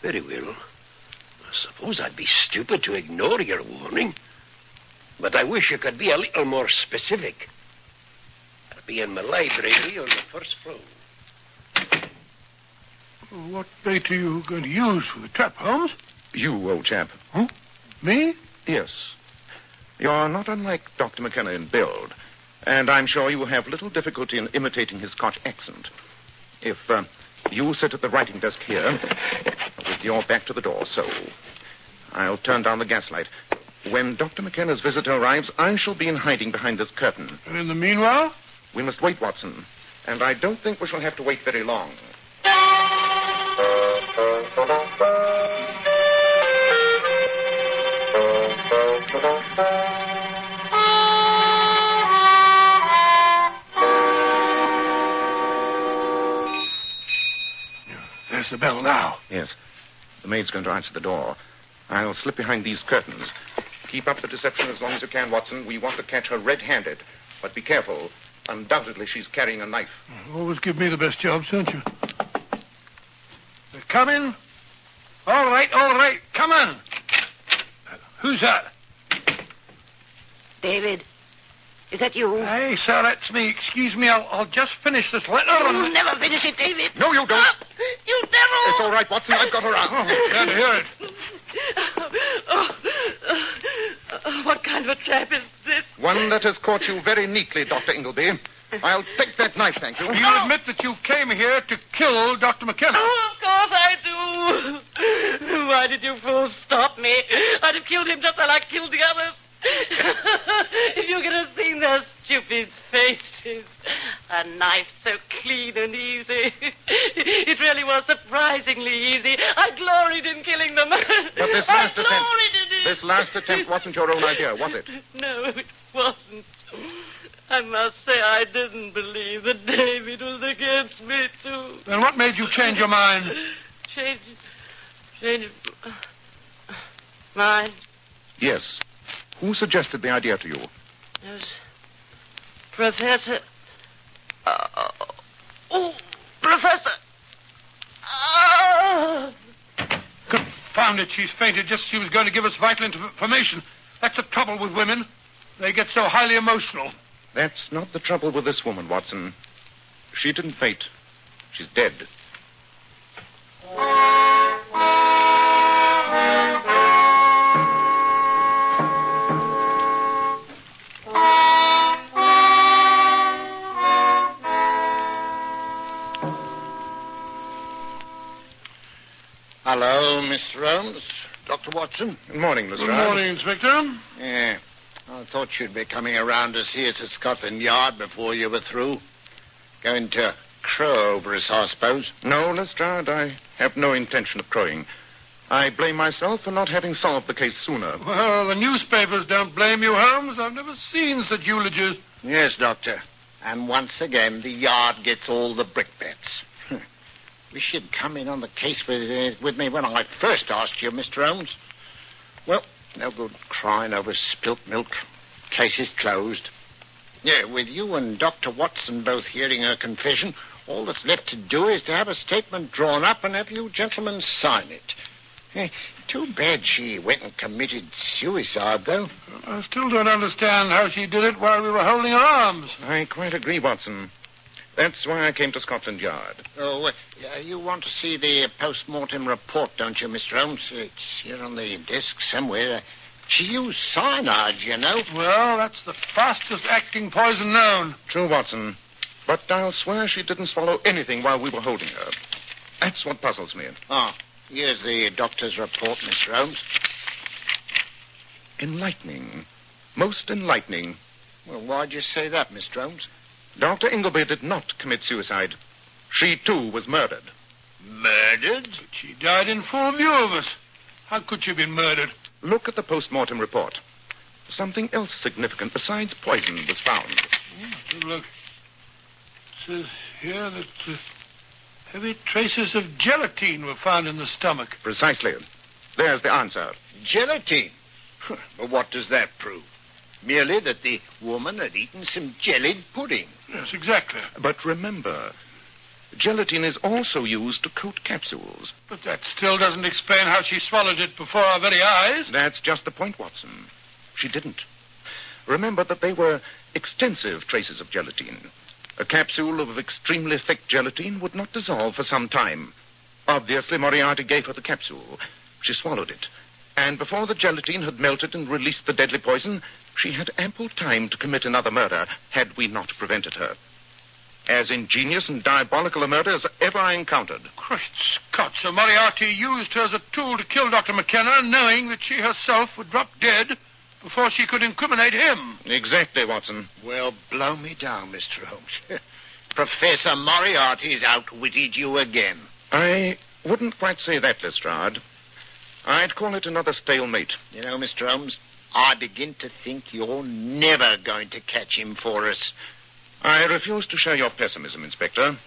Speaker 20: Very well. I suppose I'd be stupid to ignore your warning. But I wish you could be a little more specific. I'll be in my library on the first floor.
Speaker 3: What bait are you going to use for the trap, Holmes?
Speaker 4: You, old chap.
Speaker 3: Huh? Me?
Speaker 4: Yes. You're not unlike Dr. McKenna in build, and I'm sure you will have little difficulty in imitating his Scotch accent. If you sit at the writing desk here, with your back to the door, so. I'll turn down the gaslight. When Dr. McKenna's visitor arrives, I shall be in hiding behind this curtain.
Speaker 3: And in the meanwhile?
Speaker 4: We must wait, Watson. And I don't think we shall have to wait very long.
Speaker 3: There's the bell now.
Speaker 4: Yes. The maid's going to answer the door. I'll slip behind these curtains. Keep up the deception as long as you can, Watson. We want to catch her red-handed. But be careful. Undoubtedly, she's carrying a knife.
Speaker 3: Always give me the best jobs, don't you? Come in. All right. Come in. Who's that?
Speaker 15: David, is that you?
Speaker 3: Hey, sir, that's me. Excuse me, I'll just finish this letter.
Speaker 15: You'll never finish it, David.
Speaker 4: No, you don't.
Speaker 15: You devil!
Speaker 4: It's all right, Watson. I've got her out.
Speaker 3: Oh, can't hear it.
Speaker 15: What kind of a trap is this?
Speaker 4: One that has caught you very neatly, Dr. Ingleby. I'll take that knife, thank you.
Speaker 3: You admit that you came here to kill Dr. McKenna?
Speaker 15: Oh, of course I do. Why did you fools stop me? I'd have killed him just like I killed the others. If you could have seen their stupid faces. A knife so clean and easy. It really was surprisingly easy. I gloried in killing them.
Speaker 4: But this last attempt wasn't your own idea, was it?
Speaker 15: No, it wasn't. I must say I didn't believe that David was against me, too.
Speaker 3: Then what made you change your mind?
Speaker 15: Change mind?
Speaker 4: Yes. Who suggested the idea to you?
Speaker 15: It was Professor... Professor!
Speaker 3: Confound it, she's fainted just as she was going to give us vital information. That's the trouble with women. They get so highly emotional.
Speaker 4: That's not the trouble with this woman, Watson. She didn't faint. She's dead.
Speaker 5: Hello, Mr. Holmes. Dr. Watson.
Speaker 4: Good morning, Mr.
Speaker 3: Good morning, Inspector.
Speaker 5: Yeah. I thought you'd be coming around to see us at Scotland Yard before you were through. Going to crow over us, I suppose.
Speaker 4: No, Lestrade, I have no intention of crowing. I blame myself for not having solved the case sooner.
Speaker 3: Well, the newspapers don't blame you, Holmes. I've never seen such eulogies.
Speaker 5: Yes, Doctor. And once again, the Yard gets all the brickbats. Wish you'd come in on the case with me when I first asked you, Mr. Holmes. Well, no good crying over spilt milk. Case is closed. Yeah, with you and Dr. Watson both hearing her confession, all that's left to do is to have a statement drawn up and have you gentlemen sign it. Too bad she went and committed suicide, though.
Speaker 3: I still don't understand how she did it while we were holding her arms.
Speaker 4: I quite agree, Watson. That's why I came to Scotland Yard.
Speaker 5: Oh, you want to see the post-mortem report, don't you, Mr. Holmes? It's here on the desk somewhere. She used cyanide, you know.
Speaker 3: Well, that's the fastest-acting poison known.
Speaker 4: True, Watson. But I'll swear she didn't swallow anything while we were holding her. That's what puzzles me.
Speaker 5: Ah, here's the doctor's report, Mr. Holmes.
Speaker 4: Enlightening. Most enlightening.
Speaker 5: Well, why'd you say that, Mr. Holmes?
Speaker 4: Dr. Ingleby did not commit suicide. She, too, was murdered.
Speaker 5: Murdered?
Speaker 3: She died in full view of us. How could she have been murdered?
Speaker 4: Look at the post-mortem report. Something else significant besides poison was found.
Speaker 3: Oh, look. It says here that heavy traces of gelatine were found in the stomach.
Speaker 4: Precisely. There's the answer.
Speaker 5: Gelatine? But what does that prove? Merely that the woman had eaten some jellied pudding.
Speaker 3: Yes, exactly.
Speaker 4: But remember, Gelatine is also used to coat capsules.
Speaker 3: But that still doesn't explain how she swallowed it before our very eyes.
Speaker 4: That's just the point, Watson. She didn't. Remember that they were extensive traces of gelatine. A capsule of extremely thick gelatine would not dissolve for some time. Obviously, Moriarty gave her the capsule. She swallowed it. And before the gelatine had melted and released the deadly poison, she had ample time to commit another murder, had we not prevented her. As ingenious and diabolical a murder as ever I encountered.
Speaker 3: Great Scott, so Moriarty used her as a tool to kill Dr. McKenna, knowing that she herself would drop dead before she could incriminate him.
Speaker 4: Exactly, Watson.
Speaker 5: Well, blow me down, Mr. Holmes. Professor Moriarty's outwitted you again.
Speaker 4: I wouldn't quite say that, Lestrade. I'd call it another stalemate.
Speaker 5: You know, Mr. Holmes, I begin to think you're never going to catch him for us.
Speaker 4: I refuse to share your pessimism, Inspector.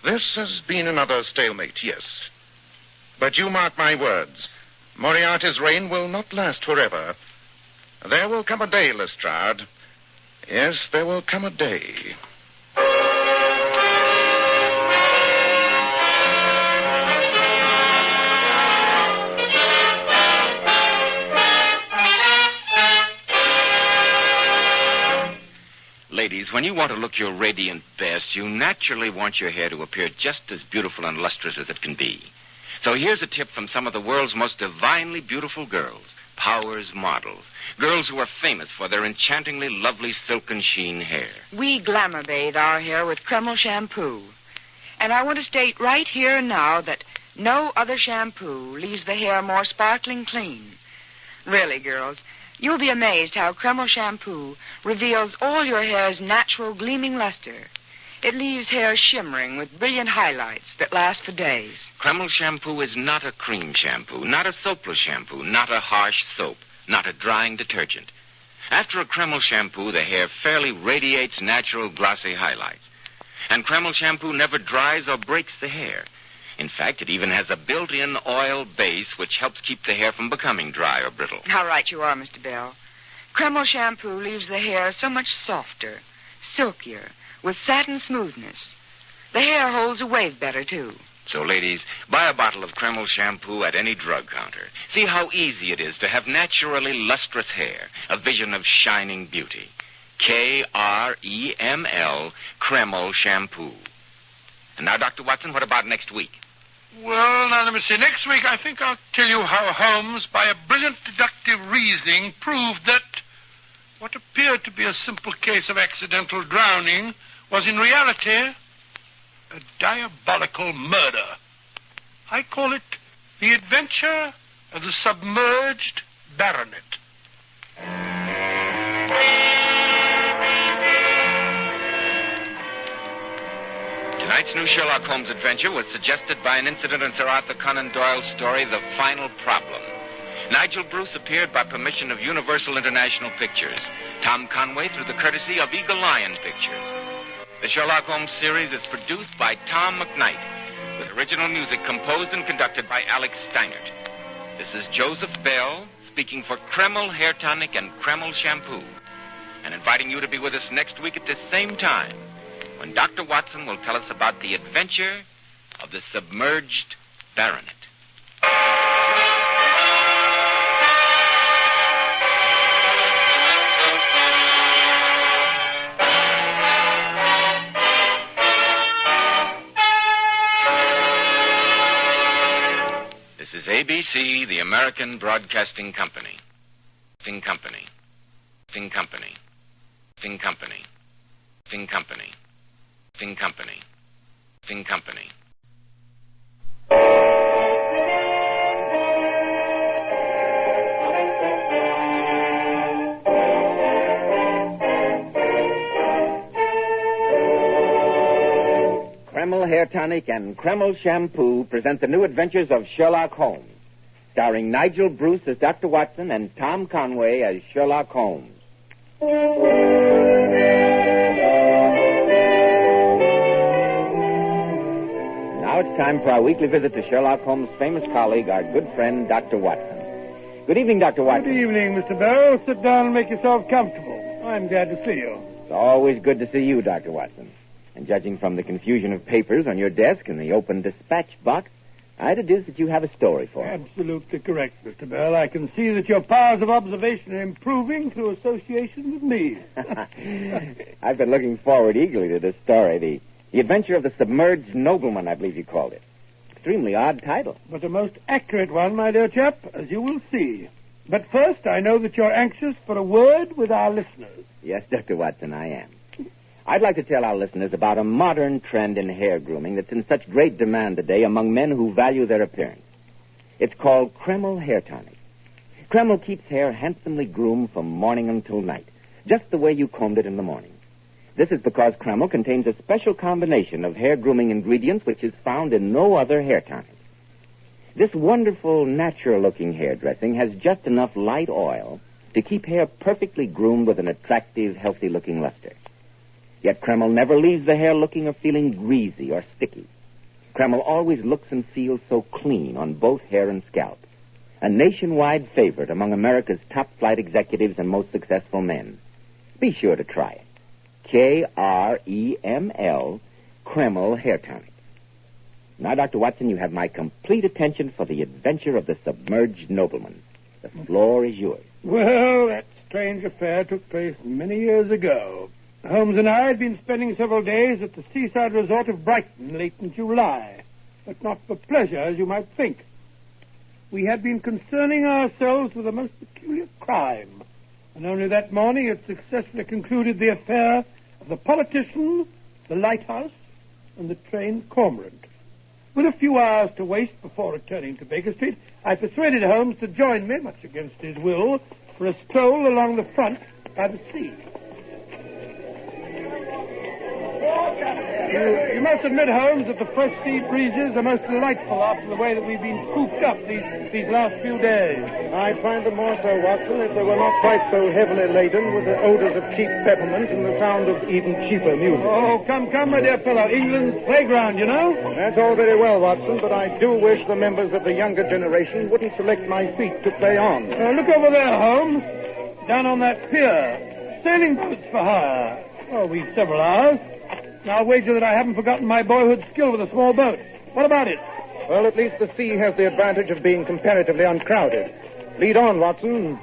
Speaker 4: This has been another stalemate, yes. But you mark my words. Moriarty's reign will not last forever. There will come a day, Lestrade. Yes, there will come a day.
Speaker 2: Ladies, when you want to look your radiant best, you naturally want your hair to appear just as beautiful and lustrous as it can be. So here's a tip from some of the world's most divinely beautiful girls, Powers models, girls who are famous for their enchantingly lovely silken sheen hair.
Speaker 17: We glamour bathe our hair with Kreml shampoo. And I want to state right here and now that no other shampoo leaves the hair more sparkling clean. Really, girls, you'll be amazed how Kreml shampoo reveals all your hair's natural gleaming luster. It leaves hair shimmering with brilliant highlights that last for days.
Speaker 2: Kreml shampoo is not a cream shampoo, not a soapless shampoo, not a harsh soap, not a drying detergent. After a Kreml shampoo, the hair fairly radiates natural glossy highlights. And Kreml shampoo never dries or breaks the hair. In fact, it even has a built-in oil base which helps keep the hair from becoming dry or brittle.
Speaker 17: How right you are, Mr. Bell. Kreml shampoo leaves the hair so much softer, silkier, with satin smoothness. The hair holds a wave better, too.
Speaker 2: So, ladies, buy a bottle of Kreml shampoo at any drug counter. See how easy it is to have naturally lustrous hair, a vision of shining beauty. Kreml, Kreml shampoo. And now, Dr. Watson, what about next week?
Speaker 3: Well, now, let me see. Next week, I think I'll tell you how Holmes, by a brilliant deductive reasoning, proved that what appeared to be a simple case of accidental drowning was in reality a diabolical murder. I call it The Adventure of the Submerged Baronet.
Speaker 2: Tonight's new Sherlock Holmes adventure was suggested by an incident in Sir Arthur Conan Doyle's story, The Final Problem. Nigel Bruce appeared by permission of Universal International Pictures. Tom Conway through the courtesy of Eagle Lion Pictures. The Sherlock Holmes series is produced by Tom McKnight, with original music composed and conducted by Alex Steinert. This is Joseph Bell, speaking for Kreml Hair Tonic and Kreml Shampoo, and inviting you to be with us next week at this same time, when Dr. Watson will tell us about the adventure of the Submerged Baronet. This is ABC, the American Broadcasting Company. Thing Company. Thing Company. Thing Company. Thing Company. Thing Company. Thing Company.
Speaker 6: Kreml Hair Tonic and Kreml Shampoo present the new adventures of Sherlock Holmes, starring Nigel Bruce as Dr. Watson and Tom Conway as Sherlock Holmes. Now it's time for our weekly visit to Sherlock Holmes' famous colleague, our good friend, Dr. Watson. Good evening, Dr. Watson.
Speaker 3: Good evening, Mr. Bell. Sit down and make yourself comfortable. I'm glad to see you.
Speaker 6: It's always good to see you, Dr. Watson. And judging from the confusion of papers on your desk and the open dispatch box, I deduce that you have a story for us.
Speaker 3: Absolutely correct, Mr. Bell. I can see that your powers of observation are improving through association with me.
Speaker 6: I've been looking forward eagerly to this story. The Adventure of the Submerged Nobleman, I believe you called it. Extremely odd title.
Speaker 3: But a most accurate one, my dear chap, as you will see. But first, I know that you're anxious for a word with our listeners.
Speaker 6: Yes, Dr. Watson, I am. I'd like to tell our listeners about a modern trend in hair grooming that's in such great demand today among men who value their appearance. It's called Kreml Hair Tonic. Kreml keeps hair handsomely groomed from morning until night, just the way you combed it in the morning. This is because Kreml contains a special combination of hair grooming ingredients which is found in no other hair tonic. This wonderful, natural-looking hair dressing has just enough light oil to keep hair perfectly groomed with an attractive, healthy-looking luster. Yet Kreml never leaves the hair looking or feeling greasy or sticky. Kreml always looks and feels so clean on both hair and scalp. A nationwide favorite among America's top-flight executives and most successful men. Be sure to try it. Kreml, Kreml Hair Tonic. Now, Dr. Watson, you have my complete attention for the adventure of the Submerged Nobleman. The floor is yours.
Speaker 3: Well, that strange affair took place many years ago. Holmes and I had been spending several days at the seaside resort of Brighton late in July, but not for pleasure, as you might think. We had been concerning ourselves with a most peculiar crime, and only that morning had successfully concluded the affair of the politician, the lighthouse, and the trained cormorant. With a few hours to waste before returning to Baker Street, I persuaded Holmes to join me, much against his will, for a stroll along the front by the sea. You must admit, Holmes, that the fresh sea breezes are most delightful after the way that we've been cooped up these last few days.
Speaker 14: I'd find them more so, Watson, if they were not quite so heavily laden with the odors of cheap peppermint and the sound of even cheaper music.
Speaker 3: Oh, come, my dear fellow. England's playground, you know?
Speaker 14: That's all very well, Watson, but I do wish the members of the younger generation wouldn't select my feet to play on.
Speaker 3: Look over there, Holmes. Down on that pier. Sailing boats for hire. Oh, we've several hours. Now, I'll wager that I haven't forgotten my boyhood skill with a small boat. What about it?
Speaker 14: Well, at least the sea has the advantage of being comparatively uncrowded. Lead on, Watson.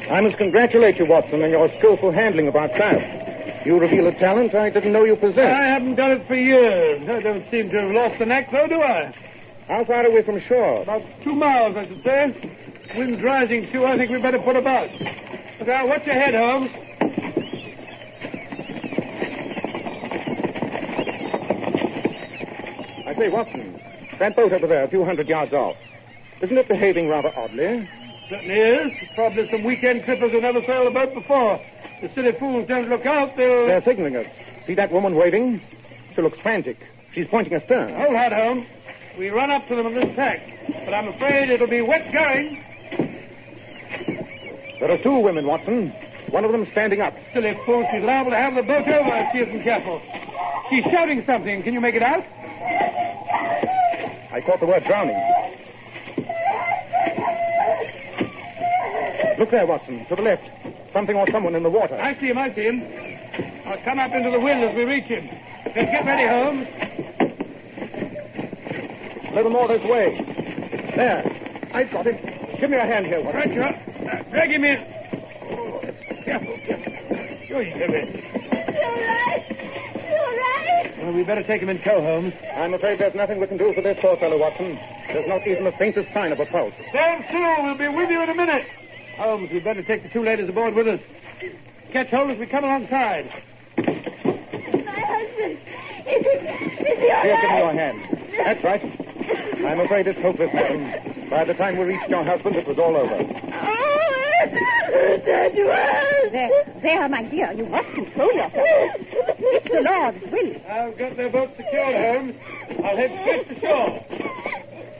Speaker 14: I must congratulate you, Watson, on your skillful handling of our craft. You reveal a talent I didn't know you possessed.
Speaker 3: I haven't done it for years. I don't seem to have lost the knack, though, do I?
Speaker 14: How far away from shore?
Speaker 3: About 2 miles, I should say. Wind's rising, too. I think we'd better put about. Now, watch your head, Holmes.
Speaker 14: I say, Watson, that boat over there, a few hundred yards off, isn't it behaving rather oddly?
Speaker 3: Certainly is. Probably some weekend trippers who never sailed a boat before. The silly fools don't look out,
Speaker 14: They're signaling us. See that woman waving? She looks frantic. She's pointing astern.
Speaker 3: Hold hard, Holmes. We run up to them on this tack, but I'm afraid it'll be wet going.
Speaker 14: There are 2 women, Watson. One of them standing up.
Speaker 3: Silly fool. She's liable to have the boat over if she isn't careful. She's shouting something. Can you make it out?
Speaker 14: I caught the word drowning. Look there, Watson, to the left. Something or someone in the water.
Speaker 3: I see him. I'll come up into the wind as we reach him. Get ready, Holmes.
Speaker 14: A little more this way. There. I've got it. Give me a hand here, Watson.
Speaker 3: Right, you are. Drag him in. Careful. Sure you come in.
Speaker 22: You're right.
Speaker 3: Well, we better take him in tow, Holmes.
Speaker 14: I'm afraid there's nothing we can do for this poor fellow, Watson. There's not even the faintest sign of a pulse.
Speaker 3: Stand still. We'll be with you in a minute. Holmes, we'd better take the 2 ladies aboard with us. Catch hold as we come alongside.
Speaker 22: My husband. Is he all
Speaker 14: Here,
Speaker 22: right?
Speaker 14: give me your hand. That's right. I'm afraid it's hopeless, madam. By the time we reached your husband, it was all over.
Speaker 22: There, my dear. You must control yourself. It's the Lord's will.
Speaker 3: I've got their boat secured, Holmes. I'll head straight to shore.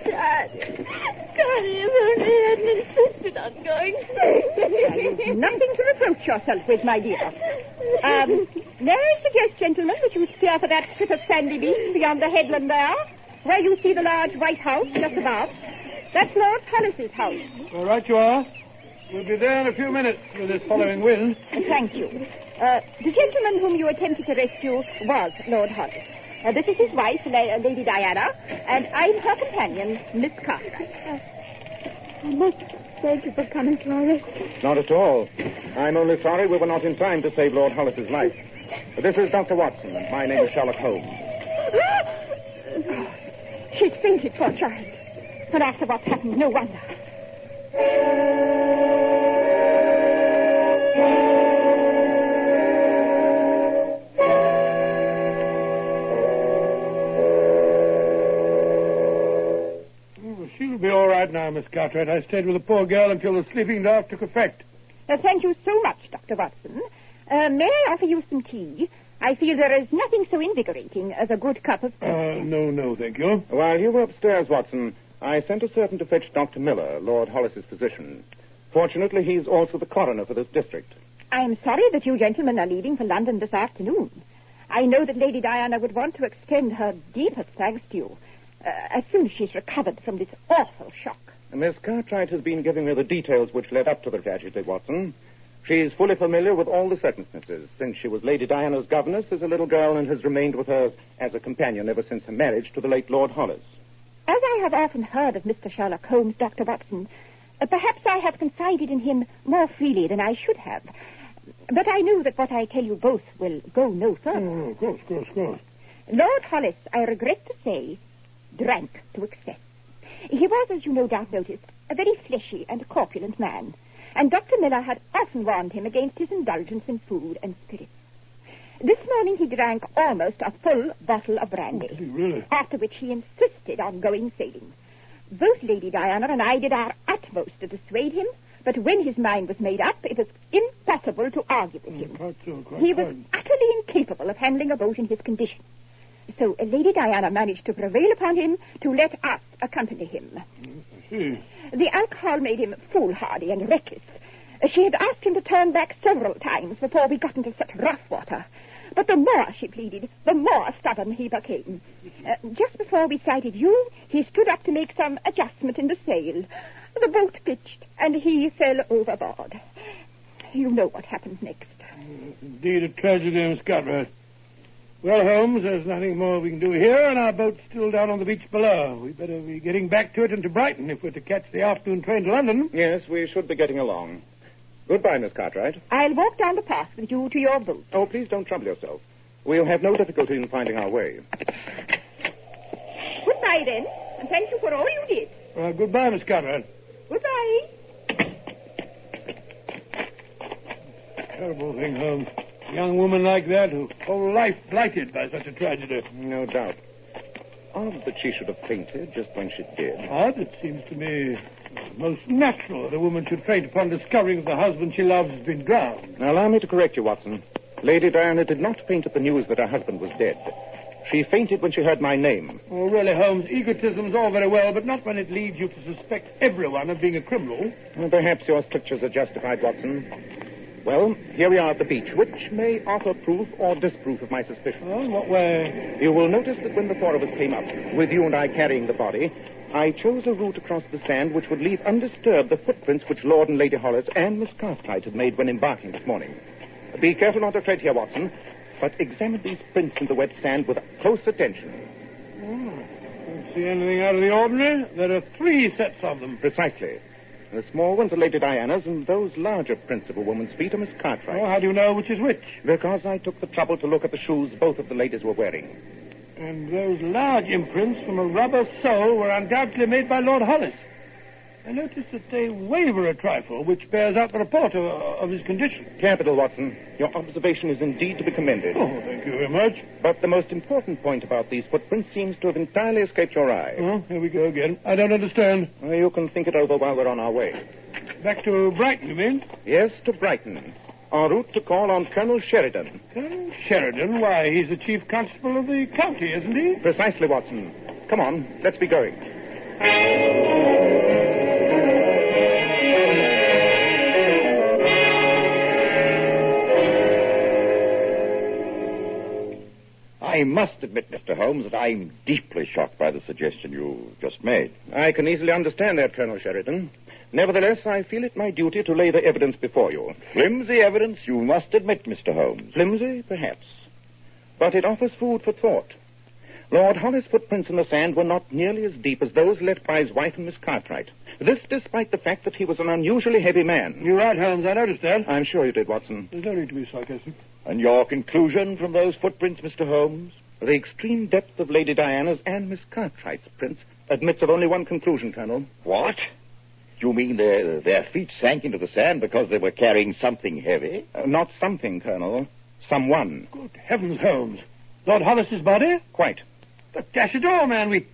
Speaker 22: God, if only I hadn't insisted on going. You've nothing to reproach yourself with, my dear. May I suggest, gentlemen, that you steer for that strip of sandy beach beyond the headland there?
Speaker 11: Where you see the large white house just above, that's Lord Hollis's house.
Speaker 3: All right, you are. We'll be there in a few minutes with this following wind.
Speaker 11: Thank you. The gentleman whom you attempted to rescue was Lord Hollis. This is his wife, Lady Diana, and I'm her companion, Miss Cartwright.
Speaker 16: I must thank you for coming to our rescue.
Speaker 4: Not at all. I'm only sorry we were not in time to save Lord Hollis's life. This is Dr. Watson, and my name is Sherlock Holmes.
Speaker 11: She's fainted, poor child. And after what's happened, no wonder.
Speaker 3: She'll be all right now, Miss Cartwright. I stayed with the poor girl until the sleeping draught took effect.
Speaker 11: Thank you so much, Dr. Watson. May I offer you some tea? I feel there is nothing so invigorating as a good cup of tea.
Speaker 3: No, thank you.
Speaker 4: While you were upstairs, Watson, I sent a servant to fetch Dr. Miller, Lord Hollis's physician. Fortunately, he's also the coroner for this district.
Speaker 11: I'm sorry that you gentlemen are leaving for London this afternoon. I know that Lady Diana would want to extend her deepest thanks to you as soon as she's recovered from this awful shock.
Speaker 4: Miss Cartwright has been giving me the details which led up to the tragedy, Watson. She's fully familiar with all the circumstances, since she was Lady Diana's governess as a little girl and has remained with her as a companion ever since her marriage to the late Lord Hollis.
Speaker 11: As I have often heard of Mr. Sherlock Holmes, Dr. Watson, perhaps I have confided in him more freely than I should have. But I know that what I tell you both will go no further.
Speaker 3: Of course.
Speaker 11: Lord Hollis, I regret to say, drank to excess. He was, as you no doubt noticed, a very fleshy and corpulent man, and Dr. Miller had often warned him against his indulgence in food and spirits. This morning he drank almost a full bottle of brandy,
Speaker 3: really?
Speaker 11: After which he insisted on going sailing. Both Lady Diana and I did our utmost to dissuade him, but when his mind was made up, it was impossible to argue with him. He was utterly incapable of handling a boat in his condition. So Lady Diana managed to prevail upon him to let us accompany him. The alcohol made him foolhardy and reckless. She had asked him to turn back several times before we got into such rough water. But the more she pleaded, the more stubborn he became. Just before we sighted you, he stood up to make some adjustment in the sail. The boat pitched, and he fell overboard. You know what happened next.
Speaker 3: Indeed, a tragedy, Miss Cartwright. Well, Holmes, there's nothing more we can do here, and our boat's still down on the beach below. We better be getting back to it and to Brighton if we're to catch the afternoon train to London.
Speaker 4: Yes, we should be getting along. Goodbye, Miss Cartwright.
Speaker 11: I'll walk down the path with you to your boat.
Speaker 4: Oh, please don't trouble yourself. We'll have no difficulty in finding our way.
Speaker 11: Goodbye, then, and thank you for all you did.
Speaker 3: Goodbye, Miss Cartwright.
Speaker 11: Goodbye.
Speaker 3: Terrible thing, Holmes. A young woman like that, whose whole life blighted by such a tragedy.
Speaker 4: No doubt. Odd that she should have fainted just when she did.
Speaker 3: Odd? It seems to me most natural that a woman should faint upon discovering that the husband she loves has been drowned.
Speaker 4: Now, allow me to correct you, Watson. Lady Diana did not faint at the news that her husband was dead. She fainted when she heard my name.
Speaker 3: Oh, really, Holmes, egotism's all very well, but not when it leads you to suspect everyone of being a criminal.
Speaker 4: Well, perhaps your strictures are justified, Watson. Well, here we are at the beach, which may offer proof or disproof of my suspicion.
Speaker 3: Oh, in what way?
Speaker 4: You will notice that when the four of us came up, with you and I carrying the body, I chose a route across the sand which would leave undisturbed the footprints which Lord and Lady Hollis and Miss Cartwright had made when embarking this morning. Be careful not to tread here, Watson, but examine these prints in the wet sand with close attention.
Speaker 3: Don't see anything out of the ordinary. There are 3 sets of them.
Speaker 4: Precisely. The small ones are Lady Diana's, and those larger prints of a woman's feet are Miss Cartwright's.
Speaker 3: Oh, how do you know which is which?
Speaker 4: Because I took the trouble to look at the shoes both of the ladies were wearing.
Speaker 3: And those large imprints from a rubber sole were undoubtedly made by Lord Hollis. I noticed that they waver a trifle, which bears out the report of his condition.
Speaker 4: Capital, Watson. Your observation is indeed to be commended.
Speaker 3: Oh, thank you very much.
Speaker 4: But the most important point about these footprints seems to have entirely escaped your eye.
Speaker 3: Oh, here we go again. I don't understand.
Speaker 4: Well, you can think it over while we're on our way.
Speaker 3: Back to Brighton, you mean?
Speaker 4: Yes, to Brighton. En route to call on Colonel Sheridan.
Speaker 3: Colonel Sheridan? Why, he's the chief constable of the county, isn't he?
Speaker 4: Precisely, Watson. Come on, let's be going.
Speaker 3: I
Speaker 1: I must admit, Mr. Holmes, that I'm deeply shocked by the suggestion you just made.
Speaker 4: I can easily understand that, Colonel Sheridan. Nevertheless, I feel it my duty to lay the evidence before you.
Speaker 1: Flimsy evidence, you must admit, Mr. Holmes.
Speaker 4: Flimsy, perhaps. But it offers food for thought. Lord Hollis' footprints in the sand were not nearly as deep as those left by his wife and Miss Cartwright. This despite the fact that he was an unusually heavy man.
Speaker 3: You're right, Holmes. I noticed that.
Speaker 4: I'm sure you did, Watson.
Speaker 3: There's no need to be sarcastic.
Speaker 1: And your conclusion from those footprints, Mr. Holmes?
Speaker 4: The extreme depth of Lady Diana's and Miss Cartwright's prints admits of only one conclusion, Colonel.
Speaker 1: What? You mean their feet sank into the sand because they were carrying something heavy?
Speaker 4: Not something, Colonel. Someone.
Speaker 3: Good heavens, Holmes. Lord Hollis's body?
Speaker 4: Quite.
Speaker 3: But dash it all, man, we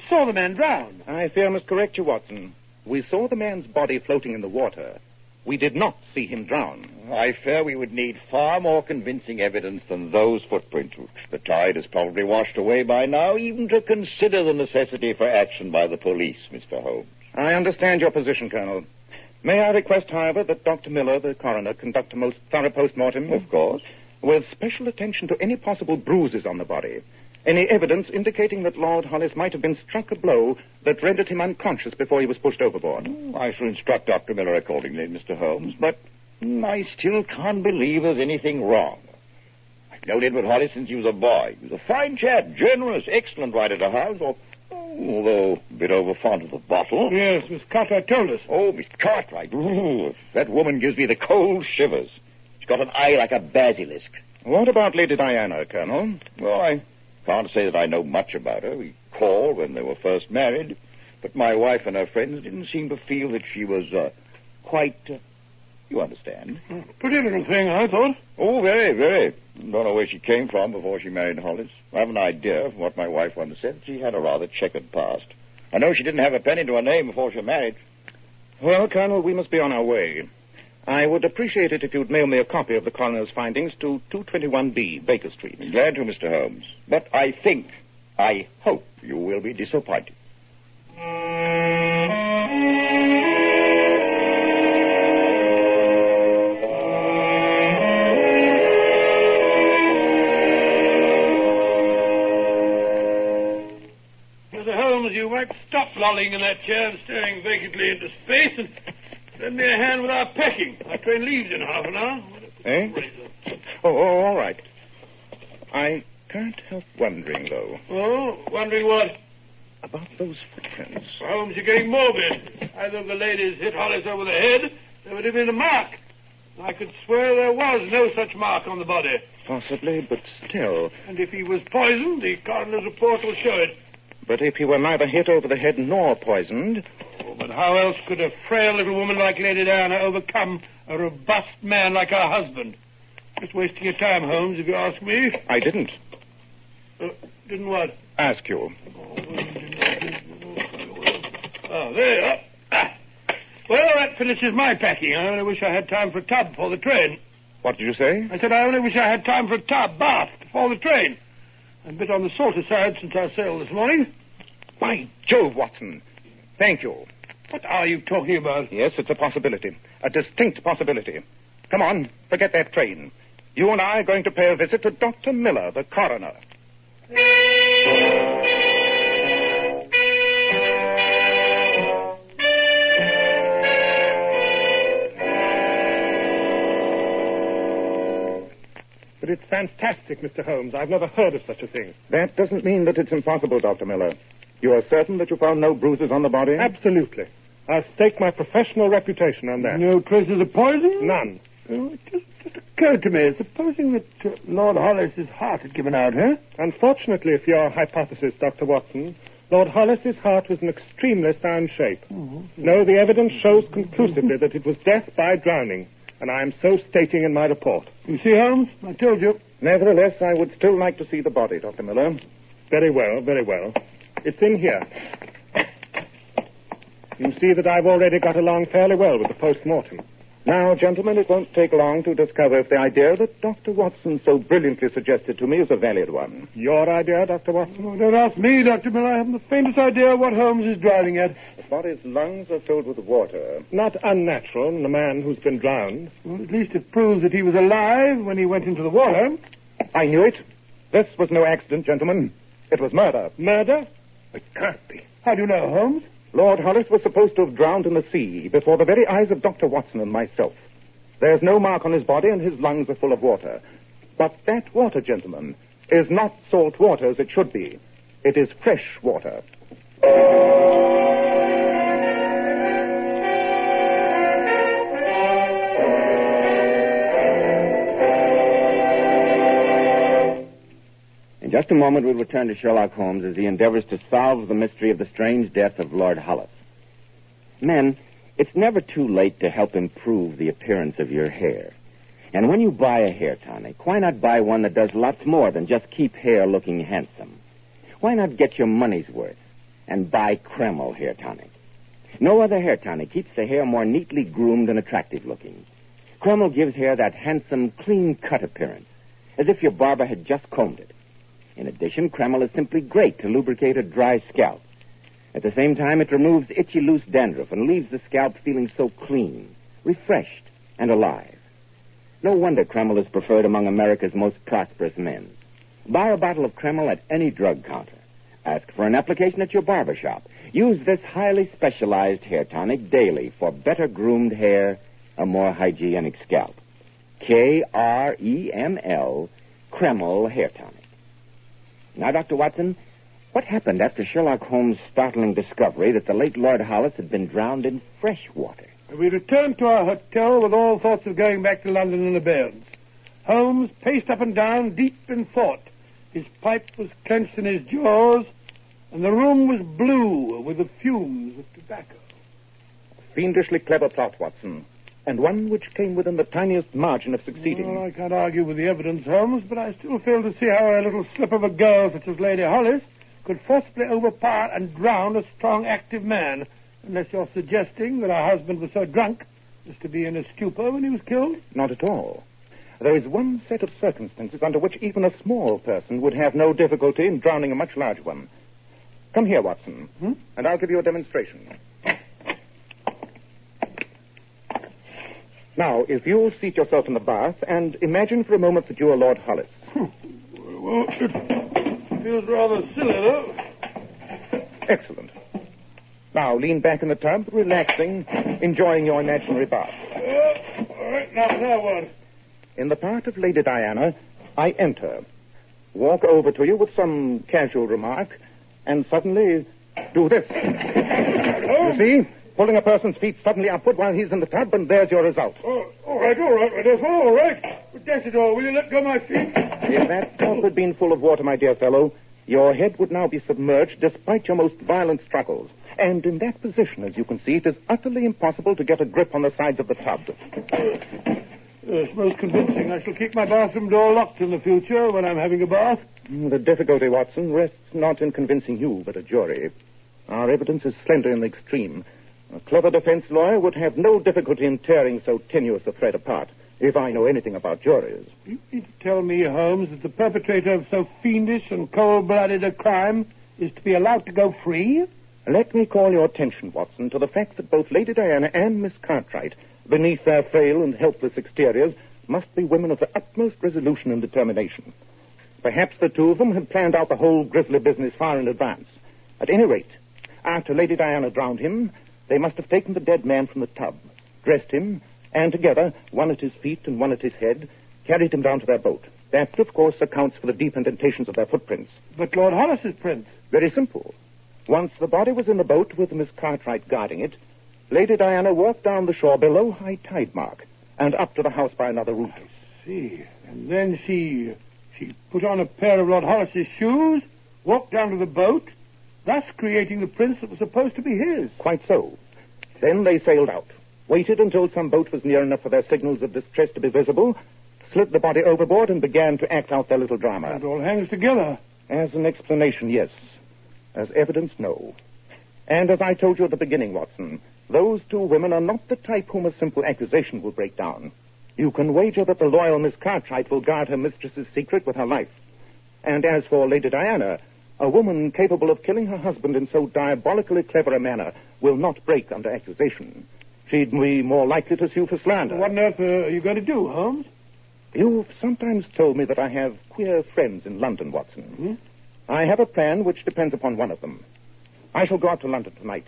Speaker 3: saw the man drown.
Speaker 4: I fear I must correct you, Watson. We saw the man's body floating in the water. We did not see him drown.
Speaker 1: I fear we would need far more convincing evidence than those footprints, which the tide has probably washed away by now, even to consider the necessity for action by the police, Mr. Holmes.
Speaker 4: I understand your position, Colonel. May I request, however, that Dr. Miller, the coroner, conduct a most thorough post-mortem?
Speaker 1: Of course.
Speaker 4: With special attention to any possible bruises on the body. Any evidence indicating that Lord Hollis might have been struck a blow that rendered him unconscious before he was pushed overboard.
Speaker 1: I shall instruct Dr. Miller accordingly, Mr. Holmes, but I still can't believe there's anything wrong. I've known Edward Hollis since he was a boy. He was a fine chap, generous, excellent rider to hounds, although a bit over fond of the bottle.
Speaker 3: Yes, Miss Cartwright told us.
Speaker 1: Oh, Miss Cartwright. Ooh, that woman gives me the cold shivers. She's got an eye like a basilisk.
Speaker 4: What about Lady Diana, Colonel?
Speaker 1: Well, I can't say that I know much about her. We called when they were first married, but my wife and her friends didn't seem to feel that she was quite... you understand?
Speaker 3: Pretty little thing, I thought.
Speaker 1: Oh, very, very. Don't know where she came from before she married Hollis. I have an idea from what my wife once said. She had a rather checkered past. I know she didn't have a penny to her name before she married.
Speaker 4: Well, Colonel, we must be on our way. I would appreciate it if you'd mail me a copy of the coroner's findings to 221B, Baker Street.
Speaker 1: Glad to, Mr. Holmes. But I hope you will be disappointed.
Speaker 3: Mr. Holmes, you might stop lolling in that chair and staring vacantly into space and lend me a hand with our packing. Our train leaves in half an hour.
Speaker 4: Eh? Oh, all right. I can't help wondering, though.
Speaker 3: Oh, wondering what?
Speaker 4: About those footprints.
Speaker 3: Holmes, you're getting morbid. Either of the ladies hit Hollis over the head, there would have been a mark. I could swear there was no such mark on the body.
Speaker 4: Possibly, but still.
Speaker 3: And if he was poisoned, the coroner's report will show it.
Speaker 4: But if he were neither hit over the head nor poisoned...
Speaker 3: Oh, but how else could a frail little woman like Lady Diana overcome a robust man like her husband? Just wasting your time, Holmes, if you ask me.
Speaker 4: I didn't.
Speaker 3: Didn't what?
Speaker 4: Ask you.
Speaker 3: Oh, there you are. Well, that finishes my packing. I only wish I had time for a tub before the train.
Speaker 4: What did you say?
Speaker 3: I said I only wish I had time for a tub, bath, before the train. I'm a bit on the salter side since our sail this morning.
Speaker 4: By Jove, Watson. Thank you.
Speaker 3: What are you talking about?
Speaker 4: Yes, it's a possibility. A distinct possibility. Come on, forget that train. You and I are going to pay a visit to Dr. Miller, the coroner.
Speaker 10: But it's fantastic, Mr. Holmes. I've never heard of such a thing.
Speaker 4: That doesn't mean that it's impossible, Dr. Miller. You are certain that you found no bruises on the body?
Speaker 10: Absolutely. I'll stake my professional reputation on that.
Speaker 3: No traces of poison?
Speaker 10: None.
Speaker 3: Oh, it just occurred to me, supposing that Lord Hollis's heart had given out, huh?
Speaker 10: Unfortunately for your hypothesis, Dr. Watson, Lord Hollis's heart was in extremely sound shape. No, the evidence shows conclusively that it was death by drowning, and I am so stating in my report.
Speaker 3: You see, Holmes, I told you.
Speaker 4: Nevertheless, I would still like to see the body, Dr. Miller.
Speaker 10: Very well, very well. It's in here. You see that I've already got along fairly well with the post-mortem.
Speaker 4: Now, gentlemen, it won't take long to discover if the idea that Dr. Watson so brilliantly suggested to me is a valid one.
Speaker 10: Your idea, Dr. Watson?
Speaker 3: Oh, don't ask me, Dr. Miller. I haven't the faintest idea what Holmes is driving at.
Speaker 4: The body's lungs are filled with water.
Speaker 10: Not unnatural in a man who's been drowned.
Speaker 3: Well, at least it proves that he was alive when he went into the water.
Speaker 4: I knew it.
Speaker 10: This was no accident, gentlemen. It was murder.
Speaker 3: Murder? It can't be. How do you know, Holmes?
Speaker 10: Lord Hollis was supposed to have drowned in the sea before the very eyes of Dr. Watson and myself. There's no mark on his body, and his lungs are full of water. But that water, gentlemen, is not salt water as it should be. It is fresh water.
Speaker 6: In just a moment, we'll return to Sherlock Holmes as he endeavors to solve the mystery of the strange death of Lord Hollis. Men, it's never too late to help improve the appearance of your hair. And when you buy a hair tonic, why not buy one that does lots more than just keep hair looking handsome? Why not get your money's worth and buy Kreml hair tonic? No other hair tonic keeps the hair more neatly groomed and attractive looking. Kreml gives hair that handsome, clean-cut appearance, as if your barber had just combed it. In addition, Kreml is simply great to lubricate a dry scalp. At the same time, it removes itchy, loose dandruff and leaves the scalp feeling so clean, refreshed, and alive. No wonder Kreml is preferred among America's most prosperous men. Buy a bottle of Kreml at any drug counter. Ask for an application at your barber shop. Use this highly specialized hair tonic daily for better groomed hair, a more hygienic scalp. Kreml, Kreml hair tonic. Now, Dr. Watson, what happened after Sherlock Holmes' startling discovery that the late Lord Hollis had been drowned in fresh water?
Speaker 3: We returned to our hotel with all thoughts of going back to London in abeyance. Holmes paced up and down, deep in thought. His pipe was clenched in his jaws, and the room was blue with the fumes of tobacco.
Speaker 10: Fiendishly clever plot, Watson, and one which came within the tiniest margin of succeeding.
Speaker 3: Well, I can't argue with the evidence, Holmes, but I still fail to see how a little slip of a girl such as Lady Hollis could forcibly overpower and drown a strong, active man, unless you're suggesting that her husband was so drunk as to be in a stupor when he was killed.
Speaker 10: Not at all. There is one set of circumstances under which even a small person would have no difficulty in drowning a much larger one. Come here, Watson, and I'll give you a demonstration. Now, if you'll seat yourself in the bath and imagine for a moment that you are Lord Hollis.
Speaker 3: Well, it feels rather silly, though.
Speaker 10: Excellent. Now, lean back in the tub, relaxing, enjoying your imaginary bath.
Speaker 3: All right, now what?
Speaker 10: In the part of Lady Diana, I enter, walk over to you with some casual remark, and suddenly do this. You see? Pulling a person's feet suddenly upward while he's in the tub, and there's your result.
Speaker 3: Oh, all right, Rodolfo, all right. But dash it all, will you let go my feet?
Speaker 10: If that tub had been full of water, my dear fellow, your head would now be submerged despite your most violent struggles. And in that position, as you can see, it is utterly impossible to get a grip on the sides of the tub.
Speaker 3: It's most convincing. I shall keep my bathroom door locked in the future when I'm having a bath.
Speaker 10: The difficulty, Watson, rests not in convincing you, but a jury. Our evidence is slender in the extreme. A clever defense lawyer would have no difficulty in tearing so tenuous a thread apart, if I know anything about juries.
Speaker 3: You need to tell me, Holmes, that the perpetrator of so fiendish and cold-blooded a crime is to be allowed to go free?
Speaker 10: Let me call your attention, Watson, to the fact that both Lady Diana and Miss Cartwright, beneath their frail and helpless exteriors, must be women of the utmost resolution and determination. Perhaps the two of them had planned out the whole grisly business far in advance. At any rate, after Lady Diana drowned him, they must have taken the dead man from the tub, dressed him, and together, one at his feet and one at his head, carried him down to their boat. That, of course, accounts for the deep indentations of their footprints.
Speaker 3: But Lord Hollis's prints?
Speaker 10: Very simple. Once the body was in the boat with Miss Cartwright guarding it, Lady Diana walked down the shore below high tide mark and up to the house by another route.
Speaker 3: I see. And then she put on a pair of Lord Hollis's shoes, walked down to the boat, thus creating the prints that were supposed to be his.
Speaker 10: Quite so. Then they sailed out, waited until some boat was near enough for their signals of distress to be visible, slid the body overboard, and began to act out their little drama.
Speaker 3: It all hangs together.
Speaker 10: As an explanation, yes. As evidence, no. And as I told you at the beginning, Watson, those two women are not the type whom a simple accusation will break down. You can wager that the loyal Miss Cartwright will guard her mistress's secret with her life. And as for Lady Diana, a woman capable of killing her husband in so diabolically clever a manner will not break under accusation. She'd be more likely to sue for slander.
Speaker 3: What on earth are you going to do, Holmes?
Speaker 12: You've sometimes told me that I have queer friends in London, Watson.
Speaker 3: Hmm?
Speaker 12: I have a plan which depends upon one of them. I shall go out to London tonight.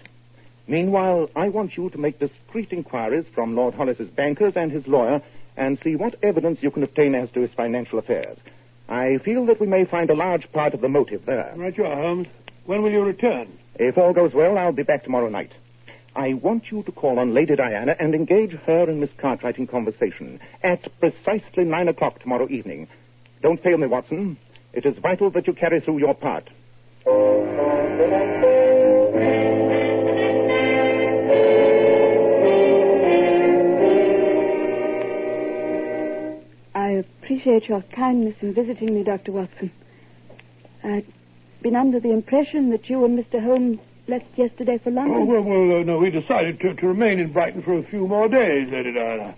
Speaker 12: Meanwhile, I want you to make discreet inquiries from Lord Hollis's bankers and his lawyer and see what evidence you can obtain as to his financial affairs. I feel that we may find a large part of the motive there.
Speaker 3: Right you are, Holmes. When will you return?
Speaker 12: If all goes well, I'll be back tomorrow night. I want you to call on Lady Diana and engage her and Miss Cartwright in conversation at precisely 9 o'clock tomorrow evening. Don't fail me, Watson. It is vital that you carry through your part.
Speaker 16: I appreciate your kindness in visiting me, Dr. Watson. I'd been under the impression that you and Mr. Holmes left yesterday for London.
Speaker 3: No, we decided to remain in Brighton for a few more days, Lady Diana.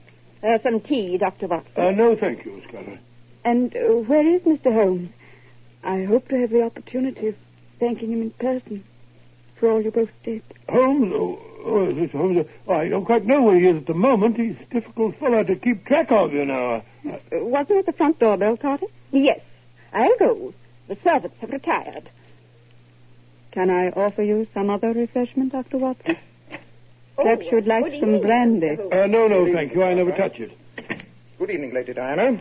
Speaker 11: Some tea, Dr. Watson.
Speaker 3: No, thank you, Scarlet.
Speaker 16: And where is Mr. Holmes? I hope to have the opportunity of thanking him in person for all you both did.
Speaker 3: Holmes? Mr. Holmes. I don't quite know where he is at the moment. He's a difficult fellow to keep track of, you know.
Speaker 11: Wasn't it the front doorbell, Carter? Yes. I'll go. The servants have retired.
Speaker 16: Can I offer you some other refreshment, Dr. Watson? Perhaps you'd like some brandy.
Speaker 3: No, thank you. I never touch it.
Speaker 12: Good evening, Lady Diana.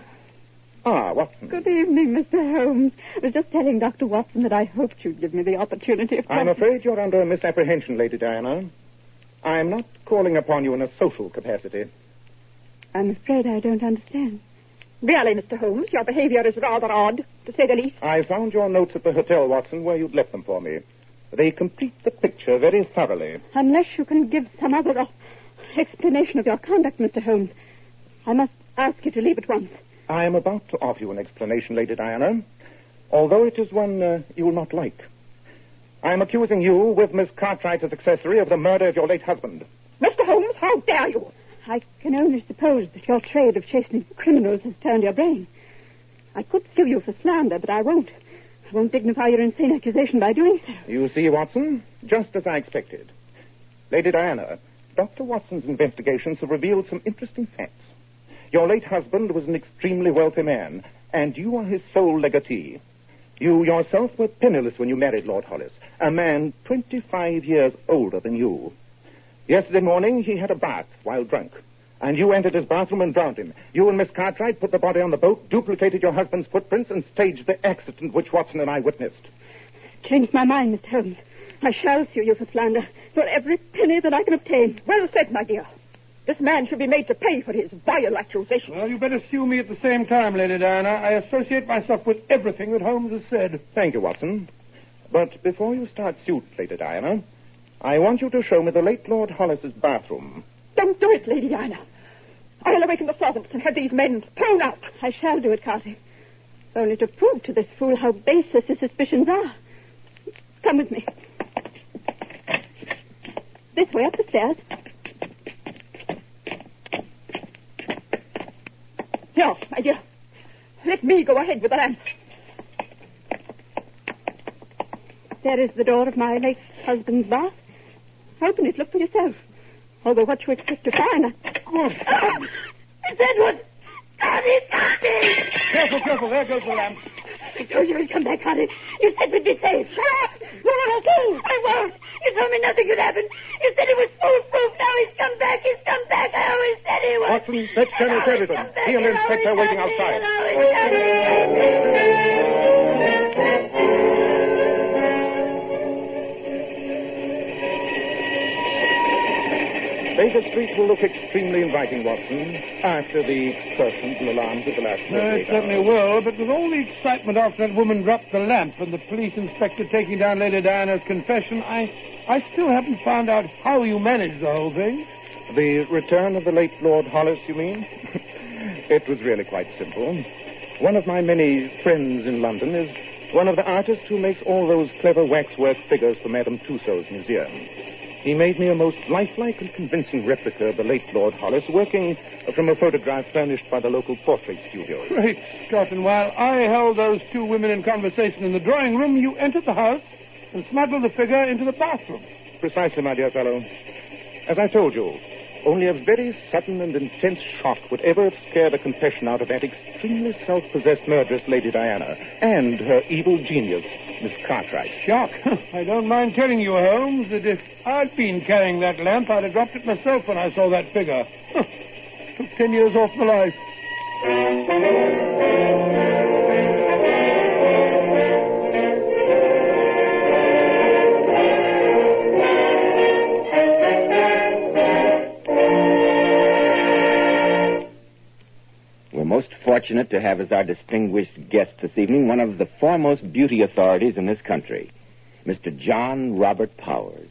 Speaker 12: Watson.
Speaker 16: Good evening, Mr. Holmes. I was just telling Dr. Watson that I hoped you'd give me the opportunity of...
Speaker 12: I'm afraid you're under a misapprehension, Lady Diana. I'm not calling upon you in a social capacity.
Speaker 16: I'm afraid I don't understand.
Speaker 11: Really, Mr. Holmes, your behavior is rather odd, to say the least.
Speaker 12: I found your notes at the hotel, Watson, where you'd left them for me. They complete the picture very thoroughly.
Speaker 16: Unless you can give some other explanation of your conduct, Mr. Holmes, I must ask you to leave at once.
Speaker 12: I am about to offer you an explanation, Lady Diana, although it is one you will not like. I am accusing you, with Miss Cartwright as accessory, of the murder of your late husband.
Speaker 11: Mr. Holmes, how dare you?
Speaker 16: I can only suppose that your trade of chasing criminals has turned your brain. I could sue you for slander, but I won't. I won't dignify your insane accusation by doing so.
Speaker 12: You see, Watson, just as I expected. Lady Diana, Dr. Watson's investigations have revealed some interesting facts. Your late husband was an extremely wealthy man, and you are his sole legatee. You yourself were penniless when you married Lord Hollis, a man 25 years older than you. Yesterday morning, he had a bath while drunk, and you entered his bathroom and drowned him. You and Miss Cartwright put the body on the boat, duplicated your husband's footprints, and staged the accident which Watson and I witnessed.
Speaker 16: Changed my mind, Mr. Holmes. I shall sue you for slander, for every penny that I can obtain.
Speaker 11: Well said, my dear. This man should be made to pay for his vile accusations.
Speaker 3: Well, you better sue me at the same time, Lady Diana. I associate myself with everything that Holmes has said.
Speaker 12: Thank you, Watson. But before you start suit, Lady Diana, I want you to show me the late Lord Hollis's bathroom.
Speaker 11: Don't do it, Lady Diana. I'll awaken the servants and have these men thrown out.
Speaker 16: I shall do it, Carty. Only to prove to this fool how baseless his suspicions are. Come with me. This way, up the stairs.
Speaker 11: Here, my dear. Let me go ahead with the lamp.
Speaker 16: There is the door of my late husband's bath. Open it. Look for yourself. Although what you expect to find...
Speaker 11: It's Edward! Carty!
Speaker 3: Careful. There goes the lamp.
Speaker 11: I told you he'd come back, Carty. You said we'd be safe. Shut up! You won't do. I won't. You told me nothing could happen. You said it was foolproof. Now he's come back. I always said he was.
Speaker 12: Watson, fetch Colonel Sheridan. He and the inspector are waiting outside. Baker Street will look extremely inviting, Watson, after the explosions and alarms of the last 48 hours.
Speaker 3: It certainly will, but with all the excitement after that woman dropped the lamp and the police inspector taking down Lady Diana's confession, I still haven't found out how you managed the whole thing.
Speaker 12: The return of the late Lord Hollis, you mean? It was really quite simple. One of my many friends in London is one of the artists who makes all those clever waxwork figures for Madame Tussauds museum. He made me a most lifelike and convincing replica of the late Lord Hollis, working from a photograph furnished by the local portrait studio.
Speaker 3: Great Scott, and while I held those two women in conversation in the drawing room, you entered the house and smuggled the figure into the bathroom.
Speaker 12: Precisely, my dear fellow. As I told you, only a very sudden and intense shock would ever have scared a confession out of that extremely self-possessed murderess, Lady Diana, and her evil genius, Miss Cartwright.
Speaker 3: Shock? I don't mind telling you, Holmes, that if I'd been carrying that lamp, I'd have dropped it myself when I saw that figure. Took 10 years off my life.
Speaker 6: We're most fortunate to have as our distinguished guest this evening one of the foremost beauty authorities in this country, Mr. John Robert Powers.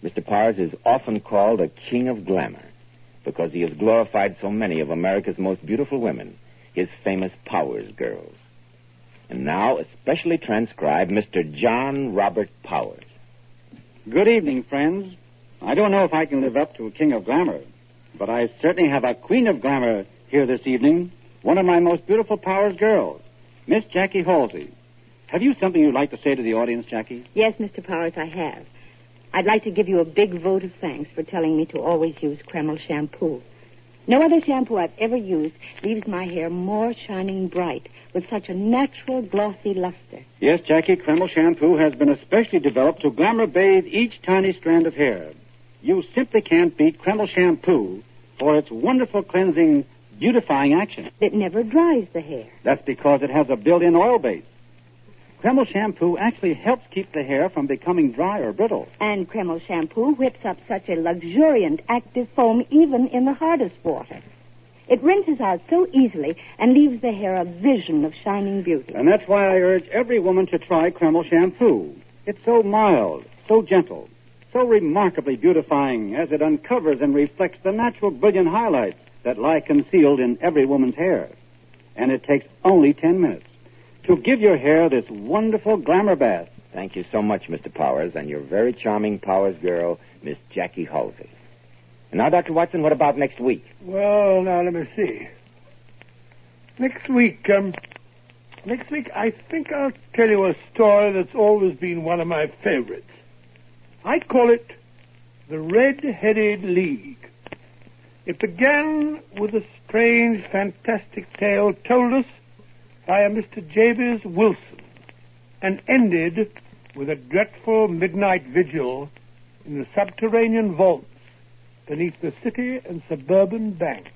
Speaker 6: Mr. Powers is often called a king of glamour because he has glorified so many of America's most beautiful women, his famous Powers girls. And now, especially transcribed, Mr. John Robert Powers.
Speaker 18: Good evening, friends. I don't know if I can live up to a king of glamour, but I certainly have a queen of glamour here this evening, one of my most beautiful Powers girls, Miss Jackie Halsey. Have you something you'd like to say to the audience, Jackie?
Speaker 19: Yes, Mr. Powers, I have. I'd like to give you a big vote of thanks for telling me to always use Kreml shampoo. No other shampoo I've ever used leaves my hair more shining bright with such a natural, glossy luster.
Speaker 18: Yes, Jackie, Kreml shampoo has been especially developed to glamour bathe each tiny strand of hair. You simply can't beat Kreml shampoo for its wonderful cleansing, beautifying action.
Speaker 19: It never dries the hair.
Speaker 18: That's because it has a built-in oil base. Kreml shampoo actually helps keep the hair from becoming dry or brittle.
Speaker 19: And Kreml shampoo whips up such a luxuriant active foam even in the hardest water. It rinses out so easily and leaves the hair a vision of shining beauty.
Speaker 18: And that's why I urge every woman to try Kreml shampoo. It's so mild, so gentle, so remarkably beautifying as it uncovers and reflects the natural brilliant highlights that lie concealed in every woman's hair. And it takes only 10 minutes to give your hair this wonderful glamour bath.
Speaker 6: Thank you so much, Mr. Powers, and your very charming Powers girl, Miss Jackie Halsey. And now, Dr. Watson, what about next week?
Speaker 3: Well, now, let me see. Next week, I think I'll tell you a story that's always been one of my favorites. I'd call it The Red-Headed League. It began with a strange, fantastic tale told us by a Mr. Jabez Wilson and ended with a dreadful midnight vigil in the subterranean vaults beneath the City and Suburban Bank.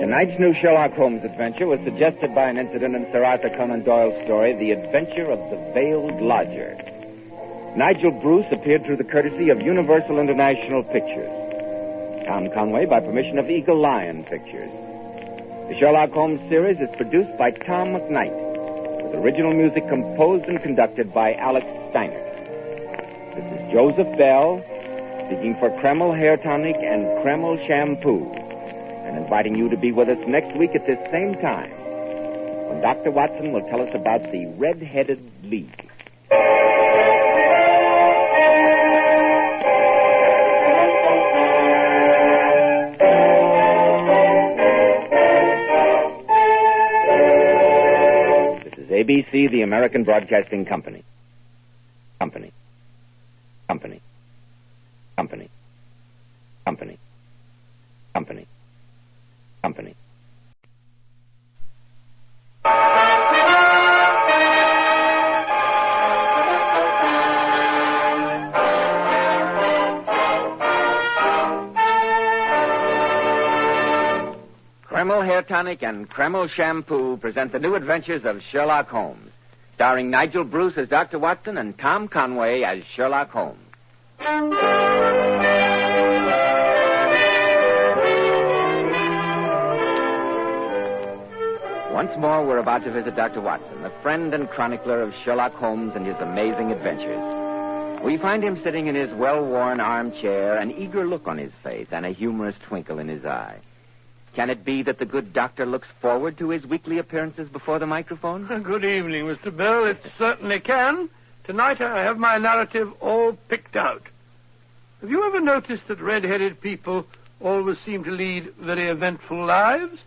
Speaker 6: Tonight's new Sherlock Holmes adventure was suggested by an incident in Sir Arthur Conan Doyle's story, The Adventure of the Veiled Lodger. Nigel Bruce appeared through the courtesy of Universal International Pictures. Tom Conway by permission of Eagle Lion Pictures. The Sherlock Holmes series is produced by Tom McKnight, with original music composed and conducted by Alex Steiner. This is Joseph Bell, speaking for Kreml Hair Tonic and Kreml Shampoo, and inviting you to be with us next week at this same time, when Dr. Watson will tell us about the Red-Headed League. This is ABC, the American Broadcasting Company. Company. Company. Company. Company. Company. Company. Kreml Hair Tonic and Kreml Shampoo present the new adventures of Sherlock Holmes, starring Nigel Bruce as Dr. Watson and Tom Conway as Sherlock Holmes. Once more, we're about to visit Dr. Watson, the friend and chronicler of Sherlock Holmes and his amazing adventures. We find him sitting in his well-worn armchair, an eager look on his face and a humorous twinkle in his eye. Can it be that the good doctor looks forward to his weekly appearances before the microphone?
Speaker 3: Good evening, Mr. Bell. It certainly can. Tonight I have my narrative all picked out. Have you ever noticed that red-headed people always seem to lead very eventful lives?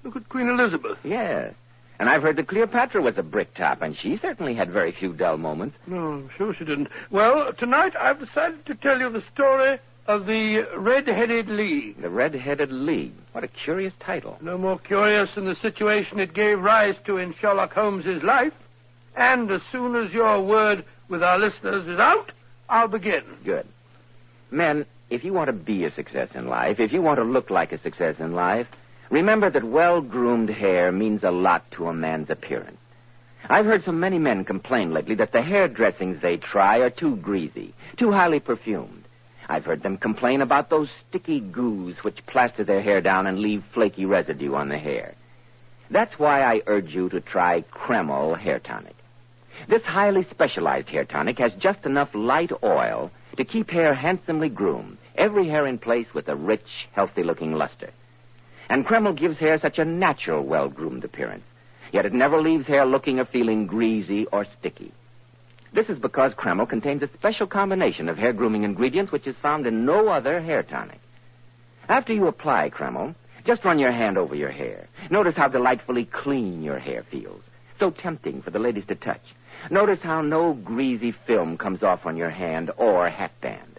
Speaker 3: Look at Queen Elizabeth.
Speaker 2: Yes. And I've heard that Cleopatra was a bricktop, and she certainly had very few dull moments.
Speaker 3: No, I'm sure she didn't. Well, tonight I've decided to tell you the story of the Red-Headed League.
Speaker 2: The Red-Headed League. What a curious title.
Speaker 3: No more curious than the situation it gave rise to in Sherlock Holmes' life. And as soon as your word with our listeners is out, I'll begin.
Speaker 2: Good. Men, if you want to be a success in life, if you want to look like a success in life, remember that well-groomed hair means a lot to a man's appearance. I've heard so many men complain lately that the hair dressings they try are too greasy, too highly perfumed. I've heard them complain about those sticky goos which plaster their hair down and leave flaky residue on the hair. That's why I urge you to try Kreml Hair Tonic. This highly specialized hair tonic has just enough light oil to keep hair handsomely groomed, every hair in place with a rich, healthy-looking luster. And Kreml gives hair such a natural, well-groomed appearance, yet it never leaves hair looking or feeling greasy or sticky. This is because Kreml contains a special combination of hair grooming ingredients which is found in no other hair tonic. After you apply Kreml, just run your hand over your hair. Notice how delightfully clean your hair feels. So tempting for the ladies to touch. Notice how no greasy film comes off on your hand or hatband.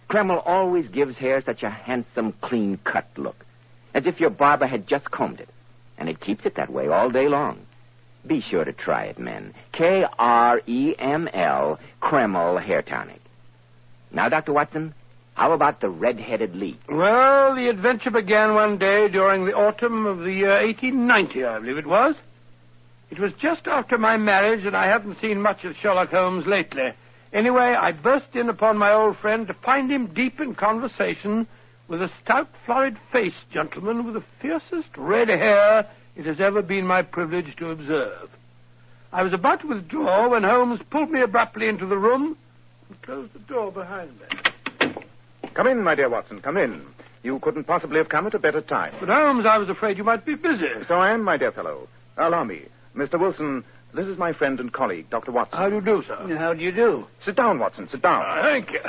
Speaker 2: Kreml always gives hair such a handsome, clean-cut look, as if your barber had just combed it, and it keeps it that way all day long. Be sure to try it, men. Kreml, Kreml Hair Tonic. Now, Dr. Watson, how about the Red-Headed League?
Speaker 3: Well, the adventure began one day during the autumn of the year 1890, I believe it was. It was just after my marriage, and I hadn't seen much of Sherlock Holmes lately. Anyway, I burst in upon my old friend to find him deep in conversation with a stout, florid-faced gentleman with the fiercest red hair it has ever been my privilege to observe. I was about to withdraw when Holmes pulled me abruptly into the room and closed the door behind me.
Speaker 4: Come in, my dear Watson, come in. You couldn't possibly have come at a better time.
Speaker 3: But, Holmes, I was afraid you might be busy.
Speaker 4: So I am, my dear fellow. Allow me. Mr. Wilson, this is my friend and colleague, Dr. Watson.
Speaker 3: How do you do, sir?
Speaker 14: How do you do?
Speaker 4: Sit down, Watson, sit down.
Speaker 3: Thank you.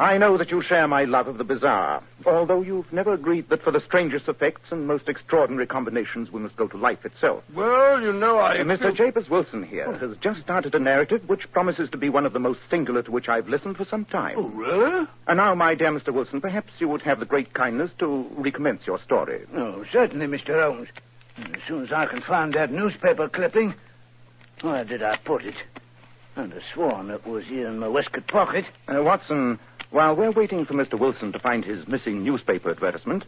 Speaker 4: I know that you share my love of the bizarre, although you've never agreed that for the strangest effects and most extraordinary combinations we must go to life itself.
Speaker 3: Well, you know,
Speaker 4: Mr. Japers Wilson here has just started a narrative which promises to be one of the most singular to which I've listened for some time.
Speaker 3: Oh, really?
Speaker 4: And now, my dear Mr. Wilson, perhaps you would have the great kindness to recommence your story.
Speaker 14: Oh, certainly, Mr. Holmes. As soon as I can find that newspaper clipping. Where did I put it? I'd have sworn it was here in my waistcoat pocket.
Speaker 4: Watson, while we're waiting for Mr. Wilson to find his missing newspaper advertisement,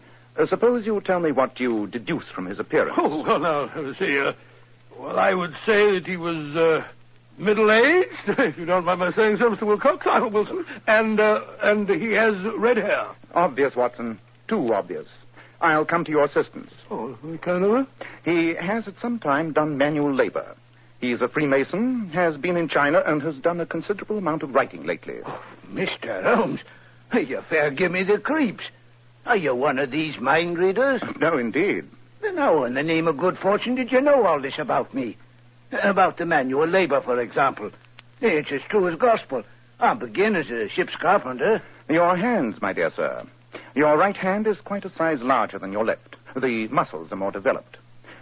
Speaker 4: suppose you tell me what you deduce from his appearance.
Speaker 3: Oh, well, now, see, well, I would say that he was, middle-aged, if you don't mind my saying so, Mr. Wilcox, I'm Wilson, and he has red hair.
Speaker 4: Obvious, Watson. Too obvious. I'll come to your assistance.
Speaker 3: Oh, kind of?
Speaker 4: He has at some time done manual labor. He's a Freemason, has been in China, and has done a considerable amount of writing lately.
Speaker 14: Oh, Mr. Holmes, you fair give me the creeps. Are you one of these mind readers?
Speaker 4: No, indeed.
Speaker 14: Then how in the name of good fortune did you know all this about me? About the manual labor, for example. It's as true as gospel. I begin as a ship's carpenter.
Speaker 4: Your hands, my dear sir. Your right hand is quite a size larger than your left. The muscles are more developed.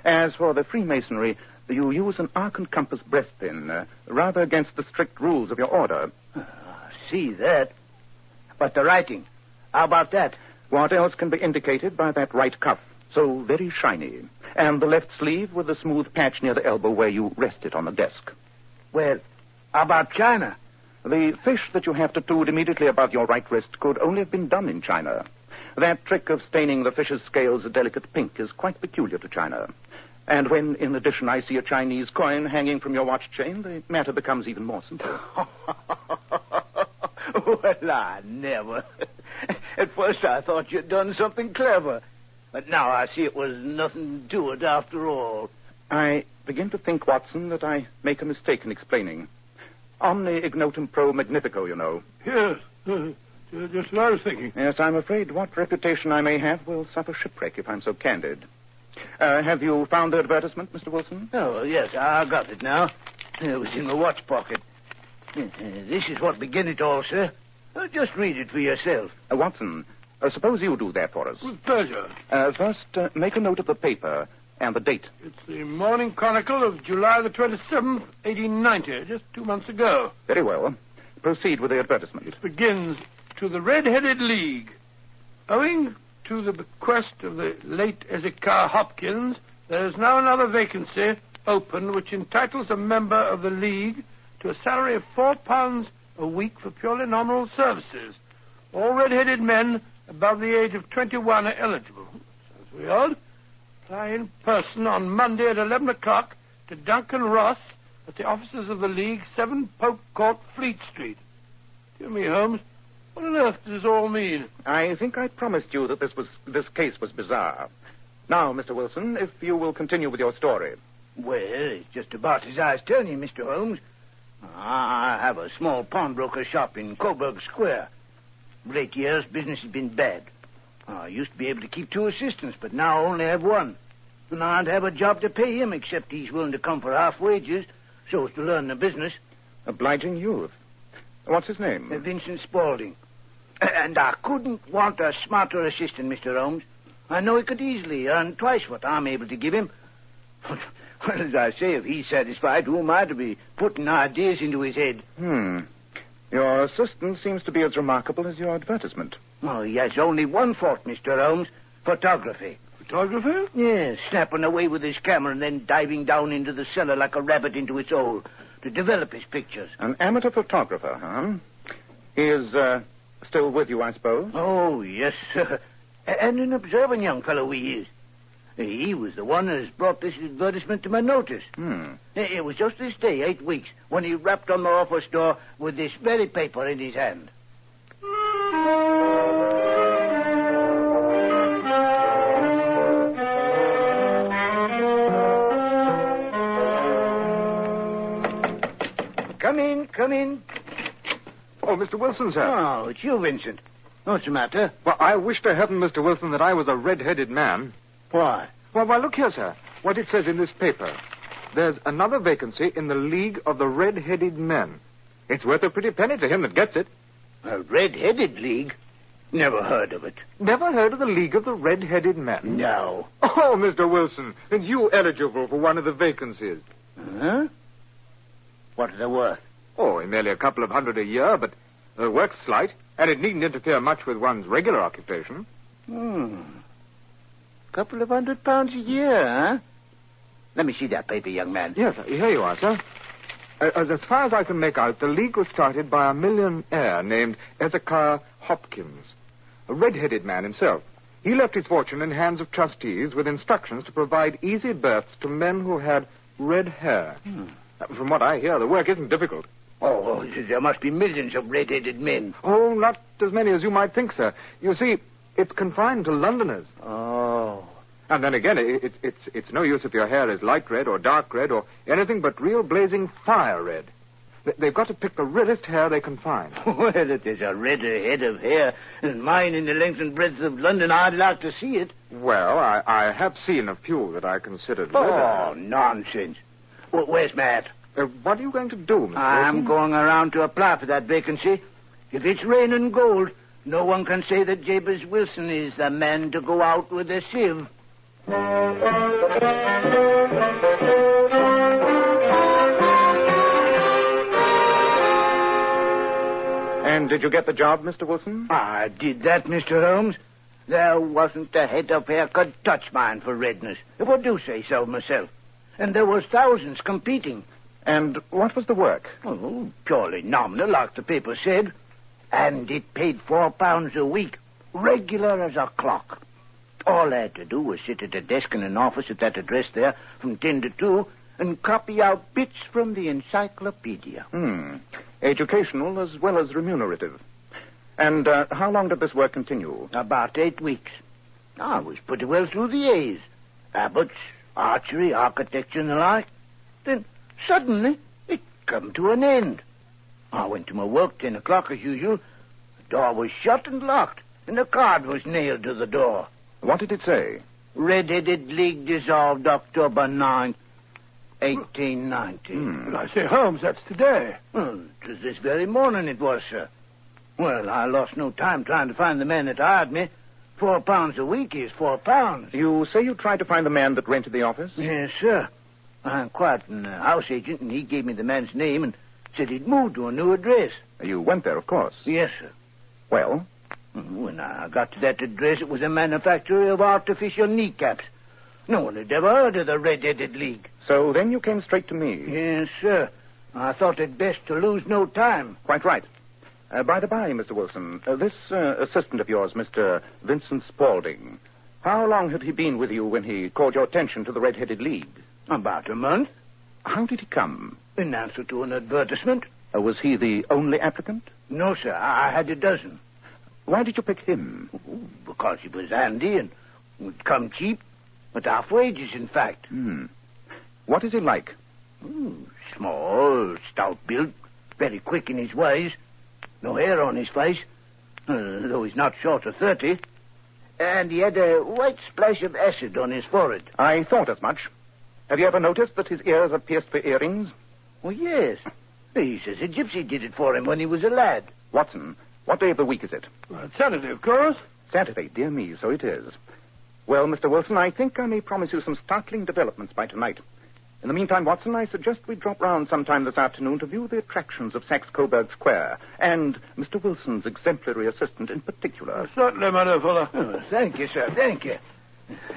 Speaker 4: As for the Freemasonry, you use an arc and compass breastpin, rather against the strict rules of your order.
Speaker 14: See that. But the writing, how about that?
Speaker 4: What else can be indicated by that right cuff, so very shiny, and the left sleeve with the smooth patch near the elbow where you rest it on the desk?
Speaker 14: Well, how about China?
Speaker 4: The fish that you have tattooed immediately above your right wrist could only have been done in China. That trick of staining the fish's scales a delicate pink is quite peculiar to China. And when, in addition, I see a Chinese coin hanging from your watch chain, the matter becomes even more simple.
Speaker 14: Well, I never. At first I thought you'd done something clever. But now I see it was nothing to it after all.
Speaker 4: I begin to think, Watson, that I make a mistake in explaining. Omne ignotum pro magnifico, you know.
Speaker 3: Yes, just what I was thinking.
Speaker 4: Yes, I'm afraid what reputation I may have will suffer shipwreck if I'm so candid. Have you found the advertisement, Mr. Wilson?
Speaker 14: Oh, yes, I got it now. It was in my watch pocket.
Speaker 9: This is what began it all, sir. Just read it for yourself.
Speaker 12: Watson, suppose you do that for us.
Speaker 3: With pleasure.
Speaker 12: First, make a note of the paper and the date.
Speaker 3: It's the Morning Chronicle of July the 27th, 1890, just 2 months ago.
Speaker 12: Very well. Proceed with the advertisement.
Speaker 3: It begins, to the Red-Headed League. Owing to the bequest of the late Ezekiah Hopkins, there is now another vacancy open which entitles a member of the League to a salary of £4 a week for purely nominal services. All red-headed men above the age of 21 are eligible. Sounds very odd. Apply in person on Monday at 11 o'clock to Duncan Ross at the offices of the League, 7 Pope Court, Fleet Street. Dear me, Holmes, what on earth does this all mean?
Speaker 12: I think I promised you that this case was bizarre. Now, Mr. Wilson, if you will continue with your story.
Speaker 9: Well, it's just about as I was telling you, Mr. Holmes. I have a small pawnbroker shop in Coburg Square. Of late years, business has been bad. I used to be able to keep 2 assistants, but now I only have 1. And I don't have a job to pay him, except he's willing to come for half wages, so as to learn the business.
Speaker 12: Obliging youth. What's his name?
Speaker 9: Vincent Spaulding. And I couldn't want a smarter assistant, Mr. Holmes. I know he could easily earn twice what I'm able to give him. Well, as I say, if he's satisfied, who am I to be putting ideas into his head?
Speaker 12: Your assistant seems to be as remarkable as your advertisement.
Speaker 9: Oh, he has only one fault, Mr. Holmes. Photography.
Speaker 3: Photography?
Speaker 9: Yes, snapping away with his camera and then diving down into the cellar like a rabbit into its hole to develop his pictures.
Speaker 12: An amateur photographer, huh? He is still with you, I suppose?
Speaker 9: Oh, yes, sir. And an observant young fellow he is. He was the one that has brought this advertisement to my notice. It was just this day, 8 weeks, when he rapped on the office door with this very paper in his hand. Come in, come in.
Speaker 14: Oh, Mr. Wilson, sir.
Speaker 9: Oh, it's you, Vincent. What's the matter?
Speaker 14: Well, I wish to heaven, Mr. Wilson, that I was a red-headed man.
Speaker 9: Why?
Speaker 14: Well, look here, sir. What it says in this paper. There's another vacancy in the League of the Red-Headed Men. It's worth a pretty penny to him that gets it.
Speaker 9: A red-headed league? Never heard of it.
Speaker 14: Never heard of the League of the Red-Headed Men?
Speaker 9: No.
Speaker 14: Oh, Mr. Wilson, and you eligible for one of the vacancies.
Speaker 9: Huh? What are they worth?
Speaker 14: Oh, merely a couple of $100 a year, but the work's slight, and it needn't interfere much with one's regular occupation.
Speaker 9: Couple of £100 a year, huh? Let me see that paper, young man.
Speaker 14: Yes, here you are, sir. As far as I can make out, the League was started by a millionaire named Ezekiah Hopkins, a red-headed man himself. He left his fortune in hands of trustees with instructions to provide easy berths to men who had red hair. From what I hear, the work isn't difficult.
Speaker 9: Oh, there must be millions of red-headed men.
Speaker 14: Oh, not as many as you might think, sir. You see, it's confined to Londoners.
Speaker 9: Oh.
Speaker 14: And then again, it's no use if your hair is light red or dark red or anything but real blazing fire red. They've got to pick the reddest hair they can find.
Speaker 9: Well, if there's a redder head of hair than mine in the length and breadth of London, I'd like to see it.
Speaker 14: Well, I have seen a few that I considered redder.
Speaker 9: Oh, nonsense. Well, where's Matt?
Speaker 14: What are you going to do, Mr.
Speaker 9: I'm
Speaker 14: Wilson?
Speaker 9: going around to apply for that vacancy. If it's raining gold, no one can say that Jabez Wilson is the man to go out with a sieve.
Speaker 12: And did you get the job, Mr. Wilson?
Speaker 9: I did that, Mr. Holmes. There wasn't a head of hair could touch mine for redness, if I do say so myself. And there was thousands competing.
Speaker 12: And what was the work?
Speaker 9: Oh, purely nominal, like the paper said. And it paid £4 a week, regular as a clock. All I had to do was sit at a desk in an office at that address there from 10 to 2 and copy out bits from the encyclopedia.
Speaker 12: Educational as well as remunerative. And how long did this work continue?
Speaker 9: About 8 weeks. I was pretty well through the A's. Abbots, archery, architecture, and the like. Then suddenly it come to an end. I went to my work 10 o'clock as usual. The door was shut and locked, and a card was nailed to the door.
Speaker 12: What did it say?
Speaker 9: Red-Headed League dissolved October 9th. 1890.
Speaker 3: Well, I say, Holmes, that's today.
Speaker 9: Well, it was this very morning it was, sir. Well, I lost no time trying to find the man that hired me. £4 a week is £4.
Speaker 4: You say you tried to find the man that rented the office?
Speaker 9: Yes, sir. I inquired from the house agent, and he gave me the man's name and said he'd moved to a new address.
Speaker 4: You went there, of course.
Speaker 9: Yes, sir.
Speaker 4: Well?
Speaker 9: When I got to that address, it was a manufacturer of artificial kneecaps. No one had ever heard of the Red-Headed League.
Speaker 4: So then you came straight to me?
Speaker 9: Yes, sir. I thought it best to lose no time.
Speaker 4: Quite right. By the by, Mr. Wilson, this assistant of yours, Mr. Vincent Spaulding, how long had he been with you when he called your attention to the Red-Headed League?
Speaker 9: About a month.
Speaker 4: How did he come?
Speaker 9: In answer to an advertisement.
Speaker 4: Was he the only applicant?
Speaker 9: No, sir. I had a dozen.
Speaker 4: Why did you pick him?
Speaker 9: Because he was handy and would come cheap. At half wages, in fact.
Speaker 4: What is he like?
Speaker 9: Small, stout built, very quick in his ways. No hair on his face, though he's not short of 30. And he had a white splash of acid on his forehead.
Speaker 4: I thought as much. Have you ever noticed that his ears are pierced for earrings?
Speaker 9: Oh, yes. He says a gypsy did it for him when he was a lad.
Speaker 4: Watson, what day of the week is it?
Speaker 3: Well, it's Saturday, of course.
Speaker 4: Saturday, dear me, so it is. Well, Mr. Wilson, I think I may promise you some startling developments by tonight. In the meantime, Watson, I suggest we drop round sometime this afternoon to view the attractions of Saxe-Coburg Square, and Mr. Wilson's exemplary assistant in particular.
Speaker 3: Certainly, my dear fellow.
Speaker 9: Oh, thank you, sir, thank you.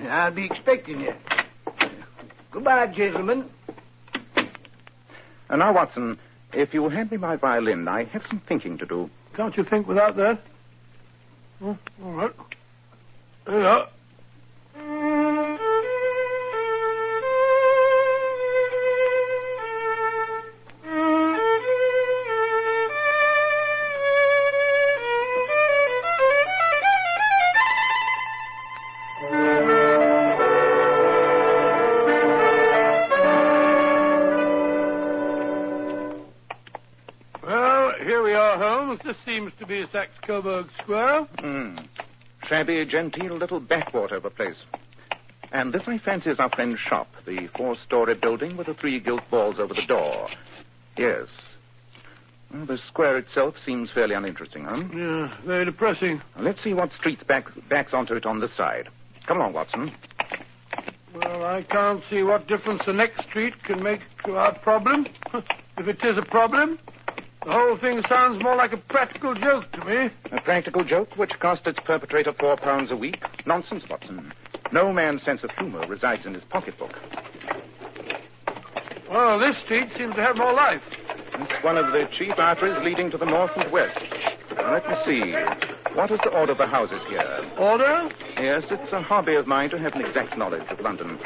Speaker 9: I'll be expecting you. Goodbye, gentlemen.
Speaker 4: And now, Watson, if you will hand me my violin, I have some thinking to do.
Speaker 3: Can't you think without that? Oh, all right. There you are. This seems to be Saxe-Coburg Square.
Speaker 4: Shabby, genteel little backwater of a place. And this, I fancy, is our friend's shop, the 4-story building with the 3 gilt balls over the door. Yes. Well, the square itself seems fairly uninteresting, huh?
Speaker 3: Yeah, very depressing.
Speaker 4: Let's see what street backs onto it on this side. Come along, Watson.
Speaker 3: Well, I can't see what difference the next street can make to our problem. If it is a problem. The whole thing sounds more like a practical joke to me.
Speaker 4: A practical joke which cost its perpetrator £4 a week? Nonsense, Watson. No man's sense of humor resides in his pocketbook.
Speaker 3: Well, this street seems to have more life.
Speaker 4: It's one of the chief arteries leading to the north and west. Now, let me see. What is the order of the houses here?
Speaker 3: Order?
Speaker 4: Yes, it's a hobby of mine to have an exact knowledge of London.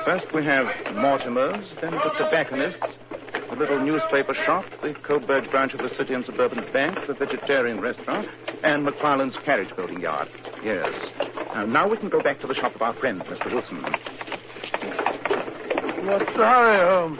Speaker 4: First we have Mortimer's, then the tobacconists, the little newspaper shop, the Coburg branch of the City and Suburban Bank, the vegetarian restaurant, and McFarlane's carriage building yard. Yes. Now we can go back to the shop of our friend, Mr. Wilson.
Speaker 3: What's the hurry, Holmes?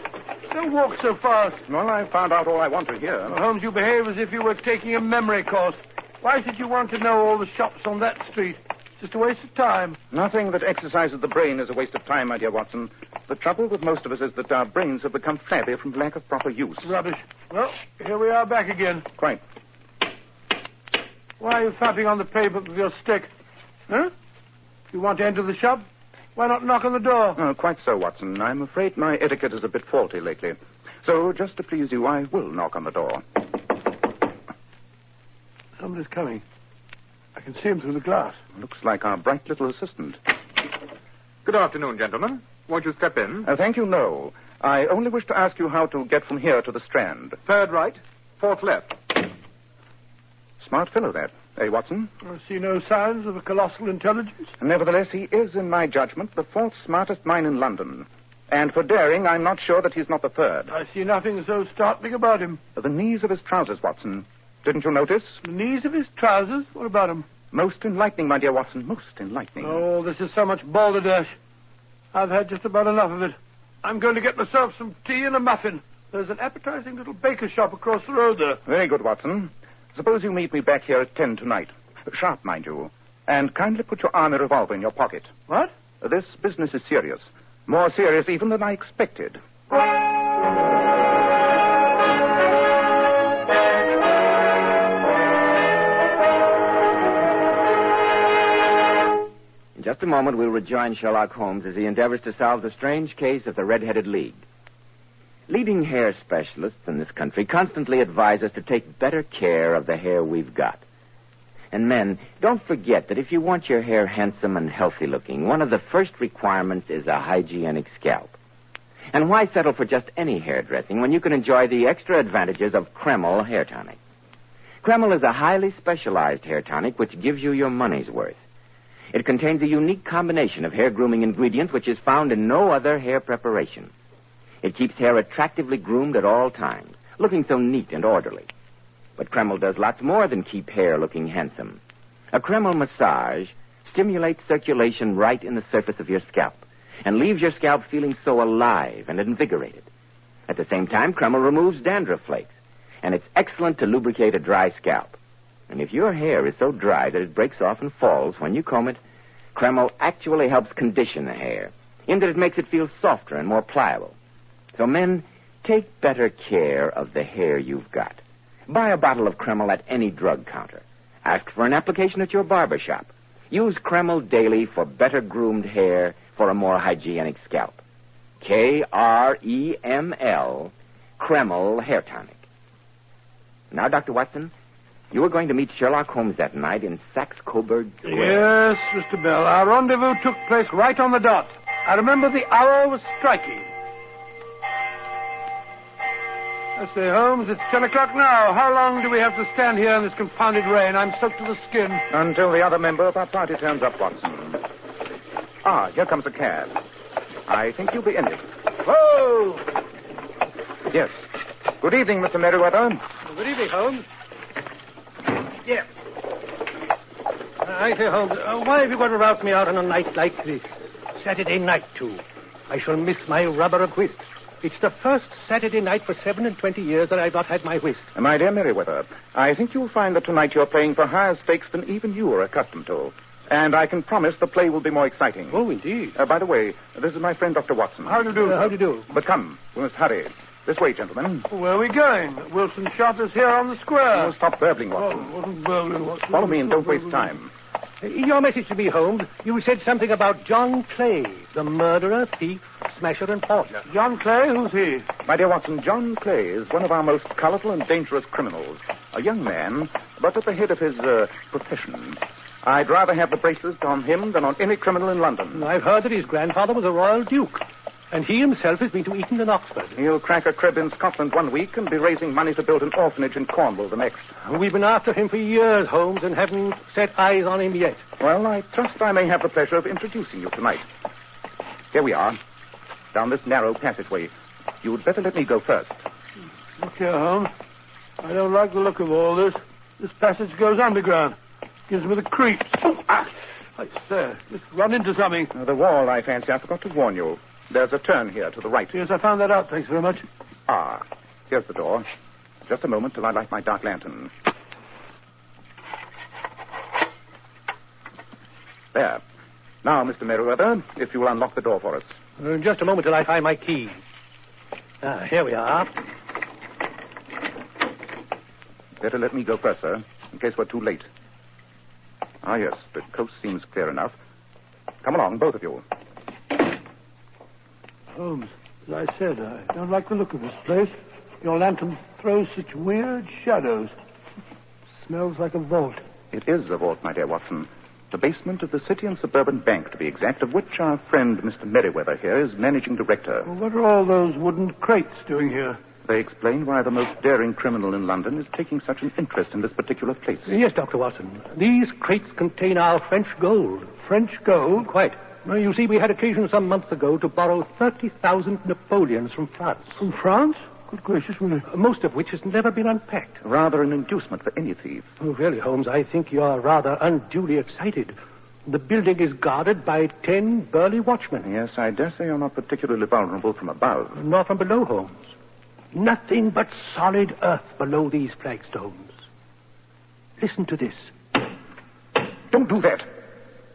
Speaker 3: Don't walk so fast.
Speaker 4: Well, I found out all I want to hear.
Speaker 3: Well, Holmes, you behave as if you were taking a memory course. Why should you want to know all the shops on that street? It's just a waste of time.
Speaker 4: Nothing that exercises the brain is a waste of time, my dear Watson. The trouble with most of us is that our brains have become flabby from lack of proper use.
Speaker 3: Rubbish. Well, here we are back again.
Speaker 4: Quite.
Speaker 3: Why are you tapping on the pavement with your stick? Huh? If you want to enter the shop, why not knock on the door?
Speaker 4: Oh, quite so, Watson. I'm afraid my etiquette is a bit faulty lately. So, just to please you, I will knock on the door.
Speaker 3: Somebody's coming. I can see him through the glass.
Speaker 4: Looks like our bright little assistant.
Speaker 8: Good afternoon, gentlemen. Won't you step in?
Speaker 4: Thank you, no. I only wish to ask you how to get from here to the Strand.
Speaker 8: 3rd right, 4th left.
Speaker 4: Smart fellow, that. Eh, Watson?
Speaker 3: I see no signs of a colossal intelligence.
Speaker 4: Nevertheless, he is, in my judgment, the 4th smartest mind in London. And for daring, I'm not sure that he's not the 3rd.
Speaker 3: I see nothing so startling about him.
Speaker 4: The knees of his trousers, Watson. Didn't you notice?
Speaker 3: The knees of his trousers? What about him?
Speaker 4: Most enlightening, my dear Watson, most enlightening.
Speaker 3: Oh, this is so much balderdash. I've had just about enough of it. I'm going to get myself some tea and a muffin. There's an appetizing little baker shop across the road there.
Speaker 4: Very good, Watson. Suppose you meet me back here at 10 tonight. Sharp, mind you. And kindly put your army revolver in your pocket.
Speaker 3: What?
Speaker 4: This business is serious. More serious even than I expected.
Speaker 6: In just a moment, we'll rejoin Sherlock Holmes as he endeavors to solve the strange case of the Red-Headed League. Leading hair specialists in this country constantly advise us to take better care of the hair we've got. And men, don't forget that if you want your hair handsome and healthy looking, one of the first requirements is a hygienic scalp. And why settle for just any hairdressing when you can enjoy the extra advantages of Kreml hair tonic? Kreml is a highly specialized hair tonic which gives you your money's worth. It contains a unique combination of hair grooming ingredients which is found in no other hair preparation. It keeps hair attractively groomed at all times, looking so neat and orderly. But Kreml does lots more than keep hair looking handsome. A Kreml massage stimulates circulation right in the surface of your scalp and leaves your scalp feeling so alive and invigorated. At the same time, Kreml removes dandruff flakes, and it's excellent to lubricate a dry scalp. And if your hair is so dry that it breaks off and falls when you comb it, Kreml actually helps condition the hair, in that it makes it feel softer and more pliable. So, men, take better care of the hair you've got. Buy a bottle of Kreml at any drug counter. Ask for an application at your barber shop. Use Kreml daily for better groomed hair for a more hygienic scalp. Kreml, Kreml Hair Tonic. Now, Dr. Watson, you were going to meet Sherlock Holmes that night in Saxe-Coburg Square.
Speaker 3: Yes, Mr. Bell. Our rendezvous took place right on the dot. I remember the hour was striking. I say, Holmes, it's 10 o'clock now. How long do we have to stand here in this confounded rain? I'm soaked to the skin.
Speaker 4: Until the other member of our party turns up, Watson. Ah, here comes a cab. I think you'll be in it.
Speaker 3: Whoa!
Speaker 4: Yes. Good evening, Mr. Merriweather.
Speaker 14: Good evening, Holmes. Yes. I say, Holmes, why have you got to rout me out on a night like this? Saturday night, too. I shall miss my rubber of whist. It's the first Saturday night for 27 years that I've not had my whist.
Speaker 4: My dear Merriweather, I think you'll find that tonight you're playing for higher stakes than even you are accustomed to. And I can promise the play will be more exciting.
Speaker 14: Oh, indeed.
Speaker 4: By the way, this is my friend, Dr. Watson.
Speaker 3: How do you do?
Speaker 14: How do you do?
Speaker 4: But come, we must hurry. This way, gentlemen.
Speaker 3: Where are we going? Wilson's shop is here on the square.
Speaker 4: Oh, stop burbling, Watson. Follow me and don't waste time.
Speaker 14: Your message to me, Holmes, you said something about John Clay, the murderer, thief, smasher, and forger.
Speaker 3: John Clay? Who's he?
Speaker 4: My dear Watson, John Clay is one of our most colorful and dangerous criminals. A young man, but at the head of his profession. I'd rather have the bracelets on him than on any criminal in London.
Speaker 14: I've heard that his grandfather was a royal duke. And he himself has been to Eton and Oxford.
Speaker 4: He'll crack a crib in Scotland one week and be raising money to build an orphanage in Cornwall the next.
Speaker 14: We've been after him for years, Holmes, and haven't set eyes on him yet.
Speaker 4: Well, I trust I may have the pleasure of introducing you tonight. Here we are, down this narrow passageway. You'd better let me go first.
Speaker 3: Look here, Holmes. I don't like the look of all this. This passage goes underground. Gives me the creeps. I say, just run into something.
Speaker 4: The wall, I fancy. I forgot to warn you. There's a turn here to the right.
Speaker 3: Yes, I found that out. Thanks very much.
Speaker 4: Ah, here's the door. Just a moment till I light my dark lantern. There. Now, Mr. Merriweather, if you will unlock the door for us.
Speaker 14: Just a moment till I find my key. Here we are.
Speaker 4: Better let me go first, sir, in case we're too late. Ah, yes, the coast seems clear enough. Come along, both of you.
Speaker 3: Holmes, as I said, I don't like the look of this place. Your lantern throws such weird shadows. Smells like a vault.
Speaker 4: It is a vault, my dear Watson. The basement of the City and Suburban Bank, to be exact, of which our friend Mr. Merriweather here is managing director.
Speaker 3: Well, what are all those wooden crates doing here?
Speaker 4: They explain why the most daring criminal in London is taking such an interest in this particular place.
Speaker 14: Yes, Dr. Watson. These crates contain our French gold.
Speaker 3: French gold?
Speaker 14: Quite. Well, you see, we had occasion some months ago to borrow 30,000 Napoleons from France.
Speaker 3: From France? Good gracious, really?
Speaker 14: Most of which has never been unpacked.
Speaker 4: Rather an inducement for any thief.
Speaker 14: Oh, really, Holmes, I think you're rather unduly excited. The building is guarded by 10 burly watchmen.
Speaker 4: Yes, I dare say you're not particularly vulnerable from above.
Speaker 14: Nor from below, Holmes. Nothing but solid earth below these flagstones. Listen to this.
Speaker 4: Don't do that.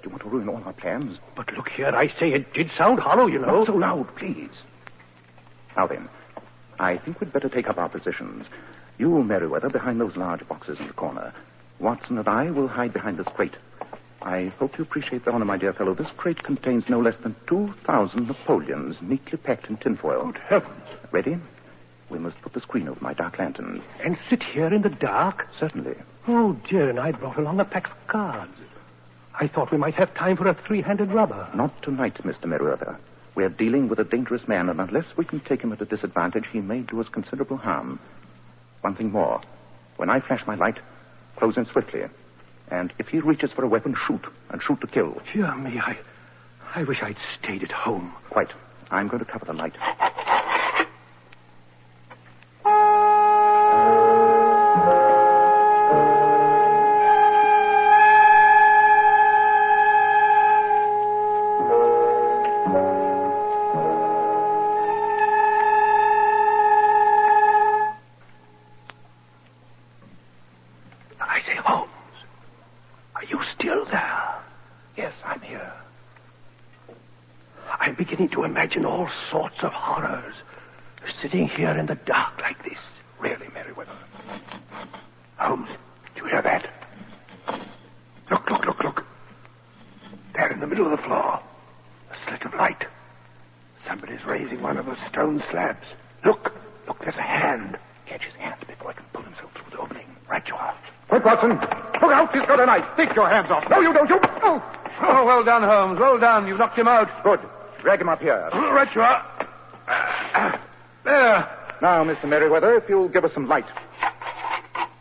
Speaker 4: You want to ruin all our plans?
Speaker 14: But look here, I say it did sound hollow, you know.
Speaker 4: Not so loud, please.
Speaker 12: Now then, I think we'd better take up our positions. You, Merriweather, behind those large boxes in the corner. Watson and I will hide behind this crate. I hope you appreciate the honor, my dear fellow. This crate contains no less than 2,000 Napoleons, neatly packed in tinfoil.
Speaker 7: Good heavens.
Speaker 12: Ready? We must put the screen over my dark lantern.
Speaker 7: And sit here in the dark?
Speaker 12: Certainly.
Speaker 7: Oh, dear, and I brought along a pack of cards. I thought we might have time for a three-handed rubber.
Speaker 12: Not tonight, Mr. Merriweather. We are dealing with a dangerous man, and unless we can take him at a disadvantage, he may do us considerable harm. One thing more. When I flash my light, close in swiftly. And if he reaches for a weapon, shoot. And shoot to kill.
Speaker 7: Dear me, I wish I'd stayed at home.
Speaker 12: Quite. I'm going to cover the light.
Speaker 7: Imagine all sorts of horrors. Sitting here in the dark like this. Really, Merriweather. Holmes, do you hear that? Look. There in the middle of the floor. A slit of light. Somebody's raising one of the stone slabs. Look, there's a hand. Catch his hands before he can pull himself through the opening. Right you are.
Speaker 12: Quick, Watson. Look out, he's got a knife. Take your hands off. No, you don't.
Speaker 3: Oh, well done, Holmes. Well done. You've knocked him out.
Speaker 12: Good. Drag him up here.
Speaker 3: Right you are. There.
Speaker 12: Now, Mr. Merriweather, if you'll give us some light.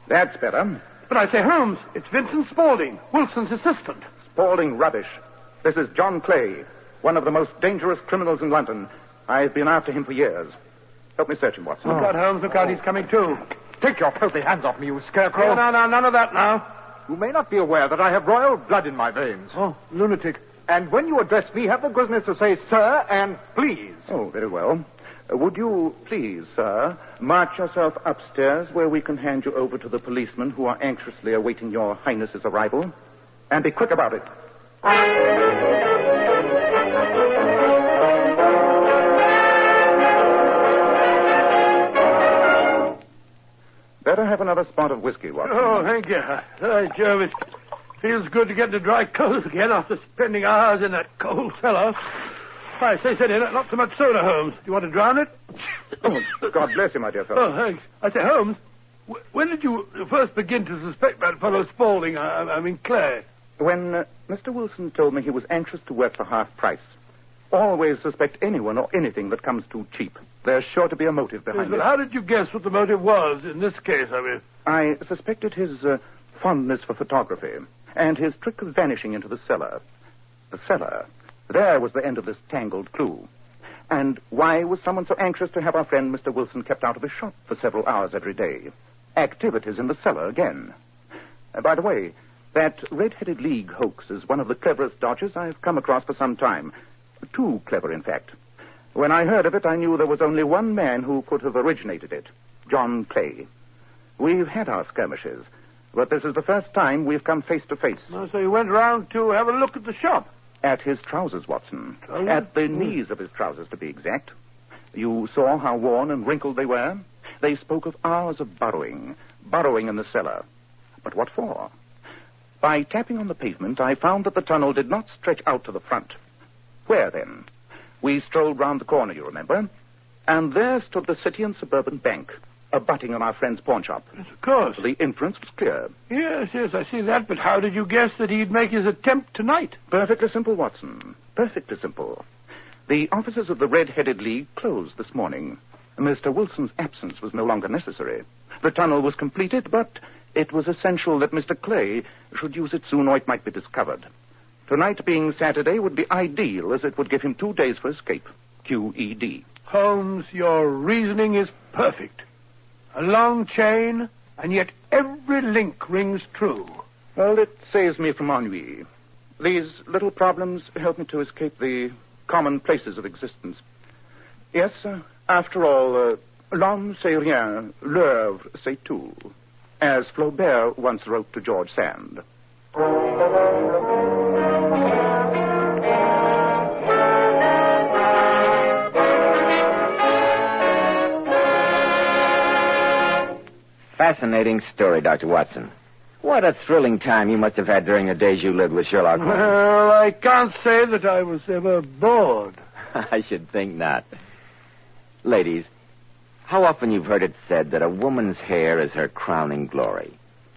Speaker 12: That's better.
Speaker 3: But I say, Holmes, it's Vincent Spaulding, Wilson's assistant.
Speaker 12: Spaulding rubbish. This is John Clay, one of the most dangerous criminals in London. I've been after him for years. Help me search him, Watson.
Speaker 3: Look out, Holmes. Look out. He's coming too.
Speaker 14: Take your filthy hands off me, you scarecrow.
Speaker 3: No, none of that now.
Speaker 14: You may not be aware that I have royal blood in my veins.
Speaker 3: Oh, lunatic.
Speaker 14: And when you address me, have the goodness to say, sir, and please.
Speaker 12: Oh, very well. Would you please, sir, march yourself upstairs where we can hand you over to the policemen who are anxiously awaiting your highness's arrival? And be quick about it. Better have another spot of whiskey, Watson.
Speaker 3: Oh, thank you. Joe, it feels good to get into dry clothes again after spending hours in that cold cellar. I say, not so much soda, Holmes. Do you want to drown it?
Speaker 12: Oh, God bless you, my dear fellow.
Speaker 3: Oh, thanks. I say, Holmes, when did you first begin to suspect that fellow Spaulding, I mean Clay?
Speaker 12: When Mr. Wilson told me he was anxious to work for half price. Always suspect anyone or anything that comes too cheap. There's sure to be a motive behind it.
Speaker 3: But how did you guess what the motive was in this case, I mean?
Speaker 12: I suspected his fondness for photography and his trick of vanishing into the cellar. The cellar. There was the end of this tangled clue. And why was someone so anxious to have our friend Mr. Wilson kept out of his shop for several hours every day? Activities in the cellar again. By the way, that Red-Headed League hoax is one of the cleverest dodges I've come across for some time. Too clever, in fact. When I heard of it, I knew there was only one man who could have originated it, John Clay. We've had our skirmishes, but this is the first time we've come face to face.
Speaker 3: Oh, so you went round to have a look at the shop?
Speaker 12: At his trousers, Watson. At the knees of his trousers, to be exact. You saw how worn and wrinkled they were? They spoke of hours of burrowing in the cellar. But what for? By tapping on the pavement, I found that the tunnel did not stretch out to the front. Where, then? We strolled round the corner, you remember, and there stood the City and Suburban Bank, abutting on our friend's pawn shop.
Speaker 3: Yes, of course.
Speaker 12: The inference was clear.
Speaker 3: Yes, I see that, but how did you guess that he'd make his attempt tonight?
Speaker 12: Perfectly simple, Watson. Perfectly simple. The offices of the Red-Headed League closed this morning. Mr. Wilson's absence was no longer necessary. The tunnel was completed, but it was essential that Mr. Clay should use it soon or it might be discovered. Tonight being Saturday would be ideal, as it would give him 2 days for escape. QED.
Speaker 3: Holmes, your reasoning is perfect. A long chain, and yet every link rings true.
Speaker 12: Well, it saves me from ennui. These little problems help me to escape the commonplaces of existence. Yes, after all, l'homme sait rien, l'œuvre sait tout, as Flaubert once wrote to George Sand.
Speaker 2: fascinating story, Dr. Watson. What a thrilling time you must have had during the days you lived with Sherlock Holmes.
Speaker 3: Well, I can't say that I was ever bored.
Speaker 2: I should think not. Ladies, how often you've heard it said that a woman's hair is her crowning glory.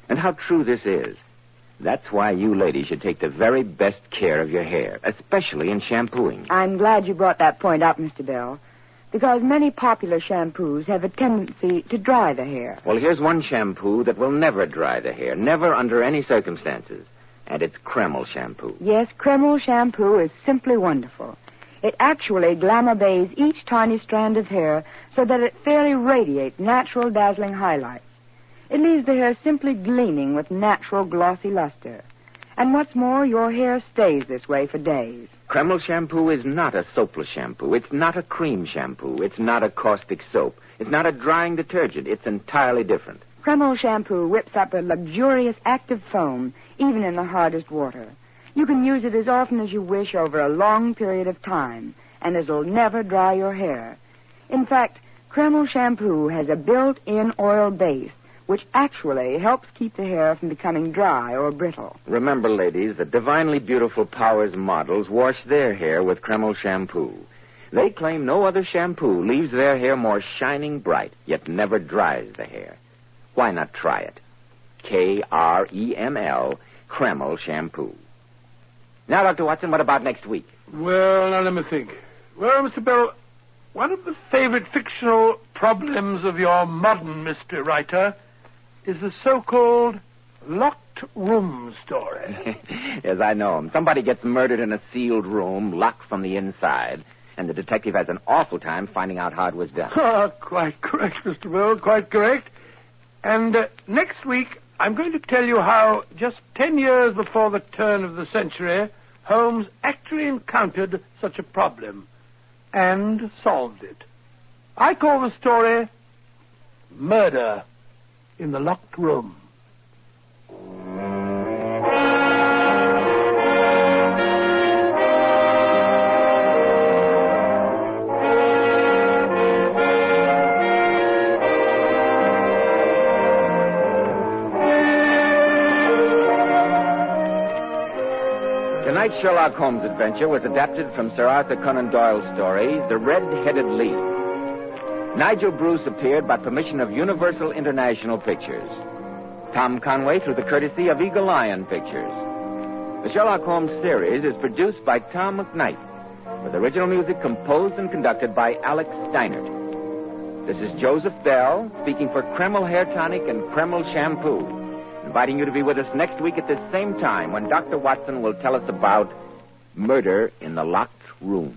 Speaker 2: And how true this is. That's why you ladies should take the very best care of your hair, especially in shampooing.
Speaker 17: I'm glad you brought that point up, Mr. Bell, because many popular shampoos have a tendency to dry the hair.
Speaker 2: Well, here's one shampoo that will never dry the hair, never under any circumstances. And it's Kreml shampoo.
Speaker 17: Yes, Kreml shampoo is simply wonderful. It actually glamour bathes each tiny strand of hair so that it fairly radiates natural dazzling highlights. It leaves the hair simply gleaming with natural glossy luster. And what's more, your hair stays this way for days.
Speaker 2: Kreml shampoo is not a soapless shampoo. It's not a cream shampoo. It's not a caustic soap. It's not a drying detergent. It's entirely different.
Speaker 17: Kreml shampoo whips up a luxurious active foam, even in the hardest water. You can use it as often as you wish over a long period of time, and it'll never dry your hair. In fact, Kreml shampoo has a built-in oil base, which actually helps keep the hair from becoming dry or brittle.
Speaker 2: Remember, ladies, that divinely beautiful Powers models wash their hair with Kreml shampoo. They claim no other shampoo leaves their hair more shining bright, yet never dries the hair. Why not try it? Kreml, Kreml shampoo. Now, Dr. Watson, what about next week?
Speaker 3: Well, now let me think. Well, Mr. Bell, one of the favorite fictional problems of your modern mystery writer is the so-called locked room story.
Speaker 2: Yes, I know him. Somebody gets murdered in a sealed room, locked from the inside, and the detective has an awful time finding out how it was done.
Speaker 3: Quite correct, Mr. Bell, quite correct. And next week, I'm going to tell you how, just 10 years before the turn of the century, Holmes actually encountered such a problem and solved it. I call the story Murder in the Locked Room.
Speaker 2: Tonight's Sherlock Holmes adventure was adapted from Sir Arthur Conan Doyle's story, The Red-Headed Lead. Nigel Bruce appeared by permission of Universal International Pictures. Tom Conway through the courtesy of Eagle Lion Pictures. The Sherlock Holmes series is produced by Tom McKnight, with original music composed and conducted by Alex Steinert. This is Joseph Bell, speaking for Kreml Hair Tonic and Kreml Shampoo, inviting you to be with us next week at this same time when Dr. Watson will tell us about Murder in the Locked Room.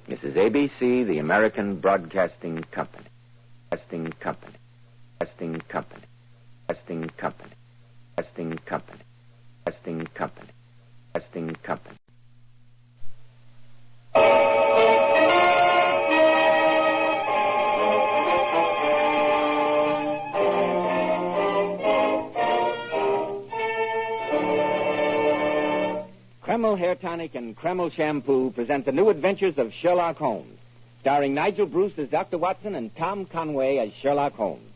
Speaker 2: This is ABC, the American Broadcasting Company. Broadcasting Company. Broadcasting Company. Broadcasting Company. Broadcasting Company. Broadcasting Company. Broadcasting Company. Kreml Hair Tonic and Kreml Shampoo present the new adventures of Sherlock Holmes, starring Nigel Bruce as Dr. Watson and Tom Conway as Sherlock Holmes.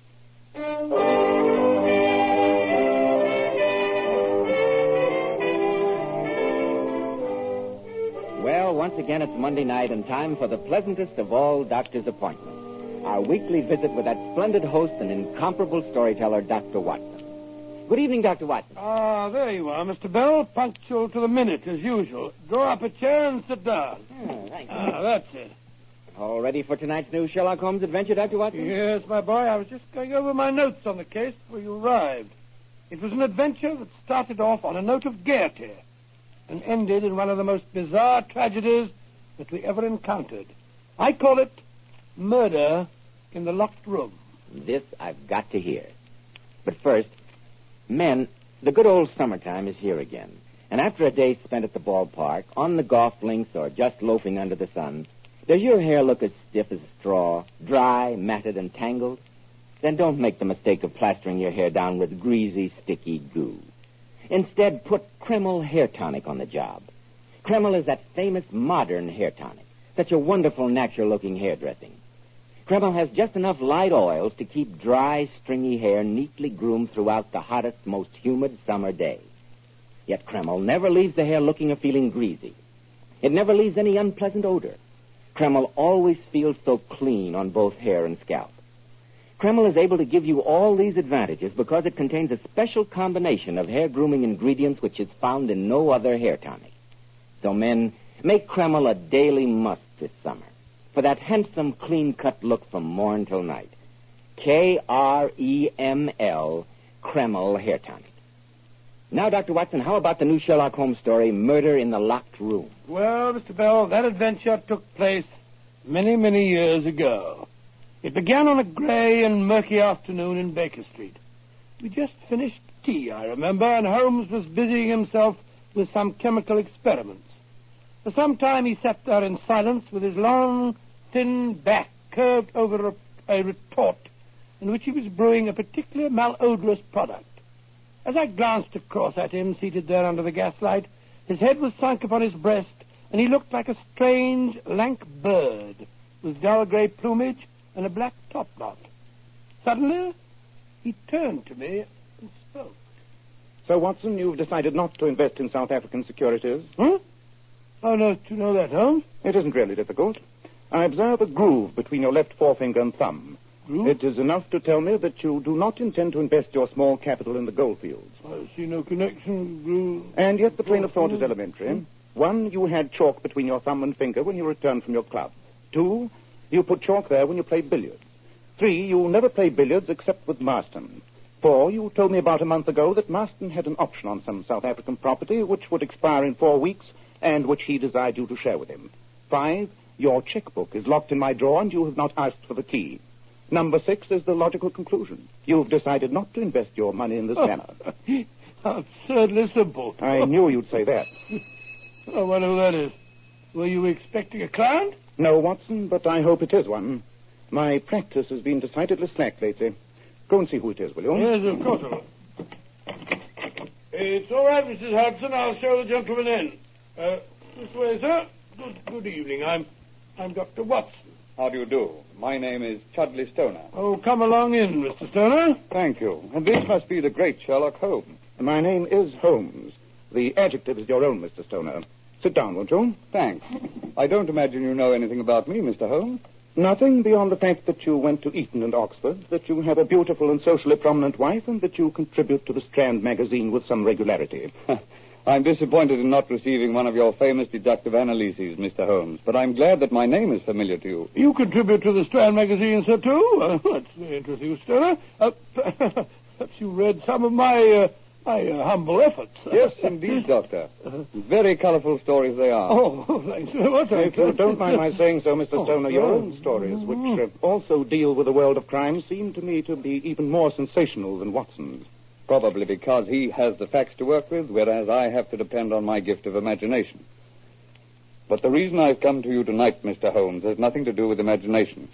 Speaker 2: Well, once again, it's Monday night and time for the pleasantest of all doctor's appointments, our weekly visit with that splendid host and incomparable storyteller, Dr. Watson. Good evening, Dr. Watson.
Speaker 3: Ah, there you are, Mr. Bell, punctual to the minute, as usual. Draw up a chair and sit down.
Speaker 2: Oh, thank you.
Speaker 3: That's it.
Speaker 2: All ready for tonight's new Sherlock Holmes adventure, Dr. Watson?
Speaker 3: Yes, my boy. I was just going over my notes on the case before you arrived. It was an adventure that started off on a note of gaiety and ended in one of the most bizarre tragedies that we ever encountered. I call it Murder in the Locked Room.
Speaker 2: This I've got to hear. But first, men, the good old summertime is here again. And after a day spent at the ballpark, on the golf links, or just loafing under the sun, does your hair look as stiff as a straw, dry, matted, and tangled?
Speaker 6: then don't make the mistake of plastering your hair down with greasy, sticky goo. Instead, put Kreml hair tonic on the job. Kreml is that famous modern hair tonic, such a wonderful, natural-looking hairdressing. Kreml has just enough light oils to keep dry, stringy hair neatly groomed throughout the hottest, most humid summer day. Yet Kreml never leaves the hair looking or feeling greasy. It never leaves any unpleasant odor. Kreml always feels so clean on both hair and scalp. Kreml is able to give you all these advantages because it contains a special combination of hair grooming ingredients which is found in no other hair tonic. So, men, make Kreml a daily must this summer for that handsome, clean-cut look from morn till night. Kreml, Kreml hair tonic. Now, Dr. Watson, how about the new Sherlock Holmes story, Murder in the Locked Room?
Speaker 3: Well, Mr. Bell, that adventure took place many, many years ago. It began on a grey and murky afternoon in Baker Street. We just finished tea, I remember, and Holmes was busying himself with some chemical experiments. For some time he sat there in silence with his long, thin back curved over a retort in which he was brewing a particularly malodorous product. As I glanced across at him, seated there under the gaslight, his head was sunk upon his breast, and he looked like a strange, lank bird with dull grey plumage and a black topknot. Suddenly, he turned to me and spoke.
Speaker 12: So, Watson, you've decided not to invest in South African securities?
Speaker 3: Huh? How on earth do you know that, Holmes?
Speaker 12: It isn't really difficult. I observe a groove between your left forefinger and thumb.
Speaker 3: Groove?
Speaker 12: It is enough to tell me that you do not intend to invest your small capital in the gold fields.
Speaker 3: I see no connection, groove.
Speaker 12: And yet the train of thought is elementary. 1, you had chalk between your thumb and finger when you returned from your club. 2, you put chalk there when you played billiards. 3, you never play billiards except with Marston. 4, you told me about a month ago that Marston had an option on some South African property which would expire in 4 weeks and which he desired you to share with him. 5, your checkbook is locked in my drawer and you have not asked for the key. Number 6 is the logical conclusion. You've decided not to invest your money in this manner.
Speaker 3: Absurdly simple.
Speaker 12: I knew you'd say that.
Speaker 3: I wonder who that is. Were you expecting a client?
Speaker 12: No, Watson, but I hope it is one. My practice has been decidedly slack lately. Go and see who it is, will you?
Speaker 3: Yes, of course I will. It's all right, Mrs. Hudson. I'll show the gentleman in. This way, sir. Good evening. I'm Dr. Watson.
Speaker 13: How do you do? My name is Chudley Stoner.
Speaker 3: Oh, come along in, Mr. Stoner.
Speaker 13: Thank you. And this must be the great Sherlock Holmes.
Speaker 12: My name is Holmes. The adjective is your own, Mr. Stoner. Sit down, won't you?
Speaker 13: Thanks. I don't imagine you know anything about me, Mr. Holmes.
Speaker 12: Nothing beyond the fact that you went to Eton and Oxford, that you have a beautiful and socially prominent wife, and that you contribute to the Strand magazine with some regularity.
Speaker 13: I'm disappointed in not receiving one of your famous deductive analyses, Mr. Holmes, but I'm glad that my name is familiar to you.
Speaker 3: You contribute to the Strand magazine, sir, too? That's very interesting, Stoner. Perhaps you read some of my humble efforts.
Speaker 13: Yes, indeed, Doctor. Very colorful stories they are.
Speaker 3: Oh, thanks very much.
Speaker 12: If you don't mind my saying so, Mr. Stoner, your own stories, which also deal with the world of crime, seem to me to be even more sensational than Watson's.
Speaker 13: Probably because he has the facts to work with, whereas I have to depend on my gift of imagination. But the reason I've come to you tonight, Mr. Holmes, has nothing to do with imagination.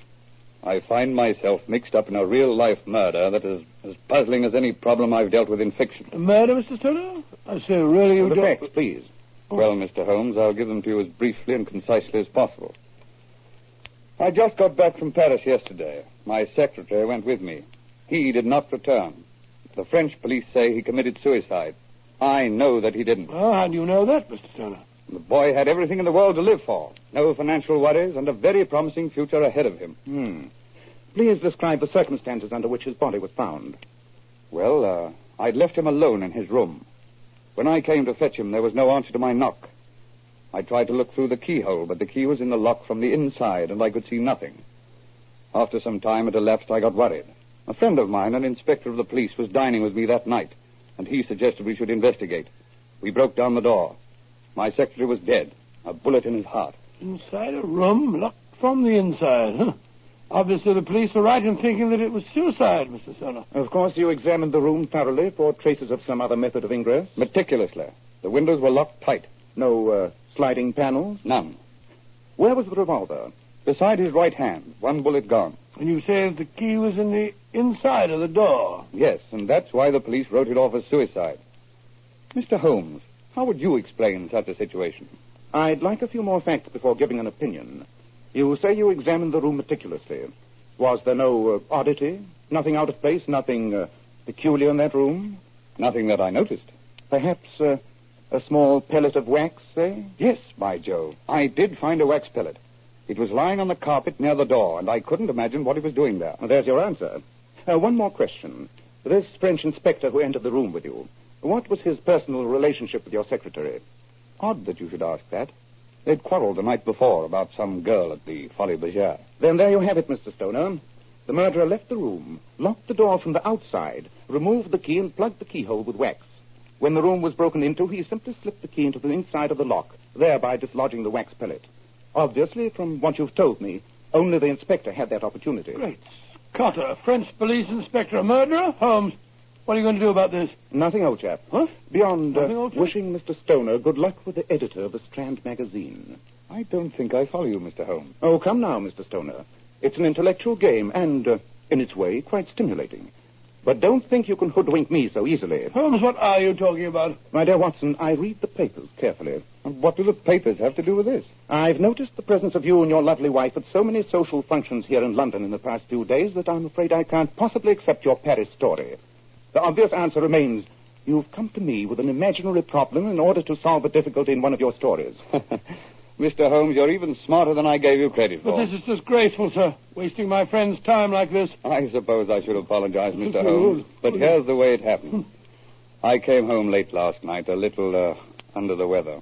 Speaker 13: I find myself mixed up in a real-life murder that is as puzzling as any problem I've dealt with in fiction.
Speaker 3: A murder, Mr. Stoner? I say, really, you
Speaker 12: the
Speaker 3: don't...
Speaker 12: facts, please.
Speaker 13: Well, Mr. Holmes, I'll give them to you as briefly and concisely as possible. I just got back from Paris yesterday. My secretary went with me. He did not return. The French police say he committed suicide. I know that he didn't.
Speaker 3: Oh, how do you know that, Mr. Stoner?
Speaker 13: The boy had everything in the world to live for. No financial worries and a very promising future ahead of him.
Speaker 12: Please describe the circumstances under which his body was found.
Speaker 13: Well, I'd left him alone in his room. When I came to fetch him, there was no answer to my knock. I tried to look through the keyhole, but the key was in the lock from the inside, and I could see nothing. After some time had elapsed, I got worried. A friend of mine, an inspector of the police, was dining with me that night, and he suggested we should investigate. We broke down the door. My secretary was dead, a bullet in his heart.
Speaker 3: Inside a room, locked from the inside, huh? Obviously, the police were right in thinking that it was suicide, Mr. Stoner.
Speaker 12: Of course, you examined the room thoroughly for traces of some other method of ingress?
Speaker 13: Meticulously. The windows were locked tight.
Speaker 12: No sliding panels?
Speaker 13: None.
Speaker 12: Where was the revolver?
Speaker 13: Beside his right hand, one bullet gone.
Speaker 3: And you say the key was in the inside of the door?
Speaker 13: Yes, and that's why the police wrote it off as suicide. Mr. Holmes, how would you explain such a situation?
Speaker 12: I'd like a few more facts before giving an opinion. You say you examined the room meticulously. Was there no oddity? Nothing out of place? Nothing peculiar in that room?
Speaker 13: Nothing that I noticed.
Speaker 12: Perhaps a small pellet of wax, say?
Speaker 13: Yes, by Jove. I did find a wax pellet. It was lying on the carpet near the door, and I couldn't imagine what it was doing there.
Speaker 12: Well, there's your answer. One more question. This French inspector who entered the room with you, what was his personal relationship with your secretary?
Speaker 13: Odd that you should ask that. They'd quarreled the night before about some girl at the Folie Bergère.
Speaker 12: Then there you have it, Mr. Stoner. The murderer left the room, locked the door from the outside, removed the key, and plugged the keyhole with wax. When the room was broken into, he simply slipped the key into the inside of the lock, thereby dislodging the wax pellet. Obviously, from what you've told me, only the inspector had that opportunity.
Speaker 3: Great Scott, a French police inspector, a murderer? Holmes, what are you going to do about this?
Speaker 12: Nothing, old chap.
Speaker 3: Huh?
Speaker 12: Beyond
Speaker 3: Nothing, old chap?
Speaker 12: wishing Mr. Stoner good luck with the editor of the Strand magazine.
Speaker 13: I don't think I follow you, Mr. Holmes.
Speaker 12: Oh, come now, Mr. Stoner. It's an intellectual game and, in its way, quite stimulating. But don't think you can hoodwink me so easily.
Speaker 3: Holmes, what are you talking about?
Speaker 12: My dear Watson, I read the papers carefully.
Speaker 13: And what do the papers have to do with this?
Speaker 12: I've noticed the presence of you and your lovely wife at so many social functions here in London in the past few days that I'm afraid I can't possibly accept your Paris story. The obvious answer remains, you've come to me with an imaginary problem in order to solve a difficulty in one of your stories.
Speaker 13: Mr. Holmes, you're even smarter than I gave you credit for.
Speaker 3: But this is disgraceful, sir. Wasting my friend's time like this.
Speaker 13: I suppose I should apologize, Mr. Holmes. But here's the way it happened. I came home late last night, a little under the weather.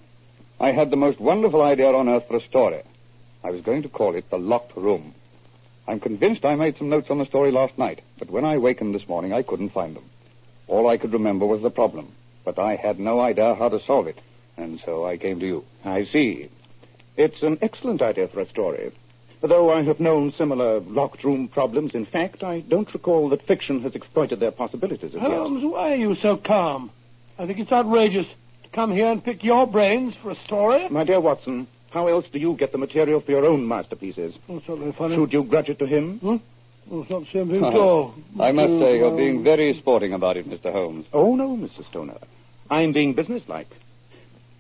Speaker 13: I had the most wonderful idea on earth for a story. I was going to call it The Locked Room. I'm convinced I made some notes on the story last night, but when I wakened this morning, I couldn't find them. All I could remember was the problem, but I had no idea how to solve it, and so I came to you.
Speaker 12: I see. It's an excellent idea for a story. Though I have known similar locked room problems, in fact, I don't recall that fiction has exploited their possibilities as yet.
Speaker 3: Holmes, why are you so calm? I think it's outrageous to come here and pick your brains for a story.
Speaker 12: My dear Watson, how else do you get the material for your own masterpieces?
Speaker 3: Oh, it's not very funny.
Speaker 12: Should you grudge it to him?
Speaker 3: Oh, it's not the same thing at all.
Speaker 13: I must say you're being very sporting about it, Mr. Holmes.
Speaker 12: Oh, no, Mr. Stoner. I'm being businesslike.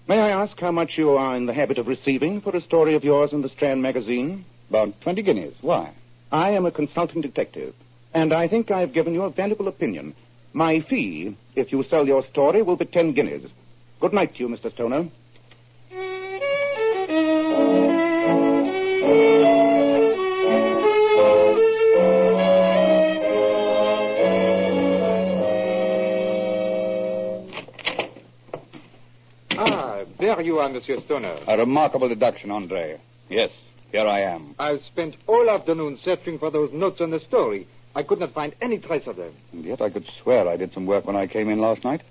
Speaker 12: May I ask how much you are in the habit of receiving for a story of yours in the Strand magazine?
Speaker 13: About 20 guineas. Why?
Speaker 12: I am a consulting detective, and I think I've given you a valuable opinion. My fee, if you sell your story, will be 10 guineas. Good night to you, Mr. Stoner.
Speaker 20: There you are, Monsieur Stoner.
Speaker 13: A remarkable deduction, Andre. Yes, here I am.
Speaker 20: I've spent all afternoon searching for those notes on the story. I could not find any trace of them.
Speaker 13: And yet I could swear I did some work when I came in last night.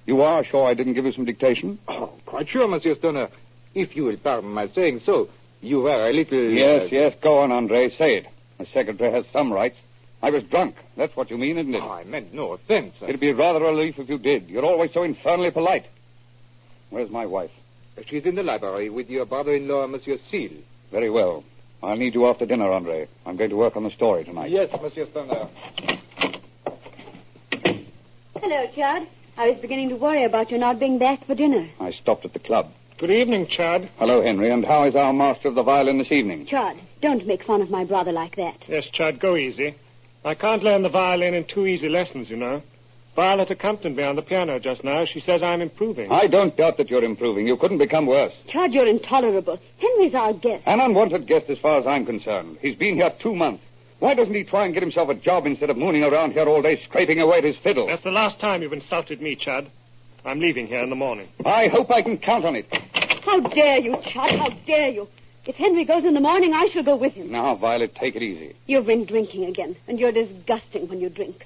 Speaker 13: You are sure I didn't give you some dictation?
Speaker 20: Oh, quite sure, Monsieur Stoner. If you will pardon my saying so, you were a little...
Speaker 13: Yes, go on, Andre, say it. The secretary has some rights. I was drunk. That's what you mean, isn't it?
Speaker 20: Oh, I meant no offense.
Speaker 13: It'd be rather a relief if you did. You're always so infernally polite. Where's my wife?
Speaker 20: She's in the library with your brother-in-law, Monsieur Seal.
Speaker 13: Very well. I'll need you after dinner, Andre. I'm going to work on the story tonight.
Speaker 20: Yes, Monsieur Stoner.
Speaker 16: Hello, Chad. I was beginning to worry about your not being back for dinner.
Speaker 13: I stopped at the club.
Speaker 10: Good evening, Chad.
Speaker 13: Hello, Henry. And how is our master of the violin this evening?
Speaker 16: Chad, don't make fun of my brother like that.
Speaker 10: Yes, Chad, go easy. I can't learn the violin in 2 easy lessons, you know. Violet accompanied me on the piano just now. She says I'm improving.
Speaker 13: I don't doubt that you're improving. You couldn't become worse.
Speaker 16: Chad, you're intolerable. Henry's our guest.
Speaker 13: An unwanted guest as far as I'm concerned. He's been here 2 months. Why doesn't he try and get himself a job instead of mooning around here all day scraping away at his fiddle?
Speaker 10: That's the last time you've insulted me, Chad. I'm leaving here in the morning.
Speaker 13: I hope I can count on it.
Speaker 16: How dare you, Chad? How dare you? If Henry goes in the morning, I shall go with him.
Speaker 13: Now, Violet, take it easy.
Speaker 16: You've been drinking again, and you're disgusting when you drink.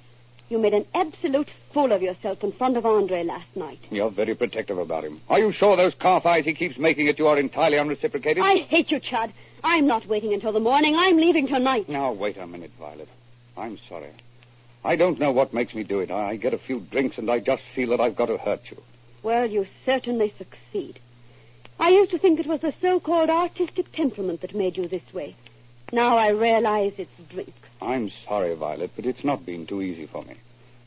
Speaker 16: You made an absolute fool of yourself in front of Andre last night.
Speaker 13: You're very protective about him. Are you sure those calf eyes he keeps making at you are entirely unreciprocated?
Speaker 16: I hate you, Chad. I'm not waiting until the morning. I'm leaving tonight.
Speaker 13: Now, wait a minute, Violet. I'm sorry. I don't know what makes me do it. I get a few drinks and I just feel that I've got to hurt you.
Speaker 16: Well, you certainly succeed. I used to think it was the so-called artistic temperament that made you this way. Now I realize it's Briggs.
Speaker 13: I'm sorry, Violet, but it's not been too easy for me.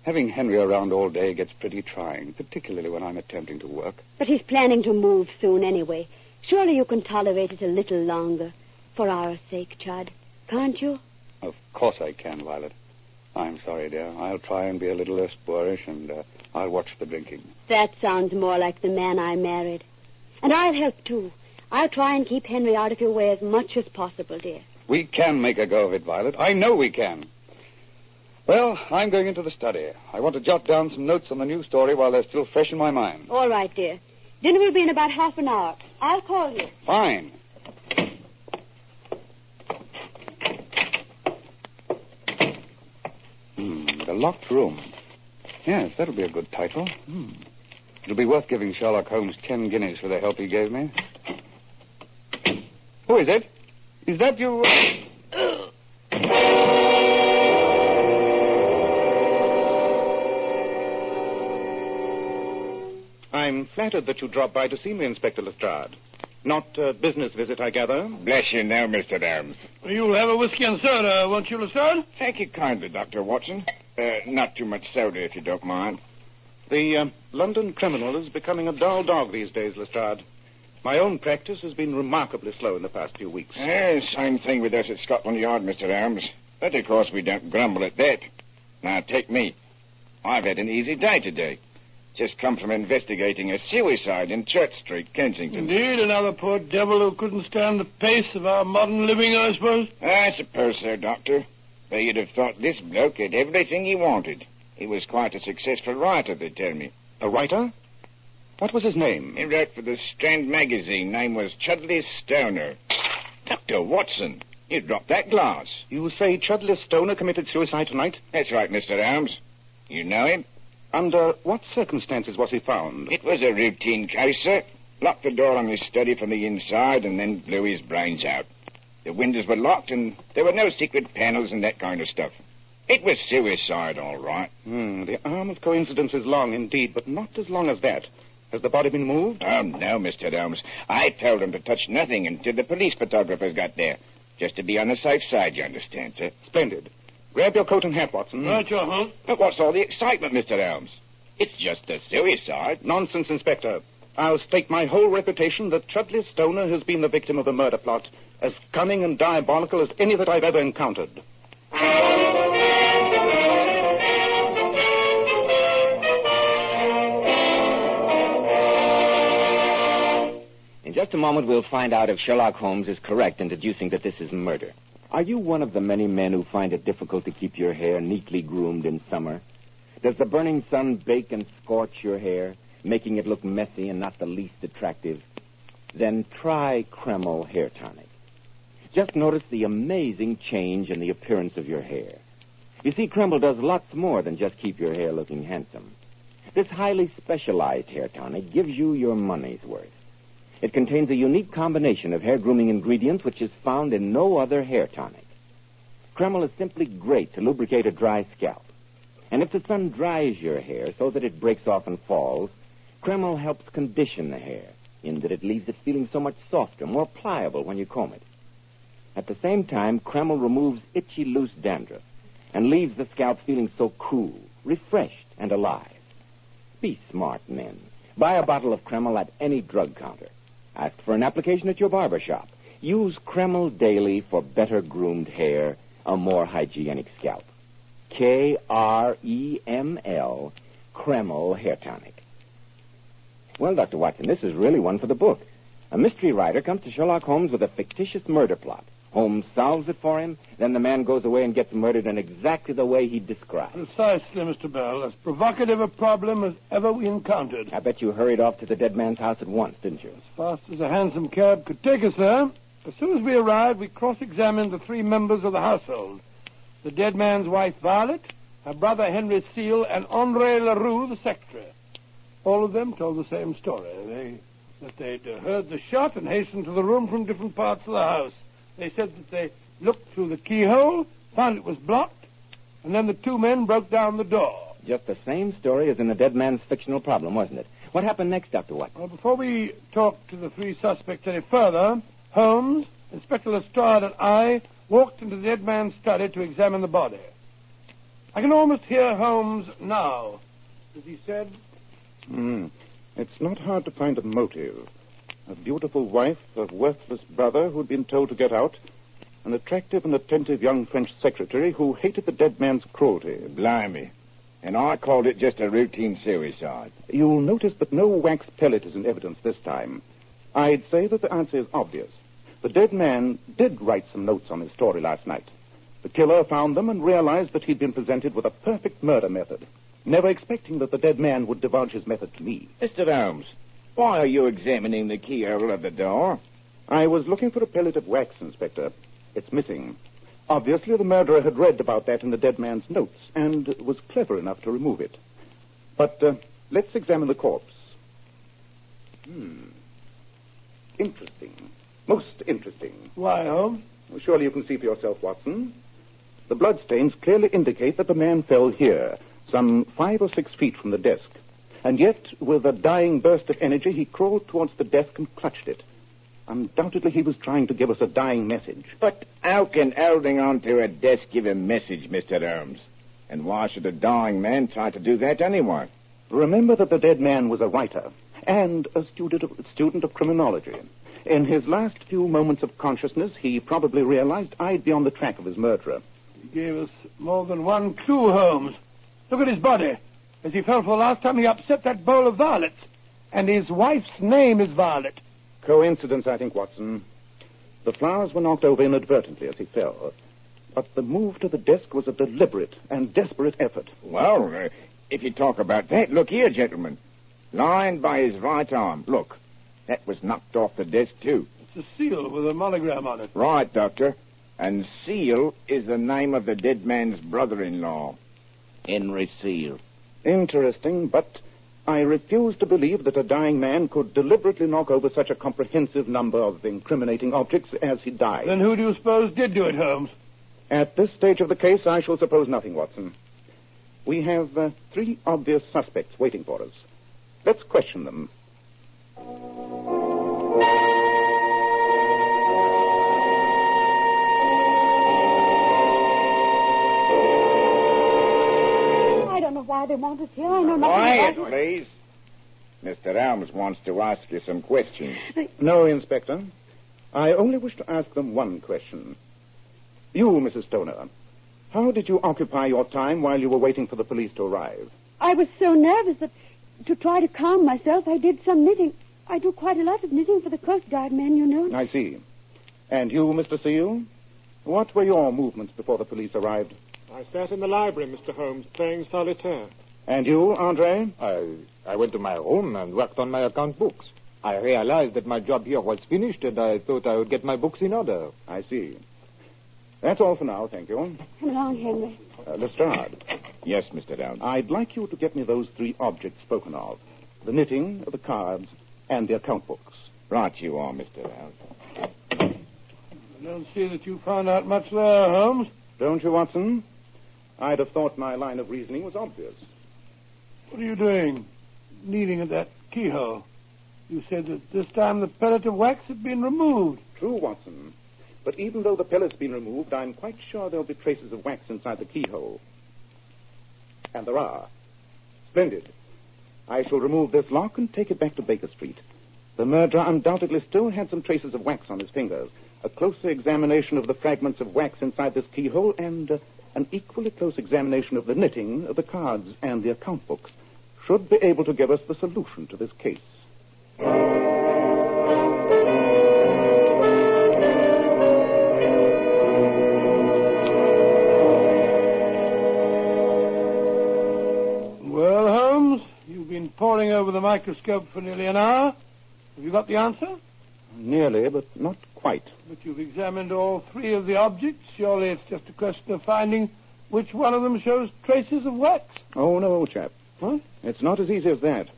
Speaker 13: Having Henry around all day gets pretty trying, particularly when I'm attempting to work.
Speaker 16: But he's planning to move soon anyway. Surely you can tolerate it a little longer. For our sake, Chad. Can't you?
Speaker 13: Of course I can, Violet. I'm sorry, dear. I'll try and be a little less boorish, and I'll watch the drinking.
Speaker 16: That sounds more like the man I married. And I'll help, too. I'll try and keep Henry out of your way as much as possible, dear.
Speaker 13: We can make a go of it, Violet. I know we can. Well, I'm going into the study. I want to jot down some notes on the new story while they're still fresh in my mind.
Speaker 16: All right, dear. Dinner will be in about half an hour. I'll call you.
Speaker 13: Fine. The locked room. Yes, that'll be a good title. It'll be worth giving Sherlock Holmes 10 guineas for the help he gave me. Who is it? Is that you?
Speaker 4: I'm flattered that you dropped by to see me, Inspector Lestrade. Not a business visit, I gather.
Speaker 1: Bless you now, Mr. Holmes.
Speaker 3: You'll have a whiskey and soda, won't you, Lestrade?
Speaker 1: Thank you kindly, Dr. Watson. Not too much soda, if you don't mind.
Speaker 4: The London criminal is becoming a dull dog these days, Lestrade. My own practice has been remarkably slow in the past few weeks.
Speaker 1: Same thing with us at Scotland Yard, Mr. Holmes. But, of course, we don't grumble at that. Now, take me. I've had an easy day today. Just come from investigating a suicide in Church Street, Kensington.
Speaker 3: Indeed, another poor devil who couldn't stand the pace of our modern living, I suppose.
Speaker 1: I suppose so, Doctor. But you'd have thought this bloke had everything he wanted. He was quite a successful writer, they tell me.
Speaker 4: A writer? What was his name?
Speaker 1: He wrote for the Strand magazine. Name was Chudley Stoner. Dr. Watson, you dropped that glass.
Speaker 4: You say Chudley Stoner committed suicide tonight?
Speaker 1: That's right, Mr. Holmes. You know him?
Speaker 4: Under what circumstances was he found?
Speaker 1: It was a routine case, sir. Locked the door on his study from the inside and then blew his brains out. The windows were locked and there were no secret panels and that kind of stuff. It was suicide, all right.
Speaker 4: The arm of coincidence is long indeed, but not as long as that. Has the body been moved?
Speaker 1: Oh, no, Mr. Holmes. I told him to touch nothing until the police photographers got there. Just to be on the safe side, you understand, sir.
Speaker 4: Splendid. Grab your coat and hat, Watson.
Speaker 3: Right, your home.
Speaker 1: But what's all the excitement, Mr. Holmes? It's just a suicide.
Speaker 4: Nonsense, Inspector. I'll stake my whole reputation that Chudley Stoner has been the victim of a murder plot, as cunning and diabolical as any that I've ever encountered.
Speaker 6: In just a moment, we'll find out if Sherlock Holmes is correct in deducing that this is murder. Are you one of the many men who find it difficult to keep your hair neatly groomed in summer? Does the burning sun bake and scorch your hair, making it look messy and not the least attractive? Then try Kreml Hair Tonic. Just notice the amazing change in the appearance of your hair. You see, Kreml does lots more than just keep your hair looking handsome. This highly specialized hair tonic gives you your money's worth. It contains a unique combination of hair grooming ingredients which is found in no other hair tonic. Kreml is simply great to lubricate a dry scalp. And if the sun dries your hair so that it breaks off and falls, Kreml helps condition the hair in that it leaves it feeling so much softer, more pliable when you comb it. At the same time, Kreml removes itchy, loose dandruff and leaves the scalp feeling so cool, refreshed, and alive. Be smart, men. Buy a bottle of Kreml at any drug counter. Ask for an application at your barber shop. Use Kreml daily for better groomed hair, a more hygienic scalp. Kreml, Kreml Hair Tonic. Well, Dr. Watson, this is really one for the book. A mystery writer comes to Sherlock Holmes with a fictitious murder plot. Holmes solves it for him, then the man goes away and gets murdered in exactly the way he described.
Speaker 3: Precisely, Mr. Bell. As provocative a problem as ever we encountered.
Speaker 6: I bet you hurried off to the dead man's house at once, didn't you?
Speaker 3: As fast as a hansom cab could take us there. As soon as we arrived, we cross-examined the three members of the household. The dead man's wife, Violet, her brother, Henry Steele, and André Leroux, the secretary. All of them told the same story. That they'd heard the shot and hastened to the room from different parts of the house. They said that they looked through the keyhole, found it was blocked, and then the two men broke down the door.
Speaker 6: Just the same story as in the dead man's fictional problem, wasn't it? What happened next, Dr. Watson?
Speaker 3: Well, before we talked to the three suspects any further, Holmes, Inspector Lestrade, and I walked into the dead man's study to examine the body. I can almost hear Holmes now. As he said...
Speaker 12: It's not hard to find a motive. A beautiful wife, a worthless brother who'd been told to get out, an attractive and attentive young French secretary who hated the dead man's cruelty.
Speaker 1: Blimey. And I called it just a routine suicide.
Speaker 12: You'll notice that no wax pellet is in evidence this time. I'd say that the answer is obvious. The dead man did write some notes on his story last night. The killer found them and realized that he'd been presented with a perfect murder method, never expecting that the dead man would divulge his method to me.
Speaker 1: Mr. Holmes, why are you examining the keyhole of the door?
Speaker 12: I was looking for a pellet of wax, Inspector. It's missing. Obviously, the murderer had read about that in the dead man's notes and was clever enough to remove it. But let's examine the corpse. Interesting. Most interesting.
Speaker 3: Why, Holmes?
Speaker 12: Well, surely you can see for yourself, Watson. The bloodstains clearly indicate that the man fell here, some 5 or 6 feet from the desk. And yet, with a dying burst of energy, he crawled towards the desk and clutched it. Undoubtedly, he was trying to give us a dying message.
Speaker 1: But how can holding on to a desk give a message, Mr. Holmes? And why should a dying man try to do that anyway?
Speaker 12: Remember that the dead man was a writer and a student of criminology. In his last few moments of consciousness, he probably realized I'd be on the track of his murderer.
Speaker 3: He gave us more than one clue, Holmes. Look at his body. As he fell for the last time, he upset that bowl of violets. And his wife's name is Violet.
Speaker 12: Coincidence, I think, Watson. The flowers were knocked over inadvertently as he fell. But the move to the desk was a deliberate and desperate effort.
Speaker 1: Well, if you talk about that, look here, gentlemen. Lying by his right arm. Look, that was knocked off the desk, too.
Speaker 3: It's a seal with a monogram on it.
Speaker 1: Right, Doctor. And Seal is the name of the dead man's brother-in-law. Henry Seal.
Speaker 12: Interesting, but I refuse to believe that a dying man could deliberately knock over such a comprehensive number of incriminating objects as he died.
Speaker 3: Then who do you suppose did do it, Holmes?
Speaker 12: At this stage of the case, I shall suppose nothing, Watson. We have 3 obvious suspects waiting for us. Let's question them.
Speaker 16: I don't know why they want us here. I know nothing
Speaker 1: Quiet,
Speaker 16: about it.
Speaker 1: please. Mr. Holmes wants to ask you some questions.
Speaker 12: No, Inspector. I only wish to ask them one question. You, Mrs. Stoner, how did you occupy your time while you were waiting for the police to arrive?
Speaker 16: I was so nervous that to try to calm myself, I did some knitting. I do quite a lot of knitting for the Coast Guard men, you know.
Speaker 12: I see. And you, Mr. Seal? What were your movements before the police arrived?
Speaker 10: I sat in the library, Mr. Holmes, playing solitaire.
Speaker 12: And you, Andre?
Speaker 20: I went to my room and worked on my account books. I realized that my job here was finished, and I thought I would get my books in order.
Speaker 12: I see. That's all for now, thank you.
Speaker 16: Come along, Henry.
Speaker 12: Lestrade.
Speaker 1: Yes, Mr. Downs.
Speaker 12: I'd like you to get me those 3 objects spoken of. The knitting, the cards, and the account books.
Speaker 1: Right you are, Mr. Downs.
Speaker 3: I don't see that you found out much there, Holmes.
Speaker 12: Don't you, Watson? I'd have thought my line of reasoning was obvious.
Speaker 3: What are you doing? Kneading at that keyhole. You said that this time the pellet of wax had been removed.
Speaker 12: True, Watson. But even though the pellet's been removed, I'm quite sure there'll be traces of wax inside the keyhole. And there are. Splendid. I shall remove this lock and take it back to Baker Street. The murderer undoubtedly still had some traces of wax on his fingers. A closer examination of the fragments of wax inside this keyhole and an equally close examination of the knitting, the cards, and the account books should be able to give us the solution to this case.
Speaker 3: Well, Holmes, you've been poring over the microscope for nearly an hour. Have you got the answer?
Speaker 12: Nearly, but not quite.
Speaker 3: But you've examined all 3 of the objects. Surely it's just a question of finding which one of them shows traces of wax.
Speaker 12: Oh, no, old chap.
Speaker 3: What?
Speaker 12: It's not as easy as that.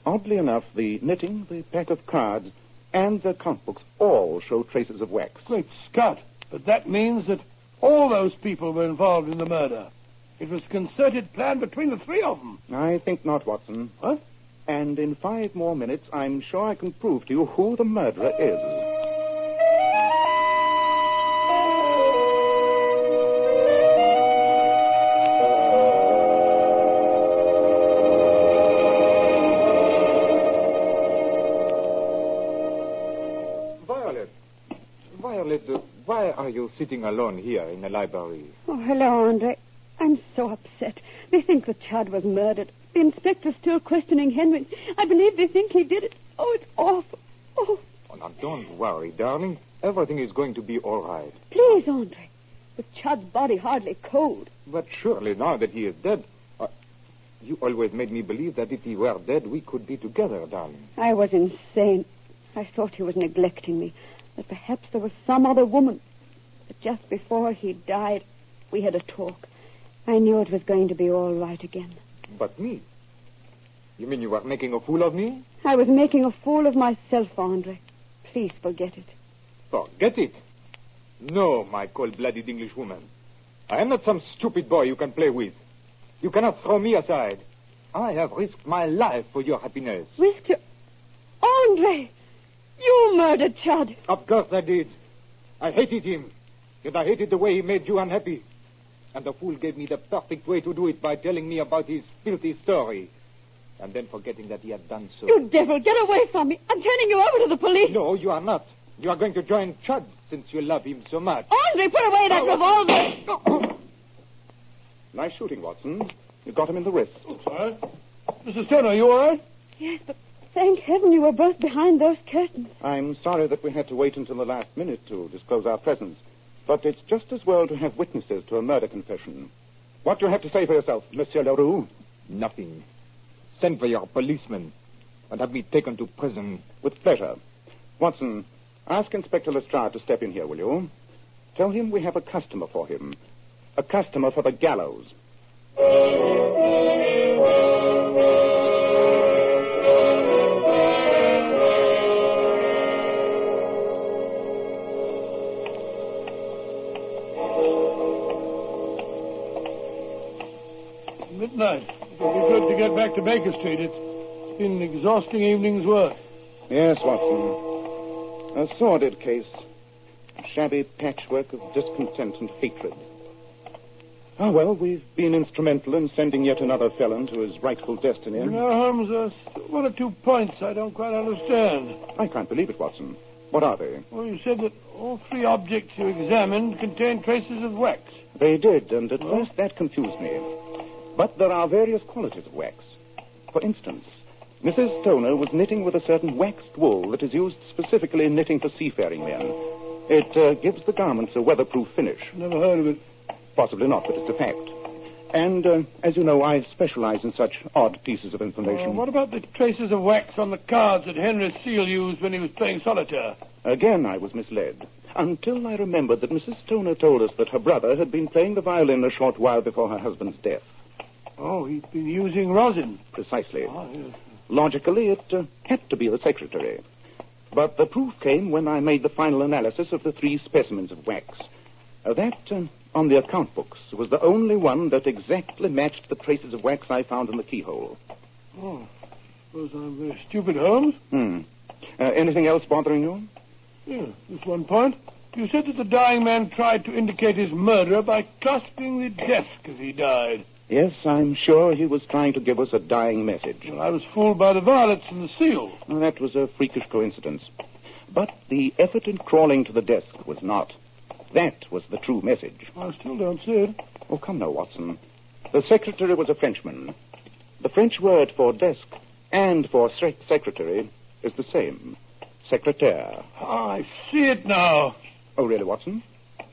Speaker 12: Oddly enough, the knitting, the pack of cards, and the account books all show traces of wax.
Speaker 3: Great Scott. But that means that all those people were involved in the murder. It was a concerted plan between the 3 of them.
Speaker 12: I think not, Watson.
Speaker 3: What?
Speaker 12: And in 5 more minutes, I'm sure I can prove to you who the murderer is.
Speaker 20: Violet, why are you sitting alone here in the library?
Speaker 16: Oh, hello, Andre. I'm so upset. They think that Chad was murdered. The inspector's still questioning Henry. I believe they think he did it. Oh, it's awful. Oh.
Speaker 20: Oh, now, don't worry, darling. Everything is going to be all right.
Speaker 16: Please, Andre. With Chad's body hardly cold.
Speaker 20: But surely now that he is dead... you always made me believe that if he were dead, we could be together, darling.
Speaker 16: I was insane. I thought he was neglecting me. That perhaps there was some other woman. But just before he died, we had a talk. I knew it was going to be all right again.
Speaker 20: But me? You mean you were making a fool of me?
Speaker 16: I was making a fool of myself, Andre. Please forget it.
Speaker 20: Forget it? No, my cold-blooded Englishwoman. I am not some stupid boy you can play with. You cannot throw me aside. I have risked my life for your happiness.
Speaker 16: Risked your... Andre! You murdered Chad.
Speaker 20: Of course I did. I hated him. And I hated the way he made you unhappy. And the fool gave me the perfect way to do it by telling me about his filthy story. And then forgetting that he had done so.
Speaker 16: You devil, get away from me. I'm turning you over to the police.
Speaker 20: No, you are not. You are going to join Chad since you love him so much.
Speaker 16: Andre, put away that revolver.
Speaker 12: Nice shooting, Watson. You got him in the wrist.
Speaker 3: Oh, sorry. Mrs. Turner, are you all right?
Speaker 16: Yes, but thank heaven you were both behind those curtains.
Speaker 12: I'm sorry that we had to wait until the last minute to disclose our presence. But it's just as well to have witnesses to a murder confession. What do you have to say for yourself, Monsieur Leroux?
Speaker 20: Nothing. Send for your policeman and have me taken to prison.
Speaker 12: With pleasure. Watson, ask Inspector Lestrade to step in here, will you? Tell him we have a customer for him. A customer for the gallows.
Speaker 3: Midnight. It'll be good to get back to Baker Street. It's been an exhausting evening's work.
Speaker 12: Yes, Watson. A sordid case. A shabby patchwork of discontent and hatred. Ah, well, we've been instrumental in sending yet another felon to his rightful destiny.
Speaker 3: You know, Holmes, there's one or two points I don't quite understand.
Speaker 12: I can't believe it, Watson. What are they?
Speaker 3: Well, you said that all three objects you examined contained traces of wax.
Speaker 12: They did, and at first that confused me. But there are various qualities of wax. For instance, Mrs. Stoner was knitting with a certain waxed wool that is used specifically in knitting for seafaring men. It gives the garments a weatherproof finish.
Speaker 3: Never heard of it.
Speaker 12: Possibly not, but it's a fact. And, as you know, I specialize in such odd pieces of information.
Speaker 3: What about the traces of wax on the cards that Henry Seal used when he was playing solitaire?
Speaker 12: Again, I was misled. Until I remembered that Mrs. Stoner told us that her brother had been playing the violin a short while before her husband's death.
Speaker 3: Oh, he'd been using rosin.
Speaker 12: Precisely.
Speaker 3: Oh, yes.
Speaker 12: Logically, it had to be the secretary. But the proof came when I made the final analysis of the three specimens of wax. That, on the account books, was the only one that exactly matched the traces of wax I found in the keyhole.
Speaker 3: Oh, suppose I'm very stupid, Holmes.
Speaker 12: Anything else bothering you?
Speaker 3: Yeah, just one point. You said that the dying man tried to indicate his murder by clasping the desk as he died.
Speaker 12: Yes, I'm sure he was trying to give us a dying message.
Speaker 3: Well, I was fooled by the violets and the seal.
Speaker 12: Well, that was a freakish coincidence. But the effort in crawling to the desk was not. That was the true message.
Speaker 3: I still don't see it.
Speaker 12: Oh, come now, Watson. The secretary was a Frenchman. The French word for desk and for secretary is the same. Secretaire.
Speaker 3: Oh, I see it now.
Speaker 12: Oh, really, Watson?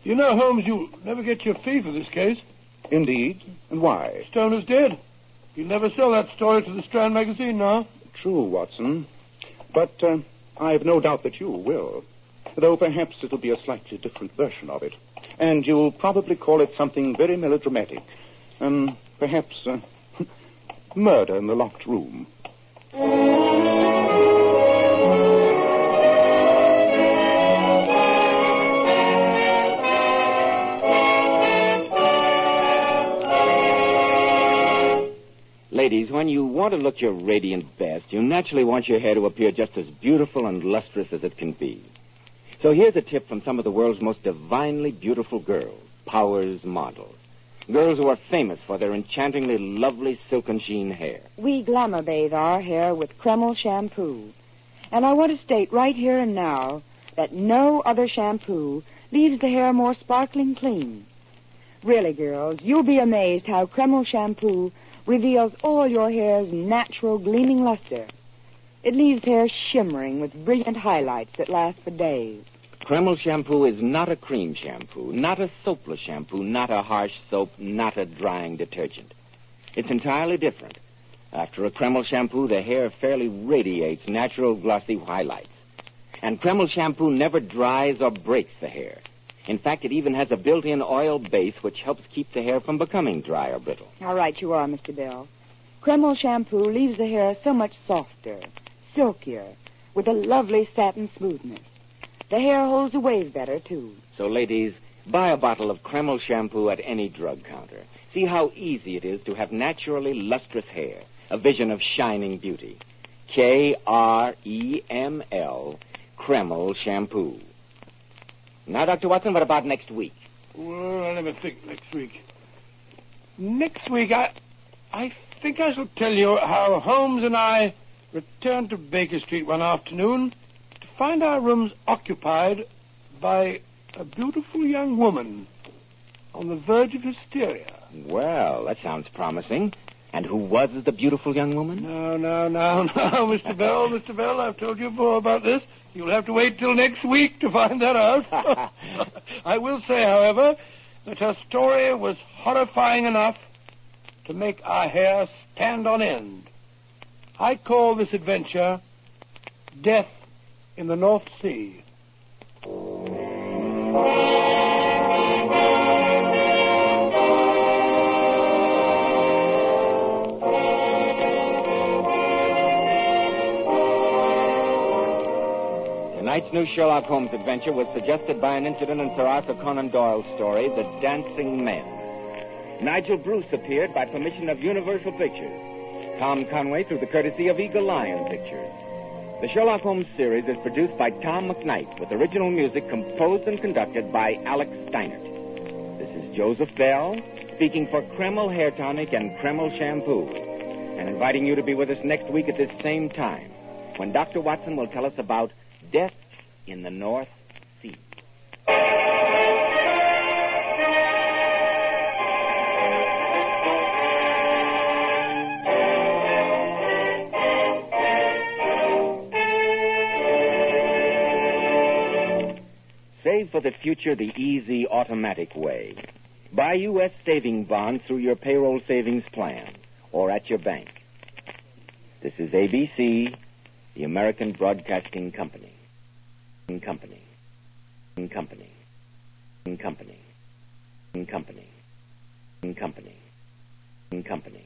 Speaker 3: You know, Holmes, you'll never get your fee for this case.
Speaker 12: Indeed. And why?
Speaker 3: Stoner's dead. You'll never sell that story to the Strand magazine now.
Speaker 12: True, Watson. But I've no doubt that you will. Though perhaps it'll be a slightly different version of it. And you'll probably call it something very melodramatic. Perhaps murder in the locked room.
Speaker 6: Ladies, when you want to look your radiant best, you naturally want your hair to appear just as beautiful and lustrous as it can be. So here's a tip from some of the world's most divinely beautiful girls, Powers models. Girls who are famous for their enchantingly lovely silken sheen hair.
Speaker 17: We glamour bathe our hair with Kreml shampoo. And I want to state right here and now that no other shampoo leaves the hair more sparkling clean. Really, girls, you'll be amazed how Kreml shampoo reveals all your hair's natural gleaming luster. It leaves hair shimmering with brilliant highlights that last for days.
Speaker 6: Kreml shampoo is not a cream shampoo, not a soapless shampoo, not a harsh soap, not a drying detergent. It's entirely different. After a Kreml shampoo, the hair fairly radiates natural glossy highlights. And Kreml shampoo never dries or breaks the hair. In fact, it even has a built-in oil base which helps keep the hair from becoming dry or brittle.
Speaker 17: All right, you are, Mr. Bell. Kreml shampoo leaves the hair so much softer, silkier, with a lovely satin smoothness. The hair holds a wave better, too.
Speaker 6: So, ladies, buy a bottle of Kreml shampoo at any drug counter. See how easy it is to have naturally lustrous hair, a vision of shining beauty. Kreml, Kreml shampoo. Now, Dr. Watson, what about next week?
Speaker 3: Well, I'll never think next week. Next week, I think I shall tell you how Holmes and I returned to Baker Street one afternoon to find our rooms occupied by a beautiful young woman on the verge of hysteria.
Speaker 6: Well, that sounds promising. And who was the beautiful young woman?
Speaker 3: No, Mr. Bell. Mr. Bell, I've told you before about this. You'll have to wait till next week to find that out. I will say, however, that her story was horrifying enough to make our hair stand on end. I call this adventure Death in the North Sea.
Speaker 6: Tonight's new Sherlock Holmes adventure was suggested by an incident in Sir Arthur Conan Doyle's story, The Dancing Men. Nigel Bruce appeared by permission of Universal Pictures. Tom Conway through the courtesy of Eagle Lion Pictures. The Sherlock Holmes series is produced by Tom McKnight with original music composed and conducted by Alex Steinert. This is Joseph Bell speaking for Kreml Hair Tonic and Kreml Shampoo and inviting you to be with us next week at this same time when Dr. Watson will tell us about Death in the North Sea. Save for the future the easy, automatic way. Buy U.S. saving bonds through your payroll savings plan or at your bank. This is ABC, the American Broadcasting Company. Company. Company. Company. Company. Company. Company.